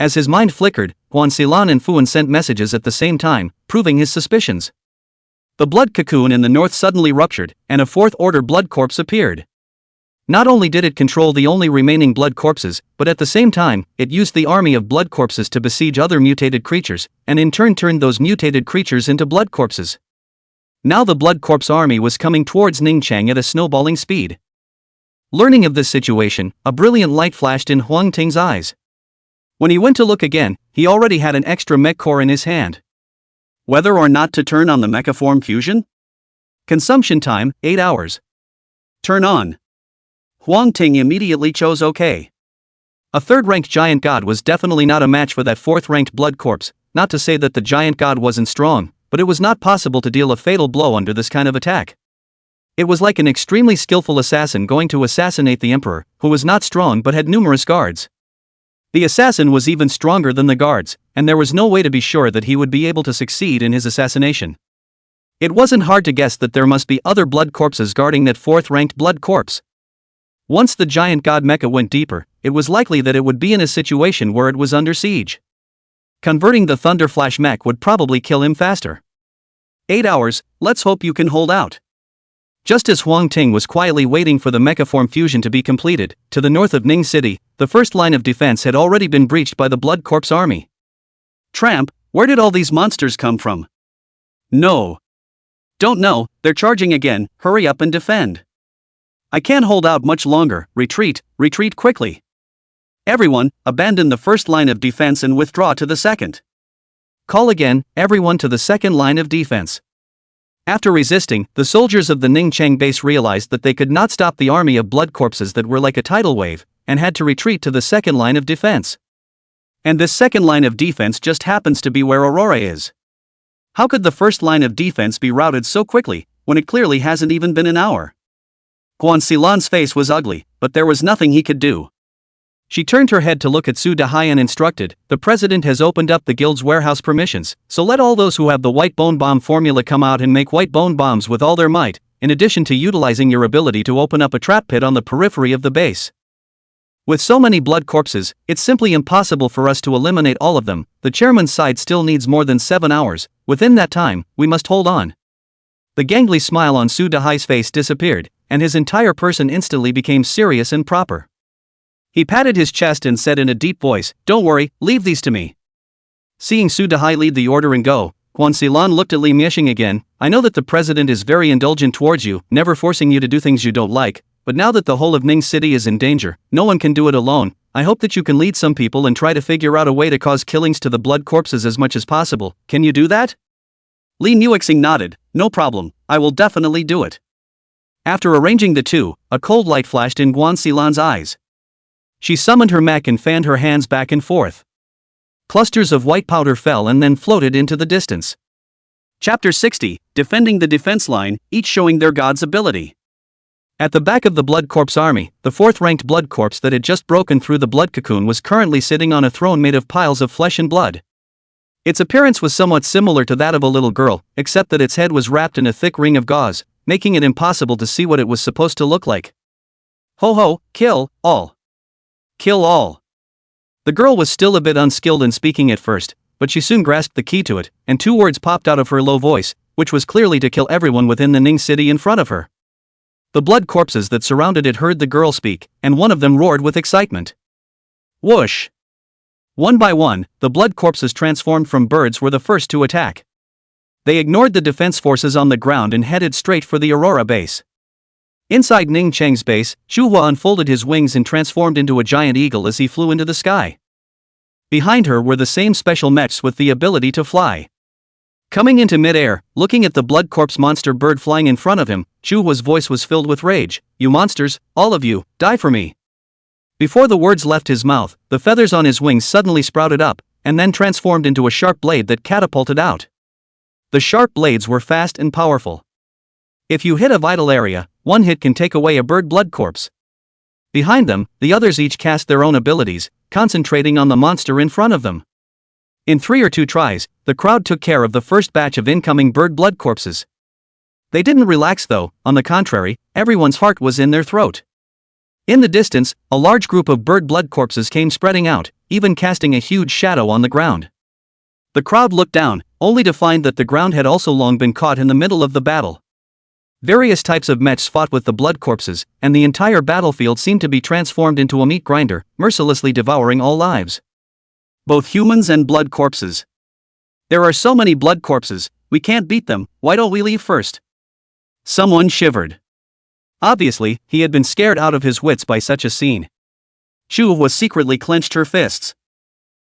As his mind flickered, Guan Xilan and Fuan sent messages at the same time, proving his suspicions. The blood cocoon in the north suddenly ruptured, and a fourth-order blood corpse appeared. Not only did it control the only remaining blood corpses, but at the same time, it used the army of blood corpses to besiege other mutated creatures, and in turn turned those mutated creatures into blood corpses. Now the blood corpse army was coming towards Ningchang at a snowballing speed. Learning of this situation, a brilliant light flashed in Huang Ting's eyes. When he went to look again, he already had an extra mech core in his hand. Whether or not to turn on the mecha form fusion? Consumption time, 8 hours. Turn on. Huang Ting immediately chose OK. A third-ranked giant god was definitely not a match for that fourth-ranked blood corpse, not to say that the giant god wasn't strong, but it was not possible to deal a fatal blow under this kind of attack. It was like an extremely skillful assassin going to assassinate the emperor, who was not strong but had numerous guards. The assassin was even stronger than the guards, and there was no way to be sure that he would be able to succeed in his assassination. It wasn't hard to guess that there must be other blood corpses guarding that fourth-ranked blood corpse. Once the giant god mecha went deeper, it was likely that it would be in a situation where it was under siege. Converting the Thunder Flash mech would probably kill him faster. 8 hours, let's hope you can hold out. Just as Huang Ting was quietly waiting for the mecha form fusion to be completed, to the north of Ning City, the first line of defense had already been breached by the Blood Corpse army. Tramp, where did all these monsters come from? No. Don't know, they're charging again, hurry up and defend. I can't hold out much longer, retreat quickly. Everyone, abandon the first line of defense and withdraw to the second. Call again, everyone to the second line of defense. After resisting, the soldiers of the Ningchang base realized that they could not stop the army of blood corpses that were like a tidal wave, and had to retreat to the second line of defense. And this second line of defense just happens to be where Aurora is. How could the first line of defense be routed so quickly, when it clearly hasn't even been an hour? Guan Xilan's face was ugly, but there was nothing he could do. She turned her head to look at Su Dahai and instructed, the president has opened up the guild's warehouse permissions, so let all those who have the white bone bomb formula come out and make white bone bombs with all their might, in addition to utilizing your ability to open up a trap pit on the periphery of the base. With so many blood corpses, it's simply impossible for us to eliminate all of them. The chairman's side still needs more than 7 hours. Within that time, we must hold on. The gangly smile on Su Dahai's face disappeared, and his entire person instantly became serious and proper. He patted his chest and said in a deep voice, "Don't worry, leave these to me." Seeing Su Dahai lead the order and go, Guan Xilan looked at Li Miexing again. I know that the president is very indulgent towards you, never forcing you to do things you don't like, but now that the whole of Ning City is in danger, no one can do it alone. I hope that you can lead some people and try to figure out a way to cause killings to the blood corpses as much as possible. Can you do that? Li Miexing nodded. No problem, I will definitely do it. After arranging the two, a cold light flashed in Guan Xilan's eyes. She summoned her mech and fanned her hands back and forth. Clusters of white powder fell and then floated into the distance. Chapter 60, Defending the Defense Line, each showing their god's ability. At the back of the blood corpse army, the fourth-ranked blood corpse that had just broken through the blood cocoon was currently sitting on a throne made of piles of flesh and blood. Its appearance was somewhat similar to that of a little girl, except that its head was wrapped in a thick ring of gauze, making it impossible to see what it was supposed to look like. Ho ho, kill all. Kill all. The girl was still a bit unskilled in speaking at first, but she soon grasped the key to it, and 2 words popped out of her low voice, which was clearly to kill everyone within the Ning city in front of her. The blood corpses that surrounded it heard the girl speak, and one of them roared with excitement. Whoosh! One by one, the blood corpses transformed from birds were the first to attack. They ignored the defense forces on the ground and headed straight for the Aurora base. Inside Ning Cheng's base, Shuhua unfolded his wings and transformed into a giant eagle as he flew into the sky. Behind her were the same special mechs with the ability to fly. Coming into mid-air, looking at the blood corpse monster bird flying in front of him, Shuhua's voice was filled with rage. You monsters, all of you, die for me. Before the words left his mouth, the feathers on his wings suddenly sprouted up, and then transformed into a sharp blade that catapulted out. The sharp blades were fast and powerful. If you hit a vital area, one hit can take away a bird blood corpse. Behind them, the others each cast their own abilities, concentrating on the monster in front of them. In 3 or 2 tries, the crowd took care of the first batch of incoming bird blood corpses. They didn't relax though, on the contrary, everyone's heart was in their throat. In the distance, a large group of bird blood corpses came spreading out, even casting a huge shadow on the ground. The crowd looked down, only to find that the ground had also long been caught in the middle of the battle. Various types of mechs fought with the blood corpses, and the entire battlefield seemed to be transformed into a meat grinder, mercilessly devouring all lives. Both humans and blood corpses. There are so many blood corpses, we can't beat them, why don't we leave first? Someone shivered. Obviously, he had been scared out of his wits by such a scene. Shuhua secretly clenched her fists.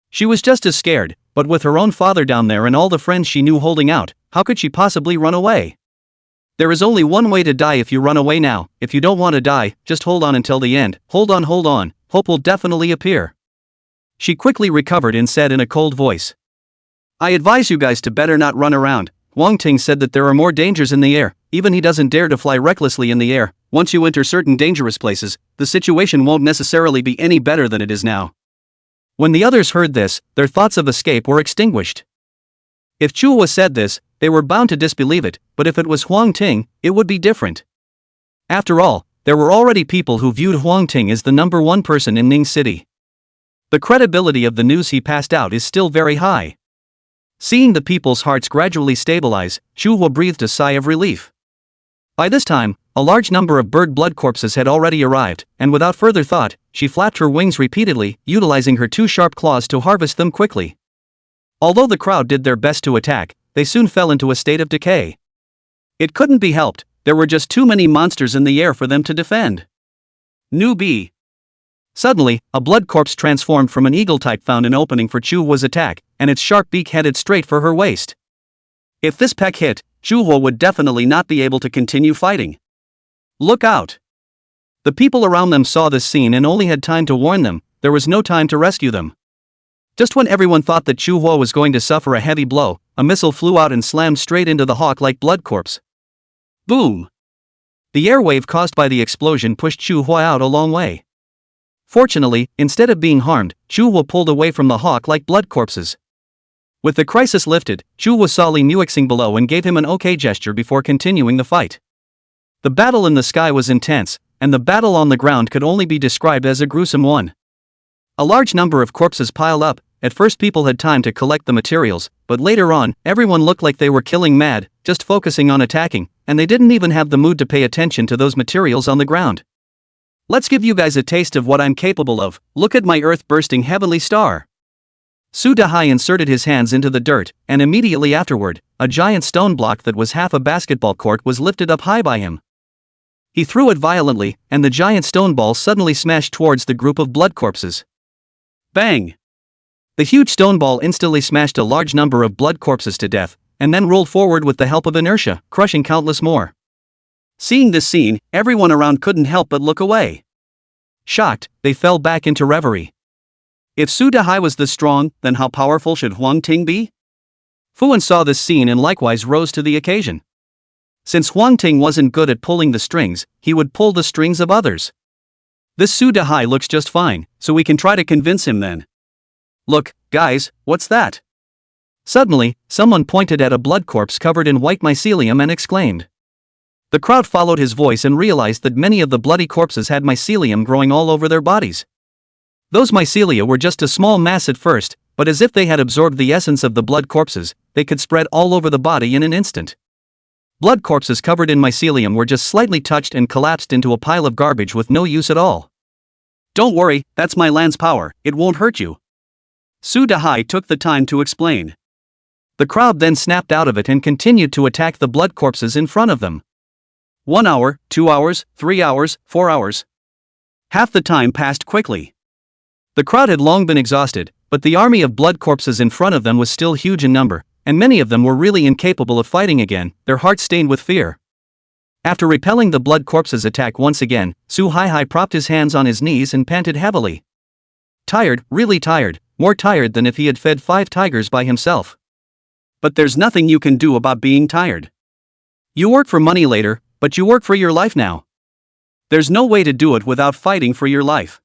She was just as scared, but with her own father down there and all the friends she knew holding out, how could she possibly run away? There is only one way to die if you run away now. If you don't want to die, just hold on until the end. Hold on, hope will definitely appear. She quickly recovered and said in a cold voice. I advise you guys to better not run around. Wang Ting said that there are more dangers in the air, even he doesn't dare to fly recklessly in the air. Once you enter certain dangerous places, the situation won't necessarily be any better than it is now. When the others heard this, their thoughts of escape were extinguished. If Chua said this, they were bound to disbelieve it, but if it was Huang Ting, it would be different. After all, there were already people who viewed Huang Ting as the number 1 person in Ning City. The credibility of the news he passed out is still very high. Seeing the people's hearts gradually stabilize, Shuhua breathed a sigh of relief. By this time, a large number of bird blood corpses had already arrived, and without further thought, she flapped her wings repeatedly, utilizing her 2 sharp claws to harvest them quickly. Although the crowd did their best to attack, they soon fell into a state of decay. It couldn't be helped, there were just too many monsters in the air for them to defend. New B. Suddenly, a blood corpse transformed from an eagle type found an opening for Chuhua's attack, and its sharp beak headed straight for her waist. If this peck hit, Chuhua would definitely not be able to continue fighting. Look out! The people around them saw this scene and only had time to warn them. There was no time to rescue them. Just when everyone thought that Chuhua was going to suffer a heavy blow, a missile flew out and slammed straight into the hawk-like blood corpse. Boom! The airwave caused by the explosion pushed Chuhua out a long way. Fortunately, instead of being harmed, Chuhua pulled away from the hawk-like blood corpses. With the crisis lifted, Chuhua saw Li Muixing below and gave him an okay gesture before continuing the fight. The battle in the sky was intense, and the battle on the ground could only be described as a gruesome one. A large number of corpses piled up. At first people had time to collect the materials, but later on, everyone looked like they were killing mad, just focusing on attacking, and they didn't even have the mood to pay attention to those materials on the ground. Let's give you guys a taste of what I'm capable of. Look at my earth-bursting heavenly star. Su Dahai inserted his hands into the dirt, and immediately afterward, a giant stone block that was half a basketball court was lifted up high by him. He threw it violently, and the giant stone ball suddenly smashed towards the group of blood corpses. Bang! The huge stone ball instantly smashed a large number of blood corpses to death, and then rolled forward with the help of inertia, crushing countless more. Seeing this scene, everyone around couldn't help but look away. Shocked, they fell back into reverie. If Su Dahai was this strong, then how powerful should Huang Ting be? Fuan saw this scene and likewise rose to the occasion. Since Huang Ting wasn't good at pulling the strings, he would pull the strings of others. This Su Dahai looks just fine, so we can try to convince him then. Look, guys, what's that? Suddenly, someone pointed at a blood corpse covered in white mycelium and exclaimed. The crowd followed his voice and realized that many of the bloody corpses had mycelium growing all over their bodies. Those mycelia were just a small mass at first, but as if they had absorbed the essence of the blood corpses, they could spread all over the body in an instant. Blood corpses covered in mycelium were just slightly touched and collapsed into a pile of garbage with no use at all. Don't worry, that's my land's power, it won't hurt you. Su Dahai took the time to explain. The crowd then snapped out of it and continued to attack the blood corpses in front of them. 1 hour, 2 hours, 3 hours, 4 hours. Half the time passed quickly. The crowd had long been exhausted, but the army of blood corpses in front of them was still huge in number, and many of them were really incapable of fighting again, their hearts stained with fear. After repelling the blood corpses' attack once again, Su Haihai propped his hands on his knees and panted heavily. Tired, really tired, more tired than if he had fed 5 tigers by himself. But there's nothing you can do about being tired. You work for money later, but you work for your life now. There's no way to do it without fighting for your life.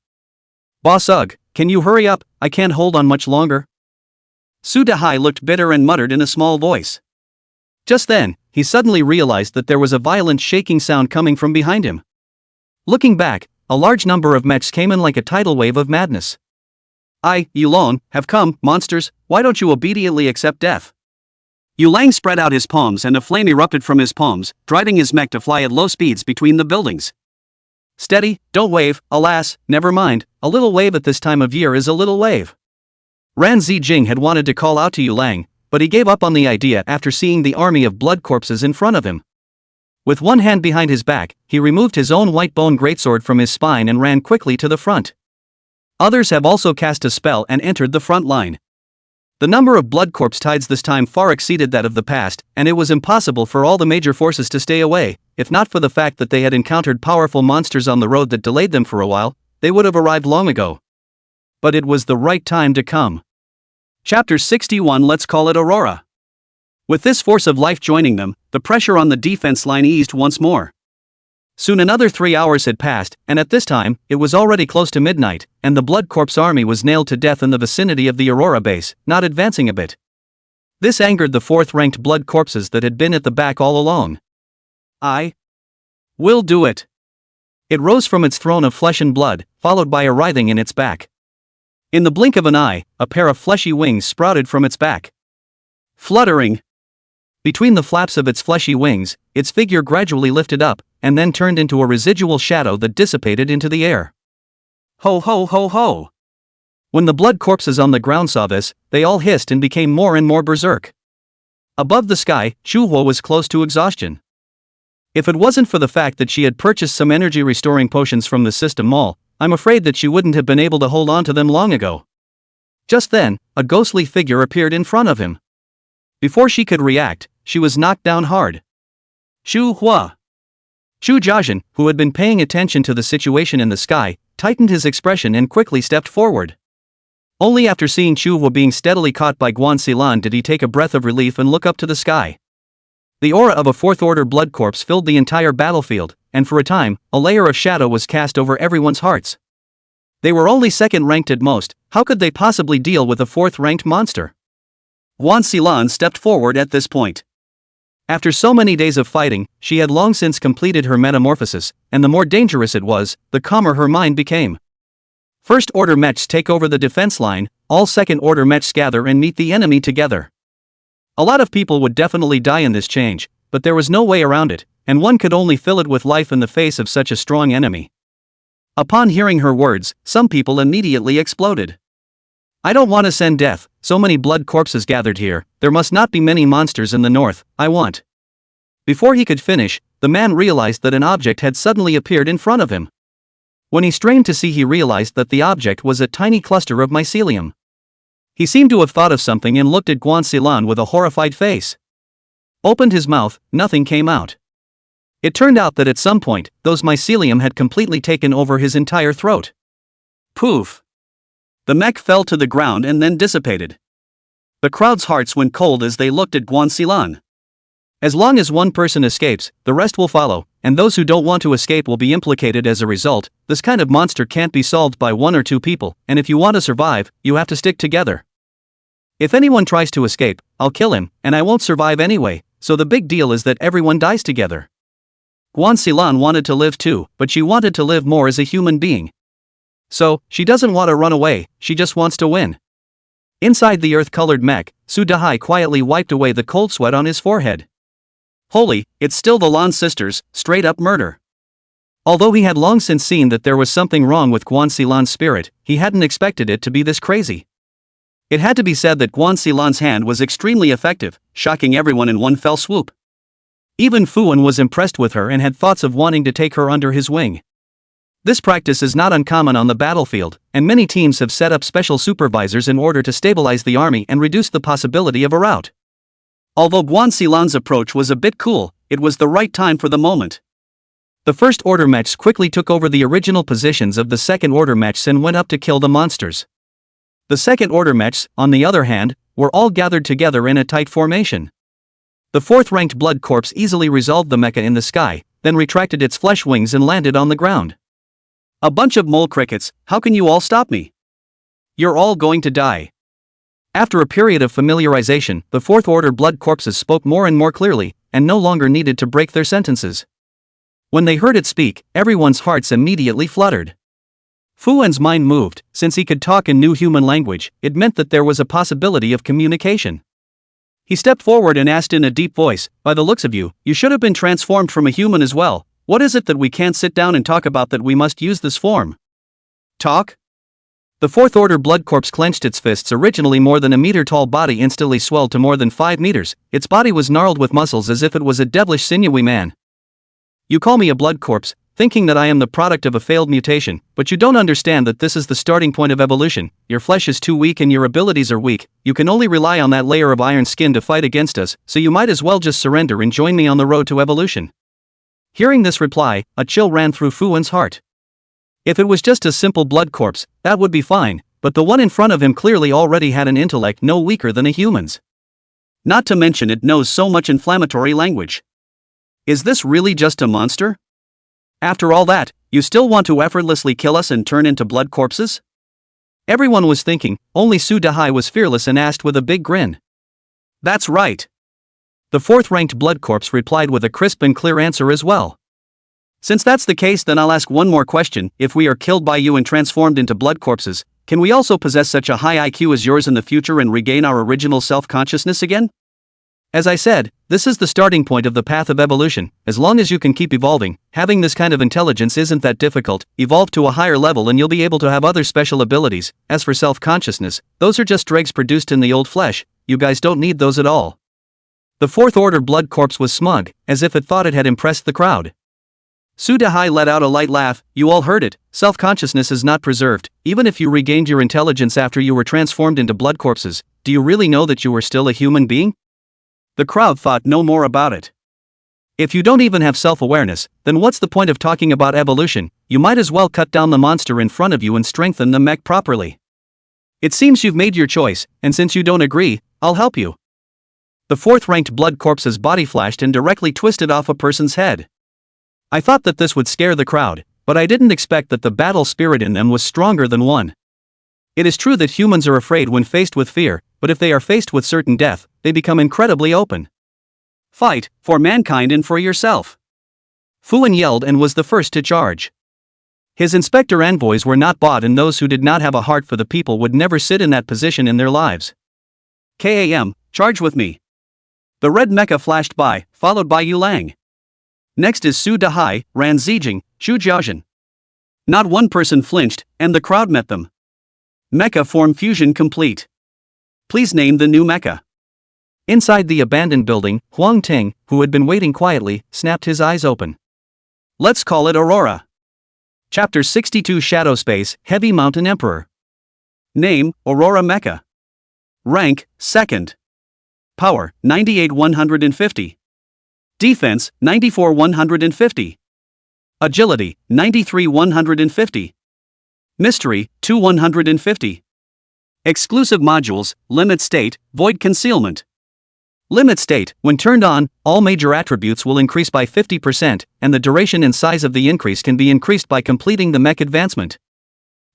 Boss Ugg, can you hurry up, I can't hold on much longer. Su Dahai looked bitter and muttered in a small voice. Just then, he suddenly realized that there was a violent shaking sound coming from behind him. Looking back, a large number of mechs came in like a tidal wave of madness. Yulong, have come, monsters, why don't you obediently accept death? Yulang spread out his palms and a flame erupted from his palms, driving his mech to fly at low speeds between the buildings. Steady, don't wave, alas, never mind, a little wave at this time of year is a little wave. Ran Zijing had wanted to call out to Yulang, but he gave up on the idea after seeing the army of blood corpses in front of him. With one hand behind his back, he removed his own white bone greatsword from his spine and ran quickly to the front. Others have also cast a spell and entered the front line. The number of blood corpse tides this time far exceeded that of the past, and it was impossible for all the major forces to stay away. If not for the fact that they had encountered powerful monsters on the road that delayed them for a while, they would have arrived long ago. But it was the right time to come. Chapter 61, let's call it Aurora. With this force of life joining them, the pressure on the defense line eased once more. Soon another 3 hours had passed, and at this time, it was already close to midnight, and the Blood Corpse army was nailed to death in the vicinity of the Aurora base, not advancing a bit. This angered the 4th-ranked Blood Corpses that had been at the back all along. I will do it. It rose from its throne of flesh and blood, followed by a writhing in its back. In the blink of an eye, a pair of fleshy wings sprouted from its back. Fluttering. Between the flaps of its fleshy wings, its figure gradually lifted up, and then turned into a residual shadow that dissipated into the air. Ho ho ho ho! When the blood corpses on the ground saw this, they all hissed and became more and more berserk. Above the sky, Chuhuo was close to exhaustion. If it wasn't for the fact that she had purchased some energy-restoring potions from the system mall, I'm afraid that she wouldn't have been able to hold on to them long ago. Just then, a ghostly figure appeared in front of him. Before she could react, she was knocked down hard. Shu Hua. Chu Jiajin, who had been paying attention to the situation in the sky, tightened his expression and quickly stepped forward. Only after seeing Chu Hua being steadily caught by Guan Xilan did he take a breath of relief and look up to the sky. The aura of a 4th-order blood corpse filled the entire battlefield, and for a time, a layer of shadow was cast over everyone's hearts. They were only 2nd-ranked at most, how could they possibly deal with a 4th-ranked monster? Guan Xilan stepped forward at this point. After so many days of fighting, she had long since completed her metamorphosis, and the more dangerous it was, the calmer her mind became. 1st-order mechs take over the defense line, all 2nd-order mechs gather and meet the enemy together. A lot of people would definitely die in this change, but there was no way around it, and one could only fill it with life in the face of such a strong enemy. Upon hearing her words, some people immediately exploded. I don't want to send death, so many blood corpses gathered here, there must not be many monsters in the north, I want. Before he could finish, the man realized that an object had suddenly appeared in front of him. When he strained to see, he realized that the object was a tiny cluster of mycelium. He seemed to have thought of something and looked at Guan Xilan with a horrified face. Opened his mouth, nothing came out. It turned out that at some point, those mycelium had completely taken over his entire throat. Poof! The mech fell to the ground and then dissipated. The crowd's hearts went cold as they looked at Guan Xilan. As long as one person escapes, the rest will follow, and those who don't want to escape will be implicated as a result. This kind of monster can't be solved by one or two people, and if you want to survive, you have to stick together. If anyone tries to escape, I'll kill him, and I won't survive anyway, so the big deal is that everyone dies together. Guan Xilan wanted to live too, but she wanted to live more as a human being. So, she doesn't want to run away, she just wants to win. Inside the earth-colored mech, Su Dahai quietly wiped away the cold sweat on his forehead. Holy, it's still the Lan sisters, straight-up murder. Although he had long since seen that there was something wrong with Guan Xilan's spirit, he hadn't expected it to be this crazy. It had to be said that Guan Xilan's hand was extremely effective, shocking everyone in one fell swoop. Even Fuan was impressed with her and had thoughts of wanting to take her under his wing. This practice is not uncommon on the battlefield, and many teams have set up special supervisors in order to stabilize the army and reduce the possibility of a rout. Although Guan Xilan's approach was a bit cool, it was the right time for the moment. The first order mechs quickly took over the original positions of the second order mechs and went up to kill the monsters. The second order mechs, on the other hand, were all gathered together in a tight formation. The fourth-ranked blood corpse easily resolved the mecha in the sky, then retracted its flesh wings and landed on the ground. A bunch of mole crickets, how can you all stop me? You're all going to die. After a period of familiarization, the fourth-order blood corpses spoke more and more clearly, and no longer needed to break their sentences. When they heard it speak, everyone's hearts immediately fluttered. Fuan's mind moved. Since he could talk in new human language, it meant that there was a possibility of communication. He stepped forward and asked in a deep voice, "By the looks of you, you should have been transformed from a human as well. What is it that we can't sit down and talk about that we must use this form?" Talk? The fourth-order blood corpse clenched its fists. Originally more than a meter-tall body instantly swelled to more than 5 meters. Its body was gnarled with muscles as if it was a devilish sinewy man. "You call me a blood corpse, thinking that I am the product of a failed mutation, but you don't understand that this is the starting point of evolution. Your flesh is too weak and your abilities are weak. You can only rely on that layer of iron skin to fight against us, so you might as well just surrender and join me on the road to evolution." Hearing this reply, a chill ran through Fuan's heart. If it was just a simple blood corpse, that would be fine, but the one in front of him clearly already had an intellect no weaker than a human's. Not to mention it knows so much inflammatory language. Is this really just a monster? After all that, you still want to effortlessly kill us and turn into blood corpses? Everyone was thinking, only Su Dahai was fearless and asked with a big grin. That's right. The fourth-ranked blood corpse replied with a crisp and clear answer as well. Since that's the case, then I'll ask one more question. If we are killed by you and transformed into blood corpses, can we also possess such a high IQ as yours in the future and regain our original self-consciousness again? As I said, this is the starting point of the path of evolution. As long as you can keep evolving, having this kind of intelligence isn't that difficult. Evolve to a higher level and you'll be able to have other special abilities. As for self-consciousness, those are just dregs produced in the old flesh. You guys don't need those at all. The fourth-order blood corpse was smug, as if it thought it had impressed the crowd. Su Dahai let out a light laugh. You all heard it, self-consciousness is not preserved, even if you regained your intelligence after you were transformed into blood corpses. Do you really know that you were still a human being? The crowd thought no more about it. If you don't even have self-awareness, then what's the point of talking about evolution? You might as well cut down the monster in front of you and strengthen the mech properly. It seems you've made your choice, and since you don't agree, I'll help you. The fourth-ranked blood corpse's body flashed and directly twisted off a person's head. I thought that this would scare the crowd, but I didn't expect that the battle spirit in them was stronger than one. It is true that humans are afraid when faced with fear, but if they are faced with certain death, they become incredibly open. Fight, for mankind and for yourself. Fuan yelled and was the first to charge. His inspector envoys were not bought, and those who did not have a heart for the people would never sit in that position in their lives. KAM, charge with me. The red mecha flashed by, followed by Yulang. Next is Su Dahai, Ran Zijing, Chu Jiaozhen. Not one person flinched, and the crowd met them. Mecha form fusion complete. Please name the new mecha. Inside the abandoned building, Huang Ting, who had been waiting quietly, snapped his eyes open. Let's call it Aurora. Chapter 62 Shadow Space, Heavy Mountain Emperor. Name, Aurora Mecha. Rank, 2nd. Power, 98-150. Defense, 94-150. Agility, 93-150. Mystery, 2-150. Exclusive modules, limit state, void concealment. Limit state: when turned on, all major attributes will increase by 50%, and the duration and size of the increase can be increased by completing the mech advancement.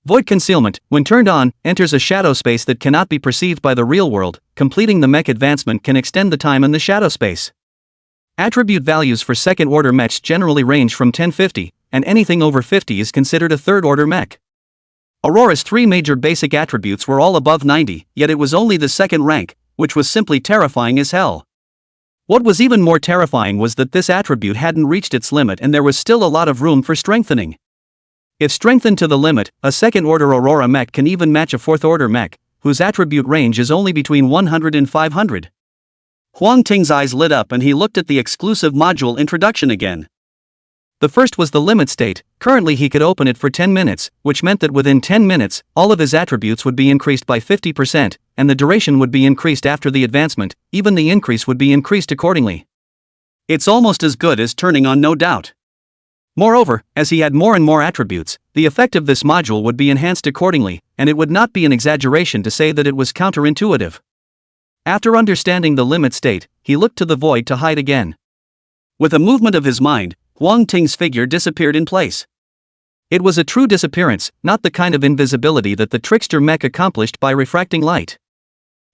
Void concealment: when turned on, enters a shadow space that cannot be perceived by the real world. Completing the mech advancement can extend the time in the shadow space. Attribute values for second order mechs generally range from 1050, and anything over 50 is considered a third order mech. Aurora's three major basic attributes were all above 90, yet it was only the second rank, which was simply terrifying as hell. What was even more terrifying was that this attribute hadn't reached its limit and there was still a lot of room for strengthening. If strengthened to the limit, a second-order Aurora mech can even match a fourth-order mech, whose attribute range is only between 100 and 500. Huang Ting's eyes lit up and he looked at the exclusive module introduction again. The first was the limit state. Currently he could open it for 10 minutes, which meant that within 10 minutes, all of his attributes would be increased by 50%, and the duration would be increased after the advancement. Even the increase would be increased accordingly. It's almost as good as turning on, no doubt. Moreover, as he had more and more attributes, the effect of this module would be enhanced accordingly, and it would not be an exaggeration to say that it was counterintuitive. After understanding the limit state, he looked to the void to hide again. With a movement of his mind, Huang Ting's figure disappeared in place. It was a true disappearance, not the kind of invisibility that the trickster mech accomplished by refracting light.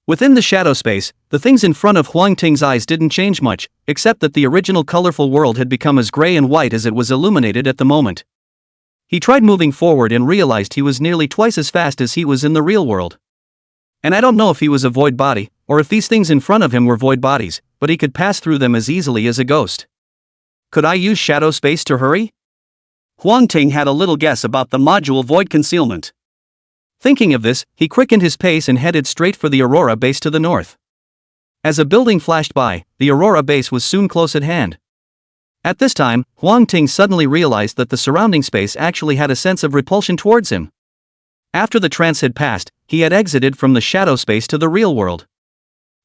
Within the shadow space, the things in front of Huang Ting's eyes didn't change much, except that the original colorful world had become as gray and white as it was illuminated at the moment. He tried moving forward and realized he was nearly twice as fast as he was in the real world. And I don't know if he was a void body, or if these things in front of him were void bodies, but he could pass through them as easily as a ghost. Could I use shadow space to hurry? Huang Ting had a little guess about the module void concealment. Thinking of this, he quickened his pace and headed straight for the Aurora base to the north. As a building flashed by, the Aurora base was soon close at hand. At this time, Huang Ting suddenly realized that the surrounding space actually had a sense of repulsion towards him. After the trance had passed, he had exited from the shadow space to the real world.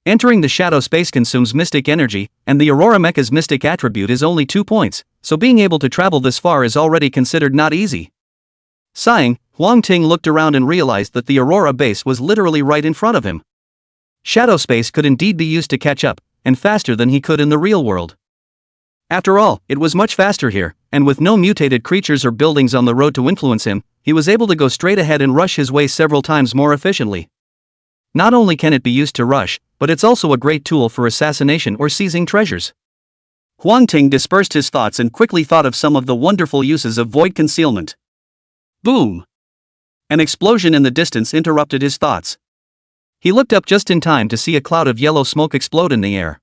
Entering the shadow space consumes mystic energy, and the Aurora mecha's mystic attribute is only 2 points, so being able to travel this far is already considered not easy. Sighing, Huang Ting looked around and realized that the Aurora base was literally right in front of him. Shadow space could indeed be used to catch up, and faster than he could in the real world. After all, it was much faster here, and with no mutated creatures or buildings on the road to influence him, he was able to go straight ahead and rush his way several times more efficiently. Not only can it be used to rush, but it's also a great tool for assassination or seizing treasures. Huang Ting dispersed his thoughts and quickly thought of some of the wonderful uses of void concealment. Boom! An explosion in the distance interrupted his thoughts. He looked up just in time to see a cloud of yellow smoke explode in the air.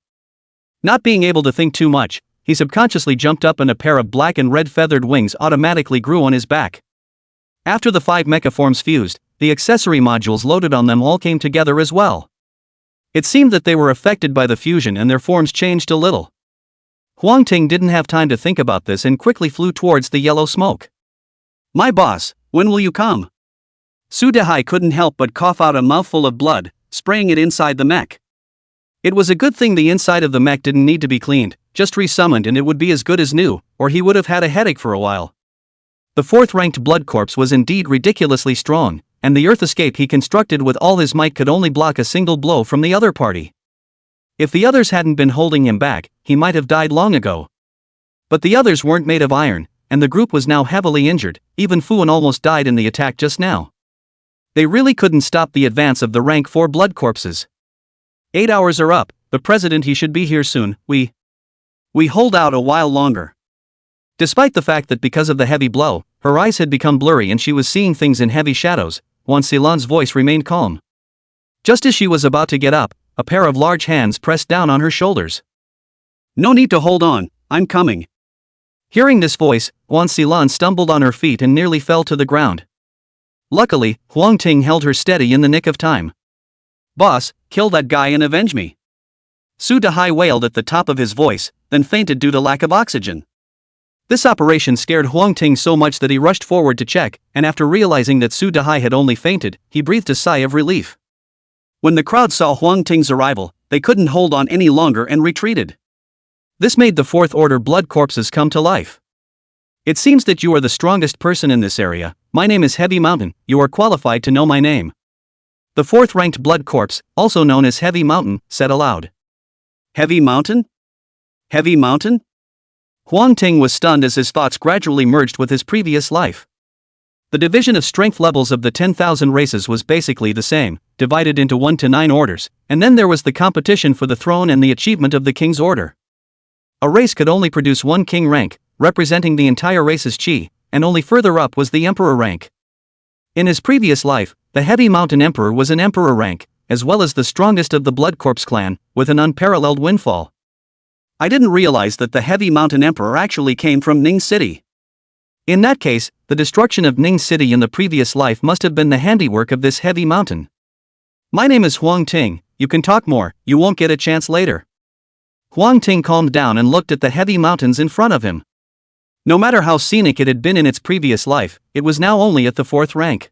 Not being able to think too much, he subconsciously jumped up and a pair of black and red feathered wings automatically grew on his back. After the 5 mecha forms fused, the accessory modules loaded on them all came together as well. It seemed that they were affected by the fusion and their forms changed a little. Huang Ting didn't have time to think about this and quickly flew towards the yellow smoke. My boss, when will you come? Su Dehai couldn't help but cough out a mouthful of blood, spraying it inside the mech. It was a good thing the inside of the mech didn't need to be cleaned, just resummoned and it would be as good as new, or he would have had a headache for a while. The 4th-ranked blood corpse was indeed ridiculously strong, and the earth escape he constructed with all his might could only block a single blow from the other party. If the others hadn't been holding him back, he might have died long ago. But the others weren't made of iron, and the group was now heavily injured. Even Fuan almost died in the attack just now. They really couldn't stop the advance of the rank 4 blood corpses. 8 hours are up, the president he should be here soon, we hold out a while longer. Despite the fact that because of the heavy blow, her eyes had become blurry and she was seeing things in heavy shadows, Wan Xilan's voice remained calm. Just as she was about to get up, a pair of large hands pressed down on her shoulders. No need to hold on, I'm coming. Hearing this voice, Wan Xilan stumbled on her feet and nearly fell to the ground. Luckily, Huang Ting held her steady in the nick of time. Boss, kill that guy and avenge me. Su Dehai wailed at the top of his voice, then fainted due to lack of oxygen. This operation scared Huang Ting so much that he rushed forward to check, and after realizing that Su Dehai had only fainted, he breathed a sigh of relief. When the crowd saw Huang Ting's arrival, they couldn't hold on any longer and retreated. This made the 4th order blood corpses come to life. It seems that you are the strongest person in this area. My name is Heavy Mountain, you are qualified to know my name. The 4th ranked blood corpse, also known as Heavy Mountain, said aloud. Heavy mountain? Heavy mountain? Huang Ting was stunned as his thoughts gradually merged with his previous life. The division of strength levels of the 10,000 races was basically the same, divided into 1 to 9 orders, and then there was the competition for the throne and the achievement of the king's order. A race could only produce one king rank, representing the entire race's chi, and only further up was the emperor rank. In his previous life, the Heavy Mountain Emperor was an emperor rank, as well as the strongest of the Blood Corpse clan, with an unparalleled windfall. I didn't realize that the Heavy Mountain Emperor actually came from Ning City. In that case, the destruction of Ning City in the previous life must have been the handiwork of this heavy mountain. My name is Huang Ting, you can talk more, you won't get a chance later. Huang Ting calmed down and looked at the heavy mountains in front of him. No matter how scenic it had been in its previous life, it was now only at the 4th rank.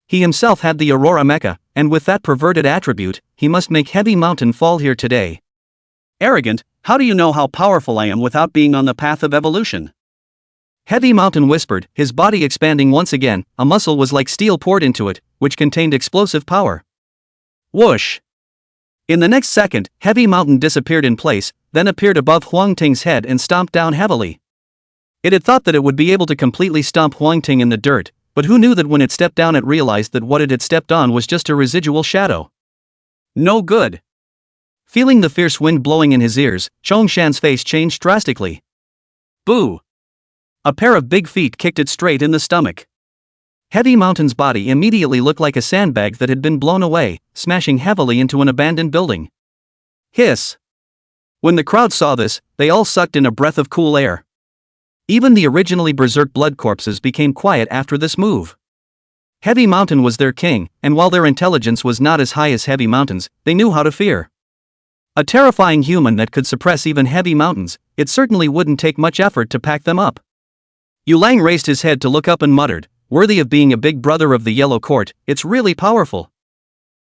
He himself had the Aurora Mecha, and with that perverted attribute, he must make Heavy Mountain fall here today. Arrogant, how do you know how powerful I am without being on the path of evolution? Heavy Mountain whispered, his body expanding once again. A muscle was like steel poured into it, which contained explosive power. Whoosh! In the next second, Heavy Mountain disappeared in place, then appeared above Huang Ting's head and stomped down heavily. It had thought that it would be able to completely stomp Huang Ting in the dirt, but who knew that when it stepped down it realized that what it had stepped on was just a residual shadow. No good. Feeling the fierce wind blowing in his ears, Chongshan's face changed drastically. Boo! A pair of big feet kicked it straight in the stomach. Heavy Mountain's body immediately looked like a sandbag that had been blown away, smashing heavily into an abandoned building. Hiss! When the crowd saw this, they all sucked in a breath of cool air. Even the originally berserk blood corpses became quiet after this move. Heavy Mountain was their king, and while their intelligence was not as high as Heavy Mountain's, they knew how to fear. A terrifying human that could suppress even heavy mountains, it certainly wouldn't take much effort to pack them up. Yu Lang raised his head to look up and muttered, worthy of being a big brother of the Yellow Court, it's really powerful.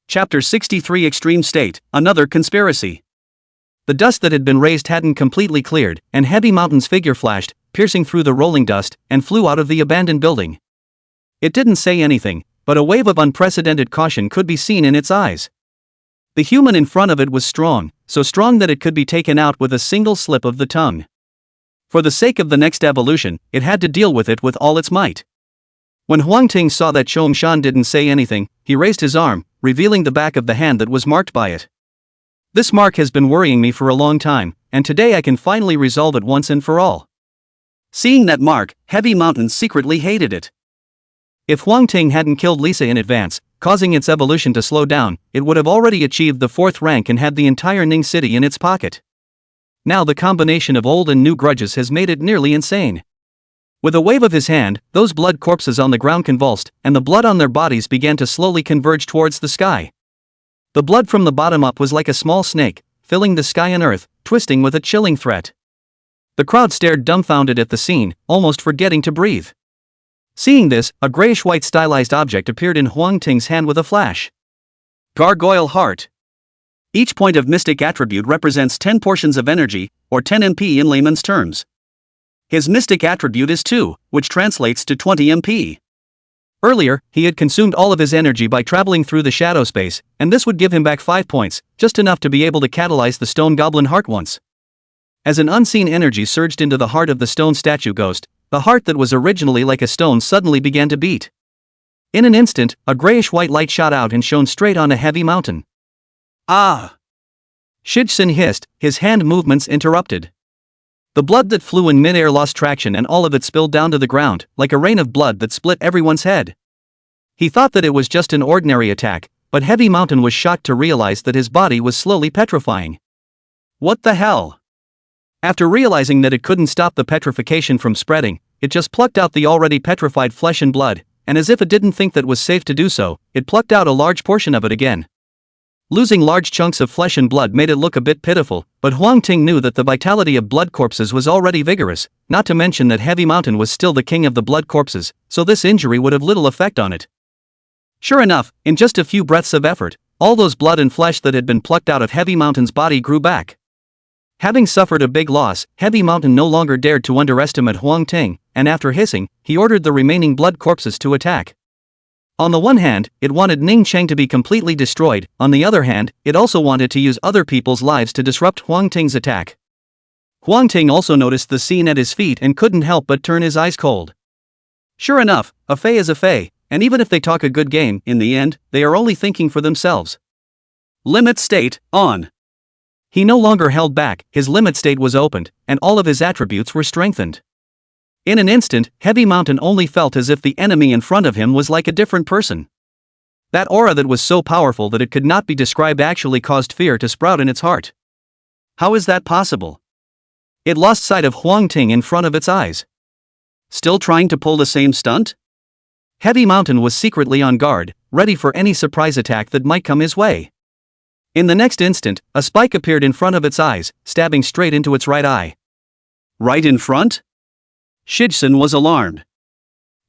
Chapter 63 Extreme State, Another Conspiracy. The dust that had been raised hadn't completely cleared, and Heavy Mountain's figure flashed, piercing through the rolling dust, and flew out of the abandoned building. It didn't say anything, but a wave of unprecedented caution could be seen in its eyes. The human in front of it was strong, so strong that it could be taken out with a single slip of the tongue. For the sake of the next evolution, it had to deal with it with all its might. When Huang Ting saw that Chongshan didn't say anything, he raised his arm, revealing the back of the hand that was marked by it. This mark has been worrying me for a long time, and today I can finally resolve it once and for all. Seeing that mark, Heavy Mountain secretly hated it. If Huang Ting hadn't killed Lisa in advance, causing its evolution to slow down, it would have already achieved the 4th rank and had the entire Ning City in its pocket. Now the combination of old and new grudges has made it nearly insane. With a wave of his hand, those blood corpses on the ground convulsed, and the blood on their bodies began to slowly converge towards the sky. The blood from the bottom up was like a small snake, filling the sky and earth, twisting with a chilling threat. The crowd stared dumbfounded at the scene, almost forgetting to breathe. Seeing this, a grayish-white stylized object appeared in Huang Ting's hand with a flash. Gargoyle Heart. Each point of mystic attribute represents 10 portions of energy, or 10 MP in layman's terms. His mystic attribute is 2, which translates to 20 MP. Earlier, he had consumed all of his energy by traveling through the shadow space, and this would give him back 5 points, just enough to be able to catalyze the stone goblin heart once. As an unseen energy surged into the heart of the stone statue ghost, the heart that was originally like a stone suddenly began to beat. In an instant, a grayish-white light shot out and shone straight on a Heavy Mountain. Ah! Shijsen hissed, his hand movements interrupted. The blood that flew in midair lost traction and all of it spilled down to the ground, like a rain of blood that split everyone's head. He thought that it was just an ordinary attack, but Heavy Mountain was shocked to realize that his body was slowly petrifying. What the hell? After realizing that it couldn't stop the petrification from spreading, it just plucked out the already petrified flesh and blood, and as if it didn't think that was safe to do so, it plucked out a large portion of it again. Losing large chunks of flesh and blood made it look a bit pitiful, but Huang Ting knew that the vitality of blood corpses was already vigorous, not to mention that Heavy Mountain was still the king of the blood corpses, so this injury would have little effect on it. Sure enough, in just a few breaths of effort, all those blood and flesh that had been plucked out of Heavy Mountain's body grew back. Having suffered a big loss, Heavy Mountain no longer dared to underestimate Huang Ting, and after hissing, he ordered the remaining blood corpses to attack. On the one hand, it wanted Ning Cheng to be completely destroyed, on the other hand, it also wanted to use other people's lives to disrupt Huang Ting's attack. Huang Ting also noticed the scene at his feet and couldn't help but turn his eyes cold. Sure enough, a fae is a fae, and even if they talk a good game, in the end, they are only thinking for themselves. Limit state, on. He no longer held back, his limit state was opened, and all of his attributes were strengthened. In an instant, Heavy Mountain only felt as if the enemy in front of him was like a different person. That aura that was so powerful that it could not be described actually caused fear to sprout in its heart. How is that possible? It lost sight of Huang Ting in front of its eyes. Still trying to pull the same stunt? Heavy Mountain was secretly on guard, ready for any surprise attack that might come his way. In the next instant, a spike appeared in front of its eyes, stabbing straight into its right eye. Right in front? Shijsun was alarmed.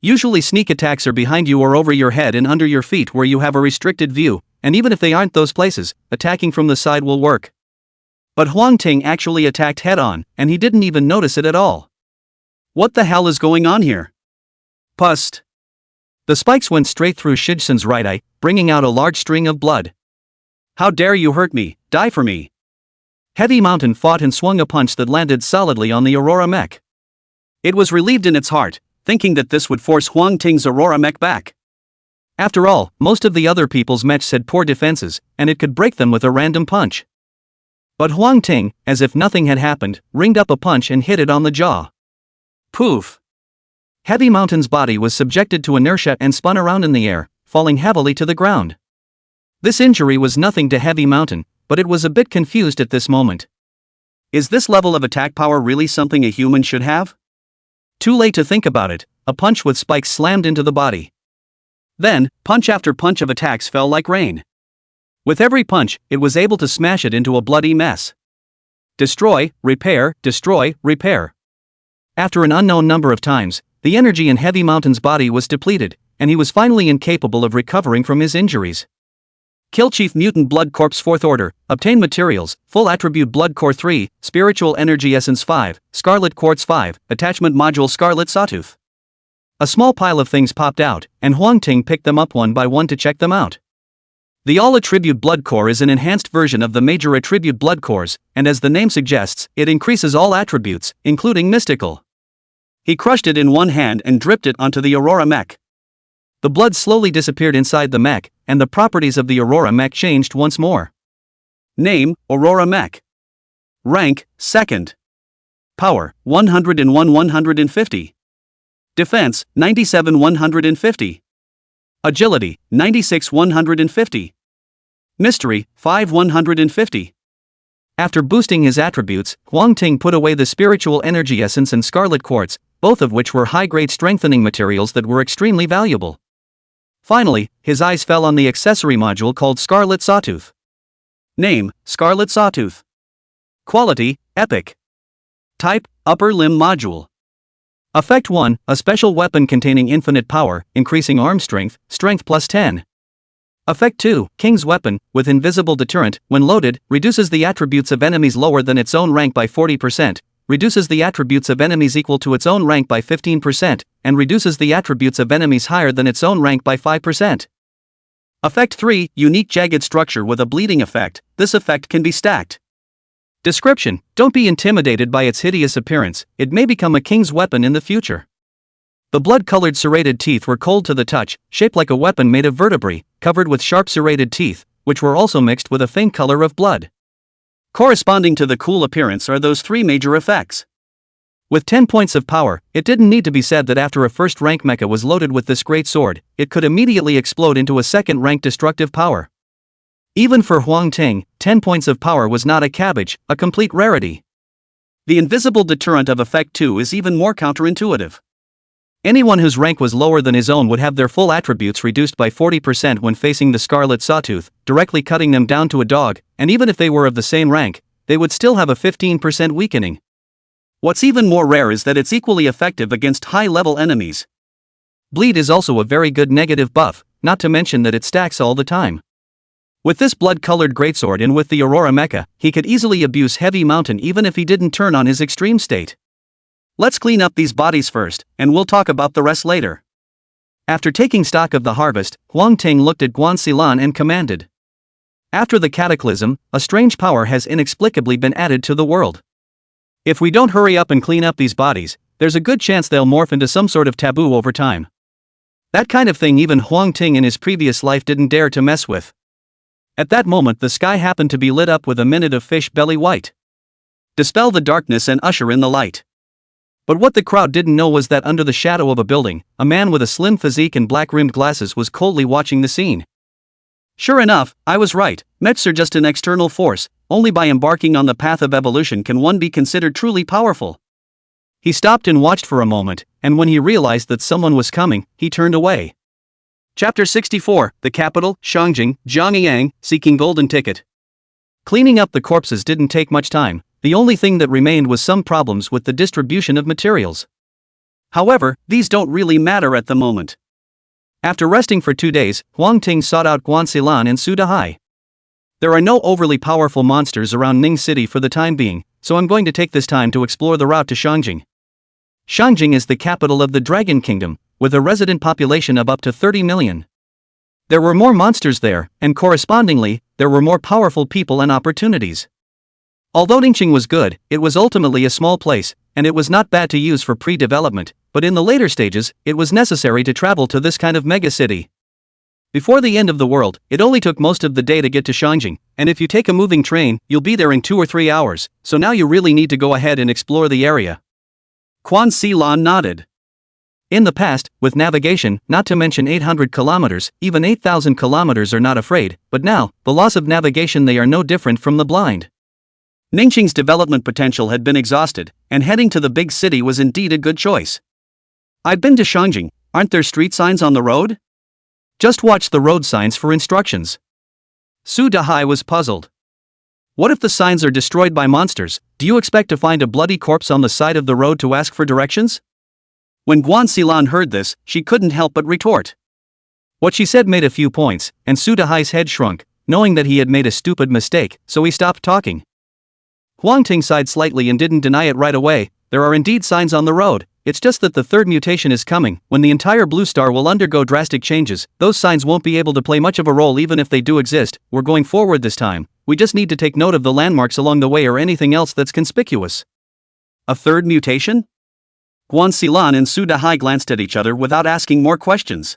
Usually sneak attacks are behind you or over your head and under your feet where you have a restricted view, and even if they aren't those places, attacking from the side will work. But Huang Ting actually attacked head-on, and he didn't even notice it at all. What the hell is going on here? Pust. The spikes went straight through Shijsun's right eye, bringing out a large string of blood. How dare you hurt me, die for me. Heavy Mountain fought and swung a punch that landed solidly on the Aurora mech. It was relieved in its heart, thinking that this would force Huang Ting's Aurora mech back. After all, most of the other people's mechs had poor defenses, and it could break them with a random punch. But Huang Ting, as if nothing had happened, ringed up a punch and hit it on the jaw. Poof! Heavy Mountain's body was subjected to inertia and spun around in the air, falling heavily to the ground. This injury was nothing to Heavy Mountain, but it was a bit confused at this moment. Is this level of attack power really something a human should have? Too late to think about it, a punch with spikes slammed into the body. Then, punch after punch of attacks fell like rain. With every punch, it was able to smash it into a bloody mess. Destroy, repair, destroy, repair. After an unknown number of times, the energy in Heavy Mountain's body was depleted, and he was finally incapable of recovering from his injuries. Kill Chief Mutant Blood Corps 4th Order, obtain materials, Full Attribute Blood Core 3, Spiritual Energy Essence 5, Scarlet Quartz 5, Attachment Module Scarlet Sawtooth. A small pile of things popped out, and Huang Ting picked them up one by one to check them out. The All Attribute Blood Core is an enhanced version of the Major Attribute Blood Cores, and as the name suggests, it increases all attributes, including mystical. He crushed it in one hand and dripped it onto the Aurora mech. The blood slowly disappeared inside the mech, and the properties of the Aurora mech changed once more. Name, Aurora mech. Rank, 2nd. Power, 101-150. Defense, 97-150. Agility, 96-150. Mystery, 5-150. After boosting his attributes, Huang Ting put away the Spiritual Energy Essence and Scarlet Quartz, both of which were high-grade strengthening materials that were extremely valuable. Finally, his eyes fell on the accessory module called Scarlet Sawtooth. Name, Scarlet Sawtooth. Quality, Epic. Type, Upper Limb Module. Effect 1, a special weapon containing infinite power, increasing arm strength, strength plus 10. Effect 2, King's Weapon, with invisible deterrent, when loaded, reduces the attributes of enemies lower than its own rank by 40%, reduces the attributes of enemies equal to its own rank by 15%, and reduces the attributes of enemies higher than its own rank by 5%. Effect 3, Unique Jagged Structure with a bleeding effect, this effect can be stacked. Description: don't be intimidated by its hideous appearance, it may become a king's weapon in the future. The blood-colored serrated teeth were cold to the touch, shaped like a weapon made of vertebrae, covered with sharp serrated teeth, which were also mixed with a faint color of blood. Corresponding to the cool appearance are those three major effects. With 10 points of power, it didn't need to be said that after a first-rank mecha was loaded with this great sword, it could immediately explode into a second-rank destructive power. Even for Huang Ting, 10 points of power was not a cabbage, a complete rarity. The invisible deterrent of Effect 2 is even more counterintuitive. Anyone whose rank was lower than his own would have their full attributes reduced by 40% when facing the Scarlet Sawtooth, directly cutting them down to a dog, and even if they were of the same rank, they would still have a 15% weakening. What's even more rare is that it's equally effective against high-level enemies. Bleed is also a very good negative buff, not to mention that it stacks all the time. With this blood-colored greatsword and with the Aurora Mecha, he could easily abuse Heavy Mountain even if he didn't turn on his extreme state. Let's clean up these bodies first, and we'll talk about the rest later. After taking stock of the harvest, Huang Ting looked at Guan Xilan and commanded. After the cataclysm, a strange power has inexplicably been added to the world. If we don't hurry up and clean up these bodies, there's a good chance they'll morph into some sort of taboo over time. That kind of thing even Huang Ting in his previous life didn't dare to mess with. At that moment the sky happened to be lit up with a minute of fish belly white. Dispel the darkness and usher in the light. But what the crowd didn't know was that under the shadow of a building, a man with a slim physique and black-rimmed glasses was coldly watching the scene. Sure enough, I was right, mechs are just an external force. Only by embarking on the path of evolution can one be considered truly powerful. He stopped and watched for a moment, and when he realized that someone was coming, he turned away. Chapter 64, The Capital, Shangjing, Zhangyang, Seeking Golden Ticket. Cleaning up the corpses didn't take much time. The only thing that remained was some problems with the distribution of materials. However, these don't really matter at the moment. After resting for 2 days, Huang Ting sought out Guan Xilan and Su Dahai. There are no overly powerful monsters around Ning City for the time being, so I'm going to take this time to explore the route to Shangjing. Shangjing is the capital of the Dragon Kingdom, with a resident population of up to 30 million. There were more monsters there, and correspondingly, there were more powerful people and opportunities. Although Ningqing was good, it was ultimately a small place, and it was not bad to use for pre-development, but in the later stages, it was necessary to travel to this kind of mega city. Before the end of the world, it only took most of the day to get to Shangjing, and if you take a moving train, you'll be there in 2 or 3 hours, so now you really need to go ahead and explore the area. Guan Xilan nodded. In the past, with navigation, not to mention 800 kilometers, even 8,000 kilometers are not afraid, but now, the loss of navigation they are no different from the blind. Ningqing's development potential had been exhausted, and heading to the big city was indeed a good choice. I've been to Shangjing, aren't there street signs on the road? Just watch the road signs for instructions. Su Dahai was puzzled. What if the signs are destroyed by monsters? Do you expect to find a bloody corpse on the side of the road to ask for directions? When Guan Xilan heard this, she couldn't help but retort. What she said made a few points, and Su Dahai's head shrunk, knowing that he had made a stupid mistake, so he stopped talking. Huang Ting sighed slightly and didn't deny it right away. There are indeed signs on the road, it's just that the third mutation is coming. When the entire blue star will undergo drastic changes, those signs won't be able to play much of a role even if they do exist. We're going forward this time, we just need to take note of the landmarks along the way or anything else that's conspicuous. A third mutation? Guan Xilan and Su Dahai glanced at each other without asking more questions.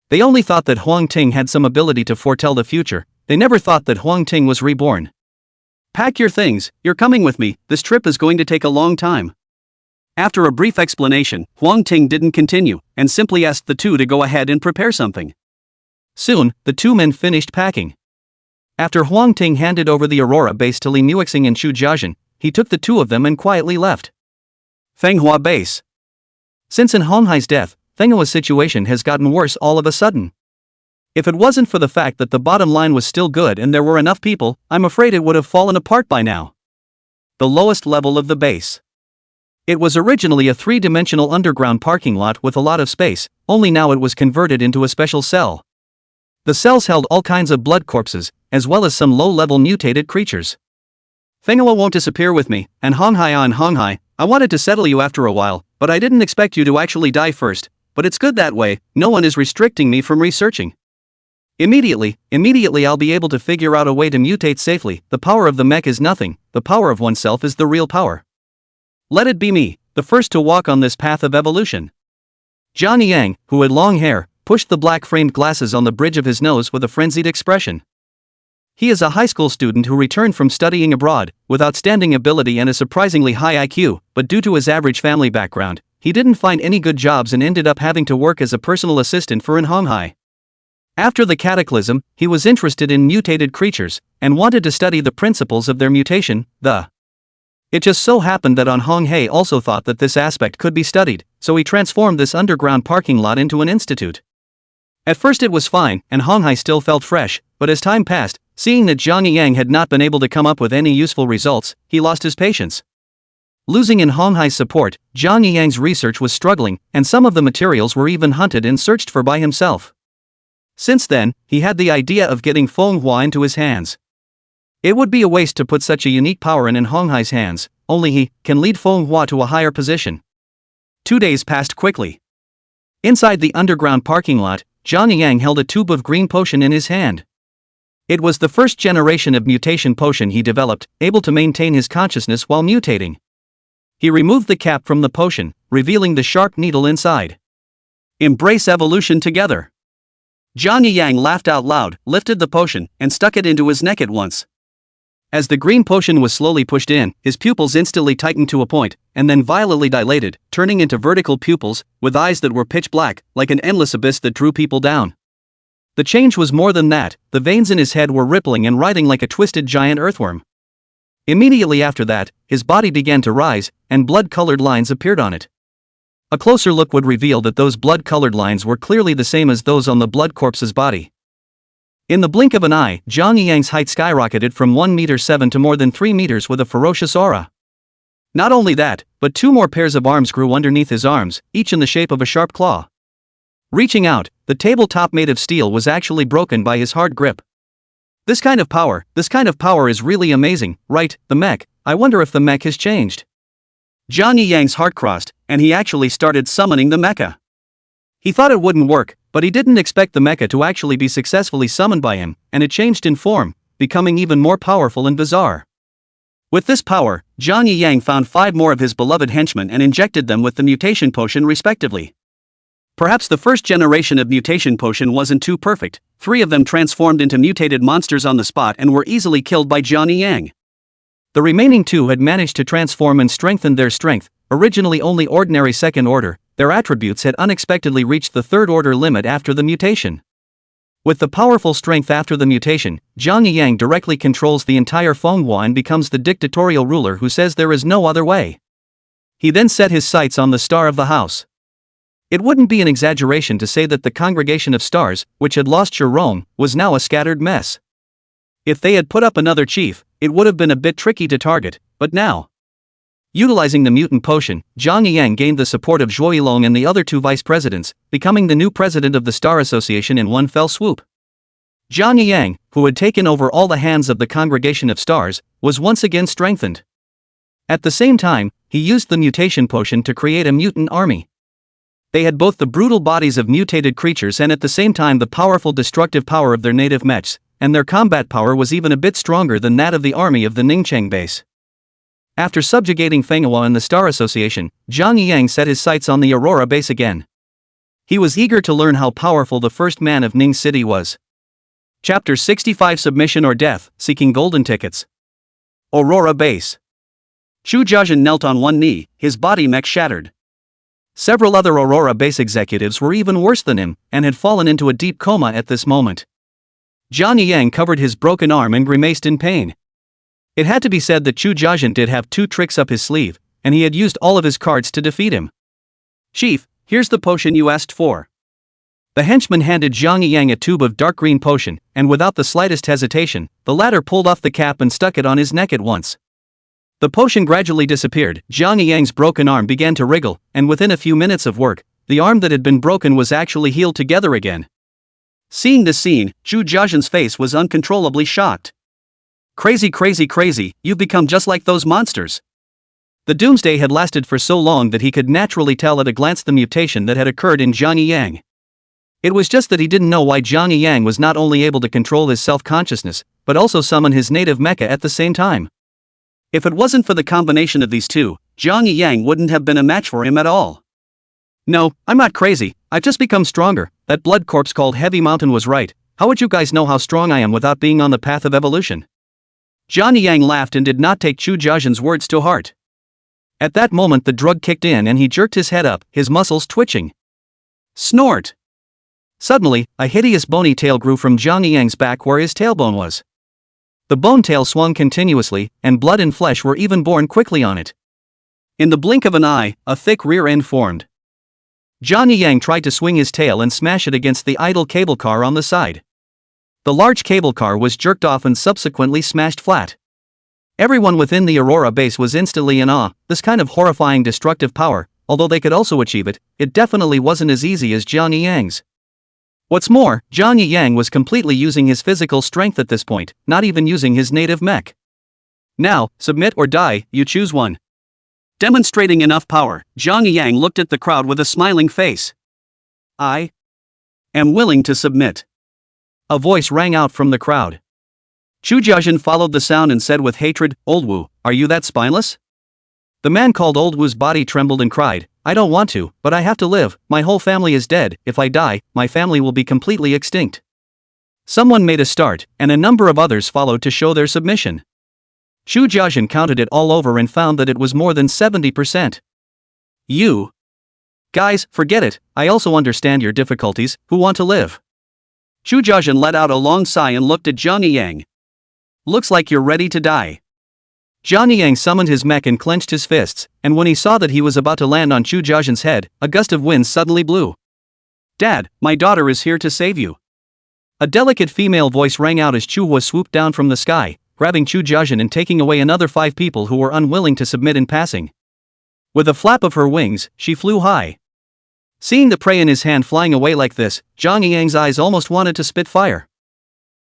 They only thought that Huang Ting had some ability to foretell the future, they never thought that Huang Ting was reborn. Pack your things, you're coming with me, this trip is going to take a long time. After a brief explanation, Huang Ting didn't continue, and simply asked the two to go ahead and prepare something. Soon, the two men finished packing. After Huang Ting handed over the Aurora base to Li Muixing and Chu Jiazhen, he took the two of them and quietly left. Fenghua base. Since in Honghai's death, Fenghua's situation has gotten worse all of a sudden. If it wasn't for the fact that the bottom line was still good and there were enough people, I'm afraid it would have fallen apart by now. The lowest level of the base. It was originally a 3-dimensional underground parking lot with a lot of space, only now it was converted into a special cell. The cells held all kinds of blood corpses, as well as some low-level mutated creatures. Fenghua won't disappear with me, and Honghai, I wanted to settle you after a while, but I didn't expect you to actually die first, but it's good that way, no one is restricting me from researching. Immediately I'll be able to figure out a way to mutate safely. The power of the mech is nothing, the power of oneself is the real power. Let it be me, the first to walk on this path of evolution. Johnny Yang, who had long hair, pushed the black-framed glasses on the bridge of his nose with a frenzied expression. He is a high school student who returned from studying abroad, with outstanding ability and a surprisingly high IQ, but due to his average family background, he didn't find any good jobs and ended up having to work as a personal assistant for Honghai. After the cataclysm, he was interested in mutated creatures, and wanted to study the principles of their mutation. It just so happened that Honghai also thought that this aspect could be studied, so he transformed this underground parking lot into an institute. At first it was fine, and Honghai still felt fresh, but as time passed, seeing that Zhang Yang had not been able to come up with any useful results, he lost his patience. Losing in Honghai's support, Zhang Yang's research was struggling, and some of the materials were even hunted and searched for by himself. Since then, he had the idea of getting Fenghua into his hands. It would be a waste to put such a unique power in Honghai's hands, only he can lead Fenghua to a higher position. 2 days passed quickly. Inside the underground parking lot, Jiang Yang held a tube of green potion in his hand. It was the first generation of mutation potion he developed, able to maintain his consciousness while mutating. He removed the cap from the potion, revealing the sharp needle inside. Embrace evolution together. Jiang Yang laughed out loud, lifted the potion, and stuck it into his neck at once. As the green potion was slowly pushed in, his pupils instantly tightened to a point, and then violently dilated, turning into vertical pupils, with eyes that were pitch black, like an endless abyss that drew people down. The change was more than that, the veins in his head were rippling and writhing like a twisted giant earthworm. Immediately after that, his body began to rise, and blood-colored lines appeared on it. A closer look would reveal that those blood-colored lines were clearly the same as those on the blood corpse's body. In the blink of an eye, Jiang Yang's height skyrocketed from 1.7 meters to more than 3 meters with a ferocious aura. Not only that, but 2 more pairs of arms grew underneath his arms, each in the shape of a sharp claw. Reaching out, the tabletop made of steel was actually broken by his hard grip. This kind of power is really amazing, right? The mech, I wonder if the mech has changed. Jiang Yang's heart crossed, and he actually started summoning the mecha. He thought it wouldn't work, but he didn't expect the mecha to actually be successfully summoned by him, and it changed in form, becoming even more powerful and bizarre. With this power, Jiang Yang found 5 more of his beloved henchmen and injected them with the mutation potion respectively. Perhaps the first generation of mutation potion wasn't too perfect, 3 of them transformed into mutated monsters on the spot and were easily killed by Jiang Yang. The remaining 2 had managed to transform and strengthen their strength, originally only ordinary second order. Their attributes had unexpectedly reached the third order limit after the mutation. With the powerful strength after the mutation, Jiang Yang directly controls the entire Manhwa and becomes the dictatorial ruler who says there is no other way. He then set his sights on the star of the house. It wouldn't be an exaggeration to say that the congregation of stars, which had lost Rome, was now a scattered mess. If they had put up another chief, it would have been a bit tricky to target, but now, utilizing the mutant potion, Jiang Yang gained the support of Zhuo Yilong and the other 2 vice presidents, becoming the new president of the Star Association in one fell swoop. Jiang Yang, who had taken over all the hands of the Congregation of Stars, was once again strengthened. At the same time, he used the mutation potion to create a mutant army. They had both the brutal bodies of mutated creatures and at the same time the powerful destructive power of their native mechs, and their combat power was even a bit stronger than that of the army of the Ningcheng base. After subjugating Manhwa and the Star Association, Jiang Yang set his sights on the Aurora base again. He was eager to learn how powerful the first man of Ning City was. Chapter 65 Submission or Death, Seeking Golden Tickets. Aurora Base. Chu Jiazhen knelt on one knee, his body mech shattered. Several other Aurora Base executives were even worse than him, and had fallen into a deep coma at this moment. Jiang Yang covered his broken arm and grimaced in pain. It had to be said that Chu Jiazhen did have 2 tricks up his sleeve, and he had used all of his cards to defeat him. Chief, here's the potion you asked for. The henchman handed Jiang Yang a tube of dark green potion, and without the slightest hesitation, the latter pulled off the cap and stuck it on his neck at once. The potion gradually disappeared, Jiang Yang's broken arm began to wriggle, and within a few minutes of work, the arm that had been broken was actually healed together again. Seeing this scene, Chu Jiazhen's face was uncontrollably shocked. Crazy, you've become just like those monsters. The doomsday had lasted for so long that he could naturally tell at a glance the mutation that had occurred in Jiang Yang. It was just that he didn't know why Jiang Yang was not only able to control his self-consciousness, but also summon his native mecha at the same time. If it wasn't for the combination of these 2, Jiang Yang wouldn't have been a match for him at all. No, I'm not crazy, I've just become stronger. That blood corpse called Heavy Mountain was right. How would you guys know how strong I am without being on the path of evolution? Jiang Yang laughed and did not take Chu Jiazhen's words to heart. At that moment the drug kicked in and he jerked his head up, his muscles twitching. Snort! Suddenly, a hideous bony tail grew from Jiang Yang's back where his tailbone was. The bone tail swung continuously, and blood and flesh were even born quickly on it. In the blink of an eye, a thick rear end formed. Jiang Yang tried to swing his tail and smash it against the idle cable car on the side. The large cable car was jerked off and subsequently smashed flat. Everyone within the Aurora base was instantly in awe. This kind of horrifying destructive power, although they could also achieve it, it definitely wasn't as easy as Jiang Yang's. What's more, Jiang Yang was completely using his physical strength at this point, not even using his native mech. Now, submit or die, you choose one. Demonstrating enough power, Jiang Yang looked at the crowd with a smiling face. I am willing to submit. A voice rang out from the crowd. Chu Jiajin followed the sound and said with hatred, Old Wu, are you that spineless? The man called Old Wu's body trembled and cried, I don't want to, but I have to live, my whole family is dead, if I die, my family will be completely extinct. Someone made a start, and a number of others followed to show their submission. Chu Jiajin counted it all over and found that it was more than 70%. You guys, forget it, I also understand your difficulties, who want to live? Chu Jiajin let out a long sigh and looked at Johnny Yang. Looks like you're ready to die. Johnny Yang summoned his mech and clenched his fists, and when he saw that he was about to land on Chu Jiajin's head, a gust of wind suddenly blew. Dad, my daughter is here to save you. A delicate female voice rang out as Chu Hua swooped down from the sky, grabbing Chu Jiajin and taking away another 5 people who were unwilling to submit in passing. With a flap of her wings, she flew high. Seeing the prey in his hand flying away like this, Johnny Yang's eyes almost wanted to spit fire.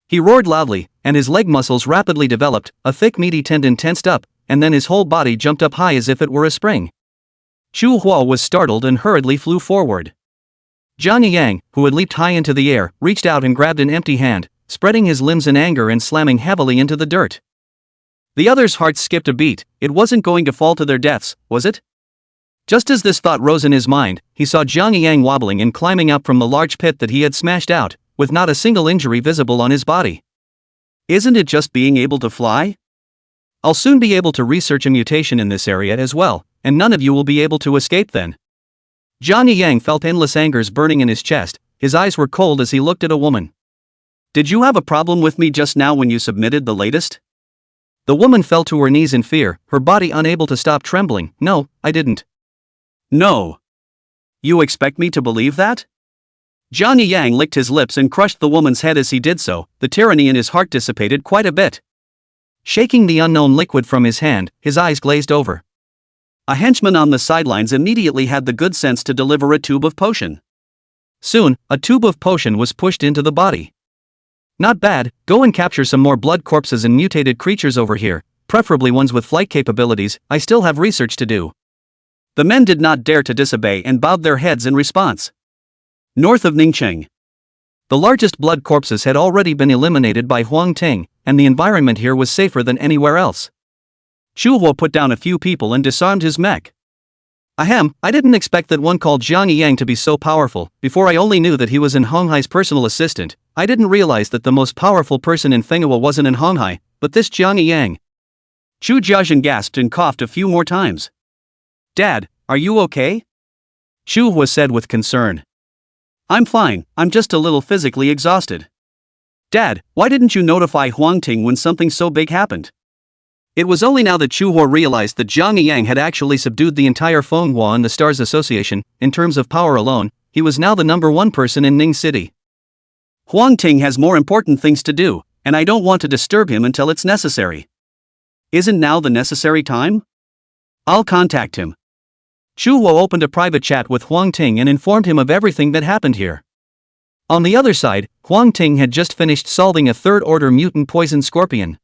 He roared loudly, and his leg muscles rapidly developed, a thick meaty tendon tensed up, and then his whole body jumped up high as if it were a spring. Chu Hua was startled and hurriedly flew forward. Johnny Yang, who had leaped high into the air, reached out and grabbed an empty hand, spreading his limbs in anger and slamming heavily into the dirt. The others' hearts skipped a beat. It wasn't going to fall to their deaths, was it? Just as this thought rose in his mind, he saw Johnny Yang wobbling and climbing up from the large pit that he had smashed out, with not a single injury visible on his body. Isn't it just being able to fly? I'll soon be able to research a mutation in this area as well, and none of you will be able to escape then. Johnny Yang felt endless angers burning in his chest, his eyes were cold as he looked at a woman. Did you have a problem with me just now when you submitted the latest? The woman fell to her knees in fear, her body unable to stop trembling. No, I didn't. No. You expect me to believe that? Johnny Yang licked his lips and crushed the woman's head as he did so, the tyranny in his heart dissipated quite a bit. Shaking the unknown liquid from his hand, his eyes glazed over. A henchman on the sidelines immediately had the good sense to deliver a tube of potion. Soon, a tube of potion was pushed into the body. Not bad, go and capture some more blood corpses and mutated creatures over here, preferably ones with flight capabilities, I still have research to do. The men did not dare to disobey and bowed their heads in response. North of Ningcheng. The largest blood corpses had already been eliminated by Huang Ting, and the environment here was safer than anywhere else. Chu Huo put down a few people and disarmed his mech. Ahem, I didn't expect that one called Jiang Yang to be so powerful. Before I only knew that he was in Honghai's personal assistant, I didn't realize that the most powerful person in Fenghua wasn't in Honghai, but this Jiang Yang. Chu Jiajin gasped and coughed a few more times. Dad, are you okay? Chu Hua said with concern. I'm fine, I'm just a little physically exhausted. Dad, why didn't you notify Huang Ting when something so big happened? It was only now that Chu Hua realized that Jiang Yang had actually subdued the entire Fenghua and the Stars Association. In terms of power alone, he was now the #1 person in Ning City. Huang Ting has more important things to do, and I don't want to disturb him until it's necessary. Isn't now the necessary time? I'll contact him. Chu Hua opened a private chat with Huang Ting and informed him of everything that happened here. On the other side, Huang Ting had just finished solving a third-order mutant poison scorpion.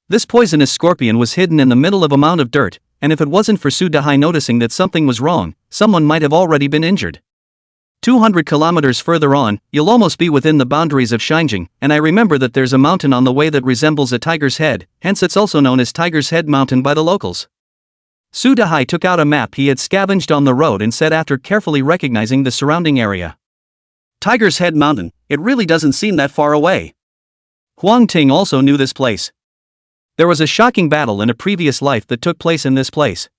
This poisonous scorpion was hidden in the middle of a mound of dirt, and if it wasn't for Su Dahai noticing that something was wrong, someone might have already been injured. 200 kilometers further on, you'll almost be within the boundaries of Shinjing, and I remember that there's a mountain on the way that resembles a tiger's head, hence it's also known as Tiger's Head Mountain by the locals. Su Dahai took out a map he had scavenged on the road and said after carefully recognizing the surrounding area. Tiger's Head Mountain, it really doesn't seem that far away. Huang Ting also knew this place. There was a shocking battle in a previous life that took place in this place.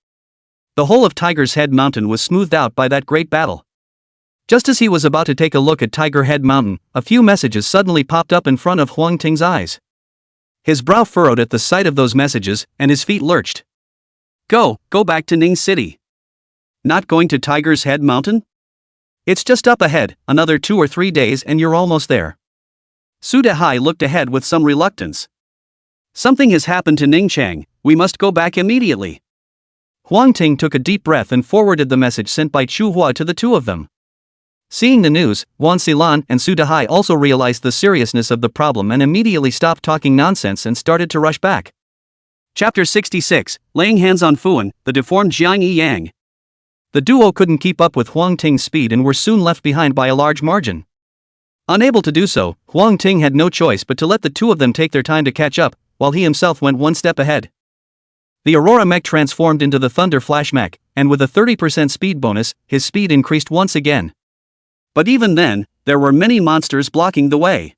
The whole of Tiger's Head Mountain was smoothed out by that great battle. Just as he was about to take a look at Tiger Head Mountain, a few messages suddenly popped up in front of Huang Ting's eyes. His brow furrowed at the sight of those messages, and his feet lurched. Go back to Ning City. Not going to Tiger's Head Mountain? It's just up ahead, another 2 or 3 days and you're almost there. Su Dahai looked ahead with some reluctance. Something has happened to Ningchang, we must go back immediately. Huang Ting took a deep breath and forwarded the message sent by Chu Hua to the two of them. Seeing the news, Wan Xilan and Su Dahai also realized the seriousness of the problem and immediately stopped talking nonsense and started to rush back. Chapter 66, Laying Hands on Fuan, the Deformed Jiang Yang. The duo couldn't keep up with Huang Ting's speed and were soon left behind by a large margin. Unable to do so, Huang Ting had no choice but to let the two of them take their time to catch up, while he himself went one step ahead. The Aurora mech transformed into the Thunder Flash mech, and with a 30% speed bonus, his speed increased once again. But even then, there were many monsters blocking the way.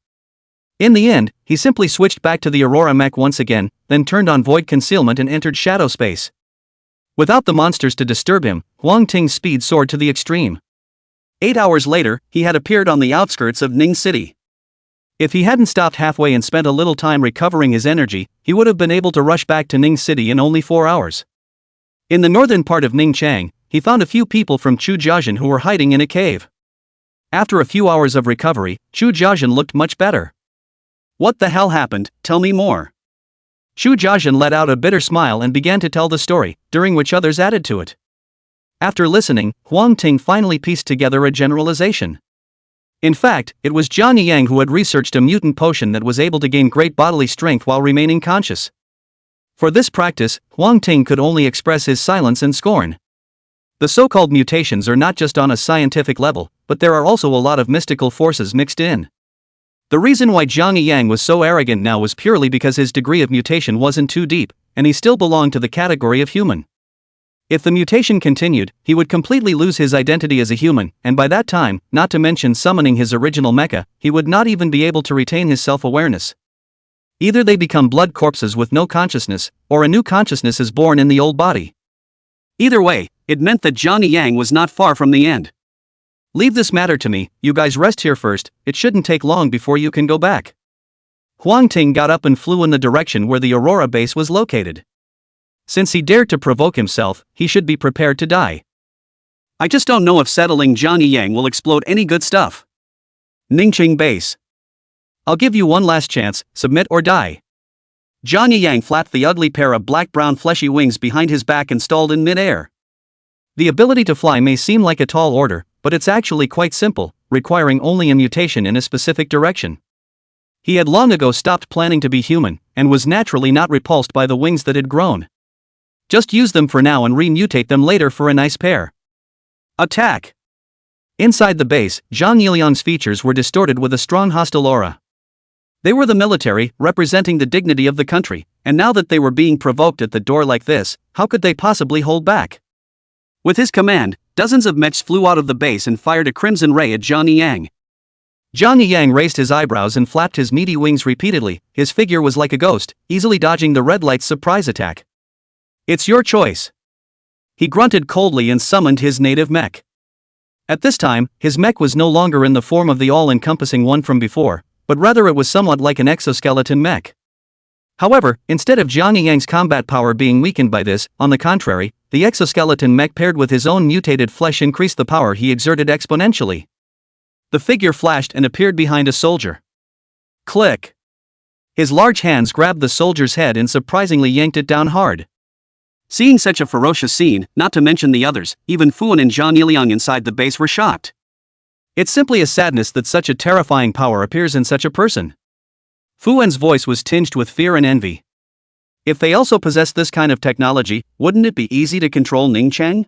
In the end, he simply switched back to the Aurora mech once again, then turned on void concealment and entered shadow space. Without the monsters to disturb him, Huang Ting's speed soared to the extreme. 8 hours later, he had appeared on the outskirts of Ning City. If he hadn't stopped halfway and spent a little time recovering his energy, he would have been able to rush back to Ning City in only 4 hours. In the northern part of Ningchang, he found a few people from Chu Jiazhen who were hiding in a cave. After a few hours of recovery, Chu Jiazhen looked much better. What the hell happened? Tell me more. Chu Jiazhen let out a bitter smile and began to tell the story, during which others added to it. After listening, Huang Ting finally pieced together a generalization. In fact, it was Jiang Yang who had researched a mutant potion that was able to gain great bodily strength while remaining conscious. For this practice, Huang Ting could only express his silence and scorn. The so-called mutations are not just on a scientific level, but there are also a lot of mystical forces mixed in. The reason why Jiang Yang was so arrogant now was purely because his degree of mutation wasn't too deep, and he still belonged to the category of human. If the mutation continued, he would completely lose his identity as a human, and by that time, not to mention summoning his original mecha, he would not even be able to retain his self-awareness. Either they become blood corpses with no consciousness, or a new consciousness is born in the old body. Either way, it meant that Johnny Yang was not far from the end. Leave this matter to me, you guys rest here first, it shouldn't take long before you can go back. Huang Ting got up and flew in the direction where the Aurora base was located. Since he dared to provoke himself, he should be prepared to die. I just don't know if settling Johnny Yang will explode any good stuff. Ningqing base. I'll give you one last chance, submit or die. Johnny Yang flapped the ugly pair of black-brown fleshy wings behind his back and stalled in mid-air. The ability to fly may seem like a tall order, but it's actually quite simple, requiring only a mutation in a specific direction. He had long ago stopped planning to be human, and was naturally not repulsed by the wings that had grown. Just use them for now and re-mutate them later for a nice pair. Attack! Inside the base, Zhang Yiliang's features were distorted with a strong hostile aura. They were the military, representing the dignity of the country, and now that they were being provoked at the door like this, how could they possibly hold back? With his command, dozens of mechs flew out of the base and fired a crimson ray at Johnny Yang. Johnny Yang raised his eyebrows and flapped his meaty wings repeatedly. His figure was like a ghost, easily dodging the red light's surprise attack. It's your choice. He grunted coldly and summoned his native mech. At this time, his mech was no longer in the form of the all-encompassing one from before, but rather it was somewhat like an exoskeleton mech. However, instead of Jiang Yang's combat power being weakened by this, on the contrary, the exoskeleton mech paired with his own mutated flesh increased the power he exerted exponentially. The figure flashed and appeared behind a soldier. Click! His large hands grabbed the soldier's head and surprisingly yanked it down hard. Seeing such a ferocious scene, not to mention the others, even Fuan and Zhang Yiliang inside the base were shocked. It's simply a sadness that such a terrifying power appears in such a person. Fuan's voice was tinged with fear and envy. If they also possessed this kind of technology, wouldn't it be easy to control Ningchang?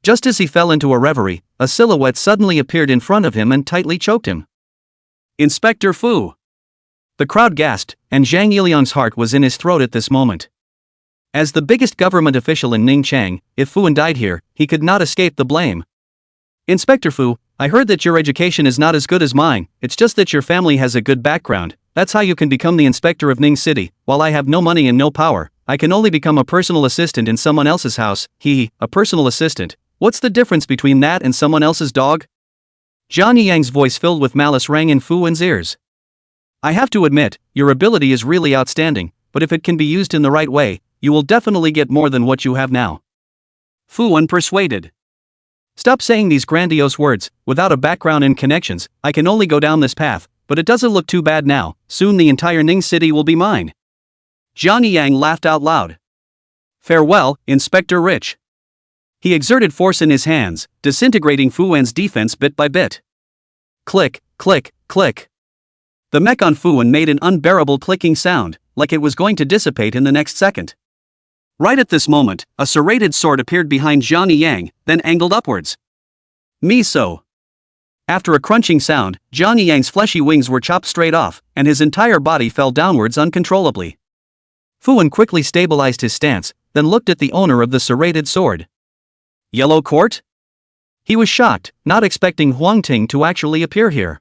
Just as he fell into a reverie, a silhouette suddenly appeared in front of him and tightly choked him. Inspector Fu! The crowd gasped, and Zhang Yiliang's heart was in his throat at this moment. As the biggest government official in Ningchang, if Fuan died here, he could not escape the blame. Inspector Fu, I heard that your education is not as good as mine, it's just that your family has a good background, that's how you can become the inspector of Ning City. While I have no money and no power, I can only become a personal assistant in someone else's house. A personal assistant. What's the difference between that and someone else's dog? Zhang Yang's voice filled with malice rang in Fuan's ears. I have to admit, your ability is really outstanding, but if it can be used in the right way, you will definitely get more than what you have now. Fuan persuaded. Stop saying these grandiose words. Without a background and connections, I can only go down this path, but it doesn't look too bad now. Soon the entire Ning City will be mine. Johnny Yang laughed out loud. Farewell, Inspector Rich. He exerted force in his hands, disintegrating Fuan's defense bit by bit. Click, click, click. The mech on Fuan made an unbearable clicking sound, like it was going to dissipate in the next second. Right at this moment, a serrated sword appeared behind Zhang Yang, then angled upwards. Miso. After a crunching sound, Zhang Yang's fleshy wings were chopped straight off, and his entire body fell downwards uncontrollably. Fuan quickly stabilized his stance, then looked at the owner of the serrated sword. Yellow Court? He was shocked, not expecting Huang Ting to actually appear here.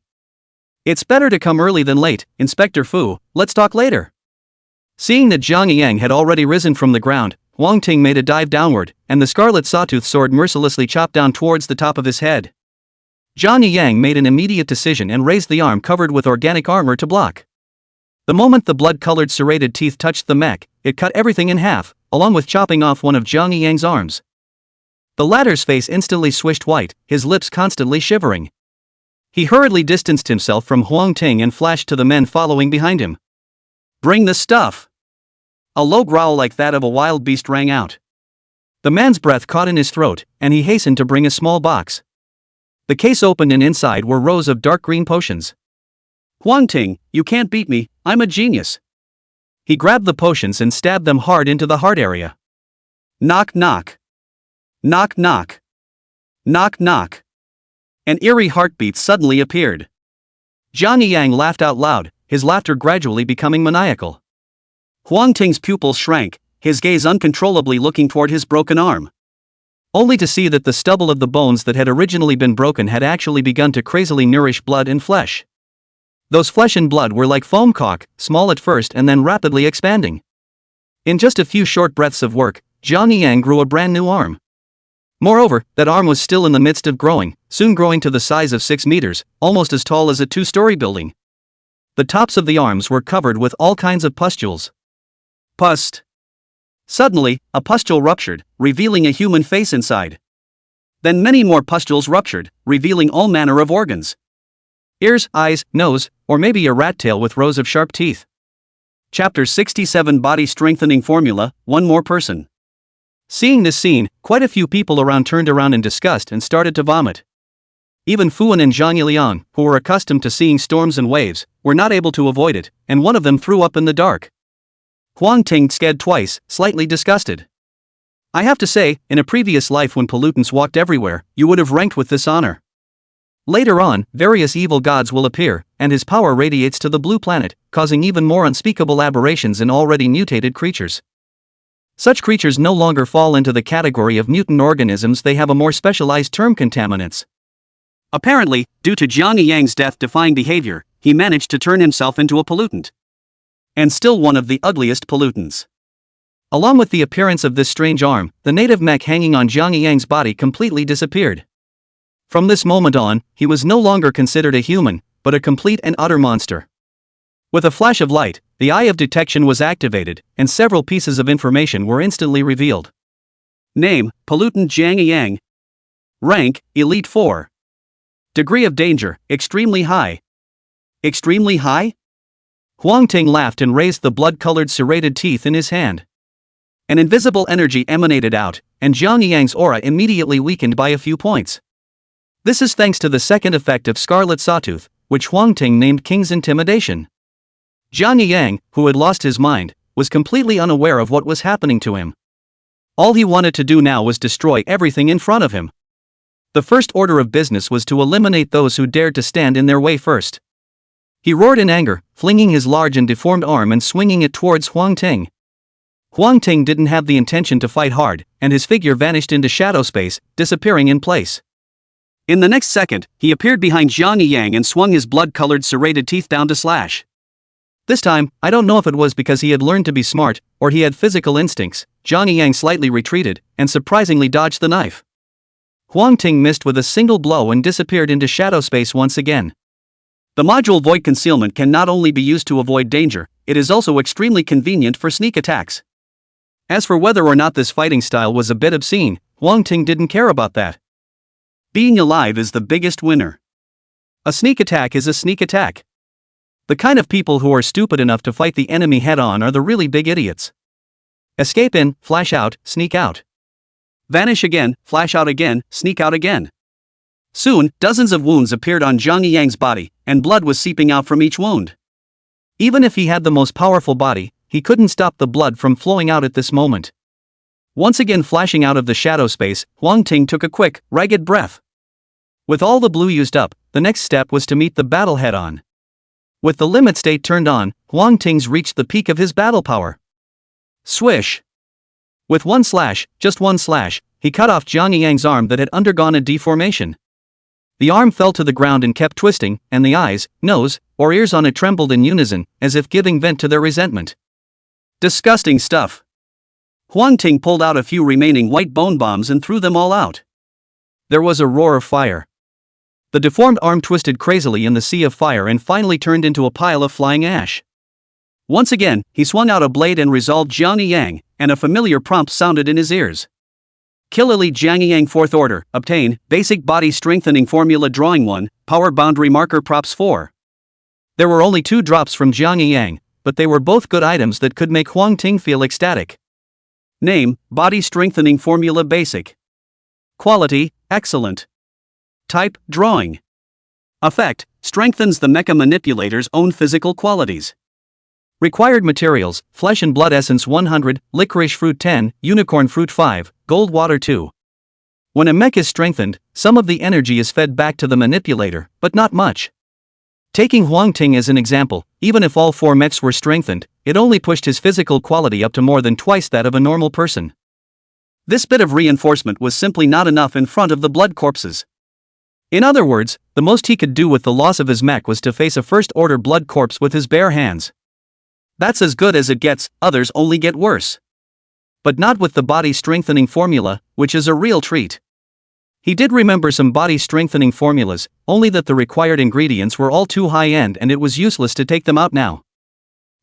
It's better to come early than late, Inspector Fu, let's talk later. Seeing that Zhang Yang had already risen from the ground, Huang Ting made a dive downward, and the scarlet sawtooth sword mercilessly chopped down towards the top of his head. Zhang Yang made an immediate decision and raised the arm covered with organic armor to block. The moment the blood-colored serrated teeth touched the mech, it cut everything in half, along with chopping off one of Zhang Yang's arms. The latter's face instantly swished white, his lips constantly shivering. He hurriedly distanced himself from Huang Ting and flashed to the men following behind him. Bring the stuff! A low growl like that of a wild beast rang out. The man's breath caught in his throat, and he hastened to bring a small box. The case opened and inside were rows of dark green potions. Huang Ting, you can't beat me, I'm a genius. He grabbed the potions and stabbed them hard into the heart area. Knock knock. Knock knock. Knock knock. An eerie heartbeat suddenly appeared. Zhang Yang laughed out loud, his laughter gradually becoming maniacal. Huang Ting's pupils shrank, his gaze uncontrollably looking toward his broken arm. Only to see that the stubble of the bones that had originally been broken had actually begun to crazily nourish blood and flesh. Those flesh and blood were like foam caulk, small at first and then rapidly expanding. In just a few short breaths of work, Zhang Yang grew a brand new arm. Moreover, that arm was still in the midst of growing, soon growing to the size of 6 meters, almost as tall as a 2-story building. The tops of the arms were covered with all kinds of pustules. Pust. Suddenly, a pustule ruptured, revealing a human face inside. Then many more pustules ruptured, revealing all manner of organs. Ears, eyes, nose, or maybe a rat tail with rows of sharp teeth. Chapter 67 Body Strengthening Formula, One More Person. Seeing this scene, quite a few people around turned around in disgust and started to vomit. Even Fuan and Zhang Yiliang, who were accustomed to seeing storms and waves, were not able to avoid it, and one of them threw up in the dark. Huang Ting scared twice, slightly disgusted. I have to say, in a previous life when pollutants walked everywhere, you would have ranked with this honor. Later on, various evil gods will appear, and his power radiates to the blue planet, causing even more unspeakable aberrations in already mutated creatures. Such creatures no longer fall into the category of mutant organisms, they have a more specialized term: contaminants. Apparently, due to Zhang Yang's death-defying behavior, he managed to turn himself into a pollutant. And still one of the ugliest pollutants. Along with the appearance of this strange arm, the native mech hanging on Zhang Yang's body completely disappeared. From this moment on, he was no longer considered a human, but a complete and utter monster. With a flash of light, the eye of detection was activated, and several pieces of information were instantly revealed. Name: Pollutant Zhang Yang. Rank: Elite 4. Degree of danger: extremely high. Extremely high? Huang Ting laughed and raised the blood-colored serrated teeth in his hand. An invisible energy emanated out, and Zhang Yang's aura immediately weakened by a few points. This is thanks to the second effect of Scarlet Sawtooth, which Huang Ting named King's Intimidation. Zhang Yang, who had lost his mind, was completely unaware of what was happening to him. All he wanted to do now was destroy everything in front of him. The first order of business was to eliminate those who dared to stand in their way first. He roared in anger, flinging his large and deformed arm and swinging it towards Huang Ting. Huang Ting didn't have the intention to fight hard, and his figure vanished into shadow space, disappearing in place. In the next second, he appeared behind Zhang Yang and swung his blood-colored serrated teeth down to slash. This time, I don't know if it was because he had learned to be smart, or he had physical instincts, Zhang Yang slightly retreated, and surprisingly dodged the knife. Huang Ting missed with a single blow and disappeared into shadow space once again. The module Void Concealment can not only be used to avoid danger, it is also extremely convenient for sneak attacks. As for whether or not this fighting style was a bit obscene, Huang Ting didn't care about that. Being alive is the biggest winner. A sneak attack is a sneak attack. The kind of people who are stupid enough to fight the enemy head-on are the really big idiots. Escape in, flash out, sneak out. Vanish again, flash out again, sneak out again. Soon, dozens of wounds appeared on Zhang Yang's body, and blood was seeping out from each wound. Even if he had the most powerful body, he couldn't stop the blood from flowing out at this moment. Once again flashing out of the shadow space, Huang Ting took a quick, ragged breath. With all the blue used up, the next step was to meet the battle head-on. With the limit state turned on, Huang Ting's reached the peak of his battle power. Swish! With one slash, just one slash, he cut off Jiang Yang's arm that had undergone a deformation. The arm fell to the ground and kept twisting, and the eyes, nose, or ears on it trembled in unison, as if giving vent to their resentment. Disgusting stuff. Huang Ting pulled out a few remaining white bone bombs and threw them all out. There was a roar of fire. The deformed arm twisted crazily in the sea of fire and finally turned into a pile of flying ash. Once again, he swung out a blade and resolved Jiang Yang, and a familiar prompt sounded in his ears. Kill Elite Jiang Yang 4th Order, obtain, Basic Body Strengthening Formula Drawing 1, Power Boundary Marker Props 4. There were only 2 drops from Jiang Yang, but they were both good items that could make Huang Ting feel ecstatic. Name, Body Strengthening Formula Basic. Quality, excellent. Type, drawing. Effect, strengthens the mecha manipulator's own physical qualities. Required materials, flesh and blood essence 100, licorice fruit 10, unicorn fruit 5, gold water 2. When a mech is strengthened, some of the energy is fed back to the manipulator, but not much. Taking Huang Ting as an example, even if all 4 mechs were strengthened, it only pushed his physical quality up to more than twice that of a normal person. This bit of reinforcement was simply not enough in front of the blood corpses. In other words, the most he could do with the loss of his mech was to face a first-order blood corpse with his bare hands. That's as good as it gets, others only get worse. But not with the body strengthening formula, which is a real treat. He did remember some body strengthening formulas, only that the required ingredients were all too high-end and it was useless to take them out now.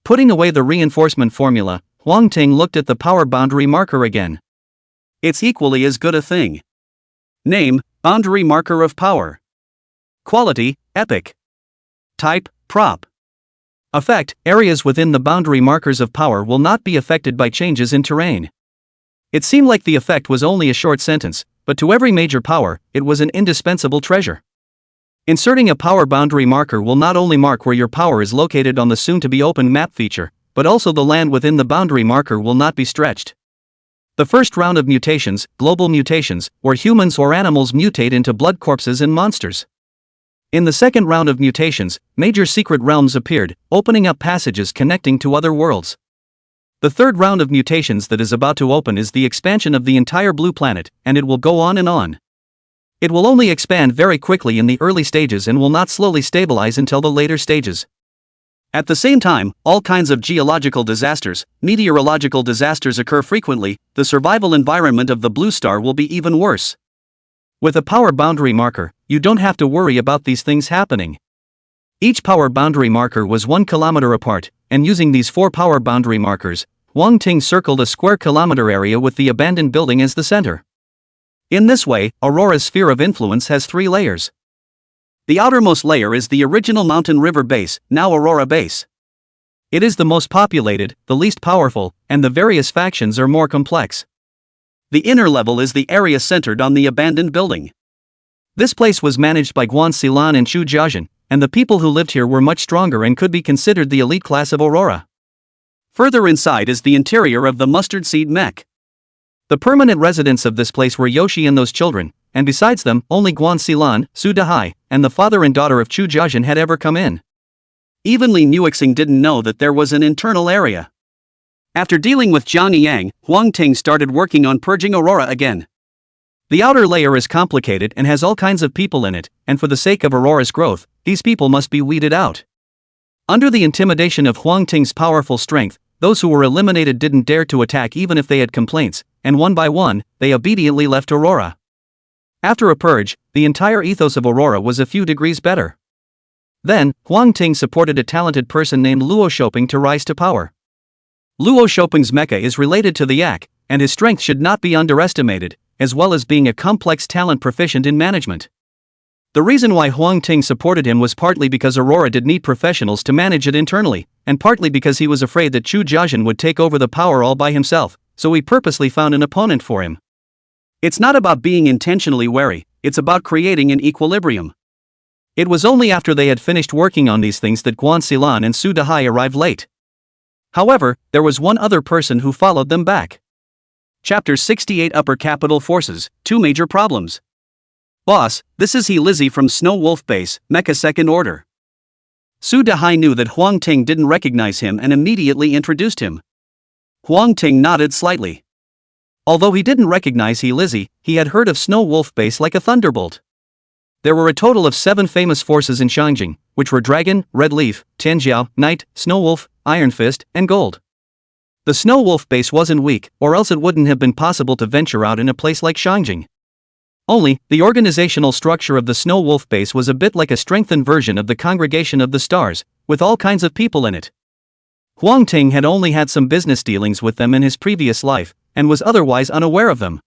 Putting away the reinforcement formula, Huang Ting looked at the power boundary marker again. It's equally as good a thing. Name, Boundary Marker of Power. Quality, epic. Type, prop. Effect, areas within the boundary markers of power will not be affected by changes in terrain. It seemed like the effect was only a short sentence, but to every major power, it was an indispensable treasure. Inserting a power boundary marker will not only mark where your power is located on the soon-to-be-open map feature, but also the land within the boundary marker will not be stretched. The first round of mutations, global mutations, where humans or animals mutate into blood corpses and monsters. In the second round of mutations, major secret realms appeared, opening up passages connecting to other worlds. The third round of mutations that is about to open is the expansion of the entire blue planet, and it will go on and on. It will only expand very quickly in the early stages and will not slowly stabilize until the later stages. At the same time, all kinds of geological disasters, meteorological disasters occur frequently. The survival environment of the blue star will be even worse. With a power boundary marker, you don't have to worry about these things happening. Each power boundary marker was 1 kilometer apart, and using these 4 power boundary markers, Huang Ting circled a square kilometer area with the abandoned building as the center. In this way, Aurora's sphere of influence has 3 layers. The outermost layer is the original mountain river base, now Aurora Base. It is the most populated, the least powerful, and the various factions are more complex. The inner level is the area centered on the abandoned building. This place was managed by Guan Xilan and Chu Jiazhen, and the people who lived here were much stronger and could be considered the elite class of Aurora. Further inside is the interior of the mustard seed mech. The permanent residents of this place were Yoshi and those children, and besides them, only Guan Xilan, Su Dahai, and the father and daughter of Chu Jiazhen had ever come in. Even Li Nuixing didn't know that there was an internal area. After dealing with Jiang Yang, Huang Ting started working on purging Aurora again. The outer layer is complicated and has all kinds of people in it, and for the sake of Aurora's growth, these people must be weeded out. Under the intimidation of Huang Ting's powerful strength, those who were eliminated didn't dare to attack even if they had complaints, and one by one, they obediently left Aurora. After a purge, the entire ethos of Aurora was a few degrees better. Then, Huang Ting supported a talented person named Luo Shoping to rise to power. Luo Shoping's mecha is related to the Yak, and his strength should not be underestimated, as well as being a complex talent proficient in management. The reason why Huang Ting supported him was partly because Aurora did need professionals to manage it internally, and partly because he was afraid that Chu Jiazhen would take over the power all by himself, so he purposely found an opponent for him. It's not about being intentionally wary, it's about creating an equilibrium. It was only after they had finished working on these things that Guan Xilan and Su Dahai arrived late. However, there was one other person who followed them back. Chapter 68 Upper Capital Forces, 2 Major Problems. Boss, this is He Lizzie from Snow Wolf Base, Mecha Second Order. Su Dahai knew that Huang Ting didn't recognize him and immediately introduced him. Huang Ting nodded slightly. Although he didn't recognize He Lizzie, he had heard of Snow Wolf Base like a thunderbolt. There were a total of 7 famous forces in Shangjing, which were Dragon, Red Leaf, Tianjiao, Knight, Snow Wolf, Iron Fist, and Gold. The Snow Wolf Base wasn't weak, or else it wouldn't have been possible to venture out in a place like Shangjing. Only, the organizational structure of the Snow Wolf Base was a bit like a strengthened version of the Congregation of the Stars, with all kinds of people in it. Huang Ting had only had some business dealings with them in his previous life, and was otherwise unaware of them.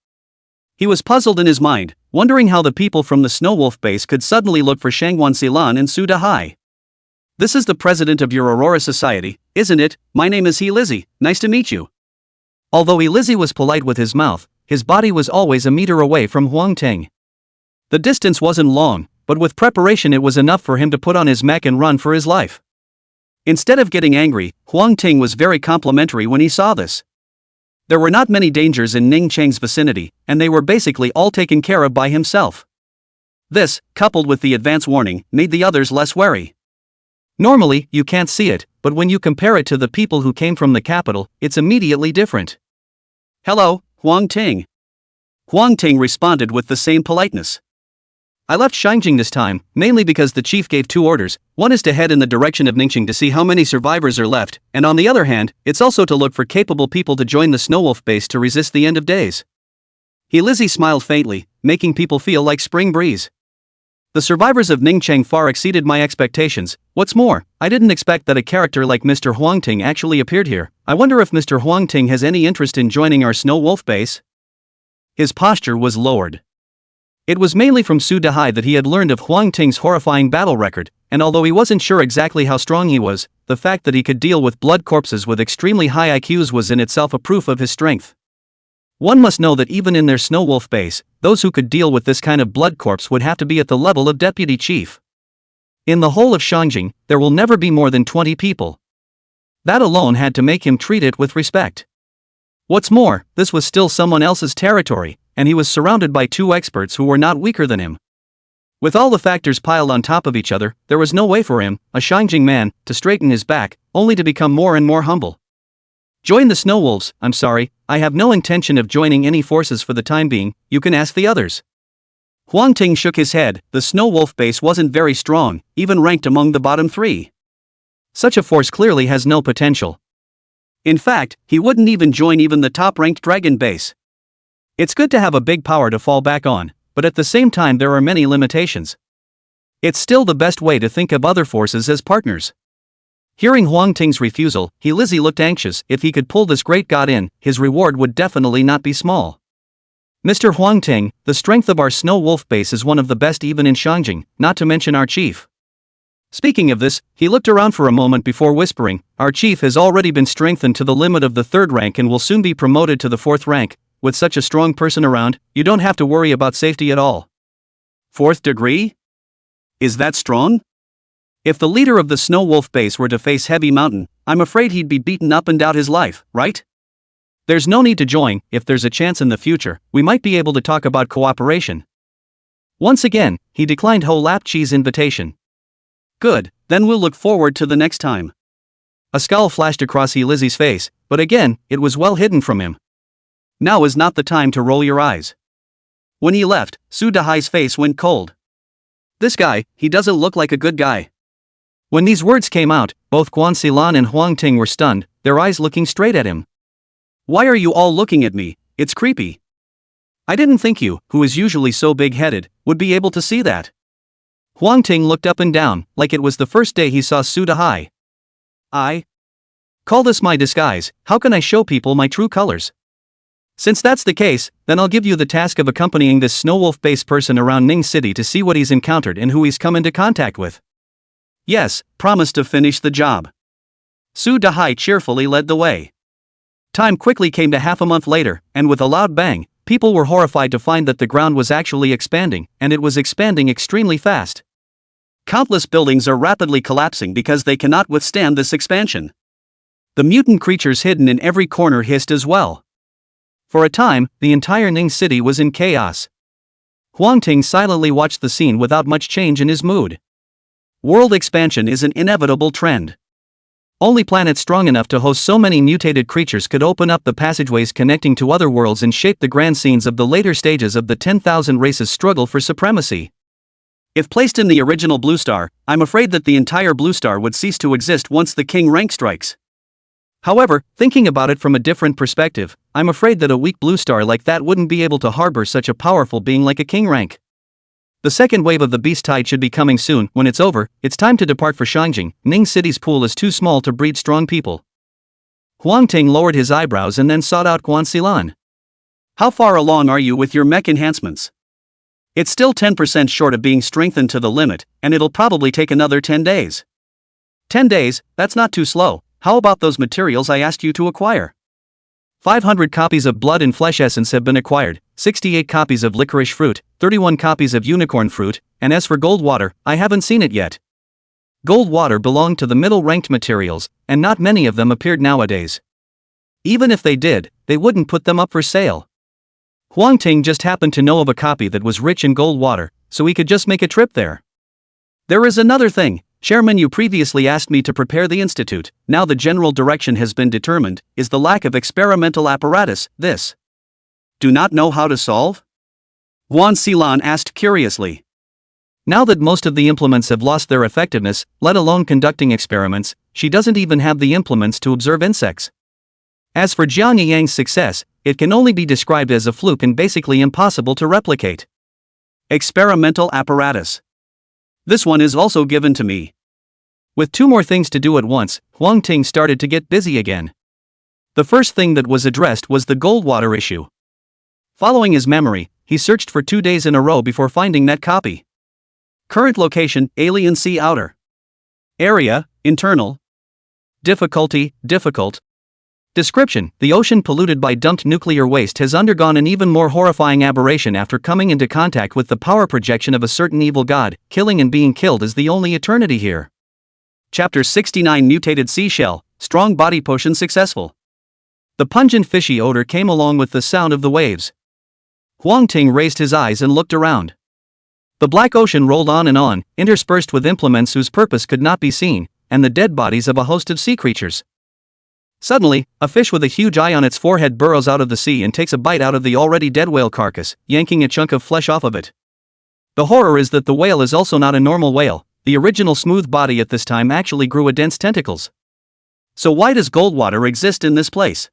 He was puzzled in his mind, wondering how the people from the Snow Wolf Base could suddenly look for Shangwan Silan and Su Dahai. This is the president of your Aurora Society, isn't it? My name is He Lizzie, nice to meet you. Although He Lizzie was polite with his mouth, his body was always a meter away from Huang Ting. The distance wasn't long, but with preparation it was enough for him to put on his mech and run for his life. Instead of getting angry, Huang Ting was very complimentary when he saw this. There were not many dangers in Ning Cheng's vicinity, and they were basically all taken care of by himself. This, coupled with the advance warning, made the others less wary. Normally, you can't see it, but when you compare it to the people who came from the capital, it's immediately different. Hello, Huang Ting. Huang Ting responded with the same politeness. I left Shangjing this time, mainly because the chief gave 2 orders. One is to head in the direction of Ningxing to see how many survivors are left, and on the other hand, it's also to look for capable people to join the Snow Wolf Base to resist the end of days. He Lizzie smiled faintly, making people feel like spring breeze. The survivors of Ningcheng far exceeded my expectations. What's more, I didn't expect that a character like Mr. Huang Ting actually appeared here. I wonder if Mr. Huang Ting has any interest in joining our Snow Wolf Base? His posture was lowered. It was mainly from Su Dahai that he had learned of Huang Ting's horrifying battle record, and although he wasn't sure exactly how strong he was, the fact that he could deal with blood corpses with extremely high IQs was in itself a proof of his strength. One must know that even in their Snow Wolf Base, those who could deal with this kind of blood corpse would have to be at the level of deputy chief. In the whole of Shangjing, there will never be more than 20 people. That alone had to make him treat it with respect. What's more, this was still someone else's territory, and he was surrounded by 2 experts who were not weaker than him. With all the factors piled on top of each other, there was no way for him, a Shangjing man, to straighten his back, only to become more and more humble. Join the Snow Wolves. I'm sorry, I have no intention of joining any forces for the time being, you can ask the others. Huang Ting shook his head. The Snow Wolf Base wasn't very strong, even ranked among the bottom 3. Such a force clearly has no potential. In fact, he wouldn't even join even the top-ranked Dragon Base. It's good to have a big power to fall back on, but at the same time there are many limitations. It's still the best way to think of other forces as partners. Hearing Huang Ting's refusal, He Lizzie looked anxious. If he could pull this great god in, his reward would definitely not be small. Mr. Huang Ting, the strength of our Snow Wolf Base is one of the best even in Shangjing, not to mention our chief. Speaking of this, he looked around for a moment before whispering, our chief has already been strengthened to the limit of the 3rd rank and will soon be promoted to the 4th rank. With such a strong person around, you don't have to worry about safety at all. 4th degree? Is that strong? If the leader of the Snow Wolf Base were to face Heavy Mountain, I'm afraid he'd be beaten up and doubt his life, right? There's no need to join. If there's a chance in the future, we might be able to talk about cooperation. Once again, he declined Ho Lap Chi's invitation. Good, then we'll look forward to the next time. A scowl flashed across He Lizzie's face, but again, it was well hidden from him. Now is not the time to roll your eyes. When he left, Su Dahai's face went cold. This guy, he doesn't look like a good guy. When these words came out, both Guan Silan and Huang Ting were stunned, their eyes looking straight at him. Why are you all looking at me? It's creepy. I didn't think you, who is usually so big-headed, would be able to see that. Huang Ting looked up and down, like it was the first day he saw Su Dahai. I call this my disguise. How can I show people my true colors? Since that's the case, then I'll give you the task of accompanying this Snow Wolf Base person around Ning City to see what he's encountered and who he's come into contact with. Yes, promise to finish the job. Su Dahai cheerfully led the way. Time quickly came to half a month later, and with a loud bang, people were horrified to find that the ground was actually expanding, and it was expanding extremely fast. Countless buildings are rapidly collapsing because they cannot withstand this expansion. The mutant creatures hidden in every corner hissed as well. For a time, the entire Ning city was in chaos. Huang Ting silently watched the scene without much change in his mood. World expansion is an inevitable trend. Only planets strong enough to host so many mutated creatures could open up the passageways connecting to other worlds and shape the grand scenes of the later stages of the 10,000 races' struggle for supremacy. If placed in the original Blue Star, I'm afraid that the entire Blue Star would cease to exist once the King rank strikes. However, thinking about it from a different perspective, I'm afraid that a weak Blue Star like that wouldn't be able to harbor such a powerful being like a King rank. The second wave of the Beast Tide should be coming soon. When it's over, it's time to depart for Shangjing. Ning City's pool is too small to breed strong people. Huang Ting lowered his eyebrows and then sought out Guan Xilan. How far along are you with your mech enhancements? It's still 10% short of being strengthened to the limit, and it'll probably take another 10 days. 10 days, that's not too slow. How about those materials I asked you to acquire? 500 copies of blood and flesh essence have been acquired, 68 copies of licorice fruit, 31 copies of unicorn fruit, and as for gold water, I haven't seen it yet. Gold water belonged to the middle-ranked materials, and not many of them appeared nowadays. Even if they did, they wouldn't put them up for sale. Huang Ting just happened to know of a copy that was rich in gold water, so he could just make a trip there. There is another thing. Chairman, you previously asked me to prepare the institute. Now the general direction has been determined. Is the lack of experimental apparatus this? Do not know how to solve? Guan Xilan asked curiously. Now that most of the implements have lost their effectiveness, let alone conducting experiments, she doesn't even have the implements to observe insects. As for Jiang Yang's success, it can only be described as a fluke and basically impossible to replicate. Experimental apparatus. This one is also given to me. With 2 more things to do at once, Huang Ting started to get busy again. The first thing that was addressed was the gold water issue. Following his memory, he searched for 2 days in a row before finding that copy. Current location, Alien Sea Outer. Area, internal. Difficulty, difficult. Description: the ocean polluted by dumped nuclear waste has undergone an even more horrifying aberration after coming into contact with the power projection of a certain evil god. Killing and being killed is the only eternity here. Chapter 69 Mutated Seashell, Strong Body Potion Successful. The pungent fishy odor came along with the sound of the waves. Huang Ting raised his eyes and looked around. The black ocean rolled on, interspersed with implements whose purpose could not be seen, and the dead bodies of a host of sea creatures. Suddenly, a fish with a huge eye on its forehead burrows out of the sea and takes a bite out of the already dead whale carcass, yanking a chunk of flesh off of it. The horror is that the whale is also not a normal whale. The original smooth body at this time actually grew a dense tentacles. So why does gold water exist in this place?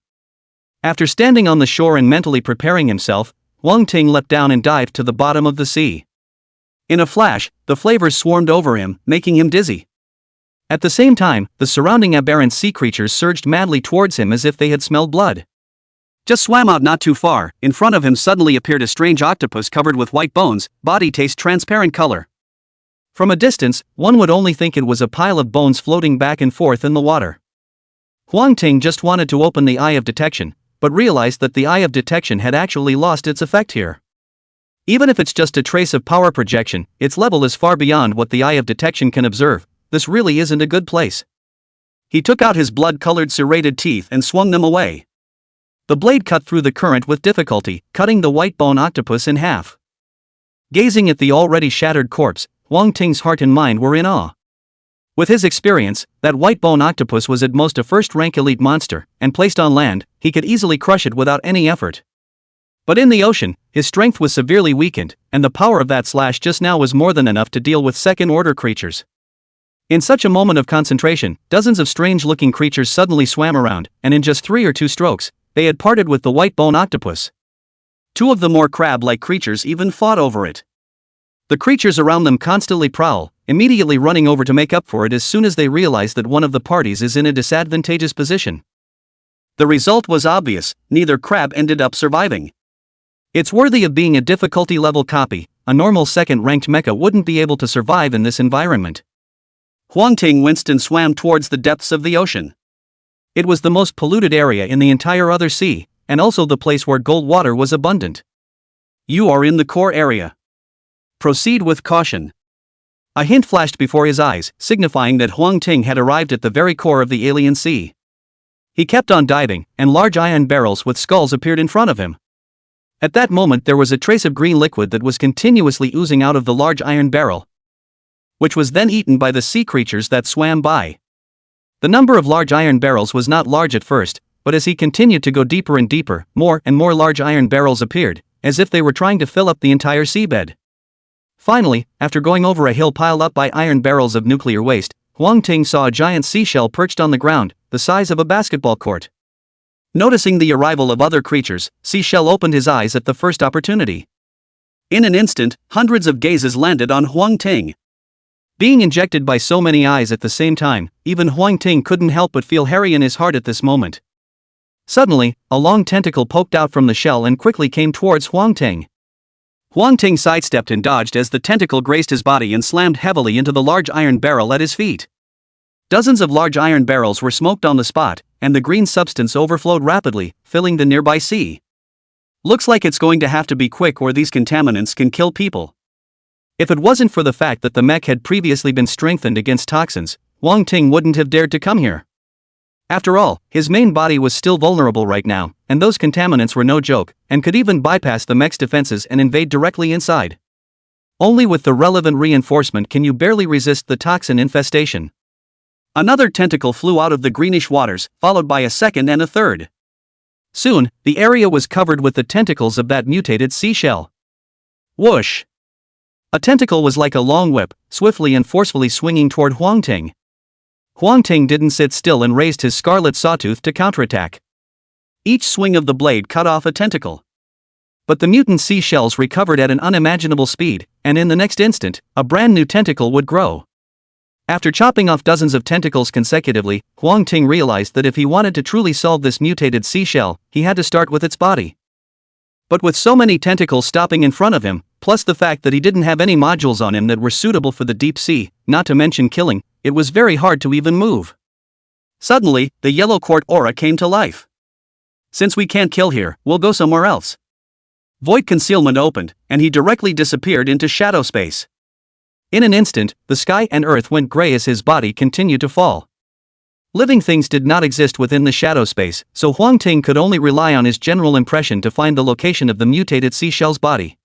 After standing on the shore and mentally preparing himself, Huang Ting leapt down and dived to the bottom of the sea. In a flash, the flavors swarmed over him, making him dizzy. At the same time, the surrounding aberrant sea creatures surged madly towards him as if they had smelled blood. Just swam out not too far. In front of him suddenly appeared a strange octopus covered with white bones, body taste transparent color. From a distance, one would only think it was a pile of bones floating back and forth in the water. Huang Ting just wanted to open the eye of detection, but realized that the eye of detection had actually lost its effect here. Even if it's just a trace of power projection, its level is far beyond what the eye of detection can observe. This really isn't a good place. He took out his blood-colored serrated teeth and swung them away. The blade cut through the current with difficulty, cutting the white bone octopus in half. Gazing at the already shattered corpse, Huang Ting's heart and mind were in awe. With his experience, that white bone octopus was at most a first-rank elite monster, and placed on land, he could easily crush it without any effort. But in the ocean, his strength was severely weakened, and the power of that slash just now was more than enough to deal with second-order creatures. In such a moment of concentration, dozens of strange-looking creatures suddenly swam around, and in just 3 or 2 strokes, they had parted with the white bone octopus. 2 of the more crab-like creatures even fought over it. The creatures around them constantly prowl, immediately running over to make up for it as soon as they realize that one of the parties is in a disadvantageous position. The result was obvious: neither crab ended up surviving. It's worthy of being a difficulty-level copy. A normal second-ranked mecha wouldn't be able to survive in this environment. Huang Ting winced and swam towards the depths of the ocean. It was the most polluted area in the entire other sea, and also the place where gold water was abundant. You are in the core area. Proceed with caution. A hint flashed before his eyes, signifying that Huang Ting had arrived at the very core of the alien sea. He kept on diving, and large iron barrels with skulls appeared in front of him. At that moment there was a trace of green liquid that was continuously oozing out of the large iron barrel, which was then eaten by the sea creatures that swam by. The number of large iron barrels was not large at first, but as he continued to go deeper and deeper, more and more large iron barrels appeared, as if they were trying to fill up the entire seabed. Finally, after going over a hill piled up by iron barrels of nuclear waste, Huang Ting saw a giant seashell perched on the ground, the size of a basketball court. Noticing the arrival of other creatures, Seashell opened his eyes at the first opportunity. In an instant, hundreds of gazes landed on Huang Ting. Being injected by so many eyes at the same time, even Huang Ting couldn't help but feel hairy in his heart at this moment. Suddenly, a long tentacle poked out from the shell and quickly came towards Huang Ting. Huang Ting sidestepped and dodged as the tentacle grazed his body and slammed heavily into the large iron barrel at his feet. Dozens of large iron barrels were smoked on the spot, and the green substance overflowed rapidly, filling the nearby sea. Looks like it's going to have to be quick or these contaminants can kill people. If it wasn't for the fact that the mech had previously been strengthened against toxins, Huang Ting wouldn't have dared to come here. After all, his main body was still vulnerable right now, and those contaminants were no joke, and could even bypass the mech's defenses and invade directly inside. Only with the relevant reinforcement can you barely resist the toxin infestation. Another tentacle flew out of the greenish waters, followed by a second and a third. Soon, the area was covered with the tentacles of that mutated seashell. Whoosh! A tentacle was like a long whip, swiftly and forcefully swinging toward Huang Ting. Huang Ting didn't sit still and raised his scarlet sawtooth to counterattack. Each swing of the blade cut off a tentacle. But the mutant seashells recovered at an unimaginable speed, and in the next instant, a brand new tentacle would grow. After chopping off dozens of tentacles consecutively, Huang Ting realized that if he wanted to truly solve this mutated seashell, he had to start with its body. But with so many tentacles stopping in front of him, plus the fact that he didn't have any modules on him that were suitable for the deep sea, not to mention killing, it was very hard to even move. Suddenly, the yellow court aura came to life. Since we can't kill here, we'll go somewhere else. Void concealment opened, and he directly disappeared into shadow space. In an instant, the sky and earth went gray as his body continued to fall. Living things did not exist within the shadow space, so Huang Ting could only rely on his general impression to find the location of the mutated seashell's body.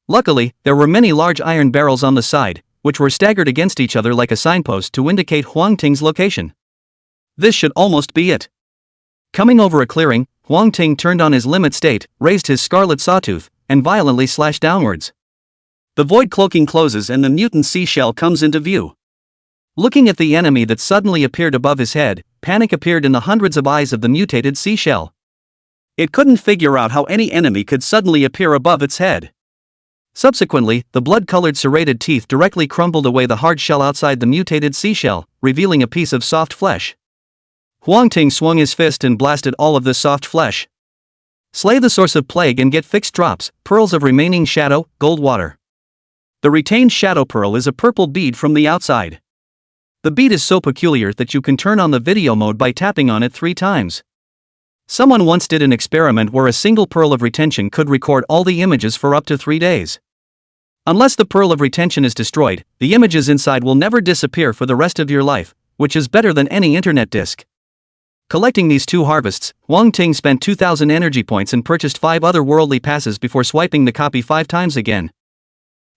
Luckily, there were many large iron barrels on the side, which were staggered against each other like a signpost to indicate Huang Ting's location. This should almost be it. Coming over a clearing, Huang Ting turned on his limit state, raised his scarlet sawtooth, and violently slashed downwards. The void cloaking closes and the mutant seashell comes into view. Looking at the enemy that suddenly appeared above his head, panic appeared in the hundreds of eyes of the mutated seashell. It couldn't figure out how any enemy could suddenly appear above its head. Subsequently, the blood-colored serrated teeth directly crumbled away the hard shell outside the mutated seashell, revealing a piece of soft flesh. Huang Ting swung his fist and blasted all of the soft flesh. Slay the source of plague and get fixed drops, pearls of remaining shadow, gold water. The retained shadow pearl is a purple bead from the outside. The bead is so peculiar that you can turn on the video mode by tapping on it 3 times. Someone once did an experiment where a single pearl of retention could record all the images for up to 3 days. Unless the pearl of retention is destroyed, the images inside will never disappear for the rest of your life, which is better than any internet disk. Collecting these 2 harvests, Huang Ting spent 2,000 energy points and purchased 5 other worldly passes before swiping the copy 5 times again.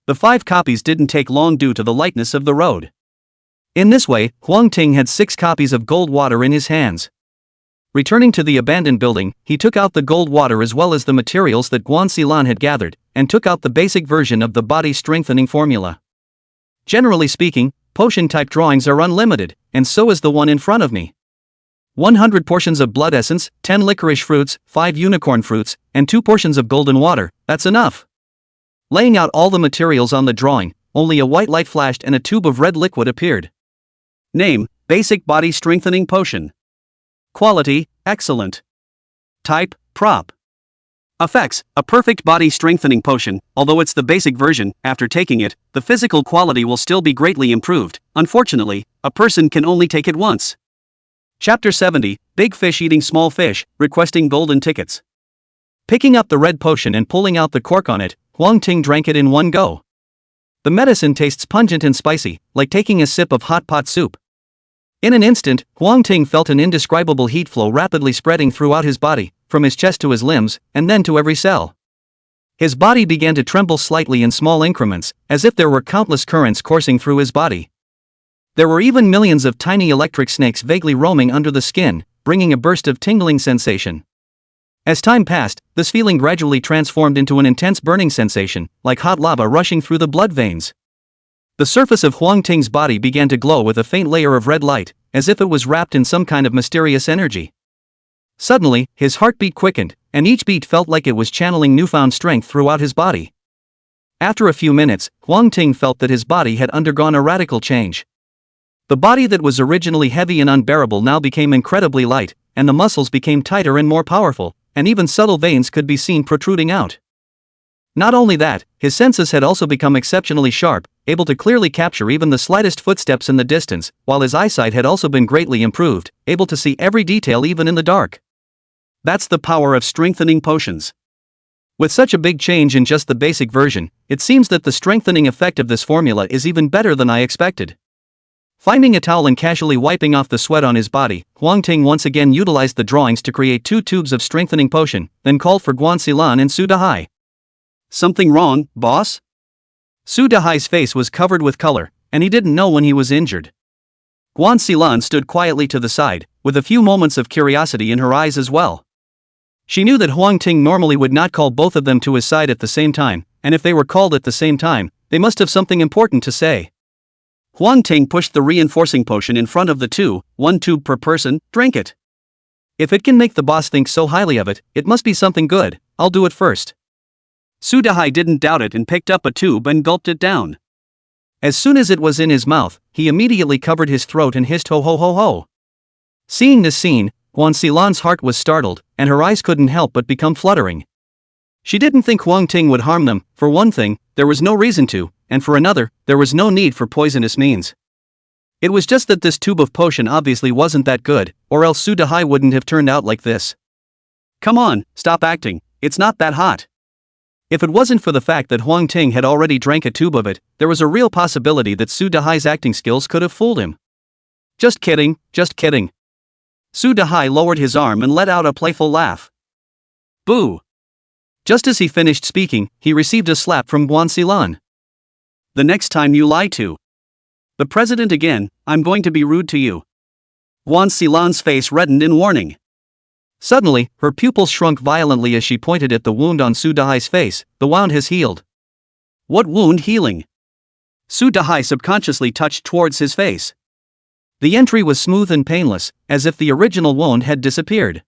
The 5 copies didn't take long due to the lightness of the road. In this way, Huang Ting had 6 copies of gold water in his hands. Returning to the abandoned building, he took out the gold water as well as the materials that Guan Xilan had gathered, and took out the basic version of the body strengthening formula. Generally speaking, potion-type drawings are unlimited, and so is the one in front of me. 100 portions of blood essence, 10 licorice fruits, 5 unicorn fruits, and 2 portions of golden water, that's enough. Laying out all the materials on the drawing, only a white light flashed and a tube of red liquid appeared. Name: Basic Body Strengthening Potion. Quality: Excellent. Type: Prop. Effects: A perfect body strengthening potion. Although it's the basic version, after taking it, the physical quality will still be greatly improved. Unfortunately, a person can only take it once. Chapter 70, Big Fish Eating Small Fish, Requesting Golden Tickets. Picking up the red potion and pulling out the cork on it, Huang Ting drank it in one go. The medicine tastes pungent and spicy, like taking a sip of hot pot soup. In an instant, Huang Ting felt an indescribable heat flow rapidly spreading throughout his body, from his chest to his limbs, and then to every cell. His body began to tremble slightly in small increments, as if there were countless currents coursing through his body. There were even millions of tiny electric snakes vaguely roaming under the skin, bringing a burst of tingling sensation. As time passed, this feeling gradually transformed into an intense burning sensation, like hot lava rushing through the blood veins. The surface of Huang Ting's body began to glow with a faint layer of red light, as if it was wrapped in some kind of mysterious energy. Suddenly, his heartbeat quickened, and each beat felt like it was channeling newfound strength throughout his body. After a few minutes, Huang Ting felt that his body had undergone a radical change. The body that was originally heavy and unbearable now became incredibly light, and the muscles became tighter and more powerful, and even subtle veins could be seen protruding out. Not only that, his senses had also become exceptionally sharp, able to clearly capture even the slightest footsteps in the distance, while his eyesight had also been greatly improved, able to see every detail even in the dark. That's the power of strengthening potions. With such a big change in just the basic version, it seems that the strengthening effect of this formula is even better than I expected. Finding a towel and casually wiping off the sweat on his body, Huang Ting once again utilized the drawings to create 2 tubes of strengthening potion, then called for Guan Xilan and Su Dahai. "Something wrong, boss?" Su Dahai's face was covered with color, and he didn't know when he was injured. Guan Xilan stood quietly to the side, with a few moments of curiosity in her eyes as well. She knew that Huang Ting normally would not call both of them to his side at the same time, and if they were called at the same time, they must have something important to say. Huang Ting pushed the reinforcing potion in front of the 2, 1 tube per person, drank it. "If it can make the boss think so highly of it, it must be something good, I'll do it first." Su Dahai didn't doubt it and picked up a tube and gulped it down. As soon as it was in his mouth, he immediately covered his throat and hissed ho ho ho ho. Seeing this scene, Guan Xilan's heart was startled, and her eyes couldn't help but become fluttering. She didn't think Huang Ting would harm them. For one thing, there was no reason to, and for another, there was no need for poisonous means. It was just that this tube of potion obviously wasn't that good, or else Su Dahai wouldn't have turned out like this. "Come on, stop acting, it's not that hot." If it wasn't for the fact that Huang Ting had already drank a tube of it, there was a real possibility that Su Dahai's acting skills could have fooled him. Just kidding, just kidding." Su Dahai lowered his arm and let out a playful laugh. "Boo!" Just as he finished speaking, he received a slap from Guan Xilan. "The next time you lie to the president again, I'm going to be rude to you." Guan Xilan's face reddened in warning. Suddenly, her pupils shrunk violently as she pointed at the wound on Su Dahai's face. "The wound has healed." "What wound healing?" Su Dahai subconsciously touched towards his face. The entry was smooth and painless, as if the original wound had disappeared.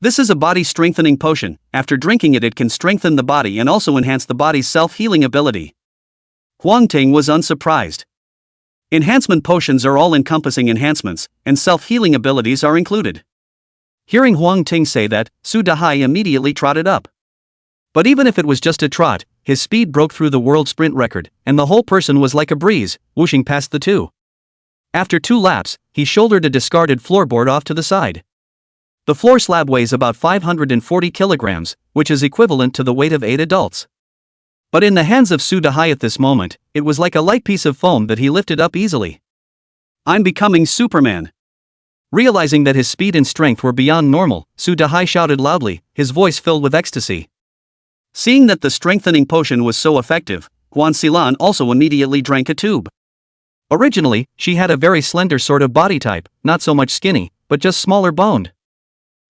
"This is a body-strengthening potion. After drinking it can strengthen the body and also enhance the body's self-healing ability." Huang Ting was unsurprised. Enhancement potions are all-encompassing enhancements, and self-healing abilities are included. Hearing Huang Ting say that, Su Dahai immediately trotted up. But even if it was just a trot, his speed broke through the world sprint record, and the whole person was like a breeze, whooshing past the 2. After 2 laps, he shouldered a discarded floorboard off to the side. The floor slab weighs about 540 kilograms, which is equivalent to the weight of 8 adults. But in the hands of Su Dahai at this moment, it was like a light piece of foam that he lifted up easily. "I'm becoming Superman." Realizing that his speed and strength were beyond normal, Su Dahai shouted loudly, his voice filled with ecstasy. Seeing that the strengthening potion was so effective, Guan Xilan also immediately drank a tube. Originally, she had a very slender sort of body type, not so much skinny, but just smaller boned.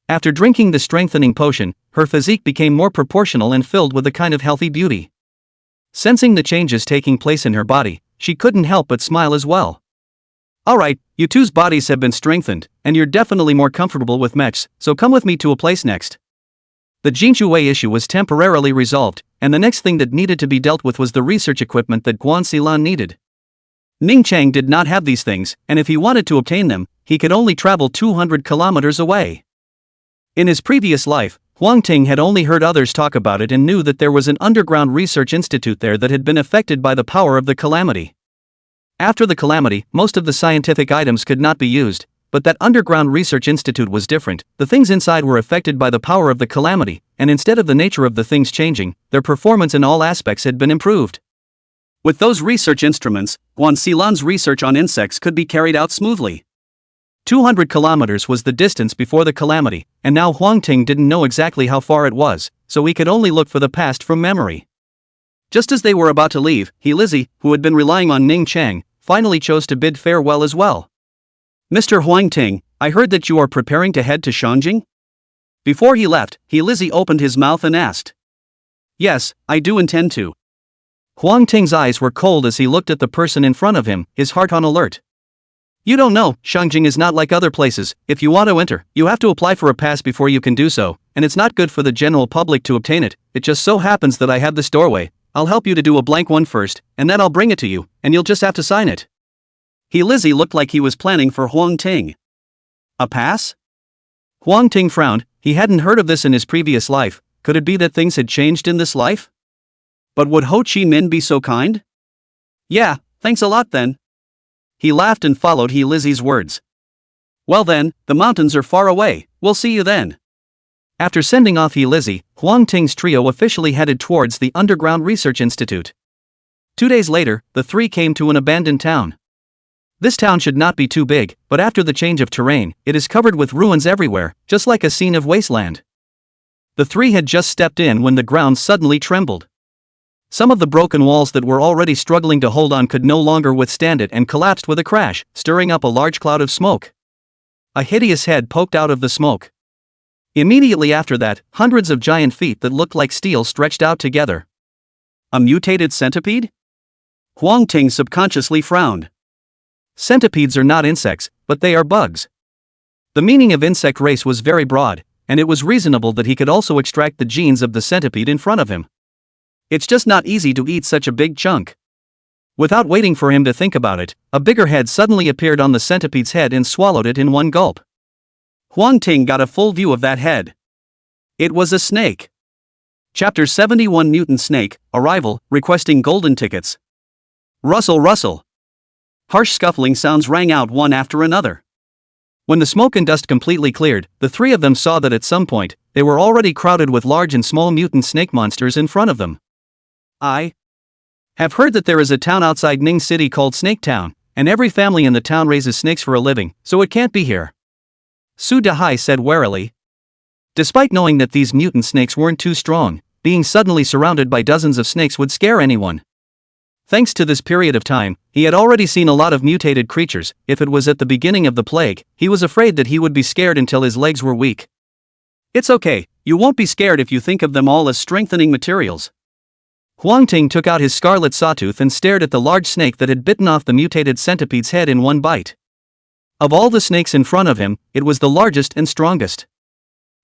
After drinking the strengthening potion, her physique became more proportional and filled with a kind of healthy beauty. Sensing the changes taking place in her body, she couldn't help but smile as well. "Alright, you two's bodies have been strengthened, and you're definitely more comfortable with mechs, so come with me to a place next." The Jinchuwei issue was temporarily resolved, and the next thing that needed to be dealt with was the research equipment that Guan Xilan needed. Ning Chang did not have these things, and if he wanted to obtain them, he could only travel 200 kilometers away. In his previous life, Huang Ting had only heard others talk about it and knew that there was an underground research institute there that had been affected by the power of the calamity. After the calamity, most of the scientific items could not be used, but that underground research institute was different. The things inside were affected by the power of the calamity, and instead of the nature of the things changing, their performance in all aspects had been improved. With those research instruments, Guan Xilan's research on insects could be carried out smoothly. 200 kilometers was the distance before the calamity, and now Huang Ting didn't know exactly how far it was, so he could only look for the past from memory. Just as they were about to leave, Lizzie, who had been relying on Ning Chang, finally chose to bid farewell as well. "Mr. Huang Ting, I heard that you are preparing to head to Shangjing?" Before he left, Lizzie opened his mouth and asked. "Yes, I do intend to." Huang Ting's eyes were cold as he looked at the person in front of him, his heart on alert. "You don't know, Shangjing is not like other places. If you want to enter, you have to apply for a pass before you can do so, and it's not good for the general public to obtain it. It just so happens that I have this doorway. I'll help you to do a blank one first, and then I'll bring it to you, and you'll just have to sign it." Lizzie looked like he was planning for Huang Ting. A pass? Huang Ting frowned. He hadn't heard of this in his previous life. Could it be that things had changed in this life? But would Ho Chi Minh be so kind? "Yeah, thanks a lot then." He laughed and followed Lizzie's words. "Well then, the mountains are far away, we'll see you then." After sending off Lizzie, Huang Ting's trio officially headed towards the Underground Research Institute. 2 days later, the three came to an abandoned town. This town should not be too big, but after the change of terrain, it is covered with ruins everywhere, just like a scene of wasteland. The three had just stepped in when the ground suddenly trembled. Some of the broken walls that were already struggling to hold on could no longer withstand it and collapsed with a crash, stirring up a large cloud of smoke. A hideous head poked out of the smoke. Immediately after that, hundreds of giant feet that looked like steel stretched out together. A mutated centipede? Huang Ting subconsciously frowned. Centipedes are not insects, but they are bugs. The meaning of insect race was very broad, and it was reasonable that he could also extract the genes of the centipede in front of him. It's just not easy to eat such a big chunk. Without waiting for him to think about it, a bigger head suddenly appeared on the centipede's head and swallowed it in one gulp. Huang Ting got a full view of that head. It was a snake. Chapter 71 Mutant Snake, Arrival, Requesting Golden Tickets. Rustle, rustle. Harsh scuffling sounds rang out one after another. When the smoke and dust completely cleared, the three of them saw that at some point, they were already crowded with large and small mutant snake monsters in front of them. "I have heard that there is a town outside Ning City called Snake Town, and every family in the town raises snakes for a living, so it can't be here," Su Dahai said warily. Despite knowing that these mutant snakes weren't too strong, being suddenly surrounded by dozens of snakes would scare anyone. Thanks to this period of time, he had already seen a lot of mutated creatures. If it was at the beginning of the plague, he was afraid that he would be scared until his legs were weak. "It's okay, you won't be scared if you think of them all as strengthening materials." Huang Ting took out his scarlet sawtooth and stared at the large snake that had bitten off the mutated centipede's head in one bite. Of all the snakes in front of him, it was the largest and strongest.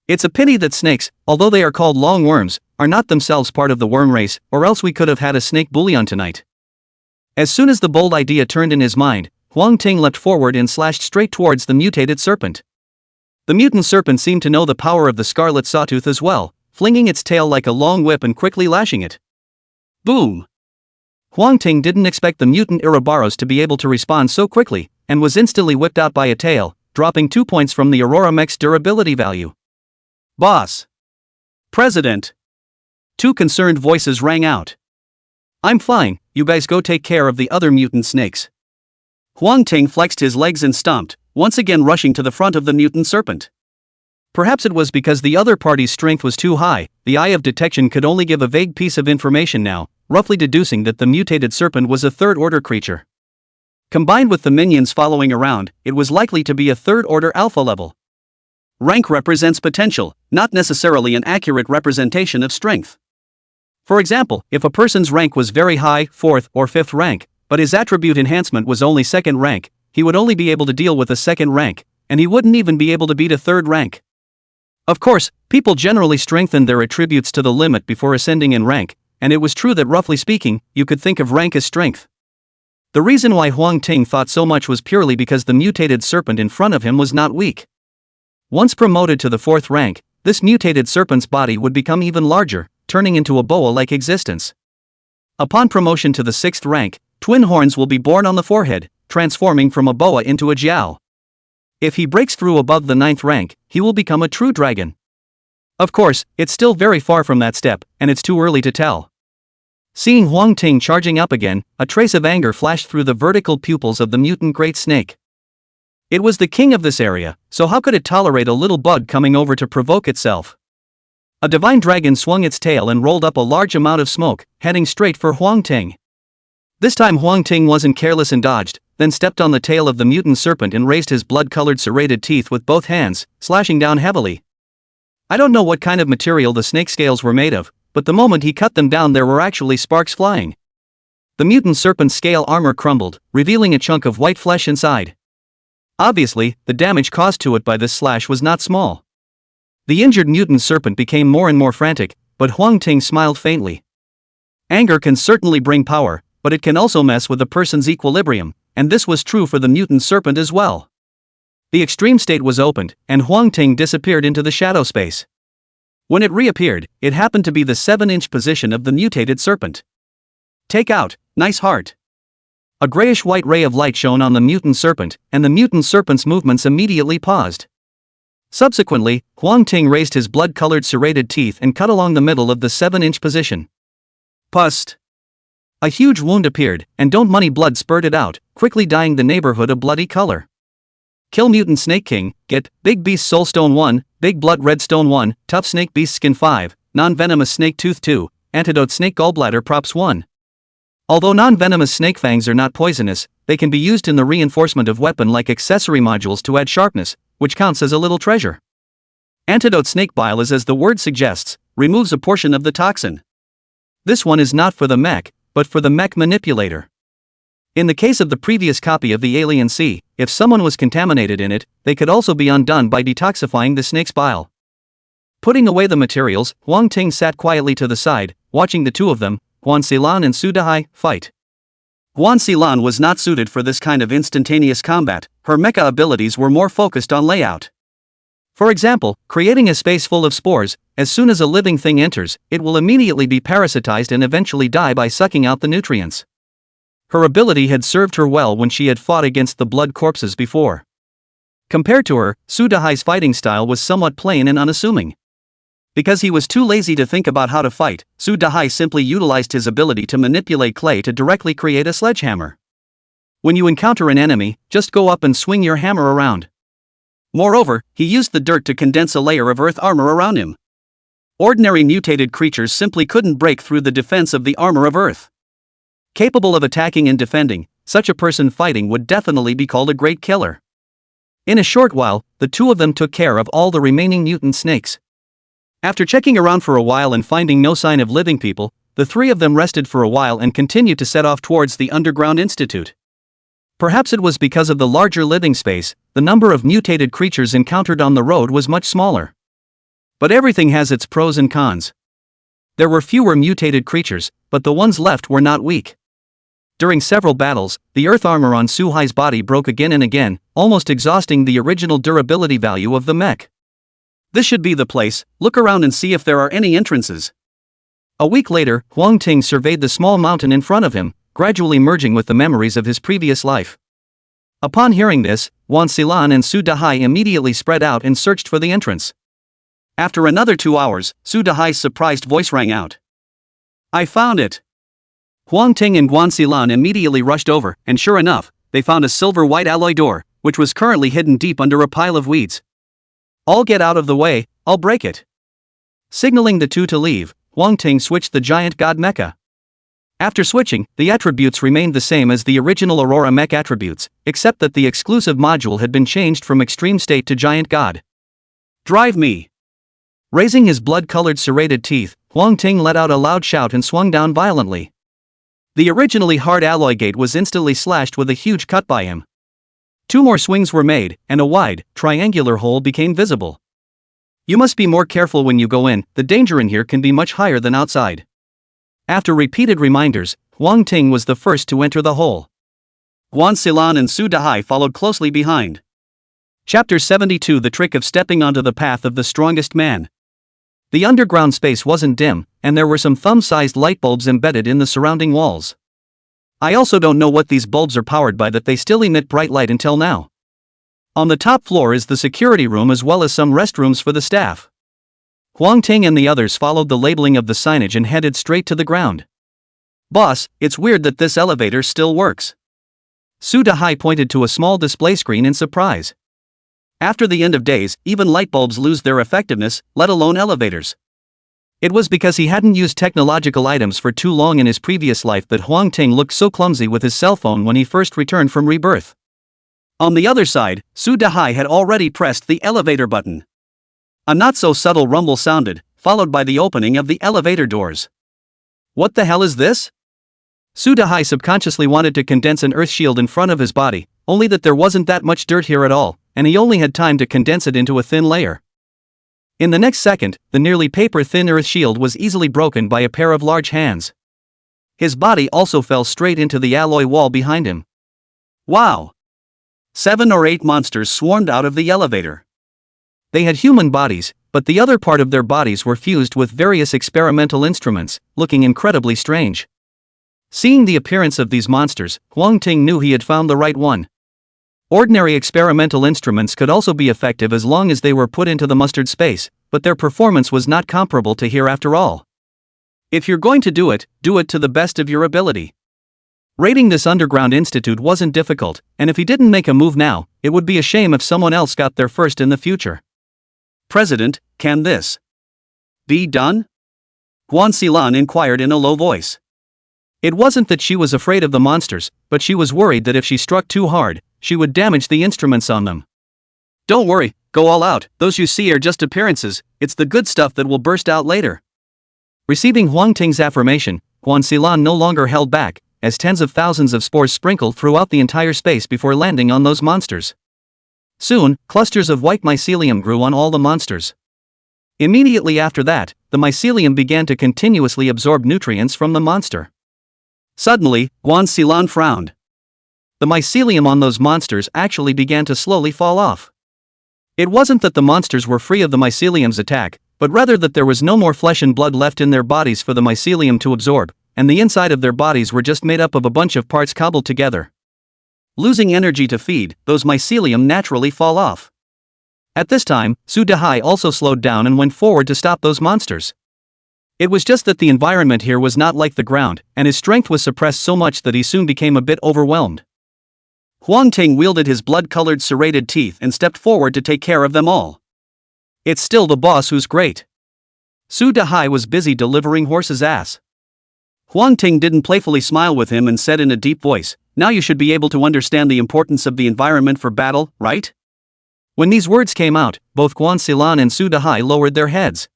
It's a pity that snakes, although they are called long worms, are not themselves part of the worm race, or else we could have had a snake bouillon tonight. As soon as the bold idea turned in his mind, Huang Ting leapt forward and slashed straight towards the mutated serpent. The mutant serpent seemed to know the power of the scarlet sawtooth as well, flinging its tail like a long whip and quickly lashing it. Boom! Huang Ting didn't expect the mutant Ouroboros to be able to respond so quickly, and was instantly whipped out by a tail, dropping 2 points from the Aurora Mech's durability value. "Boss! President!" 2 concerned voices rang out. "I'm fine, you guys go take care of the other mutant snakes." Huang Ting flexed his legs and stomped, once again rushing to the front of the mutant serpent. Perhaps it was because the other party's strength was too high, the eye of detection could only give a vague piece of information now, roughly deducing that the mutated serpent was a third-order creature. Combined with the minions following around, it was likely to be a third-order alpha level. Rank represents potential, not necessarily an accurate representation of strength. For example, if a person's rank was very high, 4th or 5th rank, but his attribute enhancement was only 2nd rank, he would only be able to deal with a 2nd rank, and he wouldn't even be able to beat a 3rd rank. Of course, people generally strengthen their attributes to the limit before ascending in rank, and it was true that roughly speaking, you could think of rank as strength. The reason why Huang Ting thought so much was purely because the mutated serpent in front of him was not weak. Once promoted to the 4th rank, this mutated serpent's body would become even larger, turning into a boa-like existence. Upon promotion to the 6th rank, twin horns will be born on the forehead, transforming from a boa into a jiao. If he breaks through above the 9th rank, he will become a true dragon. Of course, it's still very far from that step, and it's too early to tell. Seeing Huang Ting charging up again, a trace of anger flashed through the vertical pupils of the mutant great snake. It was the king of this area, so how could it tolerate a little bug coming over to provoke itself? A divine dragon swung its tail and rolled up a large amount of smoke, heading straight for Huang Ting. This time Huang Ting wasn't careless and dodged, then stepped on the tail of the mutant serpent and raised his blood-colored serrated teeth with both hands, slashing down heavily. I don't know what kind of material the snake scales were made of, but the moment he cut them down there were actually sparks flying. The mutant serpent's scale armor crumbled, revealing a chunk of white flesh inside. Obviously, the damage caused to it by this slash was not small. The injured mutant serpent became more and more frantic, but Huang Ting smiled faintly. Anger can certainly bring power, but it can also mess with a person's equilibrium, and this was true for the mutant serpent as well. The extreme state was opened, and Huang Ting disappeared into the shadow space. When it reappeared, it happened to be the 7-inch position of the mutated serpent. Take out, nice heart. A grayish-white ray of light shone on the mutant serpent, and the mutant serpent's movements immediately paused. Subsequently, Huang Ting raised his blood-colored serrated teeth and cut along the middle of the 7-inch position. Pust. A huge wound appeared, and don't money blood spurted out, quickly dyeing the neighborhood a bloody color. Kill Mutant Snake King, get, Big Beast Soulstone 1, Big Blood Redstone 1, Tough Snake Beast Skin 5, Non-Venomous Snake Tooth 2, Antidote Snake Gallbladder Props 1. Although non-venomous snake fangs are not poisonous, they can be used in the reinforcement of weapon-like accessory modules to add sharpness, which counts as a little treasure. Antidote Snake Bile is, as the word suggests, removes a portion of the toxin. This one is not for the mech, but for the mech manipulator. In the case of the previous copy of the Alien Sea, if someone was contaminated in it, they could also be undone by detoxifying the snake's bile. Putting away the materials, Huang Ting sat quietly to the side, watching the two of them, Guan Xilan and Su Dahai, fight. Guan Xilan was not suited for this kind of instantaneous combat, her mecha abilities were more focused on layout. For example, creating a space full of spores, as soon as a living thing enters, it will immediately be parasitized and eventually die by sucking out the nutrients. Her ability had served her well when she had fought against the blood corpses before. Compared to her, Su Dahai's fighting style was somewhat plain and unassuming. Because he was too lazy to think about how to fight, Su Dahai simply utilized his ability to manipulate clay to directly create a sledgehammer. When you encounter an enemy, just go up and swing your hammer around. Moreover, he used the dirt to condense a layer of earth armor around him. Ordinary mutated creatures simply couldn't break through the defense of the armor of earth. Capable of attacking and defending, such a person fighting would definitely be called a great killer. In a short while, the two of them took care of all the remaining mutant snakes. After checking around for a while and finding no sign of living people, the three of them rested for a while and continued to set off towards the underground institute. Perhaps it was because of the larger living space, the number of mutated creatures encountered on the road was much smaller. But everything has its pros and cons. There were fewer mutated creatures, but the ones left were not weak. During several battles, the earth armor on Suhai's body broke again and again, almost exhausting the original durability value of the mech. This should be the place, look around and see if there are any entrances. A week later, Huang Ting surveyed the small mountain in front of him, gradually merging with the memories of his previous life. Upon hearing this, Guan Xilan and Su Dahai immediately spread out and searched for the entrance. After another 2 hours, Su Dahai's surprised voice rang out. I found it! Huang Ting and Guan Xilan immediately rushed over, and sure enough, they found a silver-white alloy door, which was currently hidden deep under a pile of weeds. All get out of the way, I'll break it. Signaling the two to leave, Huang Ting switched the giant god mecha. After switching, the attributes remained the same as the original Aurora mech attributes, except that the exclusive module had been changed from extreme state to giant god. Drive me! Raising his blood-colored serrated teeth, Huang Ting let out a loud shout and swung down violently. The originally hard alloy gate was instantly slashed with a huge cut by him. 2 more swings were made, and a wide, triangular hole became visible. You must be more careful when you go in, the danger in here can be much higher than outside. After repeated reminders, Huang Ting was the first to enter the hole. Guan Xilan and Su Dahai followed closely behind. Chapter 72: The Trick of Stepping Onto the Path of the Strongest Man. The underground space wasn't dim, and there were some thumb-sized light bulbs embedded in the surrounding walls. I also don't know what these bulbs are powered by, that they still emit bright light until now. On the top floor is the security room as well as some restrooms for the staff. Huang Ting and the others followed the labeling of the signage and headed straight to the ground. Boss, it's weird that this elevator still works. Su Dahai pointed to a small display screen in surprise. After the end of days, even light bulbs lose their effectiveness, let alone elevators. It was because he hadn't used technological items for too long in his previous life that Huang Ting looked so clumsy with his cell phone when he first returned from rebirth. On the other side, Su Dahai had already pressed the elevator button. A not-so-subtle rumble sounded, followed by the opening of the elevator doors. What the hell is this? Su Dahai subconsciously wanted to condense an earth shield in front of his body, only that there wasn't that much dirt here at all, and he only had time to condense it into a thin layer. In the next second, the nearly paper-thin earth shield was easily broken by a pair of large hands. His body also fell straight into the alloy wall behind him. Wow! 7 or 8 monsters swarmed out of the elevator. They had human bodies, but the other part of their bodies were fused with various experimental instruments, looking incredibly strange. Seeing the appearance of these monsters, Huang Ting knew he had found the right one. Ordinary experimental instruments could also be effective as long as they were put into the mustard space, but their performance was not comparable to here after all. If you're going to do it to the best of your ability. Raiding this underground institute wasn't difficult, and if he didn't make a move now, it would be a shame if someone else got there first in the future. President, can this be done? Guan Xilan inquired in a low voice. It wasn't that she was afraid of the monsters, but she was worried that if she struck too hard, she would damage the instruments on them. Don't worry, go all out, those you see are just appearances, it's the good stuff that will burst out later. Receiving Huang Ting's affirmation, Guan Xilan no longer held back, as tens of thousands of spores sprinkled throughout the entire space before landing on those monsters. Soon, clusters of white mycelium grew on all the monsters. Immediately after that, the mycelium began to continuously absorb nutrients from the monster. Suddenly, Guan Xilan frowned. The mycelium on those monsters actually began to slowly fall off. It wasn't that the monsters were free of the mycelium's attack, but rather that there was no more flesh and blood left in their bodies for the mycelium to absorb, and the inside of their bodies were just made up of a bunch of parts cobbled together. Losing energy to feed, those mycelium naturally fall off. At this time, Su Dahai also slowed down and went forward to stop those monsters. It was just that the environment here was not like the ground, and his strength was suppressed so much that he soon became a bit overwhelmed. Huang Ting wielded his blood-colored serrated teeth and stepped forward to take care of them all. It's still the boss who's great. Su Dahai was busy delivering horse's ass. Huang Ting didn't playfully smile with him and said in a deep voice, "Now you should be able to understand the importance of the environment for battle, right?" When these words came out, both Guan Xilan and Su Dahai lowered their heads.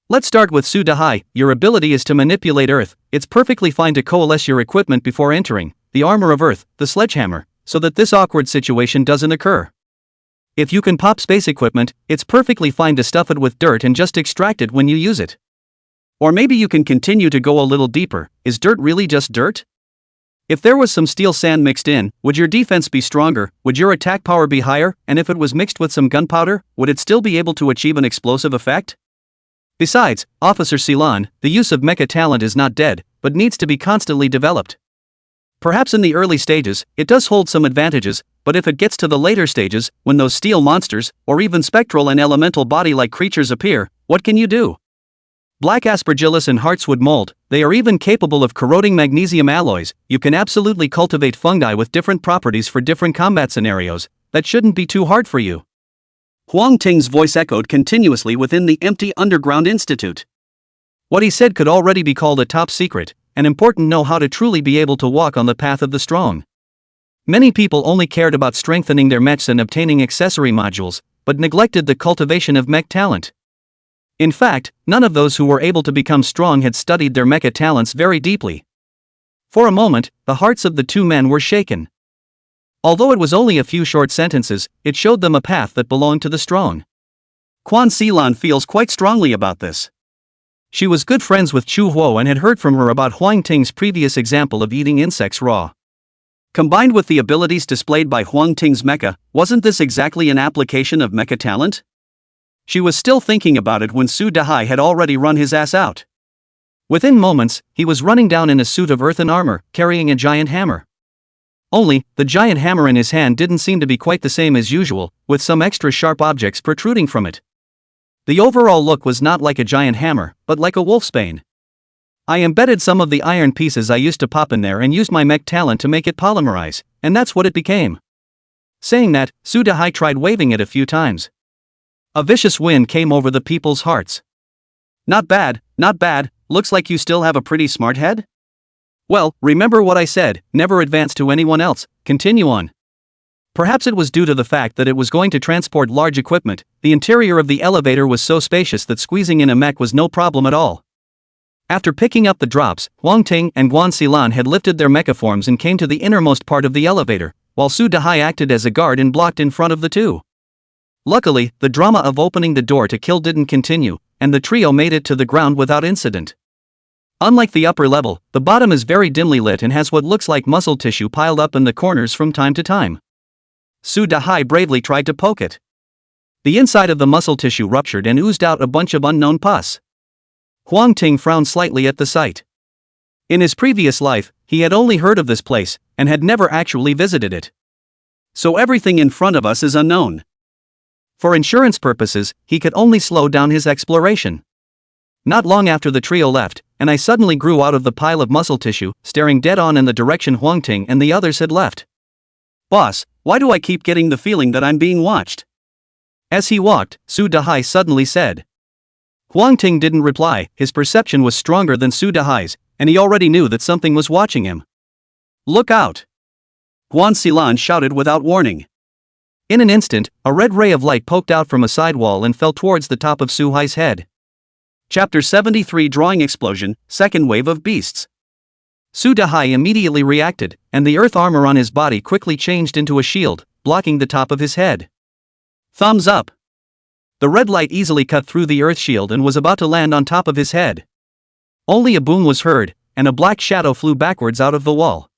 Let's start with Su Dahai. Your ability is to manipulate Earth. It's perfectly fine to coalesce your equipment before entering, the armor of Earth, the sledgehammer, so that this awkward situation doesn't occur. If you can pop space equipment, it's perfectly fine to stuff it with dirt and just extract it when you use it. Or maybe you can continue to go a little deeper. Is dirt really just dirt? If there was some steel sand mixed in, would your defense be stronger, would your attack power be higher, and if it was mixed with some gunpowder, would it still be able to achieve an explosive effect? Besides, Officer Xilan, the use of mecha talent is not dead, but needs to be constantly developed. Perhaps in the early stages, it does hold some advantages, but if it gets to the later stages, when those steel monsters, or even spectral and elemental body-like creatures appear, what can you do? Black aspergillus and heartswood mold, they are even capable of corroding magnesium alloys. You can absolutely cultivate fungi with different properties for different combat scenarios. That shouldn't be too hard for you. Huang Ting's voice echoed continuously within the empty underground institute. What he said could already be called a top secret, an important know-how to truly be able to walk on the path of the strong. Many people only cared about strengthening their mechs and obtaining accessory modules, but neglected the cultivation of mech talent. In fact, none of those who were able to become strong had studied their mecha talents very deeply. For a moment, the hearts of the two men were shaken. Although it was only a few short sentences, it showed them a path that belonged to the strong. Guan Xilan feels quite strongly about this. She was good friends with Chu Huo and had heard from her about Huang Ting's previous example of eating insects raw. Combined with the abilities displayed by Huang Ting's mecha, wasn't this exactly an application of mecha talent? She was still thinking about it when Su Dahai had already run his ass out. Within moments, he was running down in a suit of earthen armor, carrying a giant hammer. Only, the giant hammer in his hand didn't seem to be quite the same as usual, with some extra sharp objects protruding from it. The overall look was not like a giant hammer, but like a wolfsbane. I embedded some of the iron pieces I used to pop in there and used my mech talent to make it polymerize, and that's what it became. Saying that, Sudahai tried waving it a few times. A vicious wind came over the people's hearts. Not bad, not bad, looks like you still have a pretty smart head? Well, remember what I said, never advance to anyone else, continue on. Perhaps it was due to the fact that it was going to transport large equipment, the interior of the elevator was so spacious that squeezing in a mech was no problem at all. After picking up the drops, Huang Ting and Guan Xilan had lifted their mechaforms and came to the innermost part of the elevator, while Su Dahai acted as a guard and blocked in front of the two. Luckily, the drama of opening the door to kill didn't continue, and the trio made it to the ground without incident. Unlike the upper level, the bottom is very dimly lit and has what looks like muscle tissue piled up in the corners from time to time. Su Dahai bravely tried to poke it. The inside of the muscle tissue ruptured and oozed out a bunch of unknown pus. Huang Ting frowned slightly at the sight. In his previous life, he had only heard of this place, and had never actually visited it. So everything in front of us is unknown. For insurance purposes, he could only slow down his exploration. Not long after the trio left, and I suddenly grew out of the pile of muscle tissue, staring dead on in the direction Huang Ting and the others had left. Boss, why do I keep getting the feeling that I'm being watched? As he walked, Su Dahai suddenly said. Huang Ting didn't reply, his perception was stronger than Su Dahai's, and he already knew that something was watching him. Look out! Guan Xilan shouted without warning. In an instant, a red ray of light poked out from a side wall and fell towards the top of Su Hai's head. Chapter 73 Drawing Explosion, Second Wave of Beasts. Su Dahai immediately reacted, and the earth armor on his body quickly changed into a shield, blocking the top of his head. Thumbs up! The red light easily cut through the earth shield and was about to land on top of his head. Only a boom was heard, and a black shadow flew backwards out of the wall.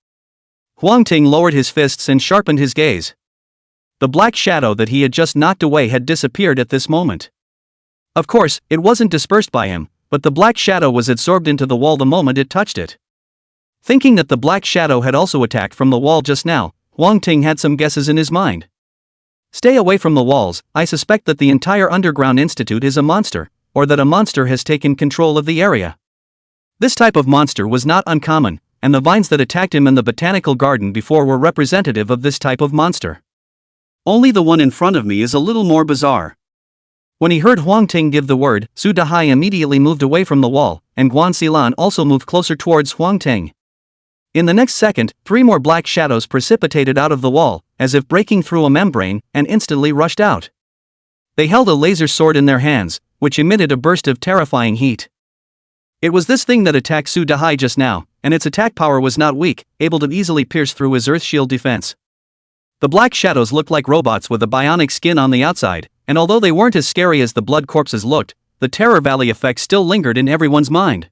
Huang Ting lowered his fists and sharpened his gaze. The black shadow that he had just knocked away had disappeared at this moment. Of course, it wasn't dispersed by him, but the black shadow was absorbed into the wall the moment it touched it. Thinking that the black shadow had also attacked from the wall just now, Huang Ting had some guesses in his mind. Stay away from the walls, I suspect that the entire underground institute is a monster, or that a monster has taken control of the area. This type of monster was not uncommon, and the vines that attacked him in the botanical garden before were representative of this type of monster. Only the one in front of me is a little more bizarre. When he heard Huang Ting give the word, Su Dahai immediately moved away from the wall, and Guan Xilan also moved closer towards Huang Ting. In the next second, 3 more black shadows precipitated out of the wall, as if breaking through a membrane, and instantly rushed out. They held a laser sword in their hands, which emitted a burst of terrifying heat. It was this thing that attacked Su Dahai just now, and its attack power was not weak, able to easily pierce through his earth shield defense. The black shadows looked like robots with a bionic skin on the outside, and although they weren't as scary as the blood corpses looked, the Terror Valley effect still lingered in everyone's mind.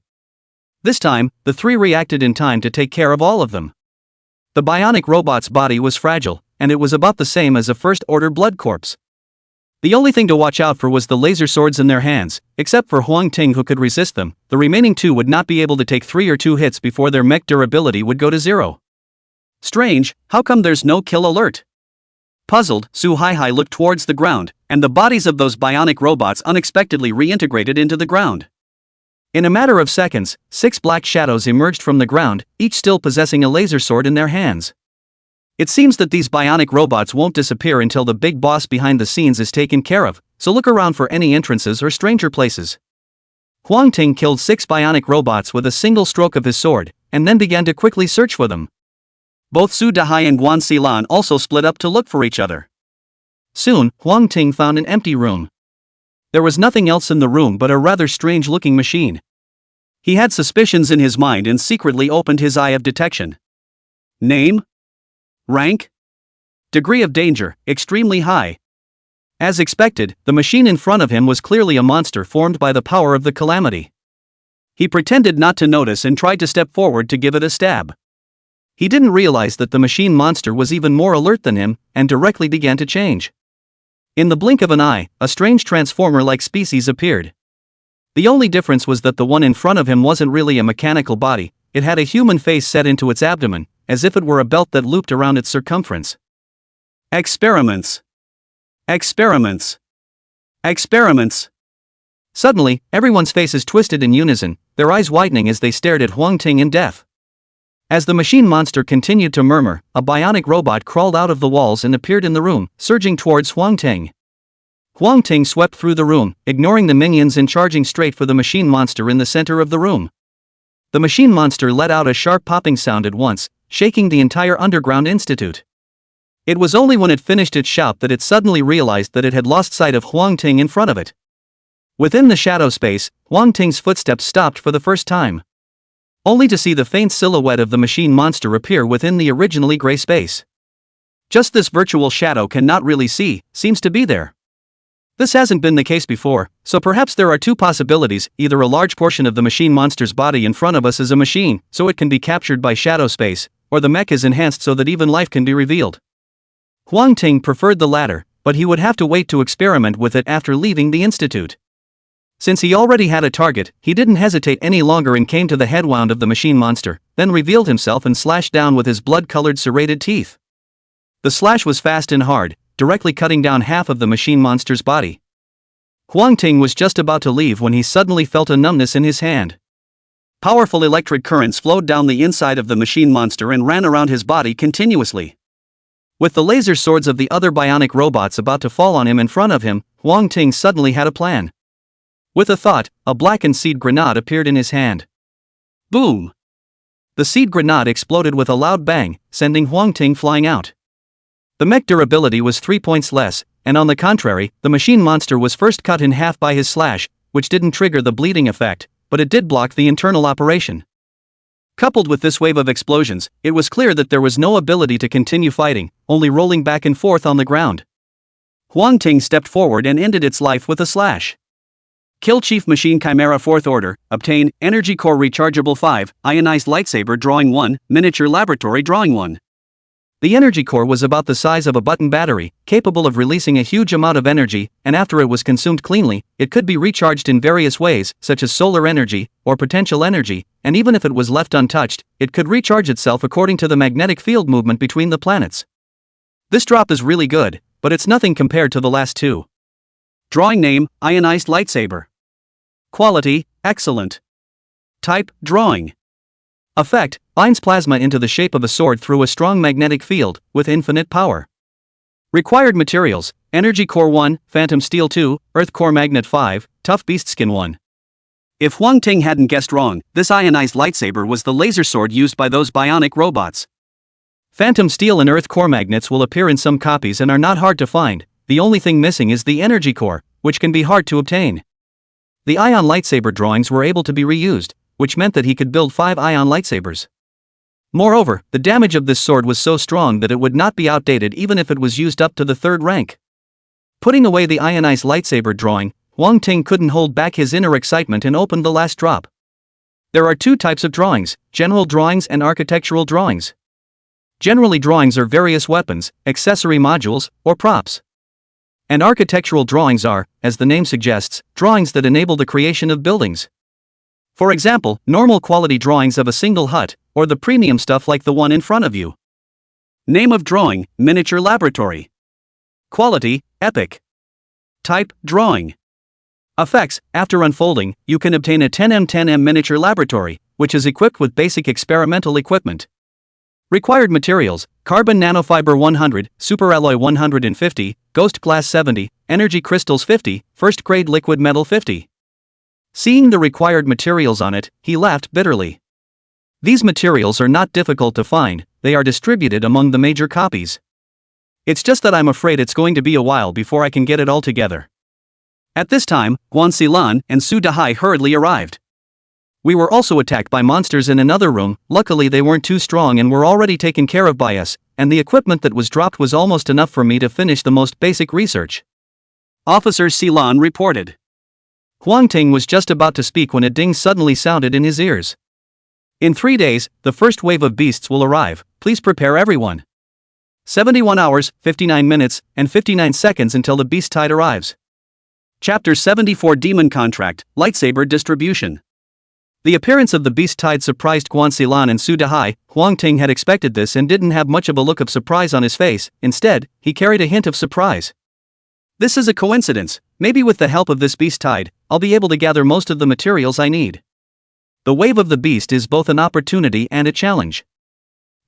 This time, the 3 reacted in time to take care of all of them. The bionic robot's body was fragile, and it was about the same as a first-order blood corpse. The only thing to watch out for was the laser swords in their hands, except for Huang Ting who could resist them. The remaining 2 would not be able to take 3 or 2 hits before their mech durability would go to 0. Strange, how come there's no kill alert? Puzzled, Su Haihai looked towards the ground, and the bodies of those bionic robots unexpectedly reintegrated into the ground. In a matter of seconds, 6 black shadows emerged from the ground, each still possessing a laser sword in their hands. It seems that these bionic robots won't disappear until the big boss behind the scenes is taken care of, so look around for any entrances or stranger places. Huang Ting killed 6 bionic robots with a single stroke of his sword, and then began to quickly search for them. Both Su Dahai and Guan Xilan also split up to look for each other. Soon, Huang Ting found an empty room. There was nothing else in the room but a rather strange-looking machine. He had suspicions in his mind and secretly opened his eye of detection. Name? Rank? Degree of danger, extremely high. As expected, the machine in front of him was clearly a monster formed by the power of the calamity. He pretended not to notice and tried to step forward to give it a stab. He didn't realize that the machine monster was even more alert than him, and directly began to change. In the blink of an eye, a strange transformer-like species appeared. The only difference was that the one in front of him wasn't really a mechanical body, it had a human face set into its abdomen, as if it were a belt that looped around its circumference. Experiments. Experiments. Experiments. Suddenly, everyone's faces twisted in unison, their eyes widening as they stared at Huang Ting in death. As the machine monster continued to murmur, a bionic robot crawled out of the walls and appeared in the room, surging towards Huang Ting. Huang Ting swept through the room, ignoring the minions and charging straight for the machine monster in the center of the room. The machine monster let out a sharp popping sound at once, shaking the entire underground institute. It was only when it finished its shout that it suddenly realized that it had lost sight of Huang Ting in front of it. Within the shadow space, Huang Ting's footsteps stopped for the first time, only to see the faint silhouette of the machine monster appear within the originally gray space. Just this virtual shadow cannot really see, seems to be there. This hasn't been the case before, so perhaps there are two possibilities: either a large portion of the machine monster's body in front of us is a machine, so it can be captured by shadow space, or the mech is enhanced so that even life can be revealed. Huang Ting preferred the latter, but he would have to wait to experiment with it after leaving the institute. Since he already had a target, he didn't hesitate any longer and came to the head wound of the machine monster, then revealed himself and slashed down with his blood-colored serrated teeth. The slash was fast and hard, directly cutting down half of the machine monster's body. Huang Ting was just about to leave when he suddenly felt a numbness in his hand. Powerful electric currents flowed down the inside of the machine monster and ran around his body continuously. With the laser swords of the other bionic robots about to fall on him in front of him, Huang Ting suddenly had a plan. With a thought, a blackened seed grenade appeared in his hand. Boom! The seed grenade exploded with a loud bang, sending Huang Ting flying out. The mech durability was 3 points less, and on the contrary, the machine monster was first cut in half by his slash, which didn't trigger the bleeding effect, but it did block the internal operation. Coupled with this wave of explosions, it was clear that there was no ability to continue fighting, only rolling back and forth on the ground. Huang Ting stepped forward and ended its life with a slash. Kill Chief Machine Chimera 4th Order, obtain, Energy Core Rechargeable 5, Ionized Lightsaber Drawing 1, Miniature Laboratory Drawing 1. The energy core was about the size of a button battery, capable of releasing a huge amount of energy, and after it was consumed cleanly, it could be recharged in various ways, such as solar energy, or potential energy, and even if it was left untouched, it could recharge itself according to the magnetic field movement between the planets. This drop is really good, but it's nothing compared to the last two. Drawing name, Ionized Lightsaber. Quality, excellent. Type, drawing. Effect, binds plasma into the shape of a sword through a strong magnetic field, with infinite power. Required materials, Energy Core 1, Phantom Steel 2, Earth Core Magnet 5, Tough Beast Skin 1. If Huang Ting hadn't guessed wrong, this ionized lightsaber was the laser sword used by those bionic robots. Phantom Steel and Earth Core Magnets will appear in some copies and are not hard to find. The only thing missing is the Energy Core, which can be hard to obtain. The ion lightsaber drawings were able to be reused, which meant that he could build 5 ion lightsabers. Moreover, the damage of this sword was so strong that it would not be outdated even if it was used up to the 3rd rank. Putting away the ionized lightsaber drawing, Huang Ting couldn't hold back his inner excitement and opened the last drop. There are 2 types of drawings, general drawings and architectural drawings. Generally, drawings are various weapons, accessory modules, or props. And architectural drawings are, as the name suggests, drawings that enable the creation of buildings. For example, normal quality drawings of a single hut, or the premium stuff like the one in front of you. Name of drawing, Miniature Laboratory. Quality, epic. Type, drawing. Effects, after unfolding, you can obtain a 10M Miniature Laboratory, which is equipped with basic experimental equipment. Required materials, Carbon Nanofiber 100, Superalloy 150, Ghost Glass 70, Energy Crystals 50, First Grade Liquid Metal 50. Seeing the required materials on it, he laughed bitterly. These materials are not difficult to find, they are distributed among the major copies. It's just that I'm afraid it's going to be a while before I can get it all together. At this time, Guan Xilan and Su Dahai hurriedly arrived. We were also attacked by monsters in another room. Luckily they weren't too strong and were already taken care of by us, and the equipment that was dropped was almost enough for me to finish the most basic research. Officer Xilan reported. Huang Ting was just about to speak when a ding suddenly sounded in his ears. In 3 days, the first wave of beasts will arrive, please prepare everyone. 71 hours, 59 minutes, and 59 seconds until the beast tide arrives. Chapter 74 Demon Contract, Lightsaber Distribution. The appearance of the beast tide surprised Guan Xilan and Su Dahai. Huang Ting had expected this and didn't have much of a look of surprise on his face. Instead, he carried a hint of surprise. This is a coincidence. Maybe with the help of this beast tide, I'll be able to gather most of the materials I need. the wave of the beast is both an opportunity and a challenge.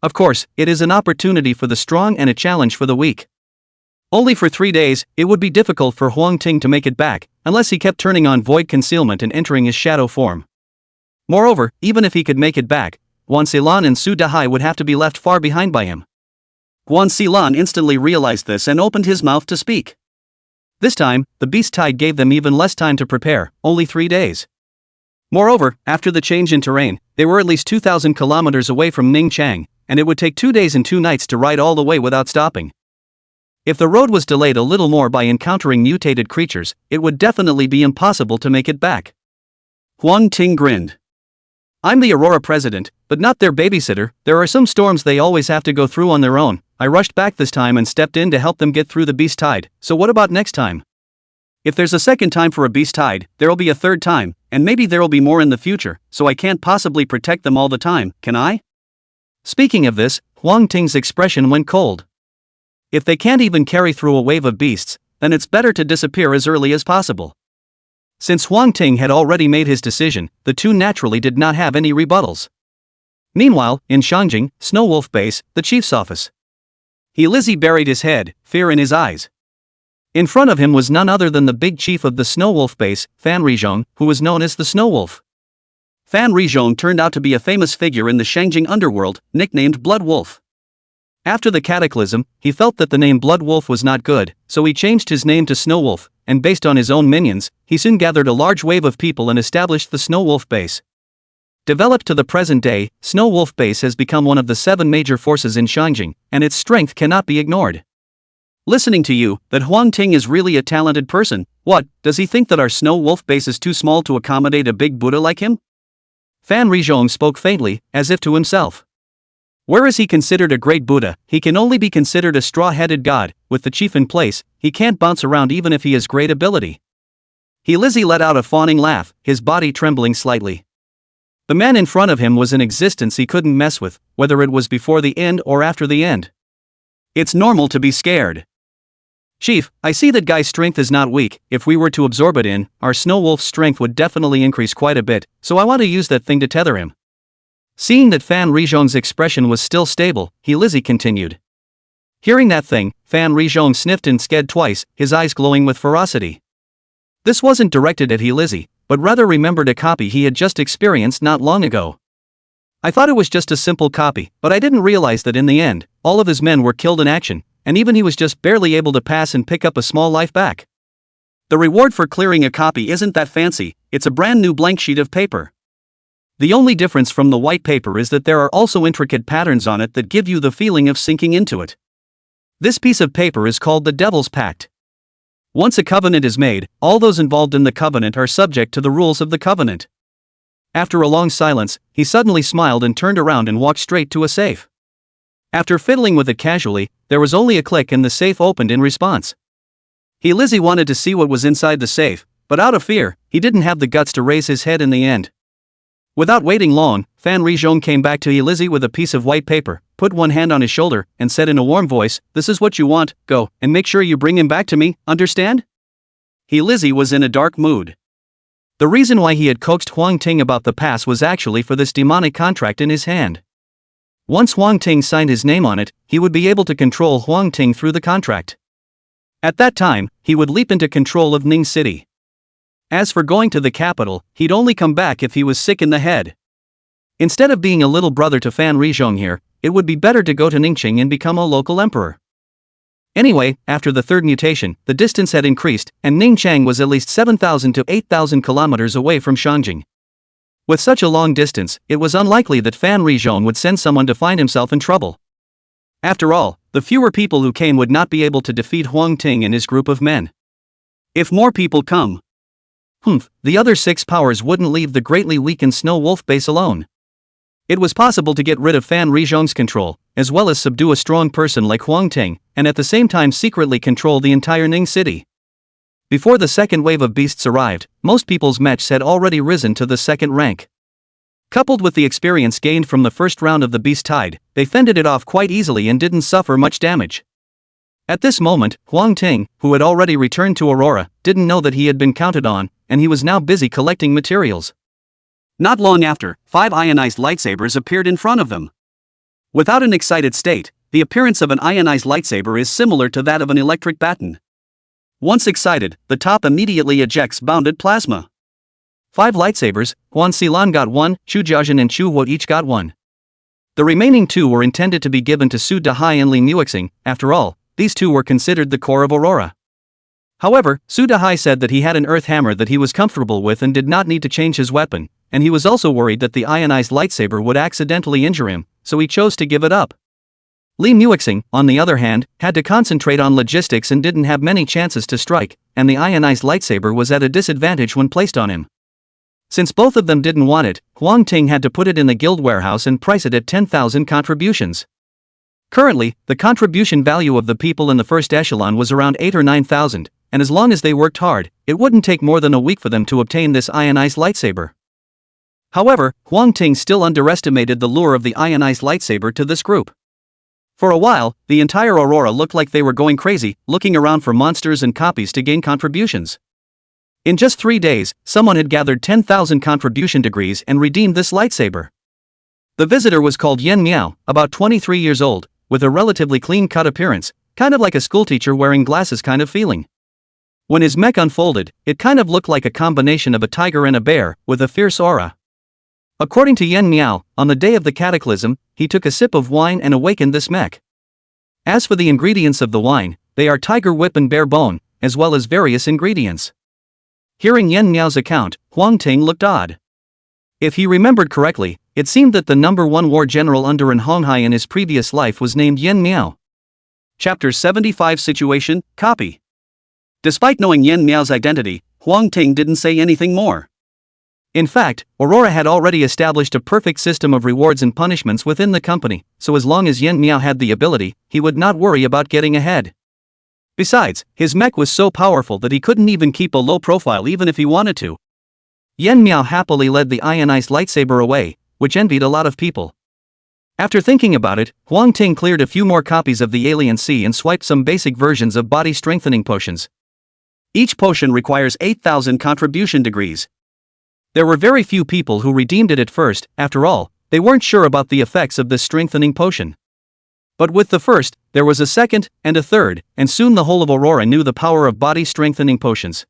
Of course, it is an opportunity for the strong and a challenge for the weak. Only for 3 days, it would be difficult for Huang Ting to make it back, unless he kept turning on void concealment and entering his shadow form. Moreover, even if he could make it back, Guan Xilan and Su Dahai would have to be left far behind by him. Guan Xilan instantly realized this and opened his mouth to speak. This time, the beast tide gave them even less time to prepare, only 3 days. Moreover, after the change in terrain, they were at least 2,000 kilometers away from Ningchang, and it would take 2 days and 2 nights to ride all the way without stopping. If the road was delayed a little more by encountering mutated creatures, it would definitely be impossible to make it back. Huang Ting grinned. I'm the Aurora president, but not their babysitter. There are some storms they always have to go through on their own. I rushed back this time and stepped in to help them get through the beast tide, so what about next time? If there's a second time for a beast tide, there'll be a third time, and maybe there'll be more in the future, so I can't possibly protect them all the time, can I? Speaking of this, Huang Ting's expression went cold. If they can't even carry through a wave of beasts, then it's better to disappear as early as possible. Since Huang Ting had already made his decision, the two naturally did not have any rebuttals. Meanwhile, in Shangjing, Snow Wolf Base, the chief's office. Lizzie buried his head, fear in his eyes. In front of him was none other than the big chief of the Snow Wolf Base, Fan Rizhong, who was known as the Snow Wolf. Fan Rizhong turned out to be a famous figure in the Shangjing underworld, nicknamed Blood Wolf. After the cataclysm, he felt that the name Blood Wolf was not good, so he changed his name to Snow Wolf, and based on his own minions, he soon gathered a large wave of people and established the Snow Wolf Base. Developed to the present day, Snow Wolf Base has become one of the 7 major forces in Shangjing, and its strength cannot be ignored. Listening to you, that Huang Ting is really a talented person. What, does he think that our Snow Wolf Base is too small to accommodate a big Buddha like him? Fan Rizhong spoke faintly, as if to himself. Whereas he considered a great Buddha, he can only be considered a straw-headed god. With the chief in place, he can't bounce around even if he has great ability. Lizzie let out a fawning laugh, his body trembling slightly. The man in front of him was an existence he couldn't mess with, whether it was before the end or after the end. It's normal to be scared. Chief, I see that guy's strength is not weak. If we were to absorb it in, our Snow Wolf's strength would definitely increase quite a bit, so I want to use that thing to tether him. Seeing that Fan Rizhong's expression was still stable, Lizzie continued. Hearing that thing, Fan Rizhong sniffed and sked twice, his eyes glowing with ferocity. This wasn't directed at Lizzie, but rather remembered a copy he had just experienced not long ago. I thought it was just a simple copy, but I didn't realize that in the end, all of his men were killed in action, and even he was just barely able to pass and pick up a small life back. The reward for clearing a copy isn't that fancy, it's a brand new blank sheet of paper. The only difference from the white paper is that there are also intricate patterns on it that give you the feeling of sinking into it. This piece of paper is called the Devil's Pact. Once a covenant is made, all those involved in the covenant are subject to the rules of the covenant. After a long silence, he suddenly smiled and turned around and walked straight to a safe. After fiddling with it casually, there was only a click and the safe opened in response. Lizzie wanted to see what was inside the safe, but out of fear, he didn't have the guts to raise his head in the end. Without waiting long, Fan Rizhong came back to Lizzie with a piece of white paper, put one hand on his shoulder, and said in a warm voice, "This is what you want, go, and make sure you bring him back to me, understand?" Lizzie was in a dark mood. The reason why he had coaxed Huang Ting about the pass was actually for this demonic contract in his hand. Once Huang Ting signed his name on it, he would be able to control Huang Ting through the contract. At that time, he would leap into control of Ning City. As for going to the capital, he'd only come back if he was sick in the head. Instead of being a little brother to Fan Rizhong here, it would be better to go to Ningqing and become a local emperor. Anyway, after the third mutation, the distance had increased, and Ningchang was at least 7,000 to 8,000 kilometers away from Shangjing. With such a long distance, it was unlikely that Fan Rizhong would send someone to find himself in trouble. After all, the fewer people who came would not be able to defeat Huang Ting and his group of men. If more people come, the other 6 powers wouldn't leave the greatly weakened Snow Wolf Base alone. It was possible to get rid of Fan Rizhong's control, as well as subdue a strong person like Huang Ting, and at the same time secretly control the entire Ning City. Before the second wave of beasts arrived, most people's mechs had already risen to the second rank. Coupled with the experience gained from the first round of the beast tide, they fended it off quite easily and didn't suffer much damage. At this moment, Huang Ting, who had already returned to Aurora, didn't know that he had been counted on, and he was now busy collecting materials. Not long after, 5 ionized lightsabers appeared in front of them. Without an excited state, the appearance of an ionized lightsaber is similar to that of an electric baton. Once excited, the top immediately ejects bounded plasma. 5 lightsabers, Huan Silan got 1, Chu Jiajin and Chu Wo each got 1. The remaining 2 were intended to be given to Su Dahai and Li Muixing. After all, these 2 were considered the core of Aurora. However, Su Dahai said that he had an earth hammer that he was comfortable with and did not need to change his weapon, and he was also worried that the ionized lightsaber would accidentally injure him, so he chose to give it up. Li Muixing, on the other hand, had to concentrate on logistics and didn't have many chances to strike, and the ionized lightsaber was at a disadvantage when placed on him. Since both of them didn't want it, Huang Ting had to put it in the guild warehouse and price it at 10,000 contributions. Currently, the contribution value of the people in the first echelon was around 8 or 9,000, and as long as they worked hard, it wouldn't take more than a week for them to obtain this ionized lightsaber. However, Huang Ting still underestimated the lure of the ionized lightsaber to this group. For a while, the entire Aurora looked like they were going crazy, looking around for monsters and copies to gain contributions. In just 3 days, someone had gathered 10,000 contribution degrees and redeemed this lightsaber. The visitor was called Yen Miao, about 23 years old, with a relatively clean-cut appearance, kind of like a schoolteacher wearing glasses kind of feeling. When his mech unfolded, it kind of looked like a combination of a tiger and a bear, with a fierce aura. According to Yen Miao, on the day of the cataclysm, he took a sip of wine and awakened this mech. As for the ingredients of the wine, they are tiger whip and bear bone, as well as various ingredients. Hearing Yen Miao's account, Huang Ting looked odd. If he remembered correctly, it seemed that the number 1 war general under An Honghai in his previous life was named Yen Miao. Chapter 75 Situation, Copy. Despite knowing Yen Miao's identity, Huang Ting didn't say anything more. In fact, Aurora had already established a perfect system of rewards and punishments within the company, so as long as Yen Miao had the ability, he would not worry about getting ahead. Besides, his mech was so powerful that he couldn't even keep a low profile even if he wanted to. Yen Miao happily led the ionized lightsaber away, which envied a lot of people. After thinking about it, Huang Ting cleared a few more copies of the Alien Sea and swiped some basic versions of body strengthening potions. Each potion requires 8,000 contribution degrees. There were very few people who redeemed it at first. After all, they weren't sure about the effects of this strengthening potion. But with the first, there was a second, and a third, and soon the whole of Aurora knew the power of body strengthening potions.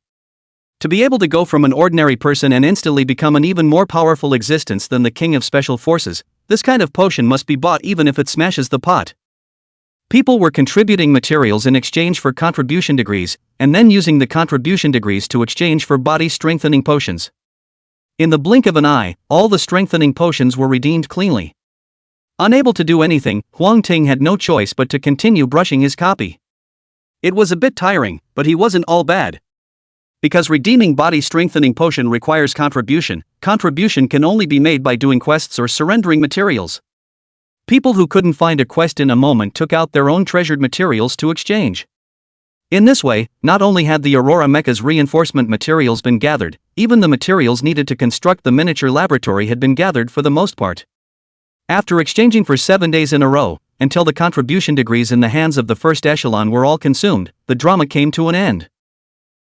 To be able to go from an ordinary person and instantly become an even more powerful existence than the king of special forces, this kind of potion must be bought even if it smashes the pot. People were contributing materials in exchange for contribution degrees, and then using the contribution degrees to exchange for body strengthening potions. In the blink of an eye, all the strengthening potions were redeemed cleanly. Unable to do anything, Huang Ting had no choice but to continue brushing his copy. It was a bit tiring, but he wasn't all bad. Because redeeming body strengthening potion requires contribution can only be made by doing quests or surrendering materials. People who couldn't find a quest in a moment took out their own treasured materials to exchange. In this way, not only had the Aurora Mecha's reinforcement materials been gathered, even the materials needed to construct the miniature laboratory had been gathered for the most part. After exchanging for 7 days in a row, until the contribution degrees in the hands of the first echelon were all consumed, the drama came to an end.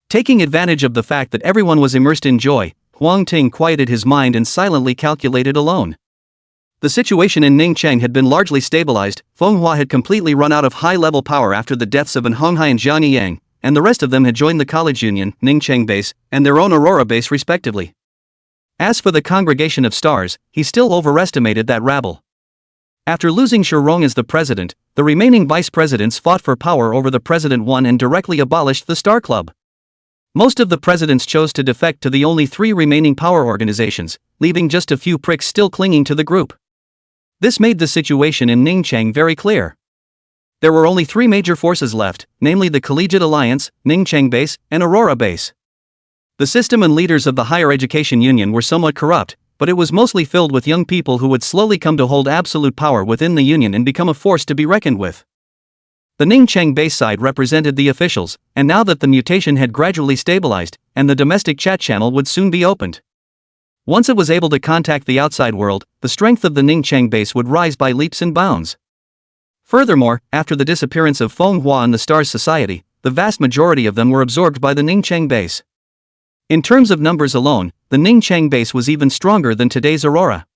Taking advantage of the fact that everyone was immersed in joy, Huang Ting quieted his mind and silently calculated alone. The situation in Ningcheng had been largely stabilized. Fenghua had completely run out of high-level power after the deaths of An Honghai and Jiang Yang, and the rest of them had joined the College Union, Ningcheng base, and their own Aurora base respectively. As for the Congregation of Stars, he still overestimated that rabble. After losing Shirong as the president, the remaining vice presidents fought for power over the president one and directly abolished the Star Club. Most of the presidents chose to defect to the only 3 remaining power organizations, leaving just a few pricks still clinging to the group. This made the situation in Ningcheng very clear. There were only 3 major forces left, namely the Collegiate Alliance, Ningcheng Base, and Aurora Base. The system and leaders of the Higher Education Union were somewhat corrupt, but it was mostly filled with young people who would slowly come to hold absolute power within the union and become a force to be reckoned with. The Ningcheng base side represented the officials, and now that the mutation had gradually stabilized, and the domestic chat channel would soon be opened. Once it was able to contact the outside world, the strength of the Ningcheng base would rise by leaps and bounds. Furthermore, after the disappearance of Fenghua and the Stars Society, the vast majority of them were absorbed by the Ningcheng base. In terms of numbers alone, the Ningchang base was even stronger than today's Aurora.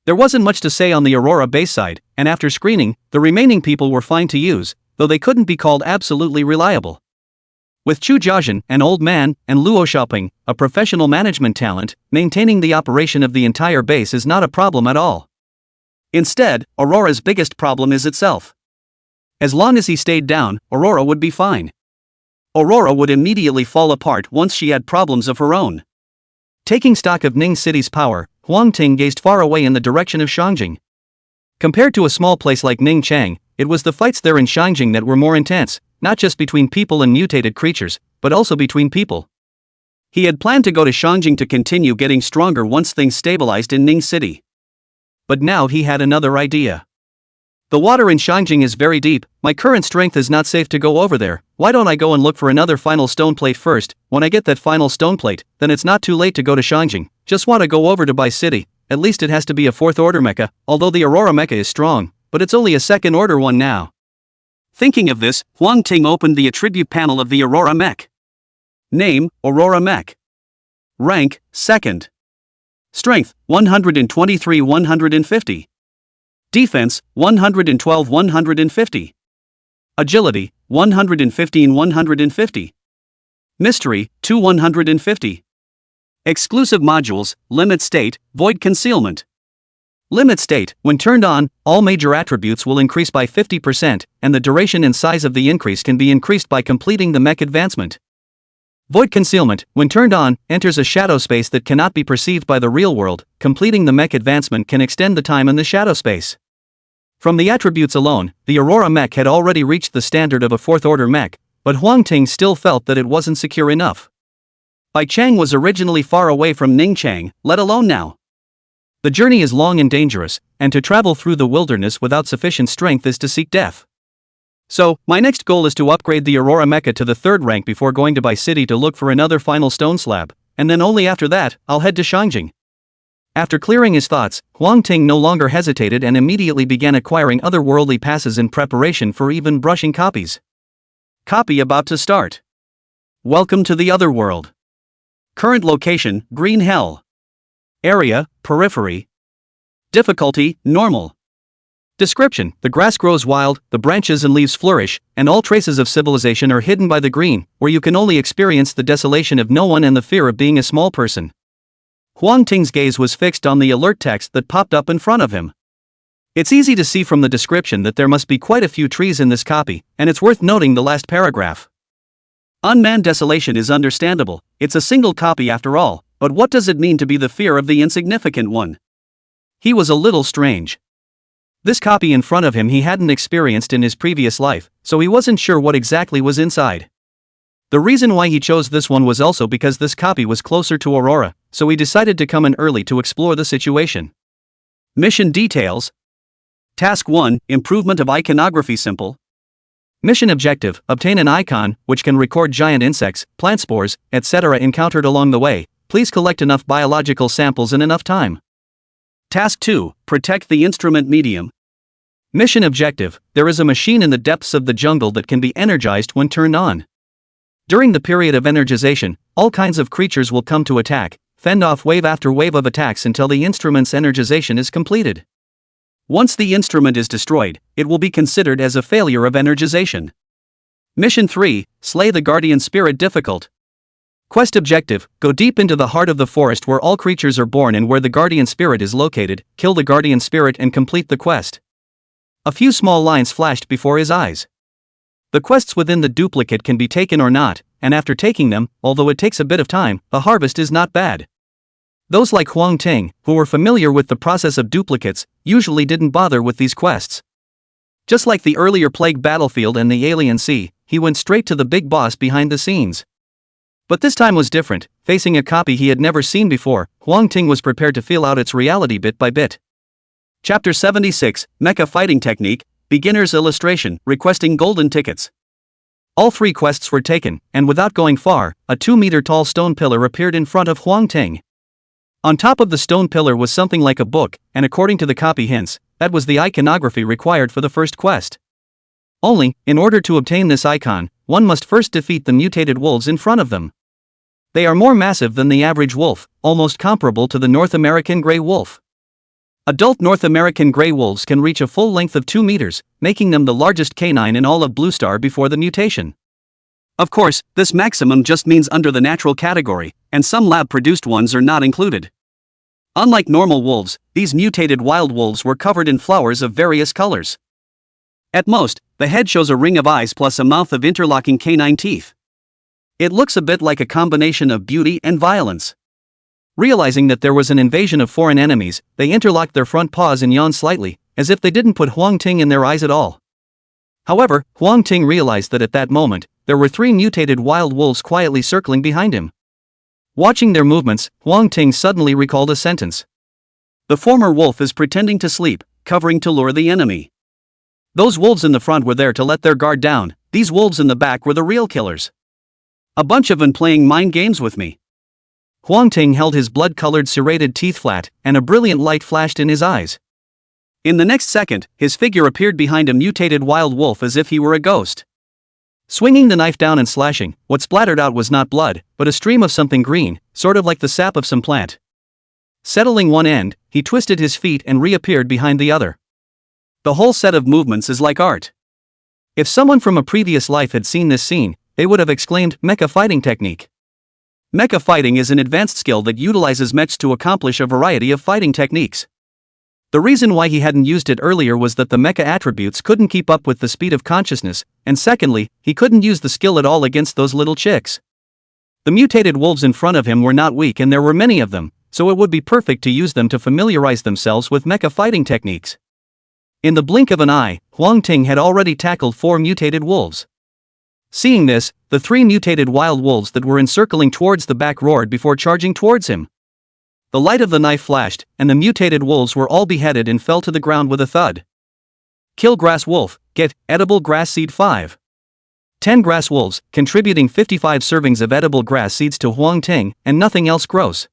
There wasn't much to say on the Aurora base side, and after screening, the remaining people were fine to use, though they couldn't be called absolutely reliable. With Chu Jiazhen, an old man, and Luo Xiaoping, a professional management talent, maintaining the operation of the entire base is not a problem at all. Instead, Aurora's biggest problem is itself. As long as he stayed down, Aurora would be fine. Aurora would immediately fall apart once she had problems of her own. Taking stock of Ning City's power, Huang Ting gazed far away in the direction of Shangjing. Compared to a small place like Ningchang, it was the fights there in Shangjing that were more intense, not just between people and mutated creatures, but also between people. He had planned to go to Shangjing to continue getting stronger once things stabilized in Ning City. But now he had another idea. The water in Shangjing is very deep, my current strength is not safe to go over there, why don't I go and look for another final stone plate first? When I get that final stone plate, then it's not too late to go to Shangjing, just want to go over to Bai City, at least it has to be a 4th order mecha, although the Aurora mecha is strong, but it's only a 2nd order one now. Thinking of this, Huang Ting opened the attribute panel of the Aurora mech. Name, Aurora mech. Rank, 2nd. Strength, 123-150. Defense, 112-150. Agility, 115-150. Mystery, 2-150. Exclusive modules, Limit State, Void Concealment. Limit State, when turned on, all major attributes will increase by 50%, and the duration and size of the increase can be increased by completing the mech advancement. Void Concealment, when turned on, enters a shadow space that cannot be perceived by the real world. Completing the mech advancement can extend the time in the shadow space. From the attributes alone, the Aurora mech had already reached the standard of a 4th order mech, but Huang Ting still felt that it wasn't secure enough. Bai Chang was originally far away from Ningchang, let alone now. The journey is long and dangerous, and to travel through the wilderness without sufficient strength is to seek death. So, my next goal is to upgrade the Aurora mecha to the 3rd rank before going to Bai City to look for another final stone slab, and then only after that, I'll head to Shangjing. After clearing his thoughts, Huang Ting no longer hesitated and immediately began acquiring otherworldly passes in preparation for even brushing copies. Copy about to start. Welcome to the other world. Current location, Green Hell. Area, Periphery. Difficulty, Normal. Description: the grass grows wild, the branches and leaves flourish, and all traces of civilization are hidden by the green, where you can only experience the desolation of no one and the fear of being a small person. Huang Ting's gaze was fixed on the alert text that popped up in front of him. It's easy to see from the description that there must be quite a few trees in this copy, and it's worth noting the last paragraph. Unmanned desolation is understandable, it's a single copy after all, but what does it mean to be the fear of the insignificant one? He was a little strange. This copy in front of him he hadn't experienced in his previous life, so he wasn't sure what exactly was inside. The reason why he chose this one was also because this copy was closer to Aurora, so he decided to come in early to explore the situation. Mission details. Task 1, Improvement of Iconography Simple. Mission objective, obtain an icon, which can record giant insects, plant spores, etc. encountered along the way. Please collect enough biological samples in enough time. Task 2, Protect the instrument medium. Mission objective, there is a machine in the depths of the jungle that can be energized when turned on. During the period of energization, all kinds of creatures will come to attack, fend off wave after wave of attacks until the instrument's energization is completed. Once the instrument is destroyed, it will be considered as a failure of energization. Mission 3, Slay the Guardian Spirit difficult. Quest objective, go deep into the heart of the forest where all creatures are born and where the guardian spirit is located, kill the guardian spirit and complete the quest. A few small lines flashed before his eyes. The quests within the duplicate can be taken or not, and after taking them, although it takes a bit of time, the harvest is not bad. Those like Huang Ting, who were familiar with the process of duplicates, usually didn't bother with these quests. Just like the earlier Plague Battlefield and the Alien Sea, he went straight to the big boss behind the scenes. But this time was different. Facing a copy he had never seen before, Huang Ting was prepared to feel out its reality bit by bit. Chapter 76, Mecha Fighting Technique, Beginner's Illustration, Requesting Golden Tickets. All 3 quests were taken, and without going far, a 2-meter-tall stone pillar appeared in front of Huang Ting. On top of the stone pillar was something like a book, and according to the copy hints, that was the iconography required for the first quest. Only, in order to obtain this icon, one must first defeat the mutated wolves in front of them. They are more massive than the average wolf, almost comparable to the North American gray wolf. Adult North American gray wolves can reach a full length of 2 meters, making them the largest canine in all of Blue Star before the mutation. Of course, this maximum just means under the natural category, and some lab-produced ones are not included. Unlike normal wolves, these mutated wild wolves were covered in flowers of various colors. At most, the head shows a ring of eyes plus a mouth of interlocking canine teeth. It looks a bit like a combination of beauty and violence. Realizing that there was an invasion of foreign enemies, they interlocked their front paws and yawned slightly, as if they didn't put Huang Ting in their eyes at all. However, Huang Ting realized that at that moment, there were 3 mutated wild wolves quietly circling behind him. Watching their movements, Huang Ting suddenly recalled a sentence. The former wolf is pretending to sleep, covering to lure the enemy. Those wolves in the front were there to let their guard down, these wolves in the back were the real killers. A bunch of them playing mind games with me. Huang Ting held his blood-colored serrated teeth flat, and a brilliant light flashed in his eyes. In the next second, his figure appeared behind a mutated wild wolf as if he were a ghost. Swinging the knife down and slashing, what splattered out was not blood, but a stream of something green, sort of like the sap of some plant. Settling one end, he twisted his feet and reappeared behind the other. The whole set of movements is like art. If someone from a previous life had seen this scene, they would have exclaimed, "Mecha fighting technique." Mecha fighting is an advanced skill that utilizes mechs to accomplish a variety of fighting techniques. The reason why he hadn't used it earlier was that the mecha attributes couldn't keep up with the speed of consciousness, and secondly, he couldn't use the skill at all against those little chicks. The mutated wolves in front of him were not weak and there were many of them, so it would be perfect to use them to familiarize themselves with mecha fighting techniques. In the blink of an eye, Huang Ting had already tackled 4 mutated wolves. Seeing this, the 3 mutated wild wolves that were encircling towards the back roared before charging towards him. The light of the knife flashed, and the mutated wolves were all beheaded and fell to the ground with a thud. Kill grass wolf, get edible grass seed 5. 10 grass wolves, contributing 55 servings of edible grass seeds to Huang Ting, and nothing else gross.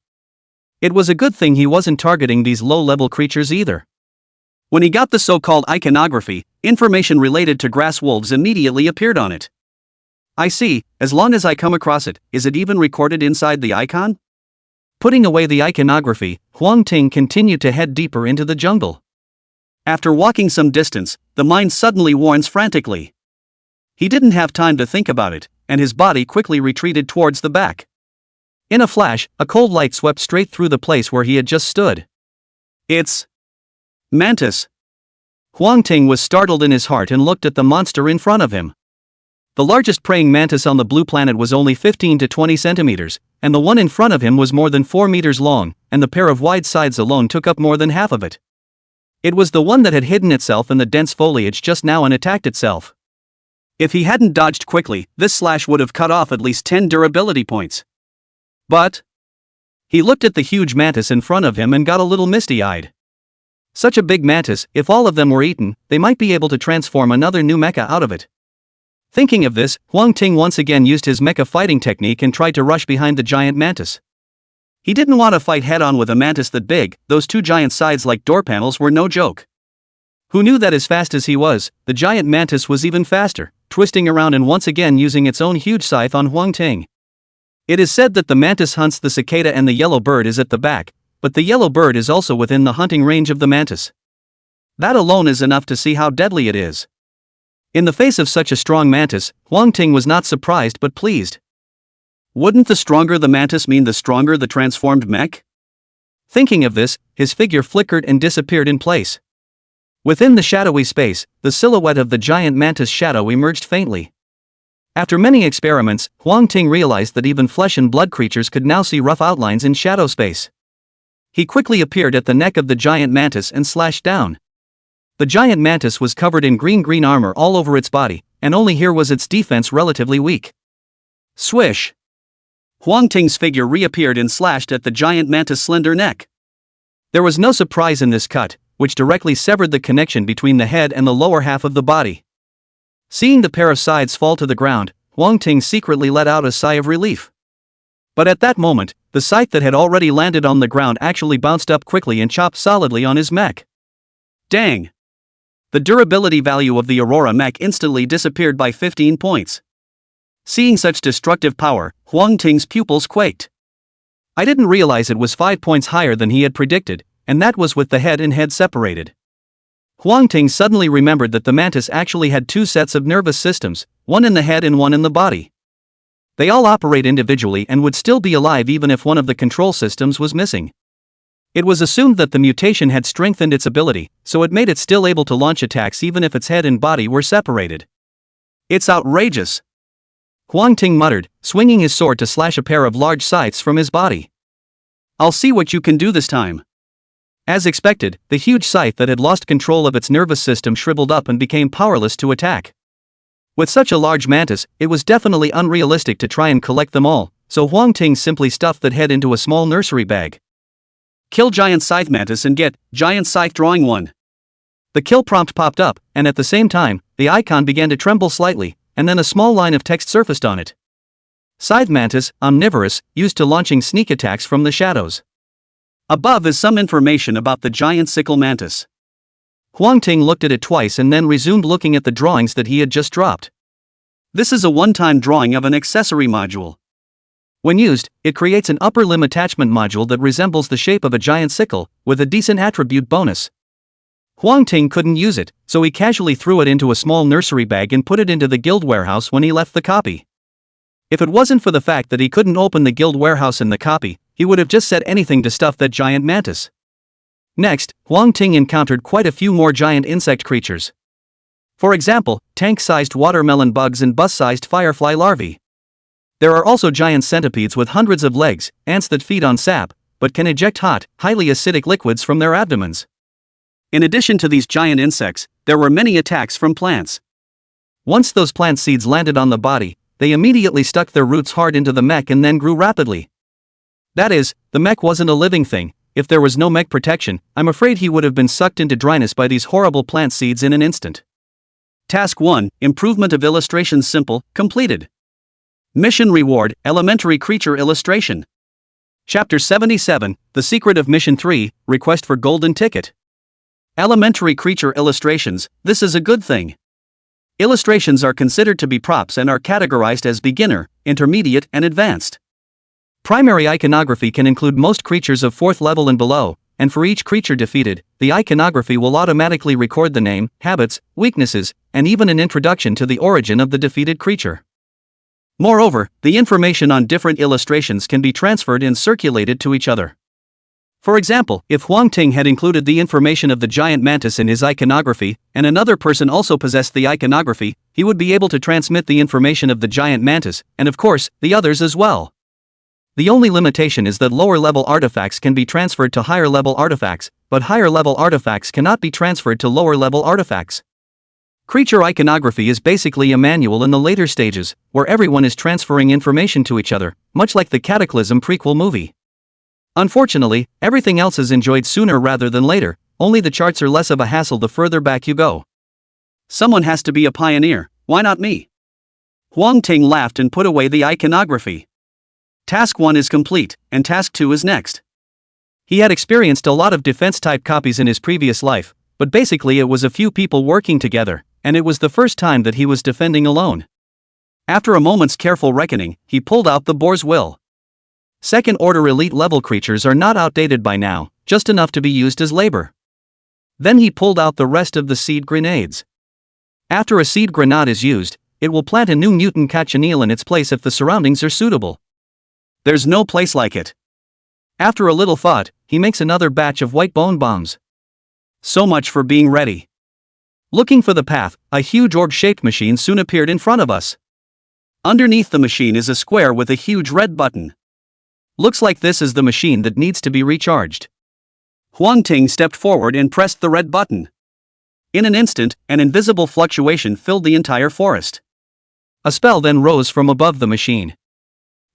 It was a good thing he wasn't targeting these low-level creatures either. When he got the so-called iconography, information related to grass wolves immediately appeared on it. I see, as long as I come across it, is it even recorded inside the icon? Putting away the iconography, Huang Ting continued to head deeper into the jungle. After walking some distance, the mind suddenly warns frantically. He didn't have time to think about it, and his body quickly retreated towards the back. In a flash, a cold light swept straight through the place where he had just stood. It's Mantis. Huang Ting was startled in his heart and looked at the monster in front of him. The largest praying mantis on the blue planet was only 15 to 20 centimeters, and the one in front of him was more than 4 meters long, and the pair of wide sides alone took up more than half of it. It was the one that had hidden itself in the dense foliage just now and attacked itself. If he hadn't dodged quickly, this slash would have cut off at least 10 durability points. But he looked at the huge mantis in front of him and got a little misty-eyed. Such a big mantis, if all of them were eaten, they might be able to transform another new mecha out of it. Thinking of this, Huang Ting once again used his mecha fighting technique and tried to rush behind the giant mantis. He didn't want to fight head-on with a mantis that big, those 2 giant sides like door panels were no joke. Who knew that as fast as he was, the giant mantis was even faster, twisting around and once again using its own huge scythe on Huang Ting. It is said that the mantis hunts the cicada and the yellow bird is at the back, but the yellow bird is also within the hunting range of the mantis. That alone is enough to see how deadly it is. In the face of such a strong mantis, Huang Ting was not surprised but pleased. Wouldn't the stronger the mantis mean the stronger the transformed mech? Thinking of this, his figure flickered and disappeared in place. Within the shadowy space, the silhouette of the giant mantis shadow emerged faintly. After many experiments, Huang Ting realized that even flesh and blood creatures could now see rough outlines in shadow space. He quickly appeared at the neck of the giant mantis and slashed down. The giant mantis was covered in green armor all over its body, and only here was its defense relatively weak. Swish! Huang Ting's figure reappeared and slashed at the giant mantis' slender neck. There was no surprise in this cut, which directly severed the connection between the head and the lower half of the body. Seeing the pair of sides fall to the ground, Huang Ting secretly let out a sigh of relief. But at that moment, the scythe that had already landed on the ground actually bounced up quickly and chopped solidly on his mech. Dang! The durability value of the Aurora mech instantly disappeared by 15 points. Seeing such destructive power, Huang Ting's pupils quaked. I didn't realize it was 5 points higher than he had predicted, and that was with the head and head separated. Huang Ting suddenly remembered that the mantis actually had 2 sets of nervous systems, one in the head and one in the body. They all operate individually and would still be alive even if one of the control systems was missing. It was assumed that the mutation had strengthened its ability, so it made it still able to launch attacks even if its head and body were separated. It's outrageous! Huang Ting muttered, swinging his sword to slash a pair of large scythes from his body. I'll see what you can do this time. As expected, the huge scythe that had lost control of its nervous system shriveled up and became powerless to attack. With such a large mantis, it was definitely unrealistic to try and collect them all, so Huang Ting simply stuffed that head into a small nursery bag. Kill giant scythe mantis and get giant scythe drawing 1. The kill prompt popped up, and at the same time, the icon began to tremble slightly, and then a small line of text surfaced on it. Scythe mantis, omnivorous, used to launching sneak attacks from the shadows. Above is some information about the giant sickle mantis. Huang Ting looked at it twice and then resumed looking at the drawings that he had just dropped. This is a one-time drawing of an accessory module. When used, it creates an upper limb attachment module that resembles the shape of a giant sickle, with a decent attribute bonus. Huang Ting couldn't use it, so he casually threw it into a small nursery bag and put it into the guild warehouse when he left the copy. If it wasn't for the fact that he couldn't open the guild warehouse in the copy, he would have just said anything to stuff that giant mantis. Next, Huang Ting encountered quite a few more giant insect creatures. For example, tank-sized watermelon bugs and bus-sized firefly larvae. There are also giant centipedes with hundreds of legs, ants that feed on sap, but can eject hot, highly acidic liquids from their abdomens. In addition to these giant insects, there were many attacks from plants. Once those plant seeds landed on the body, they immediately stuck their roots hard into the mech and then grew rapidly. That is, the mech wasn't a living thing. If there was no mech protection, I'm afraid he would have been sucked into dryness by these horrible plant seeds in an instant. Task 1, Improvement of Illustrations Simple, completed. Mission Reward, Elementary Creature Illustration. Chapter 77, The Secret of Mission 3, Request for Golden Ticket. Elementary Creature Illustrations, this is a good thing. Illustrations are considered to be props and are categorized as beginner, intermediate, and advanced. Primary iconography can include most creatures of 4th level and below, and for each creature defeated, the iconography will automatically record the name, habits, weaknesses, and even an introduction to the origin of the defeated creature. Moreover, the information on different illustrations can be transferred and circulated to each other. For example, if Huang Ting had included the information of the giant mantis in his iconography, and another person also possessed the iconography, he would be able to transmit the information of the giant mantis, and of course, the others as well. The only limitation is that lower-level artifacts can be transferred to higher-level artifacts, but higher-level artifacts cannot be transferred to lower-level artifacts. Creature iconography is basically a manual in the later stages, where everyone is transferring information to each other, much like the Cataclysm prequel movie. Unfortunately, everything else is enjoyed sooner rather than later, only the charts are less of a hassle the further back you go. Someone has to be a pioneer, why not me? Huang Ting laughed and put away the iconography. Task 1 is complete, and Task 2 is next. He had experienced a lot of defense-type copies in his previous life, but basically it was a few people working together, and it was the first time that he was defending alone. After a moment's careful reckoning, he pulled out the Boar's Will. Second-order elite-level creatures are not outdated by now, just enough to be used as labor. Then he pulled out the rest of the seed grenades. After a seed grenade is used, it will plant a new mutant cochineal in its place if the surroundings are suitable. There's no place like it. After a little thought, he makes another batch of white bone bombs. So much for being ready. Looking for the path, a huge orb-shaped machine soon appeared in front of us. Underneath the machine is a square with a huge red button. Looks like this is the machine that needs to be recharged. Huang Ting stepped forward and pressed the red button. In an instant, an invisible fluctuation filled the entire forest. A spell then rose from above the machine.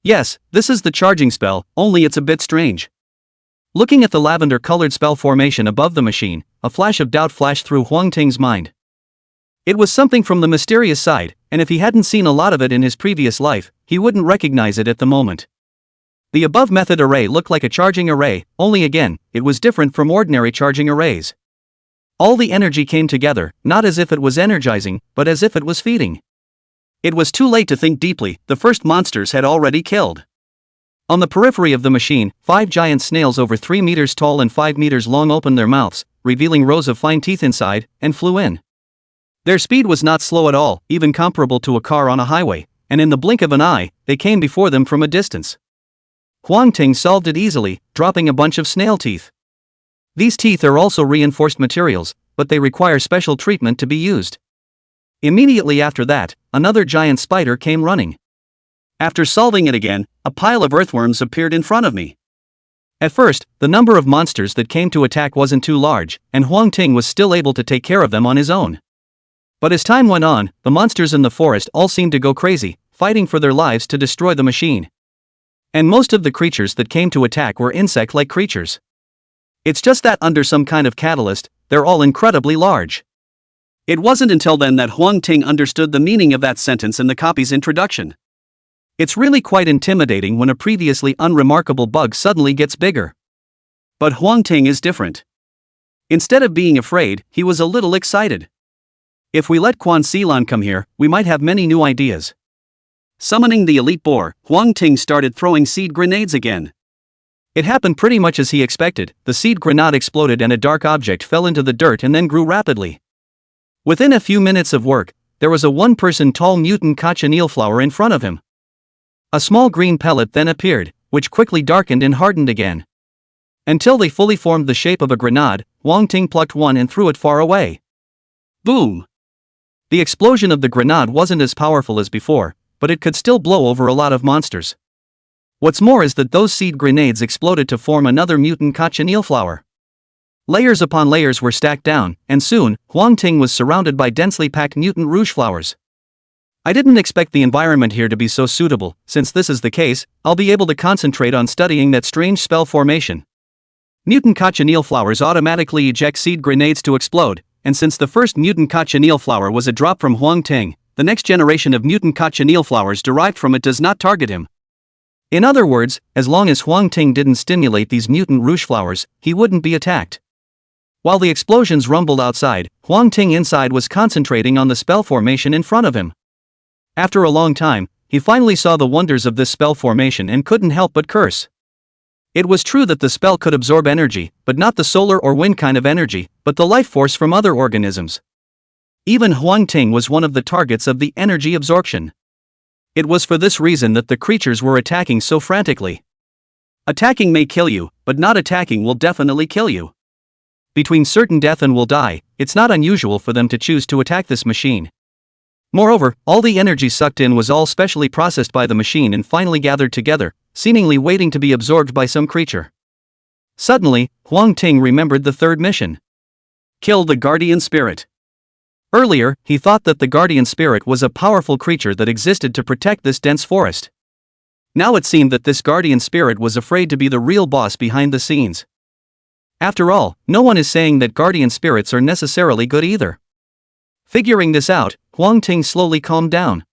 Yes, this is the charging spell, only it's a bit strange. Looking at the lavender-colored spell formation above the machine, a flash of doubt flashed through Huang Ting's mind. It was something from the mysterious side, and if he hadn't seen a lot of it in his previous life, he wouldn't recognize it at the moment. The above method array looked like a charging array, only again, it was different from ordinary charging arrays. All the energy came together, not as if it was energizing, but as if it was feeding. It was too late to think deeply, the first monsters had already killed. On the periphery of the machine, 5 giant snails over 3 meters tall and 5 meters long opened their mouths, revealing rows of fine teeth inside, and flew in. Their speed was not slow at all, even comparable to a car on a highway, and in the blink of an eye, they came before them from a distance. Huang Ting solved it easily, dropping a bunch of snail teeth. These teeth are also reinforced materials, but they require special treatment to be used. Immediately after that, another giant spider came running. After solving it again, a pile of earthworms appeared in front of me. At first, the number of monsters that came to attack wasn't too large, and Huang Ting was still able to take care of them on his own. But as time went on, the monsters in the forest all seemed to go crazy, fighting for their lives to destroy the machine. And most of the creatures that came to attack were insect-like creatures. It's just that under some kind of catalyst, they're all incredibly large. It wasn't until then that Huang Ting understood the meaning of that sentence in the copy's introduction. It's really quite intimidating when a previously unremarkable bug suddenly gets bigger. But Huang Ting is different. Instead of being afraid, he was a little excited. If we let Quan Xilan come here, we might have many new ideas. Summoning the elite boar, Huang Ting started throwing seed grenades again. It happened pretty much as he expected. The seed grenade exploded and a dark object fell into the dirt and then grew rapidly. Within a few minutes of work, there was a one-person tall mutant cochineal flower in front of him. A small green pellet then appeared, which quickly darkened and hardened again. Until they fully formed the shape of a grenade, Huang Ting plucked one and threw it far away. Boom! The explosion of the grenade wasn't as powerful as before, but it could still blow over a lot of monsters. What's more is that those seed grenades exploded to form another mutant cochineal flower. Layers upon layers were stacked down, and soon, Huang Ting was surrounded by densely packed mutant rouge flowers. I didn't expect the environment here to be so suitable. Since this is the case, I'll be able to concentrate on studying that strange spell formation. Mutant cochineal flowers automatically eject seed grenades to explode, and since the first mutant cochineal flower was a drop from Huang Ting, the next generation of mutant cochineal flowers derived from it does not target him. In other words, as long as Huang Ting didn't stimulate these mutant rouge flowers, he wouldn't be attacked. While the explosions rumbled outside, Huang Ting inside was concentrating on the spell formation in front of him. After a long time, he finally saw the wonders of this spell formation and couldn't help but curse. It was true that the spell could absorb energy, but not the solar or wind kind of energy, but the life force from other organisms. Even Huang Ting was one of the targets of the energy absorption. It was for this reason that the creatures were attacking so frantically. Attacking may kill you, but not attacking will definitely kill you. Between certain death and will die, it's not unusual for them to choose to attack this machine. Moreover, all the energy sucked in was all specially processed by the machine and finally gathered together, seemingly waiting to be absorbed by some creature. Suddenly, Huang Ting remembered the third mission. Kill the guardian spirit. Earlier, he thought that the guardian spirit was a powerful creature that existed to protect this dense forest. Now it seemed that this guardian spirit was afraid to be the real boss behind the scenes. After all, no one is saying that guardian spirits are necessarily good either. Figuring this out, Huang Ting slowly calmed down.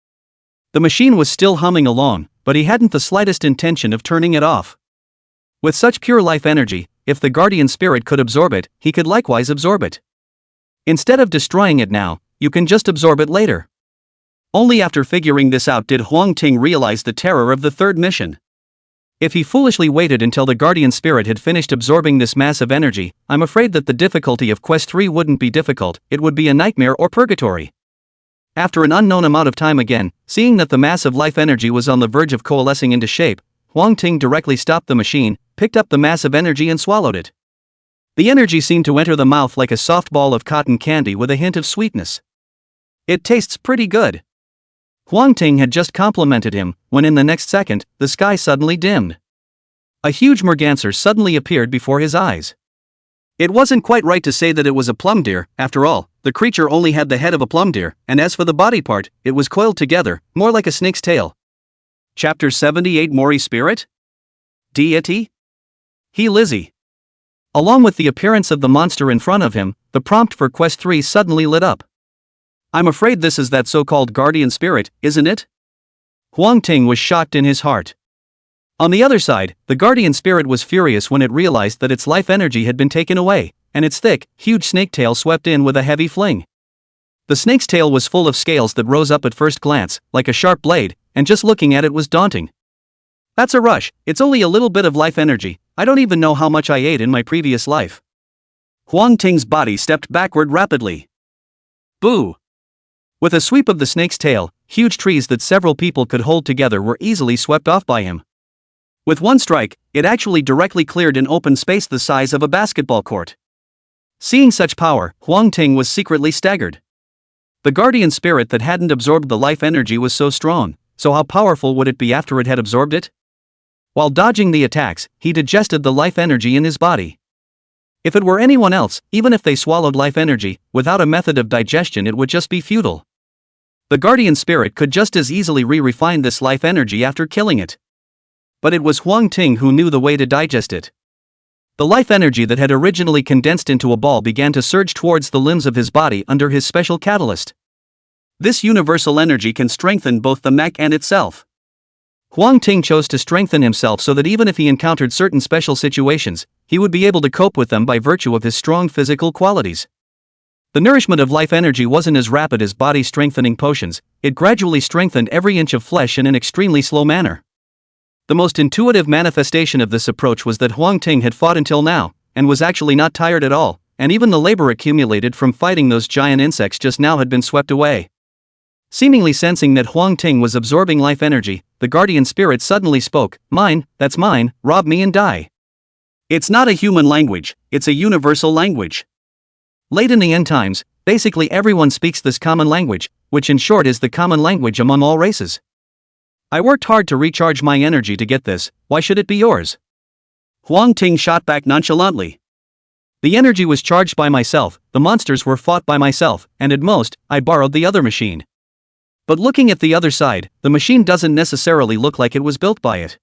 The machine was still humming along, but he hadn't the slightest intention of turning it off. With such pure life energy, if the guardian spirit could absorb it, he could likewise absorb it. Instead of destroying it now, you can just absorb it later. Only after figuring this out did Huang Ting realize the terror of the third mission. If he foolishly waited until the guardian spirit had finished absorbing this massive energy, I'm afraid that the difficulty of Quest 3 wouldn't be difficult, it would be a nightmare or purgatory. After an unknown amount of time again, seeing that the massive life energy was on the verge of coalescing into shape, Huang Ting directly stopped the machine, picked up the massive energy and swallowed it. The energy seemed to enter the mouth like a soft ball of cotton candy with a hint of sweetness. It tastes pretty good. Huang Ting had just complimented him, when in the next second, the sky suddenly dimmed. A huge merganser suddenly appeared before his eyes. It wasn't quite right to say that it was a plum deer. After all, the creature only had the head of a plum deer, and as for the body part, it was coiled together, more like a snake's tail. Chapter 78 Mori Spirit? Deity? He Lizzie. Along with the appearance of the monster in front of him, the prompt for Quest 3 suddenly lit up. I'm afraid this is that so-called guardian spirit, isn't it? Huang Ting was shocked in his heart. On the other side, the guardian spirit was furious when it realized that its life energy had been taken away, and its thick, huge snake tail swept in with a heavy fling. The snake's tail was full of scales that rose up at first glance, like a sharp blade, and just looking at it was daunting. That's a rush, it's only a little bit of life energy, I don't even know how much I ate in my previous life. Huang Ting's body stepped backward rapidly. Boo! With a sweep of the snake's tail, huge trees that several people could hold together were easily swept off by him. With one strike, it actually directly cleared an open space the size of a basketball court. Seeing such power, Huang Ting was secretly staggered. The guardian spirit that hadn't absorbed the life energy was so strong, so how powerful would it be after it had absorbed it? While dodging the attacks, he digested the life energy in his body. If it were anyone else, even if they swallowed life energy, without a method of digestion it would just be futile. The guardian spirit could just as easily refine this life energy after killing it. But it was Huang Ting who knew the way to digest it. The life energy that had originally condensed into a ball began to surge towards the limbs of his body under his special catalyst. This universal energy can strengthen both the mech and itself. Huang Ting chose to strengthen himself so that even if he encountered certain special situations, he would be able to cope with them by virtue of his strong physical qualities. The nourishment of life energy wasn't as rapid as body-strengthening potions, it gradually strengthened every inch of flesh in an extremely slow manner. The most intuitive manifestation of this approach was that Huang Ting had fought until now, and was actually not tired at all, and even the labor accumulated from fighting those giant insects just now had been swept away. Seemingly sensing that Huang Ting was absorbing life energy, the guardian spirit suddenly spoke, "Mine, that's mine, rob me and die." It's not a human language, it's a universal language. Late in the end times, basically everyone speaks this common language, which in short is the common language among all races. I worked hard to recharge my energy to get this, why should it be yours? Huang Ting shot back nonchalantly. The energy was charged by myself, the monsters were fought by myself, and at most, I borrowed the other machine. But looking at the other side, the machine doesn't necessarily look like it was built by it.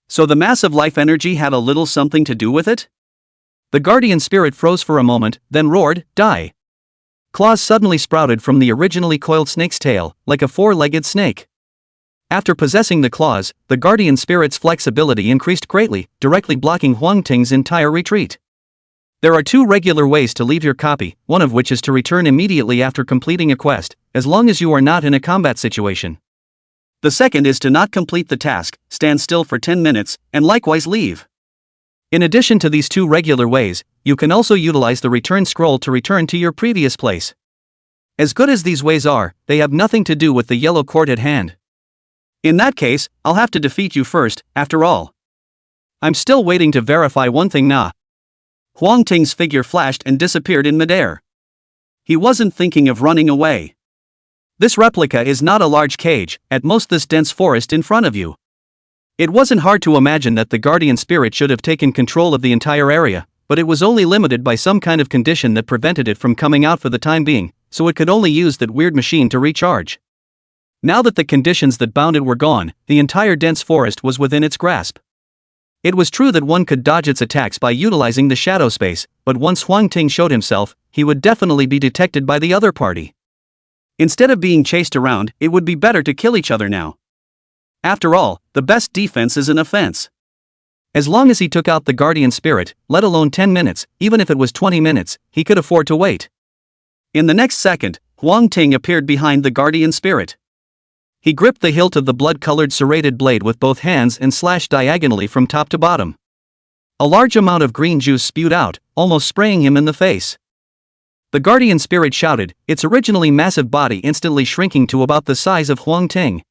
So the massive life energy had a little something to do with it? The guardian spirit froze for a moment, then roared, "Die!" Claws suddenly sprouted from the originally coiled snake's tail, like a four-legged snake. After possessing the claws, the guardian spirit's flexibility increased greatly, directly blocking Huang Ting's entire retreat. There are two regular ways to leave your copy, one of which is to return immediately after completing a quest, as long as you are not in a combat situation. The second is to not complete the task, stand still for 10 minutes, and likewise leave. In addition to these two regular ways, you can also utilize the return scroll to return to your previous place. As good as these ways are, they have nothing to do with the yellow court at hand. In that case, I'll have to defeat you first, after all. I'm still waiting to verify one thing nah. Huang Ting's figure flashed and disappeared in midair. He wasn't thinking of running away. This replica is not a large cage, at most this dense forest in front of you. It wasn't hard to imagine that the guardian spirit should have taken control of the entire area, but it was only limited by some kind of condition that prevented it from coming out for the time being, so it could only use that weird machine to recharge. Now that the conditions that bound it were gone, the entire dense forest was within its grasp. It was true that one could dodge its attacks by utilizing the shadow space, but once Huang Ting showed himself, he would definitely be detected by the other party. Instead of being chased around, it would be better to kill each other now. After all, the best defense is an offense. As long as he took out the guardian spirit, let alone 10 minutes, even if it was 20 minutes, he could afford to wait. In the next second, Huang Ting appeared behind the guardian spirit. He gripped the hilt of the blood-colored serrated blade with both hands and slashed diagonally from top to bottom. A large amount of green juice spewed out, almost spraying him in the face. The guardian spirit shouted, its originally massive body instantly shrinking to about the size of Huang Ting.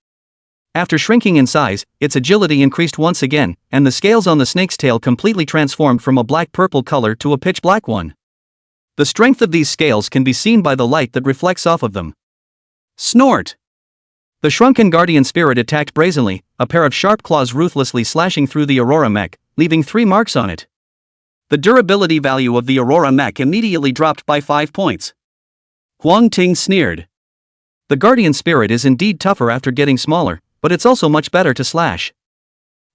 After shrinking in size, its agility increased once again, and the scales on the snake's tail completely transformed from a black-purple color to a pitch-black one. The strength of these scales can be seen by the light that reflects off of them. Snort! The shrunken guardian spirit attacked brazenly, a pair of sharp claws ruthlessly slashing through the Aurora mech, leaving 3 marks on it. The durability value of the Aurora mech immediately dropped by 5 points. Huang Ting sneered. The guardian spirit is indeed tougher after getting smaller, but it's also much better to slash.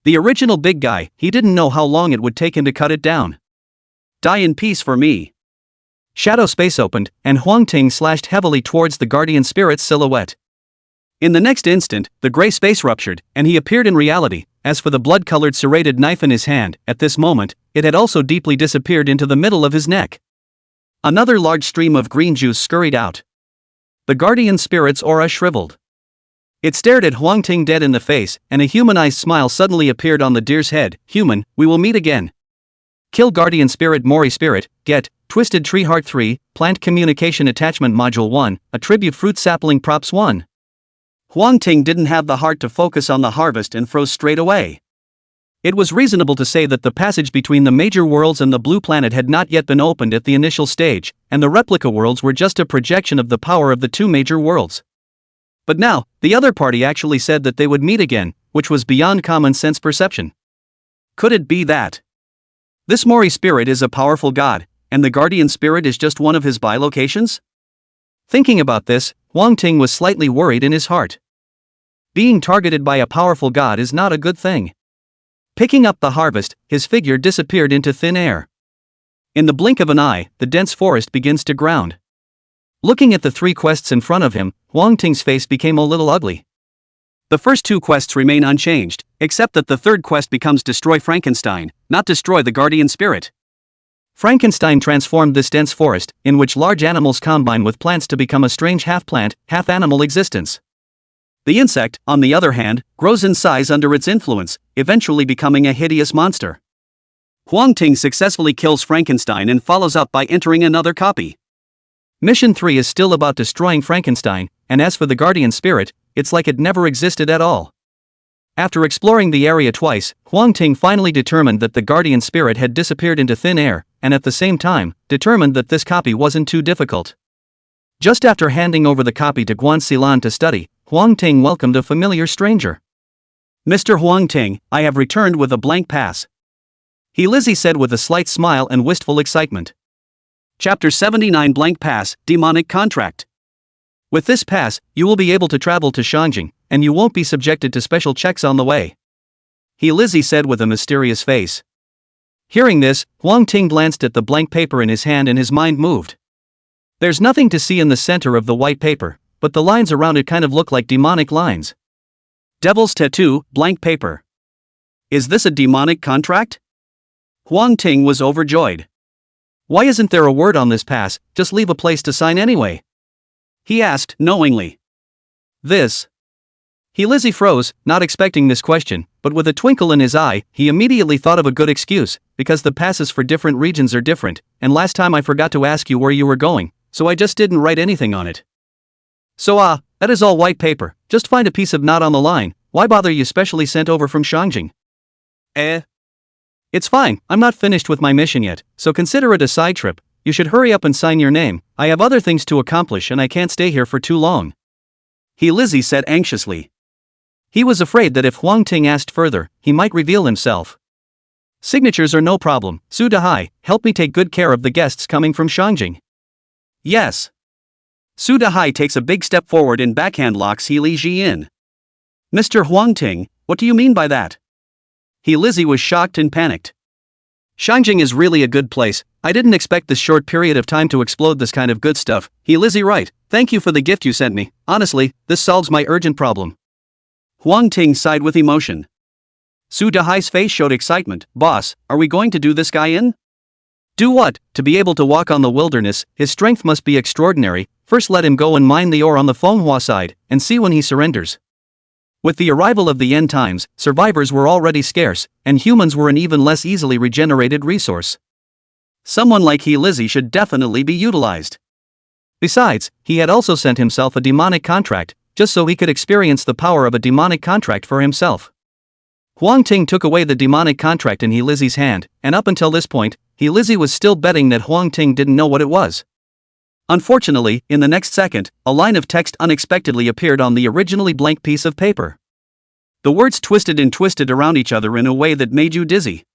The original big guy, he didn't know how long it would take him to cut it down. Die in peace for me. Shadow space opened, and Huang Ting slashed heavily towards the guardian spirit's silhouette. In the next instant, the gray space ruptured, and he appeared in reality. As for the blood-colored serrated knife in his hand, at this moment, it had also deeply disappeared into the middle of his neck. Another large stream of green juice scurried out. The guardian spirit's aura shriveled. It stared at Huang Ting dead in the face, and a humanized smile suddenly appeared on the deer's head. Human, we will meet again. Kill guardian spirit Mori spirit, get, Twisted Tree Heart 3, Plant Communication Attachment Module 1, Attribute Fruit Sapling Props 1. Huang Ting didn't have the heart to focus on the harvest and froze straight away. It was reasonable to say that the passage between the major worlds and the blue planet had not yet been opened at the initial stage, and the replica worlds were just a projection of the power of the two major worlds. But now, the other party actually said that they would meet again, which was beyond common sense perception. Could it be that this Mori spirit is a powerful god, and the guardian spirit is just one of his bilocations? Thinking about this, Huang Ting was slightly worried in his heart. Being targeted by a powerful god is not a good thing. Picking up the harvest, his figure disappeared into thin air. In the blink of an eye, the dense forest begins to ground. Looking at the three quests in front of him, Huang Ting's face became a little ugly. The first two quests remain unchanged, except that the third quest becomes Destroy Frankenstein, not Destroy the Guardian Spirit. Frankenstein transformed this dense forest, in which large animals combine with plants to become a strange half-plant, half-animal existence. The insect, on the other hand, grows in size under its influence, eventually becoming a hideous monster. Huang Ting successfully kills Frankenstein and follows up by entering another copy. Mission 3 is still about destroying Frankenstein, and as for the Guardian Spirit, it's like it never existed at all. After exploring the area twice, Huang Ting finally determined that the Guardian Spirit had disappeared into thin air, and at the same time, determined that this copy wasn't too difficult. Just after handing over the copy to Guan Xilan to study, Huang Ting welcomed a familiar stranger. Mr. Huang Ting, I have returned with a blank pass. He Lizzie said with a slight smile and wistful excitement. Chapter 79 Blank Pass, Demonic Contract. With this pass, you will be able to travel to Shangjing, and you won't be subjected to special checks on the way. He Lizzie said with a mysterious face. Hearing this, Huang Ting glanced at the blank paper in his hand and his mind moved. There's nothing to see in the center of the white paper, but the lines around it kind of look like demonic lines. Devil's Tattoo, blank paper. Is this a demonic contract? Huang Ting was overjoyed. Why isn't there a word on this pass, just leave a place to sign anyway? He asked, knowingly. This. He Lizzie froze, not expecting this question, but with a twinkle in his eye, he immediately thought of a good excuse, because the passes for different regions are different, and last time I forgot to ask you where you were going, so I just didn't write anything on it. So that is all white paper, just find a piece of knot on the line, why bother you specially sent over from Shangjing? It's fine, I'm not finished with my mission yet, so consider it a side trip, you should hurry up and sign your name, I have other things to accomplish and I can't stay here for too long. He Lizzie said anxiously. He was afraid that if Huang Ting asked further, he might reveal himself. Signatures are no problem, Su Dahai, help me take good care of the guests coming from Shangjing. Yes. Su Dahai takes a big step forward and backhand locks He Li Ji in. Mr. Huang Ting, what do you mean by that? He Lizzie was shocked and panicked. Shangjing is really a good place, I didn't expect this short period of time to explode this kind of good stuff. He Lizzie right, thank you for the gift you sent me, honestly, this solves my urgent problem. Huang Ting sighed with emotion. Su Dahai's face showed excitement. Boss, are we going to do this guy in? Do what? To be able to walk on the wilderness, his strength must be extraordinary. First let him go and mine the ore on the Manhwa side, and see when he surrenders. With the arrival of the end times, survivors were already scarce, and humans were an even less easily regenerated resource. Someone like He Lizzie should definitely be utilized. Besides, he had also sent himself a demonic contract, just so he could experience the power of a demonic contract for himself. Huang Ting took away the demonic contract in He Lizzie's hand, and up until this point, He Lizzie was still betting that Huang Ting didn't know what it was. Unfortunately, in the next second, a line of text unexpectedly appeared on the originally blank piece of paper. The words twisted and twisted around each other in a way that made you dizzy.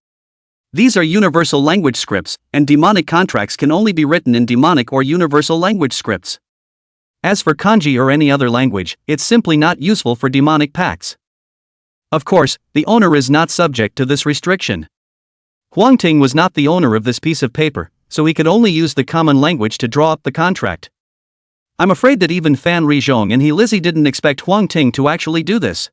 These are universal language scripts, and demonic contracts can only be written in demonic or universal language scripts. As for kanji or any other language, it's simply not useful for demonic pacts. Of course, the owner is not subject to this restriction. Huang Ting was not the owner of this piece of paper, so he could only use the common language to draw up the contract. I'm afraid that even Fan Rizhong and He Lizzie didn't expect Huang Ting to actually do this.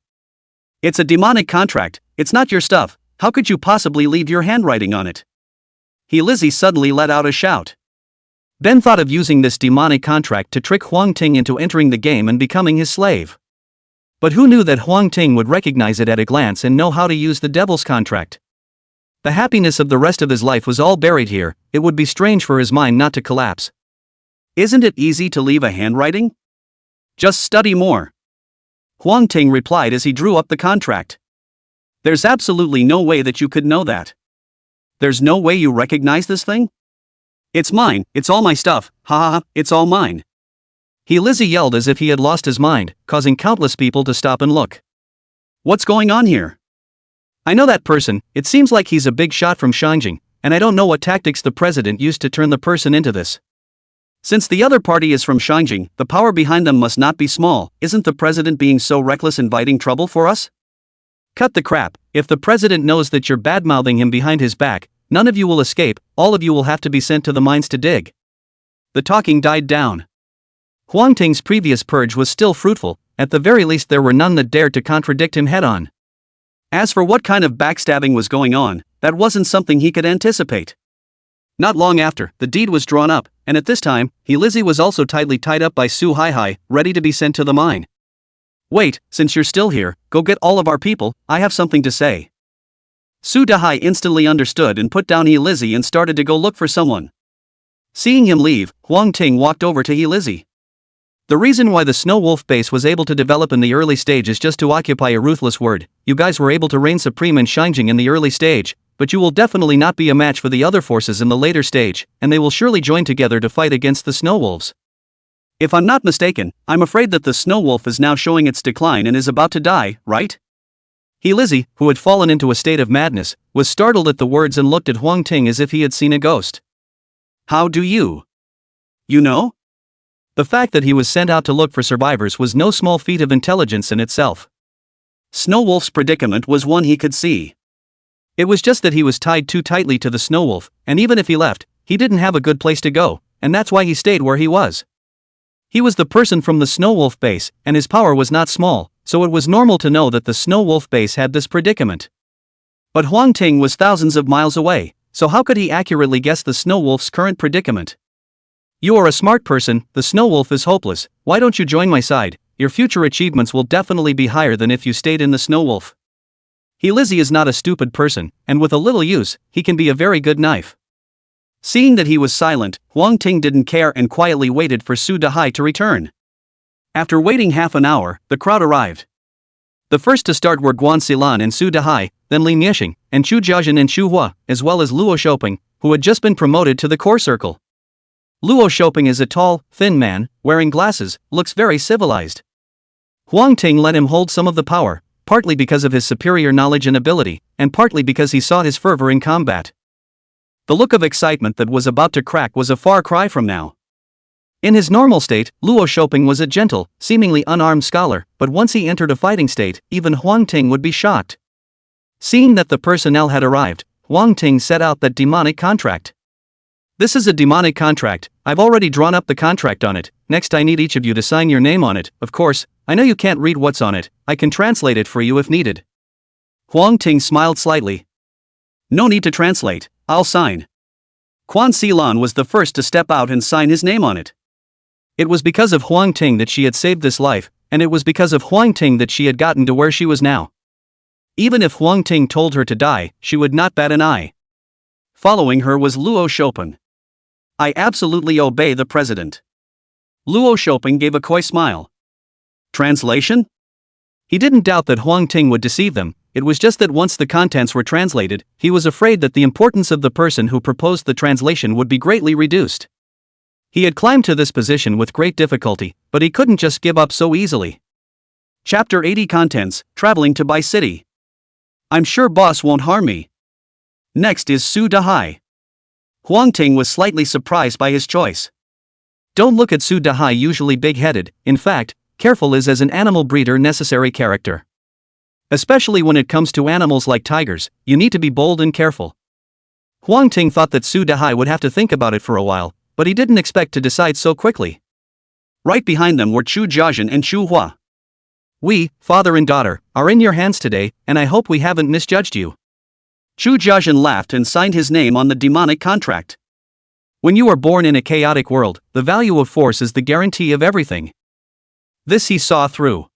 It's a demonic contract, it's not your stuff, how could you possibly leave your handwriting on it? He Lizzie suddenly let out a shout. Ben thought of using this demonic contract to trick Huang Ting into entering the game and becoming his slave. But who knew that Huang Ting would recognize it at a glance and know how to use the devil's contract? The happiness of the rest of his life was all buried here. It would be strange for his mind not to collapse. Isn't it easy to leave a handwriting? Just study more. Huang Ting replied as he drew up the contract. There's absolutely no way that you could know that. There's no way you recognize this thing? It's mine, it's all my stuff, ha ha ha, it's all mine. Lizzie yelled as if he had lost his mind, causing countless people to stop and look. What's going on here? I know that person, it seems like he's a big shot from Shangjing, and I don't know what tactics the president used to turn the person into this. Since the other party is from Shangjing, the power behind them must not be small. Isn't the president being so reckless inviting trouble for us? Cut the crap. If the president knows that you're badmouthing him behind his back, none of you will escape, all of you will have to be sent to the mines to dig. The talking died down. Huang Ting's previous purge was still fruitful, at the very least there were none that dared to contradict him head-on. As for what kind of backstabbing was going on, that wasn't something he could anticipate. Not long after, the deed was drawn up, and at this time, Lizzie was also tightly tied up by Su Hai, ready to be sent to the mine. Wait, since you're still here, go get all of our people, I have something to say. Su Dahai instantly understood and put down Lizzie and started to go look for someone. Seeing him leave, Huang Ting walked over to Lizzie. The reason why the Snow Wolf base was able to develop in the early stage is just to occupy a ruthless word. You guys were able to reign supreme in Shangjing in the early stage, but you will definitely not be a match for the other forces in the later stage, and they will surely join together to fight against the Snow Wolves. If I'm not mistaken, I'm afraid that the Snow Wolf is now showing its decline and is about to die, right? Lizzie, who had fallen into a state of madness, was startled at the words and looked at Huang Ting as if he had seen a ghost. How do you? You know? The fact that he was sent out to look for survivors was no small feat of intelligence in itself. Snow Wolf's predicament was one he could see. It was just that he was tied too tightly to the Snow Wolf, and even if he left, he didn't have a good place to go, and that's why he stayed where he was. He was the person from the Snow Wolf base, and his power was not small, so it was normal to know that the Snow Wolf base had this predicament. But Huang Ting was thousands of miles away, so how could he accurately guess the Snow Wolf's current predicament? You are a smart person, the Snow Wolf is hopeless, why don't you join my side? Your future achievements will definitely be higher than if you stayed in the Snow Wolf. Lizzie is not a stupid person, and with a little use, he can be a very good knife. Seeing that he was silent, Huang Ting didn't care and quietly waited for Su Dahai to return. After waiting half an hour, the crowd arrived. The first to start were Guan Xilan and Su Dahai, then Li Niexing, and Chu Jiaxin and Chu Hua, as well as Luo Shouping, who had just been promoted to the core circle. Luo Shouping is a tall, thin man, wearing glasses, looks very civilized. Huang Ting let him hold some of the power, partly because of his superior knowledge and ability, and partly because he saw his fervor in combat. The look of excitement that was about to crack was a far cry from now. In his normal state, Luo Shouping was a gentle, seemingly unarmed scholar, but once he entered a fighting state, even Huang Ting would be shocked. Seeing that the personnel had arrived, Huang Ting set out that demonic contract. This is a demonic contract, I've already drawn up the contract on it, next I need each of you to sign your name on it, of course, I know you can't read what's on it, I can translate it for you if needed. Huang Ting smiled slightly. No need to translate, I'll sign. Quan Xilan was the first to step out and sign his name on it. It was because of Huang Ting that she had saved this life, and it was because of Huang Ting that she had gotten to where she was now. Even if Huang Ting told her to die, she would not bat an eye. Following her was Luo Shouping. I absolutely obey the president. Luo Shouping gave a coy smile. Translation? He didn't doubt that Huang Ting would deceive them, it was just that once the contents were translated, he was afraid that the importance of the person who proposed the translation would be greatly reduced. He had climbed to this position with great difficulty, but he couldn't just give up so easily. Chapter 80 Contents, Traveling to Bai City. I'm sure boss won't harm me. Next is Su Dahai. Huang Ting was slightly surprised by his choice. Don't look at Su Dahai, usually big-headed, in fact, careful is as an animal breeder necessary character. Especially when it comes to animals like tigers, you need to be bold and careful. Huang Ting thought that Su Dahai would have to think about it for a while, but he didn't expect to decide so quickly. Right behind them were Chu Jiaxin and Chu Hua. We, father and daughter, are in your hands today, and I hope we haven't misjudged you. Chu Jiaxin laughed and signed his name on the demonic contract. When you are born in a chaotic world, the value of force is the guarantee of everything. This he saw through.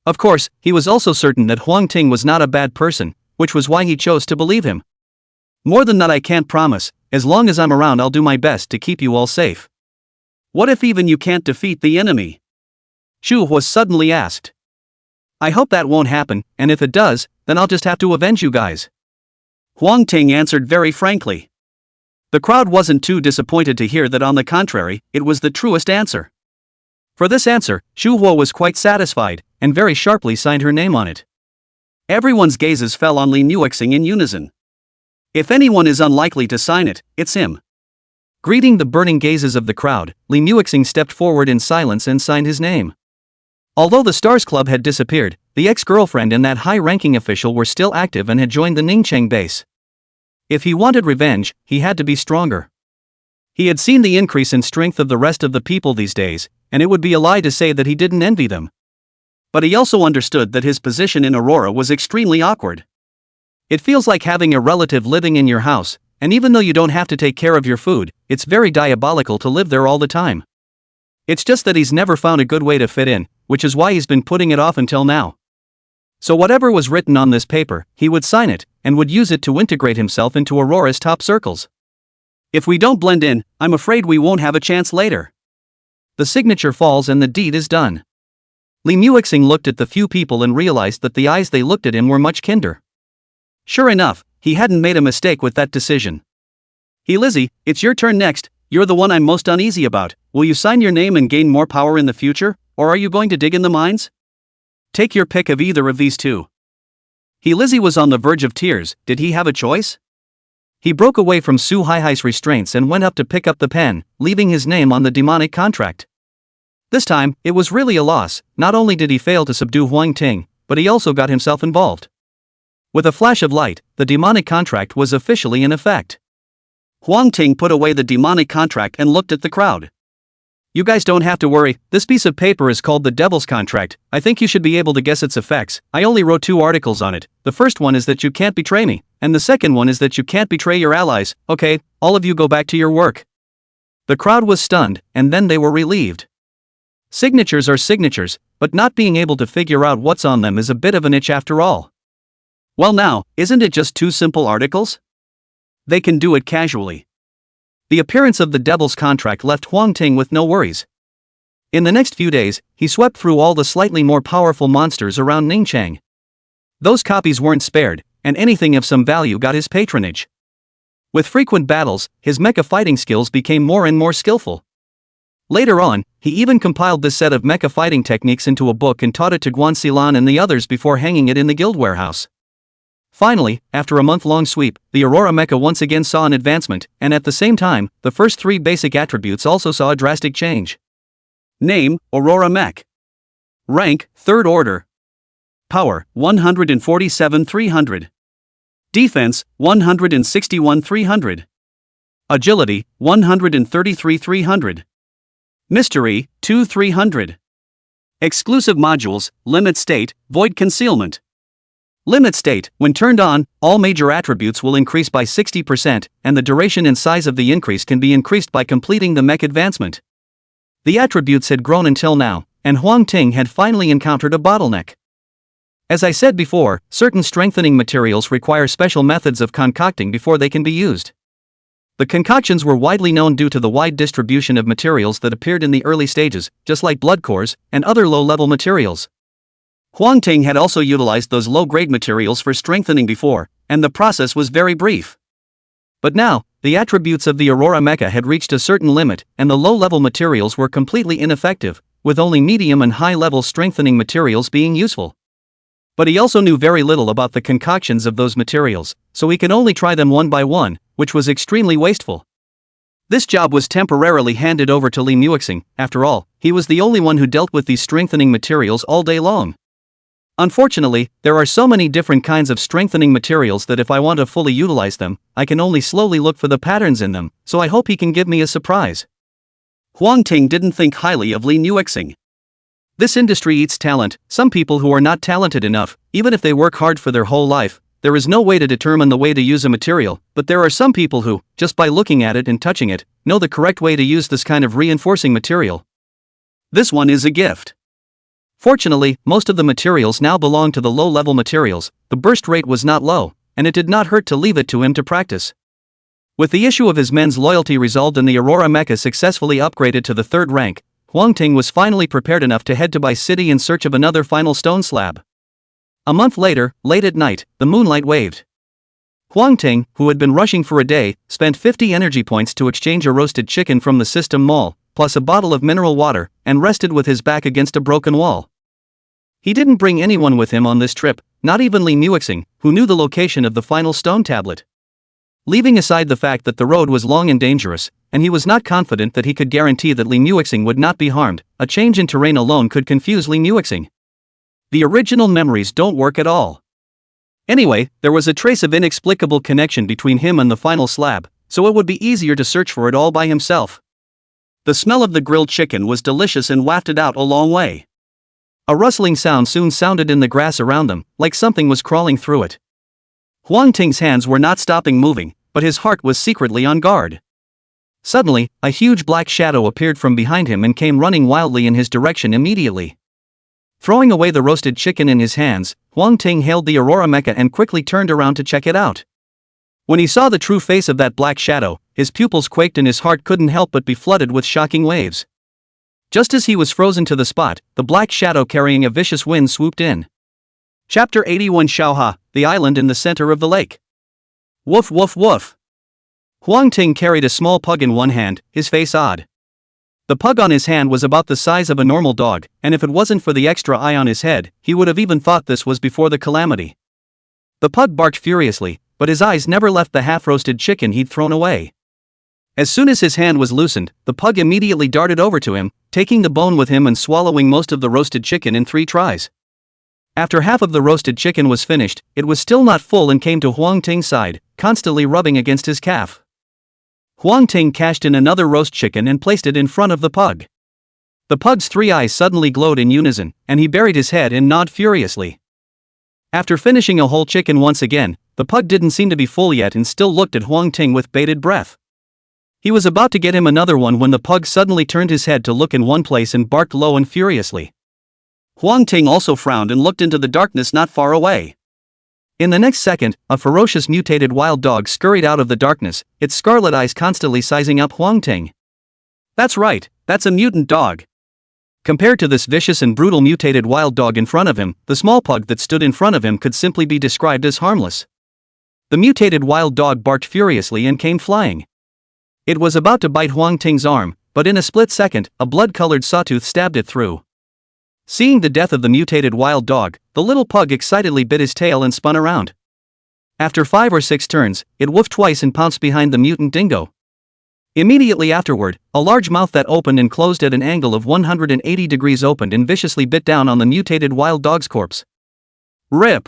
Of course, he was also certain that Huang Ting was not a bad person, which was why he chose to believe him. More than that I can't promise, as long as I'm around I'll do my best to keep you all safe. What if even you can't defeat the enemy? Shu was suddenly asked. I hope that won't happen, and if it does, then I'll just have to avenge you guys. Huang Ting answered very frankly. The crowd wasn't too disappointed to hear that. On the contrary, it was the truest answer. For this answer, Shu Huo was quite satisfied, and very sharply signed her name on it. Everyone's gazes fell on Li Nuixing in unison. If anyone is unlikely to sign it, it's him. Greeting the burning gazes of the crowd, Li Nuixing stepped forward in silence and signed his name. Although the Stars Club had disappeared, the ex-girlfriend and that high-ranking official were still active and had joined the Ningcheng base. If he wanted revenge, he had to be stronger. He had seen the increase in strength of the rest of the people these days, and it would be a lie to say that he didn't envy them. But he also understood that his position in Aurora was extremely awkward. It feels like having a relative living in your house, and even though you don't have to take care of your food, it's very diabolical to live there all the time. It's just that he's never found a good way to fit in, which is why he's been putting it off until now. So whatever was written on this paper, he would sign it, and would use it to integrate himself into Aurora's top circles. If we don't blend in, I'm afraid we won't have a chance later. The signature falls and the deed is done. Li Nuixing looked at the few people and realized that the eyes they looked at him were much kinder. Sure enough, he hadn't made a mistake with that decision. Hey Lizzie, it's your turn next. You're the one I'm most uneasy about. Will you sign your name and gain more power in the future, or are you going to dig in the mines? Take your pick of either of these two. Hey Lizzie was on the verge of tears. Did he have a choice? He broke away from Su Haihai's restraints and went up to pick up the pen, leaving his name on the demonic contract. This time, it was really a loss. Not only did he fail to subdue Huang Ting, but he also got himself involved. With a flash of light, the demonic contract was officially in effect. Huang Ting put away the demonic contract and looked at the crowd. You guys don't have to worry, this piece of paper is called the Devil's Contract. I think you should be able to guess its effects. I only wrote 2 articles on it. The first one is that you can't betray me, and the second one is that you can't betray your allies. Okay, all of you go back to your work. The crowd was stunned, and then they were relieved. Signatures are signatures, but not being able to figure out what's on them is a bit of an itch after all. Well now, isn't it just 2 simple articles? They can do it casually. The appearance of the Devil's Contract left Huang Ting with no worries. In the next few days, he swept through all the slightly more powerful monsters around Ningcheng. Those copies weren't spared, and anything of some value got his patronage. With frequent battles, his mecha fighting skills became more and more skillful. Later on, he even compiled this set of mecha fighting techniques into a book and taught it to Guan Xilan and the others before hanging it in the guild warehouse. Finally, after a month-long sweep, the Aurora mecha once again saw an advancement, and at the same time, the first 3 basic attributes also saw a drastic change. Name, Aurora Mech. Rank, 3rd order. Power, 147-300. Defense, 161-300. Agility, 133-300. Mystery, 2-300. Exclusive modules, Limit State, Void Concealment. Limit State, when turned on, all major attributes will increase by 60%, and the duration and size of the increase can be increased by completing the mech advancement. The attributes had grown until now, and Huang Ting had finally encountered a bottleneck. As I said before, certain strengthening materials require special methods of concocting before they can be used. The concoctions were widely known due to the wide distribution of materials that appeared in the early stages, just like blood cores and other low-level materials. Huang Ting had also utilized those low-grade materials for strengthening before, and the process was very brief. But now, the attributes of the Aurora Mecha had reached a certain limit, and the low-level materials were completely ineffective, with only medium and high-level strengthening materials being useful. But he also knew very little about the concoctions of those materials, so he could only try them one by one, which was extremely wasteful. This job was temporarily handed over to Li Nuixing. After all, he was the only one who dealt with these strengthening materials all day long. Unfortunately, there are so many different kinds of strengthening materials that if I want to fully utilize them, I can only slowly look for the patterns in them, so I hope he can give me a surprise. Huang Ting didn't think highly of Li Nuixing. This industry eats talent. Some people who are not talented enough, even if they work hard for their whole life, there is no way to determine the way to use a material, but there are some people who, just by looking at it and touching it, know the correct way to use this kind of reinforcing material. This one is a gift. Fortunately, most of the materials now belong to the low-level materials. The burst rate was not low, and it did not hurt to leave it to him to practice. With the issue of his men's loyalty resolved and the Aurora Mecha successfully upgraded to the 3rd rank, Huang Ting was finally prepared enough to head to Bai City in search of another final stone slab. A month later, late at night, the moonlight waved. Huang Ting, who had been rushing for a day, spent 50 energy points to exchange a roasted chicken from the system mall, plus a bottle of mineral water, and rested with his back against a broken wall. He didn't bring anyone with him on this trip, not even Li Muixing, who knew the location of the final stone tablet. Leaving aside the fact that the road was long and dangerous, and he was not confident that he could guarantee that Li Muixing would not be harmed, a change in terrain alone could confuse Li Muixing. The original memories don't work at all. Anyway, there was a trace of inexplicable connection between him and the final slab, so it would be easier to search for it all by himself. The smell of the grilled chicken was delicious and wafted out a long way. A rustling sound soon sounded in the grass around them, like something was crawling through it. Huang Ting's hands were not stopping moving, but his heart was secretly on guard. Suddenly, a huge black shadow appeared from behind him and came running wildly in his direction immediately. Throwing away the roasted chicken in his hands, Huang Ting hailed the Aurora Mecha and quickly turned around to check it out. When he saw the true face of that black shadow, his pupils quaked and his heart couldn't help but be flooded with shocking waves. Just as he was frozen to the spot, the black shadow carrying a vicious wind swooped in. Chapter 81 Xiaoha, the island in the center of the lake. Woof woof woof. Huang Ting carried a small pug in one hand, his face odd. The pug on his hand was about the size of a normal dog, and if it wasn't for the extra eye on his head, he would have even thought this was before the calamity. The pug barked furiously, but his eyes never left the half-roasted chicken he'd thrown away. As soon as his hand was loosened, the pug immediately darted over to him, taking the bone with him and swallowing most of the roasted chicken in 3 tries. After half of the roasted chicken was finished, it was still not full and came to Huang Ting's side, constantly rubbing against his calf. Huang Ting cashed in another roast chicken and placed it in front of the pug. The pug's 3 eyes suddenly glowed in unison, and he buried his head and gnawed furiously. After finishing a whole chicken once again, the pug didn't seem to be full yet and still looked at Huang Ting with bated breath. He was about to get him another one when the pug suddenly turned his head to look in one place and barked low and furiously. Huang Ting also frowned and looked into the darkness not far away. In the next second, a ferocious mutated wild dog scurried out of the darkness, its scarlet eyes constantly sizing up Huang Ting. That's right, that's a mutant dog. Compared to this vicious and brutal mutated wild dog in front of him, the small pug that stood in front of him could simply be described as harmless. The mutated wild dog barked furiously and came flying. It was about to bite Huang Ting's arm, but in a split second, a blood-colored sawtooth stabbed it through. Seeing the death of the mutated wild dog, the little pug excitedly bit his tail and spun around. After 5 or 6 turns, it woofed twice and pounced behind the mutant dingo. Immediately afterward, a large mouth that opened and closed at an angle of 180 degrees opened and viciously bit down on the mutated wild dog's corpse. Rip!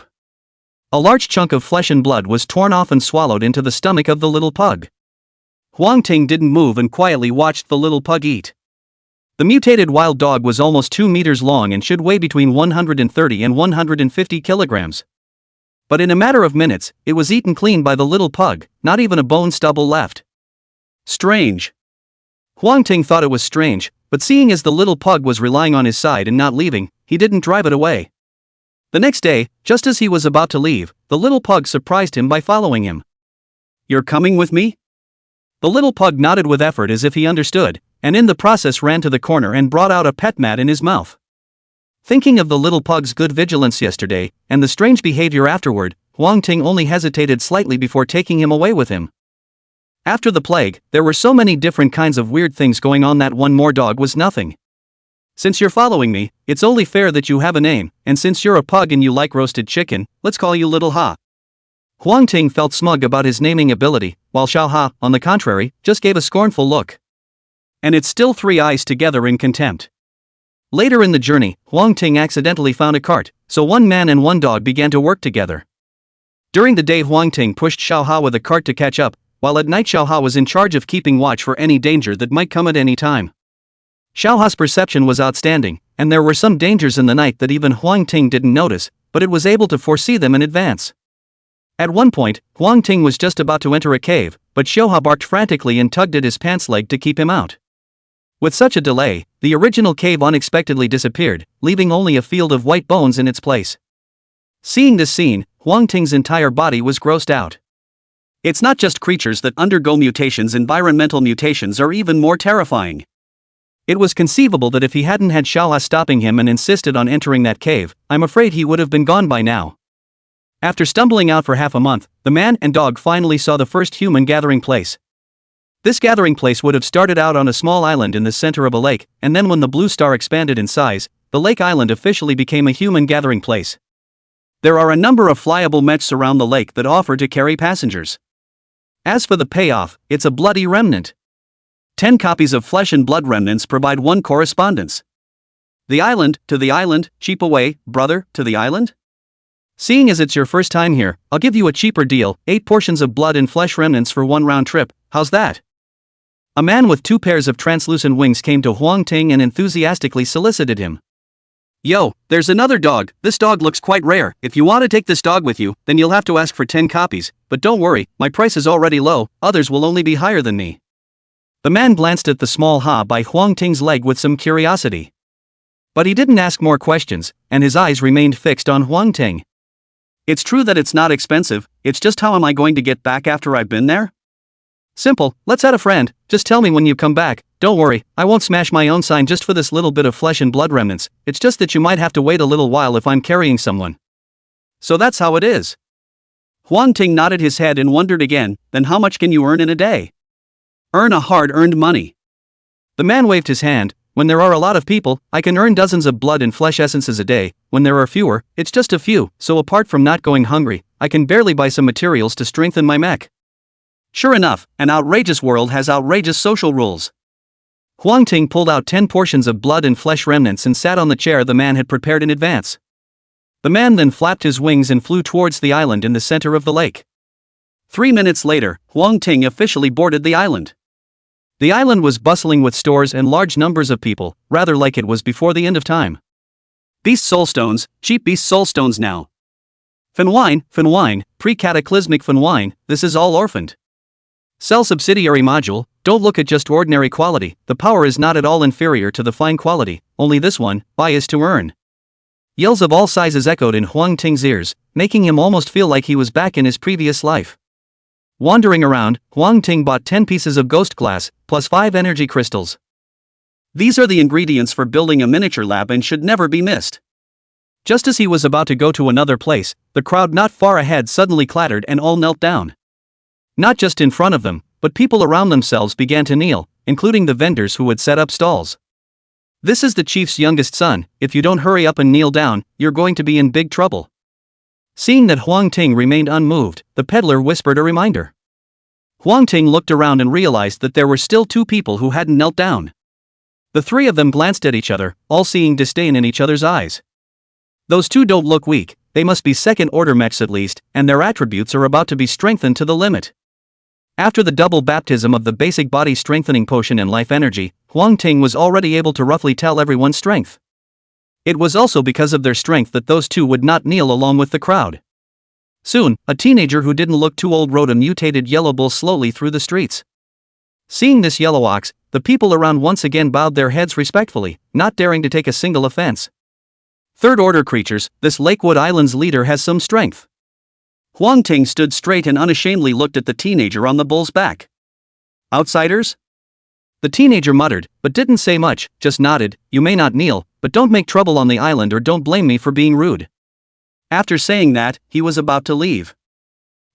A large chunk of flesh and blood was torn off and swallowed into the stomach of the little pug. Huang Ting didn't move and quietly watched the little pug eat. The mutated wild dog was almost 2 meters long and should weigh between 130 and 150 kilograms. But in a matter of minutes, it was eaten clean by the little pug, not even a bone stubble left. Strange. Huang Ting thought it was strange, but seeing as the little pug was relying on his side and not leaving, he didn't drive it away. The next day, just as he was about to leave, the little pug surprised him by following him. "You're coming with me?" The little pug nodded with effort as if he understood, and in the process ran to the corner and brought out a pet mat in his mouth. Thinking of the little pug's good vigilance yesterday, and the strange behavior afterward, Huang Ting only hesitated slightly before taking him away with him. After the plague, there were so many different kinds of weird things going on that one more dog was nothing. Since you're following me, it's only fair that you have a name, and since you're a pug and you like roasted chicken, let's call you Little Ha. Huang Ting felt smug about his naming ability, while Xiao Ha, on the contrary, just gave a scornful look. And it's still 3 eyes together in contempt. Later in the journey, Huang Ting accidentally found a cart, so one man and one dog began to work together. During the day Huang Ting pushed Xiao Ha with a cart to catch up, while at night Xiao Ha was in charge of keeping watch for any danger that might come at any time. Xiao Ha's perception was outstanding, and there were some dangers in the night that even Huang Ting didn't notice, but it was able to foresee them in advance. At one point, Huang Ting was just about to enter a cave, but Xiaoha barked frantically and tugged at his pants leg to keep him out. With such a delay, the original cave unexpectedly disappeared, leaving only a field of white bones in its place. Seeing this scene, Huang Ting's entire body was grossed out. It's not just creatures that undergo mutations, environmental mutations are even more terrifying. It was conceivable that if he hadn't had Xiaoha stopping him and insisted on entering that cave, I'm afraid he would have been gone by now. After stumbling out for half a month, the man and dog finally saw the first human gathering place. This gathering place would have started out on a small island in the center of a lake, and then when the blue star expanded in size, the lake island officially became a human gathering place. There are a number of flyable mechs around the lake that offer to carry passengers. As for the payoff, it's a bloody remnant. 10 copies of flesh and blood remnants provide one correspondence. The island, to the island, cheap away, brother, to the island? Seeing as it's your first time here, I'll give you a cheaper deal, 8 portions of blood and flesh remnants for one round trip, how's that? A man with 2 pairs of translucent wings came to Huang Ting and enthusiastically solicited him. Yo, there's another dog, this dog looks quite rare, if you want to take this dog with you, then you'll have to ask for 10 copies, but don't worry, my price is already low, others will only be higher than me. The man glanced at the small Ha by Huang Ting's leg with some curiosity. But he didn't ask more questions, and his eyes remained fixed on Huang Ting. It's true that it's not expensive, it's just how am I going to get back after I've been there? Simple, let's add a friend, just tell me when you come back, don't worry, I won't smash my own sign just for this little bit of flesh and blood remnants, it's just that you might have to wait a little while if I'm carrying someone. So that's how it is. Huang Ting nodded his head and wondered again, then how much can you earn in a day? Earn a hard-earned money. The man waved his hand, when there are a lot of people, I can earn dozens of blood and flesh essences a day, when there are fewer, it's just a few, so apart from not going hungry, I can barely buy some materials to strengthen my mech. Sure enough, an outrageous world has outrageous social rules. Huang Ting pulled out 10 portions of blood and flesh remnants and sat on the chair the man had prepared in advance. The man then flapped his wings and flew towards the island in the center of the lake. 3 minutes later, Huang Ting officially boarded the island. The island was bustling with stores and large numbers of people, rather like it was before the end of time. Beast soulstones, cheap beast soulstones now. Fenwine, pre-cataclysmic Fenwine, this is all orphaned. Sell subsidiary module, don't look at just ordinary quality, the power is not at all inferior to the fine quality, only this one, buy is to earn. Yells of all sizes echoed in Huang Ting's ears, making him almost feel like he was back in his previous life. Wandering around, Huang Ting bought 10 pieces of ghost glass, plus 5 energy crystals. These are the ingredients for building a miniature lab and should never be missed. Just as he was about to go to another place, the crowd not far ahead suddenly clattered and all knelt down. Not just in front of them, but people around themselves began to kneel, including the vendors who had set up stalls. This is the chief's youngest son, if you don't hurry up and kneel down, you're going to be in big trouble. Seeing that Huang Ting remained unmoved, the peddler whispered a reminder. Huang Ting looked around and realized that there were still 2 people who hadn't knelt down. The 3 of them glanced at each other, all seeing disdain in each other's eyes. Those 2 don't look weak, they must be second-order mechs at least, and their attributes are about to be strengthened to the limit. After the double baptism of the basic body strengthening potion and life energy, Huang Ting was already able to roughly tell everyone's strength. It was also because of their strength that those 2 would not kneel along with the crowd. Soon, a teenager who didn't look too old rode a mutated yellow bull slowly through the streets. Seeing this yellow ox, the people around once again bowed their heads respectfully, not daring to take a single offense. Third-order creatures, this Lakewood Island's leader has some strength. Huang Ting stood straight and unashamedly looked at the teenager on the bull's back. Outsiders? The teenager muttered, but didn't say much, just nodded, you may not kneel, but don't make trouble on the island or don't blame me for being rude. After saying that, he was about to leave.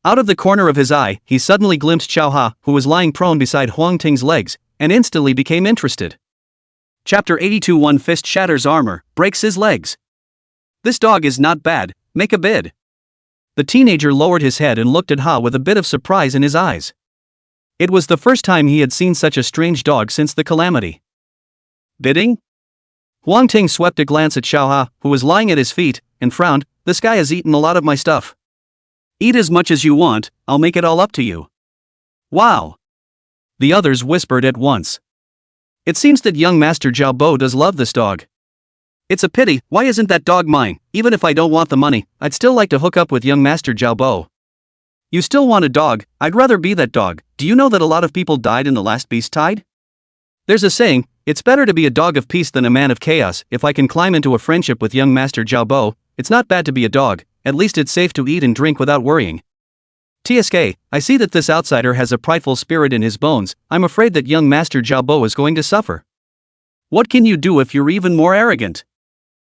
Out of the corner of his eye, he suddenly glimpsed Xiaoha, who was lying prone beside Huang Ting's legs, and instantly became interested. Chapter 82. One fist shatters armor, breaks his legs. This dog is not bad, make a bid. The teenager lowered his head and looked at Ha with a bit of surprise in his eyes. It was the first time he had seen such a strange dog since the calamity. Bidding? Huang Ting swept a glance at Xiaoha, who was lying at his feet, and frowned, this guy has eaten a lot of my stuff. Eat as much as you want, I'll make it all up to you. Wow! The others whispered at once. It seems that young Master Zhao Bo does love this dog. It's a pity, why isn't that dog mine? Even if I don't want the money, I'd still like to hook up with young Master Zhao Bo. You still want a dog? I'd rather be that dog. Do you know that a lot of people died in the last beast tide? There's a saying, it's better to be a dog of peace than a man of chaos. If I can climb into a friendship with young Master Xiaobo, it's not bad to be a dog, at least it's safe to eat and drink without worrying. TSK, I see that this outsider has a prideful spirit in his bones. I'm afraid that young Master Xiaobo is going to suffer. What can you do if you're even more arrogant?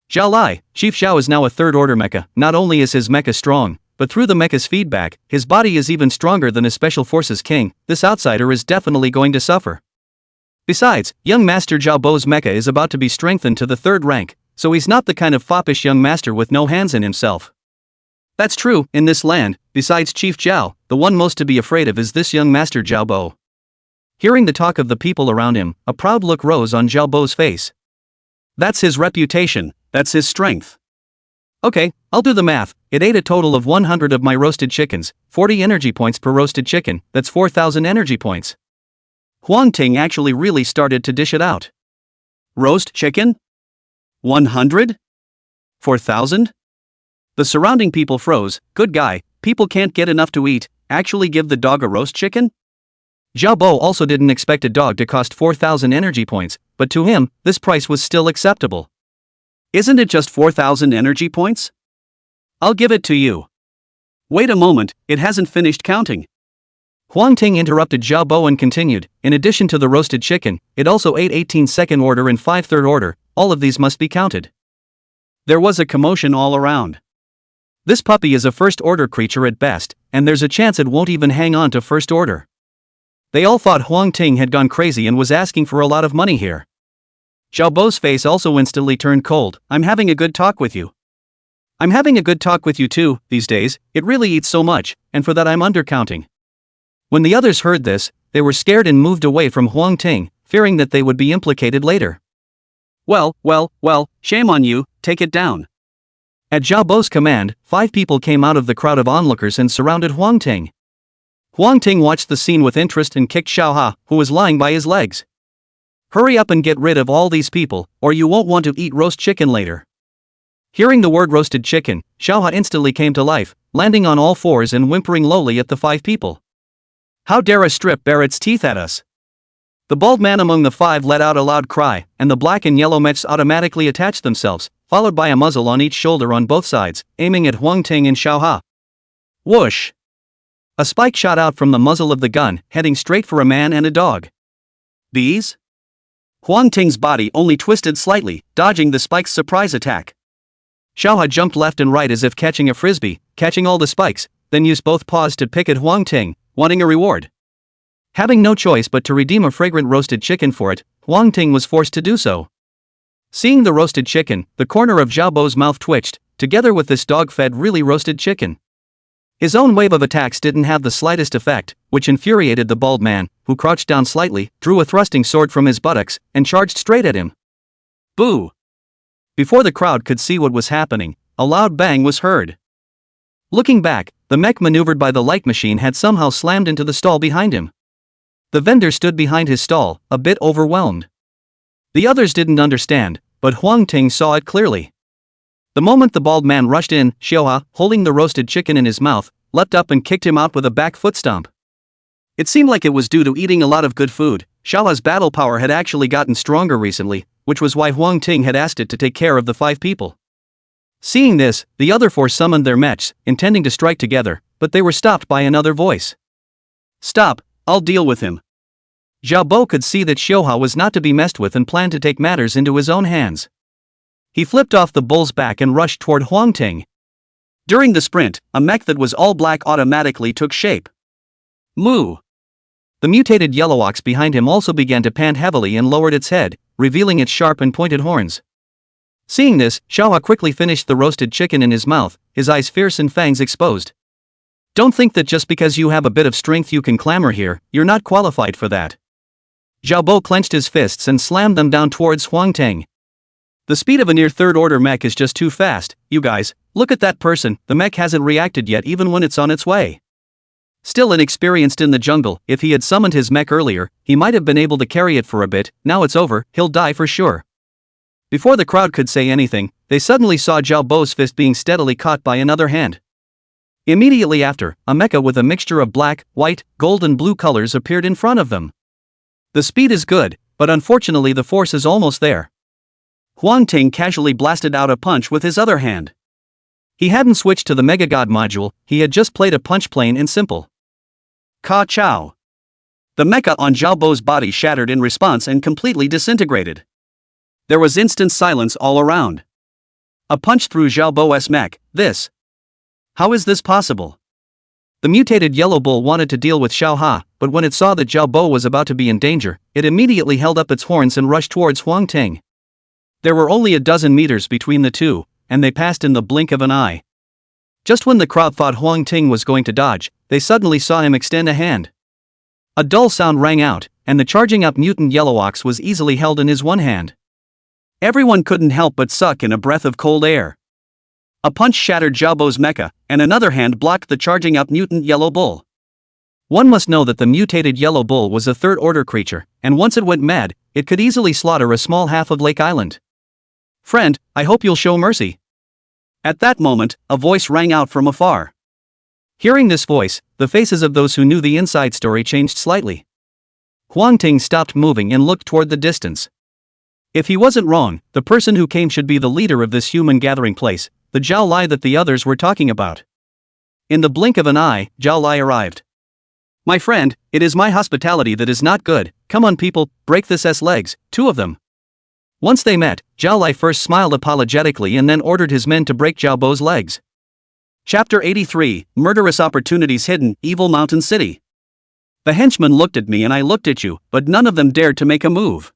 Zhao Lai, Chief Xiao is now a third-order mecha. Not only is his mecha strong, but through the mecha's feedback, his body is even stronger than a Special Forces king. This outsider is definitely going to suffer. Besides, young Master Xiaobo's mecha is about to be strengthened to the 3rd rank, so he's not the kind of foppish young master with no hands in himself. That's true, in this land, besides Chief Zhao, the one most to be afraid of is this young Master Xiaobo. Hearing the talk of the people around him, a proud look rose on Xiaobo's face. That's his reputation, that's his strength. Okay, I'll do the math. It ate a total of 100 of my roasted chickens, 40 energy points per roasted chicken, that's 4,000 energy points. Huang Ting actually really started to dish it out. Roast chicken? 100? 4,000? The surrounding people froze. Good guy, people can't get enough to eat, actually give the dog a roast chicken? Xiaobo also didn't expect a dog to cost 4,000 energy points, but to him, this price was still acceptable. Isn't it just 4,000 energy points? I'll give it to you. Wait a moment, it hasn't finished counting. Huang Ting interrupted Xiaobo and continued, in addition to the roasted chicken, it also ate 18 second order and 5 third order, all of these must be counted. There was a commotion all around. This puppy is a first order creature at best, and there's a chance it won't even hang on to first order. They all thought Huang Ting had gone crazy and was asking for a lot of money here. Xiaobo's face also instantly turned cold. I'm having a good talk with you. I'm having a good talk with you too, these days, it really eats so much, and for that I'm undercounting. When the others heard this, they were scared and moved away from Huang Ting, fearing that they would be implicated later. Well, shame on you, take it down. At Xiaobo's command, 5 people came out of the crowd of onlookers and surrounded Huang Ting. Huang Ting watched the scene with interest and kicked Xiaoha, who was lying by his legs. Hurry up and get rid of all these people, or you won't want to eat roast chicken later. Hearing the word roasted chicken, Xiaoha instantly came to life, landing on all fours and whimpering lowly at the 5 people. How dare a strip bare its teeth at us? The bald man among the 5 let out a loud cry, and the black and yellow mechs automatically attached themselves, followed by a muzzle on each shoulder on both sides, aiming at Huang Ting and Xiaoha. Whoosh! A spike shot out from the muzzle of the gun, heading straight for a man and a dog. Bees? Huang Ting's body only twisted slightly, dodging the spike's surprise attack. Xiaoha jumped left and right as if catching a frisbee, catching all the spikes, then used both paws to pick at Huang Ting, wanting a reward. Having no choice but to redeem a fragrant roasted chicken for it, Huang Ting was forced to do so. Seeing the roasted chicken, the corner of Xiaobo's mouth twitched, together with this dog-fed really roasted chicken. His own wave of attacks didn't have the slightest effect, which infuriated the bald man, who crouched down slightly, drew a thrusting sword from his buttocks, and charged straight at him. Boo! Before the crowd could see what was happening, a loud bang was heard. Looking back, the mech maneuvered by the light machine had somehow slammed into the stall behind him. The vendor stood behind his stall, a bit overwhelmed. The others didn't understand, but Huang Ting saw it clearly. The moment the bald man rushed in, Xiaoha, holding the roasted chicken in his mouth, leapt up and kicked him out with a back foot stomp. It seemed like it was due to eating a lot of good food. Xiaoha's battle power had actually gotten stronger recently, which was why Huang Ting had asked it to take care of the 5 people. Seeing this, the other 4 summoned their mechs, intending to strike together, but they were stopped by another voice. Stop, I'll deal with him. Xiaobo could see that Xiaoha was not to be messed with and planned to take matters into his own hands. He flipped off the bull's back and rushed toward Huang Ting. During the sprint, a mech that was all black automatically took shape. Moo! The mutated yellow ox behind him also began to pant heavily and lowered its head, revealing its sharp and pointed horns. Seeing this, Xiaoha quickly finished the roasted chicken in his mouth, his eyes fierce and fangs exposed. Don't think that just because you have a bit of strength you can clamor here, you're not qualified for that. Xiaobo clenched his fists and slammed them down towards Huang Ting. The speed of a near third-order mech is just too fast, you guys, look at that person, the mech hasn't reacted yet even when it's on its way. Still inexperienced in the jungle, if he had summoned his mech earlier, he might have been able to carry it for a bit, now it's over, he'll die for sure. Before the crowd could say anything, they suddenly saw Xiaobo's fist being steadily caught by another hand. Immediately after, a mecha with a mixture of black, white, gold and blue colors appeared in front of them. The speed is good, but unfortunately the force is almost there. Huang Ting casually blasted out a punch with his other hand. He hadn't switched to the Mega God module, he had just played a punch plain and simple. Ka chow. The mecha on Zhao Bo's body shattered in response and completely disintegrated. There was instant silence all around. A punch through Zhao Bo's mech, this. How is this possible? The mutated yellow bull wanted to deal with Xiao Ha, but when it saw that Zhao Bo was about to be in danger, it immediately held up its horns and rushed towards Huang Ting. There were only a dozen meters between the two, and they passed in the blink of an eye. Just when the crowd thought Huang Ting was going to dodge, they suddenly saw him extend a hand. A dull sound rang out, and the charging up mutant Yellow Ox was easily held in his one hand. Everyone couldn't help but suck in a breath of cold air. A punch shattered Zhao Bo's mecha, and another hand blocked the charging up mutant Yellow Bull. One must know that the mutated Yellow Bull was a third-order creature, and once it went mad, it could easily slaughter a small half of Lake Island. Friend, I hope you'll show mercy. At that moment, a voice rang out from afar. Hearing this voice, the faces of those who knew the inside story changed slightly. Huang Ting stopped moving and looked toward the distance. If he wasn't wrong, the person who came should be the leader of this human gathering place, the Zhao Lai that the others were talking about. In the blink of an eye, Zhao Lai arrived. My friend, it is my hospitality that is not good, come on people, break this S legs, two of them. Once they met, Zhao Lai first smiled apologetically and then ordered his men to break Zhao Bo's legs. Chapter 83, Murderous Opportunities Hidden, Evil Mountain City. The henchmen looked at me and I looked at you, but none of them dared to make a move.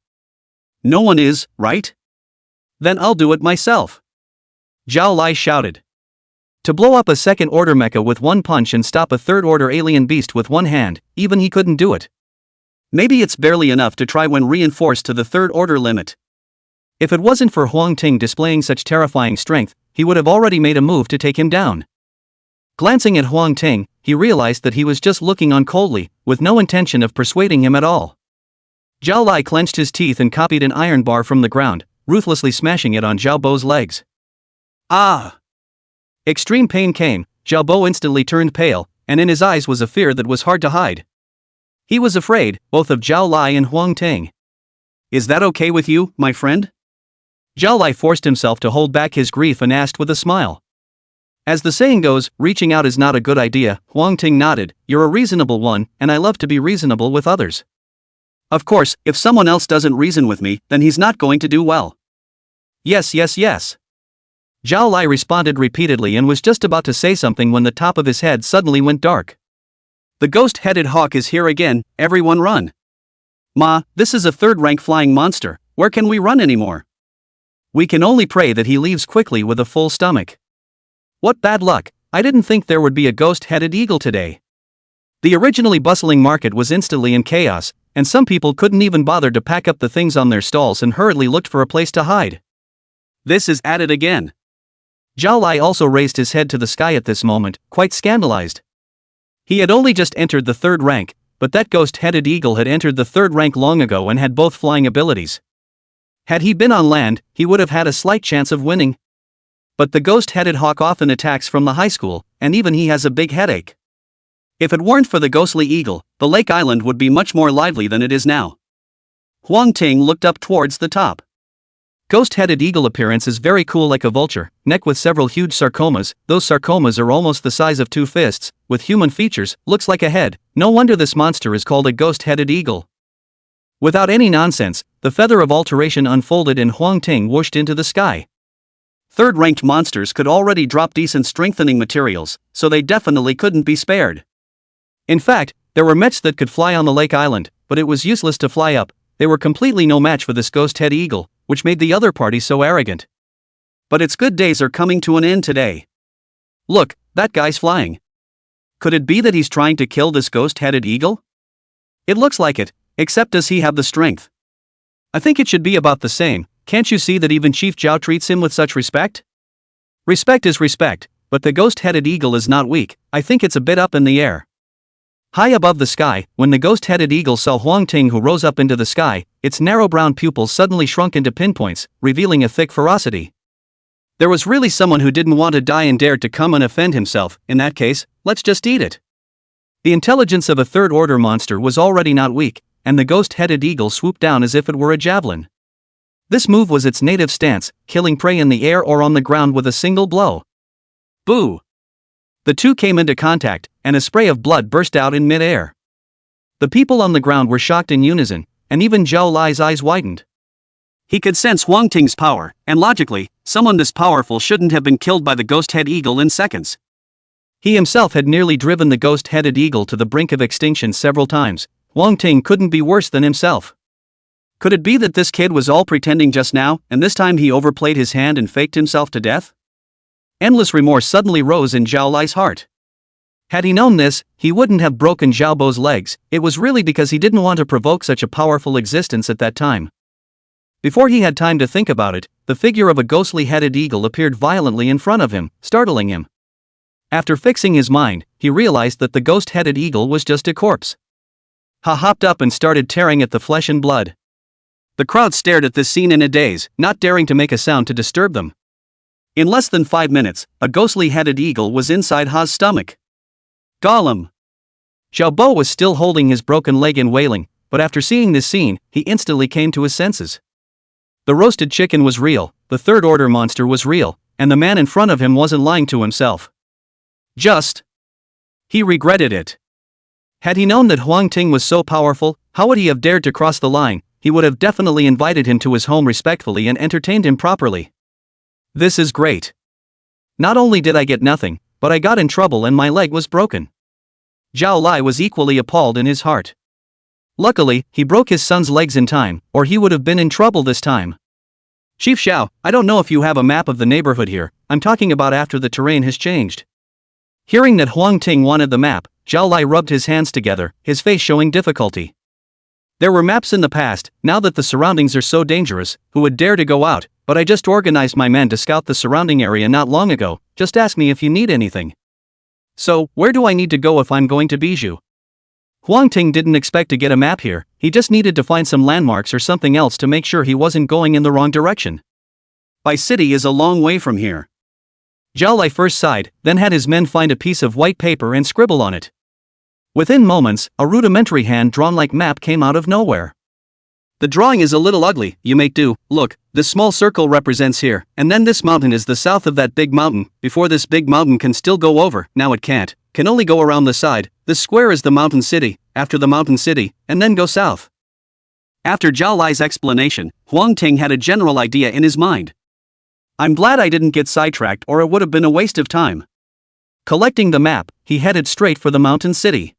No one is, right? Then I'll do it myself. Zhao Lai shouted. To blow up a second-order mecha with one punch and stop a third-order alien beast with one hand, even he couldn't do it. Maybe it's barely enough to try when reinforced to the third-order limit. If it wasn't for Huang Ting displaying such terrifying strength, he would have already made a move to take him down. Glancing at Huang Ting, he realized that he was just looking on coldly, with no intention of persuading him at all. Zhao Lai clenched his teeth and copied an iron bar from the ground, ruthlessly smashing it on Zhao Bo's legs. Ah! Extreme pain came, Zhao Bo instantly turned pale, and in his eyes was a fear that was hard to hide. He was afraid, both of Zhao Lai and Huang Ting. Is that okay with you, my friend? Zhao Lai forced himself to hold back his grief and asked with a smile. As the saying goes, reaching out is not a good idea. Huang Ting nodded, you're a reasonable one, and I love to be reasonable with others. Of course, if someone else doesn't reason with me, then he's not going to do well. Yes. Zhao Lai responded repeatedly and was just about to say something when the top of his head suddenly went dark. The ghost-headed hawk is here again, everyone run. Ma, this is a third-rank flying monster, where can we run anymore? We can only pray that he leaves quickly with a full stomach. What bad luck, I didn't think there would be a ghost-headed eagle today. The originally bustling market was instantly in chaos, and some people couldn't even bother to pack up the things on their stalls and hurriedly looked for a place to hide. This is at it again. Zhao Lai also raised his head to the sky at this moment, quite scandalized. He had only just entered the third rank, but that ghost-headed eagle had entered the third rank long ago and had both flying abilities. Had he been on land, he would have had a slight chance of winning. But the ghost-headed hawk often attacks from the high school, and even he has a big headache. If it weren't for the ghostly eagle, the Lake Island would be much more lively than it is now. Huang Ting looked up towards the top. Ghost-headed eagle appearance is very cool, like a vulture, neck with several huge sarcomas. Those sarcomas are almost the size of two fists, with human features, looks like a head. No wonder this monster is called a ghost-headed eagle. Without any nonsense, the feather of alteration unfolded and Huang Ting whooshed into the sky. Third-ranked monsters could already drop decent strengthening materials, so they definitely couldn't be spared. In fact, there were mechs that could fly on the Lake Island, but it was useless to fly up. They were completely no match for this ghost-head eagle, which made the other party so arrogant. But its good days are coming to an end today. Look, that guy's flying. Could it be that he's trying to kill this ghost-headed eagle? It looks like it, except does he have the strength? I think it should be about the same. Can't you see that even Chief Zhao treats him with such respect? Respect is respect, but the ghost-headed eagle is not weak. I think it's a bit up in the air. High above the sky, when the ghost-headed eagle saw Huang Ting, who rose up into the sky, its narrow brown pupils suddenly shrunk into pinpoints, revealing a thick ferocity. There was really someone who didn't want to die and dared to come and offend himself. In that case, let's just eat it. The intelligence of a third-order monster was already not weak, and the ghost-headed eagle swooped down as if it were a javelin. This move was its native stance, killing prey in the air or on the ground with a single blow. Boo! The two came into contact, and a spray of blood burst out in mid-air. The people on the ground were shocked in unison, and even Zhao Lai's eyes widened. He could sense Huang Ting's power, and logically, someone this powerful shouldn't have been killed by the ghost-head eagle in seconds. He himself had nearly driven the ghost-headed eagle to the brink of extinction several times. Huang Ting couldn't be worse than himself. Could it be that this kid was all pretending just now, and this time he overplayed his hand and faked himself to death? Endless remorse suddenly rose in Zhao Lai's heart. Had he known this, he wouldn't have broken Zhao Bo's legs. It was really because he didn't want to provoke such a powerful existence at that time. Before he had time to think about it, the figure of a ghostly-headed eagle appeared violently in front of him, startling him. After fixing his mind, he realized that the ghost-headed eagle was just a corpse. He hopped up and started tearing at the flesh and blood. The crowd stared at this scene in a daze, not daring to make a sound to disturb them. In less than 5 minutes, a ghostly-headed eagle was inside Ha's stomach. Gollum! Zhao Bo was still holding his broken leg and wailing, but after seeing this scene, he instantly came to his senses. The roasted chicken was real, the third-order monster was real, and the man in front of him wasn't lying to himself. He regretted it. Had he known that Huang Ting was so powerful, how would he have dared to cross the line? He would have definitely invited him to his home respectfully and entertained him properly. This is great. Not only did I get nothing, but I got in trouble and my leg was broken. Zhao Lai was equally appalled in his heart. Luckily, he broke his son's legs in time, or he would have been in trouble this time. Chief Xiao, I don't know if you have a map of the neighborhood here. I'm talking about after the terrain has changed. Hearing that Huang Ting wanted the map, Zhao Lai rubbed his hands together, his face showing difficulty. There were maps in the past. Now that the surroundings are so dangerous, who would dare to go out? But I just organized my men to scout the surrounding area not long ago. Just ask me if you need anything. So, where do I need to go if I'm going to Bijou? Huang Ting didn't expect to get a map here. He just needed to find some landmarks or something else to make sure he wasn't going in the wrong direction. Bai City is a long way from here. Zhao Lai first sighed, then had his men find a piece of white paper and scribble on it. Within moments, a rudimentary hand-drawn-like map came out of nowhere. The drawing is a little ugly, you make do. Look, this small circle represents here, and then this mountain is the south of that big mountain. Before this big mountain can still go over, now it can't, can only go around the side. This square is the mountain city, after the mountain city, and then go south. After Zhao Lai's explanation, Huang Ting had a general idea in his mind. I'm glad I didn't get sidetracked or it would have been a waste of time. Collecting the map, he headed straight for the mountain city.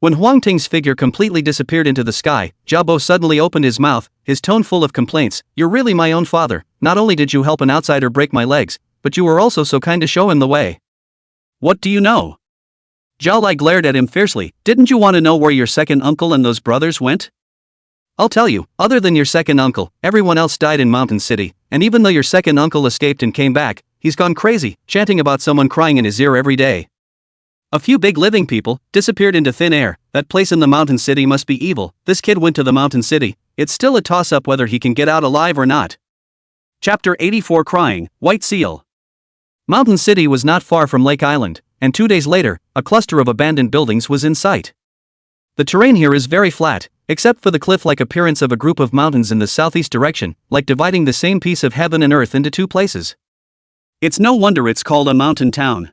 When Huang Ting's figure completely disappeared into the sky, Zhao Bo suddenly opened his mouth, his tone full of complaints. You're really my own father. Not only did you help an outsider break my legs, but you were also so kind to show him the way. What do you know? Zhao Lai glared at him fiercely. Didn't you want to know where your second uncle and those brothers went? I'll tell you, other than your second uncle, everyone else died in Mountain City, and even though your second uncle escaped and came back, he's gone crazy, chanting about someone crying in his ear every day. A few big living people disappeared into thin air. That place in the mountain city must be evil. This kid went to the mountain city. It's still a toss-up whether he can get out alive or not. Chapter 84 Crying, White Seal. Mountain City was not far from Lake Island, and 2 days later, a cluster of abandoned buildings was in sight. The terrain here is very flat, except for the cliff-like appearance of a group of mountains in the southeast direction, like dividing the same piece of heaven and earth into two places. It's no wonder it's called a mountain town.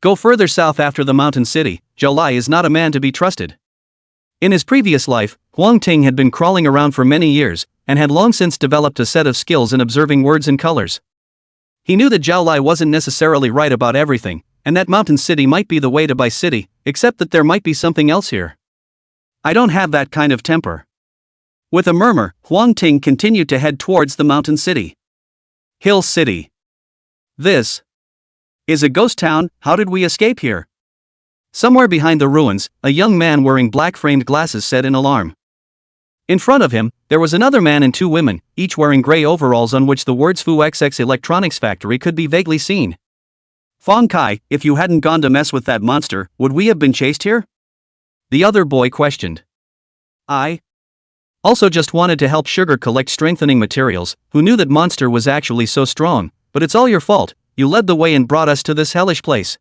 Go further south after the mountain city. Zhao Lai is not a man to be trusted. In his previous life, Huang Ting had been crawling around for many years, and had long since developed a set of skills in observing words and colors. He knew that Zhao Lai wasn't necessarily right about everything, and that mountain city might be the way to Bai City, except that there might be something else here. I don't have that kind of temper. With a murmur, Huang Ting continued to head towards the mountain city. Hill City. This is a ghost town. How did we escape here? Somewhere behind the ruins, a young man wearing black-framed glasses said in alarm. In front of him, there was another man and two women, each wearing gray overalls on which the words Fu XX Electronics Factory could be vaguely seen. Fong Kai, if you hadn't gone to mess with that monster, would we have been chased here? The other boy questioned. I also just wanted to help Sugar collect strengthening materials. Who knew that monster was actually so strong? but it's all your fault, you led the way and brought us to this hellish place.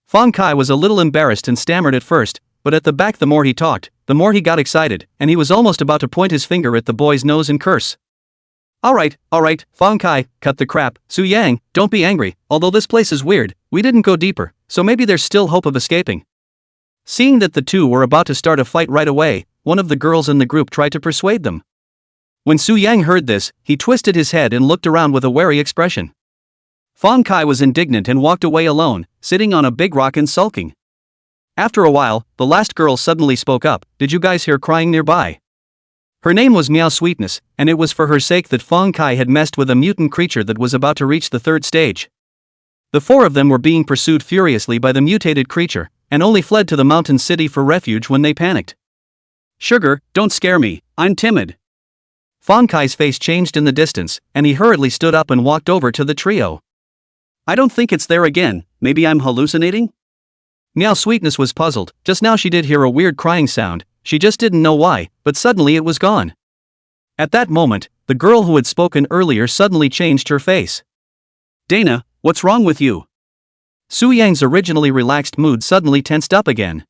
Fang Kai was a little embarrassed and stammered at first, but at the back the more he talked, the more he got excited, and he was almost about to point his finger at the boy's nose and curse. Alright, Fang Kai, cut the crap. Su Yang, don't be angry, although this place is weird, we didn't go deeper, so maybe there's still hope of escaping. Seeing that the two were about to start a fight right away, one of the girls in the group tried to persuade them. When Su Yang heard this, he twisted his head and looked around with a wary expression. Fang Kai was indignant and walked away alone, sitting on a big rock and sulking. After a while, the last girl suddenly spoke up, "Did you guys hear crying nearby?" Her name was Meow Sweetness, and it was for her sake that Fang Kai had messed with a mutant creature that was about to reach the third stage. The four of them were being pursued furiously by the mutated creature, and only fled to the mountain city for refuge when they panicked. "Sugar, don't scare me, I'm timid." Fang Kai's face changed in the distance, and he hurriedly stood up and walked over to the trio. "I don't think it's there again, maybe I'm hallucinating?" Meow Sweetness was puzzled. Just now she did hear a weird crying sound, she just didn't know why, but suddenly it was gone. At that moment, the girl who had spoken earlier suddenly changed her face. "Dana, what's wrong with you?" Su Yang's originally relaxed mood suddenly tensed up again.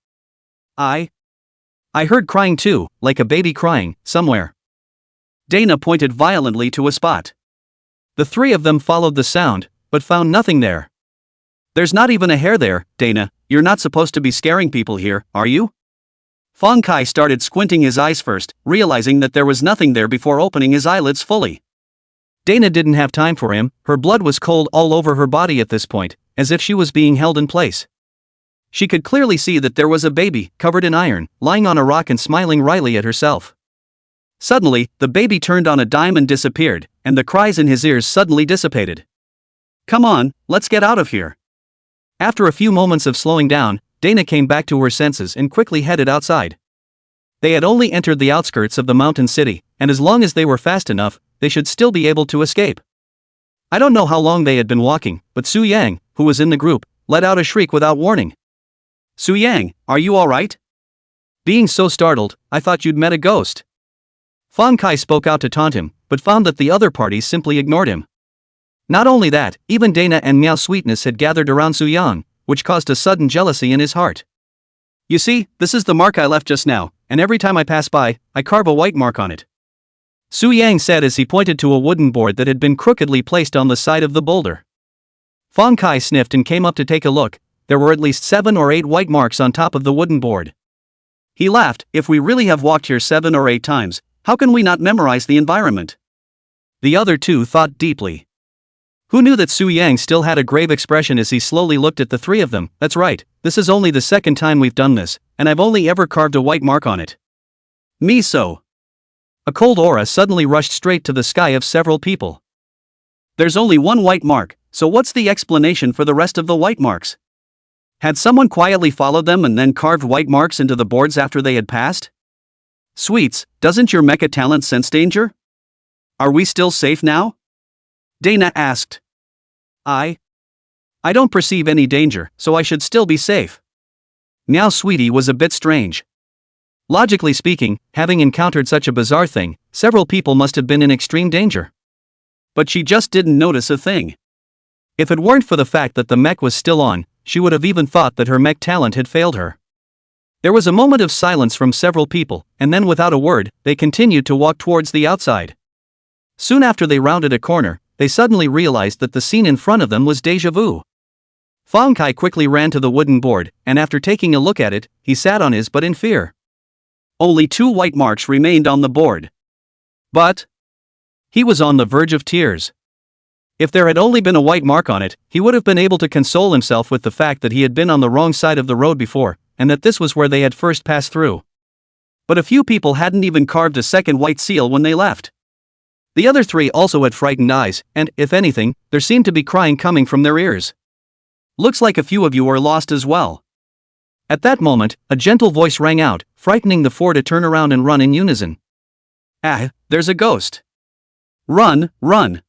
I heard crying too, like a baby crying, somewhere." Dana pointed violently to a spot. The three of them followed the sound, but found nothing there. "There's not even a hair there, Dana, you're not supposed to be scaring people here, are you?" Fang Kai started squinting his eyes first, realizing that there was nothing there before opening his eyelids fully. Dana didn't have time for him, her blood was cold all over her body at this point, as if she was being held in place. She could clearly see that there was a baby, covered in iron, lying on a rock and smiling wryly at herself. Suddenly, the baby turned on a dime and disappeared, and the cries in his ears suddenly dissipated. "Come on, let's get out of here." After a few moments of slowing down, Dana came back to her senses and quickly headed outside. They had only entered the outskirts of the mountain city, and as long as they were fast enough, they should still be able to escape. I don't know how long they had been walking, but Su Yang, who was in the group, let out a shriek without warning. "Su Yang, are you alright?" Being so startled, "I thought you'd met a ghost." Fang Kai spoke out to taunt him, but found that the other parties simply ignored him. Not only that, even Dana and Meow Sweetness had gathered around Su Yang, which caused a sudden jealousy in his heart. "You see, this is the mark I left just now, and every time I pass by, I carve a white mark on it," Su Yang said as he pointed to a wooden board that had been crookedly placed on the side of the boulder. Fang Kai sniffed and came up to take a look. There were at least 7 or 8 white marks on top of the wooden board. He laughed, "If we really have walked here 7 or 8 times, how can we not memorize the environment?" The other two thought deeply. Who knew that Su Yang still had a grave expression as he slowly looked at the three of them? "That's right, this is only the second time we've done this, and I've only ever carved a white mark on it." "Me so." A cold aura suddenly rushed straight to the sky of several people. "There's only one white mark, so what's the explanation for the rest of the white marks? Had someone quietly followed them and then carved white marks into the boards after they had passed? Sweets, doesn't your mecha talent sense danger? Are we still safe now?" Dana asked. I don't perceive any danger, so I should still be safe." Meow Sweetie was a bit strange. Logically speaking, having encountered such a bizarre thing, several people must have been in extreme danger. But she just didn't notice a thing. If it weren't for the fact that the mech was still on, she would have even thought that her mech talent had failed her. There was a moment of silence from several people, and then without a word, they continued to walk towards the outside. Soon after they rounded a corner, they suddenly realized that the scene in front of them was déjà vu. Fang Kai quickly ran to the wooden board, and after taking a look at it, he sat on his butt in fear. Only 2 white marks remained on the board. But he was on the verge of tears. If there had only been a white mark on it, he would have been able to console himself with the fact that he had been on the wrong side of the road before, and that this was where they had first passed through. But a few people hadn't even carved a second white seal when they left. The other 3 also had frightened eyes, and, if anything, there seemed to be crying coming from their ears. "Looks like a few of you are lost as well." At that moment, a gentle voice rang out, frightening the 4 to turn around and run in unison. "Ah, there's a ghost. Run, run.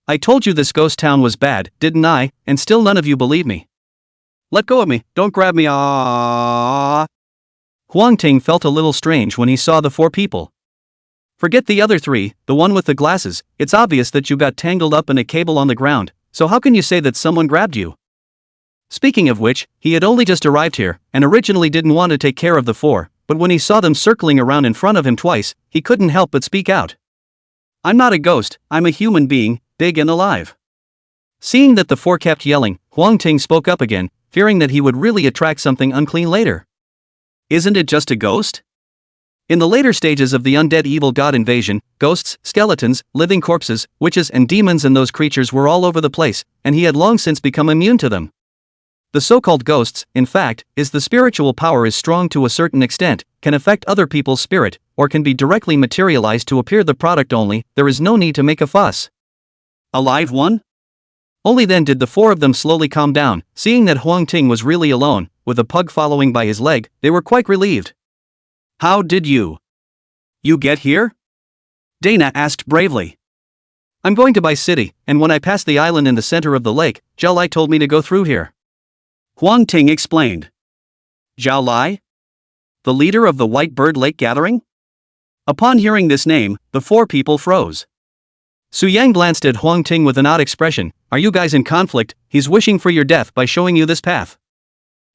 I told you this ghost town was bad, didn't I, and still none of you believe me. Let go of me, don't grab me, ah." Huang Ting felt a little strange when he saw the 4 people. Forget the other three, the one with the glasses. It's obvious that you got tangled up in a cable on the ground, so how can you say that someone grabbed you? Speaking of which, he had only just arrived here, and originally didn't want to take care of the four, but when he saw them circling around in front of him twice, he couldn't help but speak out. I'm not a ghost, I'm a human being, big and alive. Seeing that the four kept yelling, Huang Ting spoke up again, fearing that he would really attract something unclean later. Isn't it just a ghost? In the later stages of the undead evil god invasion, ghosts, skeletons, living corpses, witches and demons and those creatures were all over the place, and he had long since become immune to them. The so-called ghosts, in fact, is the spiritual power is strong to a certain extent, can affect other people's spirit, or can be directly materialized to appear the product only, there is no need to make a fuss. A live one? Only then did the four of them slowly calm down, seeing that Huang Ting was really alone, with a pug following by his leg, they were quite relieved. How did you get here? Dana asked bravely. I'm going to Bai City, and when I passed the island in the center of the lake, Zhao Lai told me to go through here. Huang Ting explained. Zhao Lai? The leader of the White Bird Lake Gathering? Upon hearing this name, the four people froze. Su Yang glanced at Huang Ting with an odd expression. Are you guys in conflict? He's wishing for your death by showing you this path.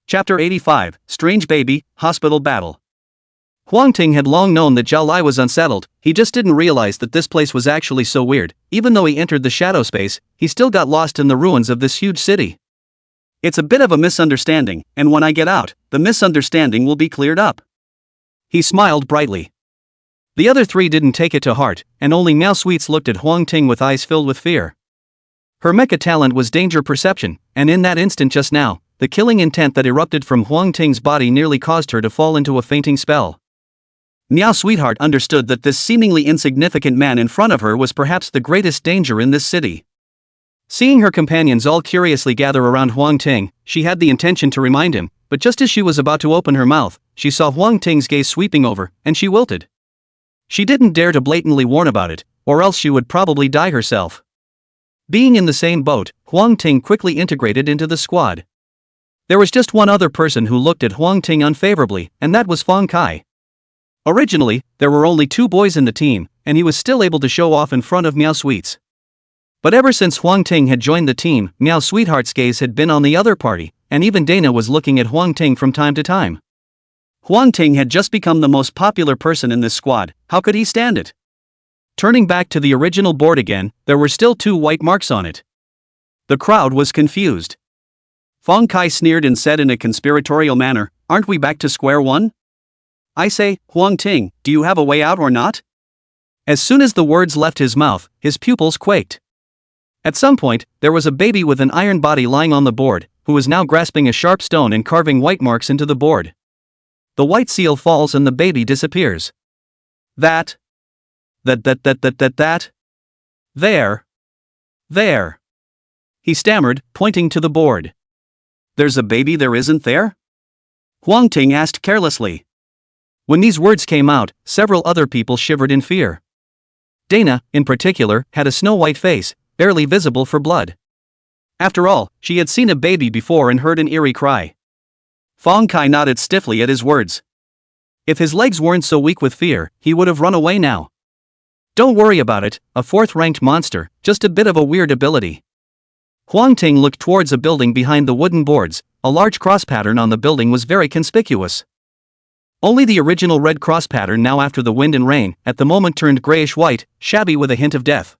Chapter 85, Strange Baby, Hospital Battle. Huang Ting had long known that Zhao Lai was unsettled, he just didn't realize that this place was actually so weird. Even though he entered the shadow space, he still got lost in the ruins of this huge city. It's a bit of a misunderstanding, and when I get out, the misunderstanding will be cleared up. He smiled brightly. The other three didn't take it to heart, and only Meow Sweets looked at Huang Ting with eyes filled with fear. Her mecha talent was danger perception, and in that instant just now, the killing intent that erupted from Huang Ting's body nearly caused her to fall into a fainting spell. Meow Sweetheart understood that this seemingly insignificant man in front of her was perhaps the greatest danger in this city. Seeing her companions all curiously gather around Huang Ting, she had the intention to remind him, but just as she was about to open her mouth, she saw Huang Ting's gaze sweeping over, and she wilted. She didn't dare to blatantly warn about it, or else she would probably die herself. Being in the same boat, Huang Ting quickly integrated into the squad. There was just one other person who looked at Huang Ting unfavorably, and that was Fang Kai. Originally, there were only 2 boys in the team, and he was still able to show off in front of Meow Sweets. But ever since Huang Ting had joined the team, Meow Sweetheart's gaze had been on the other party, and even Dana was looking at Huang Ting from time to time. Huang Ting had just become the most popular person in this squad, how could he stand it? Turning back to the original board again, there were still 2 white marks on it. The crowd was confused. Fang Kai sneered and said in a conspiratorial manner, "Aren't we back to square one? I say, Huang Ting, do you have a way out or not?" As soon as the words left his mouth, his pupils quaked. At some point, there was a baby with an iron body lying on the board, who was now grasping a sharp stone and carving white marks into the board. The white seal falls and the baby disappears. There. He stammered, pointing to the board. There's a baby there isn't there? Huang Ting asked carelessly. When these words came out, several other people shivered in fear. Dana, in particular, had a snow-white face, barely visible for blood. After all, she had seen a baby before and heard an eerie cry. Fang Kai nodded stiffly at his words. If his legs weren't so weak with fear, he would have run away now. Don't worry about it, a 4th-ranked monster, just a bit of a weird ability. Huang Ting looked towards a building behind the wooden boards. A large cross pattern on the building was very conspicuous. Only the original red cross pattern now after the wind and rain, at the moment turned grayish-white, shabby with a hint of death.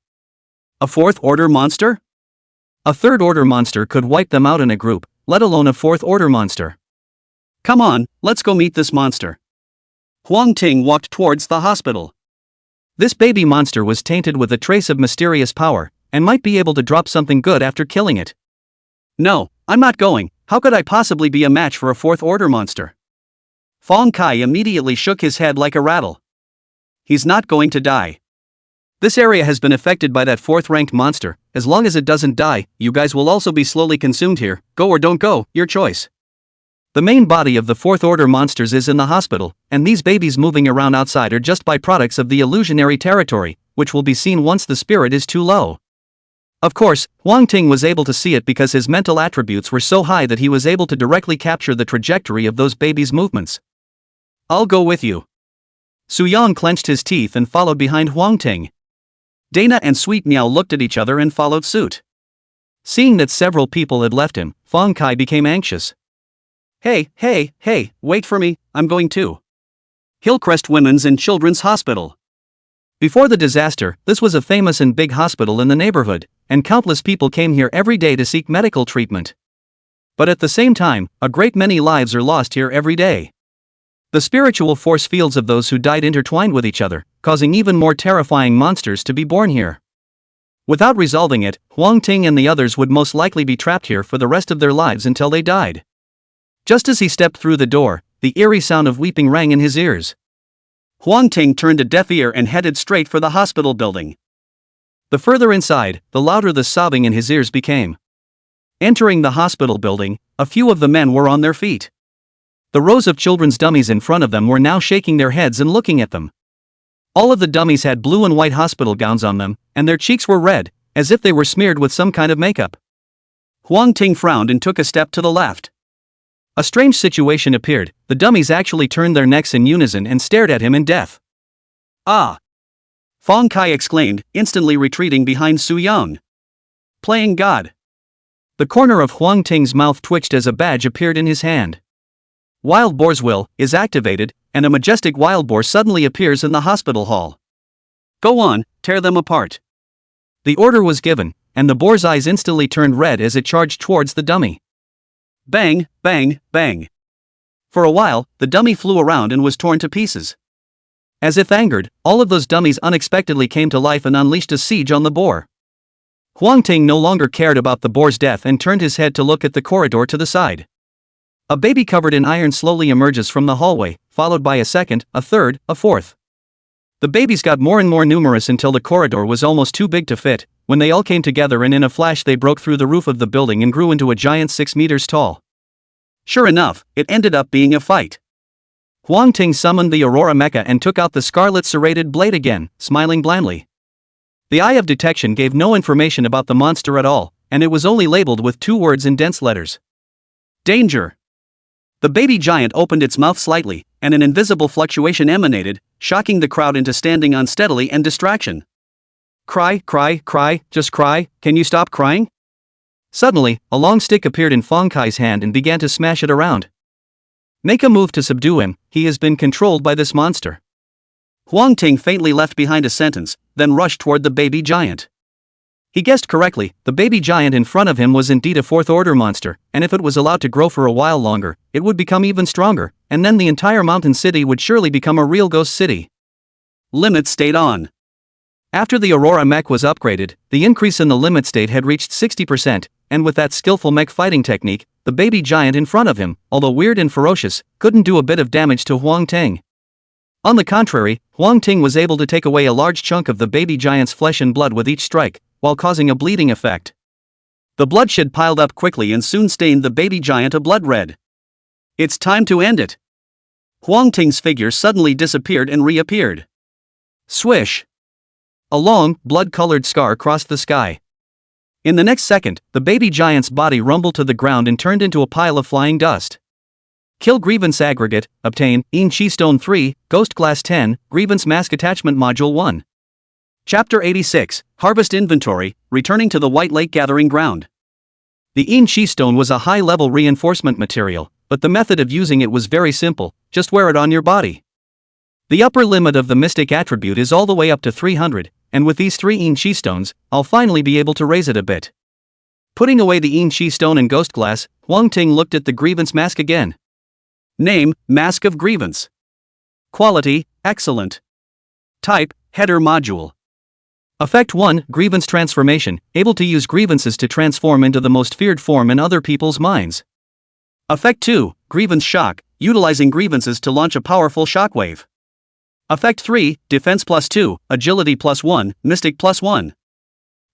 A 4th-order monster? A 3rd-order monster could wipe them out in a group, let alone a 4th-order monster. Come on, let's go meet this monster. Huang Ting walked towards the hospital. This baby monster was tainted with a trace of mysterious power, and might be able to drop something good after killing it. No, I'm not going, how could I possibly be a match for a 4th-order monster? Fang Kai immediately shook his head like a rattle. He's not going to die. This area has been affected by that 4th-ranked monster, as long as it doesn't die, you guys will also be slowly consumed here, go or don't go, your choice. The main body of the 4th-order monsters is in the hospital, and these babies moving around outside are just byproducts of the illusionary territory, which will be seen once the spirit is too low. Of course, Huang Ting was able to see it because his mental attributes were so high that he was able to directly capture the trajectory of those babies' movements. I'll go with you. Suyang clenched his teeth and followed behind Huang Ting. Dana and Sweet Meow looked at each other and followed suit. Seeing that several people had left him, Fong Kai became anxious. Hey, wait for me, I'm going too. Hillcrest Women's and Children's Hospital. Before the disaster, this was a famous and big hospital in the neighborhood, and countless people came here every day to seek medical treatment. But at the same time, a great many lives are lost here every day. The spiritual force fields of those who died intertwined with each other, causing even more terrifying monsters to be born here. Without resolving it, Huang Ting and the others would most likely be trapped here for the rest of their lives until they died. Just as he stepped through the door, the eerie sound of weeping rang in his ears. Huang Ting turned a deaf ear and headed straight for the hospital building. The further inside, the louder the sobbing in his ears became. Entering the hospital building, a few of the men were on their feet. The rows of children's dummies in front of them were now shaking their heads and looking at them. All of the dummies had blue and white hospital gowns on them, and their cheeks were red, as if they were smeared with some kind of makeup. Huang Ting frowned and took a step to the left. A strange situation appeared. The dummies actually turned their necks in unison and stared at him in death. Ah! Fong Kai exclaimed, instantly retreating behind Su Yang. Playing God. The corner of Huang Ting's mouth twitched as a badge appeared in his hand. Wild Boar's Will is activated, and a majestic wild boar suddenly appears in the hospital hall. Go on, tear them apart. The order was given, and the boar's eyes instantly turned red as it charged towards the dummy. Bang, bang, bang. For a while, the dummy flew around and was torn to pieces. As if angered, all of those dummies unexpectedly came to life and unleashed a siege on the boar. Huang Ting no longer cared about the boar's death and turned his head to look at the corridor to the side. A baby covered in iron slowly emerges from the hallway, followed by a second, a third, a fourth. The babies got more and more numerous until the corridor was almost too big to fit, when they all came together and in a flash they broke through the roof of the building and grew into a giant 6 meters tall. Sure enough, it ended up being a fight. Huang Ting summoned the Aurora Mecha and took out the scarlet serrated blade again, smiling blandly. The eye of detection gave no information about the monster at all, and it was only labeled with 2 words in dense letters. Danger! The baby giant opened its mouth slightly, and an invisible fluctuation emanated, shocking the crowd into standing unsteadily and distraction. Cry, just cry, can you stop crying? Suddenly, a long stick appeared in Fong Kai's hand and began to smash it around. Make a move to subdue him, he has been controlled by this monster. Huang Ting faintly left behind a sentence, then rushed toward the baby giant. He guessed correctly, the baby giant in front of him was indeed a fourth-order monster, and if it was allowed to grow for a while longer, it would become even stronger, and then the entire mountain city would surely become a real ghost city. Limit stayed on. After the Aurora mech was upgraded, the increase in the limit state had reached 60%, and with that skillful mech fighting technique, the baby giant in front of him, although weird and ferocious, couldn't do a bit of damage to Huang Ting. On the contrary, Huang Ting was able to take away a large chunk of the baby giant's flesh and blood with each strike, while causing a bleeding effect. The bloodshed piled up quickly and soon stained the baby giant a blood red. It's time to end it. Huang Ting's figure suddenly disappeared and reappeared. Swish! A long, blood-colored scar crossed the sky. In the next second, the baby giant's body rumbled to the ground and turned into a pile of flying dust. Kill Grievance Aggregate, obtain, In Chi Stone 3, Ghost Glass 10, Grievance Mask Attachment Module 1. Chapter 86, Harvest Inventory, Returning to the White Lake Gathering Ground. The In Chi Stone was a high-level reinforcement material, but the method of using it was very simple, just wear it on your body. The upper limit of the Mystic attribute is all the way up to 300, and with these 3 In Chi Stones, I'll finally be able to raise it a bit. Putting away the In Chi Stone and Ghost Glass, Huang Ting looked at the Grievance Mask again. Name, Mask of Grievance. Quality, excellent. Type, Header Module. Effect 1, Grievance Transformation, able to use grievances to transform into the most feared form in other people's minds. Effect 2, Grievance Shock, utilizing grievances to launch a powerful shockwave. Effect 3, Defense +2, Agility +1, Mystic +1.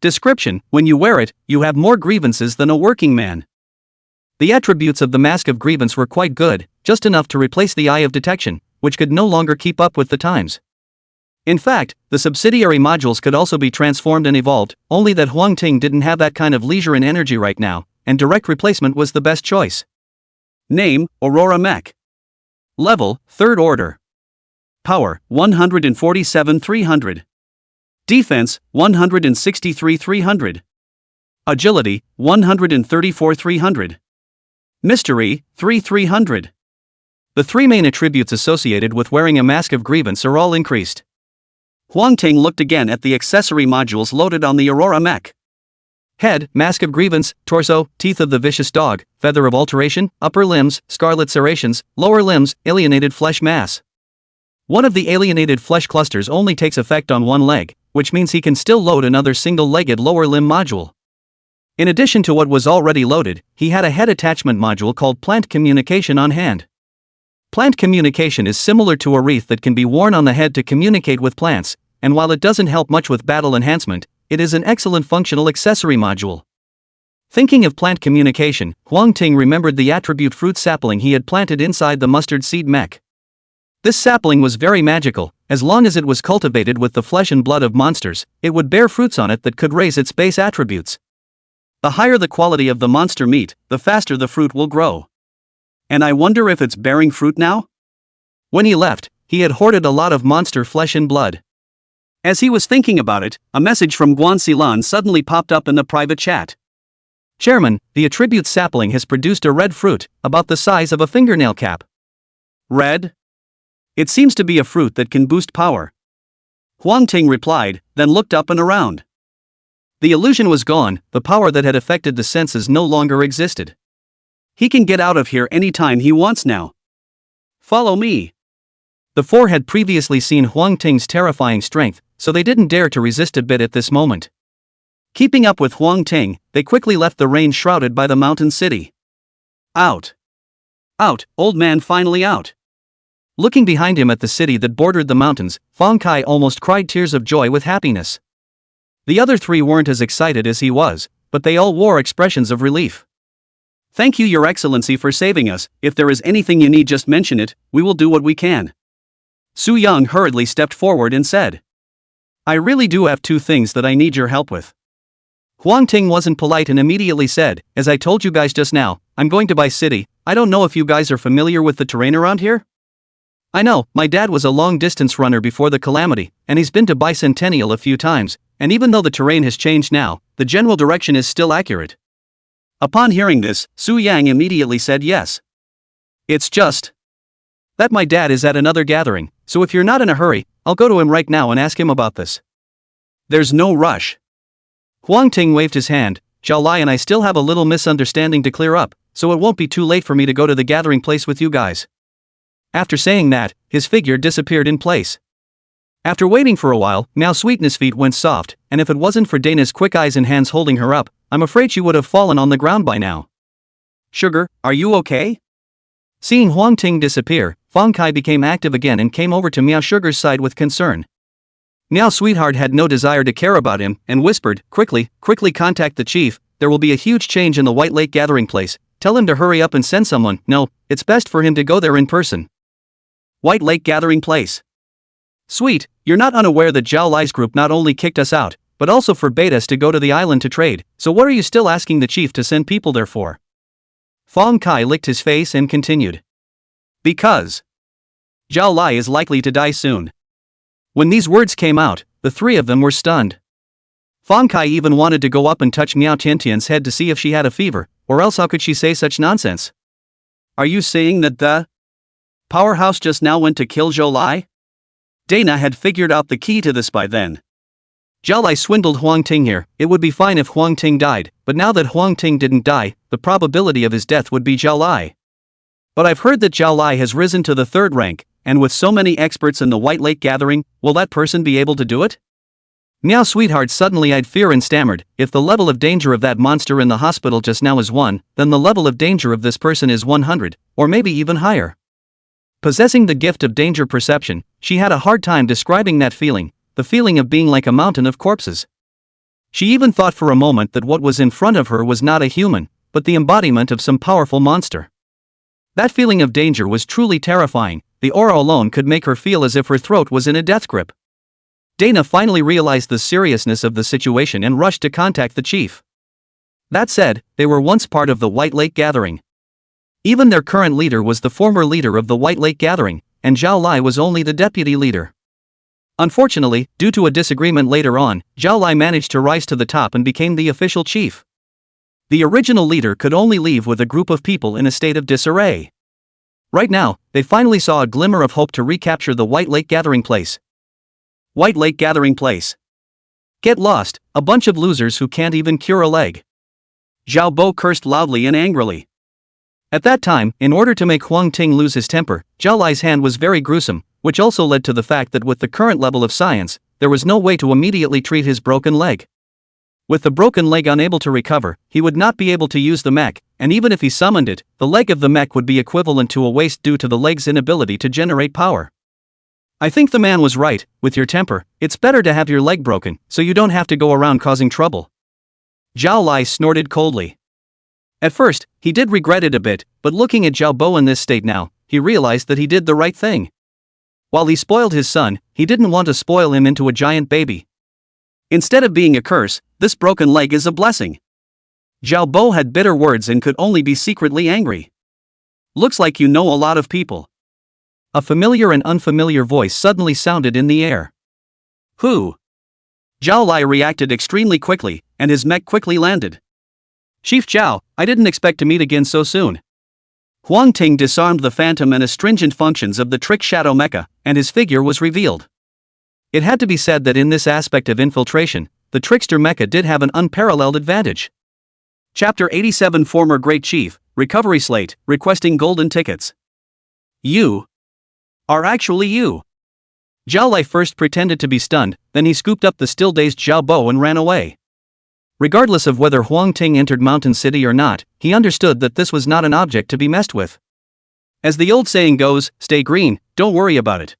Description, when you wear it, you have more grievances than a working man. The attributes of the Mask of Grievance were quite good, just enough to replace the Eye of Detection, which could no longer keep up with the times. In fact, the subsidiary modules could also be transformed and evolved, only that Huang Ting didn't have that kind of leisure and energy right now, and direct replacement was the best choice. Name, Aurora Mech. Level, 3rd Order. Power, 147-300. Defense, 163-300. Agility, 134-300. Mystery, 3-300. The three main attributes associated with wearing a mask of grievance are all increased. Huang Ting looked again at the accessory modules loaded on the Aurora mech. Head, mask of grievance; torso, teeth of the vicious dog; feather of alteration; upper limbs, scarlet serrations; lower limbs, alienated flesh mass. One of the alienated flesh clusters only takes effect on one leg, which means he can still load another single-legged lower limb module. In addition to what was already loaded, he had a head attachment module called Plant Communication on hand. Plant communication is similar to a wreath that can be worn on the head to communicate with plants, and while it doesn't help much with battle enhancement, it is an excellent functional accessory module. Thinking of plant communication, Huang Ting remembered the attribute fruit sapling he had planted inside the mustard seed mech. This sapling was very magical. As long as it was cultivated with the flesh and blood of monsters, it would bear fruits on it that could raise its base attributes. The higher the quality of the monster meat, the faster the fruit will grow. And I wonder if it's bearing fruit now? When he left, he had hoarded a lot of monster flesh and blood. As he was thinking about it, a message from Guan Xilan suddenly popped up in the private chat. Chairman, the attribute sapling has produced a red fruit, about the size of a fingernail cap. Red? It seems to be a fruit that can boost power. Huang Ting replied, then looked up and around. The illusion was gone, the power that had affected the senses no longer existed. He can get out of here anytime he wants now. Follow me. The four had previously seen Huang Ting's terrifying strength, so they didn't dare to resist a bit at this moment. Keeping up with Huang Ting, they quickly left the range shrouded by the mountain city. Out. Out, old man, finally out. Looking behind him at the city that bordered the mountains, Fang Kai almost cried tears of joy with happiness. The other three weren't as excited as he was, but they all wore expressions of relief. Thank you, Your Excellency, for saving us. If there is anything you need, just mention it, we will do what we can. Su Yang hurriedly stepped forward and said. I really do have two things that I need your help with. Huang Ting wasn't polite and immediately said, as I told you guys just now, I'm going to Bai City. I don't know if you guys are familiar with the terrain around here? I know, my dad was a long-distance runner before the calamity, and he's been to Bicentennial a few times, and even though the terrain has changed now, the general direction is still accurate. Upon hearing this, Su Yang immediately said yes. It's just that my dad is at another gathering, so if you're not in a hurry, I'll go to him right now and ask him about this. There's no rush. Huang Ting waved his hand. Zhao Lai and I still have a little misunderstanding to clear up, so it won't be too late for me to go to the gathering place with you guys. After saying that, his figure disappeared in place. After waiting for a while, now Sweetness' feet went soft, and if it wasn't for Dana's quick eyes and hands holding her up, I'm afraid she would have fallen on the ground by now. Sugar, are you okay? Seeing Huang Ting disappear, Fang Kai became active again and came over to Meow Sugar's side with concern. Meow Sweetheart had no desire to care about him, and whispered, quickly contact the chief, there will be a huge change in the White Lake gathering place, tell him to hurry up and send someone. No, it's best for him to go there in person. White Lake gathering place. Sweet, you're not unaware that Zhao Lai's group not only kicked us out, but also forbade us to go to the island to trade, so what are you still asking the chief to send people there for? Fang Kai licked his face and continued. Because Zhao Lai is likely to die soon. When these words came out, the three of them were stunned. Fang Kai even wanted to go up and touch Miao Tiantian's head to see if she had a fever, or else how could she say such nonsense? Are you saying that the powerhouse just now went to kill Zhao Lai? Dana had figured out the key to this by then. Zhao Lai swindled Huang Ting here. It would be fine if Huang Ting died, but now that Huang Ting didn't die, the probability of his death would be Zhao Lai. But I've heard that Zhao Lai has risen to the 3rd rank, and with so many experts in the White Lake gathering, will that person be able to do it? Meow Sweetheart suddenly eyed fear and stammered, if the level of danger of that monster in the hospital just now is 1, then the level of danger of this person is 100, or maybe even higher. Possessing the gift of danger perception, she had a hard time describing that feeling, the feeling of being like a mountain of corpses. She even thought for a moment that what was in front of her was not a human, but the embodiment of some powerful monster. That feeling of danger was truly terrifying. The aura alone could make her feel as if her throat was in a death grip. Dana finally realized the seriousness of the situation and rushed to contact the chief. That said, they were once part of the White Lake gathering. Even their current leader was the former leader of the White Lake gathering, and Zhao Lai was only the deputy leader. Unfortunately, due to a disagreement later on, Zhao Lai managed to rise to the top and became the official chief. The original leader could only leave with a group of people in a state of disarray. Right now, they finally saw a glimmer of hope to recapture the White Lake Gathering Place. White Lake Gathering Place. Get lost, a bunch of losers who can't even cure a leg. Zhao Bo cursed loudly and angrily. At that time, in order to make Huang Ting lose his temper, Zhao Lai's hand was very gruesome, which also led to the fact that with the current level of science, there was no way to immediately treat his broken leg. With the broken leg unable to recover, he would not be able to use the mech, and even if he summoned it, the leg of the mech would be equivalent to a waste due to the leg's inability to generate power. I think the man was right. With your temper, it's better to have your leg broken, so you don't have to go around causing trouble. Zhao Lai snorted coldly. At first, he did regret it a bit, but looking at Zhao Bo in this state now, he realized that he did the right thing. While he spoiled his son, he didn't want to spoil him into a giant baby. Instead of being a curse, this broken leg is a blessing. Zhao Bo had bitter words and could only be secretly angry. Looks like you know a lot of people. A familiar and unfamiliar voice suddenly sounded in the air. Who? Zhao Lai reacted extremely quickly, and his mech quickly landed. Chief Zhao, I didn't expect to meet again so soon. Huang Ting disarmed the phantom and astringent functions of the trick shadow mecha, and his figure was revealed. It had to be said that in this aspect of infiltration, the trickster mecha did have an unparalleled advantage. Chapter 87 Former Great Chief, Recovery Slate, Requesting Golden Tickets. You are actually you. Zhao Lai first pretended to be stunned, then he scooped up the still-dazed Zhao Bo and ran away. Regardless of whether Huang Ting entered Mountain City or not, he understood that this was not an object to be messed with. As the old saying goes, stay green, don't worry about it.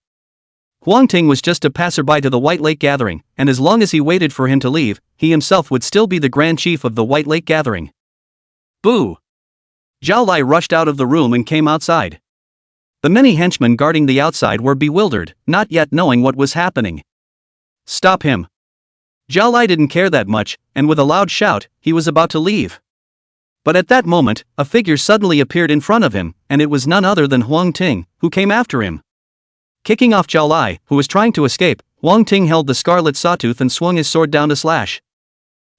Huang Ting was just a passerby to the White Lake Gathering, and as long as he waited for him to leave, he himself would still be the Grand Chief of the White Lake Gathering. Boo! Zhao Lai rushed out of the room and came outside. The many henchmen guarding the outside were bewildered, not yet knowing what was happening. Stop him! Zhao Lai didn't care that much, and with a loud shout, he was about to leave. But at that moment, a figure suddenly appeared in front of him, and it was none other than Huang Ting, who came after him. Kicking off Zhao Lai, who was trying to escape, Huang Ting held the scarlet sawtooth and swung his sword down to slash.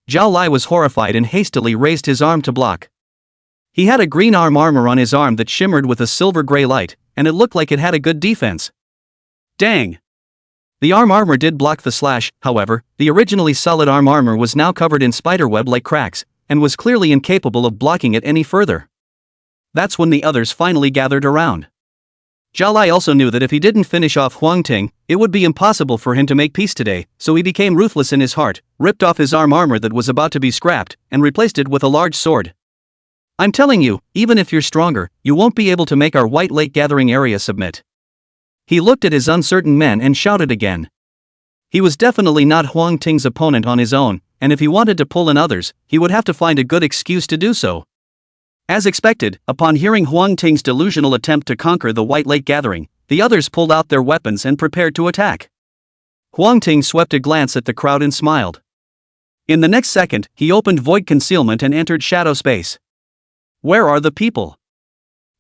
Zhao Lai was horrified and hastily raised his arm to block. He had a green arm armor on his arm that shimmered with a silver-gray light, and it looked like it had a good defense. Dang! The arm armor did block the slash, however, the originally solid arm armor was now covered in spiderweb-like cracks, and was clearly incapable of blocking it any further. That's when the others finally gathered around. Zhao Lai also knew that if he didn't finish off Huang Ting, it would be impossible for him to make peace today, so he became ruthless in his heart, ripped off his arm armor that was about to be scrapped, and replaced it with a large sword. I'm telling you, even if you're stronger, you won't be able to make our White Lake Gathering area submit. He looked at his uncertain men and shouted again. He was definitely not Huang Ting's opponent on his own, and if he wanted to pull in others, he would have to find a good excuse to do so. As expected, upon hearing Huang Ting's delusional attempt to conquer the White Lake Gathering, the others pulled out their weapons and prepared to attack. Huang Ting swept a glance at the crowd and smiled. In the next second, he opened void concealment and entered shadow space. Where are the people?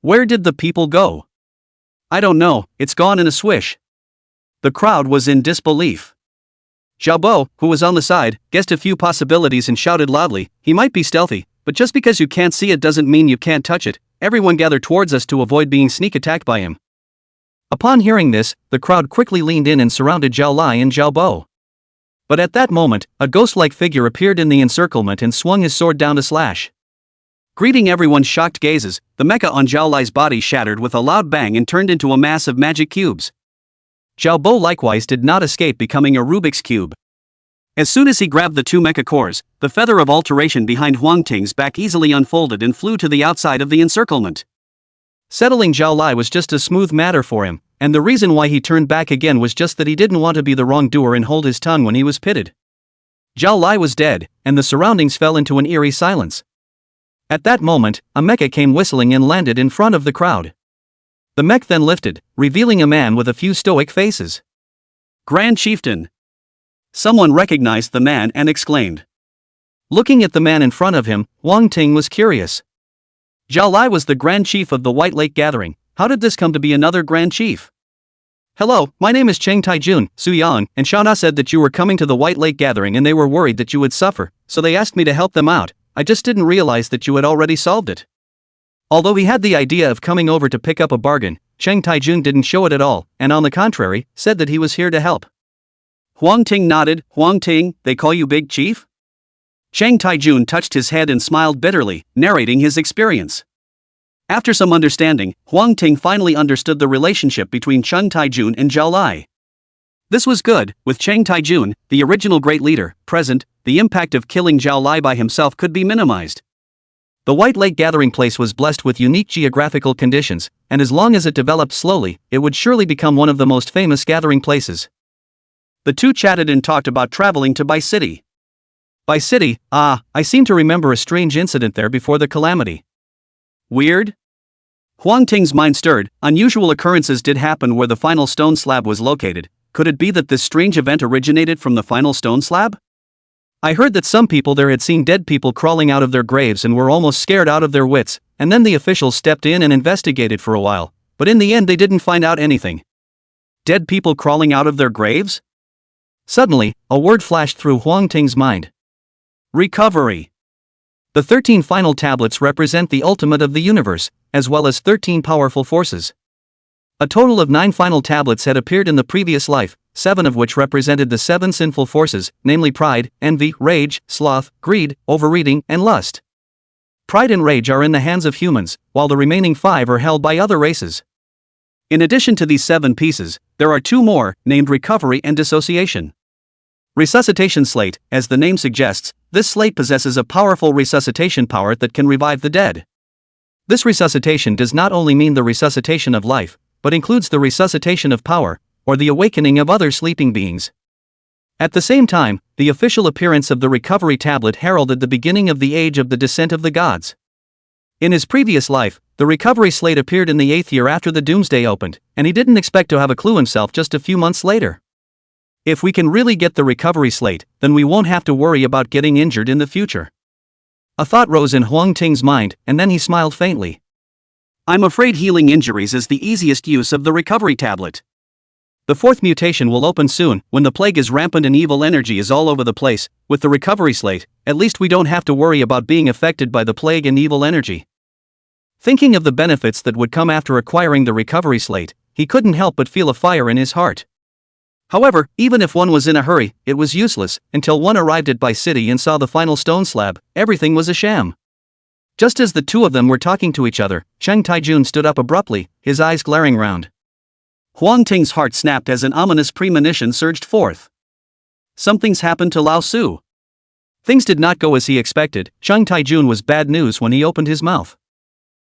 Where did the people go? I don't know, it's gone in a swish. The crowd was in disbelief. Zhao Bo, who was on the side, guessed a few possibilities and shouted loudly, he might be stealthy, but just because you can't see it doesn't mean you can't touch it. Everyone gathered towards us to avoid being sneak attacked by him. Upon hearing this, the crowd quickly leaned in and surrounded Zhao Lai and Zhao Bo. But at that moment, a ghost-like figure appeared in the encirclement and swung his sword down to slash. Greeting everyone's shocked gazes, the mecha on Zhao Lai's body shattered with a loud bang and turned into a mass of magic cubes. Zhao Bo likewise did not escape becoming a Rubik's Cube. As soon as he grabbed the two mecha cores, the feather of alteration behind Huang Ting's back easily unfolded and flew to the outside of the encirclement. Settling Zhao Lai was just a smooth matter for him, and the reason why he turned back again was just that he didn't want to be the wrongdoer and hold his tongue when he was pitted. Zhao Lai was dead, and the surroundings fell into an eerie silence. At that moment, a mecha came whistling and landed in front of the crowd. The mech then lifted, revealing a man with a few stoic faces. Grand Chieftain! Someone recognized the man and exclaimed. Looking at the man in front of him, Huang Ting was curious. Zhao Lai was the Grand Chief of the White Lake Gathering. How did this come to be another Grand Chief? Hello, my name is Cheng Taijun, Suyan, and Shauna said that you were coming to the White Lake gathering and they were worried that you would suffer, so they asked me to help them out. I just didn't realize that you had already solved it. Although he had the idea of coming over to pick up a bargain, Cheng Taijun didn't show it at all, and on the contrary, said that he was here to help. Huang Ting nodded. Huang Ting, they call you Big Chief? Cheng Taijun touched his head and smiled bitterly, narrating his experience. After some understanding, Huang Ting finally understood the relationship between Cheng Taijun and Zhao Lai. This was good. With Cheng Taijun, the original great leader, present, the impact of killing Zhao Lai by himself could be minimized. The White Lake gathering place was blessed with unique geographical conditions, and as long as it developed slowly, it would surely become one of the most famous gathering places. The two chatted and talked about traveling to Bai City. Bai City, I seem to remember a strange incident there before the calamity. Weird? Huang Ting's mind stirred. Unusual occurrences did happen where the final stone slab was located. Could it be that this strange event originated from the final stone slab? I heard that some people there had seen dead people crawling out of their graves and were almost scared out of their wits, and then the officials stepped in and investigated for a while, but in the end they didn't find out anything. Dead people crawling out of their graves? Suddenly, a word flashed through Huang Ting's mind. Recovery. The 13 final tablets represent the ultimate of the universe, as well as 13 powerful forces. A total of 9 final tablets had appeared in the previous life, 7 of which represented the 7 sinful forces, namely pride, envy, rage, sloth, greed, overeating, and lust. Pride and rage are in the hands of humans, while the remaining 5 are held by other races. In addition to these 7 pieces, there are 2 more, named recovery and dissociation. Resuscitation slate, as the name suggests, this slate possesses a powerful resuscitation power that can revive the dead. This resuscitation does not only mean the resuscitation of life, but includes the resuscitation of power, or the awakening of other sleeping beings. At the same time, the official appearance of the recovery tablet heralded the beginning of the age of the descent of the gods. In his previous life, the recovery slate appeared in the 8th year after the doomsday opened, and he didn't expect to have a clue himself just a few months later. If we can really get the recovery slate, then we won't have to worry about getting injured in the future. A thought rose in Huang Ting's mind, and then he smiled faintly. I'm afraid healing injuries is the easiest use of the recovery tablet. The 4th mutation will open soon, when the plague is rampant and evil energy is all over the place. With the recovery slate, at least we don't have to worry about being affected by the plague and evil energy. Thinking of the benefits that would come after acquiring the recovery slate, he couldn't help but feel a fire in his heart. However, even if one was in a hurry, it was useless. Until one arrived at Bai City and saw the final stone slab, everything was a sham. Just as the two of them were talking to each other, Cheng Taijun stood up abruptly, his eyes glaring round. Huang Ting's heart snapped as an ominous premonition surged forth. Something's happened to Lao Su. Things did not go as he expected. Cheng Taijun was bad news when he opened his mouth.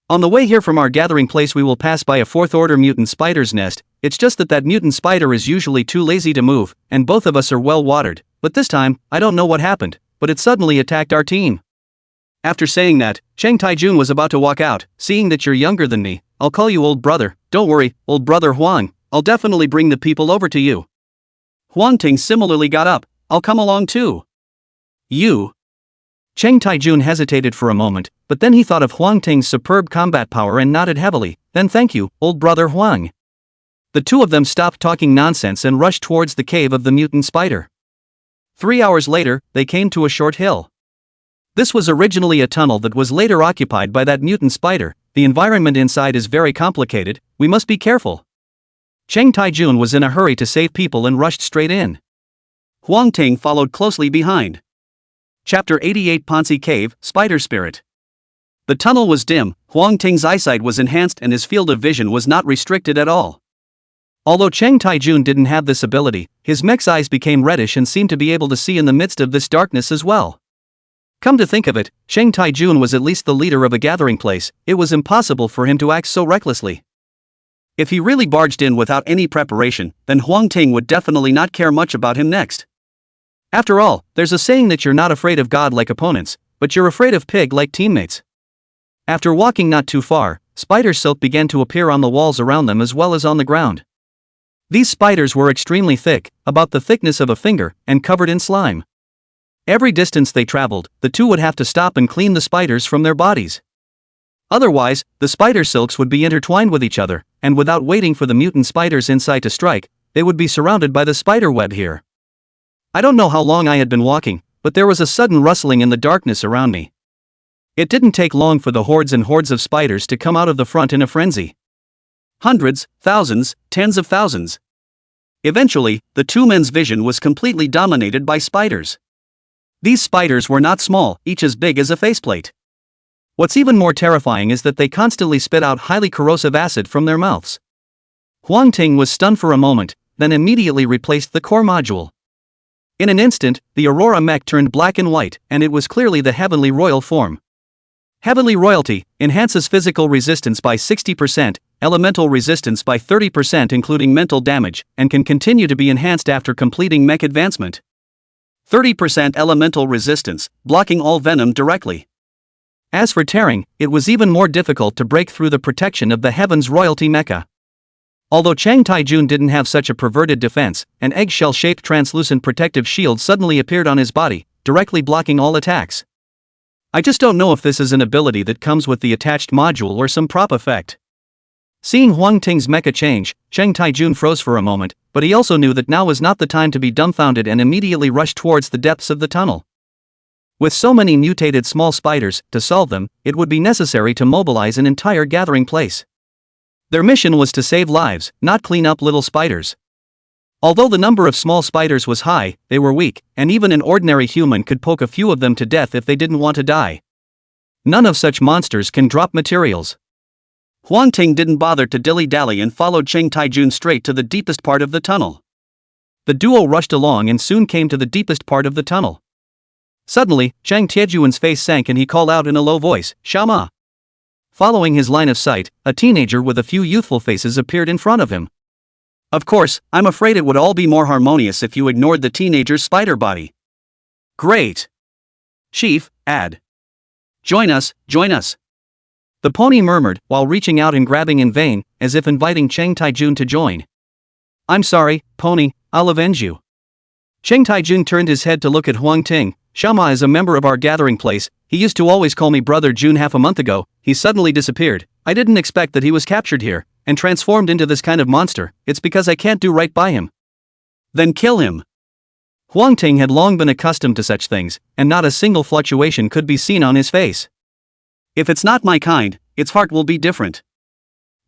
On the way here from our gathering place we will pass by a 4th-order mutant spider's nest. It's just that mutant spider is usually too lazy to move, and both of us are well watered, but this time, I don't know what happened, but it suddenly attacked our team. After saying that, Cheng Taijun was about to walk out. Seeing that you're younger than me, I'll call you old brother. Don't worry, old brother Huang, I'll definitely bring the people over to you. Huang Ting similarly got up. I'll come along too. You? Cheng Taijun hesitated for a moment, but then he thought of Huang Ting's superb combat power and nodded heavily. Then thank you, old brother Huang. The two of them stopped talking nonsense and rushed towards the cave of the mutant spider. 3 hours later, they came to a short hill. This was originally a tunnel that was later occupied by that mutant spider. The environment inside is very complicated, we must be careful. Cheng Taijun was in a hurry to save people and rushed straight in. Huang Ting followed closely behind. Chapter 88 Ponzi Cave, Spider Spirit. The tunnel was dim, Huang Ting's eyesight was enhanced and his field of vision was not restricted at all. Although Cheng Taijun didn't have this ability, his mech's eyes became reddish and seemed to be able to see in the midst of this darkness as well. Come to think of it, Cheng Taijun was at least the leader of a gathering place. It was impossible for him to act so recklessly. If he really barged in without any preparation, then Huang Ting would definitely not care much about him next. After all, there's a saying that you're not afraid of God like opponents, but you're afraid of pig like teammates. After walking not too far, spider silk began to appear on the walls around them as well as on the ground. These spiders were extremely thick, about the thickness of a finger, and covered in slime. Every distance they traveled, the two would have to stop and clean the spiders from their bodies. Otherwise, the spider silks would be intertwined with each other, and without waiting for the mutant spiders inside to strike, they would be surrounded by the spider web here. I don't know how long I had been walking, but there was a sudden rustling in the darkness around me. It didn't take long for the hordes and hordes of spiders to come out of the front in a frenzy. Hundreds, thousands, tens of thousands. Eventually, the two men's vision was completely dominated by spiders. These spiders were not small, each as big as a faceplate. What's even more terrifying is that they constantly spit out highly corrosive acid from their mouths. Huang Ting was stunned for a moment, then immediately replaced the core module. In an instant, the Aurora mech turned black and white, and it was clearly the Heavenly Royal form. Heavenly Royalty enhances physical resistance by 60%, elemental resistance by 30% including mental damage, and can continue to be enhanced after completing mech advancement. 30% elemental resistance, blocking all venom directly. As for tearing, it was even more difficult to break through the protection of the Heaven's Royalty mecha. Although Chang Taijun didn't have such a perverted defense, an eggshell-shaped translucent protective shield suddenly appeared on his body, directly blocking all attacks. I just don't know if this is an ability that comes with the attached module or some prop effect. Seeing Huang Ting's mecha change, Chang Taijun froze for a moment, but he also knew that now was not the time to be dumbfounded and immediately rushed towards the depths of the tunnel. With so many mutated small spiders, to solve them, it would be necessary to mobilize an entire gathering place. Their mission was to save lives, not clean up little spiders. Although the number of small spiders was high, they were weak, and even an ordinary human could poke a few of them to death if they didn't want to die. None of such monsters can drop materials. Huang Ting didn't bother to dilly-dally and followed Chang Taijun straight to the deepest part of the tunnel. The duo rushed along and soon came to the deepest part of the tunnel. Suddenly, Chang Taijun's face sank and he called out in a low voice, "Shama!" Following his line of sight, a teenager with a few youthful faces appeared in front of him. Of course, I'm afraid it would all be more harmonious if you ignored the teenager's spider body. Great! Chief, add. Join us, join us. The pony murmured, while reaching out and grabbing in vain, as if inviting Chang Taijun to join. I'm sorry, pony, I'll avenge you. Chang Taijun turned his head to look at Huang Ting. Shama is a member of our gathering place. He used to always call me Brother June. Half a month ago, he suddenly disappeared. I didn't expect that he was captured here, and transformed into this kind of monster. It's because I can't do right by him. Then kill him. Huang Ting had long been accustomed to such things, and not a single fluctuation could be seen on his face. If it's not my kind, its heart will be different.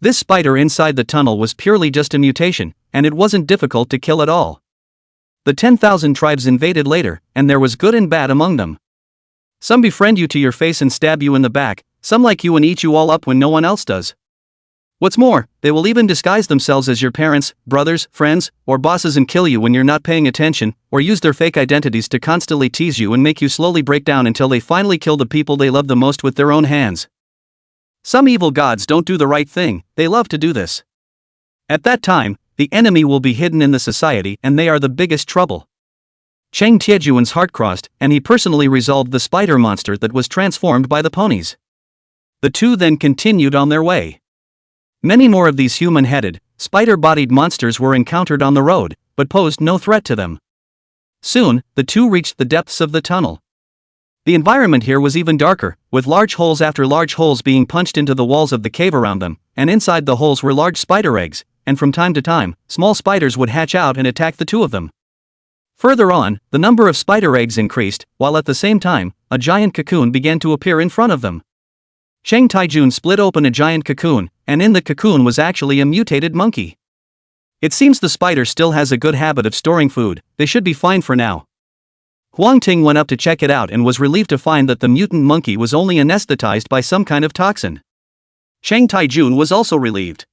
This spider inside the tunnel was purely just a mutation, and it wasn't difficult to kill at all. The 10,000 tribes invaded later, and there was good and bad among them. Some befriend you to your face and stab you in the back, some like you and eat you all up when no one else does. What's more, they will even disguise themselves as your parents, brothers, friends, or bosses and kill you when you're not paying attention, or use their fake identities to constantly tease you and make you slowly break down until they finally kill the people they love the most with their own hands. Some evil gods don't do the right thing, they love to do this. At that time, the enemy will be hidden in the society and they are the biggest trouble. Chang Taijun's heart crossed, and he personally resolved the spider monster that was transformed by the ponies. The two then continued on their way. Many more of these human-headed, spider-bodied monsters were encountered on the road, but posed no threat to them. Soon, the two reached the depths of the tunnel. The environment here was even darker, with large holes after large holes being punched into the walls of the cave around them, and inside the holes were large spider eggs, and from time to time, small spiders would hatch out and attack the two of them. Further on, the number of spider eggs increased, while at the same time, a giant cocoon began to appear in front of them. Chang Taijun split open a giant cocoon, and in the cocoon was actually a mutated monkey. It seems the spider still has a good habit of storing food, they should be fine for now. Huang Ting went up to check it out and was relieved to find that the mutant monkey was only anesthetized by some kind of toxin. Chang Taijun was also relieved.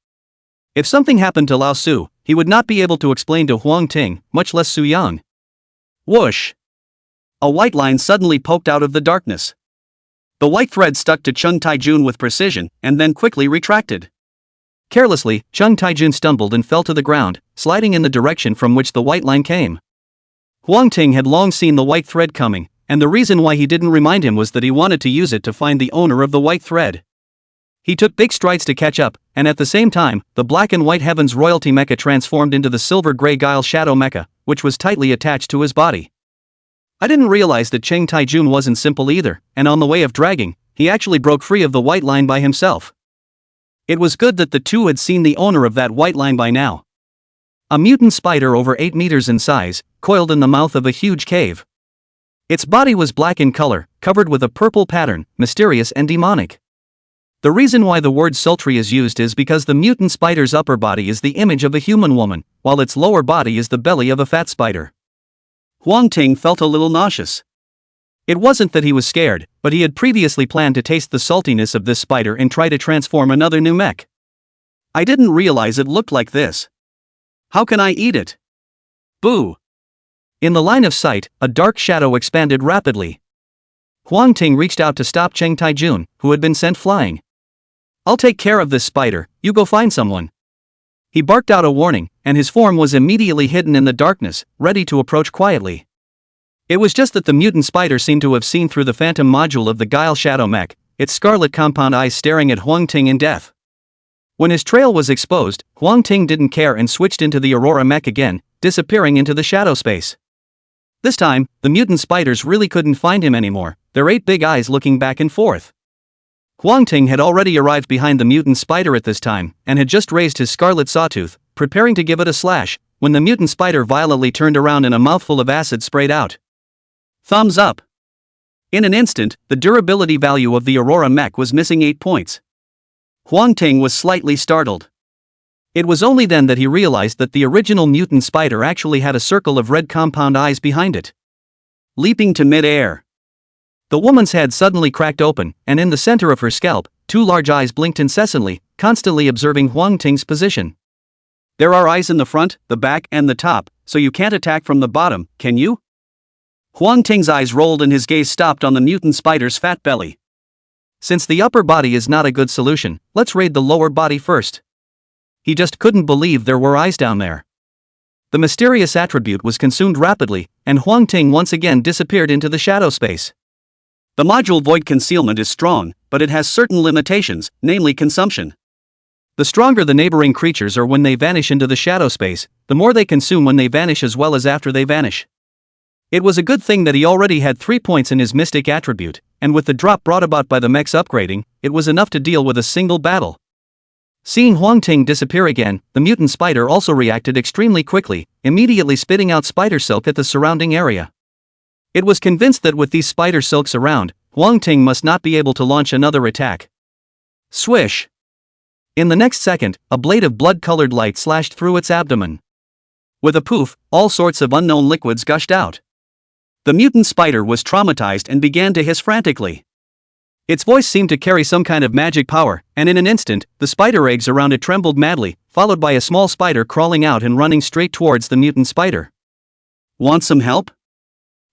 If something happened to Lao Su, he would not be able to explain to Huang Ting, much less Su Yang. Whoosh! A white line suddenly poked out of the darkness. The white thread stuck to Chang Taijun with precision, and then quickly retracted. Carelessly, Chang Taijun stumbled and fell to the ground, sliding in the direction from which the white line came. Huang Ting had long seen the white thread coming, and the reason why he didn't remind him was that he wanted to use it to find the owner of the white thread. He took big strides to catch up, and at the same time, the black and white Heaven's Royalty mecha transformed into the silver-gray Guile Shadow mecha, which was tightly attached to his body. I didn't realize that Chang Taijun wasn't simple either, and on the way of dragging, he actually broke free of the white line by himself. It was good that the two had seen the owner of that white line by now. A mutant spider over 8 meters in size, coiled in the mouth of a huge cave. Its body was black in color, covered with a purple pattern, mysterious and demonic. The reason why the word sultry is used is because the mutant spider's upper body is the image of a human woman, while its lower body is the belly of a fat spider. Huang Ting felt a little nauseous. It wasn't that he was scared, but he had previously planned to taste the saltiness of this spider and try to transform another new mech. I didn't realize it looked like this. How can I eat it? Boo! In the line of sight, a dark shadow expanded rapidly. Huang Ting reached out to stop Cheng Taijun, who had been sent flying. I'll take care of this spider, you go find someone. He barked out a warning, and his form was immediately hidden in the darkness, ready to approach quietly. It was just that the mutant spider seemed to have seen through the phantom module of the Guile Shadow mech, its scarlet compound eyes staring at Huang Ting in death. When his trail was exposed, Huang Ting didn't care and switched into the Aurora mech again, disappearing into the shadow space. This time, the mutant spiders really couldn't find him anymore, their 8 big eyes looking back and forth. Huang Ting had already arrived behind the mutant spider at this time, and had just raised his scarlet sawtooth, preparing to give it a slash, when the mutant spider violently turned around and a mouthful of acid sprayed out. Thumbs up! In an instant, the durability value of the Aurora mech was missing 8 points. Huang Ting was slightly startled. It was only then that he realized that the original mutant spider actually had a circle of red compound eyes behind it. Leaping to mid-air. The woman's head suddenly cracked open, and in the center of her scalp, 2 large eyes blinked incessantly, constantly observing Huang Ting's position. There are eyes in the front, the back, and the top, so you can't attack from the bottom, can you? Huang Ting's eyes rolled and his gaze stopped on the mutant spider's fat belly. Since the upper body is not a good solution, let's raid the lower body first. He just couldn't believe there were eyes down there. The mysterious attribute was consumed rapidly, and Huang Ting once again disappeared into the shadow space. The module void concealment is strong, but it has certain limitations, namely consumption. The stronger the neighboring creatures are when they vanish into the shadow space, the more they consume when they vanish as well as after they vanish. It was a good thing that he already had 3 points in his mystic attribute, and with the drop brought about by the mech's upgrading, it was enough to deal with a single battle. Seeing Huang Ting disappear again, the mutant spider also reacted extremely quickly, immediately spitting out spider silk at the surrounding area. It was convinced that with these spider silks around, Huang Ting must not be able to launch another attack. Swish! In the next second, a blade of blood-colored light slashed through its abdomen. With a poof, all sorts of unknown liquids gushed out. The mutant spider was traumatized and began to hiss frantically. Its voice seemed to carry some kind of magic power, and in an instant, the spider eggs around it trembled madly, followed by a small spider crawling out and running straight towards the mutant spider. Want some help?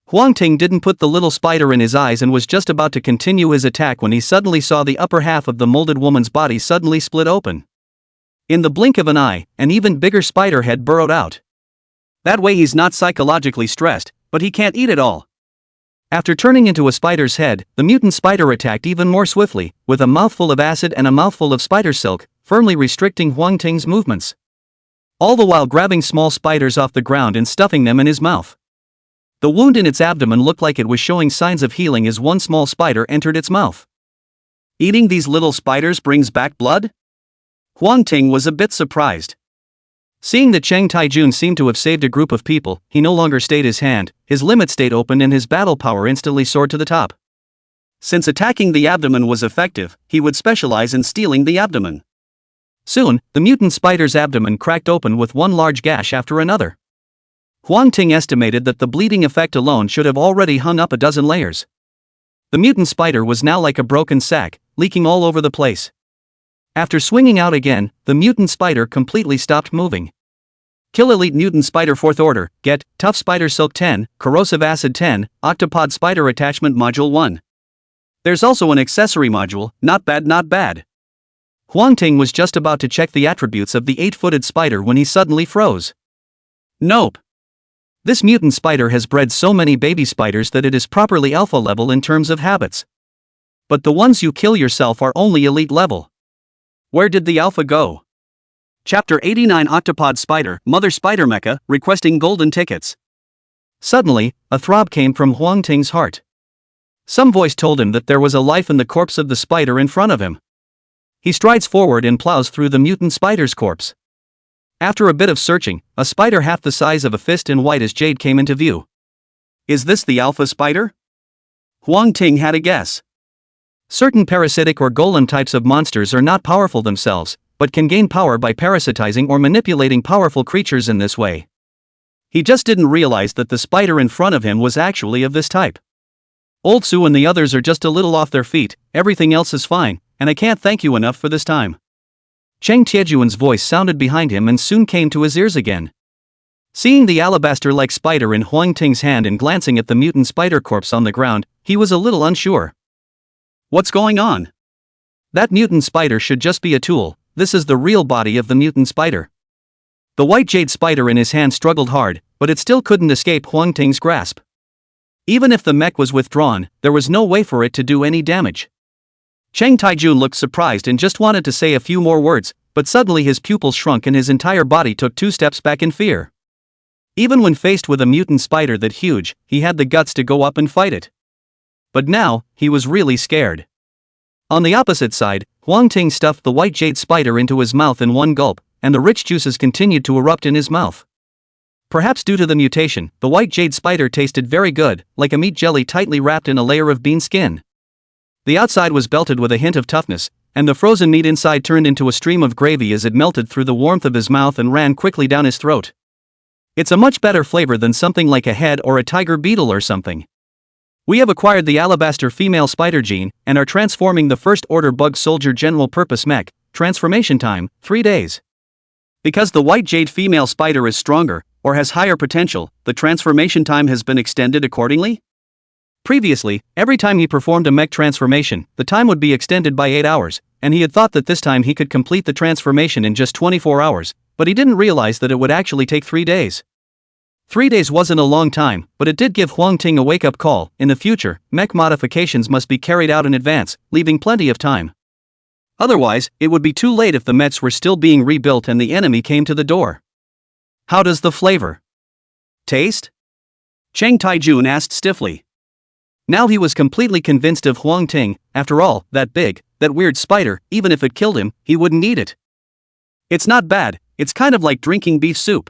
Huang Ting didn't put the little spider in his eyes and was just about to continue his attack when he suddenly saw the upper half of the molded woman's body suddenly split open. In the blink of an eye, an even bigger spider head burrowed out. That way he's not psychologically stressed, but he can't eat it all. After turning into a spider's head, the mutant spider attacked even more swiftly, with a mouthful of acid and a mouthful of spider silk, firmly restricting Huang Ting's movements. All the while grabbing small spiders off the ground and stuffing them in his mouth. The wound in its abdomen looked like it was showing signs of healing as one small spider entered its mouth. Eating these little spiders brings back blood? Huang Ting was a bit surprised. Seeing that Cheng Taijun seemed to have saved a group of people, he no longer stayed his hand, his limit stayed open and his battle power instantly soared to the top. Since attacking the abdomen was effective, he would specialize in stealing the abdomen. Soon, the mutant spider's abdomen cracked open with one large gash after another. Huang Ting estimated that the bleeding effect alone should have already hung up a dozen layers. The mutant spider was now like a broken sack, leaking all over the place. After swinging out again, the mutant spider completely stopped moving. Kill Elite Mutant Spider 4th Order, get, Tough Spider Silk 10, Corrosive Acid 10, Octopod Spider Attachment Module 1. There's also an accessory module, not bad not bad. Huang Ting was just about to check the attributes of the 8-footed spider when he suddenly froze. Nope. This mutant spider has bred so many baby spiders that it is properly alpha level in terms of habits. But the ones you kill yourself are only elite level. Where did the alpha go? Chapter 89 Octopod Spider, Mother Spider Mecha, requesting golden tickets. Suddenly, a throb came from Huang Ting's heart. Some voice told him that there was a life in the corpse of the spider in front of him. He strides forward and plows through the mutant spider's corpse. After a bit of searching, a spider half the size of a fist and white as jade came into view. Is this the alpha spider? Huang Ting had a guess. Certain parasitic or golem types of monsters are not powerful themselves, but can gain power by parasitizing or manipulating powerful creatures in this way. He just didn't realize that the spider in front of him was actually of this type. Old Su and the others are just a little off their feet, everything else is fine, and I can't thank you enough for this time. Cheng Tiejuan's voice sounded behind him and soon came to his ears again. Seeing the alabaster-like spider in Huang Ting's hand and glancing at the mutant spider corpse on the ground, he was a little unsure. What's going on? That mutant spider should just be a tool, this is the real body of the mutant spider. The white jade spider in his hand struggled hard, but it still couldn't escape Huang Ting's grasp. Even if the mech was withdrawn, there was no way for it to do any damage. Cheng Taijun looked surprised and just wanted to say a few more words, but suddenly his pupils shrunk and his entire body took 2 steps back in fear. Even when faced with a mutant spider that huge, he had the guts to go up and fight it. But now, he was really scared. On the opposite side, Huang Ting stuffed the white jade spider into his mouth in one gulp, and the rich juices continued to erupt in his mouth. Perhaps due to the mutation, the white jade spider tasted very good, like a meat jelly tightly wrapped in a layer of bean skin. The outside was belted with a hint of toughness, and the frozen meat inside turned into a stream of gravy as it melted through the warmth of his mouth and ran quickly down his throat. It's a much better flavor than something like a head or a tiger beetle or something. We have acquired the alabaster female spider gene, and are transforming the first order bug soldier general purpose mech, transformation time, 3 days. Because the white jade female spider is stronger, or has higher potential, the transformation time has been extended accordingly? Previously, every time he performed a mech transformation, the time would be extended by 8 hours, and he had thought that this time he could complete the transformation in just 24 hours, but he didn't realize that it would actually take 3 days. 3 days wasn't a long time, but it did give Huang Ting a wake-up call. In the future, mech modifications must be carried out in advance, leaving plenty of time. Otherwise, it would be too late if the mechs were still being rebuilt and the enemy came to the door. How does the flavor taste? Cheng Taijun asked stiffly. Now he was completely convinced of Huang Ting. After all, that big, that weird spider, even if it killed him, he wouldn't eat it. It's not bad, it's kind of like drinking beef soup.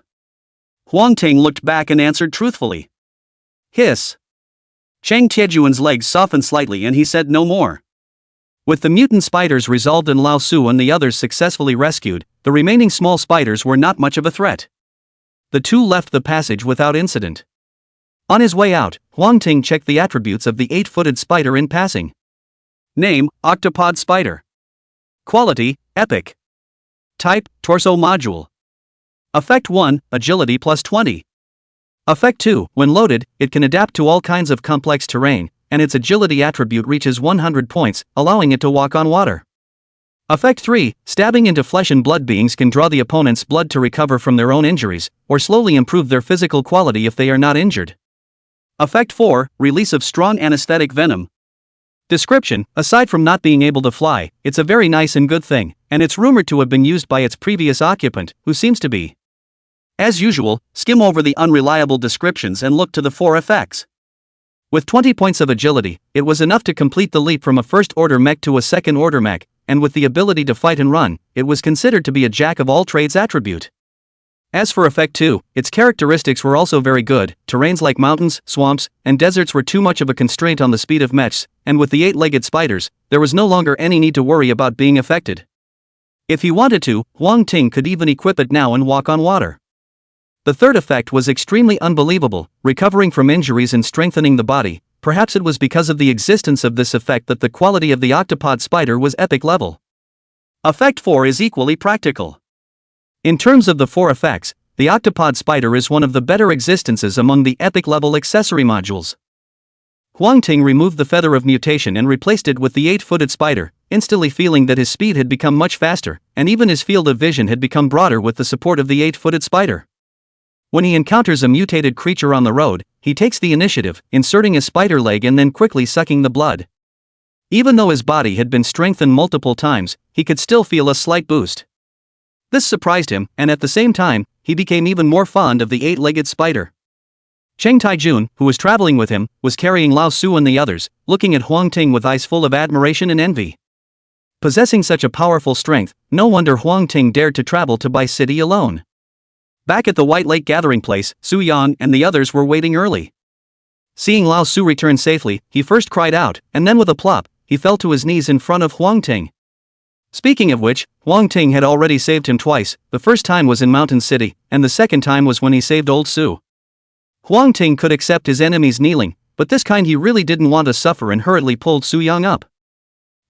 Huang Ting looked back and answered truthfully. Hiss. Cheng Tiejuan's legs softened slightly and he said no more. With the mutant spiders resolved and Lao Su and the others successfully rescued, the remaining small spiders were not much of a threat. The two left the passage without incident. On his way out, Huang Ting checked the attributes of the 8-footed spider in passing. Name, Octopod Spider. Quality, Epic. Type, Torso Module. Effect 1, Agility plus 20. Effect 2, when loaded, it can adapt to all kinds of complex terrain, and its agility attribute reaches 100 points, allowing it to walk on water. Effect 3, stabbing into flesh and blood beings can draw the opponent's blood to recover from their own injuries, or slowly improve their physical quality if they are not injured. Effect 4, release of strong anesthetic venom. Description, aside from not being able to fly, it's a very nice and good thing, and it's rumored to have been used by its previous occupant, who seems to be. As usual, skim over the unreliable descriptions and look to the 4 effects. With 20 points of agility, it was enough to complete the leap from a first-order mech to a second-order mech, and with the ability to fight and run, it was considered to be a jack-of-all-trades attribute. As for Effect 2, its characteristics were also very good. Terrains like mountains, swamps, and deserts were too much of a constraint on the speed of mechs, and with the 8-legged spiders, there was no longer any need to worry about being affected. If he wanted to, Huang Ting could even equip it now and walk on water. The third effect was extremely unbelievable, recovering from injuries and strengthening the body. Perhaps it was because of the existence of this effect that the quality of the octopod spider was epic level. Effect 4 is equally practical. In terms of the 4 effects, the octopod spider is one of the better existences among the epic level accessory modules. Huang Ting removed the feather of mutation and replaced it with the 8-footed spider, instantly feeling that his speed had become much faster, and even his field of vision had become broader with the support of the 8-footed spider. When he encounters a mutated creature on the road, he takes the initiative, inserting a spider leg and then quickly sucking the blood. Even though his body had been strengthened multiple times, he could still feel a slight boost. This surprised him, and at the same time, he became even more fond of the 8-legged spider. Cheng Taijun, who was traveling with him, was carrying Lao Su and the others, looking at Huang Ting with eyes full of admiration and envy. Possessing such a powerful strength, no wonder Huang Ting dared to travel to Bai City alone. Back at the White Lake gathering place, Su Yang and the others were waiting early. Seeing Lao Su return safely, he first cried out, and then with a plop, he fell to his knees in front of Huang Ting. Speaking of which, Huang Ting had already saved him twice. The first time was in Mountain City, and the second time was when he saved old Su. Huang Ting could accept his enemies kneeling, but this kind he really didn't want to suffer and hurriedly pulled Su Yang up.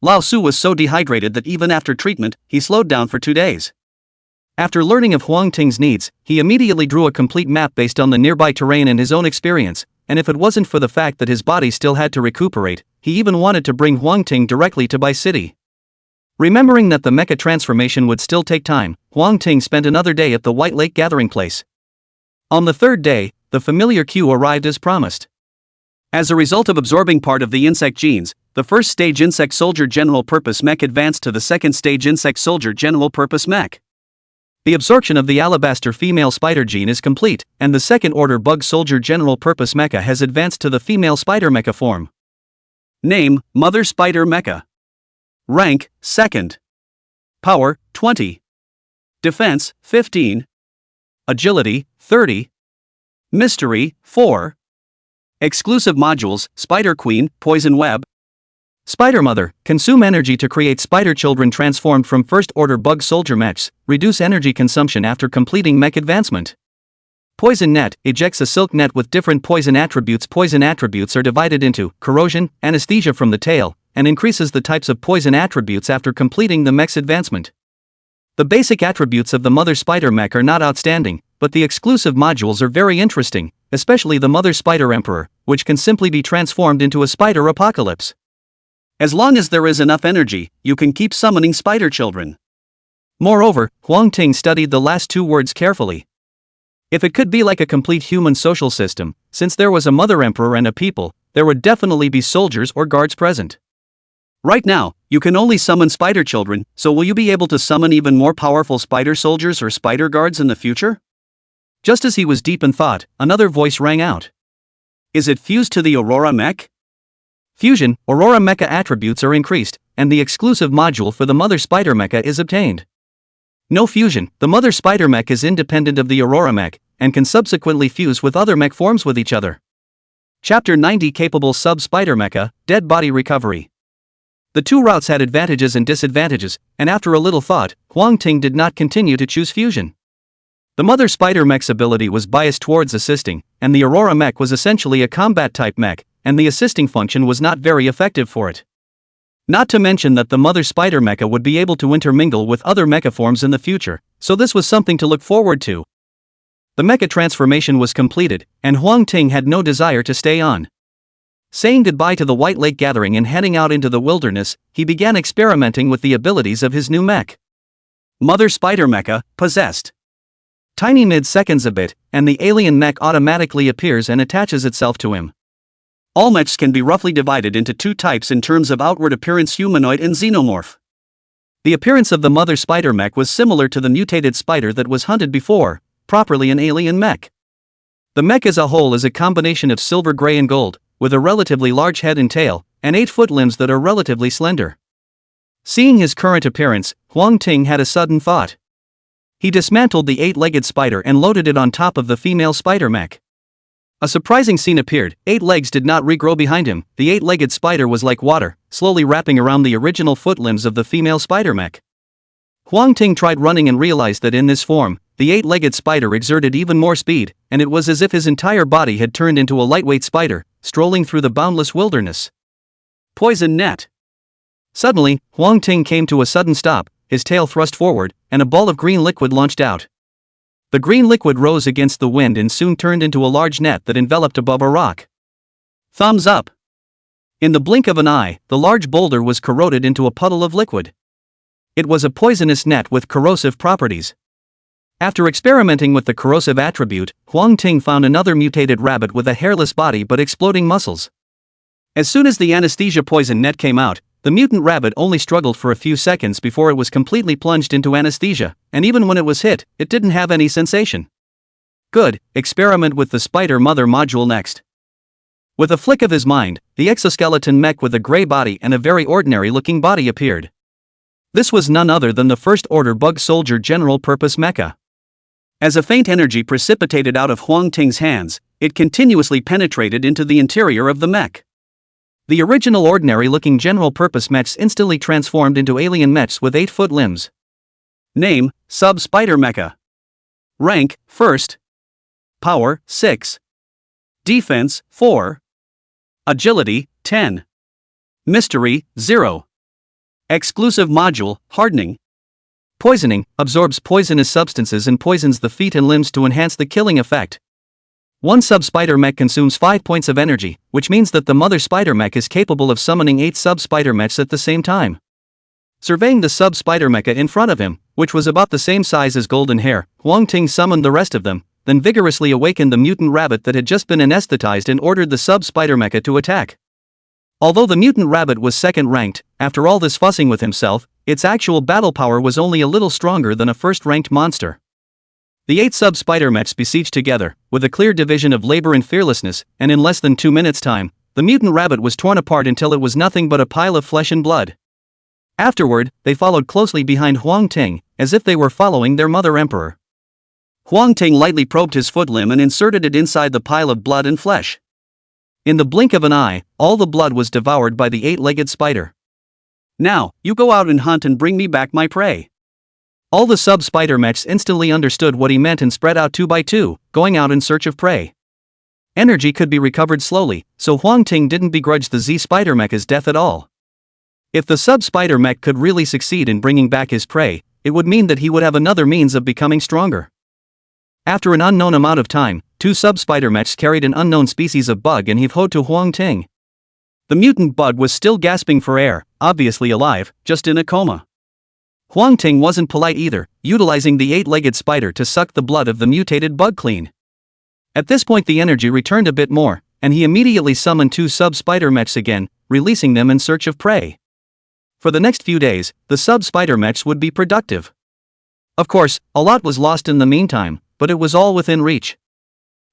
Lao Su was so dehydrated that even after treatment, he slowed down for 2 days. After learning of Huang Ting's needs, he immediately drew a complete map based on the nearby terrain and his own experience, and if it wasn't for the fact that his body still had to recuperate, he even wanted to bring Huang Ting directly to Bai City. Remembering that the mecha transformation would still take time, Huang Ting spent another day at the White Lake gathering place. On the third day, the familiar Q arrived as promised. As a result of absorbing part of the insect genes, the first stage insect soldier general purpose mech advanced to the second stage insect soldier general purpose mech. The absorption of the alabaster female spider gene is complete, and the second order bug soldier general purpose mecha has advanced to the female spider mecha form. Name: Mother Spider Mecha. Rank: 2nd. Power: 20. Defense: 15. Agility: 30. Mystery: 4. Exclusive modules: Spider Queen, Poison Web. Spider Mother, consume energy to create spider children transformed from first-order bug soldier mechs, reduce energy consumption after completing mech advancement. Poison Net, ejects a silk net with different poison attributes. Poison attributes are divided into corrosion, anesthesia from the tail, and increases the types of poison attributes after completing the mech's advancement. The basic attributes of the Mother Spider mech are not outstanding, but the exclusive modules are very interesting, especially the Mother Spider Emperor, which can simply be transformed into a spider apocalypse. As long as there is enough energy, you can keep summoning spider children. Moreover, Huang Ting studied the last 2 words carefully. If it could be like a complete human social system, since there was a Mother Emperor and a people, there would definitely be soldiers or guards present. Right now, you can only summon spider children, so will you be able to summon even more powerful spider soldiers or spider guards in the future? Just as he was deep in thought, another voice rang out. Is it fused to the Aurora mech? Fusion, Aurora mecha attributes are increased, and the exclusive module for the Mother Spider mecha is obtained. No fusion, the Mother Spider mech is independent of the Aurora mech, and can subsequently fuse with other mech forms with each other. Chapter 90 Capable Sub-Spider Mecha, Dead Body Recovery. The 2 routes had advantages and disadvantages, and after a little thought, Huang Ting did not continue to choose fusion. The Mother Spider mech's ability was biased towards assisting, and the Aurora mech was essentially a combat-type mech, and the assisting function was not very effective for it. Not to mention that the Mother Spider mecha would be able to intermingle with other mecha forms in the future, so this was something to look forward to. The mecha transformation was completed, and Huang Ting had no desire to stay on. Saying goodbye to the White Lake gathering and heading out into the wilderness, he began experimenting with the abilities of his new mech. Mother Spider mecha, possessed. Tiny mid-seconds a bit, and the alien mech automatically appears and attaches itself to him. All mechs can be roughly divided into 2 types in terms of outward appearance: humanoid and xenomorph. The appearance of the Mother Spider mech was similar to the mutated spider that was hunted before, properly an alien mech. The mech as a whole is a combination of silver gray and gold, with a relatively large head and tail, and 8-foot limbs that are relatively slender. Seeing his current appearance, Huang Ting had a sudden thought. He dismantled the 8-legged spider and loaded it on top of the female spider mech. A surprising scene appeared. 8 legs did not regrow behind him. The 8-legged spider was like water, slowly wrapping around the original foot limbs of the female spider mech. Huang Ting tried running and realized that in this form, the 8-legged spider exerted even more speed, and it was as if his entire body had turned into a lightweight spider, strolling through the boundless wilderness. Poison Net. Suddenly, Huang Ting came to a sudden stop, his tail thrust forward, and a ball of green liquid launched out. The green liquid rose against the wind and soon turned into a large net that enveloped above a rock. Thumbs up. In the blink of an eye, the large boulder was corroded into a puddle of liquid. It was a poisonous net with corrosive properties. After experimenting with the corrosive attribute, Huang Ting found another mutated rabbit with a hairless body but exploding muscles. As soon as the anesthesia poison net came out, the mutant rabbit only struggled for a few seconds before it was completely plunged into anesthesia, and even when it was hit, it didn't have any sensation. Good, experiment with the Spider Mother module next. With a flick of his mind, the exoskeleton mech with a gray body and a very ordinary-looking body appeared. This was none other than the First Order Bug Soldier General Purpose Mecha. As a faint energy precipitated out of Huang Ting's hands, it continuously penetrated into the interior of the mech. The original ordinary-looking General Purpose mechs instantly transformed into alien mechs with 8-foot limbs. Name, Sub-Spider Mecha. Rank, First. Power, 6. Defense, 4. Agility, 10. Mystery, 0. Exclusive module, Hardening. Poisoning, absorbs poisonous substances and poisons the feet and limbs to enhance the killing effect. One sub-spider mech consumes 5 points of energy, which means that the mother spider mech is capable of summoning 8 sub-spider mechs at the same time. Surveying the sub-spider mecha in front of him, which was about the same size as Golden Hair, Huang Ting summoned the rest of them, then vigorously awakened the mutant rabbit that had just been anesthetized and ordered the sub-spider mecha to attack. Although the mutant rabbit was second-ranked, after all this fussing with himself, its actual battle power was only a little stronger than a first-ranked monster. The 8 sub-spider mechs besieged together, with a clear division of labor and fearlessness, and in less than 2 minutes' time, the mutant rabbit was torn apart until it was nothing but a pile of flesh and blood. Afterward, they followed closely behind Huang Ting, as if they were following their mother emperor. Huang Ting lightly probed his foot limb and inserted it inside the pile of blood and flesh. In the blink of an eye, all the blood was devoured by the 8-legged spider. Now, you go out and hunt and bring me back my prey. All the sub-spider mechs instantly understood what he meant and spread out 2 by 2, going out in search of prey. Energy could be recovered slowly, so Huang Ting didn't begrudge the Z-spider mecha's death at all. If the sub-spider mech could really succeed in bringing back his prey, it would mean that he would have another means of becoming stronger. After an unknown amount of time, 2 sub-spider mechs carried an unknown species of bug and heave-hoed to Huang Ting. The mutant bug was still gasping for air, obviously alive, just in a coma. Huang Ting wasn't polite either, utilizing the 8-legged spider to suck the blood of the mutated bug clean. At this point the energy returned a bit more, and he immediately summoned 2 sub-spider mechs again, releasing them in search of prey. For the next few days, the sub-spider mechs would be productive. Of course, a lot was lost in the meantime, but it was all within reach.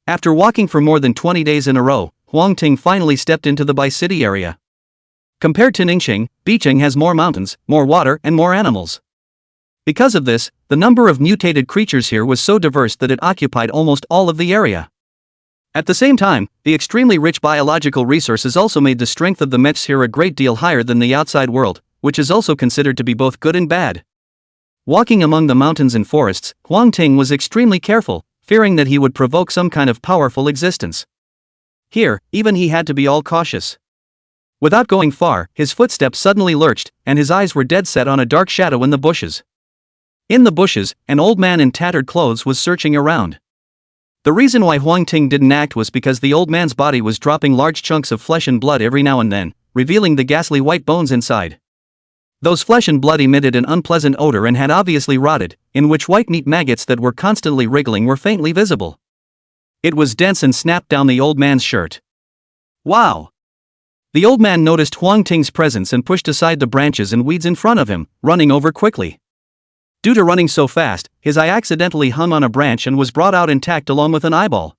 After walking for more than 20 days in a row, Huang Ting finally stepped into the Bai City area. Compared to Ningxing, Bicheng has more mountains, more water, and more animals. Because of this, the number of mutated creatures here was so diverse that it occupied almost all of the area. At the same time, the extremely rich biological resources also made the strength of the mechs here a great deal higher than the outside world, which is also considered to be both good and bad. Walking among the mountains and forests, Huang Ting was extremely careful, fearing that he would provoke some kind of powerful existence. Here, even he had to be all cautious. Without going far, his footsteps suddenly lurched, and his eyes were dead set on a dark shadow in the bushes. In the bushes, an old man in tattered clothes was searching around. The reason why Huang Ting didn't act was because the old man's body was dropping large chunks of flesh and blood every now and then, revealing the ghastly white bones inside. Those flesh and blood emitted an unpleasant odor and had obviously rotted, in which white meat maggots that were constantly wriggling were faintly visible. It was dense and snapped down the old man's shirt. Wow! The old man noticed Huang Ting's presence and pushed aside the branches and weeds in front of him, running over quickly. Due to running so fast, his eye accidentally hung on a branch and was brought out intact along with an eyeball.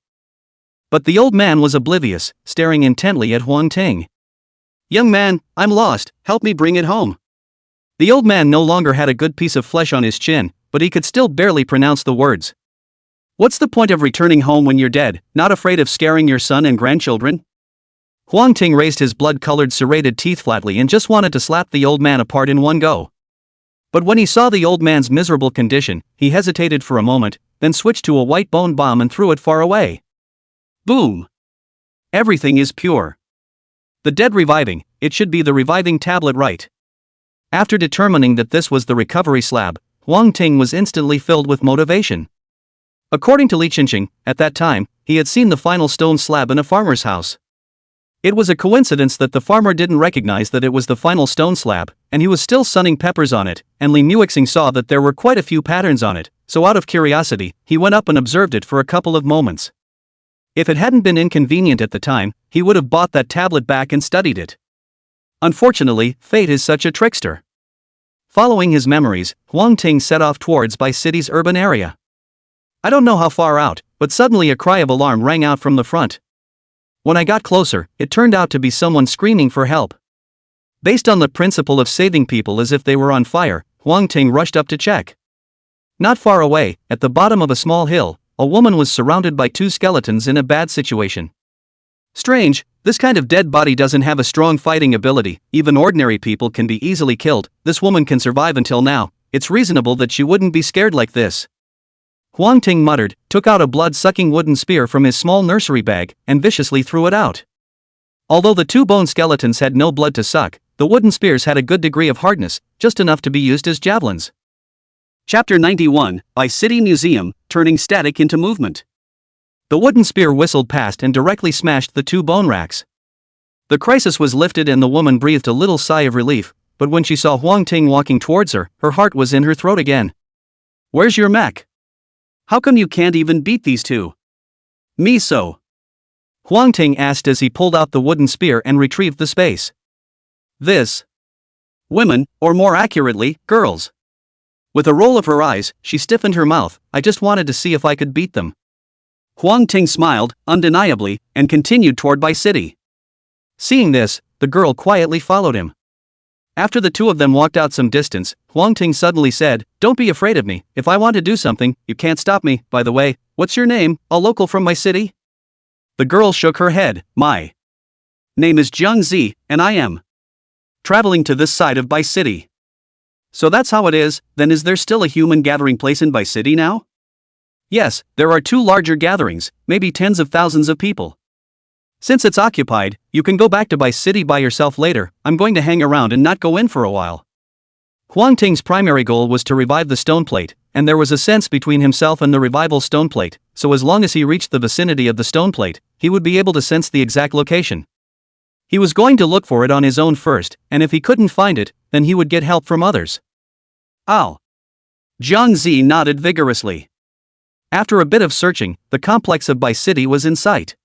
But the old man was oblivious, staring intently at Huang Ting. "Young man, I'm lost, help me bring it home." The old man no longer had a good piece of flesh on his chin, but he could still barely pronounce the words. "What's the point of returning home when you're dead, not afraid of scaring your son and grandchildren?" Huang Ting raised his blood-colored serrated teeth flatly and just wanted to slap the old man apart in one go. But when he saw the old man's miserable condition, he hesitated for a moment, then switched to a white bone bomb and threw it far away. Boom! Everything is pure. The dead reviving, it should be the reviving tablet, right? After determining that this was the recovery slab, Huang Ting was instantly filled with motivation. According to Li Qinqing, at that time, he had seen the final stone slab in a farmer's house. It was a coincidence that the farmer didn't recognize that it was the final stone slab, and he was still sunning peppers on it, and Li Muixing saw that there were quite a few patterns on it, so out of curiosity, he went up and observed it for a couple of moments. If it hadn't been inconvenient at the time, he would have bought that tablet back and studied it. Unfortunately, fate is such a trickster. Following his memories, Huang Ting set off towards Bai City's urban area. I don't know how far out, but suddenly a cry of alarm rang out from the front. When I got closer, it turned out to be someone screaming for help. Based on the principle of saving people as if they were on fire, Huang Ting rushed up to check. Not far away, at the bottom of a small hill, a woman was surrounded by two skeletons in a bad situation. Strange, this kind of dead body doesn't have a strong fighting ability, even ordinary people can be easily killed, this woman can survive until now, it's reasonable that she wouldn't be scared like this. Huang Ting muttered, took out a blood-sucking wooden spear from his small nursery bag, and viciously threw it out. Although the two bone skeletons had no blood to suck, the wooden spears had a good degree of hardness, just enough to be used as javelins. Chapter 91, by City Museum, turning static into movement. The wooden spear whistled past and directly smashed the two bone racks. The crisis was lifted and the woman breathed a little sigh of relief, but when she saw Huang Ting walking towards her, her heart was in her throat again. Where's your mech? How come you can't even beat these two? Me so. Huang Ting asked as he pulled out the wooden spear and retrieved the space. This. Women, or more accurately, girls. With a roll of her eyes, she stiffened her mouth, I just wanted to see if I could beat them. Huang Ting smiled, undeniably, and continued toward Bai City. Seeing this, the girl quietly followed him. After the two of them walked out some distance, Huang Ting suddenly said, "Don't be afraid of me, if I want to do something, you can't stop me. By the way, what's your name, a local from my city?" The girl shook her head, my name is Jiang Zi, and I am traveling to this side of Bai City. So that's how it is, then is there still a human gathering place in Bai City now? Yes, there are two larger gatherings, maybe tens of thousands of people. Since it's occupied, you can go back to Bai City by yourself later, I'm going to hang around and not go in for a while. Huang Ting's primary goal was to revive the stone plate, and there was a sense between himself and the revival stone plate, so as long as he reached the vicinity of the stone plate, he would be able to sense the exact location. He was going to look for it on his own first, and if he couldn't find it, then he would get help from others. Ow! Jiang Zi nodded vigorously. After a bit of searching, the complex of Bai City was in sight.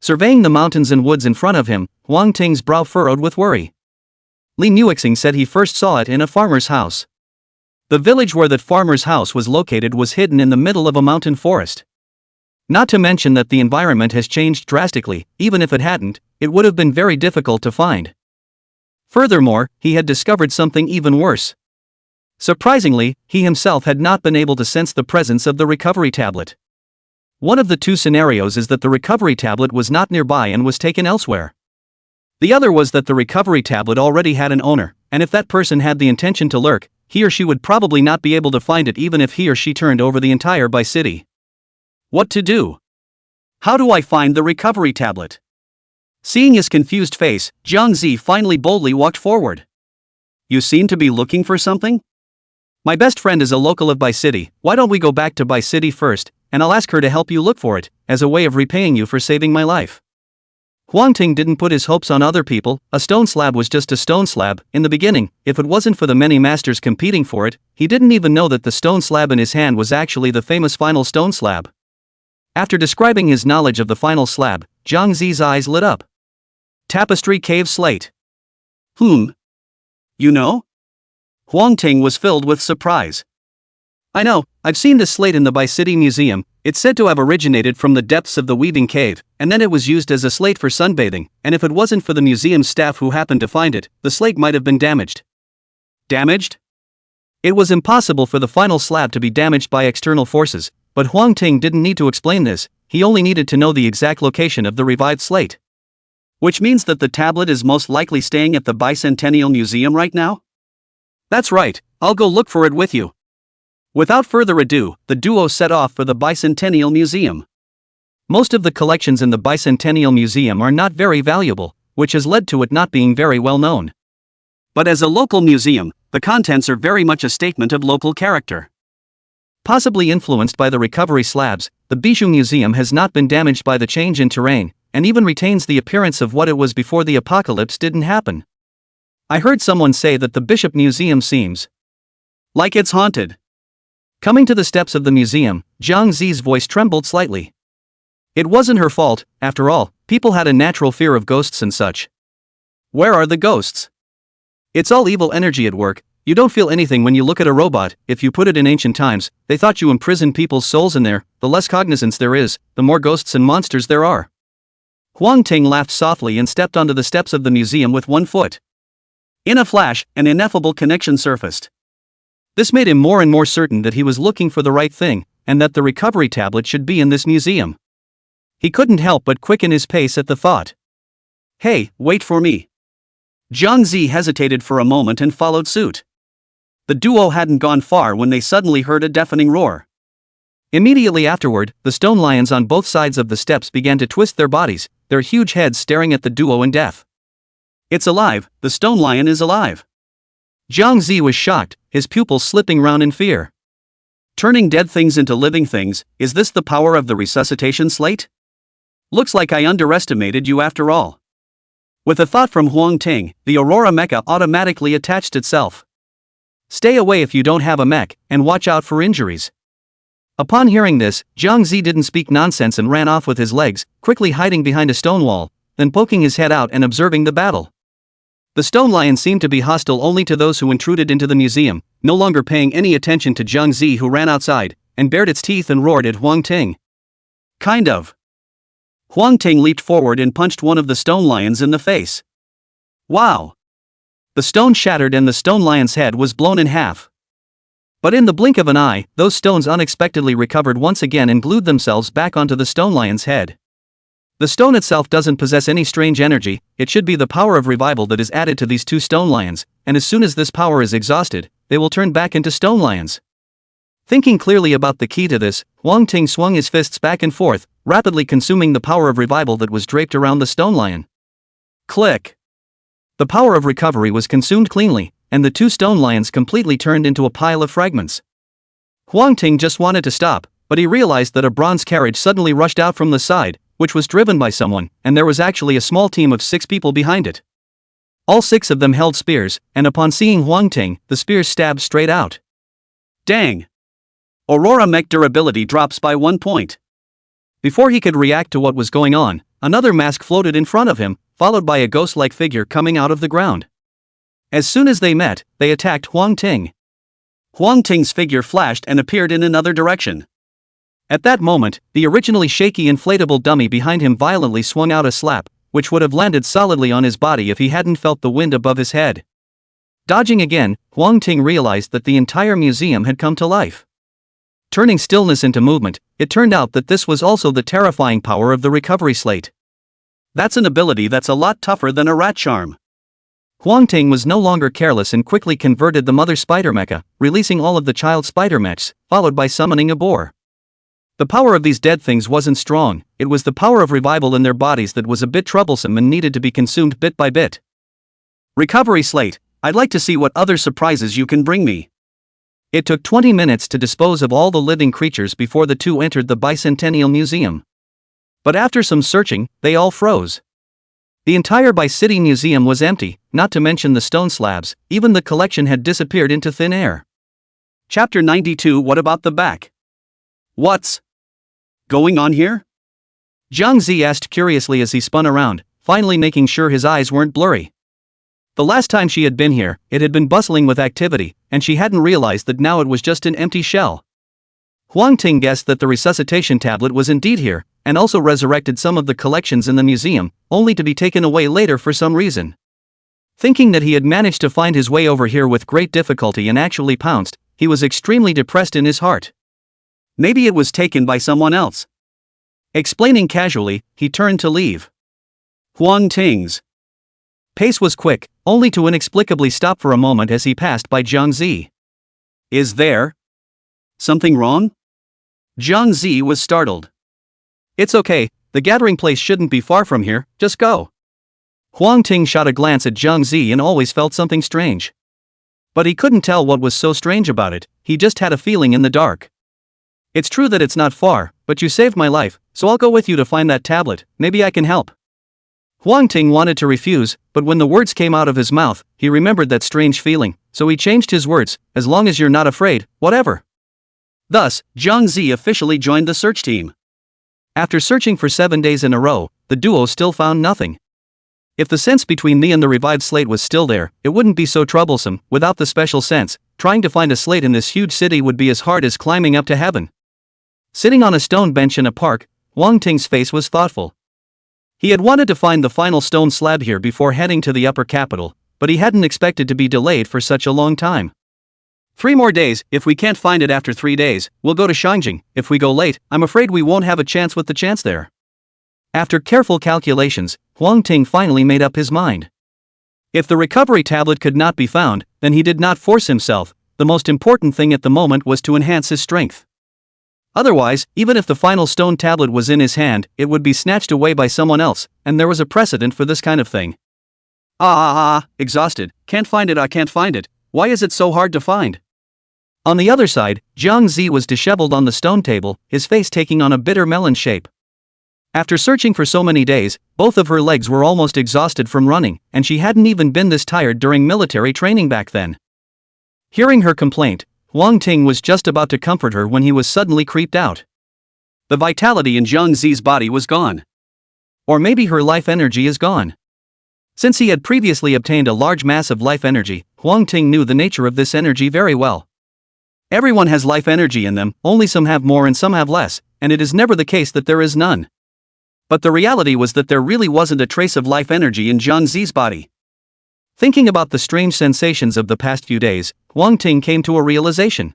Surveying the mountains and woods in front of him, Huang Ting's brow furrowed with worry. Li Muixing said he first saw it in a farmer's house. The village where that farmer's house was located was hidden in the middle of a mountain forest. Not to mention that the environment has changed drastically, even if it hadn't, it would have been very difficult to find. Furthermore, he had discovered something even worse. Surprisingly, he himself had not been able to sense the presence of the recovery tablet. One of the two scenarios is that the recovery tablet was not nearby and was taken elsewhere. The other was that the recovery tablet already had an owner, and if that person had the intention to lurk, he or she would probably not be able to find it even if he or she turned over the entire Bai City. What to do? How do I find the recovery tablet? Seeing his confused face, Jiang Zi finally boldly walked forward. You seem to be looking for something? My best friend is a local of Bai City, why don't we go back to Bai City first, and I'll ask her to help you look for it, as a way of repaying you for saving my life. Huang Ting didn't put his hopes on other people, a stone slab was just a stone slab, in the beginning, if it wasn't for the many masters competing for it, he didn't even know that the stone slab in his hand was actually the famous final stone slab. After describing his knowledge of the final slab, Jiang Zi's eyes lit up. Tapestry cave slate. You know? Huang Ting was filled with surprise. I know, I've seen this slate in the Bai City Museum, it's said to have originated from the depths of the weaving cave, and then it was used as a slate for sunbathing, and if it wasn't for the museum staff who happened to find it, the slate might have been damaged. Damaged? It was impossible for the final slab to be damaged by external forces, but Huang Ting didn't need to explain this, he only needed to know the exact location of the revived slate. Which means that the tablet is most likely staying at the Bicentennial Museum right now? That's right, I'll go look for it with you. Without further ado, the duo set off for the Bicentennial Museum. Most of the collections in the Bicentennial Museum are not very valuable, which has led to it not being very well known. But as a local museum, the contents are very much a statement of local character. Possibly influenced by the recovery slabs, the Bijou Museum has not been damaged by the change in terrain, and even retains the appearance of what it was before the apocalypse didn't happen. I heard someone say that the Bishop Museum seems like it's haunted. Coming to the steps of the museum, Jiang Zi's voice trembled slightly. It wasn't her fault, after all, people had a natural fear of ghosts and such. Where are the ghosts? It's all evil energy at work, You don't feel anything when you look at a robot. If you put it in ancient times, they thought you imprisoned people's souls in there. The less cognizance there is, the more ghosts and monsters there are. Huang Ting laughed softly and stepped onto the steps of the museum with one foot. In a flash, an ineffable connection surfaced. This made him more and more certain that he was looking for the right thing, and that the recovery tablet should be in this museum. He couldn't help but quicken his pace at the thought. Hey, wait for me. Jiang Zi hesitated for a moment and followed suit. The duo hadn't gone far when they suddenly heard a deafening roar. Immediately afterward, the stone lions on both sides of the steps began to twist their bodies, their huge heads staring at the duo in death. It's alive, the stone lion is alive. Jiang Zi was shocked, his pupils slipping round in fear. Turning dead things into living things, is this the power of the resuscitation slate? Looks like I underestimated you after all. With a thought from Huang Ting, the Aurora mecha automatically attached itself. Stay away if you don't have a mech, and watch out for injuries. Upon hearing this, Jiang Zi didn't speak nonsense and ran off with his legs, quickly hiding behind a stone wall, then poking his head out and observing the battle. The stone lion seemed to be hostile only to those who intruded into the museum, no longer paying any attention to Jiang Zi, who ran outside, and bared its teeth and roared at Huang Ting. Kind of. Huang Ting leaped forward and punched one of the stone lions in the face. Wow! The stone shattered and the stone lion's head was blown in half. But in the blink of an eye, those stones unexpectedly recovered once again and glued themselves back onto the stone lion's head. The stone itself doesn't possess any strange energy, it should be the power of revival that is added to these two stone lions, and as soon as this power is exhausted, they will turn back into stone lions. Thinking clearly about the key to this, Huang Ting swung his fists back and forth, rapidly consuming the power of revival that was draped around the stone lion. Click! The power of recovery was consumed cleanly, and the two stone lions completely turned into a pile of fragments. Huang Ting just wanted to stop, but he realized that a bronze carriage suddenly rushed out from the side, which was driven by someone, and there was actually a small team of 6 people behind it. All 6 of them held spears, and upon seeing Huang Ting, the spears stabbed straight out. Dang! Aurora mech durability drops by 1 point. Before he could react to what was going on, another mask floated in front of him, followed by a ghost-like figure coming out of the ground. As soon as they met, they attacked Huang Ting. Huang Ting's figure flashed and appeared in another direction. At that moment, the originally shaky inflatable dummy behind him violently swung out a slap, which would have landed solidly on his body if he hadn't felt the wind above his head. Dodging again, Huang Ting realized that the entire museum had come to life. Turning stillness into movement, it turned out that this was also the terrifying power of the recovery slate. That's an ability that's a lot tougher than a rat charm. Huang Ting was no longer careless and quickly converted the mother spider mecha, releasing all of the child spider mechs, followed by summoning a boar. The power of these dead things wasn't strong, it was the power of revival in their bodies that was a bit troublesome and needed to be consumed bit by bit. Recovery slate, I'd like to see what other surprises you can bring me. It took 20 minutes to dispose of all the living creatures before the two entered the Bicentennial Museum. But after some searching, they all froze. The entire Bi-City Museum was empty, not to mention the stone slabs, even the collection had disappeared into thin air. Chapter 92. What about the back? What's going on here? Jiang Zi asked curiously as he spun around, finally making sure his eyes weren't blurry. The last time she had been here, it had been bustling with activity, and she hadn't realized that now it was just an empty shell. Huang Ting guessed that the resuscitation tablet was indeed here, and also resurrected some of the collections in the museum, only to be taken away later for some reason. Thinking that he had managed to find his way over here with great difficulty and actually pounced, he was extremely depressed in his heart. Maybe it was taken by someone else. Explaining casually, he turned to leave. Huang Ting's pace was quick, only to inexplicably stop for a moment as he passed by Jiang Zi. Is there something wrong? Jiang Zi was startled. It's okay, the gathering place shouldn't be far from here, just go. Huang Ting shot a glance at Jiang Zi and always felt something strange. But he couldn't tell what was so strange about it, he just had a feeling in the dark. It's true that it's not far, but you saved my life, so I'll go with you to find that tablet, maybe I can help. Huang Ting wanted to refuse, but when the words came out of his mouth, he remembered that strange feeling, so he changed his words, as long as you're not afraid, whatever. Thus, Jiang Zi officially joined the search team. After searching for 7 days in a row, the duo still found nothing. If the sense between me and the revived slate was still there, it wouldn't be so troublesome. Without the special sense, trying to find a slate in this huge city would be as hard as climbing up to heaven. Sitting on a stone bench in a park, Huang Ting's face was thoughtful. He had wanted to find the final stone slab here before heading to the upper capital, but he hadn't expected to be delayed for such a long time. 3 more days. If we can't find it after 3 days, we'll go to Shangjing. If we go late, I'm afraid we won't have a chance with the chance there. After careful calculations, Huang Ting finally made up his mind. If the recovery tablet could not be found, then he did not force himself. The most important thing at the moment was to enhance his strength. Otherwise, even if the final stone tablet was in his hand, it would be snatched away by someone else, and there was a precedent for this kind of thing. Exhausted. Can't find it. I can't find it. Why is it so hard to find? On the other side, Jiang Zi was disheveled on the stone table, his face taking on a bitter melon shape. After searching for so many days, both of her legs were almost exhausted from running, and she hadn't even been this tired during military training back then. Hearing her complaint, Huang Ting was just about to comfort her when he was suddenly creeped out. The vitality in Jiang Zi's body was gone. Or maybe her life energy is gone. Since he had previously obtained a large mass of life energy, Huang Ting knew the nature of this energy very well. Everyone has life energy in them, only some have more and some have less, and it is never the case that there is none. But the reality was that there really wasn't a trace of life energy in Jiang Zi's body. Thinking about the strange sensations of the past few days, Huang Ting came to a realization.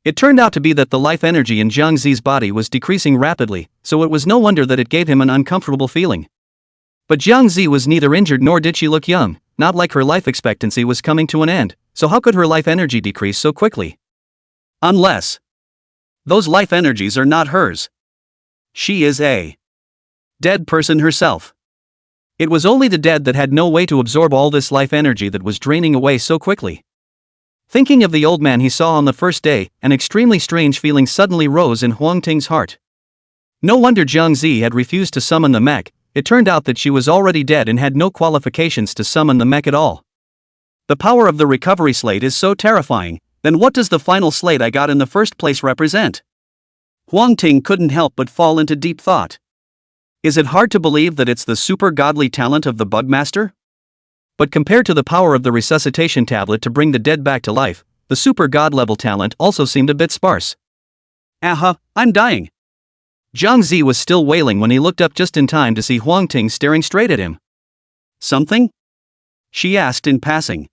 It turned out to be that the life energy in Jiang Zi's body was decreasing rapidly, so it was no wonder that it gave him an uncomfortable feeling. But Jiang Zi was neither injured nor did she look young, not like her life expectancy was coming to an end, so how could her life energy decrease so quickly? Unless those life energies are not hers. She is a dead person herself. It was only the dead that had no way to absorb all this life energy that was draining away so quickly. Thinking of the old man he saw on the first day, an extremely strange feeling suddenly rose in Huang Ting's heart. No wonder Jiang Zi had refused to summon the mech. It turned out that she was already dead and had no qualifications to summon the mech at all. The power of the recovery slate is so terrifying, then what does the final slate I got in the first place represent? Huang Ting couldn't help but fall into deep thought. Is it hard to believe that it's the super godly talent of the Bugmaster? But compared to the power of the resuscitation tablet to bring the dead back to life, the super god level talent also seemed a bit sparse. I'm dying. Jiang Zi was still wailing when he looked up just in time to see Huang Ting staring straight at him. Something? She asked in passing.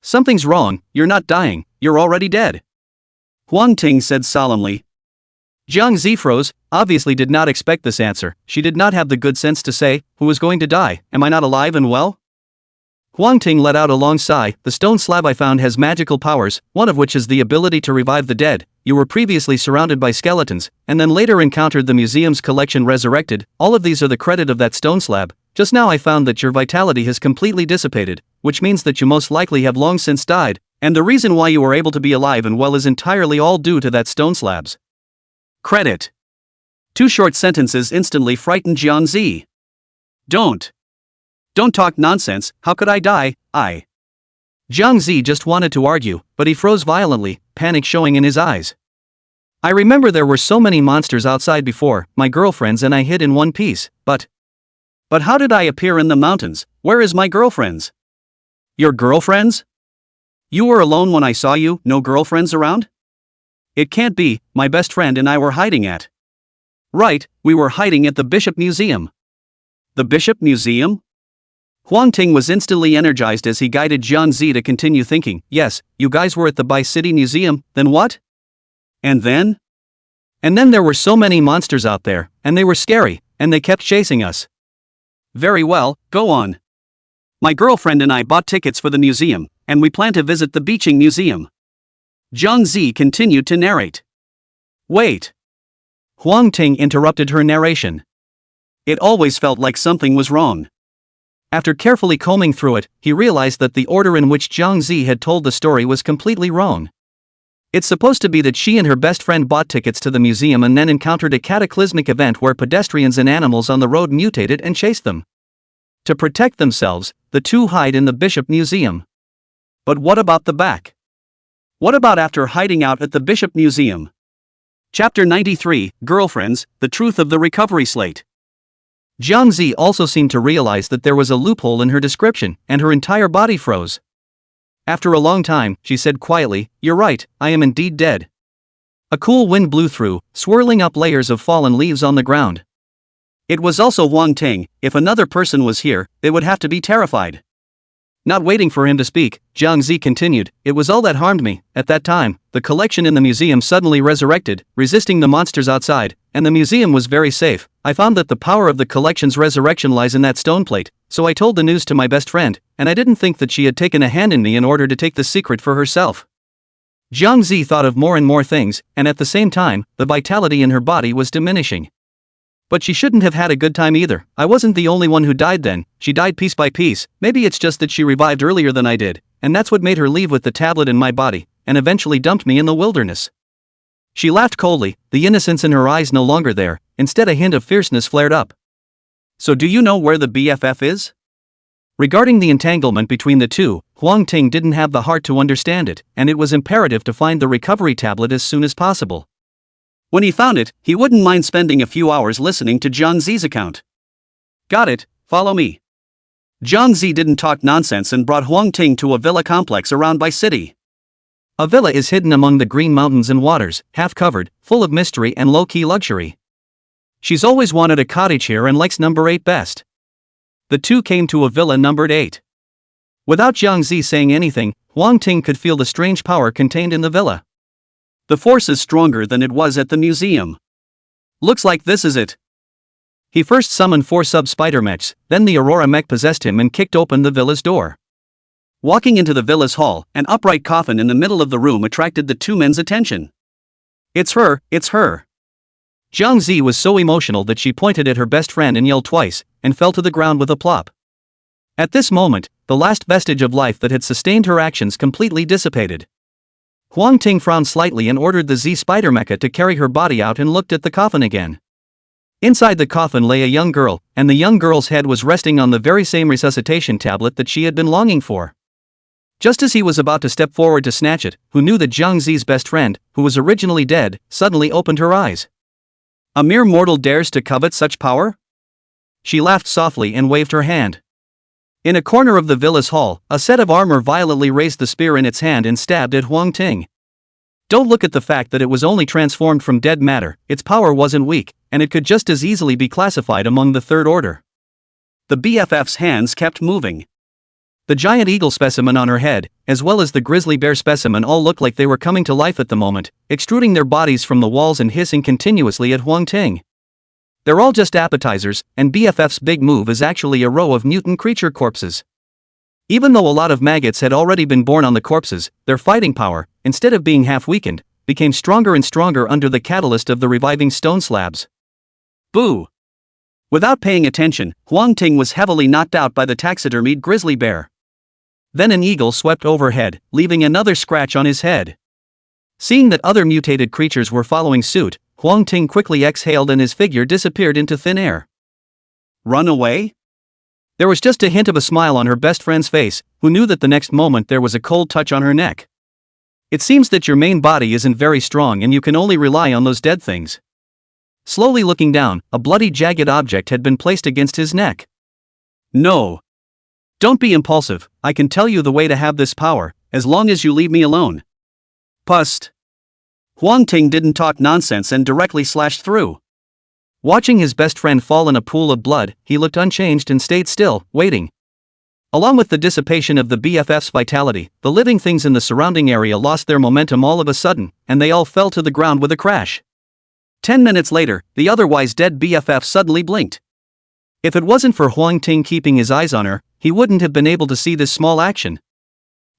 Something's wrong, you're not dying, you're already dead. Huang Ting said solemnly. Jiang Zi froze, obviously did not expect this answer. She did not have the good sense to say, who was going to die, am I not alive and well? Huang Ting let out a long sigh. The stone slab I found has magical powers, one of which is the ability to revive the dead. You were previously surrounded by skeletons, and then later encountered the museum's collection resurrected. All of these are the credit of that stone slab. Just now I found that your vitality has completely dissipated, which means that you most likely have long since died, and the reason why you are able to be alive and well is entirely all due to that stone slab's credit. 2 short sentences instantly frightened Jiang Zi. Don't talk nonsense, how could I die, Jiang Zi just wanted to argue, but he froze violently, panic showing in his eyes. I remember there were so many monsters outside before, my girlfriends and I hid in one piece, but how did I appear in the mountains? Where is my girlfriends? Your girlfriends? You were alone when I saw you, no girlfriends around? It can't be, my best friend and I were hiding at. Right, we were hiding at the Bishop Museum. The Bishop Museum? Huang Ting was instantly energized as he guided Jiang Zi to continue thinking. Yes, you guys were at the Bai City Museum, then what? And then? And then there were so many monsters out there, and they were scary, and they kept chasing us. Very well, go on. My girlfriend and I bought tickets for the museum, and we plan to visit the Beijing Museum. Jiang Zi continued to narrate. Wait. Huang Ting interrupted her narration. It always felt like something was wrong. After carefully combing through it, he realized that the order in which Jiang Zi had told the story was completely wrong. It's supposed to be that she and her best friend bought tickets to the museum and then encountered a cataclysmic event where pedestrians and animals on the road mutated and chased them. To protect themselves, the two hide in the Bishop Museum. But what about the back? What about after hiding out at the Bishop Museum? Chapter 93, Girlfriends, The Truth of the Recovery Slate. Jiang Zi also seemed to realize that there was a loophole in her description, and her entire body froze. After a long time, she said quietly, "You're right, I am indeed dead." A cool wind blew through, swirling up layers of fallen leaves on the ground. It was also Huang Ting. If another person was here, they would have to be terrified. Not waiting for him to speak, Jiang Zi continued, "It was all that harmed me. At that time, the collection in the museum suddenly resurrected, resisting the monsters outside, and the museum was very safe. I found that the power of the collection's resurrection lies in that stone plate, so I told the news to my best friend, and I didn't think that she had taken a hand in me in order to take the secret for herself." Jiang Zi thought of more and more things, and at the same time, the vitality in her body was diminishing. But she shouldn't have had a good time either. I wasn't the only one who died then. She died piece by piece. Maybe it's just that she revived earlier than I did, and that's what made her leave with the tablet in my body, and eventually dumped me in the wilderness. She laughed coldly, the innocence in her eyes no longer there, instead a hint of fierceness flared up. "So do you know where the BFF is?" Regarding the entanglement between the two, Huang Ting didn't have the heart to understand it, and it was imperative to find the recovery tablet as soon as possible. When he found it, he wouldn't mind spending a few hours listening to Jiang Zi's account. "Got it, follow me." Jiang Zi didn't talk nonsense and brought Huang Ting to a villa complex around by city. A villa is hidden among the green mountains and waters, half-covered, full of mystery and low-key luxury. She's always wanted a cottage here and likes number 8 best. The two came to a villa numbered 8. Without Jiang Zi saying anything, Huang Ting could feel the strange power contained in the villa. The force is stronger than it was at the museum. Looks like this is it. He first summoned 4 sub-spider mechs, then the Aurora mech possessed him and kicked open the villa's door. Walking into the villa's hall, an upright coffin in the middle of the room attracted the two men's attention. It's her, it's her." Jiang Zi was so emotional that she pointed at her best friend and yelled twice, and fell to the ground with a plop. At this moment, the last vestige of life that had sustained her actions completely dissipated. Huang Ting frowned slightly and ordered the Z Spider Mecha to carry her body out and looked at the coffin again. Inside the coffin lay a young girl, and the young girl's head was resting on the very same resuscitation tablet that she had been longing for. Just as he was about to step forward to snatch it, who knew that Jiang Zi's best friend, who was originally dead, suddenly opened her eyes. "A mere mortal dares to covet such power?" She laughed softly and waved her hand. In a corner of the villa's hall, a set of armor violently raised the spear in its hand and stabbed at Huang Ting. Don't look at the fact that it was only transformed from dead matter, its power wasn't weak, and it could just as easily be classified among the Third Order. The BFF's hands kept moving. The giant eagle specimen on her head, as well as the grizzly bear specimen all looked like they were coming to life at the moment, extruding their bodies from the walls and hissing continuously at Huang Ting. They're all just appetizers, and BFF's big move is actually a row of mutant creature corpses. Even though a lot of maggots had already been born on the corpses, their fighting power, instead of being half weakened, became stronger and stronger under the catalyst of the reviving stone slabs. Boo! Without paying attention, Huang Ting was heavily knocked out by the taxidermied grizzly bear. Then an eagle swept overhead, leaving another scratch on his head. Seeing that other mutated creatures were following suit, Huang Ting quickly exhaled and his figure disappeared into thin air. Run away? There was just a hint of a smile on her best friend's face, who knew that the next moment there was a cold touch on her neck. It seems that your main body isn't very strong and you can only rely on those dead things. Slowly looking down, a bloody jagged object had been placed against his neck. No. Don't be impulsive, I can tell you the way to have this power, as long as you leave me alone. Pust. Huang Ting didn't talk nonsense and directly slashed through. Watching his best friend fall in a pool of blood, he looked unchanged and stayed still, waiting. Along with the dissipation of the BFF's vitality, the living things in the surrounding area lost their momentum all of a sudden, and they all fell to the ground with a crash. 10 minutes later, the otherwise dead BFF suddenly blinked. If it wasn't for Huang Ting keeping his eyes on her, he wouldn't have been able to see this small action.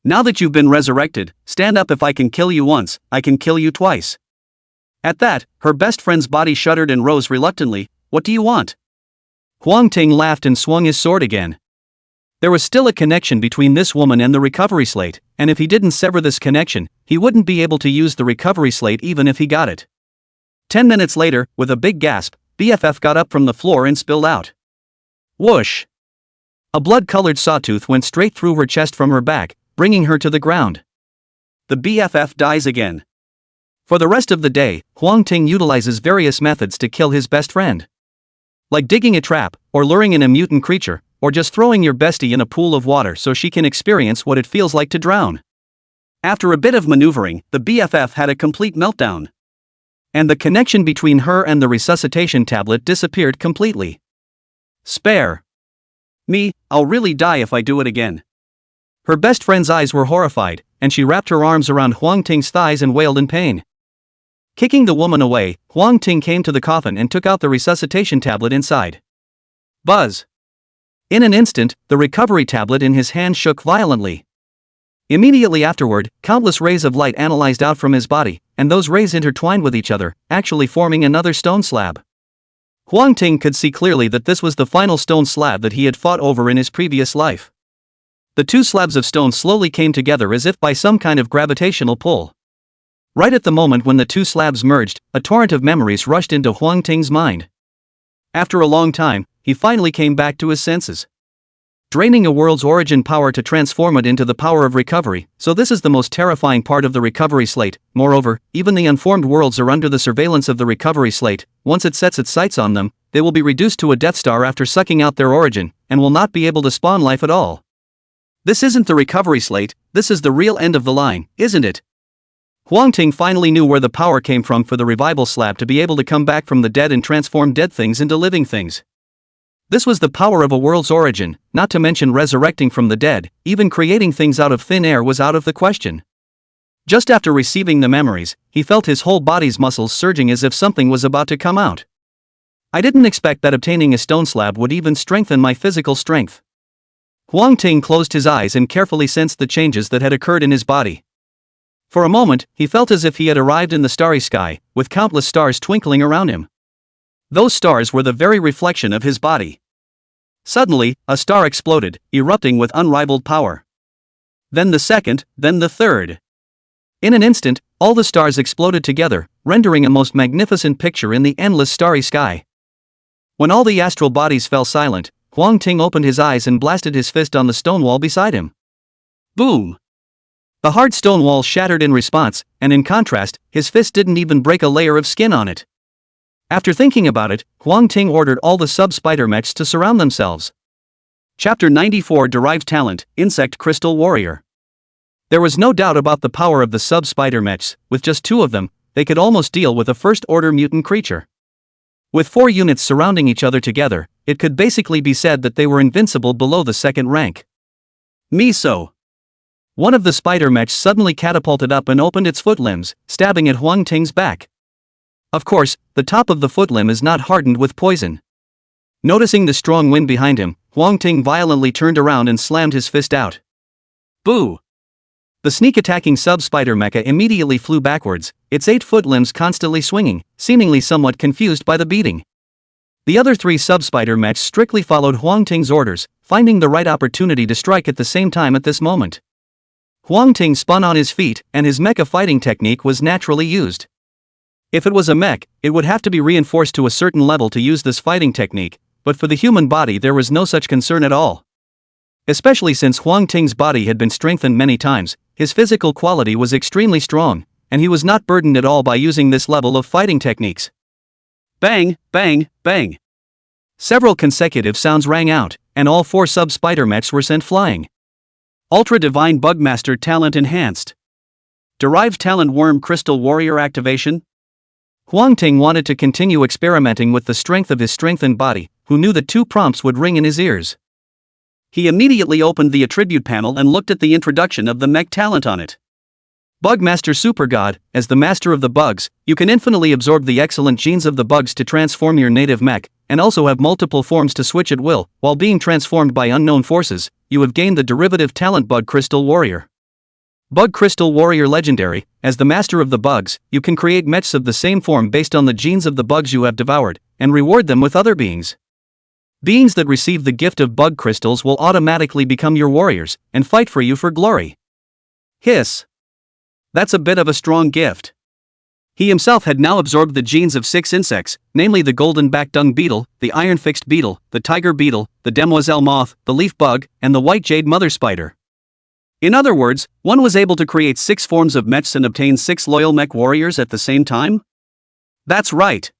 Now that you've been resurrected, stand up. If I can kill you once, I can kill you twice. At that, her best friend's body shuddered and rose reluctantly. What do you want? Huang Ting laughed and swung his sword again. There was still a connection between this woman and the recovery slate, and if he didn't sever this connection, he wouldn't be able to use the recovery slate even if he got it. 10 minutes later, with a big gasp, BFF got up from the floor and spilled out. Whoosh! A blood-colored sawtooth went straight through her chest from her back, bringing her to the ground. The BFF dies again. For the rest of the day, Huang Ting utilizes various methods to kill his best friend. Like digging a trap, or luring in a mutant creature, or just throwing your bestie in a pool of water so she can experience what it feels like to drown. After a bit of maneuvering, the BFF had a complete meltdown. And the connection between her and the resuscitation tablet disappeared completely. Spare me, I'll really die if I do it again. Her best friend's eyes were horrified, and she wrapped her arms around Huang Ting's thighs and wailed in pain. Kicking the woman away, Huang Ting came to the coffin and took out the resuscitation tablet inside. Buzz! In an instant, the recovery tablet in his hand shook violently. Immediately afterward, countless rays of light analyzed out from his body, and those rays intertwined with each other, actually forming another stone slab. Huang Ting could see clearly that this was the final stone slab that he had fought over in his previous life. The two slabs of stone slowly came together as if by some kind of gravitational pull. Right at the moment when the two slabs merged, a torrent of memories rushed into Huang Ting's mind. After a long time, he finally came back to his senses. Draining a world's origin power to transform it into the power of recovery, so this is the most terrifying part of the recovery slate. Moreover, even the unformed worlds are under the surveillance of the recovery slate. Once it sets its sights on them, they will be reduced to a Death Star after sucking out their origin, and will not be able to spawn life at all. This isn't the recovery slate, this is the real end of the line, isn't it? Huang Ting finally knew where the power came from for the revival slab to be able to come back from the dead and transform dead things into living things. This was the power of a world's origin, not to mention resurrecting from the dead. Even creating things out of thin air was out of the question. Just after receiving the memories, he felt his whole body's muscles surging as if something was about to come out. I didn't expect that obtaining a stone slab would even strengthen my physical strength. Huang Ting closed his eyes and carefully sensed the changes that had occurred in his body. For a moment, he felt as if he had arrived in the starry sky, with countless stars twinkling around him. Those stars were the very reflection of his body. Suddenly, a star exploded, erupting with unrivaled power. Then the second, then the third. In an instant, all the stars exploded together, rendering a most magnificent picture in the endless starry sky. When all the astral bodies fell silent, Huang Ting opened his eyes and blasted his fist on the stone wall beside him. Boom! The hard stone wall shattered in response, and in contrast, his fist didn't even break a layer of skin on it. After thinking about it, Huang Ting ordered all the sub-spider mechs to surround themselves. Chapter 94 Derived Talent, Insect Crystal Warrior. There was no doubt about the power of the sub-spider mechs. With just two of them, they could almost deal with a first-order mutant creature. With 4 units surrounding each other together, it could basically be said that they were invincible below the second rank. Miso. One of the spider mechs suddenly catapulted up and opened its foot limbs, stabbing at Huang Ting's back. Of course, the top of the foot limb is not hardened with poison. Noticing the strong wind behind him, Huang Ting violently turned around and slammed his fist out. Boo! The sneak-attacking sub-spider mecha immediately flew backwards, its 8 foot limbs constantly swinging, seemingly somewhat confused by the beating. The other 3 sub-spider mechs strictly followed Huang Ting's orders, finding the right opportunity to strike at the same time at this moment. Huang Ting spun on his feet, and his mecha fighting technique was naturally used. If it was a mech, it would have to be reinforced to a certain level to use this fighting technique, but for the human body there was no such concern at all. Especially since Huang Ting's body had been strengthened many times, his physical quality was extremely strong, and he was not burdened at all by using this level of fighting techniques. Bang, bang, bang. Several consecutive sounds rang out, and all 4 sub-spider mechs were sent flying. Ultra Divine Bugmaster Talent Enhanced. Derived Talent Worm Crystal Warrior Activation. Huang Ting wanted to continue experimenting with the strength of his strengthened body, who knew that 2 prompts would ring in his ears. He immediately opened the attribute panel and looked at the introduction of the mech talent on it. Bugmaster Super God. As the master of the bugs, you can infinitely absorb the excellent genes of the bugs to transform your native mech, and also have multiple forms to switch at will. While being transformed by unknown forces, you have gained the derivative talent Bug Crystal Warrior. Bug Crystal Warrior Legendary. As the master of the bugs, you can create mechs of the same form based on the genes of the bugs you have devoured, and reward them with other beings. Beings that receive the gift of bug crystals will automatically become your warriors, and fight for you for glory. Hiss. That's a bit of a strong gift. He himself had now absorbed the genes of 6 insects, namely the golden-backed dung beetle, the iron-fixed beetle, the tiger beetle, the demoiselle moth, the leaf bug, and the white jade mother spider. In other words, one was able to create 6 forms of mechs and obtain 6 loyal mech warriors at the same time? That's right.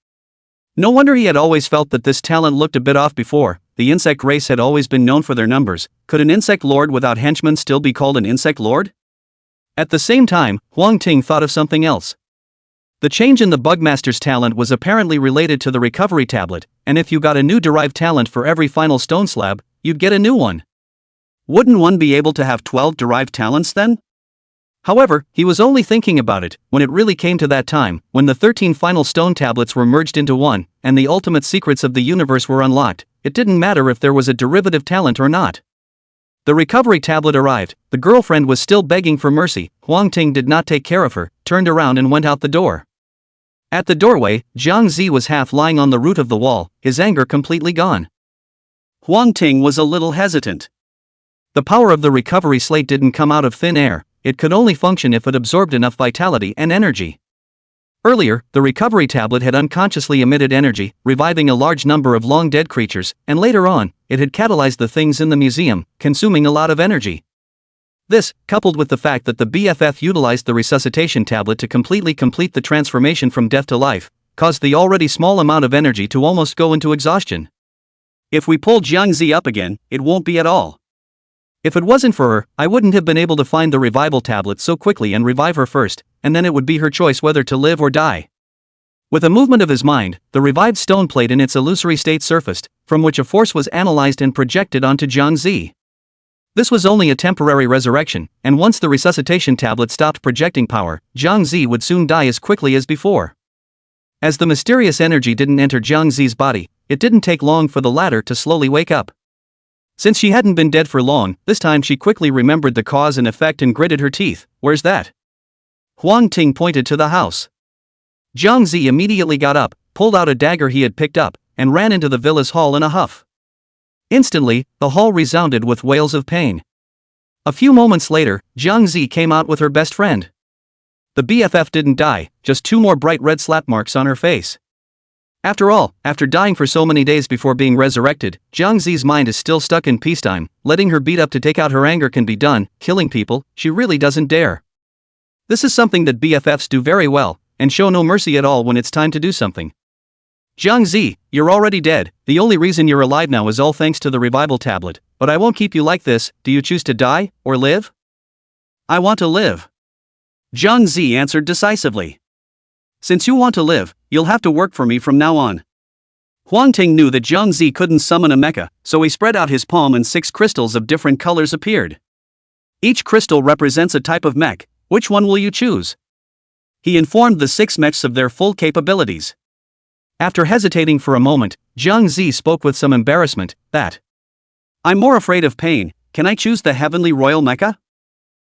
No wonder he had always felt that this talent looked a bit off before, the insect race had always been known for their numbers. Could an insect lord without henchmen still be called an insect lord? At the same time, Huang Ting thought of something else. The change in the Bugmaster's talent was apparently related to the recovery tablet, and if you got a new derived talent for every final stone slab, you'd get a new one. Wouldn't one be able to have 12 derived talents then? However, he was only thinking about it when it really came to that time, when the 13 final stone tablets were merged into one, and the ultimate secrets of the universe were unlocked. It didn't matter if there was a derivative talent or not. The recovery tablet arrived, the girlfriend was still begging for mercy. Huang Ting did not take care of her, turned around and went out the door. At the doorway, Jiang Zi was half lying on the root of the wall, his anger completely gone. Huang Ting was a little hesitant. The power of the recovery slate didn't come out of thin air, it could only function if it absorbed enough vitality and energy. Earlier, the recovery tablet had unconsciously emitted energy, reviving a large number of long-dead creatures, and later on, it had catalyzed the things in the museum, consuming a lot of energy. This, coupled with the fact that the BFF utilized the resuscitation tablet to completely complete the transformation from death to life, caused the already small amount of energy to almost go into exhaustion. If we pull Jiangzi up again, it won't be at all. If it wasn't for her, I wouldn't have been able to find the revival tablet so quickly and revive her first, and then it would be her choice whether to live or die. With a movement of his mind, the revived stone plate in its illusory state surfaced, from which a force was analyzed and projected onto Jiangzi. This was only a temporary resurrection, and once the resuscitation tablet stopped projecting power, Jiangzi would soon die as quickly as before. As the mysterious energy didn't enter Jiangzi's body, it didn't take long for the latter to slowly wake up. Since she hadn't been dead for long, this time she quickly remembered the cause and effect and gritted her teeth. Where's that? Huang Ting pointed to the house. Jiangzi immediately got up, pulled out a dagger he had picked up, and ran into the villa's hall in a huff. Instantly, the hall resounded with wails of pain. A few moments later, Jiangzi came out with her best friend. The BFF didn't die, just 2 more bright red slap marks on her face. After all, after dying for so many days before being resurrected, Jiangzi's mind is still stuck in peacetime. Letting her beat up to take out her anger can be done, killing people, she really doesn't dare. This is something that BFFs do very well, and show no mercy at all when it's time to do something. Jiangzi, you're already dead, the only reason you're alive now is all thanks to the revival tablet, but I won't keep you like this. Do you choose to die, or live? I want to live. Jiangzi answered decisively. Since you want to live, you'll have to work for me from now on. Huang Ting knew that Jiangzi couldn't summon a mecha, so he spread out his palm and 6 crystals of different colors appeared. Each crystal represents a type of mech. Which one will you choose? He informed the 6 mechs of their full capabilities. After hesitating for a moment, Jiangzi spoke with some embarrassment, I'm more afraid of pain, can I choose the Heavenly Royal Mecha?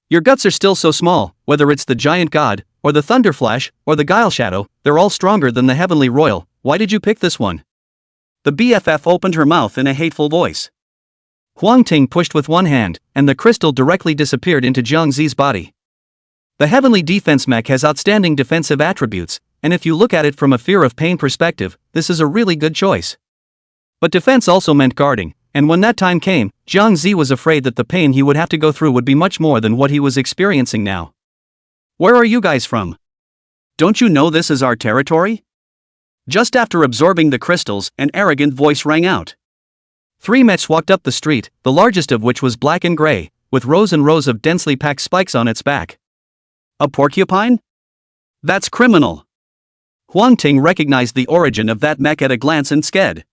Your guts are still so small, whether it's the Giant God, or the Thunder Flash, or the Guile Shadow, they're all stronger than the Heavenly Royal. Why did you pick this one? The BFF opened her mouth in a hateful voice. Huang Ting pushed with one hand, and the crystal directly disappeared into Jiangzi's body. The Heavenly Defense Mech has outstanding defensive attributes, and if you look at it from a fear of pain perspective, this is a really good choice. But defense also meant guarding, and when that time came, Jiangzi was afraid that the pain he would have to go through would be much more than what he was experiencing now. Where are you guys from? Don't you know this is our territory? Just after absorbing the crystals, an arrogant voice rang out. 3 mechs walked up the street, the largest of which was black and gray, with rows and rows of densely packed spikes on its back. A porcupine? That's criminal. Huang Ting recognized the origin of that mech at a glance and sked.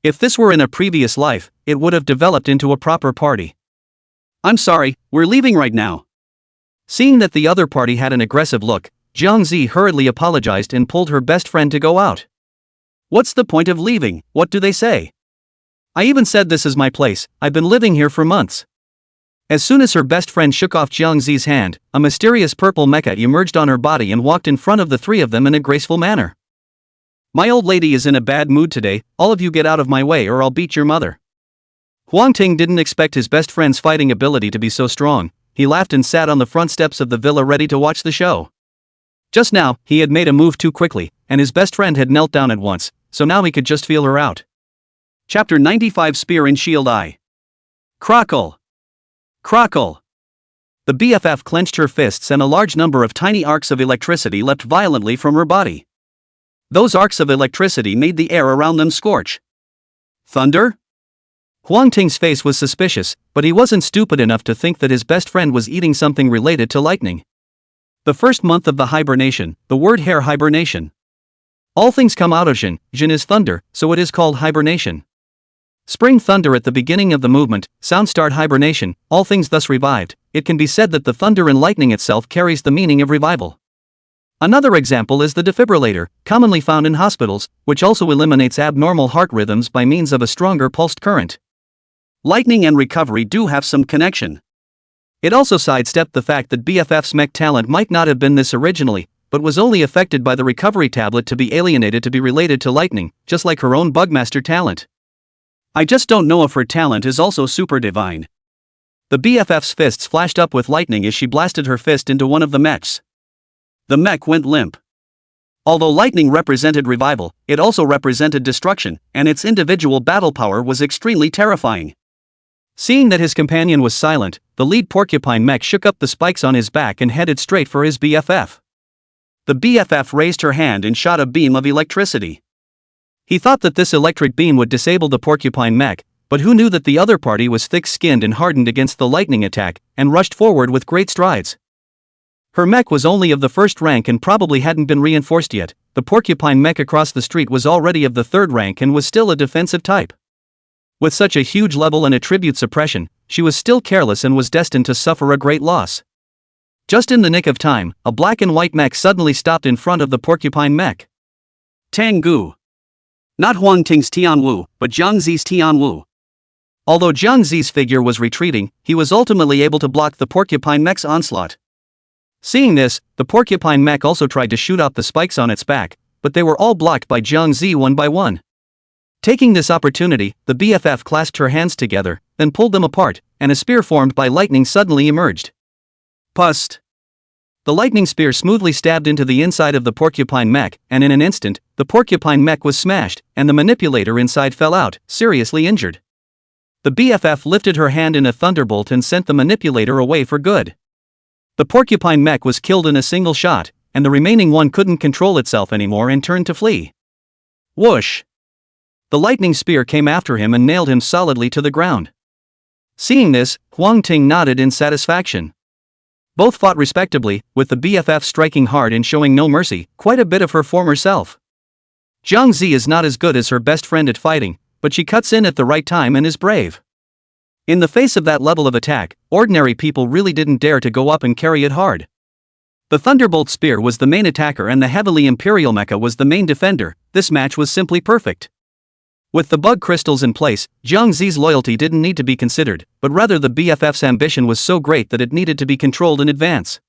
If this were in a previous life, it would have developed into a proper party. I'm sorry, we're leaving right now. Seeing that the other party had an aggressive look, Jiangzi hurriedly apologized and pulled her best friend to go out. What's the point of leaving? What do they say? I even said this is my place, I've been living here for months. As soon as her best friend shook off Jiangzi's hand, a mysterious purple mecha emerged on her body and walked in front of the 3 of them in a graceful manner. My old lady is in a bad mood today, all of you get out of my way or I'll beat your mother. Huang Ting didn't expect his best friend's fighting ability to be so strong. He laughed and sat on the front steps of the villa ready to watch the show. Just now, he had made a move too quickly, and his best friend had knelt down at once, so now he could just feel her out. Chapter 95 Spear and Shield Eye. Crackle! Crackle! The BFF clenched her fists and a large number of tiny arcs of electricity leapt violently from her body. Those arcs of electricity made the air around them scorch. Thunder? Huang Ting's face was suspicious, but he wasn't stupid enough to think that his best friend was eating something related to lightning. The first month of the hibernation, the word hair hibernation. All things come out of Jin. Jin is thunder, so it is called hibernation. Spring thunder at the beginning of the movement, sound start hibernation, all things thus revived. It can be said that the thunder and lightning itself carries the meaning of revival. Another example is the defibrillator, commonly found in hospitals, which also eliminates abnormal heart rhythms by means of a stronger pulsed current. Lightning and recovery do have some connection. It also sidestepped the fact that BFF's mech talent might not have been this originally, but was only affected by the recovery tablet to be alienated to be related to lightning, just like her own Bugmaster talent. I just don't know if her talent is also super divine. The BFF's fists flashed up with lightning as she blasted her fist into one of the mechs. The mech went limp. Although lightning represented revival, it also represented destruction, and its individual battle power was extremely terrifying. Seeing that his companion was silent, the lead porcupine mech shook up the spikes on his back and headed straight for his BFF. The BFF raised her hand and shot a beam of electricity. He thought that this electric beam would disable the porcupine mech, but who knew that the other party was thick-skinned and hardened against the lightning attack, and rushed forward with great strides. Her mech was only of the first rank and probably hadn't been reinforced yet. The porcupine mech across the street was already of the third rank and was still a defensive type. With such a huge level and attribute suppression, she was still careless and was destined to suffer a great loss. Just in the nick of time, a black and white mech suddenly stopped in front of the porcupine mech. Tang Gu. Not Huang Ting's Tianwu, but Jiang Zi's Tianwu. Although Jiang Zi's figure was retreating, he was ultimately able to block the porcupine mech's onslaught. Seeing this, the porcupine mech also tried to shoot out the spikes on its back, but they were all blocked by Jiang Zi one by one. Taking this opportunity, the BFF clasped her hands together, then pulled them apart, and a spear formed by lightning suddenly emerged. Pust! The lightning spear smoothly stabbed into the inside of the porcupine mech, and in an instant, the porcupine mech was smashed, and the manipulator inside fell out, seriously injured. The BFF lifted her hand in a thunderbolt and sent the manipulator away for good. The porcupine mech was killed in a single shot, and the remaining one couldn't control itself anymore and turned to flee. Whoosh! The lightning spear came after him and nailed him solidly to the ground. Seeing this, Huang Ting nodded in satisfaction. Both fought respectably, with the BFF striking hard and showing no mercy, quite a bit of her former self. Jiang Zi is not as good as her best friend at fighting, but she cuts in at the right time and is brave. In the face of that level of attack, ordinary people really didn't dare to go up and carry it hard. The Thunderbolt Spear was the main attacker and the heavily Imperial Mecha was the main defender. This match was simply perfect. With the bug crystals in place, Jiang Zi's loyalty didn't need to be considered, but rather the BFF's ambition was so great that it needed to be controlled in advance.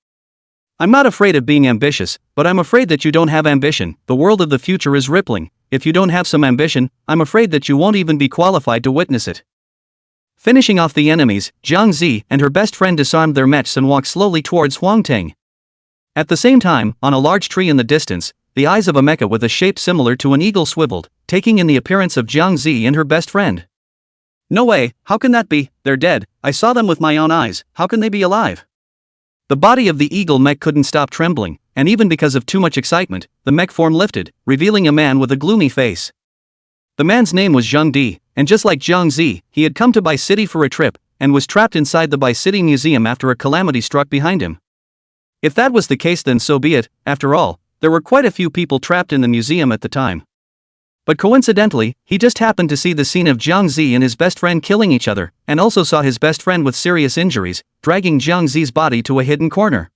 I'm not afraid of being ambitious, but I'm afraid that you don't have ambition. The world of the future is rippling. If you don't have some ambition, I'm afraid that you won't even be qualified to witness it. Finishing off the enemies, Jiang Zi and her best friend disarmed their mechs and walked slowly towards Huang Ting. At the same time, on a large tree in the distance, the eyes of a mecha with a shape similar to an eagle swiveled, taking in the appearance of Jiang Zi and her best friend. No way, how can that be? They're dead. I saw them with my own eyes, how can they be alive? The body of the eagle mech couldn't stop trembling, and even because of too much excitement, the mech form lifted, revealing a man with a gloomy face. The man's name was Zheng Di, and just like Jiang Zi, he had come to Bai City for a trip, and was trapped inside the Bai City Museum after a calamity struck behind him. If that was the case, then so be it. After all, there were quite a few people trapped in the museum at the time. But coincidentally, he just happened to see the scene of Jiang Zi and his best friend killing each other, and also saw his best friend with serious injuries, dragging Jiang Zi's body to a hidden corner.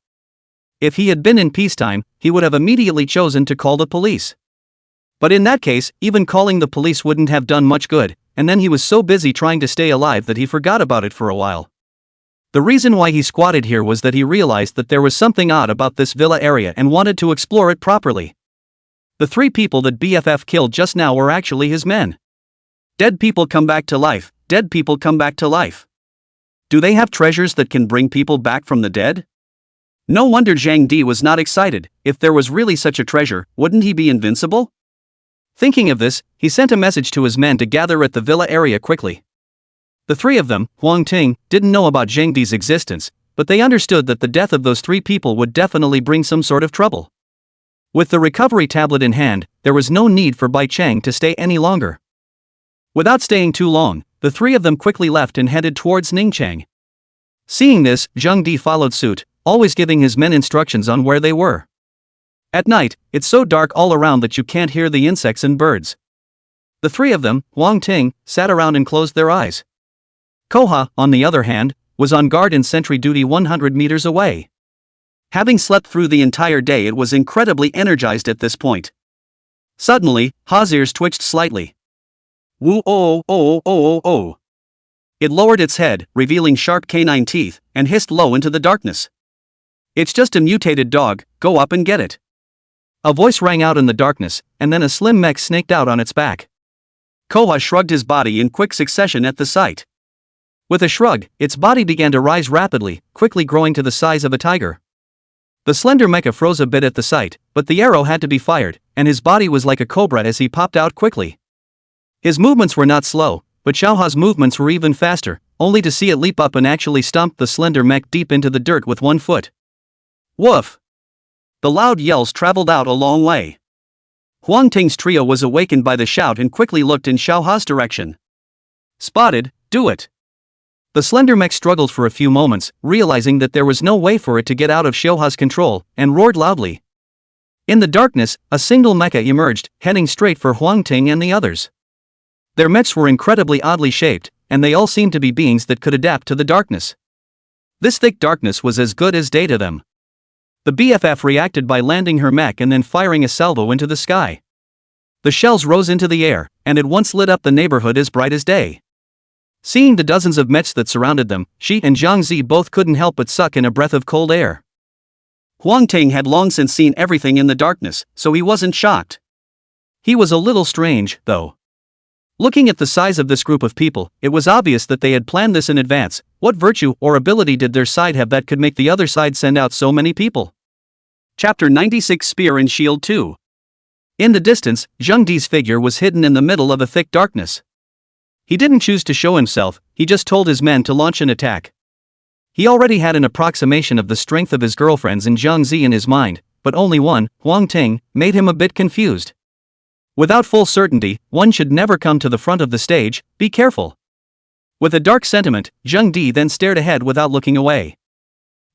If he had been in peacetime, he would have immediately chosen to call the police. But in that case, even calling the police wouldn't have done much good, and then he was so busy trying to stay alive that he forgot about it for a while. The reason why he squatted here was that he realized that there was something odd about this villa area and wanted to explore it properly. The 3 people that BFF killed just now were actually his men. Dead people come back to life, dead people come back to life. Do they have treasures that can bring people back from the dead? No wonder Zhang Di was not excited. If there was really such a treasure, wouldn't he be invincible? Thinking of this, he sent a message to his men to gather at the villa area quickly. The 3 of them, Huang Ting, didn't know about Zheng Di's existence, but they understood that the death of those 3 people would definitely bring some sort of trouble. With the recovery tablet in hand, there was no need for Bai Cheng to stay any longer. Without staying too long, the The three of them quickly left and headed towards Ningchang. Seeing this, Zheng Di followed suit, always giving his men instructions on where they were. At night, it's so dark all around that you can't hear the insects and birds. The three of them, Huang Ting, sat around and closed their eyes. Koha, on the other hand, was on guard and sentry duty 100 meters away. Having slept through the entire day, it was incredibly energized at this point. Suddenly, Ha's ears twitched slightly. Woo oh oh oh oh oh. It lowered its head, revealing sharp canine teeth, and hissed low into the darkness. It's just a mutated dog, go up and get it. A voice rang out in the darkness, and then a slim mech snaked out on its back. Koha shrugged his body in quick succession at the sight. With a shrug, its body began to rise rapidly, quickly growing to the size of a tiger. The slender mecha froze a bit at the sight, but the arrow had to be fired, and his body was like a cobra as he popped out quickly. His movements were not slow, but Xiaoha's movements were even faster, only to see it leap up and actually stomp the slender mech deep into the dirt with one foot. Woof! The loud yells traveled out a long way. Huang Ting's trio was awakened by the shout and quickly looked in Xiaoha's direction. Spotted, do it! The slender mech struggled for a few moments, realizing that there was no way for it to get out of Xiaoha's control, and roared loudly. In the darkness, a single mecha emerged, heading straight for Huang Ting and the others. Their mechs were incredibly oddly shaped, and they all seemed to be beings that could adapt to the darkness. This thick darkness was as good as day to them. The BFF reacted by landing her mech and then firing a salvo into the sky. The shells rose into the air, and at once lit up the neighborhood as bright as day. Seeing the dozens of mechs that surrounded them, she and Zhang Zi both couldn't help but suck in a breath of cold air. Huang Ting had long since seen everything in the darkness, so he wasn't shocked. He was a little strange, though. Looking at the size of this group of people, it was obvious that they had planned this in advance. What virtue or ability did their side have that could make the other side send out so many people? Chapter 96 Spear and Shield 2. In the distance, Zheng Di's figure was hidden in the middle of a thick darkness. He didn't choose to show himself, he just told his men to launch an attack. He already had an approximation of the strength of his girlfriends and Zhang Zi in his mind, but only one, Huang Ting, made him a bit confused. Without full certainty, one should never come to the front of the stage, be careful. With a dark sentiment, Zheng Di then stared ahead without looking away.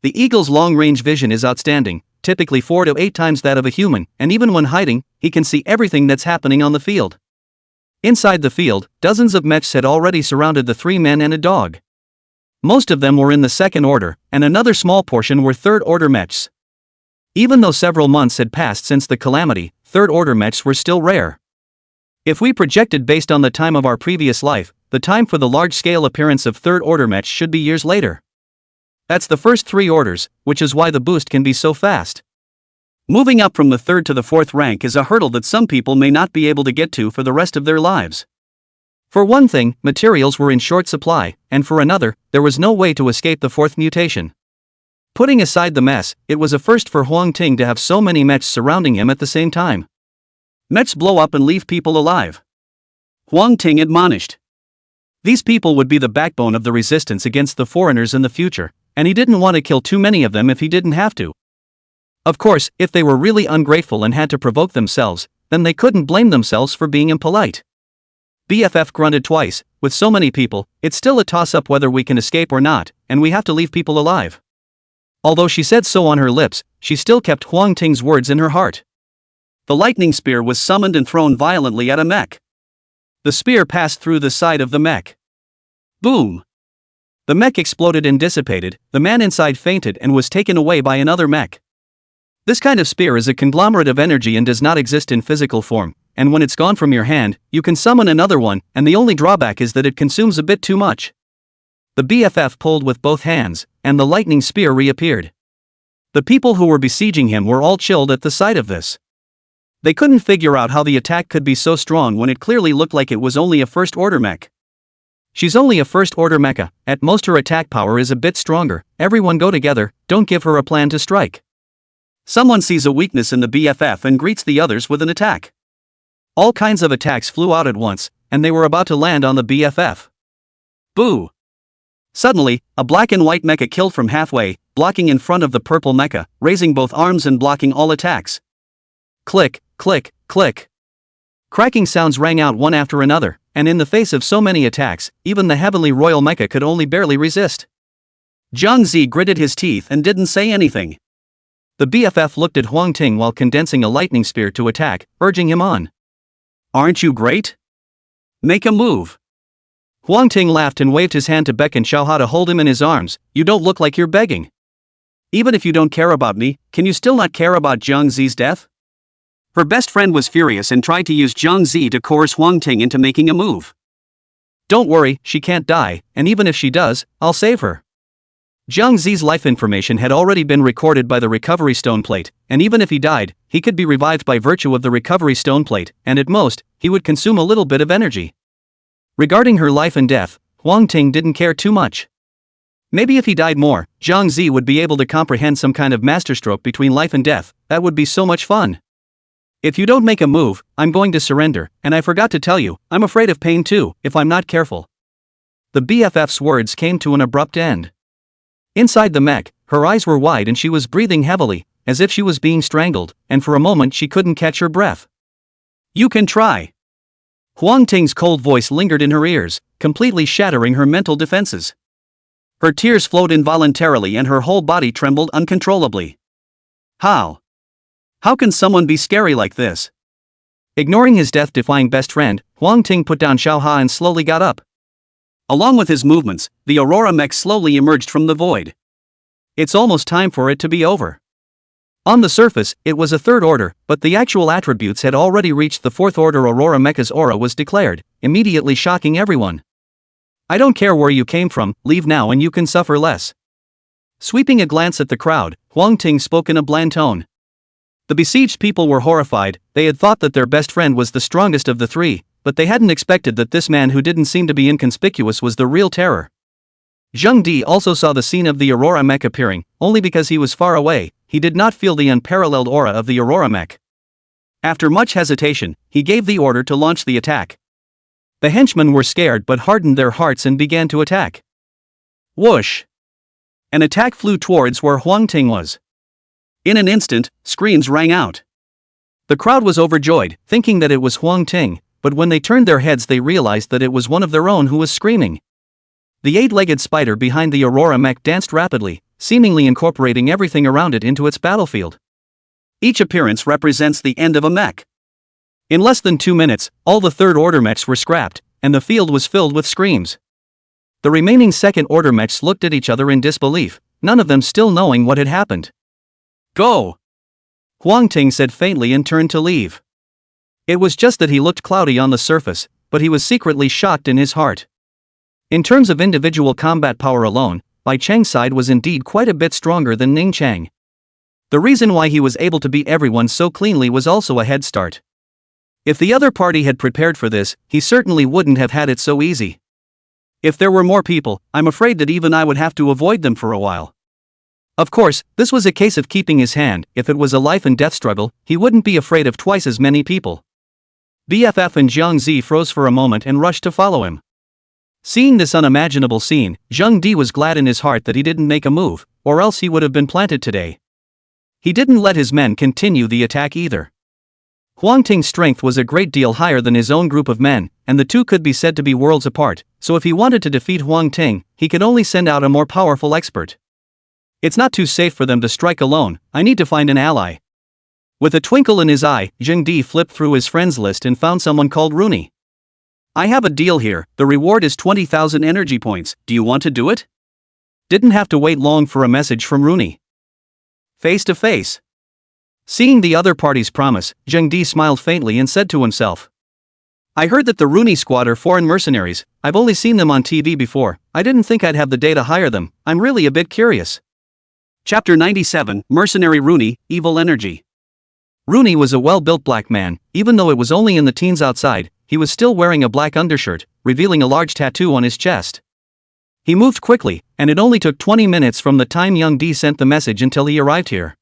The eagle's long-range vision is outstanding, typically 4 to 8 times that of a human, and even when hiding, he can see everything that's happening on the field. Inside the field, dozens of mechs had already surrounded the 3 men and a dog. Most of them were in the second order, and another small portion were third-order mechs. Even though several months had passed since the calamity, third-order mechs were still rare. If we projected based on the time of our previous life, the time for the large-scale appearance of third-order mechs should be years later. That's the first 3 orders, which is why the boost can be so fast. Moving up from the 3rd to the 4th rank is a hurdle that some people may not be able to get to for the rest of their lives. For one thing, materials were in short supply, and for another, there was no way to escape the 4th mutation. Putting aside the mess, it was a first for Huang Ting to have so many mechs surrounding him at the same time. Mechs blow up and leave people alive. Huang Ting admonished. These people would be the backbone of the resistance against the foreigners in the future, and he didn't want to kill too many of them if he didn't have to. Of course, if they were really ungrateful and had to provoke themselves, then they couldn't blame themselves for being impolite. BFF grunted twice. With so many people, it's still a toss-up whether we can escape or not, and we have to leave people alive. Although she said so on her lips, she still kept Huang Ting's words in her heart. The lightning spear was summoned and thrown violently at a mech. The spear passed through the side of the mech. Boom! The mech exploded and dissipated, the man inside fainted and was taken away by another mech. This kind of spear is a conglomerate of energy and does not exist in physical form, and when it's gone from your hand, you can summon another one, and the only drawback is that it consumes a bit too much. The BFF pulled with both hands, and the lightning spear reappeared. The people who were besieging him were all chilled at the sight of this. They couldn't figure out how the attack could be so strong when it clearly looked like it was only a first-order mech. She's only a first-order mecha, at most her attack power is a bit stronger. Everyone go together, don't give her a plan to strike. Someone sees a weakness in the BFF and greets the others with an attack. All kinds of attacks flew out at once, and they were about to land on the BFF. Boo! Suddenly, a black and white mecha killed from halfway, blocking in front of the purple mecha, raising both arms and blocking all attacks. Click, click, click. Cracking sounds rang out one after another, and in the face of so many attacks, even the heavenly royal mecha could only barely resist. Zhang Zi gritted his teeth and didn't say anything. The BFF looked at Huang Ting while condensing a lightning spear to attack, urging him on. "Aren't you great? Make a move." Huang Ting laughed and waved his hand to beckon Xiaohua to hold him in his arms. "You don't look like you're begging. Even if you don't care about me, can you still not care about Zhang Zi's death?" Her best friend was furious and tried to use Zhang Zi to coerce Huang Ting into making a move. "Don't worry, she can't die, and even if she does, I'll save her." Zhang Zi's life information had already been recorded by the recovery stone plate, and even if he died, he could be revived by virtue of the recovery stone plate, and at most, he would consume a little bit of energy. Regarding her life and death, Huang Ting didn't care too much. Maybe if he died more, Zhang Zi would be able to comprehend some kind of masterstroke between life and death. That would be so much fun. "If you don't make a move, I'm going to surrender, and I forgot to tell you, I'm afraid of pain too, if I'm not careful." The BFF's words came to an abrupt end. Inside the mech, her eyes were wide and she was breathing heavily, as if she was being strangled, and for a moment she couldn't catch her breath. "You can try." Huang Ting's cold voice lingered in her ears, completely shattering her mental defenses. Her tears flowed involuntarily and her whole body trembled uncontrollably. How? How can someone be scary like this? Ignoring his death-defying best friend, Huang Ting put down Xiaohua and slowly got up. Along with his movements, the Aurora mech slowly emerged from the void. It's almost time for it to be over. On the surface, it was a third order, but the actual attributes had already reached the fourth order. Aurora mecha's aura was declared, immediately shocking everyone. "I don't care where you came from, leave now and you can suffer less." Sweeping a glance at the crowd, Huang Ting spoke in a bland tone. The besieged people were horrified. They had thought that their best friend was the strongest of the three, but they hadn't expected that this man who didn't seem to be inconspicuous was the real terror. Zheng Di also saw the scene of the Aurora mech appearing, only because he was far away. He did not feel the unparalleled aura of the Aurora mech. After much hesitation, he gave the order to launch the attack. The henchmen were scared but hardened their hearts and began to attack. Whoosh! An attack flew towards where Huang Ting was. In an instant, screams rang out. The crowd was overjoyed, thinking that it was Huang Ting, but when they turned their heads they realized that it was one of their own who was screaming. The eight-legged spider behind the Aurora mech danced rapidly, seemingly incorporating everything around it into its battlefield. Each appearance represents the end of a mech. In less than 2 minutes, all the third-order mechs were scrapped, and the field was filled with screams. The remaining second-order mechs looked at each other in disbelief, none of them still knowing what had happened. "Go!" Huang Ting said faintly and turned to leave. It was just that he looked cloudy on the surface, but he was secretly shocked in his heart. In terms of individual combat power alone, Bai Cheng's side was indeed quite a bit stronger than Ning Cheng. The reason why he was able to beat everyone so cleanly was also a head start. If the other party had prepared for this, he certainly wouldn't have had it so easy. If there were more people, I'm afraid that even I would have to avoid them for a while. Of course, this was a case of keeping his hand. If it was a life and death struggle, he wouldn't be afraid of twice as many people. BFF and Zhang Zi froze for a moment and rushed to follow him. Seeing this unimaginable scene, Zheng Di was glad in his heart that he didn't make a move, or else he would have been planted today. He didn't let his men continue the attack either. Huang Ting's strength was a great deal higher than his own group of men, and the two could be said to be worlds apart, so if he wanted to defeat Huang Ting, he could only send out a more powerful expert. It's not too safe for them to strike alone. I need to find an ally. With a twinkle in his eye, Zheng Di flipped through his friends list and found someone called Rooney. "I have a deal here. The reward is 20,000 energy points. Do you want to do it?" Didn't have to wait long for a message from Rooney. Face to face. Seeing the other party's promise, Zheng Di smiled faintly and said to himself, "I heard that the Rooney squad are foreign mercenaries. I've only seen them on TV before. I didn't think I'd have the day to hire them. I'm really a bit curious." Chapter 97, Mercenary Rooney, Evil Energy. Rooney was a well-built black man. Even though it was only in the teens outside, he was still wearing a black undershirt, revealing a large tattoo on his chest. He moved quickly, and it only took 20 minutes from the time Young Di sent the message until he arrived here.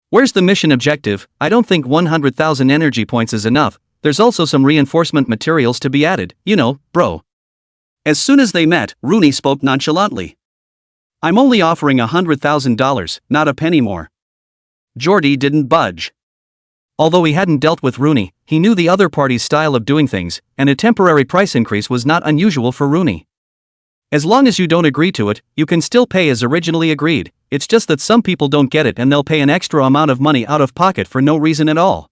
"Where's the mission objective? I don't think 100,000 energy points is enough. There's also some reinforcement materials to be added, you know, bro." As soon as they met, Rooney spoke nonchalantly. "I'm only offering $100,000, not a penny more." Jordy didn't budge. Although he hadn't dealt with Rooney, he knew the other party's style of doing things, and a temporary price increase was not unusual for Rooney. As long as you don't agree to it, you can still pay as originally agreed. It's just that some people don't get it and they'll pay an extra amount of money out of pocket for no reason at all.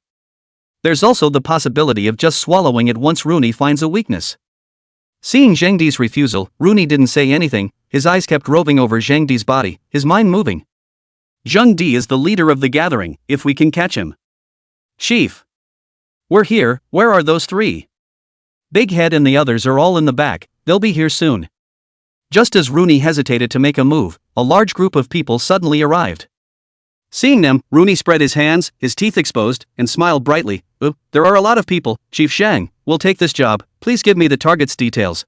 There's also the possibility of just swallowing it once Rooney finds a weakness. Seeing Zhang Di's refusal, Rooney didn't say anything. His eyes kept roving over Zhang Di's body, his mind moving. Zhang Di is the leader of the gathering, if we can catch him. Chief. We're here, where are those three? Big Head and the others are all in the back, they'll be here soon. Just as Rooney hesitated to make a move, a large group of people suddenly arrived. Seeing them, Rooney spread his hands, his teeth exposed, and smiled brightly. There are a lot of people, Chief Shang, we'll take this job, please give me the target's details.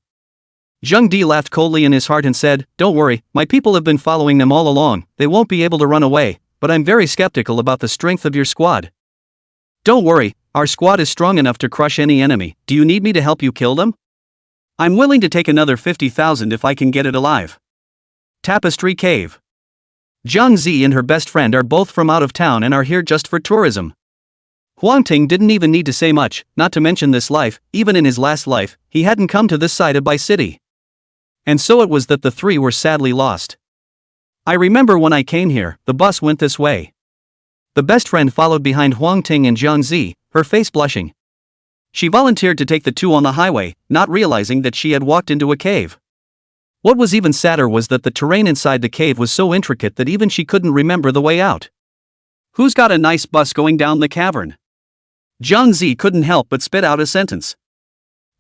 Zhang Di laughed coldly in his heart and said, don't worry, my people have been following them all along, they won't be able to run away, but I'm very skeptical about the strength of your squad. Don't worry, our squad is strong enough to crush any enemy, do you need me to help you kill them? I'm willing to take another 50,000 if I can get it alive. Tapestry Cave. Jiang Zi and her best friend are both from out of town and are here just for tourism. Huang Ting didn't even need to say much, not to mention this life, even in his last life, he hadn't come to this side of Bai City. And so it was that the three were sadly lost. I remember when I came here, the bus went this way. The best friend followed behind Huang Ting and Jiang Zi, her face blushing. She volunteered to take the two on the highway, not realizing that she had walked into a cave. What was even sadder was that the terrain inside the cave was so intricate that even she couldn't remember the way out. Who's got a nice bus going down the cavern? Jiang Zi couldn't help but spit out a sentence.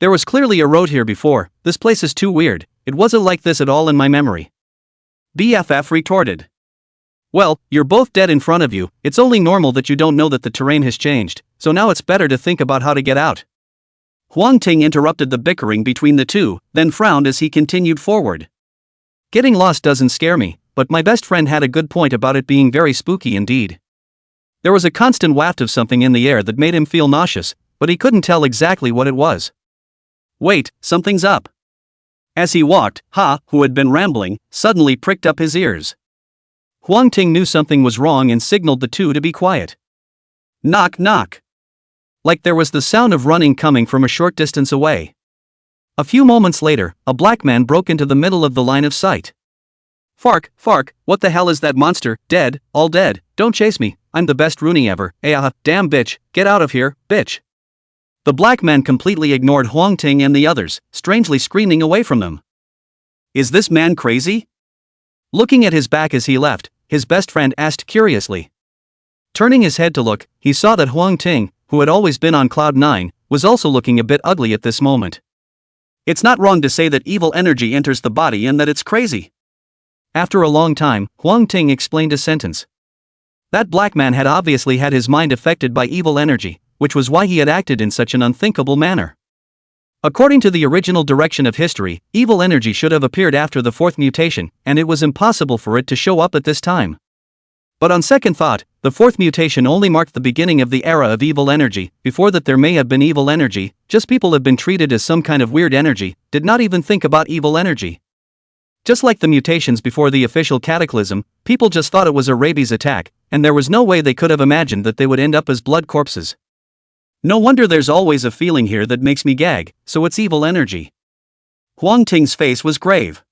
There was clearly a road here before, this place is too weird, it wasn't like this at all in my memory. BFF retorted. Well, you're both dead in front of you, it's only normal that you don't know that the terrain has changed, so now it's better to think about how to get out. Huang Ting interrupted the bickering between the two, then frowned as he continued forward. Getting lost doesn't scare me, but my best friend had a good point about it being very spooky indeed. There was a constant waft of something in the air that made him feel nauseous, but he couldn't tell exactly what it was. Wait, something's up. As he walked, Ha, who had been rambling, suddenly pricked up his ears. Huang Ting knew something was wrong and signaled the two to be quiet. Knock knock. Like there was the sound of running coming from a short distance away. A few moments later, a black man broke into the middle of the line of sight. Fark, what the hell is that monster? Dead, all dead, don't chase me, I'm the best Rooney ever, damn bitch, get out of here, bitch. The black man completely ignored Huang Ting and the others, strangely screaming away from them. Is this man crazy? Looking at his back as he left, his best friend asked curiously. Turning his head to look, he saw that Huang Ting, who had always been on cloud 9, was also looking a bit ugly at this moment. It's not wrong to say that evil energy enters the body and that it's crazy. After a long time, Huang Ting explained a sentence. That black man had obviously had his mind affected by evil energy, which was why he had acted in such an unthinkable manner. According to the original direction of history, evil energy should have appeared after the fourth mutation, and it was impossible for it to show up at this time. But on second thought, the fourth mutation only marked the beginning of the era of evil energy. Before that there may have been evil energy, just people have been treated as some kind of weird energy, did not even think about evil energy. Just like the mutations before the official cataclysm, people just thought it was a rabies attack, and there was no way they could have imagined that they would end up as blood corpses. No wonder there's always a feeling here that makes me gag, so it's evil energy. Huang Ting's face was grave.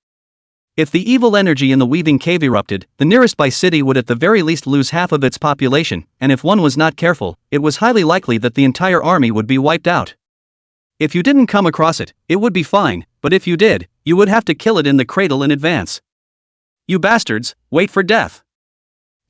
If the evil energy in the weaving cave erupted, the nearest Bai city would at the very least lose half of its population, and if one was not careful, it was highly likely that the entire army would be wiped out. If you didn't come across it, it would be fine, but if you did, you would have to kill it in the cradle in advance. You bastards, wait for death.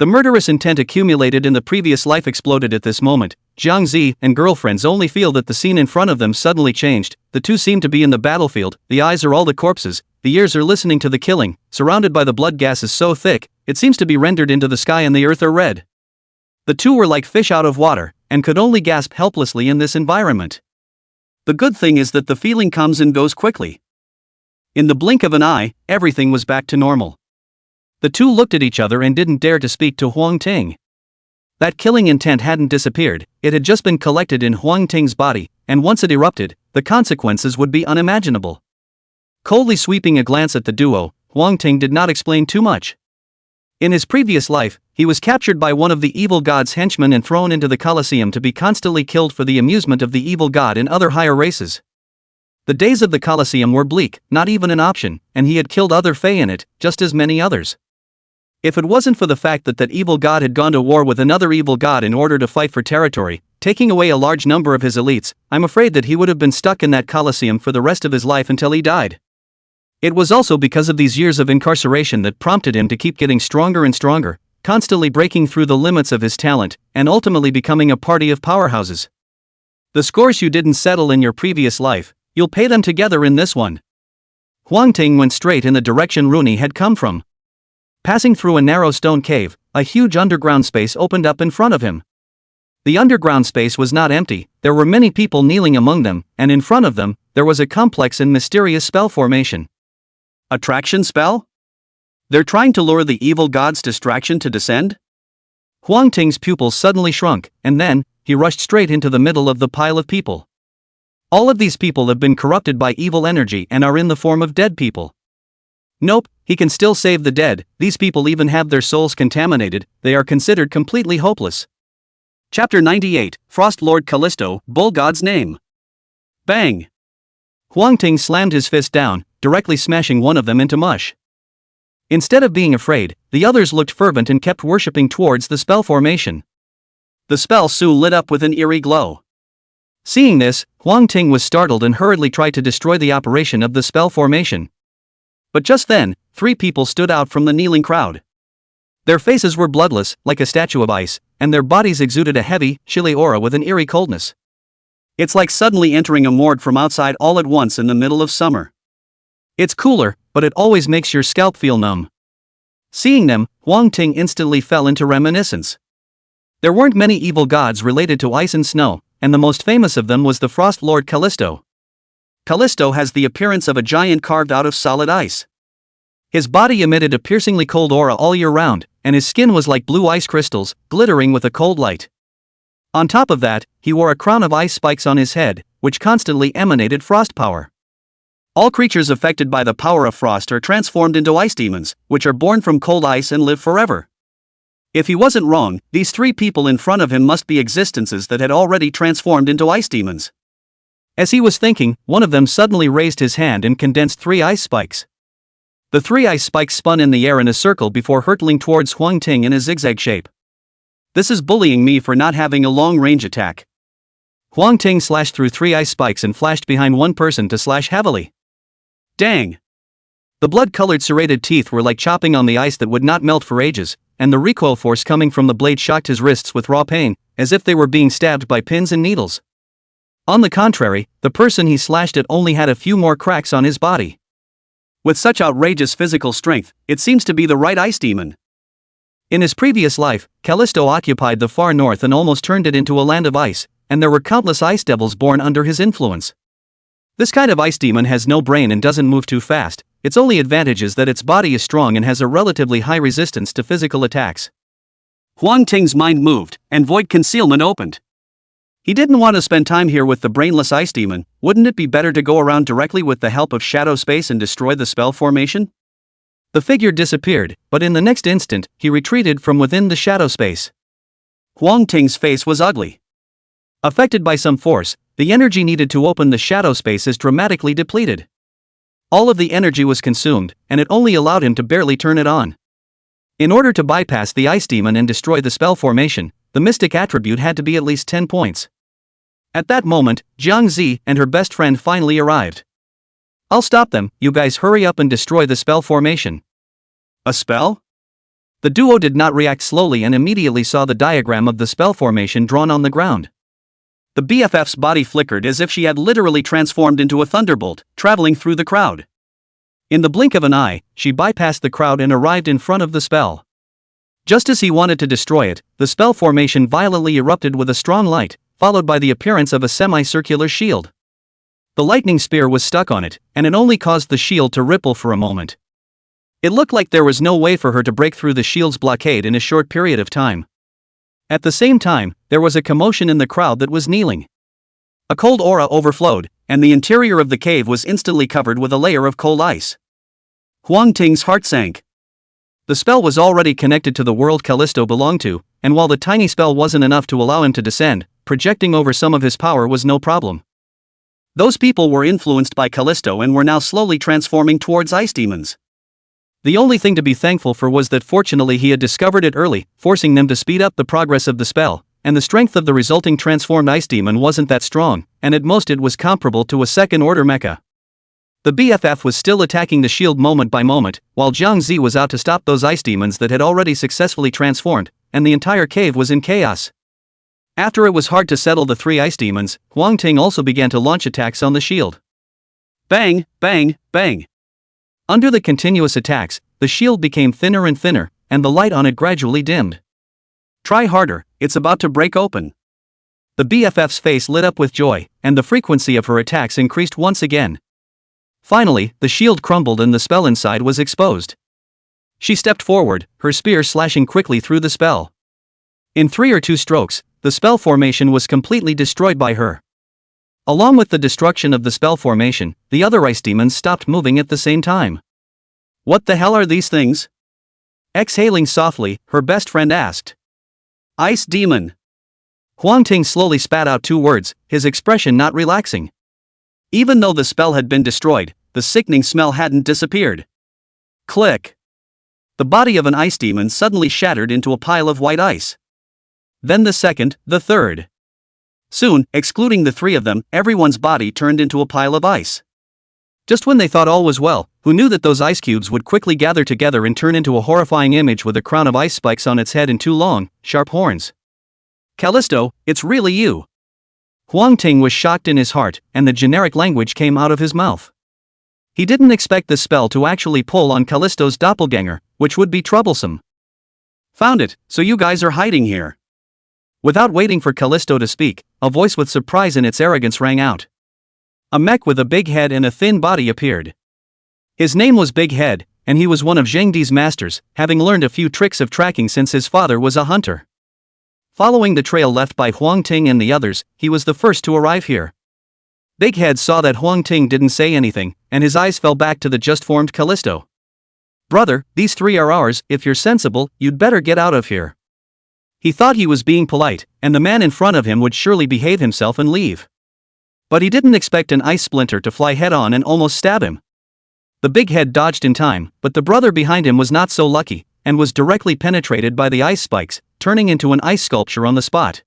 The murderous intent accumulated in the previous life exploded at this moment. Jiang Zi and girlfriends only feel that the scene in front of them suddenly changed. The two seem to be in the battlefield, the eyes are all the corpses, the ears are listening to the killing, surrounded by the blood gases so thick, it seems to be rendered into the sky and the earth are red. The two were like fish out of water, and could only gasp helplessly in this environment. The good thing is that the feeling comes and goes quickly. In the blink of an eye, everything was back to normal. The two looked at each other and didn't dare to speak to Huang Ting. That killing intent hadn't disappeared, it had just been collected in Huang Ting's body, and once it erupted, the consequences would be unimaginable. Coldly sweeping a glance at the duo, Huang Ting did not explain too much. In his previous life, he was captured by one of the evil god's henchmen and thrown into the Colosseum to be constantly killed for the amusement of the evil god and other higher races. The days of the Colosseum were bleak, not even an option, and he had killed other Fae in it, just as many others. If it wasn't for the fact that that evil god had gone to war with another evil god in order to fight for territory, taking away a large number of his elites, I'm afraid that he would have been stuck in that Colosseum for the rest of his life until he died. It was also because of these years of incarceration that prompted him to keep getting stronger and stronger, constantly breaking through the limits of his talent, and ultimately becoming a party of powerhouses. The scores you didn't settle in your previous life, you'll pay them together in this one. Huang Ting went straight in the direction Rooney had come from. Passing through a narrow stone cave, a huge underground space opened up in front of him. The underground space was not empty, there were many people kneeling among them, and in front of them, there was a complex and mysterious spell formation. Attraction spell? They're trying to lure the evil god's distraction to descend? Huang Ting's pupils suddenly shrunk, and then, he rushed straight into the middle of the pile of people. All of these people have been corrupted by evil energy and are in the form of dead people. Nope, he can still save the dead, these people even have their souls contaminated, they are considered completely hopeless. Chapter 98, Frost Lord Callisto, Bull God's Name. Bang! Huang Ting slammed his fist down, directly smashing one of them into mush. Instead of being afraid, the others looked fervent and kept worshipping towards the spell formation. The spell soon lit up with an eerie glow. Seeing this, Huang Ting was startled and hurriedly tried to destroy the operation of the spell formation. But just then, 3 people stood out from the kneeling crowd. Their faces were bloodless, like a statue of ice, and their bodies exuded a heavy, chilly aura with an eerie coldness. It's like suddenly entering a morgue from outside all at once in the middle of summer. It's cooler, but it always makes your scalp feel numb. Seeing them, Huang Ting instantly fell into reminiscence. There weren't many evil gods related to ice and snow, and the most famous of them was the Frost Lord Callisto. Callisto has the appearance of a giant carved out of solid ice. His body emitted a piercingly cold aura all year round, and his skin was like blue ice crystals, glittering with a cold light. On top of that, he wore a crown of ice spikes on his head, which constantly emanated frost power. All creatures affected by the power of frost are transformed into ice demons, which are born from cold ice and live forever. If he wasn't wrong, these 3 people in front of him must be existences that had already transformed into ice demons. As he was thinking, one of them suddenly raised his hand and condensed 3 ice spikes. The 3 ice spikes spun in the air in a circle before hurtling towards Huang Ting in a zigzag shape. This is bullying me for not having a long-range attack. Huang Ting slashed through 3 ice spikes and flashed behind one person to slash heavily. Dang! The blood-colored serrated teeth were like chopping on the ice that would not melt for ages, and the recoil force coming from the blade shocked his wrists with raw pain, as if they were being stabbed by pins and needles. On the contrary, the person he slashed at only had a few more cracks on his body. With such outrageous physical strength, it seems to be the right ice demon. In his previous life, Callisto occupied the far north and almost turned it into a land of ice, and there were countless ice devils born under his influence. This kind of ice demon has no brain and doesn't move too fast, its only advantage is that its body is strong and has a relatively high resistance to physical attacks. Huang Ting's mind moved, and void concealment opened. He didn't want to spend time here with the brainless ice demon, wouldn't it be better to go around directly with the help of shadow space and destroy the spell formation? The figure disappeared, but in the next instant, he retreated from within the shadow space. Huang Ting's face was ugly. Affected by some force, the energy needed to open the shadow space is dramatically depleted. All of the energy was consumed, and it only allowed him to barely turn it on. In order to bypass the ice demon and destroy the spell formation, the mystic attribute had to be at least 10 points. At that moment, Jiang Zi and her best friend finally arrived. I'll stop them, you guys hurry up and destroy the spell formation. A spell? The duo did not react slowly and immediately saw the diagram of the spell formation drawn on the ground. The BFF's body flickered as if she had literally transformed into a thunderbolt, traveling through the crowd. In the blink of an eye, she bypassed the crowd and arrived in front of the spell. Just as he wanted to destroy it, the spell formation violently erupted with a strong light, followed by the appearance of a semicircular shield. The lightning spear was stuck on it, and it only caused the shield to ripple for a moment. It looked like there was no way for her to break through the shield's blockade in a short period of time. At the same time, there was a commotion in the crowd that was kneeling. A cold aura overflowed, and the interior of the cave was instantly covered with a layer of cold ice. Huang Ting's heart sank. The spell was already connected to the world Callisto belonged to, and while the tiny spell wasn't enough to allow him to descend, projecting over some of his power was no problem. Those people were influenced by Callisto and were now slowly transforming towards ice demons. The only thing to be thankful for was that fortunately he had discovered it early, forcing them to speed up the progress of the spell, and the strength of the resulting transformed ice demon wasn't that strong, and at most it was comparable to a second-order mecha. The BFF was still attacking the shield moment by moment, while Jiang Zi was out to stop those ice demons that had already successfully transformed, and the entire cave was in chaos. After it was hard to settle the three ice demons, Huang Ting also began to launch attacks on the shield. Bang, bang, bang. Under the continuous attacks, the shield became thinner and thinner, and the light on it gradually dimmed. Try harder, it's about to break open. The BFF's face lit up with joy, and the frequency of her attacks increased once again. Finally, the shield crumbled and the spell inside was exposed. She stepped forward, her spear slashing quickly through the spell. In 3 or 2 strokes, the spell formation was completely destroyed by her. Along with the destruction of the spell formation, the other ice demons stopped moving at the same time. What the hell are these things? Exhaling softly, her best friend asked. Ice demon. Huang Ting slowly spat out 2 words, his expression not relaxing. Even though the spell had been destroyed, the sickening smell hadn't disappeared. Click. The body of an ice demon suddenly shattered into a pile of white ice. Then the second, the third. Soon, excluding the 3 of them, everyone's body turned into a pile of ice. Just when they thought all was well, who knew that those ice cubes would quickly gather together and turn into a horrifying image with a crown of ice spikes on its head and 2 long, sharp horns. Callisto, it's really you. Huang Ting was shocked in his heart, and the generic language came out of his mouth. He didn't expect the spell to actually pull on Callisto's doppelganger, which would be troublesome. Found it, so you guys are hiding here. Without waiting for Callisto to speak, a voice with surprise in its arrogance rang out. A mech with a big head and a thin body appeared. His name was Big Head, and he was one of Zheng Di's masters, having learned a few tricks of tracking since his father was a hunter. Following the trail left by Huang Ting and the others, he was the first to arrive here. Big Head saw that Huang Ting didn't say anything, and his eyes fell back to the just-formed Callisto. Brother, these 3 are ours, if you're sensible, you'd better get out of here. He thought he was being polite, and the man in front of him would surely behave himself and leave. But he didn't expect an ice splinter to fly head-on and almost stab him. The Big Head dodged in time, but the brother behind him was not so lucky, and was directly penetrated by the ice spikes, turning into an ice sculpture on the spot.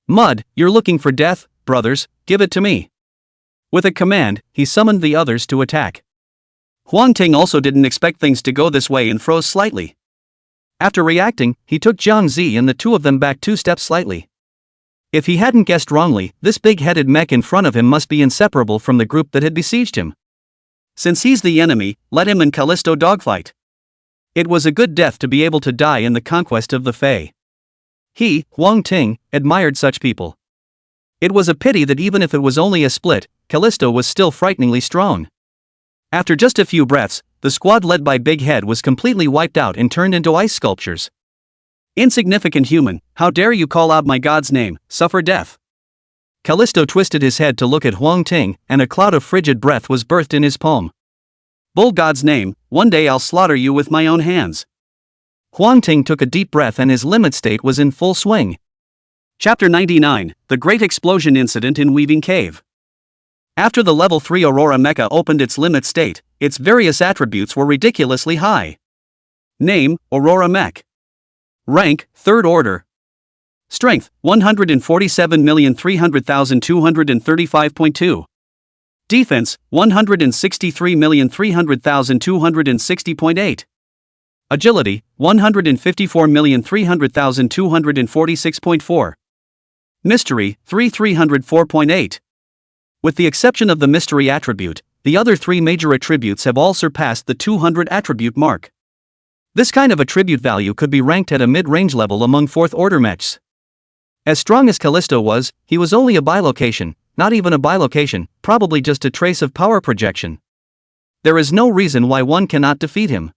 Mud, you're looking for death, brothers, give it to me. With a command, he summoned the others to attack. Huang Ting also didn't expect things to go this way and froze slightly. After reacting, he took Jiang Zi and the 2 of them back 2 steps slightly. If he hadn't guessed wrongly, this big-headed mech in front of him must be inseparable from the group that had besieged him. Since he's the enemy, let him and Callisto dogfight. It was a good death to be able to die in the conquest of the Fae. He, Huang Ting, admired such people. It was a pity that even if it was only a split, Callisto was still frighteningly strong. After just a few breaths, the squad led by Big Head was completely wiped out and turned into ice sculptures. Insignificant human, how dare you call out my god's name, suffer death. Callisto twisted his head to look at Huang Ting, and a cloud of frigid breath was birthed in his palm. Bull god's name, one day I'll slaughter you with my own hands. Huang Ting took a deep breath and his limit state was in full swing. Chapter 99, The Great Explosion Incident in Weaving Cave. After the level 3 Aurora Mecha opened its limit state, its various attributes were ridiculously high. Name, Aurora Mech. Rank, 3rd Order. Strength, 147,300,235.2. Defense, 163,300,260.8. Agility, 154,300,246.4. Mystery, 304.8. With the exception of the mystery attribute, the other 3 major attributes have all surpassed the 200 attribute mark. This kind of attribute value could be ranked at a mid-range level among 4th Order mechs. As strong as Callisto was, he was only a bilocation, not even a bilocation, probably just a trace of power projection. There is no reason why one cannot defeat him.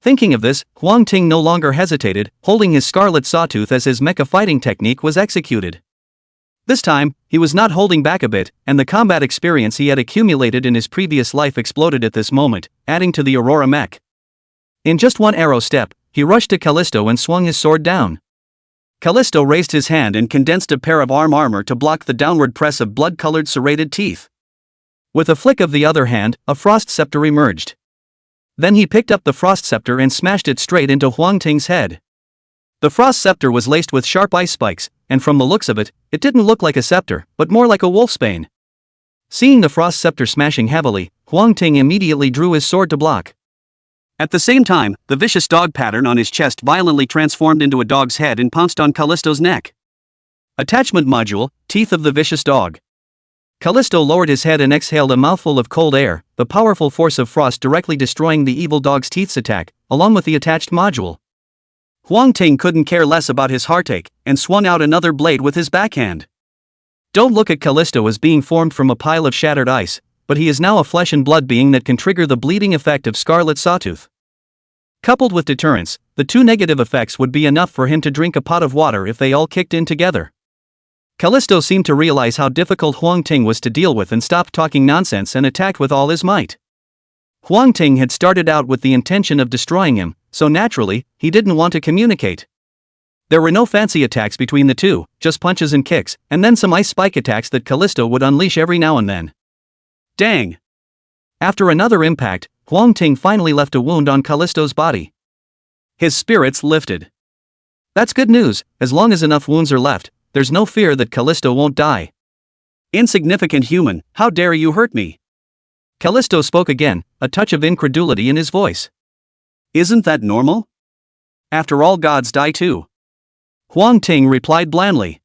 Thinking of this, Huang Ting no longer hesitated, holding his scarlet sawtooth as his mecha fighting technique was executed. This time, he was not holding back a bit, and the combat experience he had accumulated in his previous life exploded at this moment, adding to the Aurora mech. In just one arrow step, he rushed to Callisto and swung his sword down. Callisto raised his hand and condensed a pair of armor to block the downward press of blood-colored serrated teeth. With a flick of the other hand, a frost scepter emerged. Then he picked up the frost scepter and smashed it straight into Huang Ting's head. The frost scepter was laced with sharp ice spikes, and from the looks of it, it didn't look like a scepter, but more like a wolfsbane. Seeing the frost scepter smashing heavily, Huang Ting immediately drew his sword to block. At the same time, the vicious dog pattern on his chest violently transformed into a dog's head and pounced on Callisto's neck. Attachment module, Teeth of the Vicious Dog. Callisto lowered his head and exhaled a mouthful of cold air, the powerful force of frost directly destroying the evil dog's teeth's attack, along with the attached module. Huang Ting couldn't care less about his heartache, and swung out another blade with his backhand. Don't look at Callisto as being formed from a pile of shattered ice, but he is now a flesh and blood being that can trigger the bleeding effect of Scarlet Sawtooth. Coupled with deterrence, the two negative effects would be enough for him to drink a pot of water if they all kicked in together. Callisto seemed to realize how difficult Huang Ting was to deal with and stopped talking nonsense and attacked with all his might. Huang Ting had started out with the intention of destroying him, so naturally, he didn't want to communicate. There were no fancy attacks between the two, just punches and kicks, and then some ice spike attacks that Callisto would unleash every now and then. Dang! After another impact, Huang Ting finally left a wound on Callisto's body. His spirits lifted. That's good news, as long as enough wounds are left, there's no fear that Callisto won't die. Insignificant human, how dare you hurt me? Callisto spoke again, a touch of incredulity in his voice. Isn't that normal? After all, gods die too. Huang Ting replied blandly.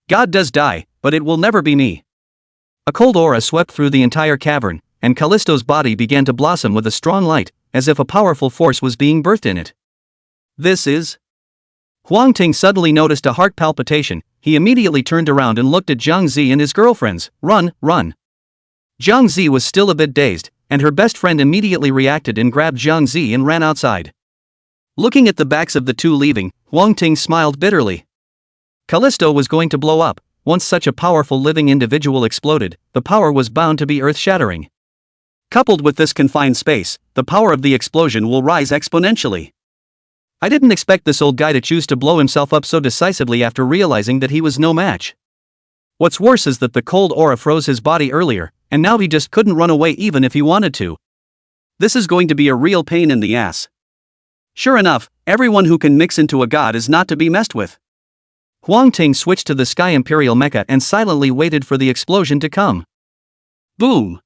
God does die, but it will never be me. A cold aura swept through the entire cavern, and Callisto's body began to blossom with a strong light, as if a powerful force was being birthed in it. This is... Huang Ting suddenly noticed a heart palpitation. He immediately turned around and looked at Zhang Zi and his girlfriends. Run, run. Zhang Zi was still a bit dazed, and her best friend immediately reacted and grabbed Zhang Zi and ran outside. Looking at the backs of the two leaving, Huang Ting smiled bitterly. Callisto was going to blow up. Once such a powerful living individual exploded, the power was bound to be earth-shattering. Coupled with this confined space, the power of the explosion will rise exponentially. I didn't expect this old guy to choose to blow himself up so decisively after realizing that he was no match. What's worse is that the cold aura froze his body earlier, and now he just couldn't run away even if he wanted to. This is going to be a real pain in the ass. Sure enough, everyone who can mix into a god is not to be messed with. Huang Ting switched to the Sky Imperial Mecha and silently waited for the explosion to come. Boom!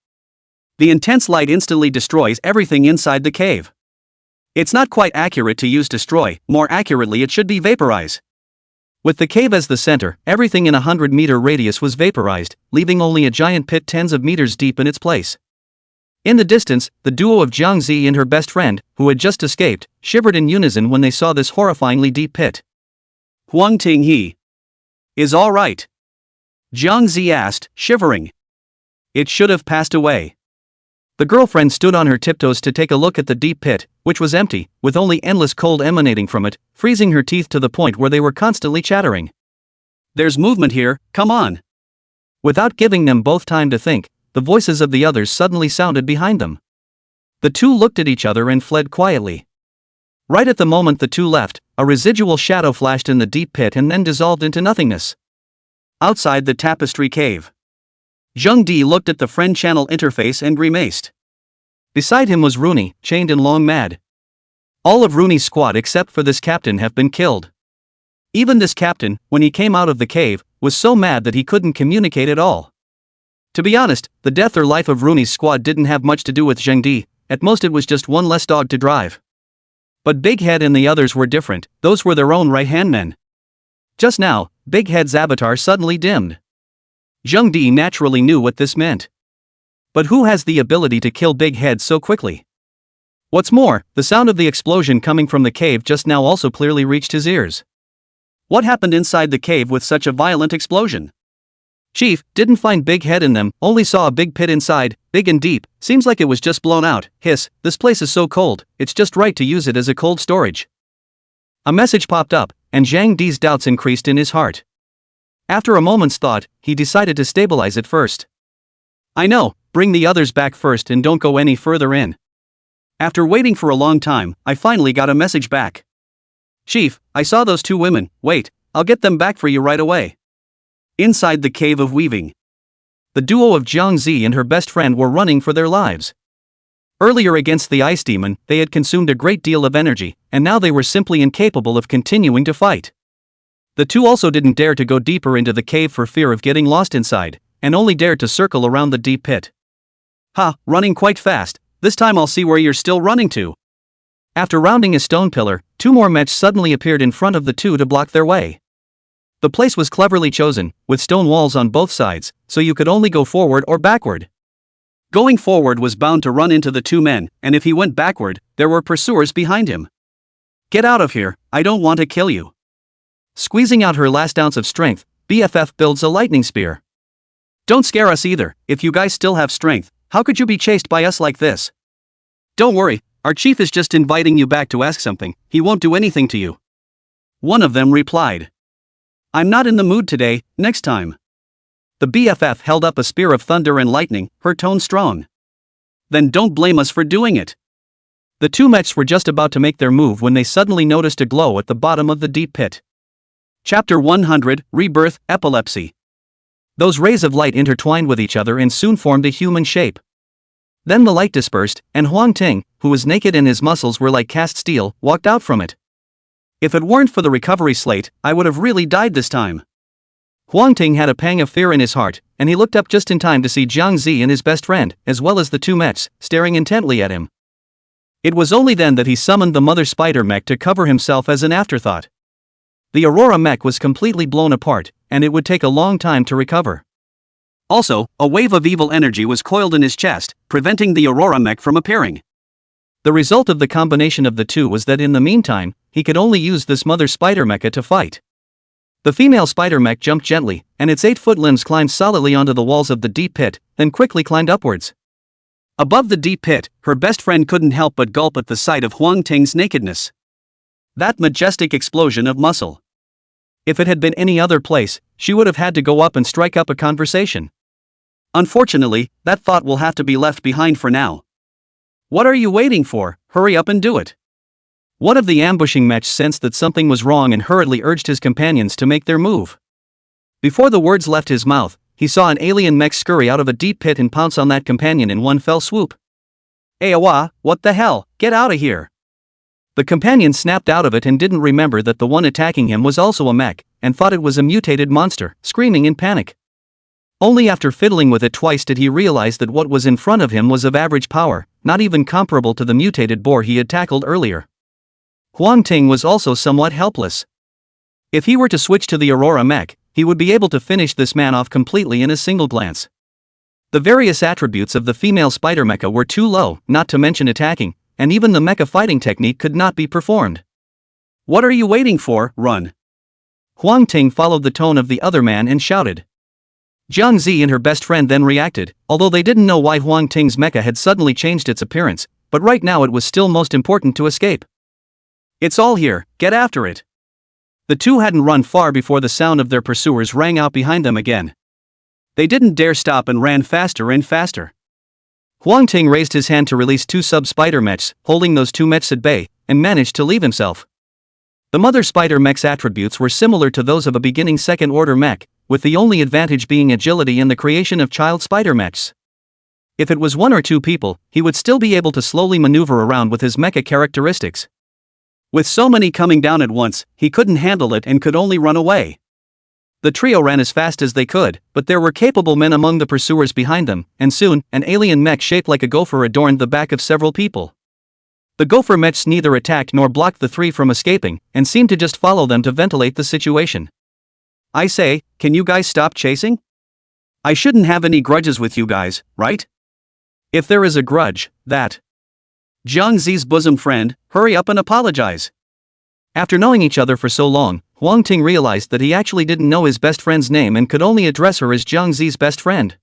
The intense light instantly destroys everything inside the cave. It's not quite accurate to use destroy, more accurately it should be vaporize. With the cave as the center, everything in a 100-meter radius was vaporized, leaving only a giant pit tens of meters deep in its place. In the distance, the duo of Zhang Zi and her best friend, who had just escaped, shivered in unison when they saw this horrifyingly deep pit. Huang Ting he is all right? Zhang Zi asked, shivering. It should have passed away. The girlfriend stood on her tiptoes to take a look at the deep pit, which was empty, with only endless cold emanating from it, freezing her teeth to the point where they were constantly chattering. There's movement here, come on. Without giving them both time to think, the voices of the others suddenly sounded behind them. The two looked at each other and fled quietly. Right at the moment the two left, a residual shadow flashed in the deep pit and then dissolved into nothingness. Outside the tapestry cave, Zheng Di looked at the friend channel interface and grimaced. Beside him was Rooney, chained and long mad. All of Rooney's squad except for this captain have been killed. Even this captain, when he came out of the cave, was so mad that he couldn't communicate at all. To be honest, the death or life of Rooney's squad didn't have much to do with Zheng Di, at most it was just one less dog to drive. But Big Head and the others were different, those were their own right-hand men. Just now, Big Head's avatar suddenly dimmed. Zheng Di naturally knew what this meant. But who has the ability to kill Big Head so quickly? What's more, the sound of the explosion coming from the cave just now also clearly reached his ears. What happened inside the cave with such a violent explosion? Chief, didn't find Big Head in them, only saw a big pit inside, big and deep, seems like it was just blown out. Hiss, this place is so cold, it's just right to use it as a cold storage. A message popped up, and Zhang Di's doubts increased in his heart. After a moment's thought, he decided to stabilize it first. I know, bring the others back first and don't go any further in. After waiting for a long time, I finally got a message back. Chief, I saw those two women, wait, I'll get them back for you right away. Inside the cave of weaving. The duo of Jiang Zi and her best friend were running for their lives. Earlier against the ice demon, they had consumed a great deal of energy, and now they were simply incapable of continuing to fight. The two also didn't dare to go deeper into the cave for fear of getting lost inside, and only dared to circle around the deep pit. Ha, running quite fast, this time I'll see where you're still running to. After rounding a stone pillar, two more mechs suddenly appeared in front of the two to block their way. The place was cleverly chosen, with stone walls on both sides, so you could only go forward or backward. Going forward was bound to run into the two men, and if he went backward, there were pursuers behind him. Get out of here, I don't want to kill you. Squeezing out her last ounce of strength, BFF builds a lightning spear. Don't scare us either, if you guys still have strength, how could you be chased by us like this? Don't worry, our chief is just inviting you back to ask something, he won't do anything to you. One of them replied. I'm not in the mood today, next time. The BFF held up a spear of thunder and lightning, her tone strong. Then don't blame us for doing it. The two mechs were just about to make their move when they suddenly noticed a glow at the bottom of the deep pit. Chapter 100, Rebirth, Epilepsy. Those rays of light intertwined with each other and soon formed a human shape. Then the light dispersed, and Huang Ting, who was naked and his muscles were like cast steel, walked out from it. If it weren't for the recovery slate, I would have really died this time. Huang Ting had a pang of fear in his heart, and he looked up just in time to see Jiang Zi and his best friend, as well as the two mechs, staring intently at him. It was only then that he summoned the mother spider mech to cover himself as an afterthought. The Aurora mech was completely blown apart, and it would take a long time to recover. Also, a wave of evil energy was coiled in his chest, preventing the Aurora mech from appearing. The result of the combination of the two was that in the meantime, he could only use this mother spider mecha to fight. The female spider mech jumped gently, and its 8-foot limbs climbed solidly onto the walls of the deep pit, then quickly climbed upwards. Above the deep pit, her best friend couldn't help but gulp at the sight of Huang Ting's nakedness. That majestic explosion of muscle. If it had been any other place, she would have had to go up and strike up a conversation. Unfortunately, that thought will have to be left behind for now. What are you waiting for? Hurry up and do it. One of the ambushing mechs sensed that something was wrong and hurriedly urged his companions to make their move. Before the words left his mouth, he saw an alien mech scurry out of a deep pit and pounce on that companion in one fell swoop. Awa, what the hell, get out of here! The companion snapped out of it and didn't remember that the one attacking him was also a mech, and thought it was a mutated monster, screaming in panic. Only after fiddling with it twice did he realize that what was in front of him was of average power, not even comparable to the mutated boar he had tackled earlier. Huang Ting was also somewhat helpless. If he were to switch to the Aurora mech, he would be able to finish this man off completely in a single glance. The various attributes of the female spider mecha were too low, not to mention attacking, and even the mecha fighting technique could not be performed. What are you waiting for? Run! Huang Ting followed the tone of the other man and shouted. Jiang Zi and her best friend then reacted, although they didn't know why Huang Ting's mecha had suddenly changed its appearance, but right now it was still most important to escape. It's all here, get after it. The two hadn't run far before the sound of their pursuers rang out behind them again. They didn't dare stop and ran faster and faster. Huang Ting raised his hand to release two sub-spider mechs, holding those two mechs at bay, and managed to leave himself. The mother spider mech's attributes were similar to those of a beginning second-order mech, with the only advantage being agility and the creation of child spider mechs. If it was one or two people, he would still be able to slowly maneuver around with his mecha characteristics. With so many coming down at once, he couldn't handle it and could only run away. The trio ran as fast as they could, but there were capable men among the pursuers behind them, and soon, an alien mech shaped like a gopher adorned the back of several people. The gopher mechs neither attacked nor blocked the three from escaping, and seemed to just follow them to ventilate the situation. I say, can you guys stop chasing? I shouldn't have any grudges with you guys, right? If there is a grudge, that. Jiang Zi's bosom friend, hurry up and apologize. After knowing each other for so long, Huang Ting realized that he actually didn't know his best friend's name and could only address her as Jiang Zi's best friend.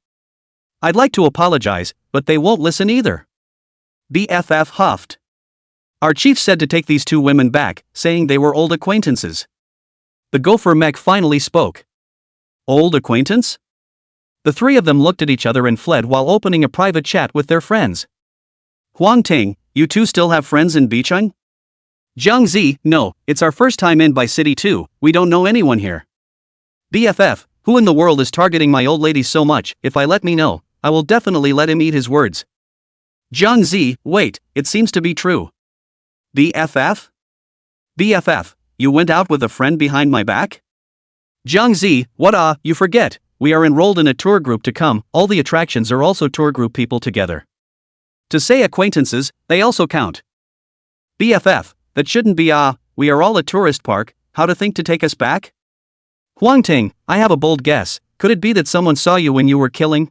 I'd like to apologize, but they won't listen either. BFF huffed. Our chief said to take these two women back, saying they were old acquaintances. The gopher mech finally spoke. Old acquaintance? The three of them looked at each other and fled while opening a private chat with their friends. Huang Ting, You two still have friends in Bicheng? Jiangzi, no, it's our first time in by city too, we don't know anyone here. BFF, who in the world is targeting my old lady so much? If I let me know, I will definitely let him eat his words. Jiangzi, wait, it seems to be true. BFF? BFF, you went out with a friend behind my back? Jiangzi, what you forget, we are enrolled in a tour group to come, all the attractions are also tour group people together. To say acquaintances, they also count. BFF, that shouldn't be we are all a tourist park, how to think to take us back? Huangting, I have a bold guess, could it be that someone saw you when you were killing?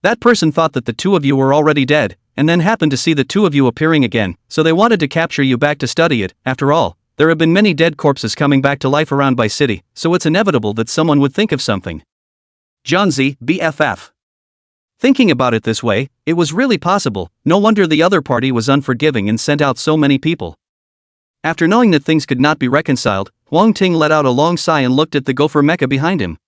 That person thought that the two of you were already dead, and then happened to see the two of you appearing again, so they wanted to capture you back to study it. After all, there have been many dead corpses coming back to life around Bai City, so it's inevitable that someone would think of something. Jiangzi, BFF. Thinking about it this way, it was really possible, no wonder the other party was unforgiving and sent out so many people. After knowing that things could not be reconciled, Huang Ting let out a long sigh and looked at the gopher mecha behind him.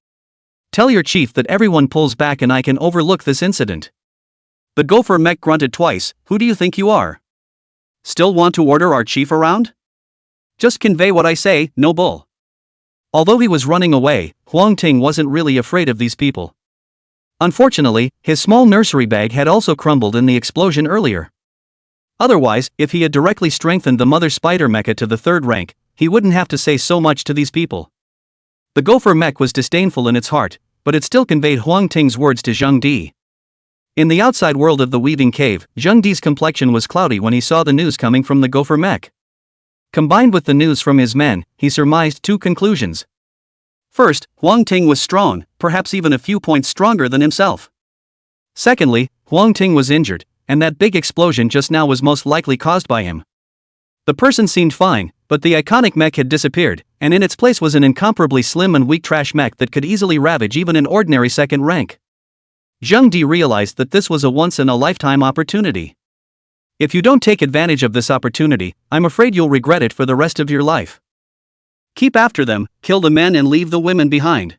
Tell your chief that everyone pulls back and I can overlook this incident. The gopher mech grunted twice, who do you think you are? Still want to order our chief around? Just convey what I say, no bull. Although he was running away, Huang Ting wasn't really afraid of these people. Unfortunately, his small nursery bag had also crumbled in the explosion earlier. Otherwise, if he had directly strengthened the mother spider mecha to the 3rd rank, he wouldn't have to say so much to these people. The gopher mech was disdainful in its heart, but it still conveyed Huang Ting's words to Zheng Di. In the outside world of the weaving cave, Zheng Di's complexion was cloudy when he saw the news coming from the gopher mech. Combined with the news from his men, he surmised 2 conclusions. First, Huang Ting was strong, perhaps even a few points stronger than himself. Secondly, Huang Ting was injured, and that big explosion just now was most likely caused by him. The person seemed fine, but the iconic mech had disappeared, and in its place was an incomparably slim and weak trash mech that could easily ravage even an ordinary 2nd rank. Zheng Di realized that this was a once-in-a-lifetime opportunity. If you don't take advantage of this opportunity, I'm afraid you'll regret it for the rest of your life. Keep after them, kill the men and leave the women behind.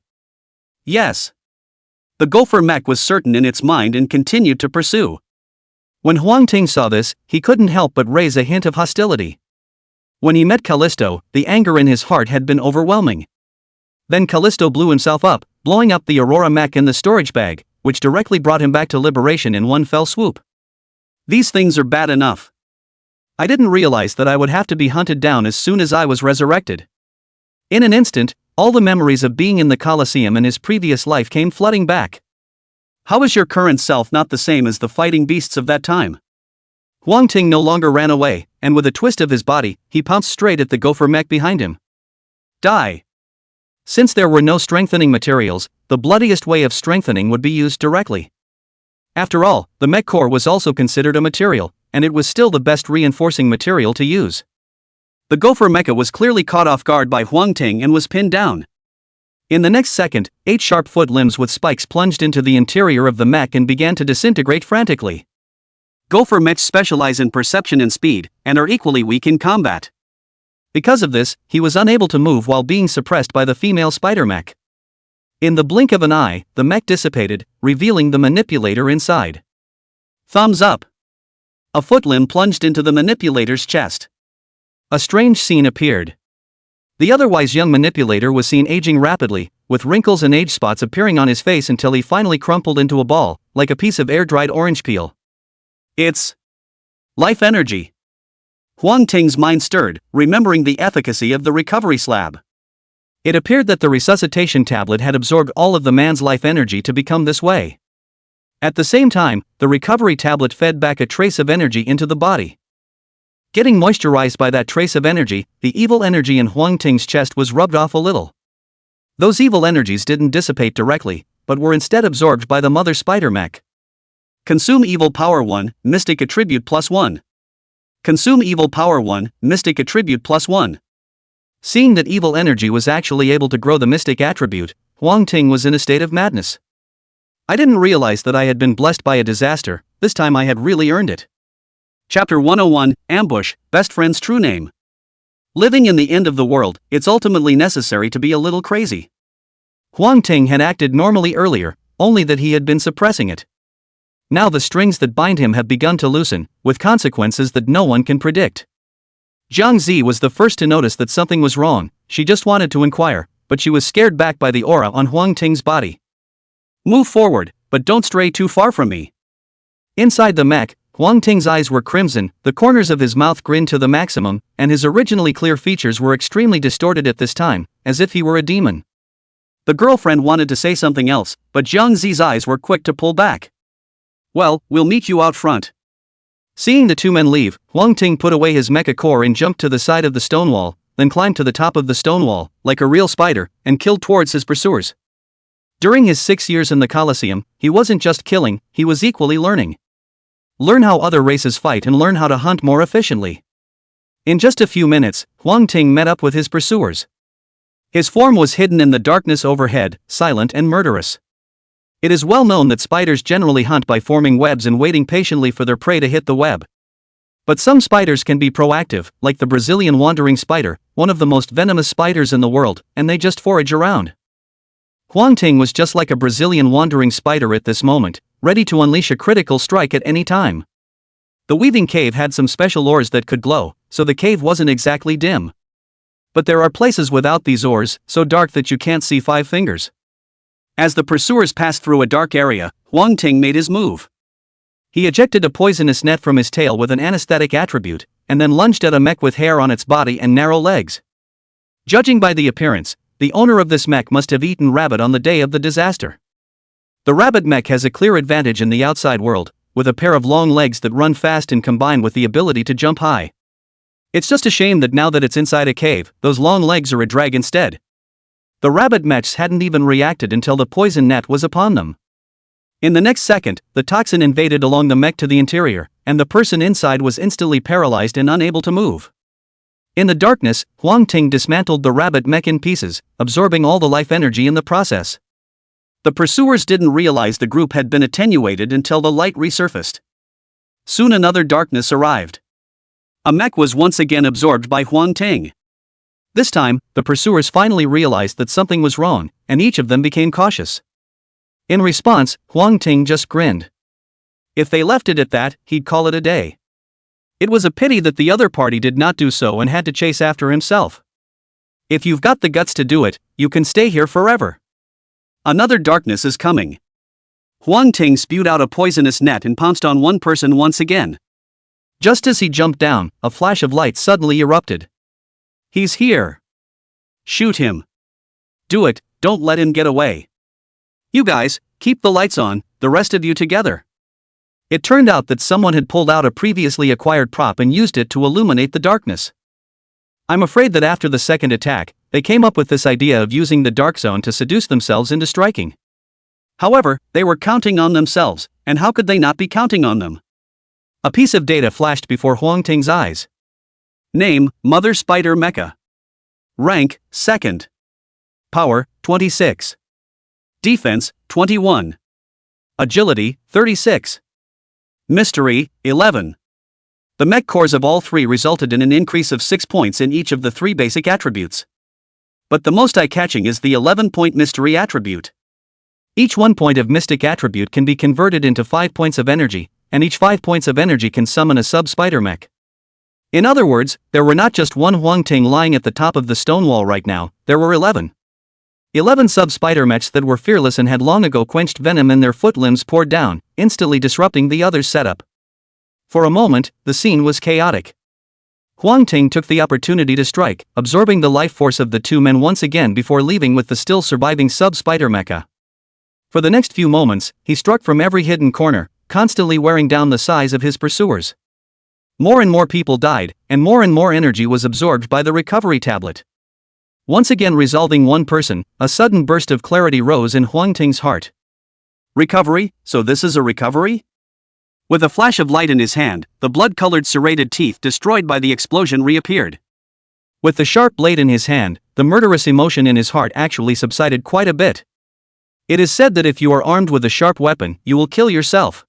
Yes. The gopher mech was certain in its mind and continued to pursue. When Huang Ting saw this, he couldn't help but raise a hint of hostility. When he met Callisto, the anger in his heart had been overwhelming. Then Callisto blew himself up, blowing up the Aurora mech in the storage bag, which directly brought him back to liberation in one fell swoop. These things are bad enough. I didn't realize that I would have to be hunted down as soon as I was resurrected. In an instant, all the memories of being in the Colosseum and his previous life came flooding back. How is your current self not the same as the fighting beasts of that time? Huang Ting no longer ran away, and with a twist of his body, he pounced straight at the gopher mech behind him. Die! Since there were no strengthening materials, the bloodiest way of strengthening would be used directly. After all, the mech core was also considered a material, and it was still the best reinforcing material to use. The gopher mecha was clearly caught off guard by Huang Ting and was pinned down. In the next second, 8 sharp foot limbs with spikes plunged into the interior of the mech and began to disintegrate frantically. Gopher mechs specialize in perception and speed, and are equally weak in combat. Because of this, he was unable to move while being suppressed by the female spider mech. In the blink of an eye, the mech dissipated, revealing the manipulator inside. Thumbs up! A foot limb plunged into the manipulator's chest. A strange scene appeared. The otherwise young manipulator was seen aging rapidly, with wrinkles and age spots appearing on his face until he finally crumpled into a ball, like a piece of air-dried orange peel. It's life energy. Huang Ting's mind stirred, remembering the efficacy of the recovery slab. It appeared that the resuscitation tablet had absorbed all of the man's life energy to become this way. At the same time, the recovery tablet fed back a trace of energy into the body. Getting moisturized by that trace of energy, the evil energy in Huang Ting's chest was rubbed off a little. Those evil energies didn't dissipate directly, but were instead absorbed by the mother spider mech. Consume evil power 1, mystic attribute +1. Consume evil power 1, mystic attribute +1. Seeing that evil energy was actually able to grow the mystic attribute, Huang Ting was in a state of madness. I didn't realize that I had been blessed by a disaster, this time I had really earned it. Chapter 101, Ambush, Best Friend's True Name. Living in the end of the world, it's ultimately necessary to be a little crazy. Huang Ting had acted normally earlier, only that he had been suppressing it. Now the strings that bind him have begun to loosen, with consequences that no one can predict. Jiang Zi was the first to notice that something was wrong. She just wanted to inquire, but she was scared back by the aura on Huang Ting's body. "Move forward, but don't stray too far from me." Inside the mech, Huang Ting's eyes were crimson, the corners of his mouth grinned to the maximum, and his originally clear features were extremely distorted at this time, as if he were a demon. The girlfriend wanted to say something else, but Jiang Zi's eyes were quick to pull back. "Well, we'll meet you out front." Seeing the two men leave, Huang Ting put away his mecha core and jumped to the side of the stone wall, then climbed to the top of the stone wall, like a real spider, and killed towards his pursuers. During his 6 years in the Colosseum, he wasn't just killing, he was equally learning. Learn how other races fight and learn how to hunt more efficiently. In just a few minutes, Huang Ting met up with his pursuers. His form was hidden in the darkness overhead, silent and murderous. It is well known that spiders generally hunt by forming webs and waiting patiently for their prey to hit the web. But some spiders can be proactive, like the Brazilian wandering spider, one of the most venomous spiders in the world, and they just forage around. Huang Ting was just like a Brazilian wandering spider at this moment, ready to unleash a critical strike at any time. The weaving cave had some special ores that could glow, so the cave wasn't exactly dim. But there are places without these ores, so dark that you can't see 5 fingers. As the pursuers passed through a dark area, Huang Ting made his move. He ejected a poisonous net from his tail with an anesthetic attribute, and then lunged at a mech with hair on its body and narrow legs. Judging by the appearance, the owner of this mech must have eaten rabbit on the day of the disaster. The rabbit mech has a clear advantage in the outside world, with a pair of long legs that run fast and combine with the ability to jump high. It's just a shame that now that it's inside a cave, those long legs are a drag instead. The rabbit mechs hadn't even reacted until the poison net was upon them. In the next second, the toxin invaded along the mech to the interior, and the person inside was instantly paralyzed and unable to move. In the darkness, Huang Ting dismantled the rabbit mech in pieces, absorbing all the life energy in the process. The pursuers didn't realize the group had been attenuated until the light resurfaced. Soon another darkness arrived. A mech was once again absorbed by Huang Ting. This time, the pursuers finally realized that something was wrong, and each of them became cautious. In response, Huang Ting just grinned. If they left it at that, he'd call it a day. It was a pity that the other party did not do so and had to chase after himself. If you've got the guts to do it, you can stay here forever. Another darkness is coming. Huang Ting spewed out a poisonous net and pounced on one person once again. Just as he jumped down, a flash of light suddenly erupted. "He's here. Shoot him. Do it, don't let him get away. You guys, keep the lights on, the rest of you together." It turned out that someone had pulled out a previously acquired prop and used it to illuminate the darkness. I'm afraid that after the second attack, they came up with this idea of using the dark zone to seduce themselves into striking. However, they were counting on themselves, and how could they not be counting on them? A piece of data flashed before Huang Ting's eyes. Name, Mother Spider Mecha. Rank, 2nd. Power, 26. Defense, 21. Agility, 36. Mystery, 11. The mech cores of all three resulted in an increase of 6 points in each of the 3 basic attributes. But the most eye-catching is the 11-point mystery attribute. Each 1 point of mystic attribute can be converted into 5 points of energy, and each 5 points of energy can summon a sub-spider mech. In other words, there were not just one Huang Ting lying at the top of the stone wall right now, there were 11. 11 sub-spider mechs that were fearless and had long ago quenched venom and their foot limbs poured down, instantly disrupting the others' setup. For a moment, the scene was chaotic. Huang Ting took the opportunity to strike, absorbing the life force of the two men once again before leaving with the still surviving sub-spider mecha. For the next few moments, he struck from every hidden corner, constantly wearing down the size of his pursuers. More and more people died, and more energy was absorbed by the recovery tablet. Once again resolving one person, a sudden burst of clarity rose in Huang Ting's heart. Recovery? So this is a recovery? With a flash of light in his hand, the blood-colored serrated teeth destroyed by the explosion reappeared. With the sharp blade in his hand, the murderous emotion in his heart actually subsided quite a bit. It is said that if you are armed with a sharp weapon, you will kill yourself.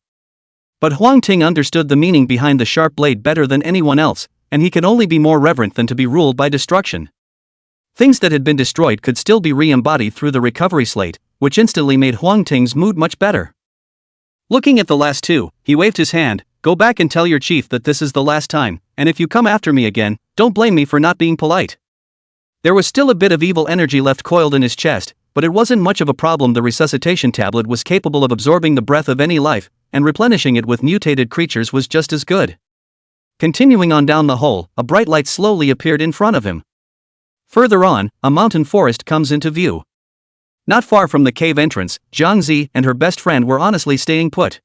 But Huang Ting understood the meaning behind the sharp blade better than anyone else, and he could only be more reverent than to be ruled by destruction. Things that had been destroyed could still be re-embodied through the recovery slate, which instantly made Huang Ting's mood much better. Looking at the last two, he waved his hand. Go back and tell your chief that this is the last time, and if you come after me again, don't blame me for not being polite. There was still a bit of evil energy left coiled in his chest, but it wasn't much of a problem. The resuscitation tablet was capable of absorbing the breath of any life, and replenishing it with mutated creatures was just as good. Continuing on down the hole, a bright light slowly appeared in front of him. Further on, a mountain forest comes into view. Not far from the cave entrance, Jiang Zi and her best friend were honestly staying put.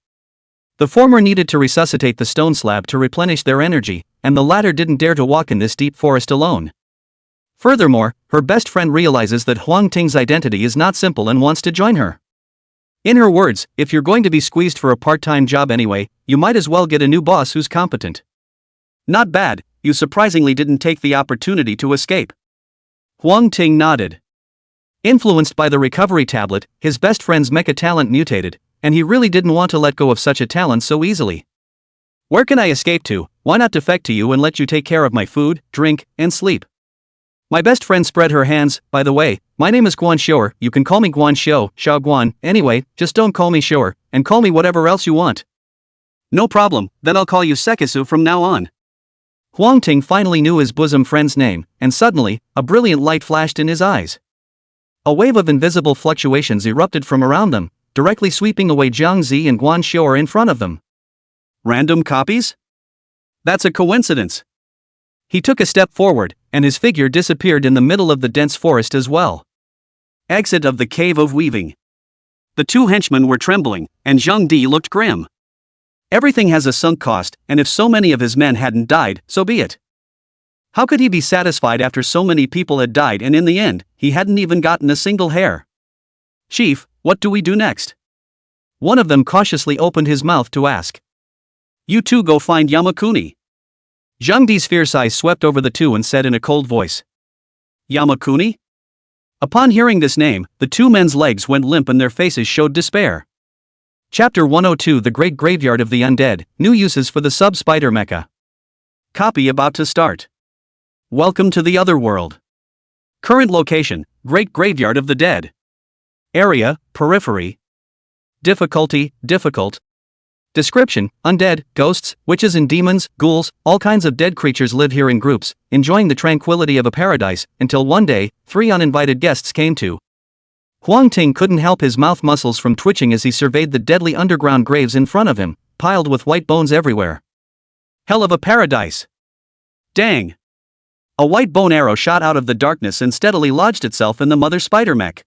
The former needed to resuscitate the stone slab to replenish their energy, and the latter didn't dare to walk in this deep forest alone. Furthermore, her best friend realizes that Huang Ting's identity is not simple and wants to join her. In her words, if you're going to be squeezed for a part-time job anyway, you might as well get a new boss who's competent. Not bad, you surprisingly didn't take the opportunity to escape. Huang Ting nodded. Influenced by the recovery tablet, his best friend's mecha talent mutated, and he really didn't want to let go of such a talent so easily. Where can I escape to? Why not defect to you and let you take care of my food, drink, and sleep? My best friend spread her hands. By the way, my name is Guan Xiuer, you can call me Guan Xiu, Xiao Guan, anyway, just don't call me Xiuer, and call me whatever else you want. No problem, then I'll call you Sekisu from now on. Huang Ting finally knew his bosom friend's name, and suddenly, a brilliant light flashed in his eyes. A wave of invisible fluctuations erupted from around them, directly sweeping away Jiang Zi and Guan Xiuer in front of them. Random copies? That's a coincidence. He took a step forward, and his figure disappeared in the middle of the dense forest as well. Exit of the Cave of Weaving. The two henchmen were trembling, and Zhang Di looked grim. Everything has a sunk cost, and if so many of his men hadn't died, so be it. How could he be satisfied after so many people had died and in the end, he hadn't even gotten a single hair? Chief, what do we do next? One of them cautiously opened his mouth to ask. You two go find Yamakuni. Zhang Di's fierce eyes swept over the two and said in a cold voice. Yamakuni? Upon hearing this name, the two men's legs went limp and their faces showed despair. Chapter 102 The Great Graveyard of the Undead, New Uses for the Sub-Spider Mecha. Copy about to start. Welcome to the other world. Current location, Great Graveyard of the Dead. Area, Periphery. Difficulty, Difficult. Description, undead, ghosts, witches and demons, ghouls, all kinds of dead creatures live here in groups, enjoying the tranquility of a paradise, until one day, 3 uninvited guests came to. Huang Ting couldn't help his mouth muscles from twitching as he surveyed the deadly underground graves in front of him, piled with white bones everywhere. Hell of a paradise. Dang. A white bone arrow shot out of the darkness and steadily lodged itself in the mother spider mech.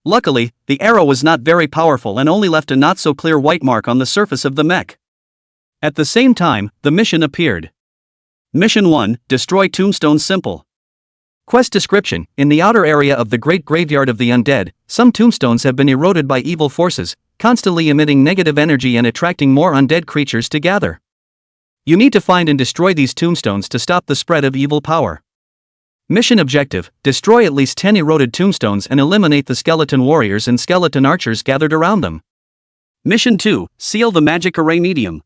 Luckily, the arrow was not very powerful and only left a not-so-clear white mark on the surface of the mech. At the same time, the mission appeared. Mission 1, Destroy Tombstones Simple. Quest description, in the outer area of the Great Graveyard of the Undead, some tombstones have been eroded by evil forces, constantly emitting negative energy and attracting more undead creatures to gather. You need to find and destroy these tombstones to stop the spread of evil power. Mission objective, destroy at least 10 eroded tombstones and eliminate the skeleton warriors and skeleton archers gathered around them. Mission 2, seal the magic array medium.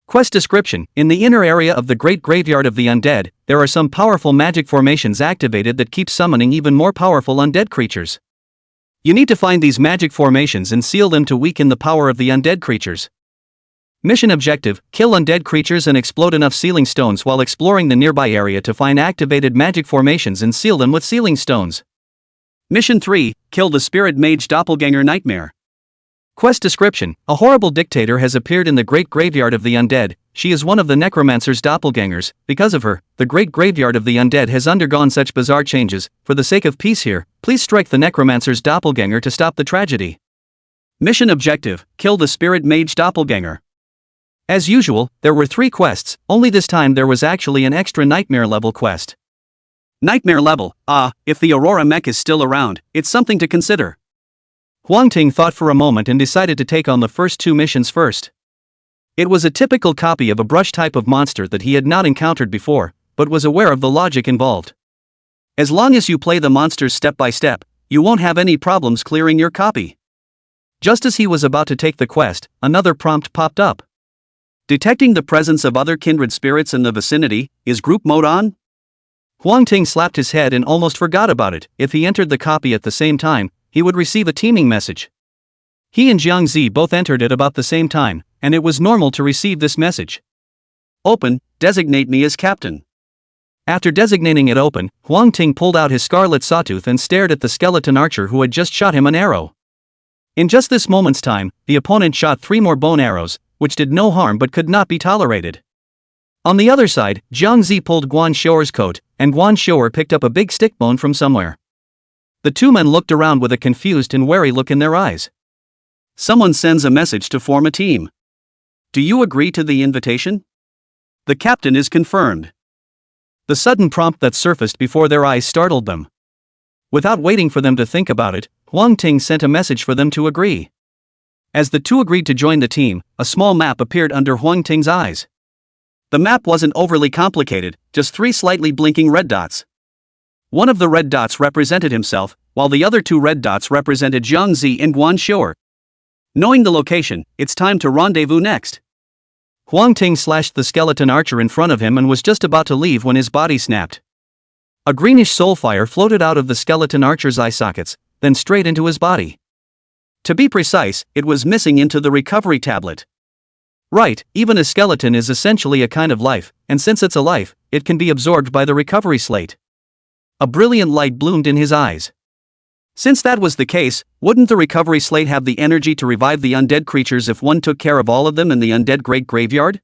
Quest description, in the inner area of the Great Graveyard of the Undead, there are some powerful magic formations activated that keep summoning even more powerful undead creatures. You need to find these magic formations and seal them to weaken the power of the undead creatures. Mission objective, kill undead creatures and explode enough sealing stones while exploring the nearby area to find activated magic formations and seal them with sealing stones. Mission 3, kill the spirit mage doppelganger nightmare. Quest description, a horrible dictator has appeared in the Great Graveyard of the Undead. She is one of the necromancer's doppelgangers. Because of her, the Great Graveyard of the Undead has undergone such bizarre changes. For the sake of peace here, please strike the necromancer's doppelganger to stop the tragedy. Mission objective, kill the spirit mage doppelganger. As usual, there were 3 quests, only this time there was actually an extra nightmare level quest. Nightmare level, if the Aurora mech is still around, it's something to consider. Huang Ting thought for a moment and decided to take on the first 2 missions first. It was a typical copy of a brush type of monster that he had not encountered before, but was aware of the logic involved. As long as you play the monsters step by step, you won't have any problems clearing your copy. Just as he was about to take the quest, another prompt popped up. Detecting the presence of other kindred spirits in the vicinity, is group mode on? Huang Ting slapped his head and almost forgot about it. If he entered the copy at the same time, he would receive a teaming message. He and Jiang Zi both entered at about the same time, and it was normal to receive this message. Open, designate me as captain. After designating it open, Huang Ting pulled out his scarlet sawtooth and stared at the skeleton archer who had just shot him an arrow. In just this moment's time, the opponent shot 3 more bone arrows, which did no harm but could not be tolerated. On the other side, Jiang Zi pulled Guan Shouer's coat, and Guan Shouer picked up a big stick bone from somewhere. The two men looked around with a confused and wary look in their eyes. Someone sends a message to form a team. Do you agree to the invitation? The captain is confirmed. The sudden prompt that surfaced before their eyes startled them. Without waiting for them to think about it, Huang Ting sent a message for them to agree. As the two agreed to join the team, a small map appeared under Huang Ting's eyes. The map wasn't overly complicated, just 3 slightly blinking red dots. One of the red dots represented himself, while the other 2 red dots represented Jiang Zi and Guan Shouer. Knowing the location, it's time to rendezvous next. Huang Ting slashed the skeleton archer in front of him and was just about to leave when his body snapped. A greenish soul fire floated out of the skeleton archer's eye sockets, then straight into his body. To be precise, it was missing into the recovery tablet. Right, even a skeleton is essentially a kind of life, and since it's a life, it can be absorbed by the recovery slate. A brilliant light bloomed in his eyes. Since that was the case, wouldn't the recovery slate have the energy to revive the undead creatures if one took care of all of them in the undead great graveyard?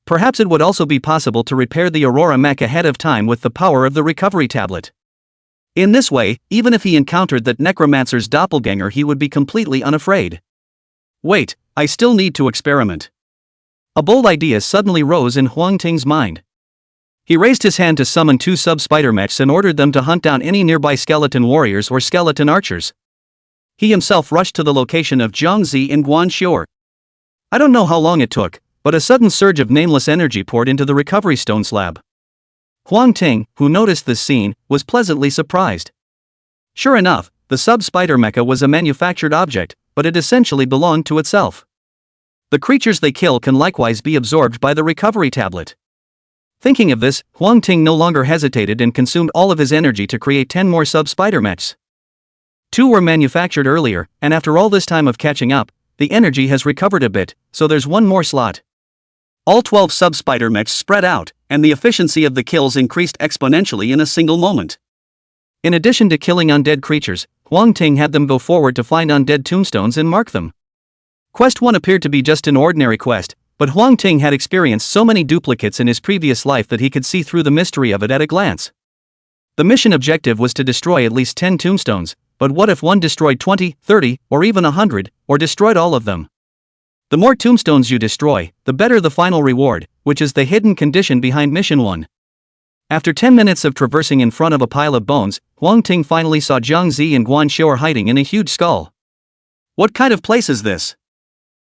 Perhaps it would also be possible to repair the Aurora mech ahead of time with the power of the recovery tablet. In this way, even if he encountered that necromancer's doppelganger, he would be completely unafraid. Wait, I still need to experiment. A bold idea suddenly rose in Huang Ting's mind. He raised his hand to summon 2 sub-spider mechs and ordered them to hunt down any nearby skeleton warriors or skeleton archers. He himself rushed to the location of Jiang Zi and Guan Shouer. I don't know how long it took, but a sudden surge of nameless energy poured into the recovery stone slab. Huang Ting, who noticed this scene, was pleasantly surprised. Sure enough, the sub-spider mecha was a manufactured object, but it essentially belonged to itself. The creatures they kill can likewise be absorbed by the recovery tablet. Thinking of this, Huang Ting no longer hesitated and consumed all of his energy to create 10 more sub-spider mechs. 2 were manufactured earlier, and after all this time of catching up, the energy has recovered a bit, so there's 1 more slot. All 12 sub-spider mechs spread out, and the efficiency of the kills increased exponentially in a single moment. In addition to killing undead creatures, Huang Ting had them go forward to find undead tombstones and mark them. Quest 1 appeared to be just an ordinary quest, but Huang Ting had experienced so many duplicates in his previous life that he could see through the mystery of it at a glance. The mission objective was to destroy at least 10 tombstones, but what if one destroyed 20, 30, or even 100, or destroyed all of them? The more tombstones you destroy, the better the final reward, which is the hidden condition behind mission 1. After 10 minutes of traversing in front of a pile of bones, Huang Ting finally saw Jiang Zi and Guan Shouer hiding in a huge skull. What kind of place is this?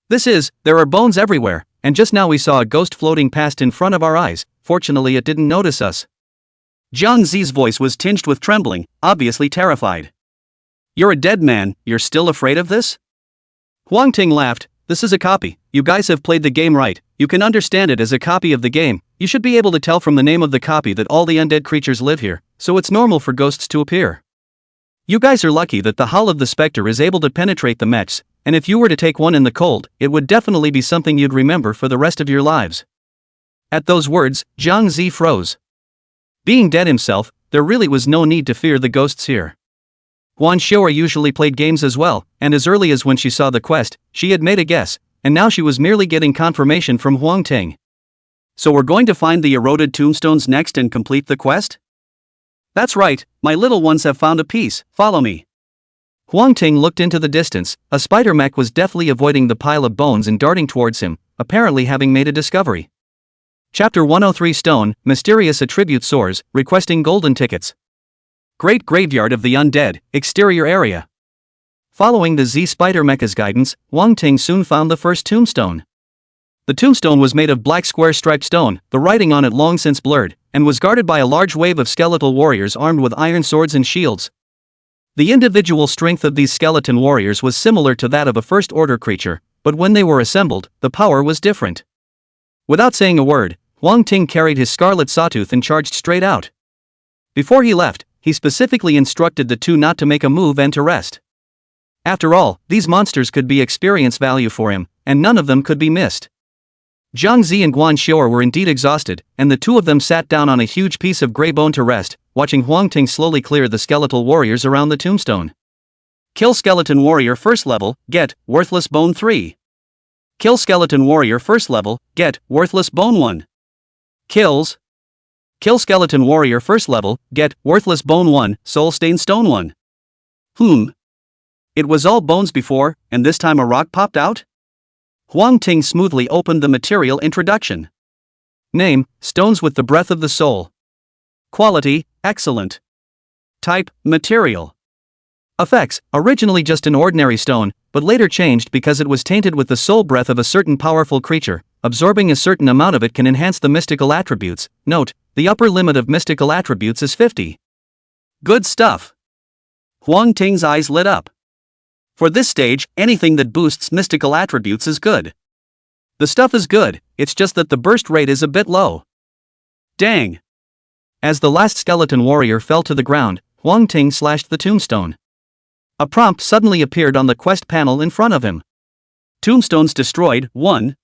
There are bones everywhere, and just now we saw a ghost floating past in front of our eyes. Fortunately it didn't notice us. Jiang Zi's voice was tinged with trembling, obviously terrified. You're a dead man, you're still afraid of this? Huang Ting laughed. This is a copy, you guys have played the game right, you can understand it as a copy of the game, you should be able to tell from the name of the copy that all the undead creatures live here, so it's normal for ghosts to appear. You guys are lucky that the hull of the Spectre is able to penetrate the mechs, and if you were to take one in the cold, it would definitely be something you'd remember for the rest of your lives. At those words, Jiang Zi froze. Being dead himself, there really was no need to fear the ghosts here. Guan Shouer usually played games as well, and as early as when she saw the quest, she had made a guess, and now she was merely getting confirmation from Huang Ting. So we're going to find the eroded tombstones next and complete the quest? That's right, my little ones have found a piece, follow me. Huang Ting looked into the distance. A spider mech was deftly avoiding the pile of bones and darting towards him, apparently having made a discovery. Chapter 103 Stone, Mysterious Attribute Soars, requesting golden tickets. Great Graveyard of the Undead, exterior area. Following the Z Spider Mecha's guidance, Huang Ting soon found the first tombstone. The tombstone was made of black square striped stone, the writing on it long since blurred, and was guarded by a large wave of skeletal warriors armed with iron swords and shields. The individual strength of these skeleton warriors was similar to that of a first-order creature, but when they were assembled, the power was different. Without saying a word, Huang Ting carried his scarlet sawtooth and charged straight out. Before he left, he specifically instructed the two not to make a move and to rest. After all, these monsters could be experience value for him, and none of them could be missed. Jiang Zi and Guan Xiao were indeed exhausted, and the two of them sat down on a huge piece of grey bone to rest, watching Huang Ting slowly clear the skeletal warriors around the tombstone. Kill skeleton warrior first level, get worthless bone 3. Kill skeleton warrior first level, get worthless bone 1. Kills. Kill skeleton warrior first level, get worthless bone 1, soul stained stone 1. It was all bones before, and this time a rock popped out? Huang Ting smoothly opened the material introduction. Name, stones with the breath of the soul. Quality, excellent. Type, material. Effects, originally just an ordinary stone, but later changed because it was tainted with the soul breath of a certain powerful creature. Absorbing a certain amount of it can enhance the mystical attributes. Note, the upper limit of mystical attributes is 50. Good stuff. Huang Ting's eyes lit up. For this stage, anything that boosts mystical attributes is good. The stuff is good, it's just that the burst rate is a bit low. Dang. As the last skeleton warrior fell to the ground, Huang Ting slashed the tombstone. A prompt suddenly appeared on the quest panel in front of him. Tombstones destroyed, 1.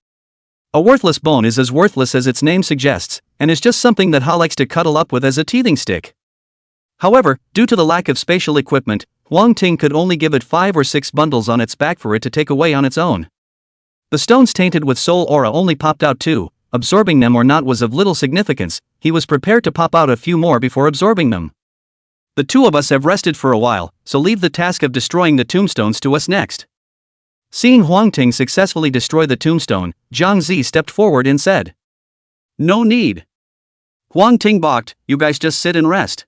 A worthless bone is as worthless as its name suggests, and is just something that Ha likes to cuddle up with as a teething stick. However, due to the lack of spatial equipment, Huang Ting could only give it 5 or 6 bundles on its back for it to take away on its own. The stones tainted with soul aura only popped out 2, absorbing them or not was of little significance. He was prepared to pop out a few more before absorbing them. The two of us have rested for a while, so leave the task of destroying the tombstones to us next. Seeing Huang Ting successfully destroy the tombstone, Jiang Zi stepped forward and said, "No need." Huang Ting balked, "You guys just sit and rest."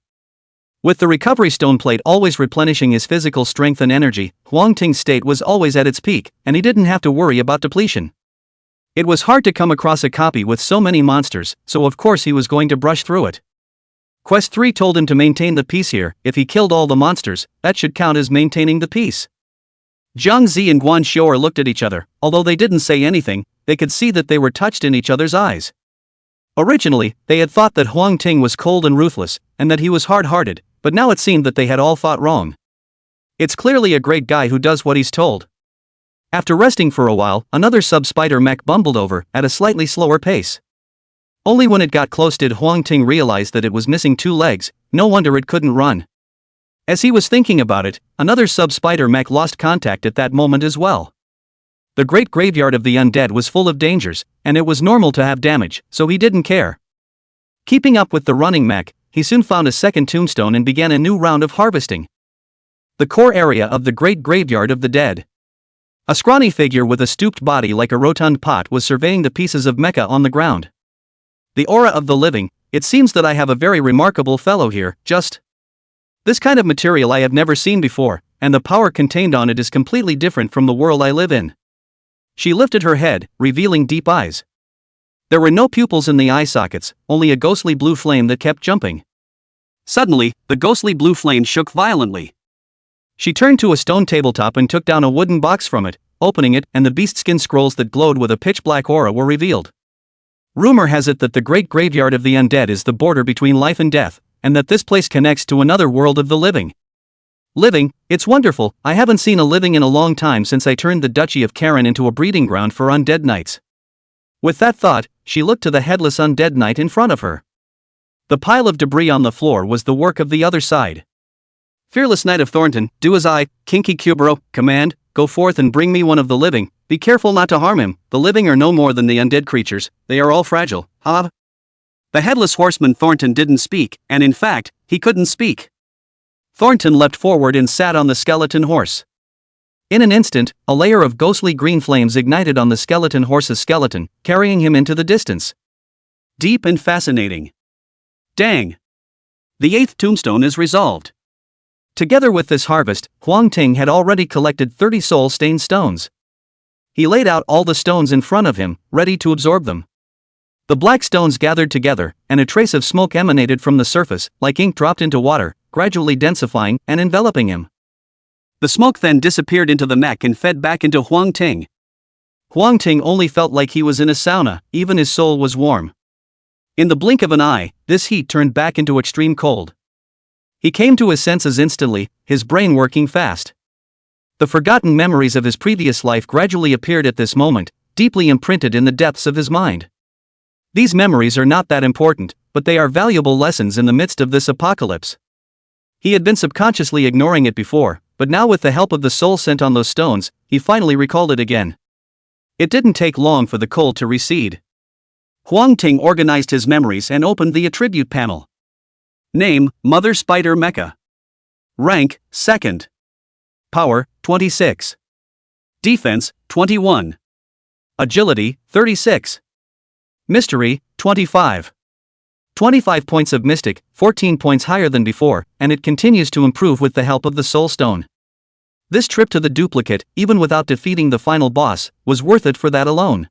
With the recovery stone plate always replenishing his physical strength and energy, Huang Ting's state was always at its peak, and he didn't have to worry about depletion. It was hard to come across a copy with so many monsters, so of course he was going to brush through it. Quest 3 told him to maintain the peace here. If he killed all the monsters, that should count as maintaining the peace. Jiang Zi and Guan Xiao looked at each other. Although they didn't say anything, they could see that they were touched in each other's eyes. Originally, they had thought that Huang Ting was cold and ruthless, and that he was hard-hearted, but now it seemed that they had all thought wrong. It's clearly a great guy who does what he's told. After resting for a while, another sub-spider mech bumbled over, at a slightly slower pace. Only when it got close did Huang Ting realize that it was missing 2 legs. No wonder it couldn't run. As he was thinking about it, another sub-spider mech lost contact at that moment as well. The great graveyard of the undead was full of dangers, and it was normal to have damage, so he didn't care. Keeping up with the running mech, he soon found a second tombstone and began a new round of harvesting. The core area of the great graveyard of the dead. A scrawny figure with a stooped body like a rotund pot was surveying the pieces of mecha on the ground. The aura of the living, it seems that I have a very remarkable fellow here, just. This kind of material I have never seen before, and the power contained on it is completely different from the world I live in. She lifted her head, revealing deep eyes. There were no pupils in the eye sockets, only a ghostly blue flame that kept jumping. Suddenly, the ghostly blue flame shook violently. She turned to a stone tabletop and took down a wooden box from it, opening it, and the beastskin scrolls that glowed with a pitch-black aura were revealed. Rumor has it that the great graveyard of the undead is the border between life and death, and that this place connects to another world of the living. Living, it's wonderful. I haven't seen a living in a long time since I turned the Duchy of Karen into a breeding ground for undead knights. With that thought, she looked to the headless undead knight in front of her. The pile of debris on the floor was the work of the other side. Fearless Knight of Thornton, do as I, Kinky Kubero, command, go forth and bring me one of the living. Be careful not to harm him. The living are no more than the undead creatures, they are all fragile. Ha! The headless horseman Thornton didn't speak, and in fact, he couldn't speak. Thornton leapt forward and sat on the skeleton horse. In an instant, a layer of ghostly green flames ignited on the skeleton horse's skeleton, carrying him into the distance. Deep and fascinating. Dang! The 8th tombstone is resolved. Together with this harvest, Huang Ting had already collected 30 soul-stained stones. He laid out all the stones in front of him, ready to absorb them. The black stones gathered together, and a trace of smoke emanated from the surface, like ink dropped into water, gradually densifying and enveloping him. The smoke then disappeared into the mech and fed back into Huang Ting. Huang Ting only felt like he was in a sauna, even his soul was warm. In the blink of an eye, this heat turned back into extreme cold. He came to his senses instantly, his brain working fast. The forgotten memories of his previous life gradually appeared at this moment, deeply imprinted in the depths of his mind. These memories are not that important, but they are valuable lessons in the midst of this apocalypse. He had been subconsciously ignoring it before, but now with the help of the soul scent on those stones, he finally recalled it again. It didn't take long for the cold to recede. Huang Ting organized his memories and opened the attribute panel. Name, Mother Spider Mecha. Rank, 2nd. Power, 26. Defense, 21. Agility, 36. Mystery, 25. 25 points of Mystic, 14 points higher than before, and it continues to improve with the help of the Soul Stone. This trip to the duplicate, even without defeating the final boss, was worth it for that alone.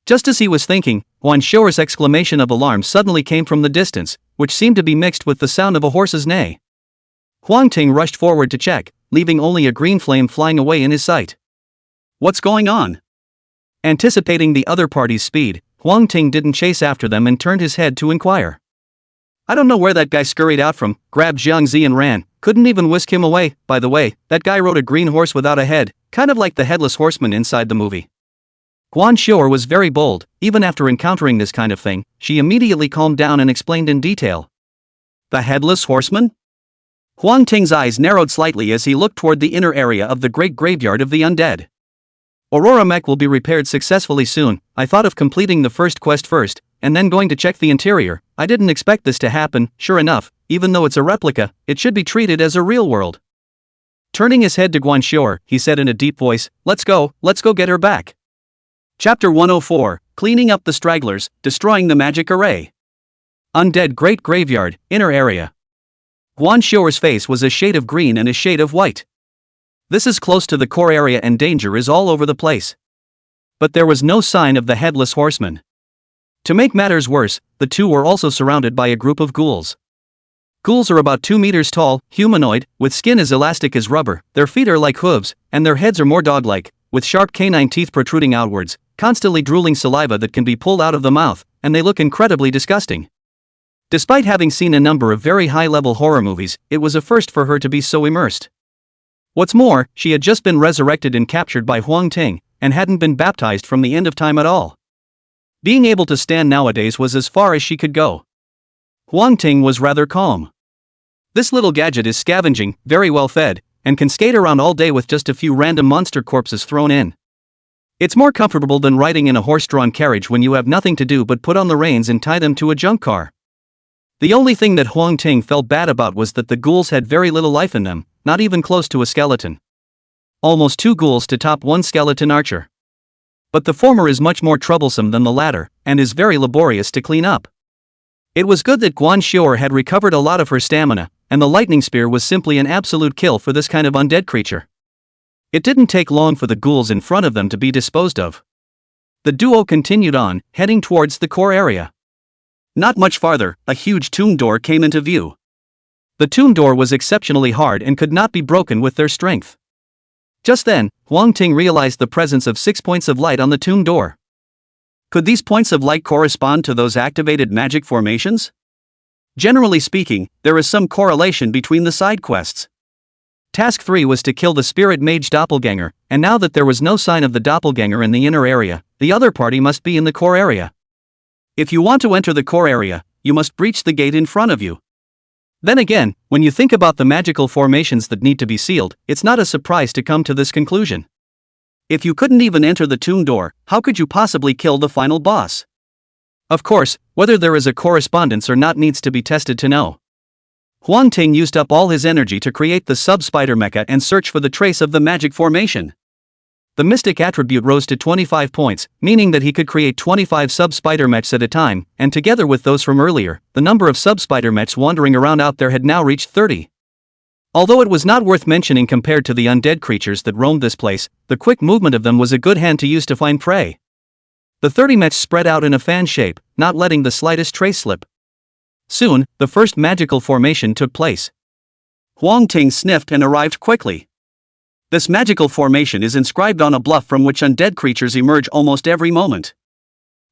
Just as he was thinking, Guan Xiao's exclamation of alarm suddenly came from the distance, which seemed to be mixed with the sound of a horse's neigh. Huang Ting rushed forward to check, leaving only a green flame flying away in his sight. What's going on? Anticipating the other party's speed, Huang Ting didn't chase after them and turned his head to inquire. I don't know where that guy scurried out from, grabbed Jiang Zi and ran, couldn't even whisk him away. By the way, that guy rode a green horse without a head, kind of like the headless horseman inside the movie. Guan Xiao was very bold. Even after encountering this kind of thing, she immediately calmed down and explained in detail. The headless horseman? Huang Ting's eyes narrowed slightly as he looked toward the inner area of the great graveyard of the undead. Aurora Mech will be repaired successfully soon. I thought of completing the first quest first, and then going to check the interior. I didn't expect this to happen. Sure enough, even though it's a replica, it should be treated as a real world. Turning his head to Guan Xiao, he said in a deep voice, let's go get her back. Chapter 104, Cleaning Up the Stragglers, Destroying the Magic Array. Undead Great Graveyard, Inner Area. Guan Xiao's face was a shade of green and a shade of white. This is close to the core area and danger is all over the place. But there was no sign of the headless horseman. To make matters worse, the two were also surrounded by a group of ghouls. Ghouls are about 2 meters tall, humanoid, with skin as elastic as rubber, their feet are like hooves, and their heads are more dog-like, with sharp canine teeth protruding outwards, constantly drooling saliva that can be pulled out of the mouth, and they look incredibly disgusting. Despite having seen a number of very high-level horror movies, it was a first for her to be so immersed. What's more, she had just been resurrected and captured by Huang Ting, and hadn't been baptized from the end of time at all. Being able to stand nowadays was as far as she could go. Huang Ting was rather calm. This little gadget is scavenging, very well fed, and can skate around all day with just a few random monster corpses thrown in. It's more comfortable than riding in a horse-drawn carriage when you have nothing to do but put on the reins and tie them to a junk car. The only thing that Huang Ting felt bad about was that the ghouls had very little life in them, not even close to a skeleton. Almost 2 ghouls to top 1 skeleton archer. But the former is much more troublesome than the latter, and is very laborious to clean up. It was good that Guan Xiao had recovered a lot of her stamina, and the lightning spear was simply an absolute kill for this kind of undead creature. It didn't take long for the ghouls in front of them to be disposed of. The duo continued on, heading towards the core area. Not much farther, a huge tomb door came into view. The tomb door was exceptionally hard and could not be broken with their strength. Just then, Huang Ting realized the presence of 6 points of light on the tomb door. Could these points of light correspond to those activated magic formations? Generally speaking, there is some correlation between the side quests. Task 3 was to kill the spirit mage doppelganger, and now that there was no sign of the doppelganger in the inner area, the other party must be in the core area. If you want to enter the core area, you must breach the gate in front of you. Then again, when you think about the magical formations that need to be sealed, it's not a surprise to come to this conclusion. If you couldn't even enter the tomb door, how could you possibly kill the final boss? Of course, whether there is a correspondence or not needs to be tested to know. Huang Ting used up all his energy to create the sub-spider mecha and search for the trace of the magic formation. The mystic attribute rose to 25 points, meaning that he could create 25 sub-spider mechs at a time, and together with those from earlier, the number of sub-spider mechs wandering around out there had now reached 30. Although it was not worth mentioning compared to the undead creatures that roamed this place, the quick movement of them was a good hand to use to find prey. The 30 mechs spread out in a fan shape, not letting the slightest trace slip. Soon, the first magical formation took place. Huang Ting sniffed and arrived quickly. This magical formation is inscribed on a bluff from which undead creatures emerge almost every moment.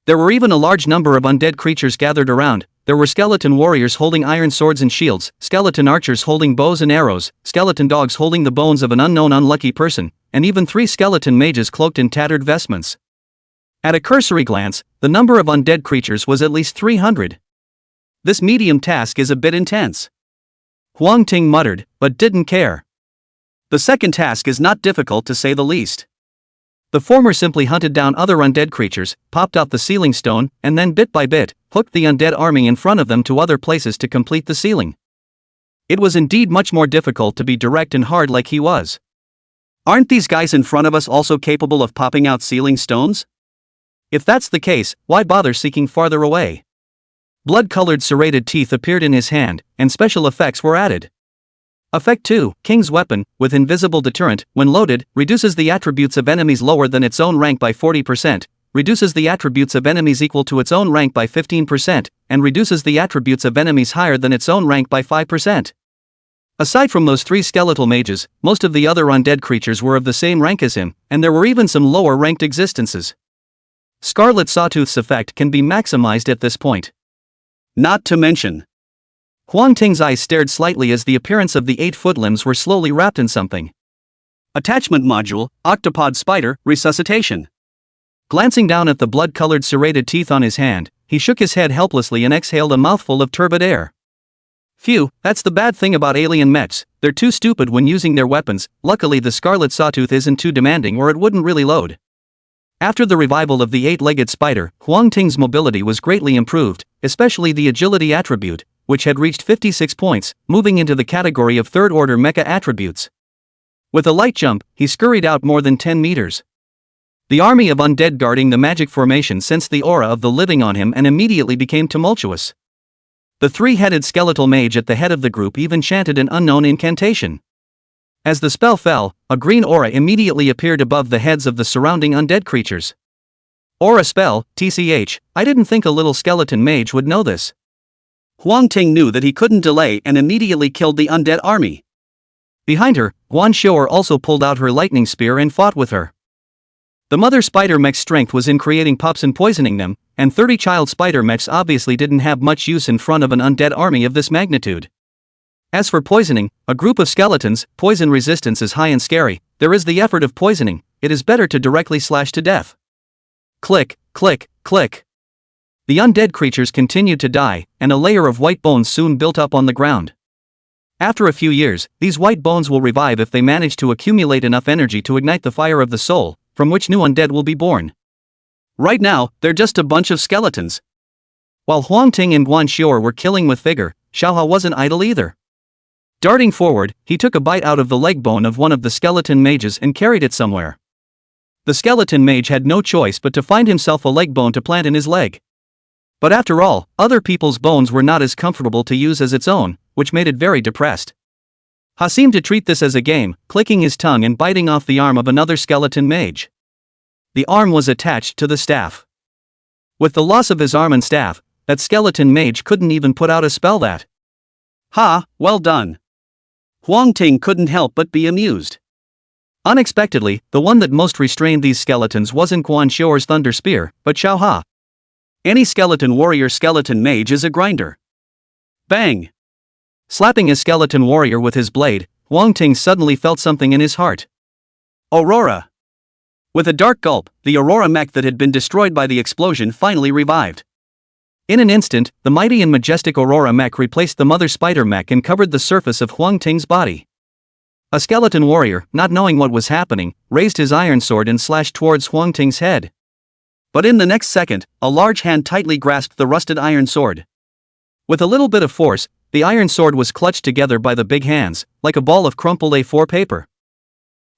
There were even a large number of undead creatures gathered around, there were skeleton warriors holding iron swords and shields, skeleton archers holding bows and arrows, skeleton dogs holding the bones of an unknown unlucky person, and even 3 skeleton mages cloaked in tattered vestments. At a cursory glance, the number of undead creatures was at least 300. This medium task is a bit intense. Huang Ting muttered, but didn't care. The second task is not difficult to say the least. The former simply hunted down other undead creatures, popped out the sealing stone, and then bit by bit, hooked the undead army in front of them to other places to complete the sealing. It was indeed much more difficult to be direct and hard like he was. Aren't these guys in front of us also capable of popping out sealing stones? If that's the case, why bother seeking farther away? Blood-colored serrated teeth appeared in his hand, and special effects were added. Effect 2, King's Weapon, with invisible deterrent, when loaded, reduces the attributes of enemies lower than its own rank by 40%, reduces the attributes of enemies equal to its own rank by 15%, and reduces the attributes of enemies higher than its own rank by 5%. Aside from those 3 skeletal mages, most of the other undead creatures were of the same rank as him, and there were even some lower-ranked existences. Scarlet Sawtooth's effect can be maximized at this point. Not to mention, Huang Ting's eyes stared slightly as the appearance of the 8 foot limbs were slowly wrapped in something. Attachment module, octopod spider, resuscitation. Glancing down at the blood-colored serrated teeth on his hand, he shook his head helplessly and exhaled a mouthful of turbid air. Phew, that's the bad thing about alien mechs, they're too stupid when using their weapons. Luckily the Scarlet Sawtooth isn't too demanding or it wouldn't really load. After the revival of the 8-legged spider, Huang Ting's mobility was greatly improved, especially the agility attribute, which had reached 56 points, moving into the category of third-order mecha attributes. With a light jump, he scurried out more than 10 meters. The army of undead guarding the magic formation sensed the aura of the living on him and immediately became tumultuous. The 3-headed skeletal mage at the head of the group even chanted an unknown incantation. As the spell fell, a green aura immediately appeared above the heads of the surrounding undead creatures. Aura spell, TCH, I didn't think a little skeleton mage would know this. Huang Ting knew that he couldn't delay and immediately killed the undead army. Behind her, Guan Xiu'er also pulled out her lightning spear and fought with her. The mother spider mech's strength was in creating pups and poisoning them, and 30 child spider mechs obviously didn't have much use in front of an undead army of this magnitude. As for poisoning, a group of skeletons, poison resistance is high and scary. There is the effort of poisoning, it is better to directly slash to death. Click, click, click. The undead creatures continued to die, and a layer of white bones soon built up on the ground. After a few years, these white bones will revive if they manage to accumulate enough energy to ignite the fire of the soul, from which new undead will be born. Right now, they're just a bunch of skeletons. While Huang Ting and Guan Xiu'er were killing with vigor, Xiaohua wasn't idle either. Darting forward, he took a bite out of the leg bone of one of the skeleton mages and carried it somewhere. The skeleton mage had no choice but to find himself a leg bone to plant in his leg. But after all, other people's bones were not as comfortable to use as its own, which made it very depressed. Ha seemed to treat this as a game, clicking his tongue and biting off the arm of another skeleton mage. The arm was attached to the staff. With the loss of his arm and staff, that skeleton mage couldn't even put out a spell that. Ha, well done. Huang Ting couldn't help but be amused. Unexpectedly, the one that most restrained these skeletons wasn't Guan Xiu'er's thunder spear, but Xiaohua. Any skeleton warrior skeleton mage is a grinder. Bang! Slapping his skeleton warrior with his blade, Huang Ting suddenly felt something in his heart. Aurora! With a dark gulp, the Aurora mech that had been destroyed by the explosion finally revived. In an instant, the mighty and majestic Aurora mech replaced the mother spider mech and covered the surface of Huang Ting's body. A skeleton warrior, not knowing what was happening, raised his iron sword and slashed towards Huang Ting's head. But in the next second, a large hand tightly grasped the rusted iron sword. With a little bit of force, the iron sword was clutched together by the big hands, like a ball of crumpled A4 paper.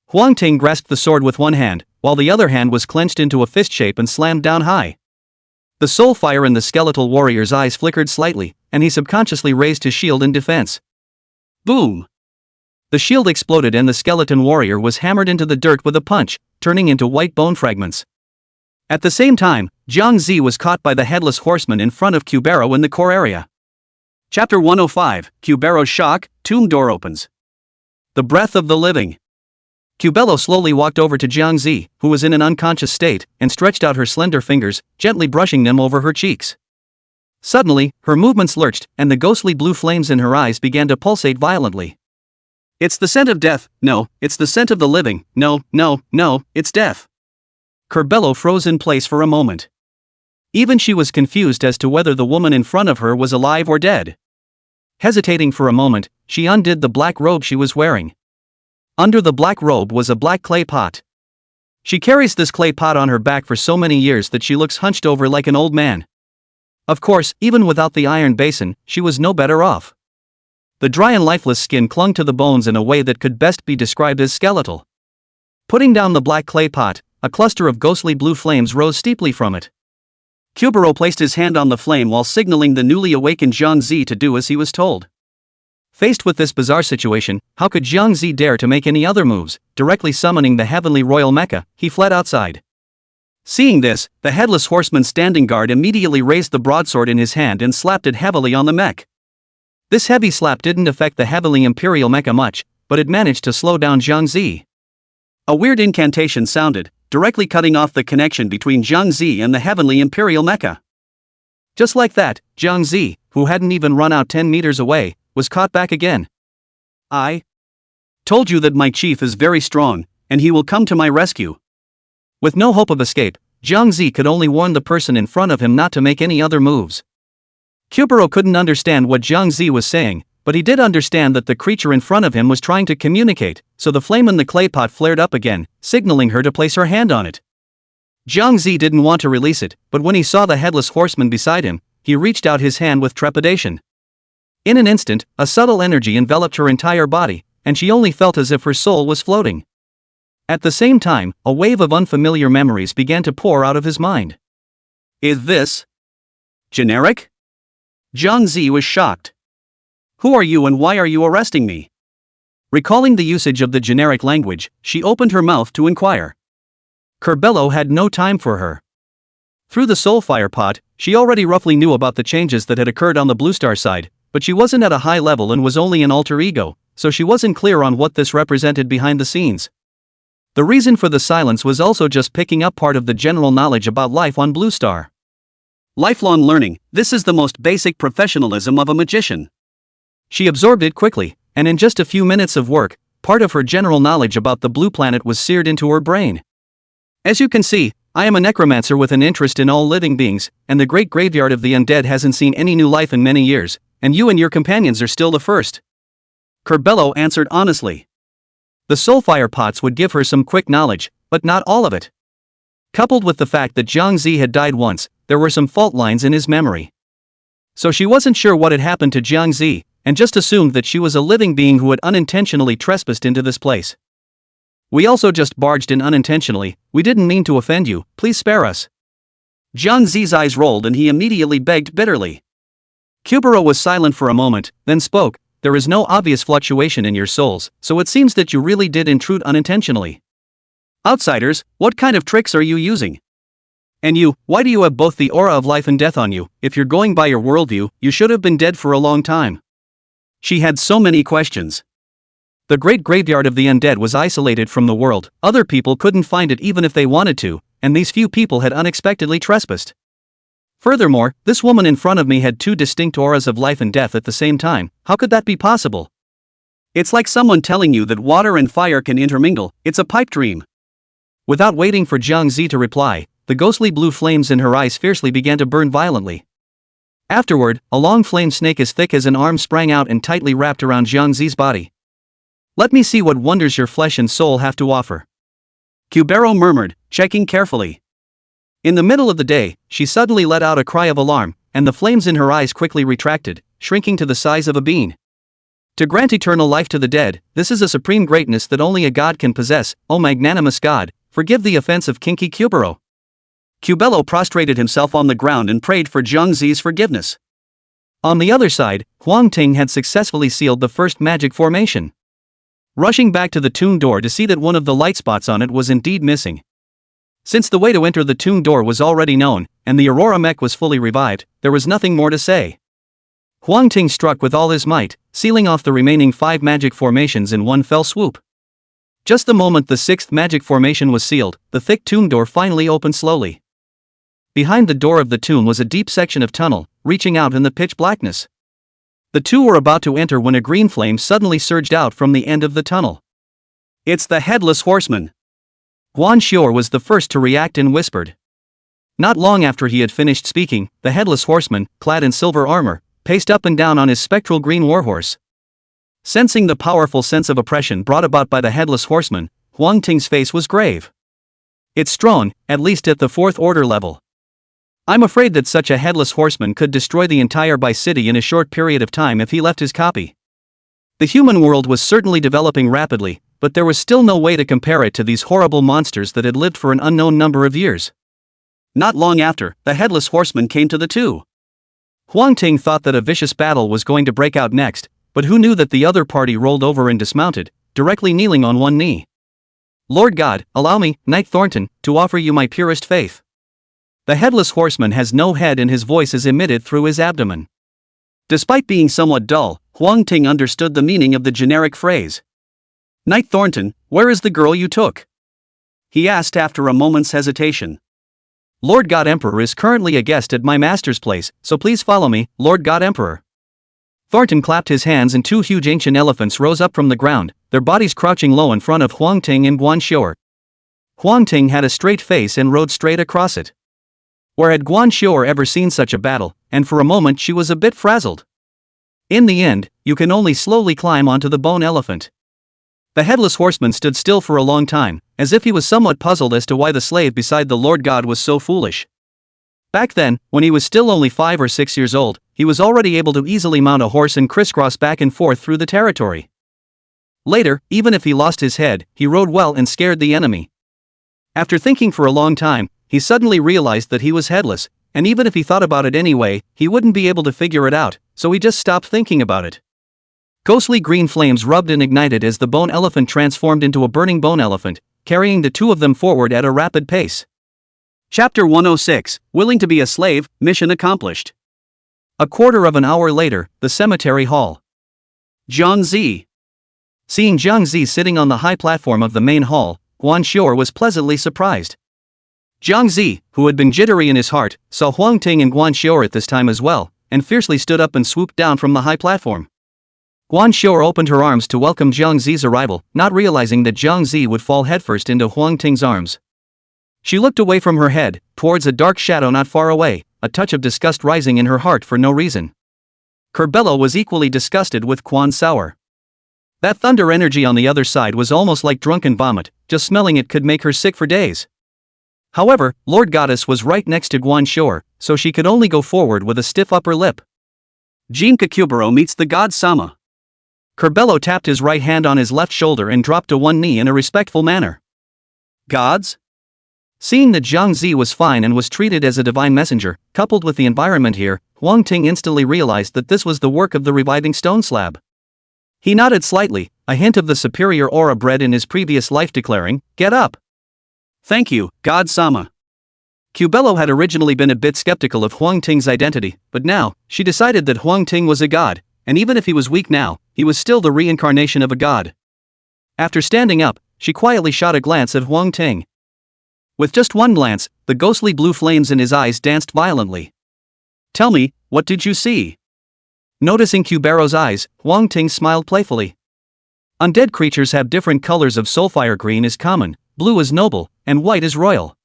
Huang Ting grasped the sword with one hand, while the other hand was clenched into a fist shape and slammed down high. The soul fire in the skeletal warrior's eyes flickered slightly, and he subconsciously raised his shield in defense. Boom! The shield exploded and the skeleton warrior was hammered into the dirt with a punch, turning into white bone fragments. At the same time, Jiang Zi was caught by the headless horseman in front of Cubero in the core area. Chapter 105, Cubero's Shock, Tomb Door Opens. The Breath of the Living. Cubelo slowly walked over to Jiang Zi, who was in an unconscious state, and stretched out her slender fingers, gently brushing them over her cheeks. Suddenly, her movements lurched, and the ghostly blue flames in her eyes began to pulsate violently. It's the scent of death. No, it's the scent of the living. No, no, no, it's death. Curbelo froze in place for a moment. Even she was confused as to whether the woman in front of her was alive or dead. Hesitating for a moment, she undid the black robe she was wearing. Under the black robe was a black clay pot. She carries this clay pot on her back for so many years that she looks hunched over like an old man. Of course, even without the iron basin, she was no better off. The dry and lifeless skin clung to the bones in a way that could best be described as skeletal. Putting down the black clay pot, a cluster of ghostly blue flames rose steeply from it. Kubero placed his hand on the flame while signaling the newly awakened Jiang Zi to do as he was told. Faced with this bizarre situation, how could Jiang Zi dare to make any other moves? Directly summoning the heavenly royal mecha, he fled outside. Seeing this, the headless horseman standing guard immediately raised the broadsword in his hand and slapped it heavily on the mech. This heavy slap didn't affect the heavenly imperial mecha much, but it managed to slow down Jiang Zi. A weird incantation sounded, directly cutting off the connection between Jiang Zi and the heavenly imperial mecha. Just like that, Jiang Zi, who hadn't even run out 10 meters away, was caught back again. I told you that my chief is very strong, and he will come to my rescue. With no hope of escape, Jiang Zi could only warn the person in front of him not to make any other moves. Kubero couldn't understand what Jiang Zi was saying, but he did understand that the creature in front of him was trying to communicate, so the flame in the clay pot flared up again, signaling her to place her hand on it. Jiang Zi didn't want to release it, but when he saw the headless horseman beside him, he reached out his hand with trepidation. In an instant, a subtle energy enveloped her entire body, and she only felt as if her soul was floating. At the same time, a wave of unfamiliar memories began to pour out of his mind. Is this generic? Jiang Zi was shocked. Who are you and why are you arresting me? Recalling the usage of the generic language, she opened her mouth to inquire. Curbelo had no time for her. Through the soulfire pot, she already roughly knew about the changes that had occurred on the Blue Star side, but she wasn't at a high level and was only an alter ego, so she wasn't clear on what this represented behind the scenes. The reason for the silence was also just picking up part of the general knowledge about life on Blue Star. Lifelong learning, this is the most basic professionalism of a magician. She absorbed it quickly, and in just a few minutes of work, part of her general knowledge about the blue planet was seared into her brain. As you can see, I am a necromancer with an interest in all living beings, and the great graveyard of the undead hasn't seen any new life in many years, and you and your companions are still the first. Curbelo answered honestly. The soulfire pots would give her some quick knowledge, but not all of it. Coupled with the fact that Jiang Zi had died once, there were some fault lines in his memory. So she wasn't sure what had happened to Jiang Zi, and just assumed that she was a living being who had unintentionally trespassed into this place. We also just barged in unintentionally, we didn't mean to offend you, please spare us. Jiang Zi's eyes rolled and he immediately begged bitterly. Kubero was silent for a moment, then spoke. There is no obvious fluctuation in your souls, so it seems that you really did intrude unintentionally. Outsiders, what kind of tricks are you using? And you, why do you have both the aura of life and death on you? If you're going by your worldview, you should have been dead for a long time. She had so many questions. The great graveyard of the undead was isolated from the world, other people couldn't find it even if they wanted to, and these few people had unexpectedly trespassed. Furthermore, this woman in front of me had two distinct auras of life and death at the same time. How could that be possible? It's like someone telling you that water and fire can intermingle, it's a pipe dream. Without waiting for Jiang Zi to reply, the ghostly blue flames in her eyes fiercely began to burn violently. Afterward, a long flame snake as thick as an arm sprang out and tightly wrapped around Jiang Zi's body. Let me see what wonders your flesh and soul have to offer. Kubero murmured, checking carefully. In the middle of the day, she suddenly let out a cry of alarm, and the flames in her eyes quickly retracted, shrinking to the size of a bean. To grant eternal life to the dead, this is a supreme greatness that only a god can possess. O magnanimous god, forgive the offense of Kinky Kubero. Kubelo prostrated himself on the ground and prayed for Jiang Zi's forgiveness. On the other side, Huang Ting had successfully sealed the first magic formation. Rushing back to the tomb door to see that one of the light spots on it was indeed missing. Since the way to enter the tomb door was already known, and the Aurora mech was fully revived, there was nothing more to say. Huang Ting struck with all his might, sealing off the remaining 5 magic formations in one fell swoop. Just the moment the 6th magic formation was sealed, the thick tomb door finally opened slowly. behind the door of the tomb was a deep section of tunnel, reaching out in the pitch blackness. The two were about to enter when a green flame suddenly surged out from the end of the tunnel. "It's the Headless Horseman!" Guan Xior was the first to react and whispered. Not long after he had finished speaking, the Headless Horseman, clad in silver armor, paced up and down on his spectral green warhorse. Sensing the powerful sense of oppression brought about by the Headless Horseman, Huang Ting's face was grave. "It's strong, at least at the fourth order level. I'm afraid that such a Headless Horseman could destroy the entire Bai city in a short period of time if he left his copy." The human world was certainly developing rapidly, but there was still no way to compare it to these horrible monsters that had lived for an unknown number of years. Not long after, the Headless Horseman came to the two. Huang Ting thought that a vicious battle was going to break out next, but who knew that the other party rolled over and dismounted, directly kneeling on one knee. "Lord God, allow me, Knight Thornton, to offer you my purest faith." The Headless Horseman has no head and his voice is emitted through his abdomen. Despite being somewhat dull, Huang Ting understood the meaning of the generic phrase. "Knight Thornton, where is the girl you took?" he asked after a moment's hesitation. "Lord God Emperor is currently a guest at my master's place, so please follow me, Lord God Emperor." Thornton clapped his hands and two huge ancient elephants rose up from the ground, their bodies crouching low in front of Huang Ting and Guan Xior. Huang Ting had a straight face and rode straight across it. Where had Guan Xior ever seen such a battle, and for a moment she was a bit frazzled. In the end, you can only slowly climb onto the bone elephant. The Headless Horseman stood still for a long time, as if he was somewhat puzzled as to why the slave beside the Lord God was so foolish. Back then, when he was still only 5 or 6 years old, he was already able to easily mount a horse and crisscross back and forth through the territory. Later, even if he lost his head, he rode well and scared the enemy. After thinking for a long time, he suddenly realized that he was headless, and even if he thought about it anyway, he wouldn't be able to figure it out, so he just stopped thinking about it. Ghostly green flames rubbed and ignited as the bone elephant transformed into a burning bone elephant, carrying the two of them forward at a rapid pace. Chapter 106, Willing to be a Slave, Mission Accomplished. A quarter of an hour later, the cemetery hall. Zhang Zi. Seeing Zhang Zi sitting on the high platform of the main hall, Guan Xior was pleasantly surprised. Zhang Zi, who had been jittery in his heart, saw Huang Ting and Guan Xior at this time as well, and fiercely stood up and swooped down from the high platform. Guan Xior opened her arms to welcome Zhang Zi's arrival, not realizing that Zhang Zi would fall headfirst into Huang Ting's arms. She looked away from her head, towards a dark shadow not far away, a touch of disgust rising in her heart for no reason. Curbelo was equally disgusted with Quan Sour. That thunder energy on the other side was almost like drunken vomit, just smelling it could make her sick for days. However, Lord Goddess was right next to Guan Xior, so she could only go forward with a stiff upper lip. Jin Kakubaro meets the god Sama. Curbelo tapped his right hand on his left shoulder and dropped to one knee in a respectful manner. Gods? Seeing that Zhang Zi was fine and was treated as a divine messenger, coupled with the environment here, Huang Ting instantly realized that this was the work of the reviving stone slab. He nodded slightly, a hint of the superior aura bred in his previous life declaring, "Get up." "Thank you, God Sama." Curbelo had originally been a bit skeptical of Huang Ting's identity, but now, she decided that Huang Ting was a god, and even if he was weak now, he was still the reincarnation of a god. After standing up, she quietly shot a glance at Huang Ting. With just one glance, the ghostly blue flames in his eyes danced violently. "Tell me, what did you see?" Noticing Curbelo's eyes, Huang Ting smiled playfully. Undead creatures have different colors of soulfire. Green is common, blue is noble, and white is royal.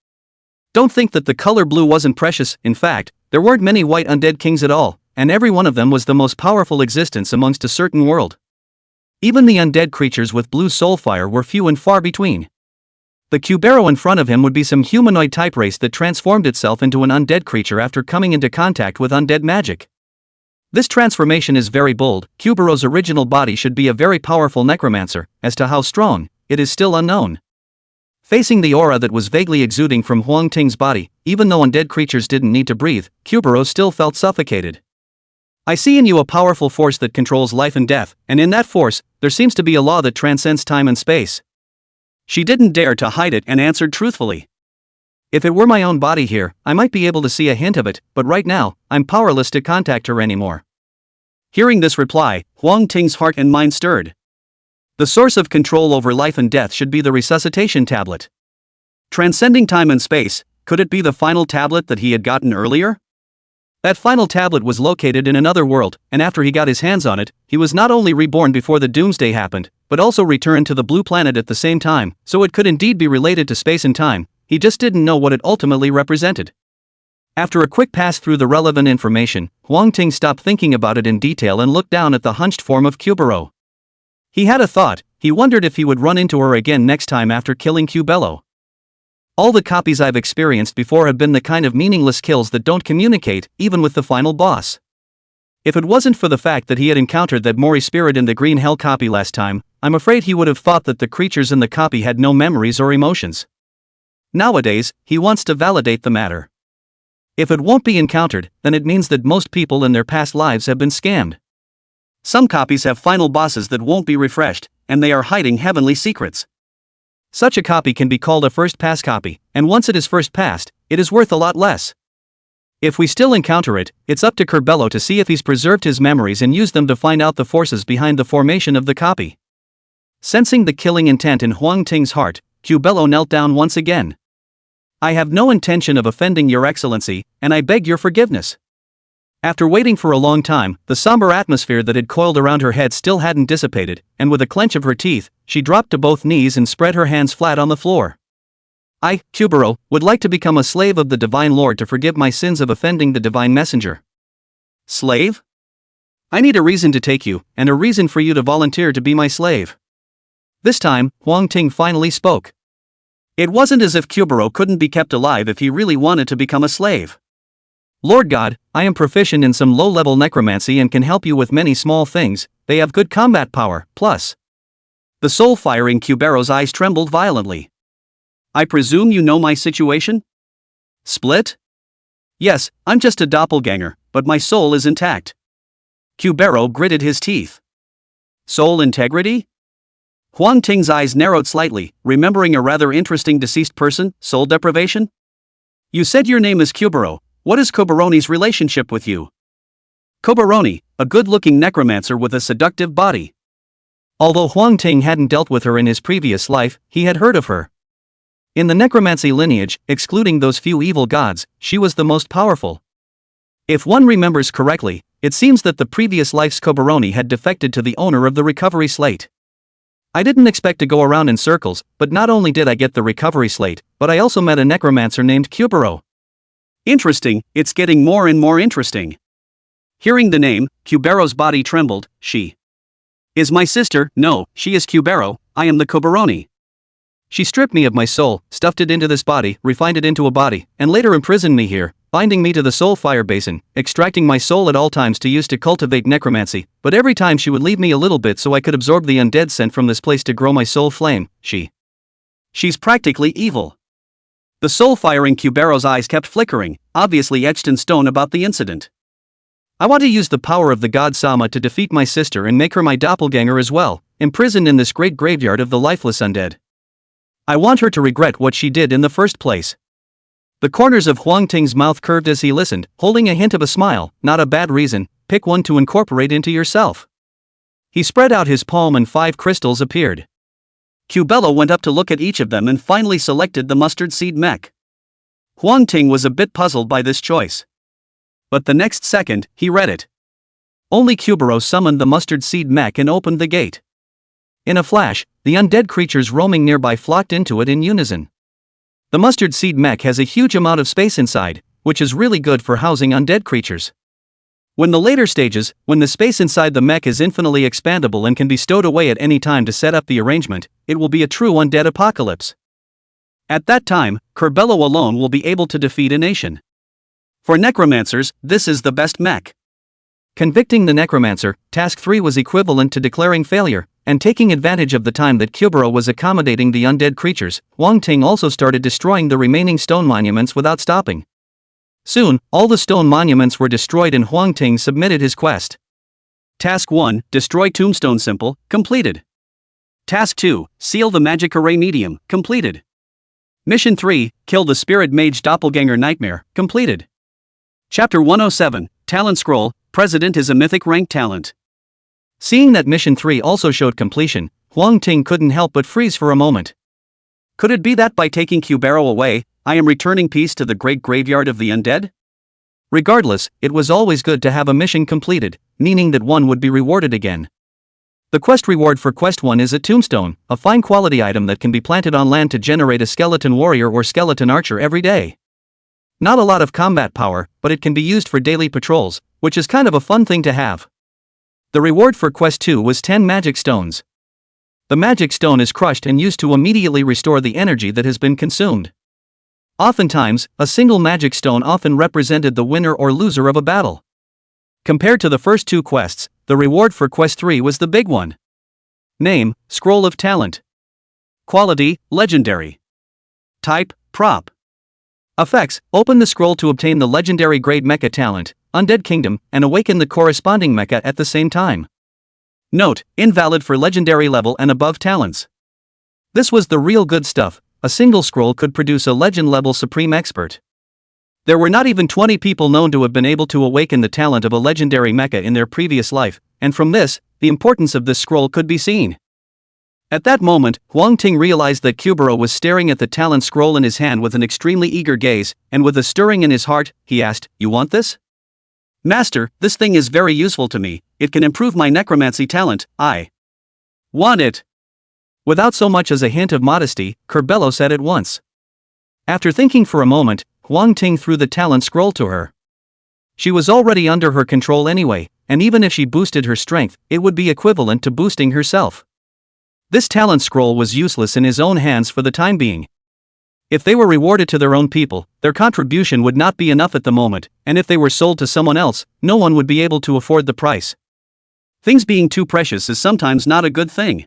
Don't think that the color blue wasn't precious. In fact, there weren't many white undead kings at all, and every one of them was the most powerful existence amongst a certain world. Even the undead creatures with blue soulfire were few and far between. The Curbelo in front of him would be some humanoid type race that transformed itself into an undead creature after coming into contact with undead magic. This transformation is very bold. Curbelo's original body should be a very powerful necromancer. As to how strong, it is still unknown. Facing the aura that was vaguely exuding from Huang Ting's body, even though undead creatures didn't need to breathe, Curbelo still felt suffocated. "I see in you a powerful force that controls life and death, and in that force, there seems to be a law that transcends time and space." She didn't dare to hide it and answered truthfully. "If it were my own body here, I might be able to see a hint of it, but right now, I'm powerless to contact her anymore." Hearing this reply, Huang Ting's heart and mind stirred. The source of control over life and death should be the resuscitation tablet. Transcending time and space, Could it be the final tablet that he had gotten earlier? That final tablet was located in another world, and after he got his hands on it, he was not only reborn before the doomsday happened, but also returned to the blue planet at the same time, so it could indeed be related to space and time. He just didn't know what it ultimately represented. After a quick pass through the relevant information, Huang Ting stopped thinking about it in detail and looked down at the hunched form of Cubero. He had a thought. He wondered if he would run into her again next time after killing Cubello. All the copies I've experienced before have been the kind of meaningless kills that don't communicate, even with the final boss. If it wasn't for the fact that he had encountered that Mori spirit in the Green Hell copy last time, I'm afraid he would have thought that the creatures in the copy had no memories or emotions. Nowadays, he wants to validate the matter. If it won't be encountered, then it means that most people in their past lives have been scammed. Some copies have final bosses that won't be refreshed, and they are hiding heavenly secrets. Such a copy can be called a first pass copy, and once it is first passed, it is worth a lot less. If we still encounter it, it's up to Curbelo to see if he's preserved his memories and used them to find out the forces behind the formation of the copy. Sensing the killing intent in Huang Ting's heart, Curbelo knelt down once again. I have no intention of offending your excellency, and I beg your forgiveness. After waiting for a long time, the somber atmosphere that had coiled around her head still hadn't dissipated, and with a clench of her teeth, she dropped to both knees and spread her hands flat on the floor. I, Cubero, would like to become a slave of the Divine Lord to forgive my sins of offending the Divine Messenger. Slave? I need a reason to take you, and a reason for you to volunteer to be my slave. This time, Huang Ting finally spoke. It wasn't as if Cubero couldn't be kept alive if he really wanted to become a slave. Lord God, I am proficient in some low-level necromancy and can help you with many small things. They have good combat power, plus. The soul fire in Cubero's eyes trembled violently. I presume you know my situation? Split? Yes, I'm just a doppelganger, but my soul is intact. Cubero gritted his teeth. Soul integrity? Huang Ting's eyes narrowed slightly, remembering a rather interesting deceased person, soul deprivation? You said your name is Cubero. What is Coberoni's relationship with you? Coberoni, a good-looking necromancer with a seductive body. Although Huang Ting hadn't dealt with her in his previous life, he had heard of her. In the necromancy lineage, excluding those few evil gods, she was the most powerful. If one remembers correctly, it seems that the previous life's Coberoni had defected to the owner of the recovery slate. I didn't expect to go around in circles, but not only did I get the recovery slate, but I also met a necromancer named Cubero. Interesting, it's getting more and more interesting. Hearing the name, Cubero's body trembled. She is my sister. No, she is Cubero, I am the Coberoni. She stripped me of my soul, stuffed it into this body, refined it into a body, and later imprisoned me here, binding me to the soul fire basin, extracting my soul at all times to use to cultivate necromancy, but every time she would leave me a little bit so I could absorb the undead sent from this place to grow my soul flame. She's practically evil. The soul fire in Cubero's eyes kept flickering, obviously etched in stone about the incident. I want to use the power of the god Sama to defeat my sister and make her my doppelganger as well, imprisoned in this great graveyard of the lifeless undead. I want her to regret what she did in the first place. The corners of Huang Ting's mouth curved as he listened, holding a hint of a smile. Not a bad reason, pick one to incorporate into yourself. He spread out his palm and 5 crystals appeared. Cubello went up to look at each of them and finally selected the mustard seed mech. Huang Ting was a bit puzzled by this choice. But the next second, he read it. Only Cubero summoned the mustard seed mech and opened the gate. In a flash, the undead creatures roaming nearby flocked into it in unison. The mustard seed mech has a huge amount of space inside, which is really good for housing undead creatures. When the space inside the mech is infinitely expandable and can be stowed away at any time to set up the arrangement, it will be a true undead apocalypse. At that time, Curbelo alone will be able to defeat a nation. For necromancers, this is the best mech. Convicting the necromancer, task 3 was equivalent to declaring failure, and taking advantage of the time that Cubero was accommodating the undead creatures, Huang Ting also started destroying the remaining stone monuments without stopping. Soon, all the stone monuments were destroyed and Huang Ting submitted his quest. Task 1, Destroy Tombstone Symbol, completed. Task 2, Seal the Magic Array Medium, completed. Mission 3, Kill the Spirit Mage Doppelganger Nightmare, completed. Chapter 107, Talent Scroll, President is a mythic ranked talent. Seeing that Mission 3 also showed completion, Huang Ting couldn't help but freeze for a moment. Could it be that by taking Cubero away, I am returning peace to the great graveyard of the undead? Regardless, it was always good to have a mission completed, meaning that one would be rewarded again. The quest reward for Quest 1 is a tombstone, a fine quality item that can be planted on land to generate a skeleton warrior or skeleton archer every day. Not a lot of combat power, but it can be used for daily patrols, which is kind of a fun thing to have. The reward for Quest 2 was 10 magic stones. The magic stone is crushed and used to immediately restore the energy that has been consumed. Oftentimes, a single magic stone often represented the winner or loser of a battle. Compared to the first two quests, the reward for Quest 3 was the big one. Name, Scroll of Talent. Quality, Legendary. Type, Prop. Effects, open the scroll to obtain the legendary grade mecha talent, Undead Kingdom, and awaken the corresponding mecha at the same time. Note, invalid for legendary level and above talents. This was the real good stuff. A single scroll could produce a legend-level supreme expert. There were not even 20 people known to have been able to awaken the talent of a legendary mecha in their previous life, and from this, the importance of this scroll could be seen. At that moment, Huang Ting realized that Kuburo was staring at the talent scroll in his hand with an extremely eager gaze, and with a stirring in his heart, he asked, "You want this?" "Master, this thing is very useful to me, it can improve my necromancy talent, I want it." Without so much as a hint of modesty, Curbelo said at once. After thinking for a moment, Huang Ting threw the talent scroll to her. She was already under her control anyway, and even if she boosted her strength, it would be equivalent to boosting herself. This talent scroll was useless in his own hands for the time being. If they were rewarded to their own people, their contribution would not be enough at the moment, and if they were sold to someone else, no one would be able to afford the price. Things being too precious is sometimes not a good thing.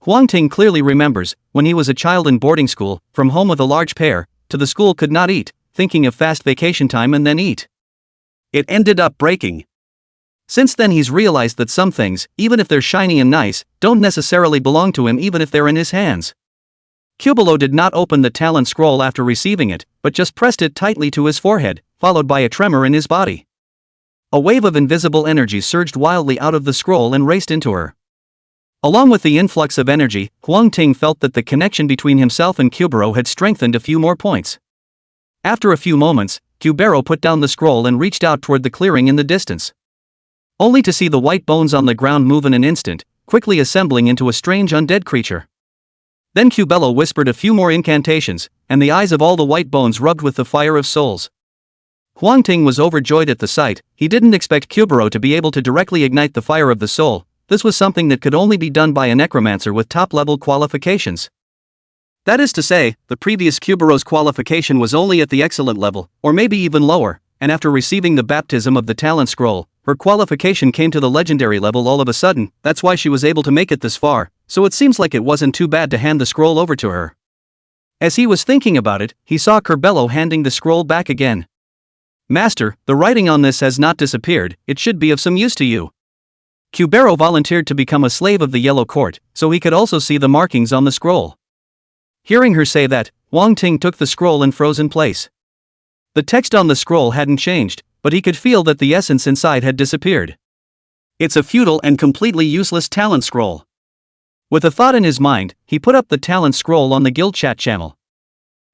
Huang Ting clearly remembers, when he was a child in boarding school, from home with a large pair, to the school could not eat, thinking of fast vacation time and then eat. It ended up breaking. Since then he's realized that some things, even if they're shiny and nice, don't necessarily belong to him even if they're in his hands. Kubilo did not open the talent scroll after receiving it, but just pressed it tightly to his forehead, followed by a tremor in his body. A wave of invisible energy surged wildly out of the scroll and raced into her. Along with the influx of energy, Huang Ting felt that the connection between himself and Kubero had strengthened a few more points. After a few moments, Kubero put down the scroll and reached out toward the clearing in the distance. Only to see the white bones on the ground move in an instant, quickly assembling into a strange undead creature. Then Kubelo whispered a few more incantations, and the eyes of all the white bones rubbed with the fire of souls. Huang Ting was overjoyed at the sight. He didn't expect Kubero to be able to directly ignite the fire of the soul. This was something that could only be done by a necromancer with top-level qualifications. That is to say, the previous Kubero's qualification was only at the excellent level, or maybe even lower, and after receiving the baptism of the talent scroll, her qualification came to the legendary level all of a sudden. That's why she was able to make it this far, so it seems like it wasn't too bad to hand the scroll over to her. As he was thinking about it, he saw Curbelo handing the scroll back again. "Master, the writing on this has not disappeared, it should be of some use to you." Kubero volunteered to become a slave of the Yellow Court, so he could also see the markings on the scroll. Hearing her say that, Huang Ting took the scroll and froze in place. The text on the scroll hadn't changed, but he could feel that the essence inside had disappeared. It's a futile and completely useless talent scroll. With a thought in his mind, he put up the talent scroll on the guild chat channel.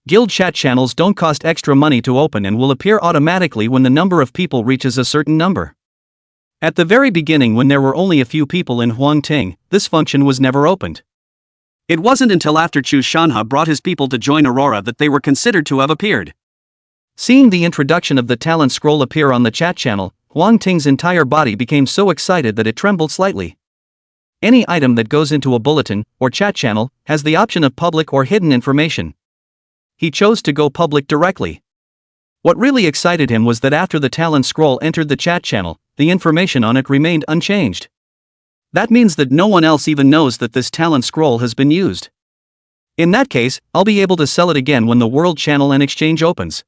Guild chat channels don't cost extra money to open and will appear automatically when the number of people reaches a certain number. At the very beginning, when there were only a few people in Huang Ting, this function was never opened. It wasn't until after Chu Shanha brought his people to join Aurora that they were considered to have appeared. Seeing the introduction of the talent scroll appear on the chat channel, Huang Ting's entire body became so excited that it trembled slightly. Any item that goes into a bulletin, or chat channel, has the option of public or hidden information. He chose to go public directly. What really excited him was that after the talent scroll entered the chat channel, the information on it remained unchanged. That means that no one else even knows that this talent scroll has been used. In that case, I'll be able to sell it again when the world channel and exchange opens.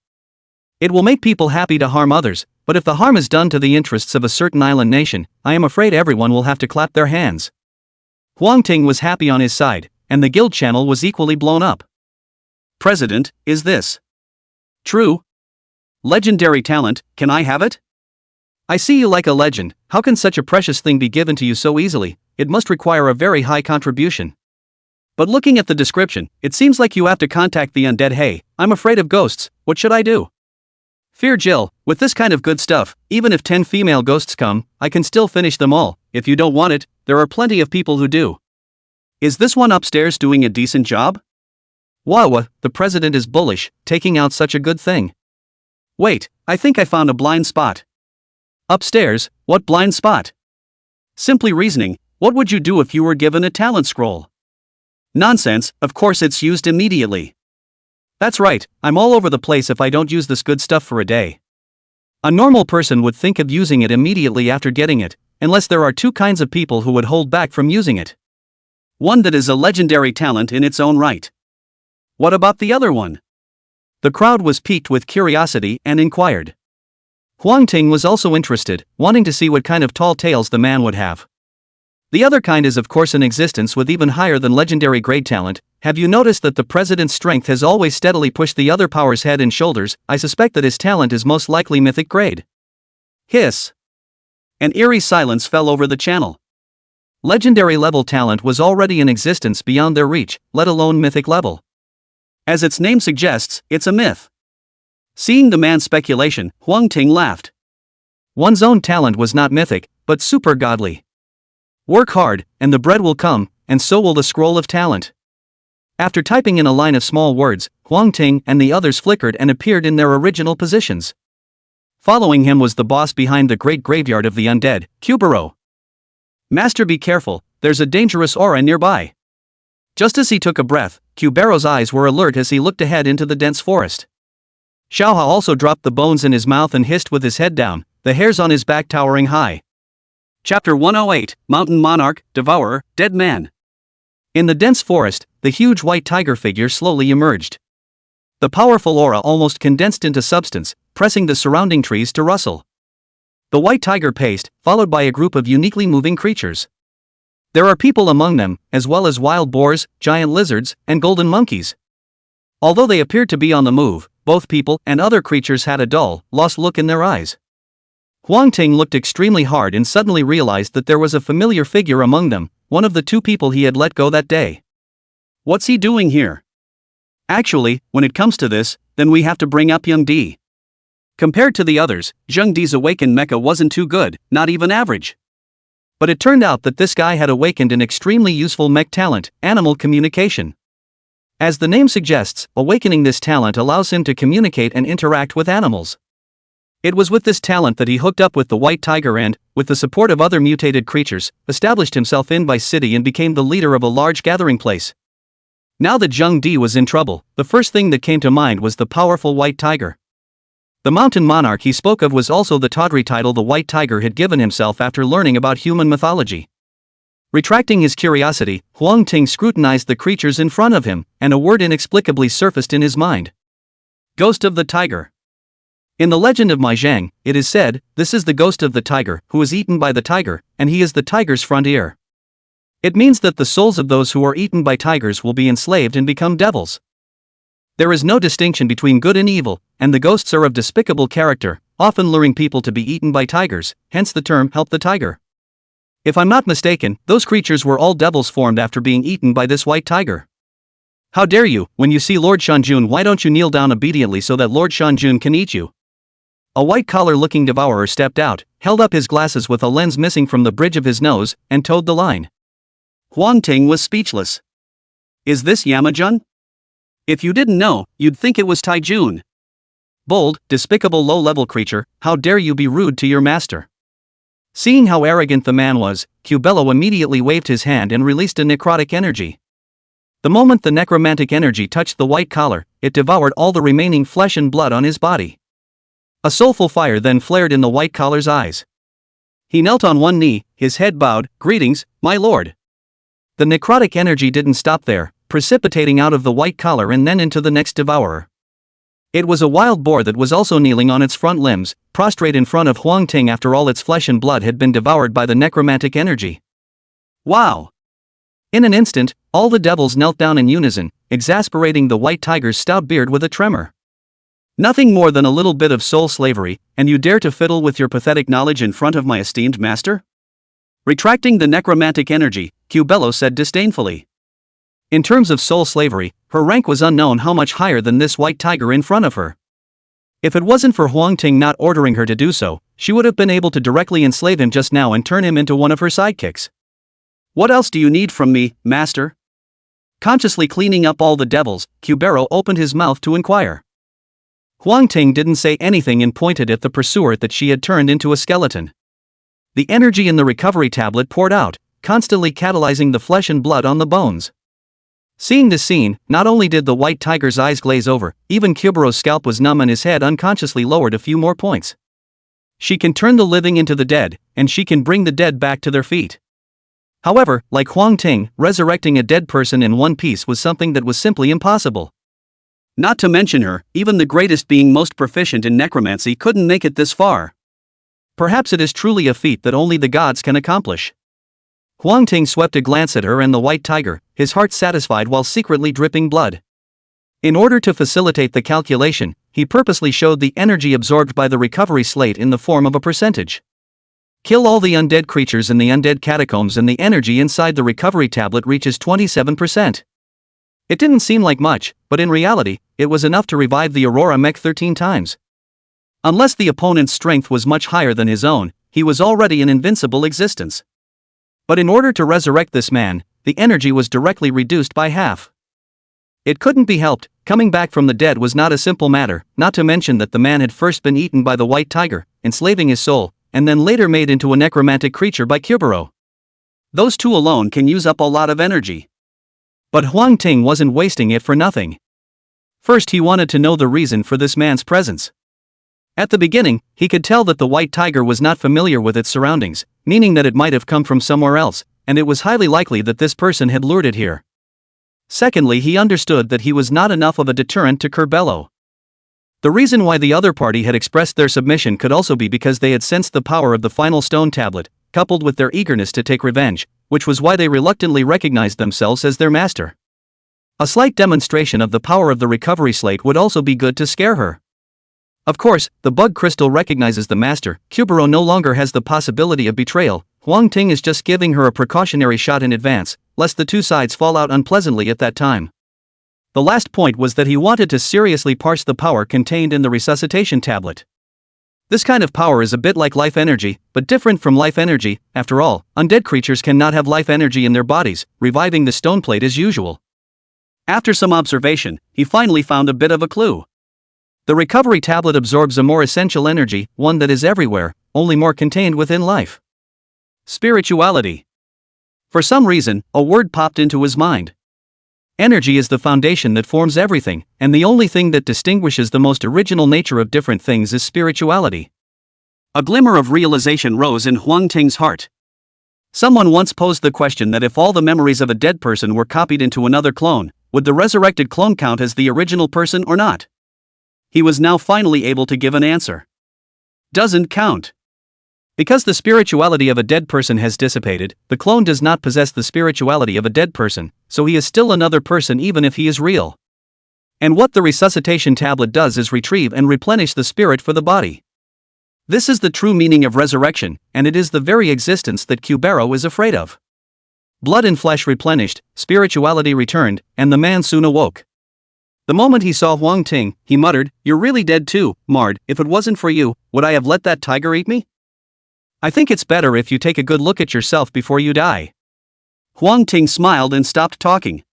It will make people happy to harm others, but if the harm is done to the interests of a certain island nation, I am afraid everyone will have to clap their hands. Huang Ting was happy on his side, and the guild channel was equally blown up. "President, is this true? Legendary talent, can I have it? I see you like a legend. How can such a precious thing be given to you so easily? It must require a very high contribution." But looking at the description, it seems like you have to contact the undead. Hey, I'm afraid of ghosts, what should I do? Fear Jill, with this kind of good stuff, even if 10 female ghosts come, I can still finish them all. If you don't want it, there are plenty of people who do. Is this one upstairs doing a decent job? Wawa, the president is bullish, taking out such a good thing. Wait, I think I found a blind spot. Upstairs, what blind spot? Simply reasoning, what would you do if you were given a talent scroll? Nonsense, of course it's used immediately. That's right, I'm all over the place if I don't use this good stuff for a day. A normal person would think of using it immediately after getting it, unless there are two kinds of people who would hold back from using it. One that is a legendary talent in its own right. What about the other one? The crowd was piqued with curiosity and inquired. Huang Ting was also interested, wanting to see what kind of tall tales the man would have. The other kind is of course in existence with even higher than legendary grade talent. Have you noticed that the president's strength has always steadily pushed the other power's head and shoulders? I suspect that his talent is most likely mythic grade. Hiss. An eerie silence fell over the channel. Legendary level talent was already in existence beyond their reach, let alone mythic level. As its name suggests, it's a myth. Seeing the man's speculation, Huang Ting laughed. One's own talent was not mythic, but super godly. Work hard, and the bread will come, and so will the scroll of talent. After typing in a line of small words, Huang Ting and the others flickered and appeared in their original positions. Following him was the boss behind the great graveyard of the undead, Kuburo. Master, be careful, there's a dangerous aura nearby. Just as he took a breath, Kuburo's eyes were alert as he looked ahead into the dense forest. Xiaoha also dropped the bones in his mouth and hissed with his head down, the hairs on his back towering high. Chapter 108, Mountain Monarch, Devourer, Dead Man. In the dense forest, the huge white tiger figure slowly emerged. The powerful aura almost condensed into substance, pressing the surrounding trees to rustle. The white tiger paced, followed by a group of uniquely moving creatures. There are people among them, as well as wild boars, giant lizards, and golden monkeys. Although they appeared to be on the move, both people and other creatures had a dull, lost look in their eyes. Huang Ting looked extremely hard and suddenly realized that there was a familiar figure among them, one of the two people he had let go that day. What's he doing here? Actually, when it comes to this, then we have to bring up Young Di. Compared to the others, Zheng Di's awakened mecha wasn't too good, not even average. But it turned out that this guy had awakened an extremely useful mech talent, animal communication. As the name suggests, awakening this talent allows him to communicate and interact with animals. It was with this talent that he hooked up with the white tiger and, with the support of other mutated creatures, established himself in Vice City and became the leader of a large gathering place. Now that Zheng Di was in trouble, the first thing that came to mind was the powerful white tiger. The mountain monarch he spoke of was also the tawdry title the white tiger had given himself after learning about human mythology. Retracting his curiosity, Huang Ting scrutinized the creatures in front of him, and a word inexplicably surfaced in his mind. Ghost of the tiger. In the legend of Mai Zhang, it is said, this is the ghost of the tiger, who is eaten by the tiger, and he is the tiger's front ear. It means that the souls of those who are eaten by tigers will be enslaved and become devils. There is no distinction between good and evil, and the ghosts are of despicable character, often luring people to be eaten by tigers, hence the term help the tiger. If I'm not mistaken, those creatures were all devils formed after being eaten by this white tiger. How dare you, when you see Lord Shanjun, why don't you kneel down obediently so that Lord Shanjun can eat you? A white collar-looking devourer stepped out, held up his glasses with a lens missing from the bridge of his nose, and toed the line. Huang Ting was speechless. Is this Yamajun? If you didn't know, you'd think it was Taijun. Bold, despicable low-level creature, how dare you be rude to your master? Seeing how arrogant the man was, Kubello immediately waved his hand and released a necrotic energy. The moment the necromantic energy touched the white collar, it devoured all the remaining flesh and blood on his body. A soulful fire then flared in the white collar's eyes. He knelt on one knee, his head bowed, "Greetings, my lord." The necrotic energy didn't stop there, precipitating out of the white collar and then into the next devourer. It was a wild boar that was also kneeling on its front limbs, prostrate in front of Huang Ting after all its flesh and blood had been devoured by the necromantic energy. Wow! In an instant, all the devils knelt down in unison, exasperating the white tiger's stout beard with a tremor. Nothing more than a little bit of soul slavery, and you dare to fiddle with your pathetic knowledge in front of my esteemed master? Retracting the necromantic energy, Kubello said disdainfully. In terms of soul slavery, her rank was unknown how much higher than this white tiger in front of her. If it wasn't for Huang Ting not ordering her to do so, she would have been able to directly enslave him just now and turn him into one of her sidekicks. What else do you need from me, master? Consciously cleaning up all the devils, Kubero opened his mouth to inquire. Huang Ting didn't say anything and pointed at the pursuer that she had turned into a skeleton. The energy in the recovery tablet poured out, constantly catalyzing the flesh and blood on the bones. Seeing this scene, not only did the white tiger's eyes glaze over, even Kubero's scalp was numb and his head unconsciously lowered a few more points. She can turn the living into the dead, and she can bring the dead back to their feet. However, like Huang Ting, resurrecting a dead person in one piece was something that was simply impossible. Not to mention her, even the greatest being most proficient in necromancy couldn't make it this far. Perhaps it is truly a feat that only the gods can accomplish. Huang Ting swept a glance at her and the white tiger, his heart satisfied while secretly dripping blood. In order to facilitate the calculation, he purposely showed the energy absorbed by the recovery slate in the form of a percentage. Kill all the undead creatures in the undead catacombs and the energy inside the recovery tablet reaches 27%. It didn't seem like much, but in reality, it was enough to revive the Aurora mech 13 times. Unless the opponent's strength was much higher than his own, he was already an invincible existence. But in order to resurrect this man, the energy was directly reduced by half. It couldn't be helped, coming back from the dead was not a simple matter, not to mention that the man had first been eaten by the white tiger, enslaving his soul, and then later made into a necromantic creature by Kubero. Those two alone can use up a lot of energy. But Huang Ting wasn't wasting it for nothing. First he wanted to know the reason for this man's presence. At the beginning, he could tell that the white tiger was not familiar with its surroundings, meaning that it might have come from somewhere else, and it was highly likely that this person had lured it here. Secondly, he understood that he was not enough of a deterrent to Curbelo. The reason why the other party had expressed their submission could also be because they had sensed the power of the final stone tablet, coupled with their eagerness to take revenge, which was why they reluctantly recognized themselves as their master. A slight demonstration of the power of the recovery slate would also be good to scare her. Of course, the bug crystal recognizes the master, Kubero no longer has the possibility of betrayal, Huang Ting is just giving her a precautionary shot in advance, lest the two sides fall out unpleasantly at that time. The last point was that he wanted to seriously parse the power contained in the resuscitation tablet. This kind of power is a bit like life energy, but different from life energy. After all, undead creatures cannot have life energy in their bodies, reviving the stone plate as usual. After some observation, he finally found a bit of a clue. The recovery tablet absorbs a more essential energy, one that is everywhere, only more contained within life. Spirituality. For some reason, a word popped into his mind. Energy is the foundation that forms everything, and the only thing that distinguishes the most original nature of different things is spirituality. A glimmer of realization rose in Huang Ting's heart. Someone once posed the question that if all the memories of a dead person were copied into another clone, would the resurrected clone count as the original person or not? He was now finally able to give an answer. Doesn't count. Because the spirituality of a dead person has dissipated, the clone does not possess the spirituality of a dead person, so he is still another person even if he is real. And what the resuscitation tablet does is retrieve and replenish the spirit for the body. This is the true meaning of resurrection, and it is the very existence that Kubero is afraid of. Blood and flesh replenished, spirituality returned, and the man soon awoke. The moment he saw Huang Ting, he muttered, "You're really dead too, Mard. If it wasn't for you, would I have let that tiger eat me? I think it's better if you take a good look at yourself before you die." Huang Ting smiled and stopped talking.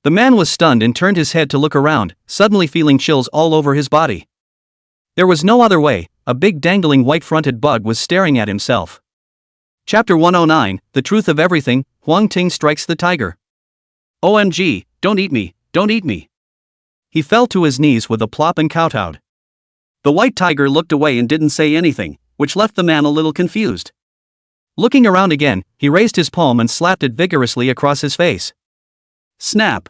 The man was stunned and turned his head to look around, suddenly feeling chills all over his body. There was no other way, a big dangling white-fronted bug was staring at himself. Chapter 109, The Truth of Everything, Huang Ting Strikes the Tiger. OMG, don't eat me, don't eat me. He fell to his knees with a plop and kowtowed. The white tiger looked away and didn't say anything, which left the man a little confused. Looking around again, he raised his palm and slapped it vigorously across his face. Snap!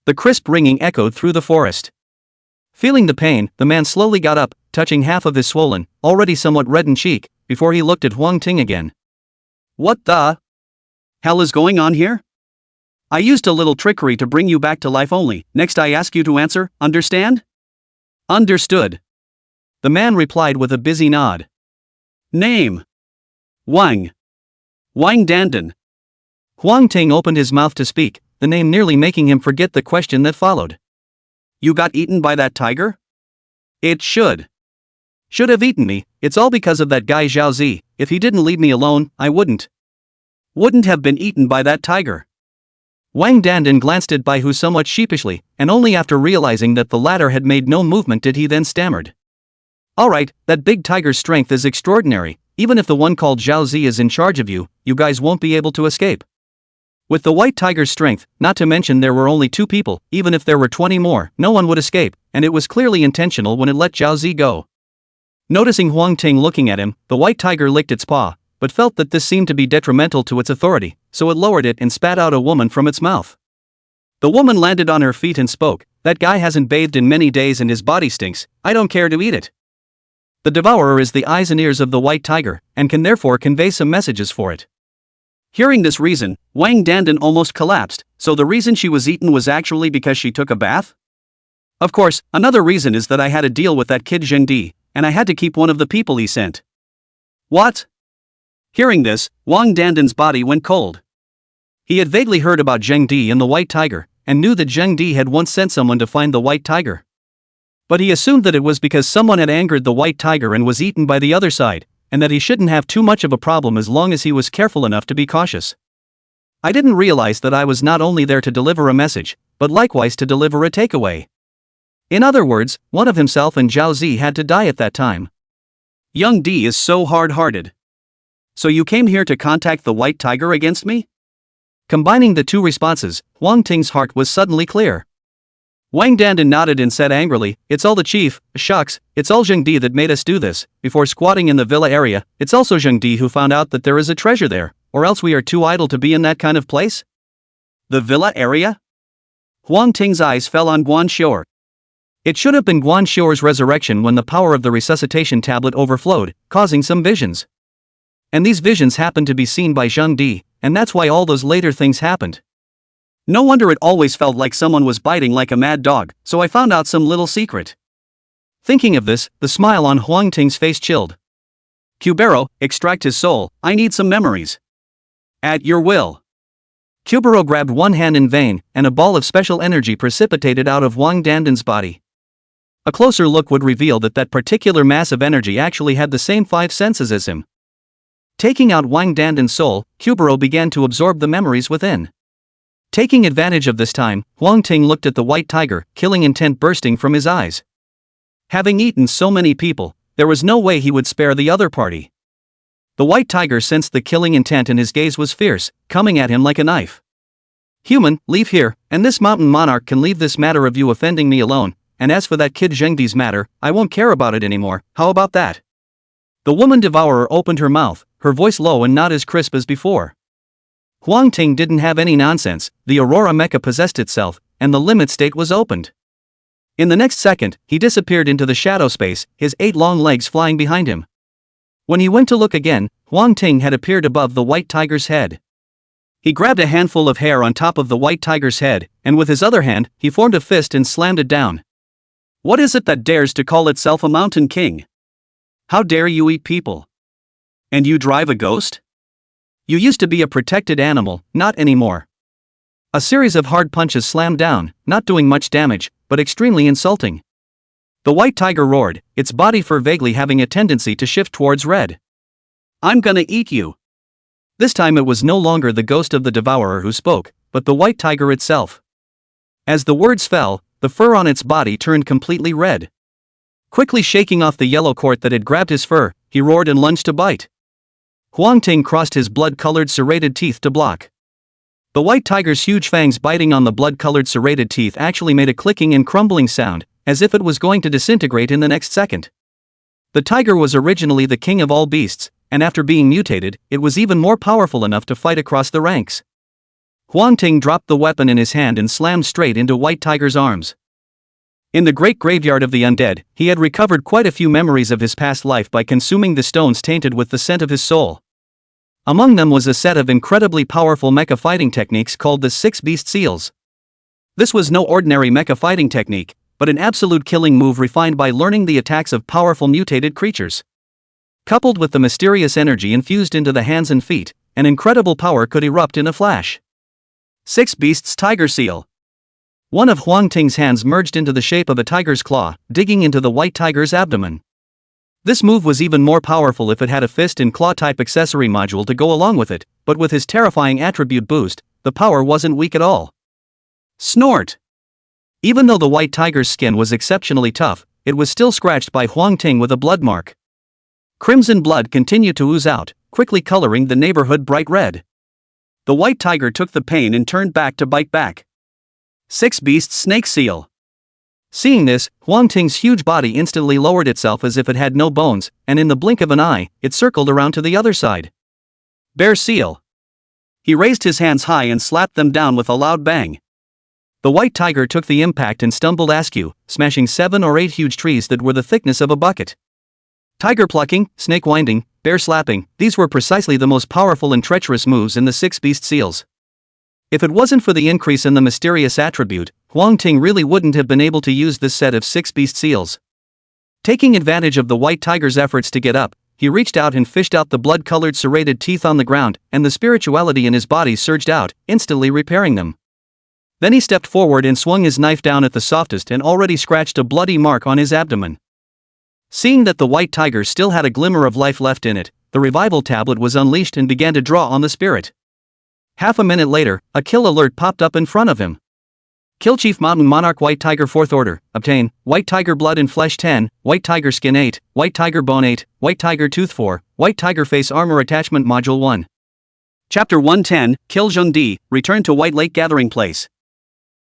The crisp ringing echoed through the forest. Feeling the pain, the man slowly got up, touching half of his swollen, already somewhat reddened cheek, before he looked at Huang Ting again. What the hell is going on here? I used a little trickery to bring you back to life only. Next I ask you to answer, understand? Understood. The man replied with a busy nod. Name? Wang. Wang Dandan. Huang Ting opened his mouth to speak, the name nearly making him forget the question that followed. You got eaten by that tiger? It should have eaten me. It's all because of that guy Zhao Zi. If he didn't leave me alone, I wouldn't have been eaten by that tiger. Wang Dandan glanced at Bai Hu somewhat sheepishly, and only after realizing that the latter had made no movement did he then stammered. Alright, that big tiger's strength is extraordinary. Even if the one called Zhao Zi is in charge of you, you guys won't be able to escape. With the white tiger's strength, not to mention there were only 2 people, even if there were 20 more, no one would escape, and it was clearly intentional when it let Zhao Zi go. Noticing Huang Ting looking at him, the white tiger licked its paw, but felt that this seemed to be detrimental to its authority, so it lowered it and spat out a woman from its mouth. The woman landed on her feet and spoke, "That guy hasn't bathed in many days and his body stinks, I don't care to eat it." The devourer is the eyes and ears of the white tiger, and can therefore convey some messages for it. Hearing this reason, Wang Dandan almost collapsed, so the reason she was eaten was actually because she took a bath? Of course, another reason is that I had a deal with that kid Zheng Di, and I had to keep one of the people he sent. What? Hearing this, Wang Dandan's body went cold. He had vaguely heard about Zheng Di and the white tiger, and knew that Zheng Di had once sent someone to find the white tiger. But he assumed that it was because someone had angered the white tiger and was eaten by the other side, and that he shouldn't have too much of a problem as long as he was careful enough to be cautious. I didn't realize that I was not only there to deliver a message, but likewise to deliver a takeaway. In other words, one of himself and Zhao Zi had to die at that time. Young Di is so hard-hearted. So you came here to contact the white tiger against me? Combining the 2 responses, Huang Ting's heart was suddenly clear. Wang Dandan nodded and said angrily, "It's all the chief, shucks, it's all Zheng Di that made us do this. Before squatting in the villa area, it's also Zheng Di who found out that there is a treasure there, or else we are too idle to be in that kind of place." The villa area? Huang Ting's eyes fell on Guan Xior. It should have been Guan Xior's resurrection when the power of the resuscitation tablet overflowed, causing some visions. And these visions happened to be seen by Zheng Di, and that's why all those later things happened. No wonder it always felt like someone was biting like a mad dog, so I found out some little secret. Thinking of this, the smile on Huang Ting's face chilled. Cubero, extract his soul, I need some memories. At your will. Cubero grabbed one hand in vain, and a ball of special energy precipitated out of Wang Dandan's body. A closer look would reveal that that particular mass of energy actually had the same 5 senses as him. Taking out Wang Dandan's soul, Cubero began to absorb the memories within. Taking advantage of this time, Huang Ting looked at the white tiger, killing intent bursting from his eyes. Having eaten so many people, there was no way he would spare the other party. The white tiger sensed the killing intent and his gaze was fierce, coming at him like a knife. "Human, leave here, and this mountain monarch can leave this matter of you offending me alone, and as for that kid Zheng Di's matter, I won't care about it anymore, how about that?" The woman devourer opened her mouth, her voice low and not as crisp as before. Huang Ting didn't have any nonsense, the Aurora Mecha possessed itself, and the limit state was opened. In the next second, he disappeared into the shadow space, his 8 long legs flying behind him. When he went to look again, Huang Ting had appeared above the white tiger's head. He grabbed a handful of hair on top of the white tiger's head, and with his other hand, he formed a fist and slammed it down. What is it that dares to call itself a mountain king? How dare you eat people? And you drive a ghost? You used to be a protected animal, not anymore. A series of hard punches slammed down, not doing much damage, but extremely insulting. The white tiger roared, its body fur vaguely having a tendency to shift towards red. "I'm gonna eat you." This time it was no longer the ghost of the devourer who spoke, but the white tiger itself. As the words fell, the fur on its body turned completely red. Quickly shaking off the yellow cord that had grabbed his fur, he roared and lunged to bite. Huang Ting crossed his blood-colored serrated teeth to block. The white tiger's huge fangs biting on the blood-colored serrated teeth actually made a clicking and crumbling sound, as if it was going to disintegrate in the next second. The tiger was originally the king of all beasts, and after being mutated, it was even more powerful enough to fight across the ranks. Huang Ting dropped the weapon in his hand and slammed straight into White Tiger's arms. In the great graveyard of the undead, he had recovered quite a few memories of his past life by consuming the stones tainted with the scent of his soul. Among them was a set of incredibly powerful mecha fighting techniques called the 6 Beast Seals. This was no ordinary mecha fighting technique, but an absolute killing move refined by learning the attacks of powerful mutated creatures. Coupled with the mysterious energy infused into the hands and feet, an incredible power could erupt in a flash. Six Beasts Tiger Seal. One of Huang Ting's hands merged into the shape of a tiger's claw, digging into the white tiger's abdomen. This move was even more powerful if it had a fist and claw type accessory module to go along with it, but with his terrifying attribute boost, the power wasn't weak at all. Snort! Even though the white tiger's skin was exceptionally tough, it was still scratched by Huang Ting with a blood mark. Crimson blood continued to ooze out, quickly coloring the neighborhood bright red. The white tiger took the pain and turned back to bite back. Six Beasts Snake Seal. Seeing this, Huang Ting's huge body instantly lowered itself as if it had no bones, and in the blink of an eye, it circled around to the other side. Bear Seal. He raised his hands high and slapped them down with a loud bang. The white tiger took the impact and stumbled askew, smashing 7 or 8 huge trees that were the thickness of a bucket. Tiger plucking, snake winding, bear slapping, these were precisely the most powerful and treacherous moves in the Six Beast Seals. If it wasn't for the increase in the mysterious attribute, Huang Ting really wouldn't have been able to use this set of Six Beast Seals. Taking advantage of the white tiger's efforts to get up, he reached out and fished out the blood-colored serrated teeth on the ground, and the spirituality in his body surged out, instantly repairing them. Then he stepped forward and swung his knife down at the softest and already scratched a bloody mark on his abdomen. Seeing that the white tiger still had a glimmer of life left in it, the revival tablet was unleashed and began to draw on the spirit. Half a minute later, a kill alert popped up in front of him. Kill Chief Mountain Monarch White Tiger 4th Order, obtain, White Tiger Blood and Flesh 10, White Tiger Skin 8, White Tiger Bone 8, White Tiger Tooth 4, White Tiger Face Armor Attachment Module 1. Chapter 110, Kill Zhengdi, Return to White Lake Gathering Place.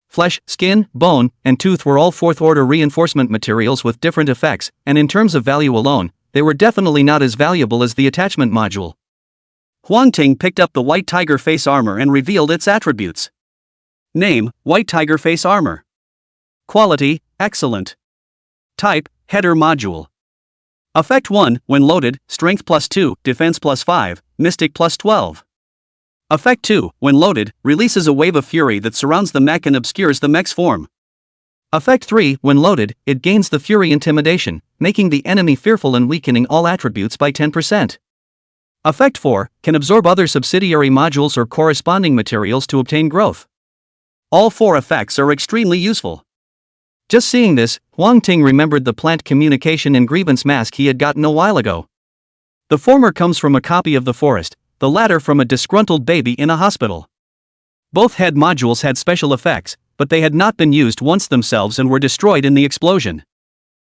Flesh, skin, bone, and tooth were all 4th Order reinforcement materials with different effects, and in terms of value alone, they were definitely not as valuable as the attachment module. Huang Ting picked up the White Tiger Face Armor and revealed its attributes. Name, White Tiger Face Armor. Quality, excellent. Type, Header Module. Effect 1, when loaded, Strength +2, Defense +5, Mystic +12. Effect 2, when loaded, releases a wave of fury that surrounds the mech and obscures the mech's form. Effect 3, when loaded, it gains the Fury Intimidation, making the enemy fearful and weakening all attributes by 10%. Effect 4, can absorb other subsidiary modules or corresponding materials to obtain growth. All 4 effects are extremely useful. Just seeing this, Huang Ting remembered the plant communication and grievance mask he had gotten a while ago. The former comes from a copy of the forest, the latter from a disgruntled baby in a hospital. Both head modules had special effects, but they had not been used once themselves and were destroyed in the explosion.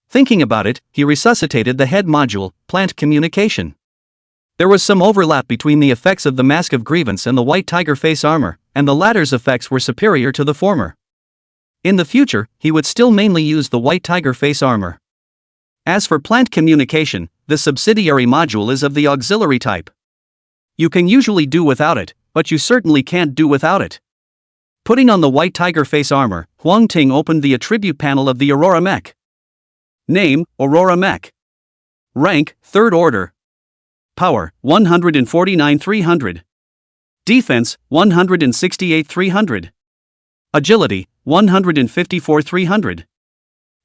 Thinking about it, he resuscitated the head module, plant communication. There was some overlap between the effects of the Mask of Grievance and the White Tiger Face Armor, and the latter's effects were superior to the former. In the future, he would still mainly use the White Tiger Face Armor. As for plant communication, the subsidiary module is of the auxiliary type. You can usually do without it, but you certainly can't do without it. Putting on the White Tiger Face Armor, Huang Ting opened the attribute panel of the Aurora Mech. Name, Aurora Mech. Rank, 3rd Order. Power, 149,300. Defense, 168,300. Agility, 154,300.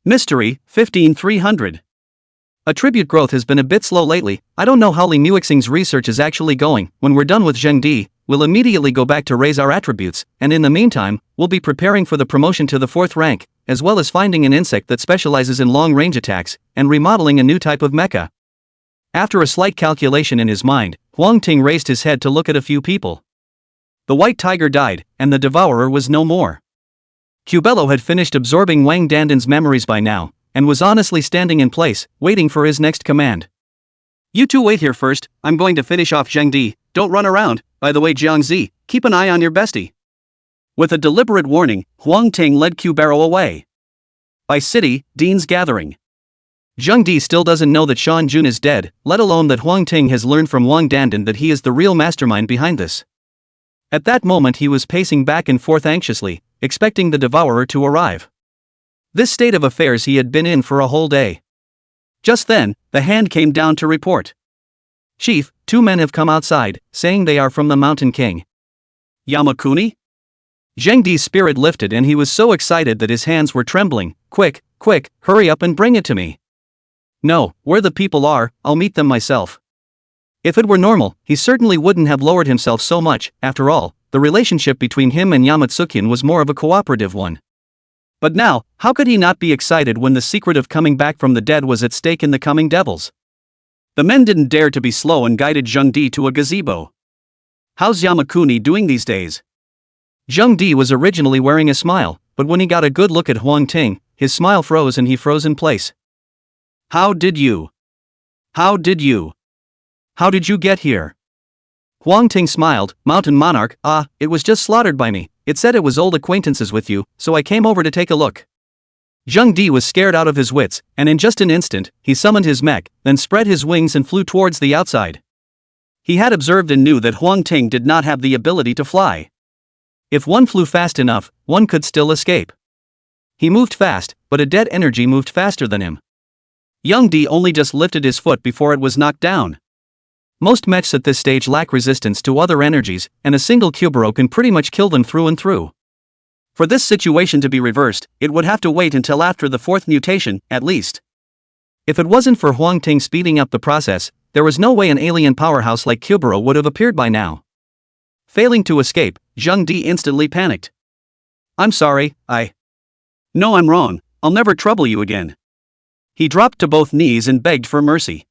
Mystery, 15,300. Attribute growth has been a bit slow lately. I don't know how Li Muixing's research is actually going. When we're done with Zhengdi, we'll immediately go back to raise our attributes, and in the meantime, we'll be preparing for the promotion to the 4th rank, as well as finding an insect that specializes in long-range attacks, and remodeling a new type of mecha. After a slight calculation in his mind, Huang Ting raised his head to look at a few people. The white tiger died, and the devourer was no more. Cubello had finished absorbing Wang Danden's memories by now, and was honestly standing in place, waiting for his next command. You two wait here first, I'm going to finish off Zhengdi, don't run around, by the way Jiangzi, keep an eye on your bestie. With a deliberate warning, Huang Ting led Cubero away. By city, Dean's gathering. Zhengdi still doesn't know that Shan Jun is dead, let alone that Huang Ting has learned from Wang Dandan that he is the real mastermind behind this. At that moment he was pacing back and forth anxiously, expecting the devourer to arrive. This state of affairs he had been in for a whole day. Just then, the hand came down to report. Chief, 2 men have come outside, saying they are from the Mountain King. Yamakuni? Zhengdi's spirit lifted and he was so excited that his hands were trembling. Quick, hurry up and bring it to me. No, where the people are, I'll meet them myself. If it were normal, he certainly wouldn't have lowered himself so much. After all, the relationship between him and Yamatsukyan was more of a cooperative one. But now, how could he not be excited when the secret of coming back from the dead was at stake in the coming devils? The men didn't dare to be slow and guided Zhengdi to a gazebo. "How's Yamakuni doing these days?" Zhengdi was originally wearing a smile, but when he got a good look at Huang Ting, his smile froze and he froze in place. How did you get here?" Huang Ting smiled. "Mountain Monarch, it was just slaughtered by me. It said it was old acquaintances with you, so I came over to take a look." Zhengdi was scared out of his wits, and in just an instant, he summoned his mech, then spread his wings and flew towards the outside. He had observed and knew that Huang Ting did not have the ability to fly. If one flew fast enough, one could still escape. He moved fast, but a dead energy moved faster than him. Zhengdi only just lifted his foot before it was knocked down. Most mechs at this stage lack resistance to other energies, and a single Kyuburo can pretty much kill them through and through. For this situation to be reversed, it would have to wait until after the fourth mutation, at least. If it wasn't for Huang Ting speeding up the process, there was no way an alien powerhouse like Kyuburo would have appeared by now. Failing to escape, Zhengdi instantly panicked. "I'm sorry, No, I'm wrong, I'll never trouble you again." He dropped to both knees and begged for mercy.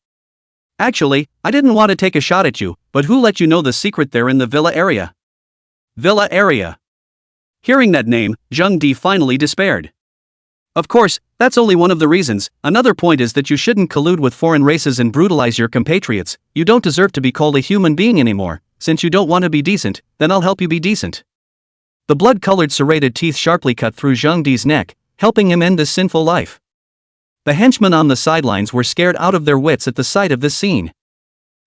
"Actually, I didn't want to take a shot at you, but who let you know the secret there in the villa area?" Villa area. Hearing that name, Zhengdi finally despaired. "Of course, that's only one of the reasons. Another point is that you shouldn't collude with foreign races and brutalize your compatriots. You don't deserve to be called a human being anymore. Since you don't want to be decent, then I'll help you be decent." The blood-colored serrated teeth sharply cut through Zhengdi's neck, helping him end this sinful life. The henchmen on the sidelines were scared out of their wits at the sight of this scene.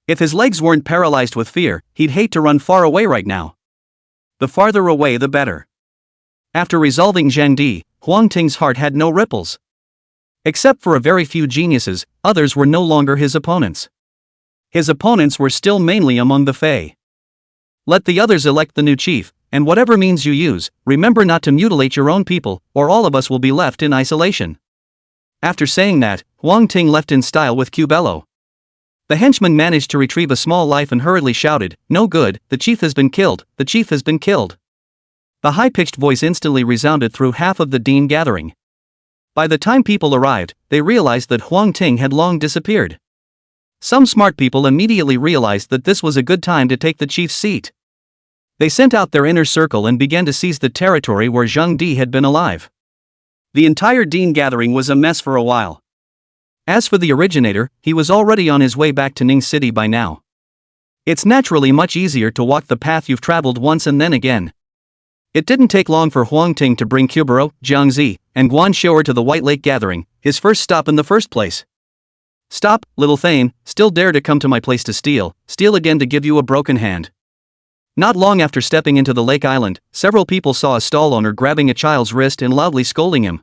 If his legs weren't paralyzed with fear, he'd hate to run far away right now. The farther away the better. After resolving Zhengdi, Huang Ting's heart had no ripples. Except for a very few geniuses, others were no longer his opponents. His opponents were still mainly among the Fae. Let the others elect the new chief, and whatever means you use, remember not to mutilate your own people, or all of us will be left in isolation. After saying that, Huang Ting left in style with Cubello. The henchman managed to retrieve a small life and hurriedly shouted, "No good, the chief has been killed, the chief has been killed." The high-pitched voice instantly resounded through half of the Dean gathering. By the time people arrived, they realized that Huang Ting had long disappeared. Some smart people immediately realized that this was a good time to take the chief's seat. They sent out their inner circle and began to seize the territory where Zhengdi had been alive. The entire Dean gathering was a mess for a while. As for the originator, he was already on his way back to Ning City by now. It's naturally much easier to walk the path you've traveled once and then again. It didn't take long for Huang Ting to bring Kyuburo, Jiangzi, and Guan Xiu'er to the White Lake gathering, his first stop in the first place. "Stop, little Thane, still dare to come to my place to steal again to give you a broken hand." Not long after stepping into the lake island, several people saw a stall owner grabbing a child's wrist and loudly scolding him.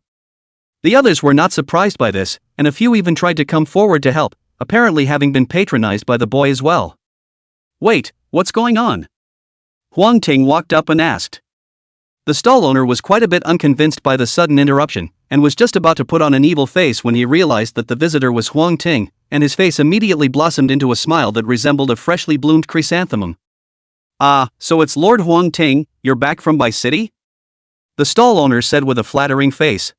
The others were not surprised by this, and a few even tried to come forward to help, apparently having been patronized by the boy as well. "Wait, what's going on?" Huang Ting walked up and asked. The stall owner was quite a bit unconvinced by the sudden interruption, and was just about to put on an evil face when he realized that the visitor was Huang Ting, and his face immediately blossomed into a smile that resembled a freshly bloomed chrysanthemum. "Ah, so it's Lord Huang Ting, you're back from Bai City?" The stall owner said with a flattering face.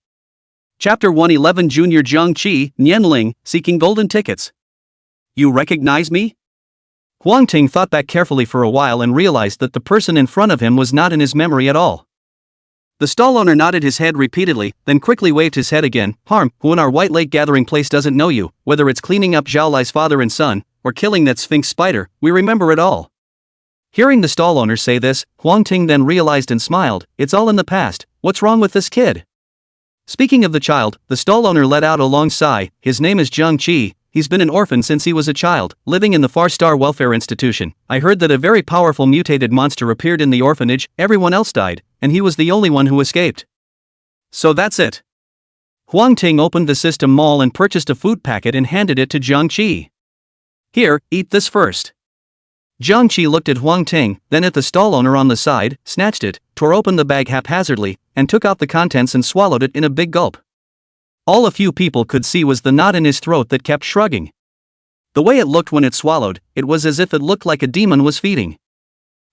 Chapter 111 Junior Zhang Qi, Nianling, seeking golden tickets. "You recognize me?" Huang Ting thought back carefully for a while and realized that the person in front of him was not in his memory at all. The stall owner nodded his head repeatedly, then quickly waved his head again. "Harm, who in our White Lake gathering place doesn't know you, whether it's cleaning up Zhao Lai's father and son, or killing that Sphinx spider, we remember it all." Hearing the stall owner say this, Huang Ting then realized and smiled, "It's all in the past, what's wrong with this kid?" Speaking of the child, the stall owner let out a long sigh. "His name is Zhang Qi, he's been an orphan since he was a child, living in the Far Star Welfare Institution. I heard that a very powerful mutated monster appeared in the orphanage, everyone else died, and he was the only one who escaped. So that's it." Huang Ting opened the system mall and purchased a food packet and handed it to Zhang Qi. "Here, eat this first." Zhang Qi looked at Huang Ting, then at the stall owner on the side, snatched it, tore open the bag haphazardly, and took out the contents and swallowed it in a big gulp. All a few people could see was the knot in his throat that kept shrugging. The way it looked when it swallowed, it was as if it looked like a demon was feeding.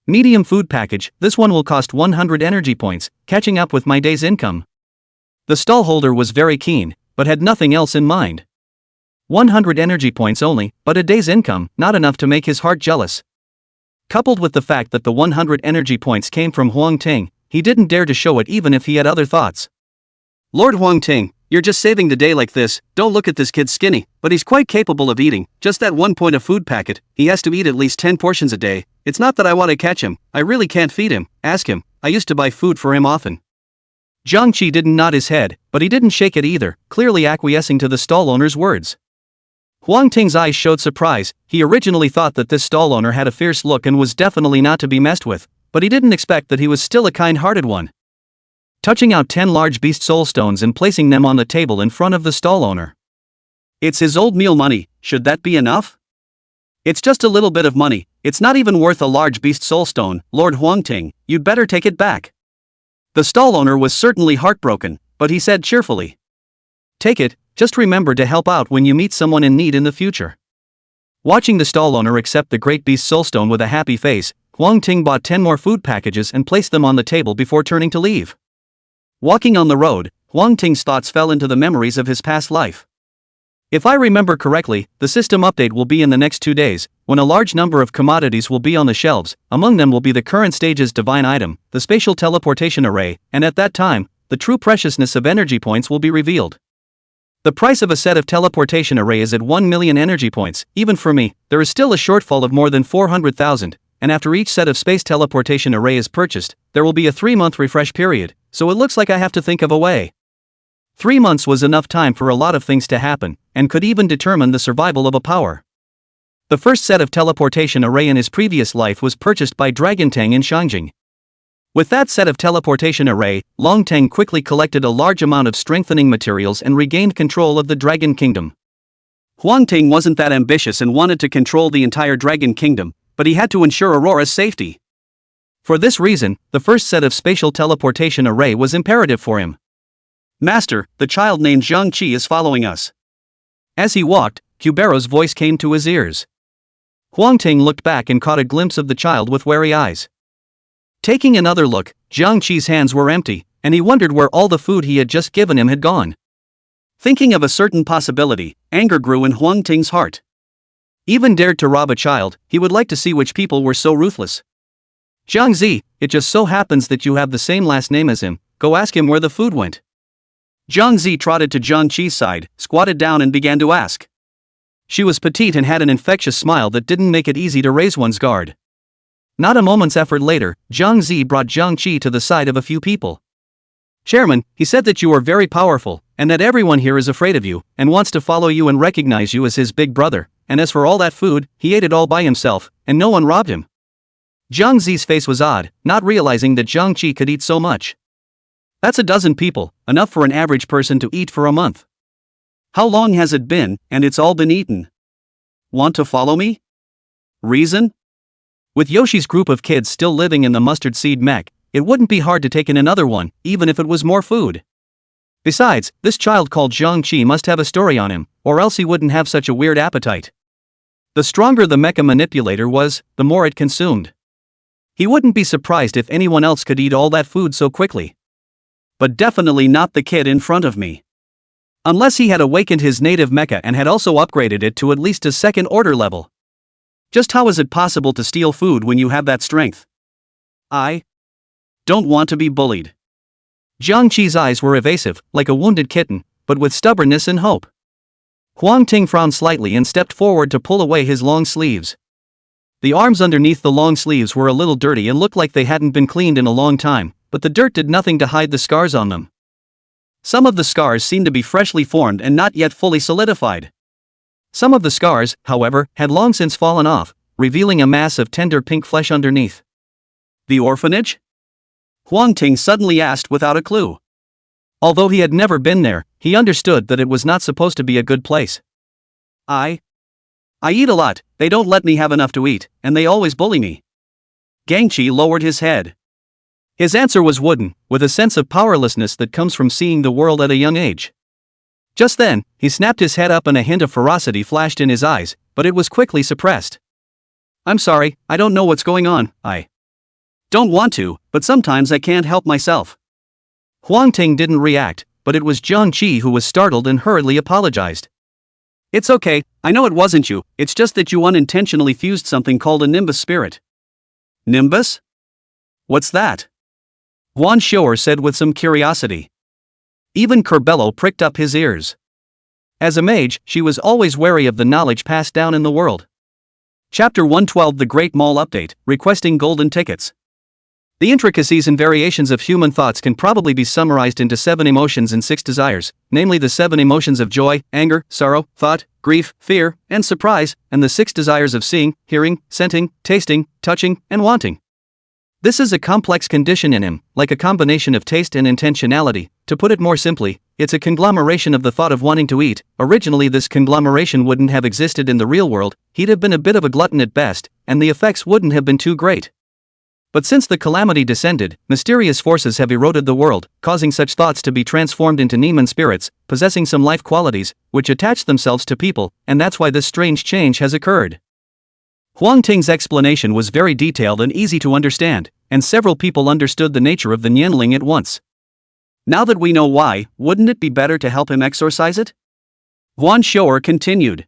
Medium food package, this one will cost 100 energy points, catching up with my day's income. The stallholder was very keen, but had nothing else in mind. 100 energy points only, but a day's income, not enough to make his heart jealous. Coupled with the fact that the 100 energy points came from Huang Ting, he didn't dare to show it even if he had other thoughts. Lord Huang Ting, you're just saving the day like this. Don't look at this kid skinny, but he's quite capable of eating, just that 1 point of food packet. He has to eat at least 10 portions a day. It's not that I want to catch him, I really can't feed him. Ask him, I used to buy food for him often. Jiang Qi didn't nod his head, but he didn't shake it either, clearly acquiescing to the stall owner's words. Huang Ting's eyes showed surprise. He originally thought that this stall owner had a fierce look and was definitely not to be messed with, but he didn't expect that he was still a kind-hearted one. Touching out 10 large beast soul stones and placing them on the table in front of the stall owner. It's his old meal money, should that be enough? It's just a little bit of money, it's not even worth a large beast soul stone, Lord Huang Ting, you'd better take it back. The stall owner was certainly heartbroken, but he said cheerfully. Take it, just remember to help out when you meet someone in need in the future. Watching the stall owner accept the great beast soulstone with a happy face, Huang Ting bought 10 more food packages and placed them on the table before turning to leave. Walking on the road, Huang Ting's thoughts fell into the memories of his past life. If I remember correctly, the system update will be in the next 2 days, when a large number of commodities will be on the shelves. Among them will be the current stage's divine item, the spatial teleportation array, and at that time, the true preciousness of energy points will be revealed. The price of a set of teleportation array is at 1 million energy points. Even for me, there is still a shortfall of more than 400,000, and after each set of space teleportation array is purchased, there will be a 3-month refresh period, so it looks like I have to think of a way. 3 months was enough time for a lot of things to happen, and could even determine the survival of a power. The first set of teleportation array in his previous life was purchased by Dragon Tang in Shangjing. With that set of teleportation array, Long Tang quickly collected a large amount of strengthening materials and regained control of the Dragon Kingdom. Huang Ting wasn't that ambitious and wanted to control the entire Dragon Kingdom, but he had to ensure Aurora's safety. For this reason, the first set of spatial teleportation array was imperative for him. Master, the child named Jiang Qi is following us. As he walked, Kubero's voice came to his ears. Huang Ting looked back and caught a glimpse of the child with wary eyes. Taking another look, Jiang Qi's hands were empty, and he wondered where all the food he had just given him had gone. Thinking of a certain possibility, anger grew in Huang Ting's heart. Even dared to rob a child, he would like to see which people were so ruthless. Jiang Zi, it just so happens that you have the same last name as him, go ask him where the food went. Jiang Zi trotted to Jiang Qi's side, squatted down and began to ask. She was petite and had an infectious smile that didn't make it easy to raise one's guard. Not a moment's effort later, Jiang Zi brought Jiang Qi to the side of a few people. Chairman, he said that you are very powerful, and that everyone here is afraid of you, and wants to follow you and recognize you as his big brother, and as for all that food, he ate it all by himself, and no one robbed him. Jiang Zi's face was odd, not realizing that Jiang Qi could eat so much. That's a dozen people, enough for an average person to eat for a month. How long has it been, and it's all been eaten? Want to follow me? Reason? With Yoshi's group of kids still living in the mustard seed mech, it wouldn't be hard to take in another one, even if it was more food. Besides, this child called Jiang Qi must have a story on him, or else he wouldn't have such a weird appetite. The stronger the mecha manipulator was, the more it consumed. He wouldn't be surprised if anyone else could eat all that food so quickly. But definitely not the kid in front of me. Unless he had awakened his native mecha and had also upgraded it to at least a second order level. Just how is it possible to steal food when you have that strength? I don't want to be bullied. Jiang Qi's eyes were evasive, like a wounded kitten, but with stubbornness and hope. Huang Ting frowned slightly and stepped forward to pull away his long sleeves. The arms underneath the long sleeves were a little dirty and looked like they hadn't been cleaned in a long time, but the dirt did nothing to hide the scars on them. Some of the scars seemed to be freshly formed and not yet fully solidified. Some of the scars, however, had long since fallen off, revealing a mass of tender pink flesh underneath. The orphanage? Huang Ting suddenly asked without a clue. Although he had never been there, he understood that it was not supposed to be a good place. I eat a lot, they don't let me have enough to eat, and they always bully me. Gangchi lowered his head. His answer was wooden, with a sense of powerlessness that comes from seeing the world at a young age. Just then, he snapped his head up and a hint of ferocity flashed in his eyes, but it was quickly suppressed. I'm sorry, I don't know what's going on. I don't want to, but sometimes I can't help myself. Huang Ting didn't react, but it was Jiang Qi who was startled and hurriedly apologized. It's okay, I know it wasn't you, it's just that you unintentionally fused something called a nimbus spirit. Nimbus? What's that? Huan Xiu'er said with some curiosity. Even Curbelo pricked up his ears. As a mage, she was always wary of the knowledge passed down in the world. Chapter 112 The Great Mall Update, Requesting Golden Tickets. The intricacies and variations of human thoughts can probably be summarized into 7 emotions and 6 desires, namely the 7 emotions of joy, anger, sorrow, thought, grief, fear, and surprise, and the 6 desires of seeing, hearing, scenting, tasting, touching, and wanting. This is a complex condition in him, like a combination of taste and intentionality. To put it more simply, it's a conglomeration of the thought of wanting to eat. Originally, this conglomeration wouldn't have existed in the real world, he'd have been a bit of a glutton at best, and the effects wouldn't have been too great. But since the calamity descended, mysterious forces have eroded the world, causing such thoughts to be transformed into Niemann spirits, possessing some life qualities, which attach themselves to people, and that's why this strange change has occurred. Huang Ting's explanation was very detailed and easy to understand, and several people understood the nature of the Nianling at once. Now that we know why, wouldn't it be better to help him exorcise it? Huan Xiu'er continued.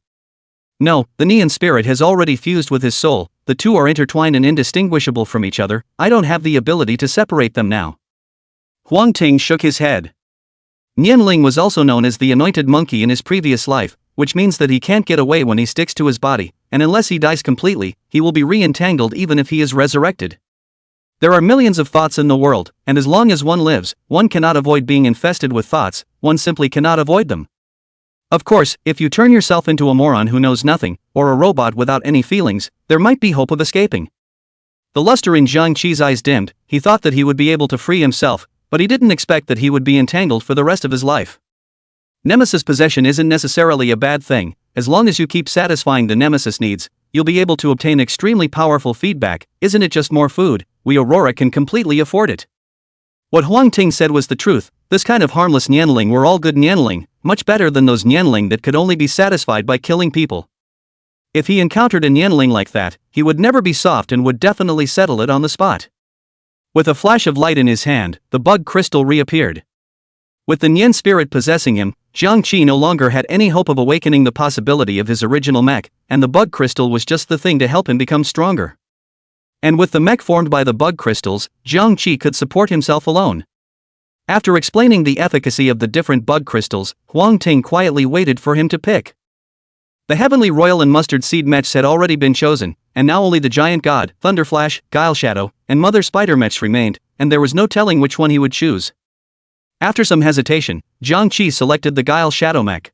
No, the Nian spirit has already fused with his soul, the two are intertwined and indistinguishable from each other, I don't have the ability to separate them now. Huang Ting shook his head. Nianling was also known as the anointed monkey in his previous life, which means that he can't get away when he sticks to his body, and unless he dies completely, he will be re-entangled even if he is resurrected. There are millions of thoughts in the world, and as long as one lives, one cannot avoid being infested with thoughts, one simply cannot avoid them. Of course, if you turn yourself into a moron who knows nothing, or a robot without any feelings, there might be hope of escaping. The luster in Jiang Qi's eyes dimmed, he thought that he would be able to free himself, but he didn't expect that he would be entangled for the rest of his life. Nemesis possession isn't necessarily a bad thing, as long as you keep satisfying the Nemesis needs, you'll be able to obtain extremely powerful feedback. Isn't it just more food? We Aurora can completely afford it. What Huang Ting said was the truth, this kind of harmless Nianling were all good Nianling, much better than those Nianling that could only be satisfied by killing people. If he encountered a Nianling like that, he would never be soft and would definitely settle it on the spot. With a flash of light in his hand, the bug crystal reappeared. With the Nian spirit possessing him, Jiang Qi no longer had any hope of awakening the possibility of his original mech, and the bug crystal was just the thing to help him become stronger. And with the mech formed by the bug crystals, Jiang Qi could support himself alone. After explaining the efficacy of the different bug crystals, Huang Ting quietly waited for him to pick. The Heavenly Royal and Mustard Seed mechs had already been chosen, and now only the Giant God, Thunderflash, Guile Shadow, and Mother Spider mechs remained, and there was no telling which one he would choose. After some hesitation, Jiang Qi selected the Guile Shadow mech.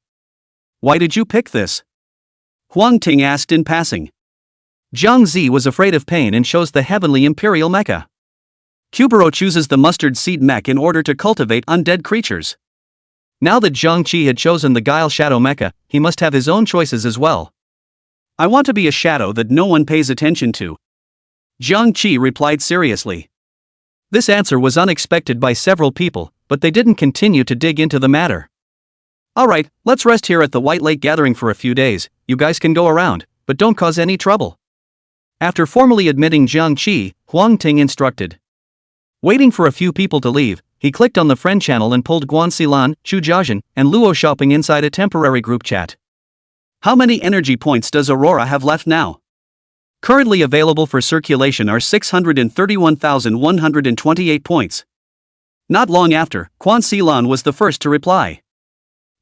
Why did you pick this? Huang Ting asked in passing. Jiang Zi was afraid of pain and chose the Heavenly Imperial Mecha. Kuburo chooses the Mustard Seed mech in order to cultivate undead creatures. Now that Jiang Qi had chosen the Guile Shadow Mecha, he must have his own choices as well. I want to be a shadow that no one pays attention to. Jiang Qi replied seriously. This answer was unexpected by several people, but they didn't continue to dig into the matter. Alright, let's rest here at the White Lake Gathering for a few days, you guys can go around, but don't cause any trouble. After formally admitting Jiang Qi, Huang Ting instructed. Waiting for a few people to leave, he clicked on the friend channel and pulled Guan Xilan, Chu Jiajin, and Luo Shopping inside a temporary group chat. How many energy points does Aurora have left now? Currently available for circulation are 631,128 points. Not long after, Guan Xilan was the first to reply.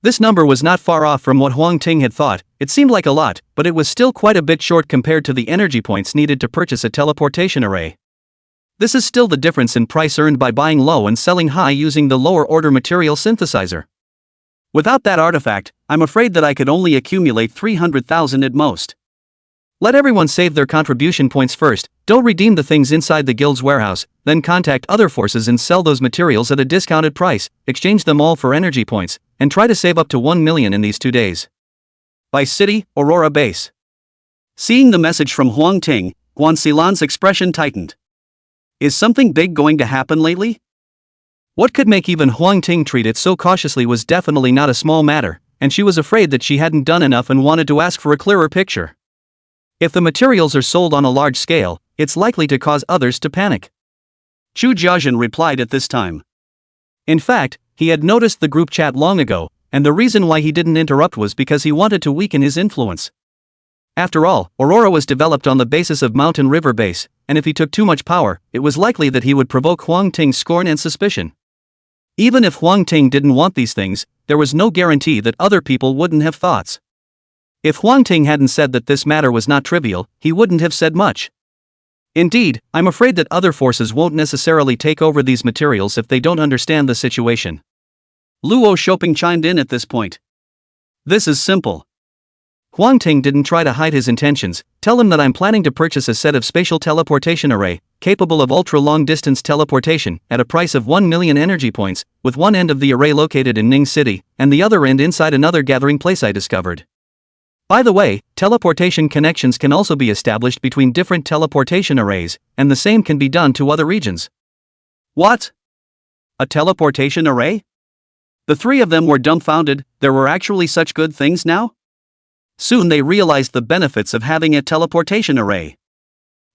This number was not far off from what Huang Ting had thought. It seemed like a lot, but it was still quite a bit short compared to the energy points needed to purchase a teleportation array. This is still the difference in price earned by buying low and selling high using the lower order material synthesizer. Without that artifact, I'm afraid that I could only accumulate 300,000 at most. Let everyone save their contribution points first, don't redeem the things inside the guild's warehouse, then contact other forces and sell those materials at a discounted price, exchange them all for energy points, and try to save up to 1 million in these 2 days. By City, Aurora Base. Seeing the message from Huang Ting, Guan Xilan's expression tightened. Is something big going to happen lately? What could make even Huang Ting treat it so cautiously was definitely not a small matter, and she was afraid that she hadn't done enough and wanted to ask for a clearer picture. If the materials are sold on a large scale, it's likely to cause others to panic. Chu Jiajin replied at this time. In fact, he had noticed the group chat long ago, and the reason why he didn't interrupt was because he wanted to weaken his influence. After all, Aurora was developed on the basis of mountain river base, and if he took too much power, it was likely that he would provoke Huang Ting's scorn and suspicion. Even if Huang Ting didn't want these things, there was no guarantee that other people wouldn't have thoughts. If Huang Ting hadn't said that this matter was not trivial, he wouldn't have said much. Indeed, I'm afraid that other forces won't necessarily take over these materials if they don't understand the situation. Luo Shoping chimed in at this point. This is simple. Huang Ting didn't try to hide his intentions. Tell him that I'm planning to purchase a set of spatial teleportation array, capable of ultra-long-distance teleportation, at a price of 1 million energy points, with one end of the array located in Ning City, and the other end inside another gathering place I discovered. By the way, teleportation connections can also be established between different teleportation arrays, and the same can be done to other regions. What? A teleportation array? The three of them were dumbfounded. There were actually such good things now? Soon they realized the benefits of having a teleportation array.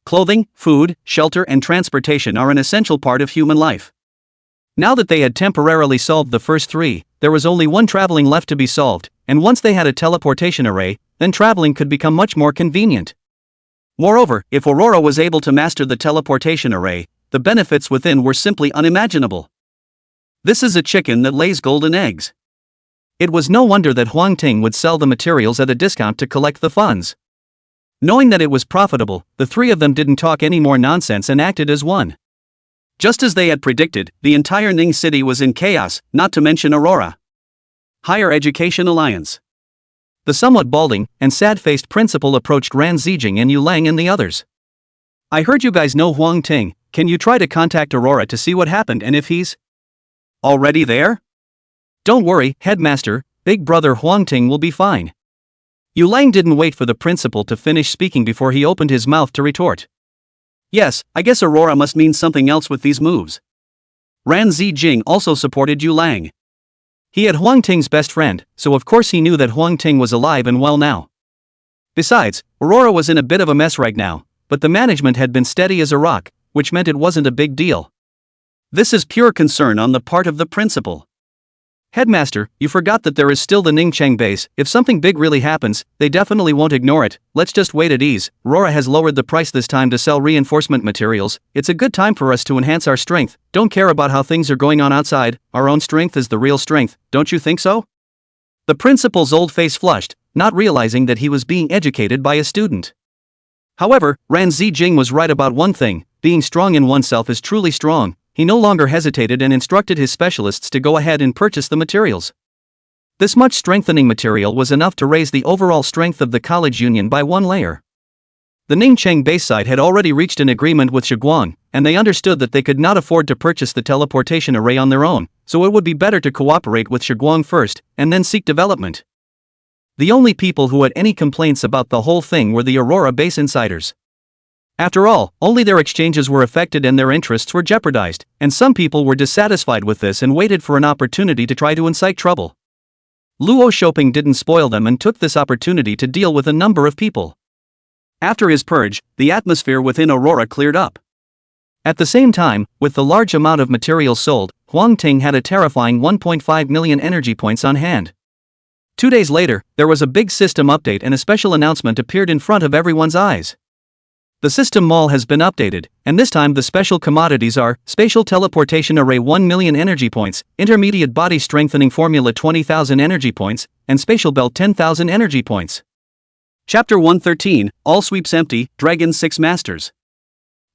Clothing, food, shelter and transportation are an essential part of human life. Now that they had temporarily solved the first three, there was only one traveling left to be solved, and once they had a teleportation array, then traveling could become much more convenient. Moreover, if Aurora was able to master the teleportation array, the benefits within were simply unimaginable. This is a chicken that lays golden eggs. It was no wonder that Huang Ting would sell the materials at a discount to collect the funds. Knowing that it was profitable, the three of them didn't talk any more nonsense and acted as one. Just as they had predicted, the entire Ning City was in chaos, not to mention Aurora. Higher Education Alliance. The somewhat balding and sad-faced principal approached Ran Zijing and Yu Lang and the others. I heard you guys know Huang Ting. Can you try to contact Aurora to see what happened and if he's already there? Don't worry, Headmaster, Big Brother Huang Ting will be fine. Yu Lang didn't wait for the principal to finish speaking before he opened his mouth to retort. Yes, I guess Aurora must mean something else with these moves. Ran Zijing also supported Yu Lang. He had Huang Ting's best friend, so of course he knew that Huang Ting was alive and well now. Besides, Aurora was in a bit of a mess right now, but the management had been steady as a rock, which meant it wasn't a big deal. This is pure concern on the part of the principal. Headmaster, you forgot that there is still the Ningcheng base. If something big really happens, they definitely won't ignore it. Let's just wait at ease. Aurora has lowered the price this time to sell reinforcement materials. It's a good time for us to enhance our strength. Don't care about how things are going on outside. Our own strength is the real strength, don't you think so? The principal's old face flushed, not realizing that he was being educated by a student. However, Ran Zijing was right about one thing: being strong in oneself is truly strong. He no longer hesitated and instructed his specialists to go ahead and purchase the materials. This much strengthening material was enough to raise the overall strength of the college union by one layer. The Ningcheng base side had already reached an agreement with Shiguang, and they understood that they could not afford to purchase the teleportation array on their own, so it would be better to cooperate with Shiguang first, and then seek development. The only people who had any complaints about the whole thing were the Aurora base insiders. After all, only their exchanges were affected and their interests were jeopardized, and some people were dissatisfied with this and waited for an opportunity to try to incite trouble. Luo Shoping didn't spoil them and took this opportunity to deal with a number of people. After his purge, the atmosphere within Aurora cleared up. At the same time, with the large amount of materials sold, Huang Ting had a terrifying 1.5 million energy points on hand. 2 days later, there was a big system update and a special announcement appeared in front of everyone's eyes. The system mall has been updated, and this time the special commodities are Spatial Teleportation Array 1 million energy points, Intermediate Body Strengthening Formula 20,000 energy points, and Spatial Belt 10,000 energy points. Chapter 113, All Sweeps Empty, Dragon 6 Masters.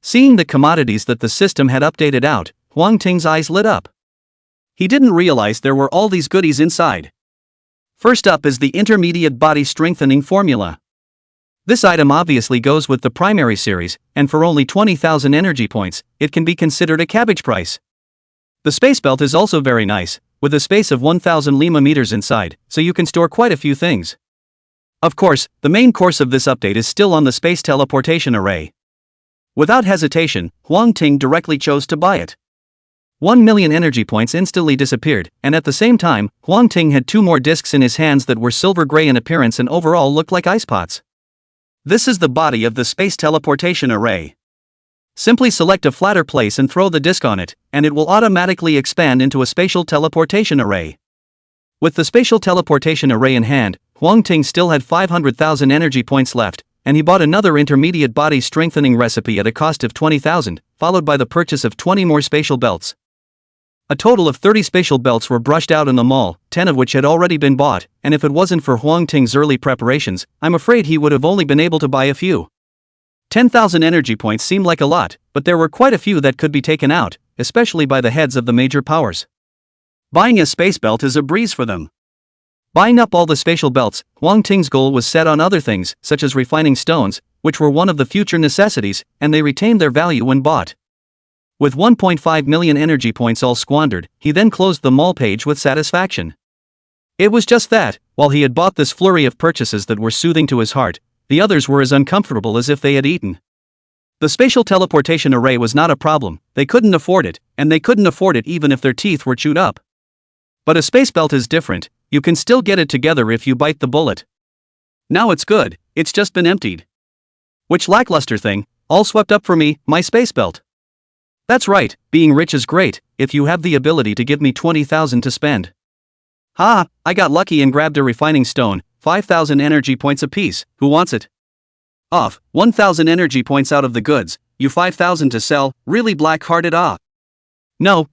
Seeing the commodities that the system had updated out, Huang Ting's eyes lit up. He didn't realize there were all these goodies inside. First up is the Intermediate Body Strengthening Formula. This item obviously goes with the primary series, and for only 20,000 energy points, it can be considered a cabbage price. The space belt is also very nice, with a space of 1,000 lima meters inside, so you can store quite a few things. Of course, the main course of this update is still on the space teleportation array. Without hesitation, Huang Ting directly chose to buy it. 1 million energy points instantly disappeared, and at the same time, Huang Ting had 2 more discs in his hands that were silver-gray in appearance and overall looked like ice pots. This is the body of the space teleportation array. Simply select a flatter place and throw the disc on it, and it will automatically expand into a spatial teleportation array. With the spatial teleportation array in hand, Huang Ting still had 500,000 energy points left, and he bought another intermediate body strengthening recipe at a cost of 20,000, followed by the purchase of 20 more spatial belts. A total of 30 spatial belts were brushed out in the mall, 10 of which had already been bought, and if it wasn't for Huang Ting's early preparations, I'm afraid he would have only been able to buy a few. 10,000 energy points seemed like a lot, but there were quite a few that could be taken out, especially by the heads of the major powers. Buying a space belt is a breeze for them. Buying up all the spatial belts, Huang Ting's goal was set on other things, such as refining stones, which were one of the future necessities, and they retained their value when bought. With 1.5 million energy points all squandered, he then closed the mall page with satisfaction. It was just that, while he had bought this flurry of purchases that were soothing to his heart, the others were as uncomfortable as if they had eaten. The spatial teleportation array was not a problem, they couldn't afford it, and they couldn't afford it even if their teeth were chewed up. But a space belt is different, you can still get it together if you bite the bullet. Now it's good, it's just been emptied. Which lackluster thing, all swept up for me, my space belt. That's right, being rich is great, if you have the ability to give me 20,000 to spend. Ha, I got lucky and grabbed a refining stone, 5,000 energy points apiece, who wants it? Off, 1,000 energy points out of the goods, you 5,000 to sell, really black-hearted ah. No,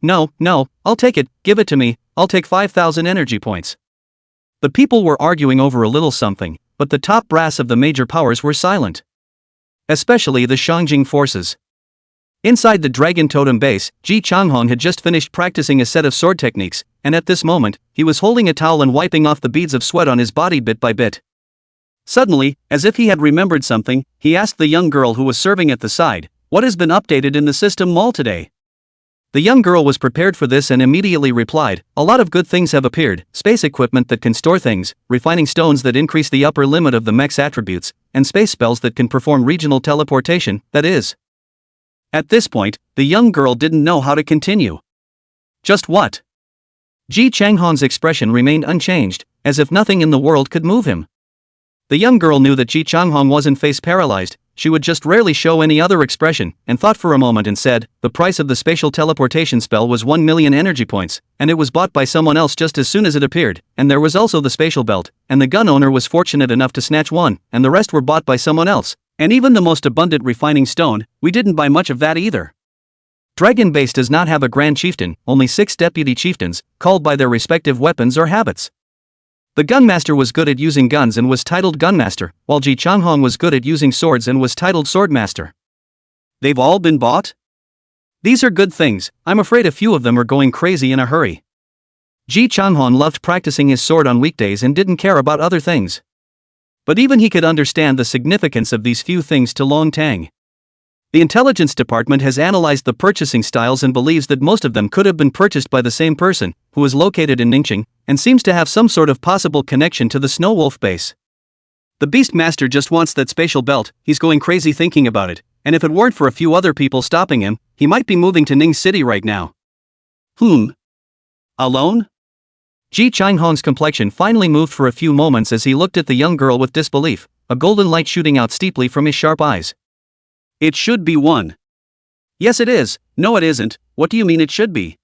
I'll take it, give it to me, I'll take 5,000 energy points. The people were arguing over a little something, but the top brass of the major powers were silent. Especially the Shangjing forces. Inside the Dragon Totem base, Ji Changhong had just finished practicing a set of sword techniques, and at this moment, he was holding a towel and wiping off the beads of sweat on his body bit by bit. Suddenly, as if he had remembered something, he asked the young girl who was serving at the side, "What has been updated in the system mall today?" The young girl was prepared for this and immediately replied, "A lot of good things have appeared, space equipment that can store things, refining stones that increase the upper limit of the mech's attributes, and space spells that can perform regional teleportation, that is." At this point, the young girl didn't know how to continue. Just what? Ji Changhong's expression remained unchanged, as if nothing in the world could move him. The young girl knew that Ji Changhong wasn't face paralyzed, she would just rarely show any other expression, and thought for a moment and said, "The price of the spatial teleportation spell was 1 million energy points, and it was bought by someone else just as soon as it appeared, and there was also the spatial belt, and the gun owner was fortunate enough to snatch one, and the rest were bought by someone else. And even the most abundant refining stone, we didn't buy much of that either." Dragon Base does not have a Grand Chieftain, only 6 deputy chieftains, called by their respective weapons or habits. The Gunmaster was good at using guns and was titled Gunmaster, while Ji Changhong was good at using swords and was titled Swordmaster. They've all been bought? These are good things, I'm afraid a few of them are going crazy in a hurry. Ji Changhong loved practicing his sword on weekdays and didn't care about other things. But even he could understand the significance of these few things to Long Tang. The intelligence department has analyzed the purchasing styles and believes that most of them could have been purchased by the same person, who is located in Ningxing, and seems to have some sort of possible connection to the Snow Wolf base. The Beastmaster just wants that spatial belt, he's going crazy thinking about it, and if it weren't for a few other people stopping him, he might be moving to Ning City right now. Alone? Ji Changhong's complexion finally moved for a few moments as he looked at the young girl with disbelief, a golden light shooting out steeply from his sharp eyes. "It should be one." "Yes it is." "No it isn't, what do you mean it should be?"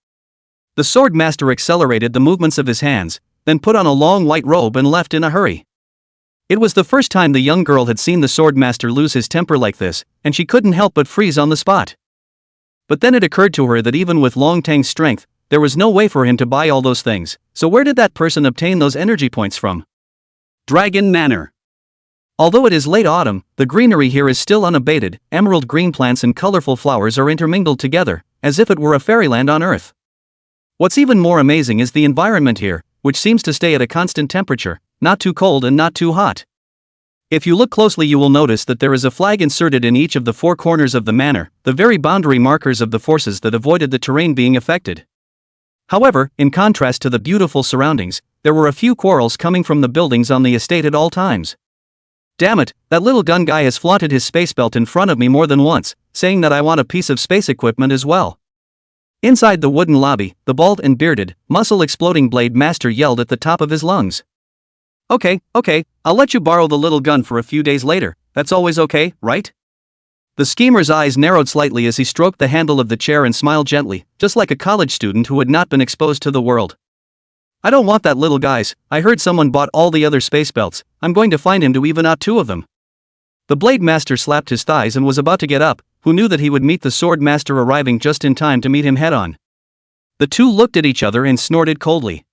The sword master accelerated the movements of his hands, then put on a long white robe and left in a hurry. It was the first time the young girl had seen the sword master lose his temper like this, and she couldn't help but freeze on the spot. But then it occurred to her that even with Long Tang's strength, there was no way for him to buy all those things, so where did that person obtain those energy points from? Dragon Manor. Although it is late autumn, the greenery here is still unabated, emerald green plants and colorful flowers are intermingled together, as if it were a fairyland on earth. What's even more amazing is the environment here, which seems to stay at a constant temperature, not too cold and not too hot. If you look closely you will notice that there is a flag inserted in each of the 4 corners of the manor, the very boundary markers of the forces that avoided the terrain being affected. However, in contrast to the beautiful surroundings, there were a few quarrels coming from the buildings on the estate at all times. Damn it, that little gun guy has flaunted his space belt in front of me more than once, saying that I want a piece of space equipment as well. Inside the wooden lobby, the bald and bearded, muscle-exploding blade master yelled at the top of his lungs. Okay, I'll let you borrow the little gun for a few days later, that's always okay, right? The schemer's eyes narrowed slightly as he stroked the handle of the chair and smiled gently, just like a college student who had not been exposed to the world. I don't want that little guys, I heard someone bought all the other space belts, I'm going to find him to even out 2 of them. The blade master slapped his thighs and was about to get up, who knew that he would meet the sword master arriving just in time to meet him head-on. The two looked at each other and snorted coldly.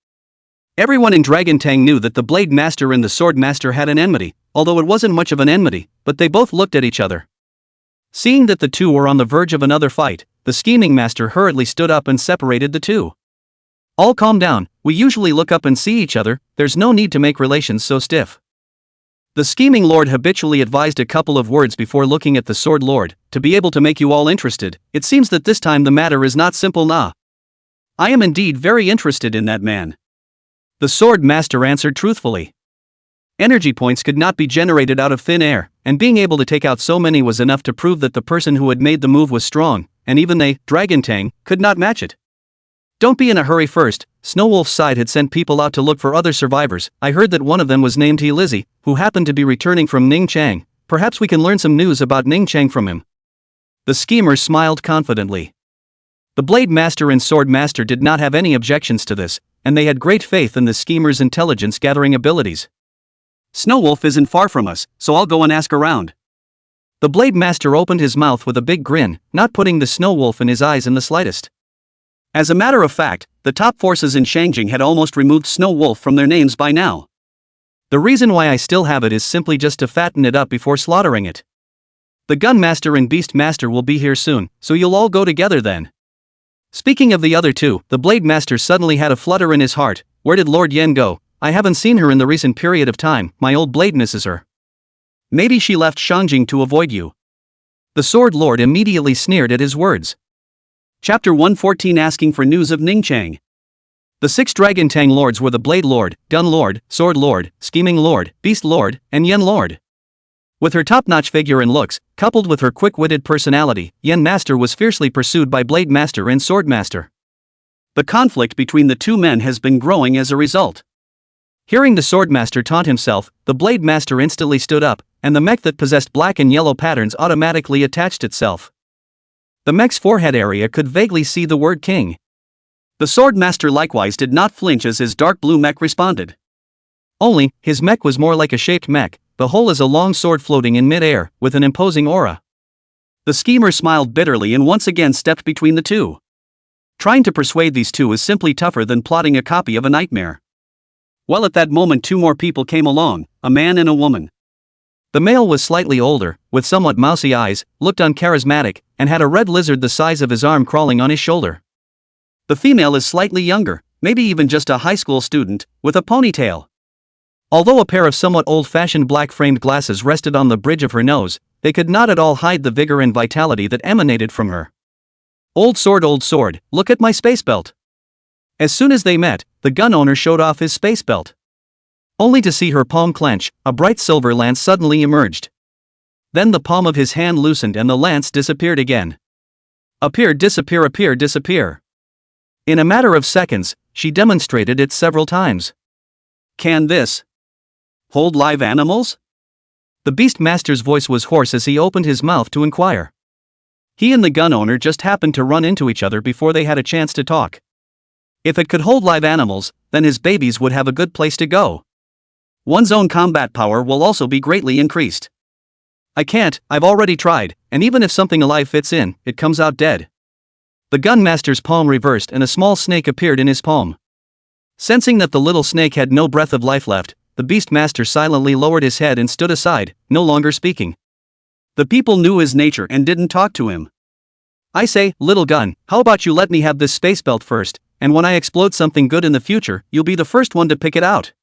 Everyone in Dragon Tang knew that the blade master and the sword master had an enmity, although it wasn't much of an enmity, but they both looked at each other. Seeing that the two were on the verge of another fight, the scheming master hurriedly stood up and separated the two. All calm down, we usually look up and see each other, there's no need to make relations so stiff. The scheming lord habitually advised a couple of words before looking at the sword lord, to be able to make you all interested. It seems that this time the matter is not simple nah. I am indeed very interested in that man. The sword master answered truthfully. Energy points could not be generated out of thin air, and being able to take out so many was enough to prove that the person who had made the move was strong, and even they, Dragon Tang, could not match it. Don't be in a hurry first, Snowwolf's side had sent people out to look for other survivors. I heard that one of them was named He Lizzie, who happened to be returning from Ning Chang. Perhaps we can learn some news about Ning Chang from him. The schemer smiled confidently. The blade master and sword master did not have any objections to this, and they had great faith in the schemer's intelligence-gathering abilities. Snowwolf isn't far from us, so I'll go and ask around. The blade master opened his mouth with a big grin, not putting the Snowwolf in his eyes in the slightest. As a matter of fact, the top forces in Shangjing had almost removed Snowwolf from their names by now. The reason why I still have it is simply just to fatten it up before slaughtering it. The gun master and beast master will be here soon, so you'll all go together then. Speaking of the other two, the blade master suddenly had a flutter in his heart. Where did Lord Yen go? I haven't seen her in the recent period of time, my old blade misses her. Maybe she left Shangjing to avoid you. The sword lord immediately sneered at his words. Chapter 114 Asking for news of Ningchang. The 6 Dragon Tang lords were the Blade Lord, Gun Lord, Sword Lord, Scheming Lord, Beast Lord, and Yen Lord. With her top-notch figure and looks, coupled with her quick-witted personality, Yen Master was fiercely pursued by Blade Master and Sword Master. The conflict between the two men has been growing as a result. Hearing the Sword Master taunt himself, the Blade Master instantly stood up, and the mech that possessed black and yellow patterns automatically attached itself. The mech's forehead area could vaguely see the word King. The Sword Master likewise did not flinch as his dark blue mech responded. Only, his mech was more like a shaped mech, the whole is a long sword floating in mid-air, with an imposing aura. The schemer smiled bitterly and once again stepped between the two. Trying to persuade these two is simply tougher than plotting a copy of a nightmare. Well, at that moment 2 more people came along, a man and a woman. The male was slightly older, with somewhat mousy eyes, looked uncharismatic, and had a red lizard the size of his arm crawling on his shoulder. The female is slightly younger, maybe even just a high school student, with a ponytail. Although a pair of somewhat old-fashioned black-framed glasses rested on the bridge of her nose, they could not at all hide the vigor and vitality that emanated from her. Old sword, look at my space belt. As soon as they met, the gun owner showed off his space belt. Only to see her palm clench, a bright silver lance suddenly emerged. Then the palm of his hand loosened and the lance disappeared again. Appear, disappear. In a matter of seconds, she demonstrated it several times. Can this hold live animals? The Beast Master's voice was hoarse as he opened his mouth to inquire. He and the gun owner just happened to run into each other before they had a chance to talk. If it could hold live animals, then his babies would have a good place to go. One's own combat power will also be greatly increased. I can't, I've already tried, and even if something alive fits in, it comes out dead. The gun master's palm reversed and a small snake appeared in his palm. Sensing that the little snake had no breath of life left, the Beast Master silently lowered his head and stood aside, no longer speaking. The people knew his nature and didn't talk to him. I say, little gun, how about you let me have this space belt first, and when I explode something good in the future, you'll be the first one to pick it out.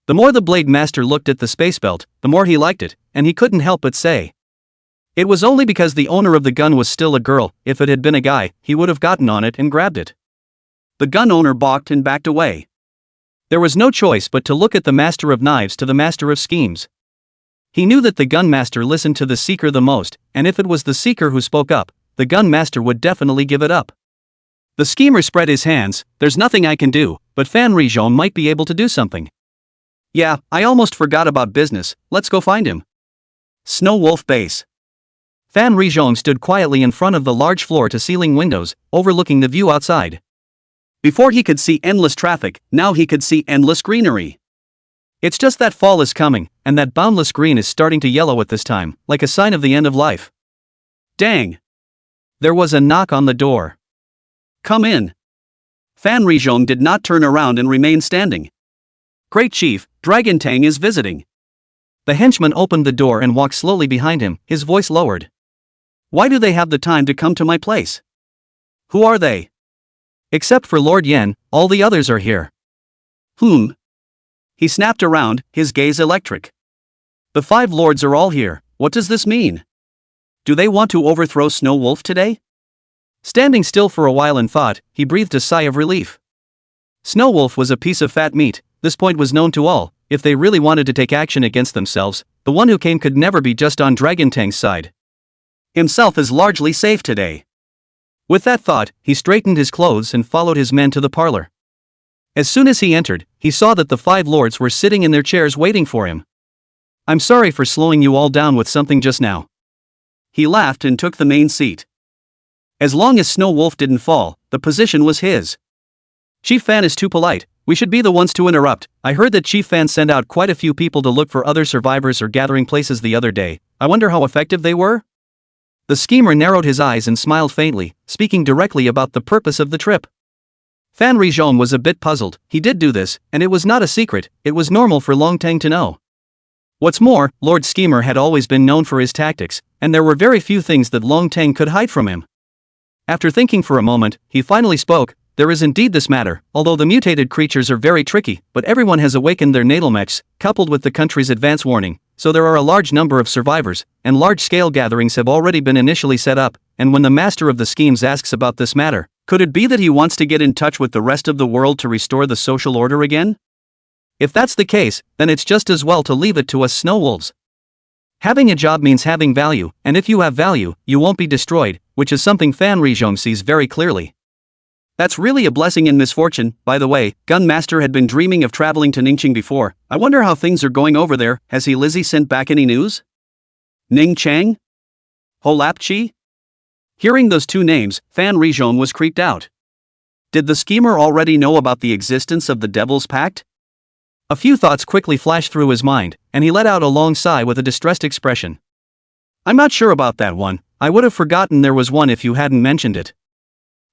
The more the Blade Master looked at the space belt, the more he liked it, and he couldn't help but say. It was only because the owner of the gun was still a girl. If it had been a guy, he would have gotten on it and grabbed it. The gun owner balked and backed away. There was no choice but to look at the Master of Knives to the Master of Schemes. He knew that the gun master listened to the seeker the most, and if it was the seeker who spoke up, the gun master would definitely give it up. The schemer spread his hands. There's nothing I can do, but Fan Rizhong might be able to do something. Yeah, I almost forgot about business, let's go find him. Snow Wolf Base. Fan Rizhong stood quietly in front of the large floor-to-ceiling windows, overlooking the view outside. Before he could see endless traffic, now he could see endless greenery. It's just that fall is coming, and that boundless green is starting to yellow at this time, like a sign of the end of life. Dang! There was a knock on the door. Come in. Fan Rizhong did not turn around and remain standing. Great Chief, Dragon Tang is visiting. The henchman opened the door and walked slowly behind him, his voice lowered. Why do they have the time to come to my place? Who are they? Except for Lord Yen, all the others are here. He snapped around, his gaze electric. The 5 lords are all here, what does this mean? Do they want to overthrow Snow Wolf today? Standing still for a while in thought, he breathed a sigh of relief. Snow Wolf was a piece of fat meat, this point was known to all. If they really wanted to take action against themselves, the one who came could never be just on Dragon Tang's side. Himself is largely safe today. With that thought, he straightened his clothes and followed his men to the parlor. As soon as he entered, he saw that the 5 lords were sitting in their chairs waiting for him. I'm sorry for slowing you all down with something just now. He laughed and took the main seat. As long as Snow Wolf didn't fall, the position was his. Chief Fan is too polite, we should be the ones to interrupt. I heard that Chief Fan sent out quite a few people to look for other survivors or gathering places the other day. I wonder how effective they were? The schemer narrowed his eyes and smiled faintly, speaking directly about the purpose of the trip. Fan Rizhong was a bit puzzled. He did do this, and it was not a secret, it was normal for Long Tang to know. What's more, Lord Schemer had always been known for his tactics, and there were very few things that Long Tang could hide from him. After thinking for a moment, he finally spoke. There is indeed this matter, although the mutated creatures are very tricky, but everyone has awakened their natal mechs, coupled with the country's advance warning, so there are a large number of survivors, and large-scale gatherings have already been initially set up, and when the master of the schemes asks about this matter, could it be that he wants to get in touch with the rest of the world to restore the social order again? If that's the case, then it's just as well to leave it to us snow wolves. Having a job means having value, and if you have value, you won't be destroyed, which is something Fan Rizhong sees very clearly. That's really a blessing in misfortune. By the way, Gun Master had been dreaming of traveling to Ningqing before. I wonder how things are going over there. Has he Lizzie sent back any news? Ningchang? Holapchi? Hearing those 2 names, Fan Rizhong was creeped out. Did the schemer already know about the existence of the Devil's Pact? A few thoughts quickly flashed through his mind, and he let out a long sigh with a distressed expression. I'm not sure about that one. I would have forgotten there was one if you hadn't mentioned it.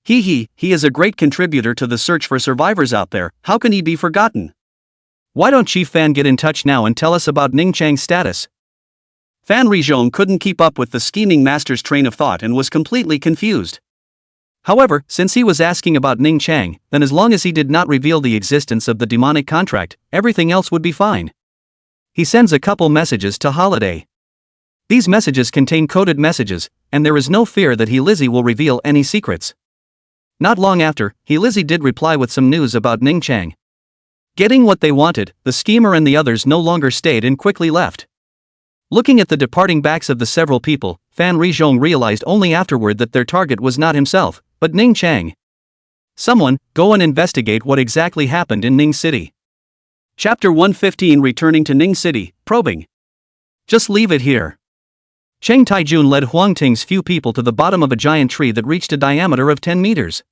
He is a great contributor to the search for survivors out there, how can he be forgotten? Why don't Chief Fan get in touch now and tell us about Ningchang's status? Fan Rizhong couldn't keep up with the scheming master's train of thought and was completely confused. However, since he was asking about Ningchang, then as long as he did not reveal the existence of the demonic contract, everything else would be fine. He sends a couple messages to Holiday. These messages contain coded messages, and there is no fear that Lizzie will reveal any secrets. Not long after, Lizzie did reply with some news about Ningchang. Getting what they wanted, the schemer and the others no longer stayed and quickly left. Looking at the departing backs of the several people, Fan Rizhong realized only afterward that their target was not himself, but Ningchang. Someone, go and investigate what exactly happened in Ning City. Chapter 115 Returning to Ning City, probing. Just leave it here. Cheng Taijun led Huang Ting's few people to the bottom of a giant tree that reached a diameter of 10 meters.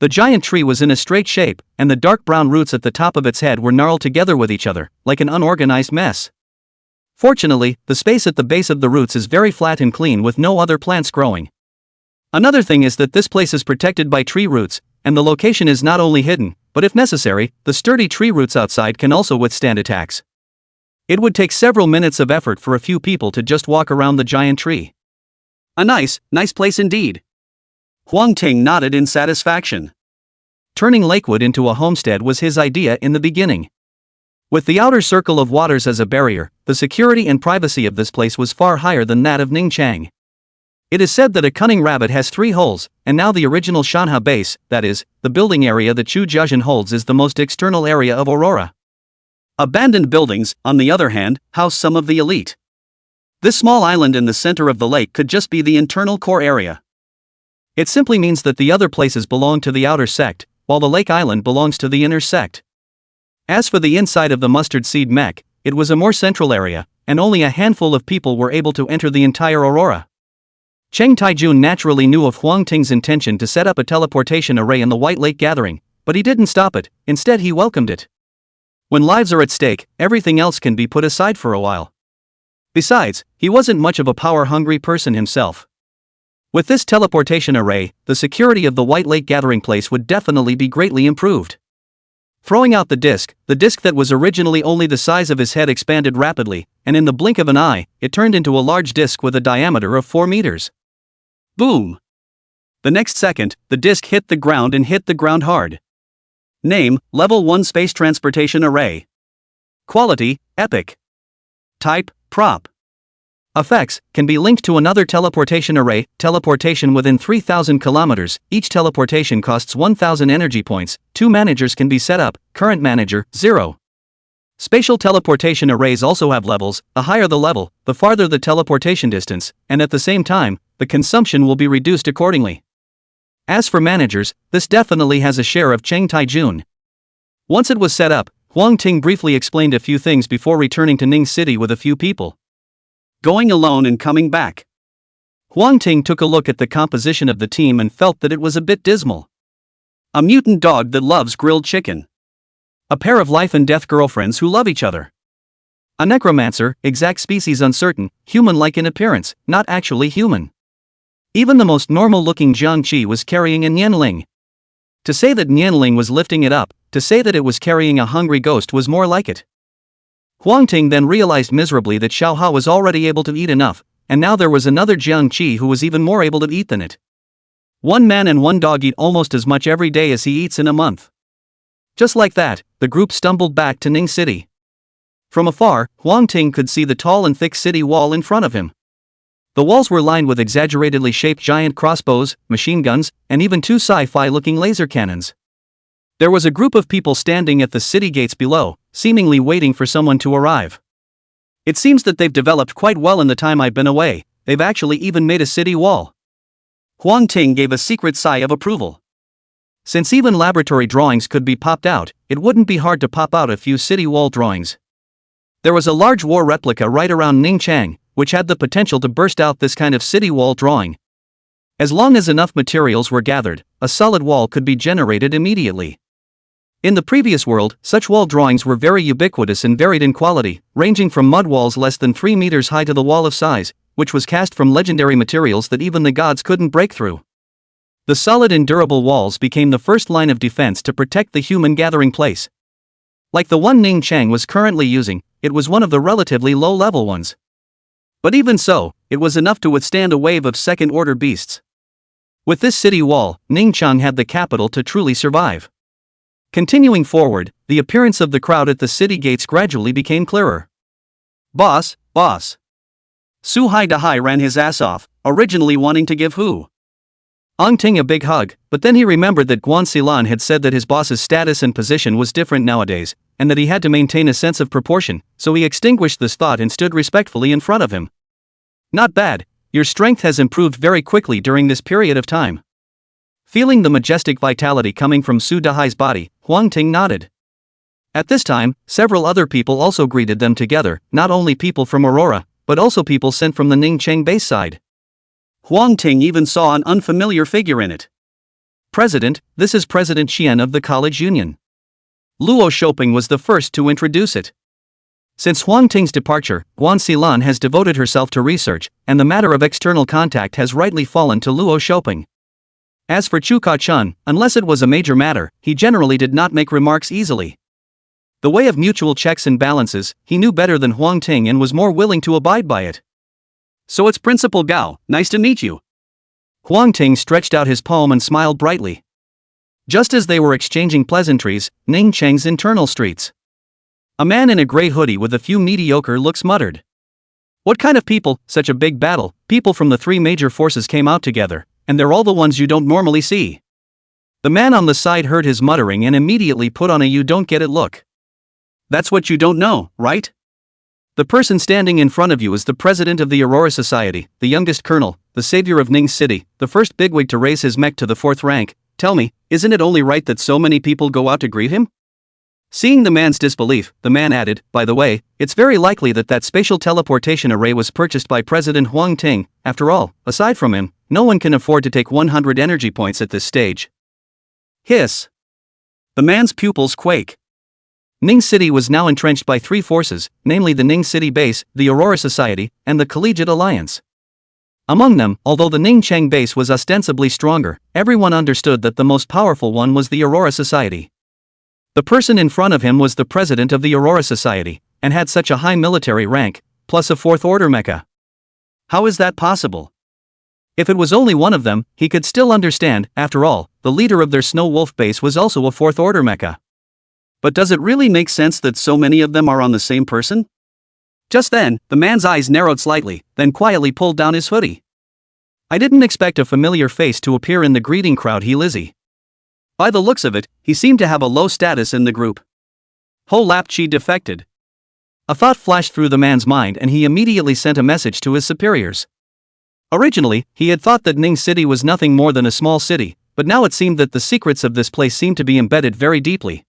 The giant tree was in a straight shape, and the dark brown roots at the top of its head were gnarled together with each other, like an unorganized mess. Fortunately, the space at the base of the roots is very flat and clean with no other plants growing. Another thing is that this place is protected by tree roots, and the location is not only hidden, but if necessary, the sturdy tree roots outside can also withstand attacks. It would take several minutes of effort for a few people to just walk around the giant tree. A nice place indeed. Huang Ting nodded in satisfaction. Turning Lakewood into a homestead was his idea in the beginning. With the outer circle of waters as a barrier, the security and privacy of this place was far higher than that of Ningchang. It is said that a cunning rabbit has 3 holes, and now the original Shanha base, that is, the building area that Chu Jiazhen holds, is the most external area of Aurora. Abandoned buildings, on the other hand, house some of the elite. This small island in the center of the lake could just be the internal core area. It simply means that the other places belong to the outer sect, while the lake island belongs to the inner sect. As for the inside of the mustard seed mech, it was a more central area, and only a handful of people were able to enter the entire aurora. Cheng Taijun naturally knew of Huang Ting's intention to set up a teleportation array in the White Lake Gathering, but he didn't stop it, instead he welcomed it. When lives are at stake, everything else can be put aside for a while. Besides, he wasn't much of a power-hungry person himself. With this teleportation array, the security of the White Lake Gathering place would definitely be greatly improved. Throwing out the disc that was originally only the size of his head expanded rapidly, and in the blink of an eye, it turned into a large disc with a diameter of 4 meters. Boom! The next second, the disc hit the ground and hit the ground hard. Name, Level 1 Space Transportation Array. Quality, Epic. Type, Prop. Effects, can be linked to another teleportation array, teleportation within 3,000 kilometers, each teleportation costs 1,000 energy points, 2 managers can be set up, current manager, 0. Spatial teleportation arrays also have levels, the higher the level, the farther the teleportation distance, and at the same time, the consumption will be reduced accordingly. As for managers, this definitely has a share of Cheng Taijun. Once it was set up, Huang Ting briefly explained a few things before returning to Ning City with a few people. Going alone and coming back. Huang Ting took a look at the composition of the team and felt that it was a bit dismal. A mutant dog that loves grilled chicken. A pair of life and death girlfriends who love each other. A necromancer, exact species uncertain, human-like in appearance, not actually human. Even the most normal-looking Jiang Qi was carrying a Nianling. To say that Nianling was lifting it up, to say that it was carrying a hungry ghost was more like it. Huang Ting then realized miserably that Xiao Hao was already able to eat enough, and now there was another Jiang Qi who was even more able to eat than it. One man and one dog eat almost as much every day as he eats in a month. Just like that, the group stumbled back to Ning City. From afar, Huang Ting could see the tall and thick city wall in front of him. The walls were lined with exaggeratedly shaped giant crossbows, machine guns, and even 2 sci-fi looking laser cannons. There was a group of people standing at the city gates below, seemingly waiting for someone to arrive. It seems that they've developed quite well in the time I've been away, they've actually even made a city wall. Huang Ting gave a secret sigh of approval. Since even laboratory drawings could be popped out, it wouldn't be hard to pop out a few city wall drawings. There was a large war replica right around Ningchang, which had the potential to burst out this kind of city wall drawing. As long as enough materials were gathered, a solid wall could be generated immediately. In the previous world, such wall drawings were very ubiquitous and varied in quality, ranging from mud walls less than 3 meters high to the wall of size, which was cast from legendary materials that even the gods couldn't break through. The solid and durable walls became the first line of defense to protect the human gathering place. Like the one Ning Chang was currently using, it was one of the relatively low-level ones. But even so, it was enough to withstand a wave of second-order beasts. With this city wall, Ningchang had the capital to truly survive. Continuing forward, the appearance of the crowd at the city gates gradually became clearer. Boss. Su Hai Dahai ran his ass off, originally wanting to give Hu Ting a big hug, but then he remembered that Guan Xilan had said that his boss's status and position was different nowadays, and that he had to maintain a sense of proportion, so he extinguished this thought and stood respectfully in front of him. Not bad, your strength has improved very quickly during this period of time. Feeling the majestic vitality coming from Su Dahai's body, Huang Ting nodded. At this time, several other people also greeted them together, not only people from Aurora, but also people sent from the Ningcheng base side. Huang Ting even saw an unfamiliar figure in it. President, this is President Xian of the College Union. Luo Shoping was the first to introduce it. Since Huang Ting's departure, Guan Xilan has devoted herself to research, and the matter of external contact has rightly fallen to Luo Shoping. As for Chu Ka-chun, unless it was a major matter, he generally did not make remarks easily. The way of mutual checks and balances, he knew better than Huang Ting and was more willing to abide by it. So it's Principal Gao, nice to meet you. Huang Ting stretched out his palm and smiled brightly. Just as they were exchanging pleasantries, Ningcheng's internal streets. A man in a gray hoodie with a few mediocre looks muttered. What kind of people, such a big battle, people from the 3 major forces came out together, and they're all the ones you don't normally see. The man on the side heard his muttering and immediately put on a you don't get it look. That's what you don't know, right? The person standing in front of you is the president of the Aurora Society, the youngest colonel, the savior of Ning City, the first bigwig to raise his mech to the 4th rank. Tell me, isn't it only right that so many people go out to greet him? Seeing the man's disbelief, the man added, by the way, it's very likely that that spatial teleportation array was purchased by President Huang Ting. After all, aside from him, no one can afford to take 100 energy points at this stage. Hiss. The man's pupils quake. Ning City was now entrenched by 3 forces, namely the Ning City Base, the Aurora Society, and the Collegiate Alliance. Among them, although the Ning Cheng Base was ostensibly stronger, everyone understood that the most powerful one was the Aurora Society. The person in front of him was the president of the Aurora Society, and had such a high military rank, plus a 4th order mecha. How is that possible? If it was only one of them, he could still understand. After all, the leader of their Snow Wolf base was also a 4th order mecha. But does it really make sense that so many of them are on the same person? Just then, the man's eyes narrowed slightly, then quietly pulled down his hoodie. I didn't expect a familiar face to appear in the greeting crowd, he Lizzie. By the looks of it, he seemed to have a low status in the group. Ho Lap Chi defected. A thought flashed through the man's mind and he immediately sent a message to his superiors. Originally, he had thought that Ning City was nothing more than a small city, but now it seemed that the secrets of this place seemed to be embedded very deeply.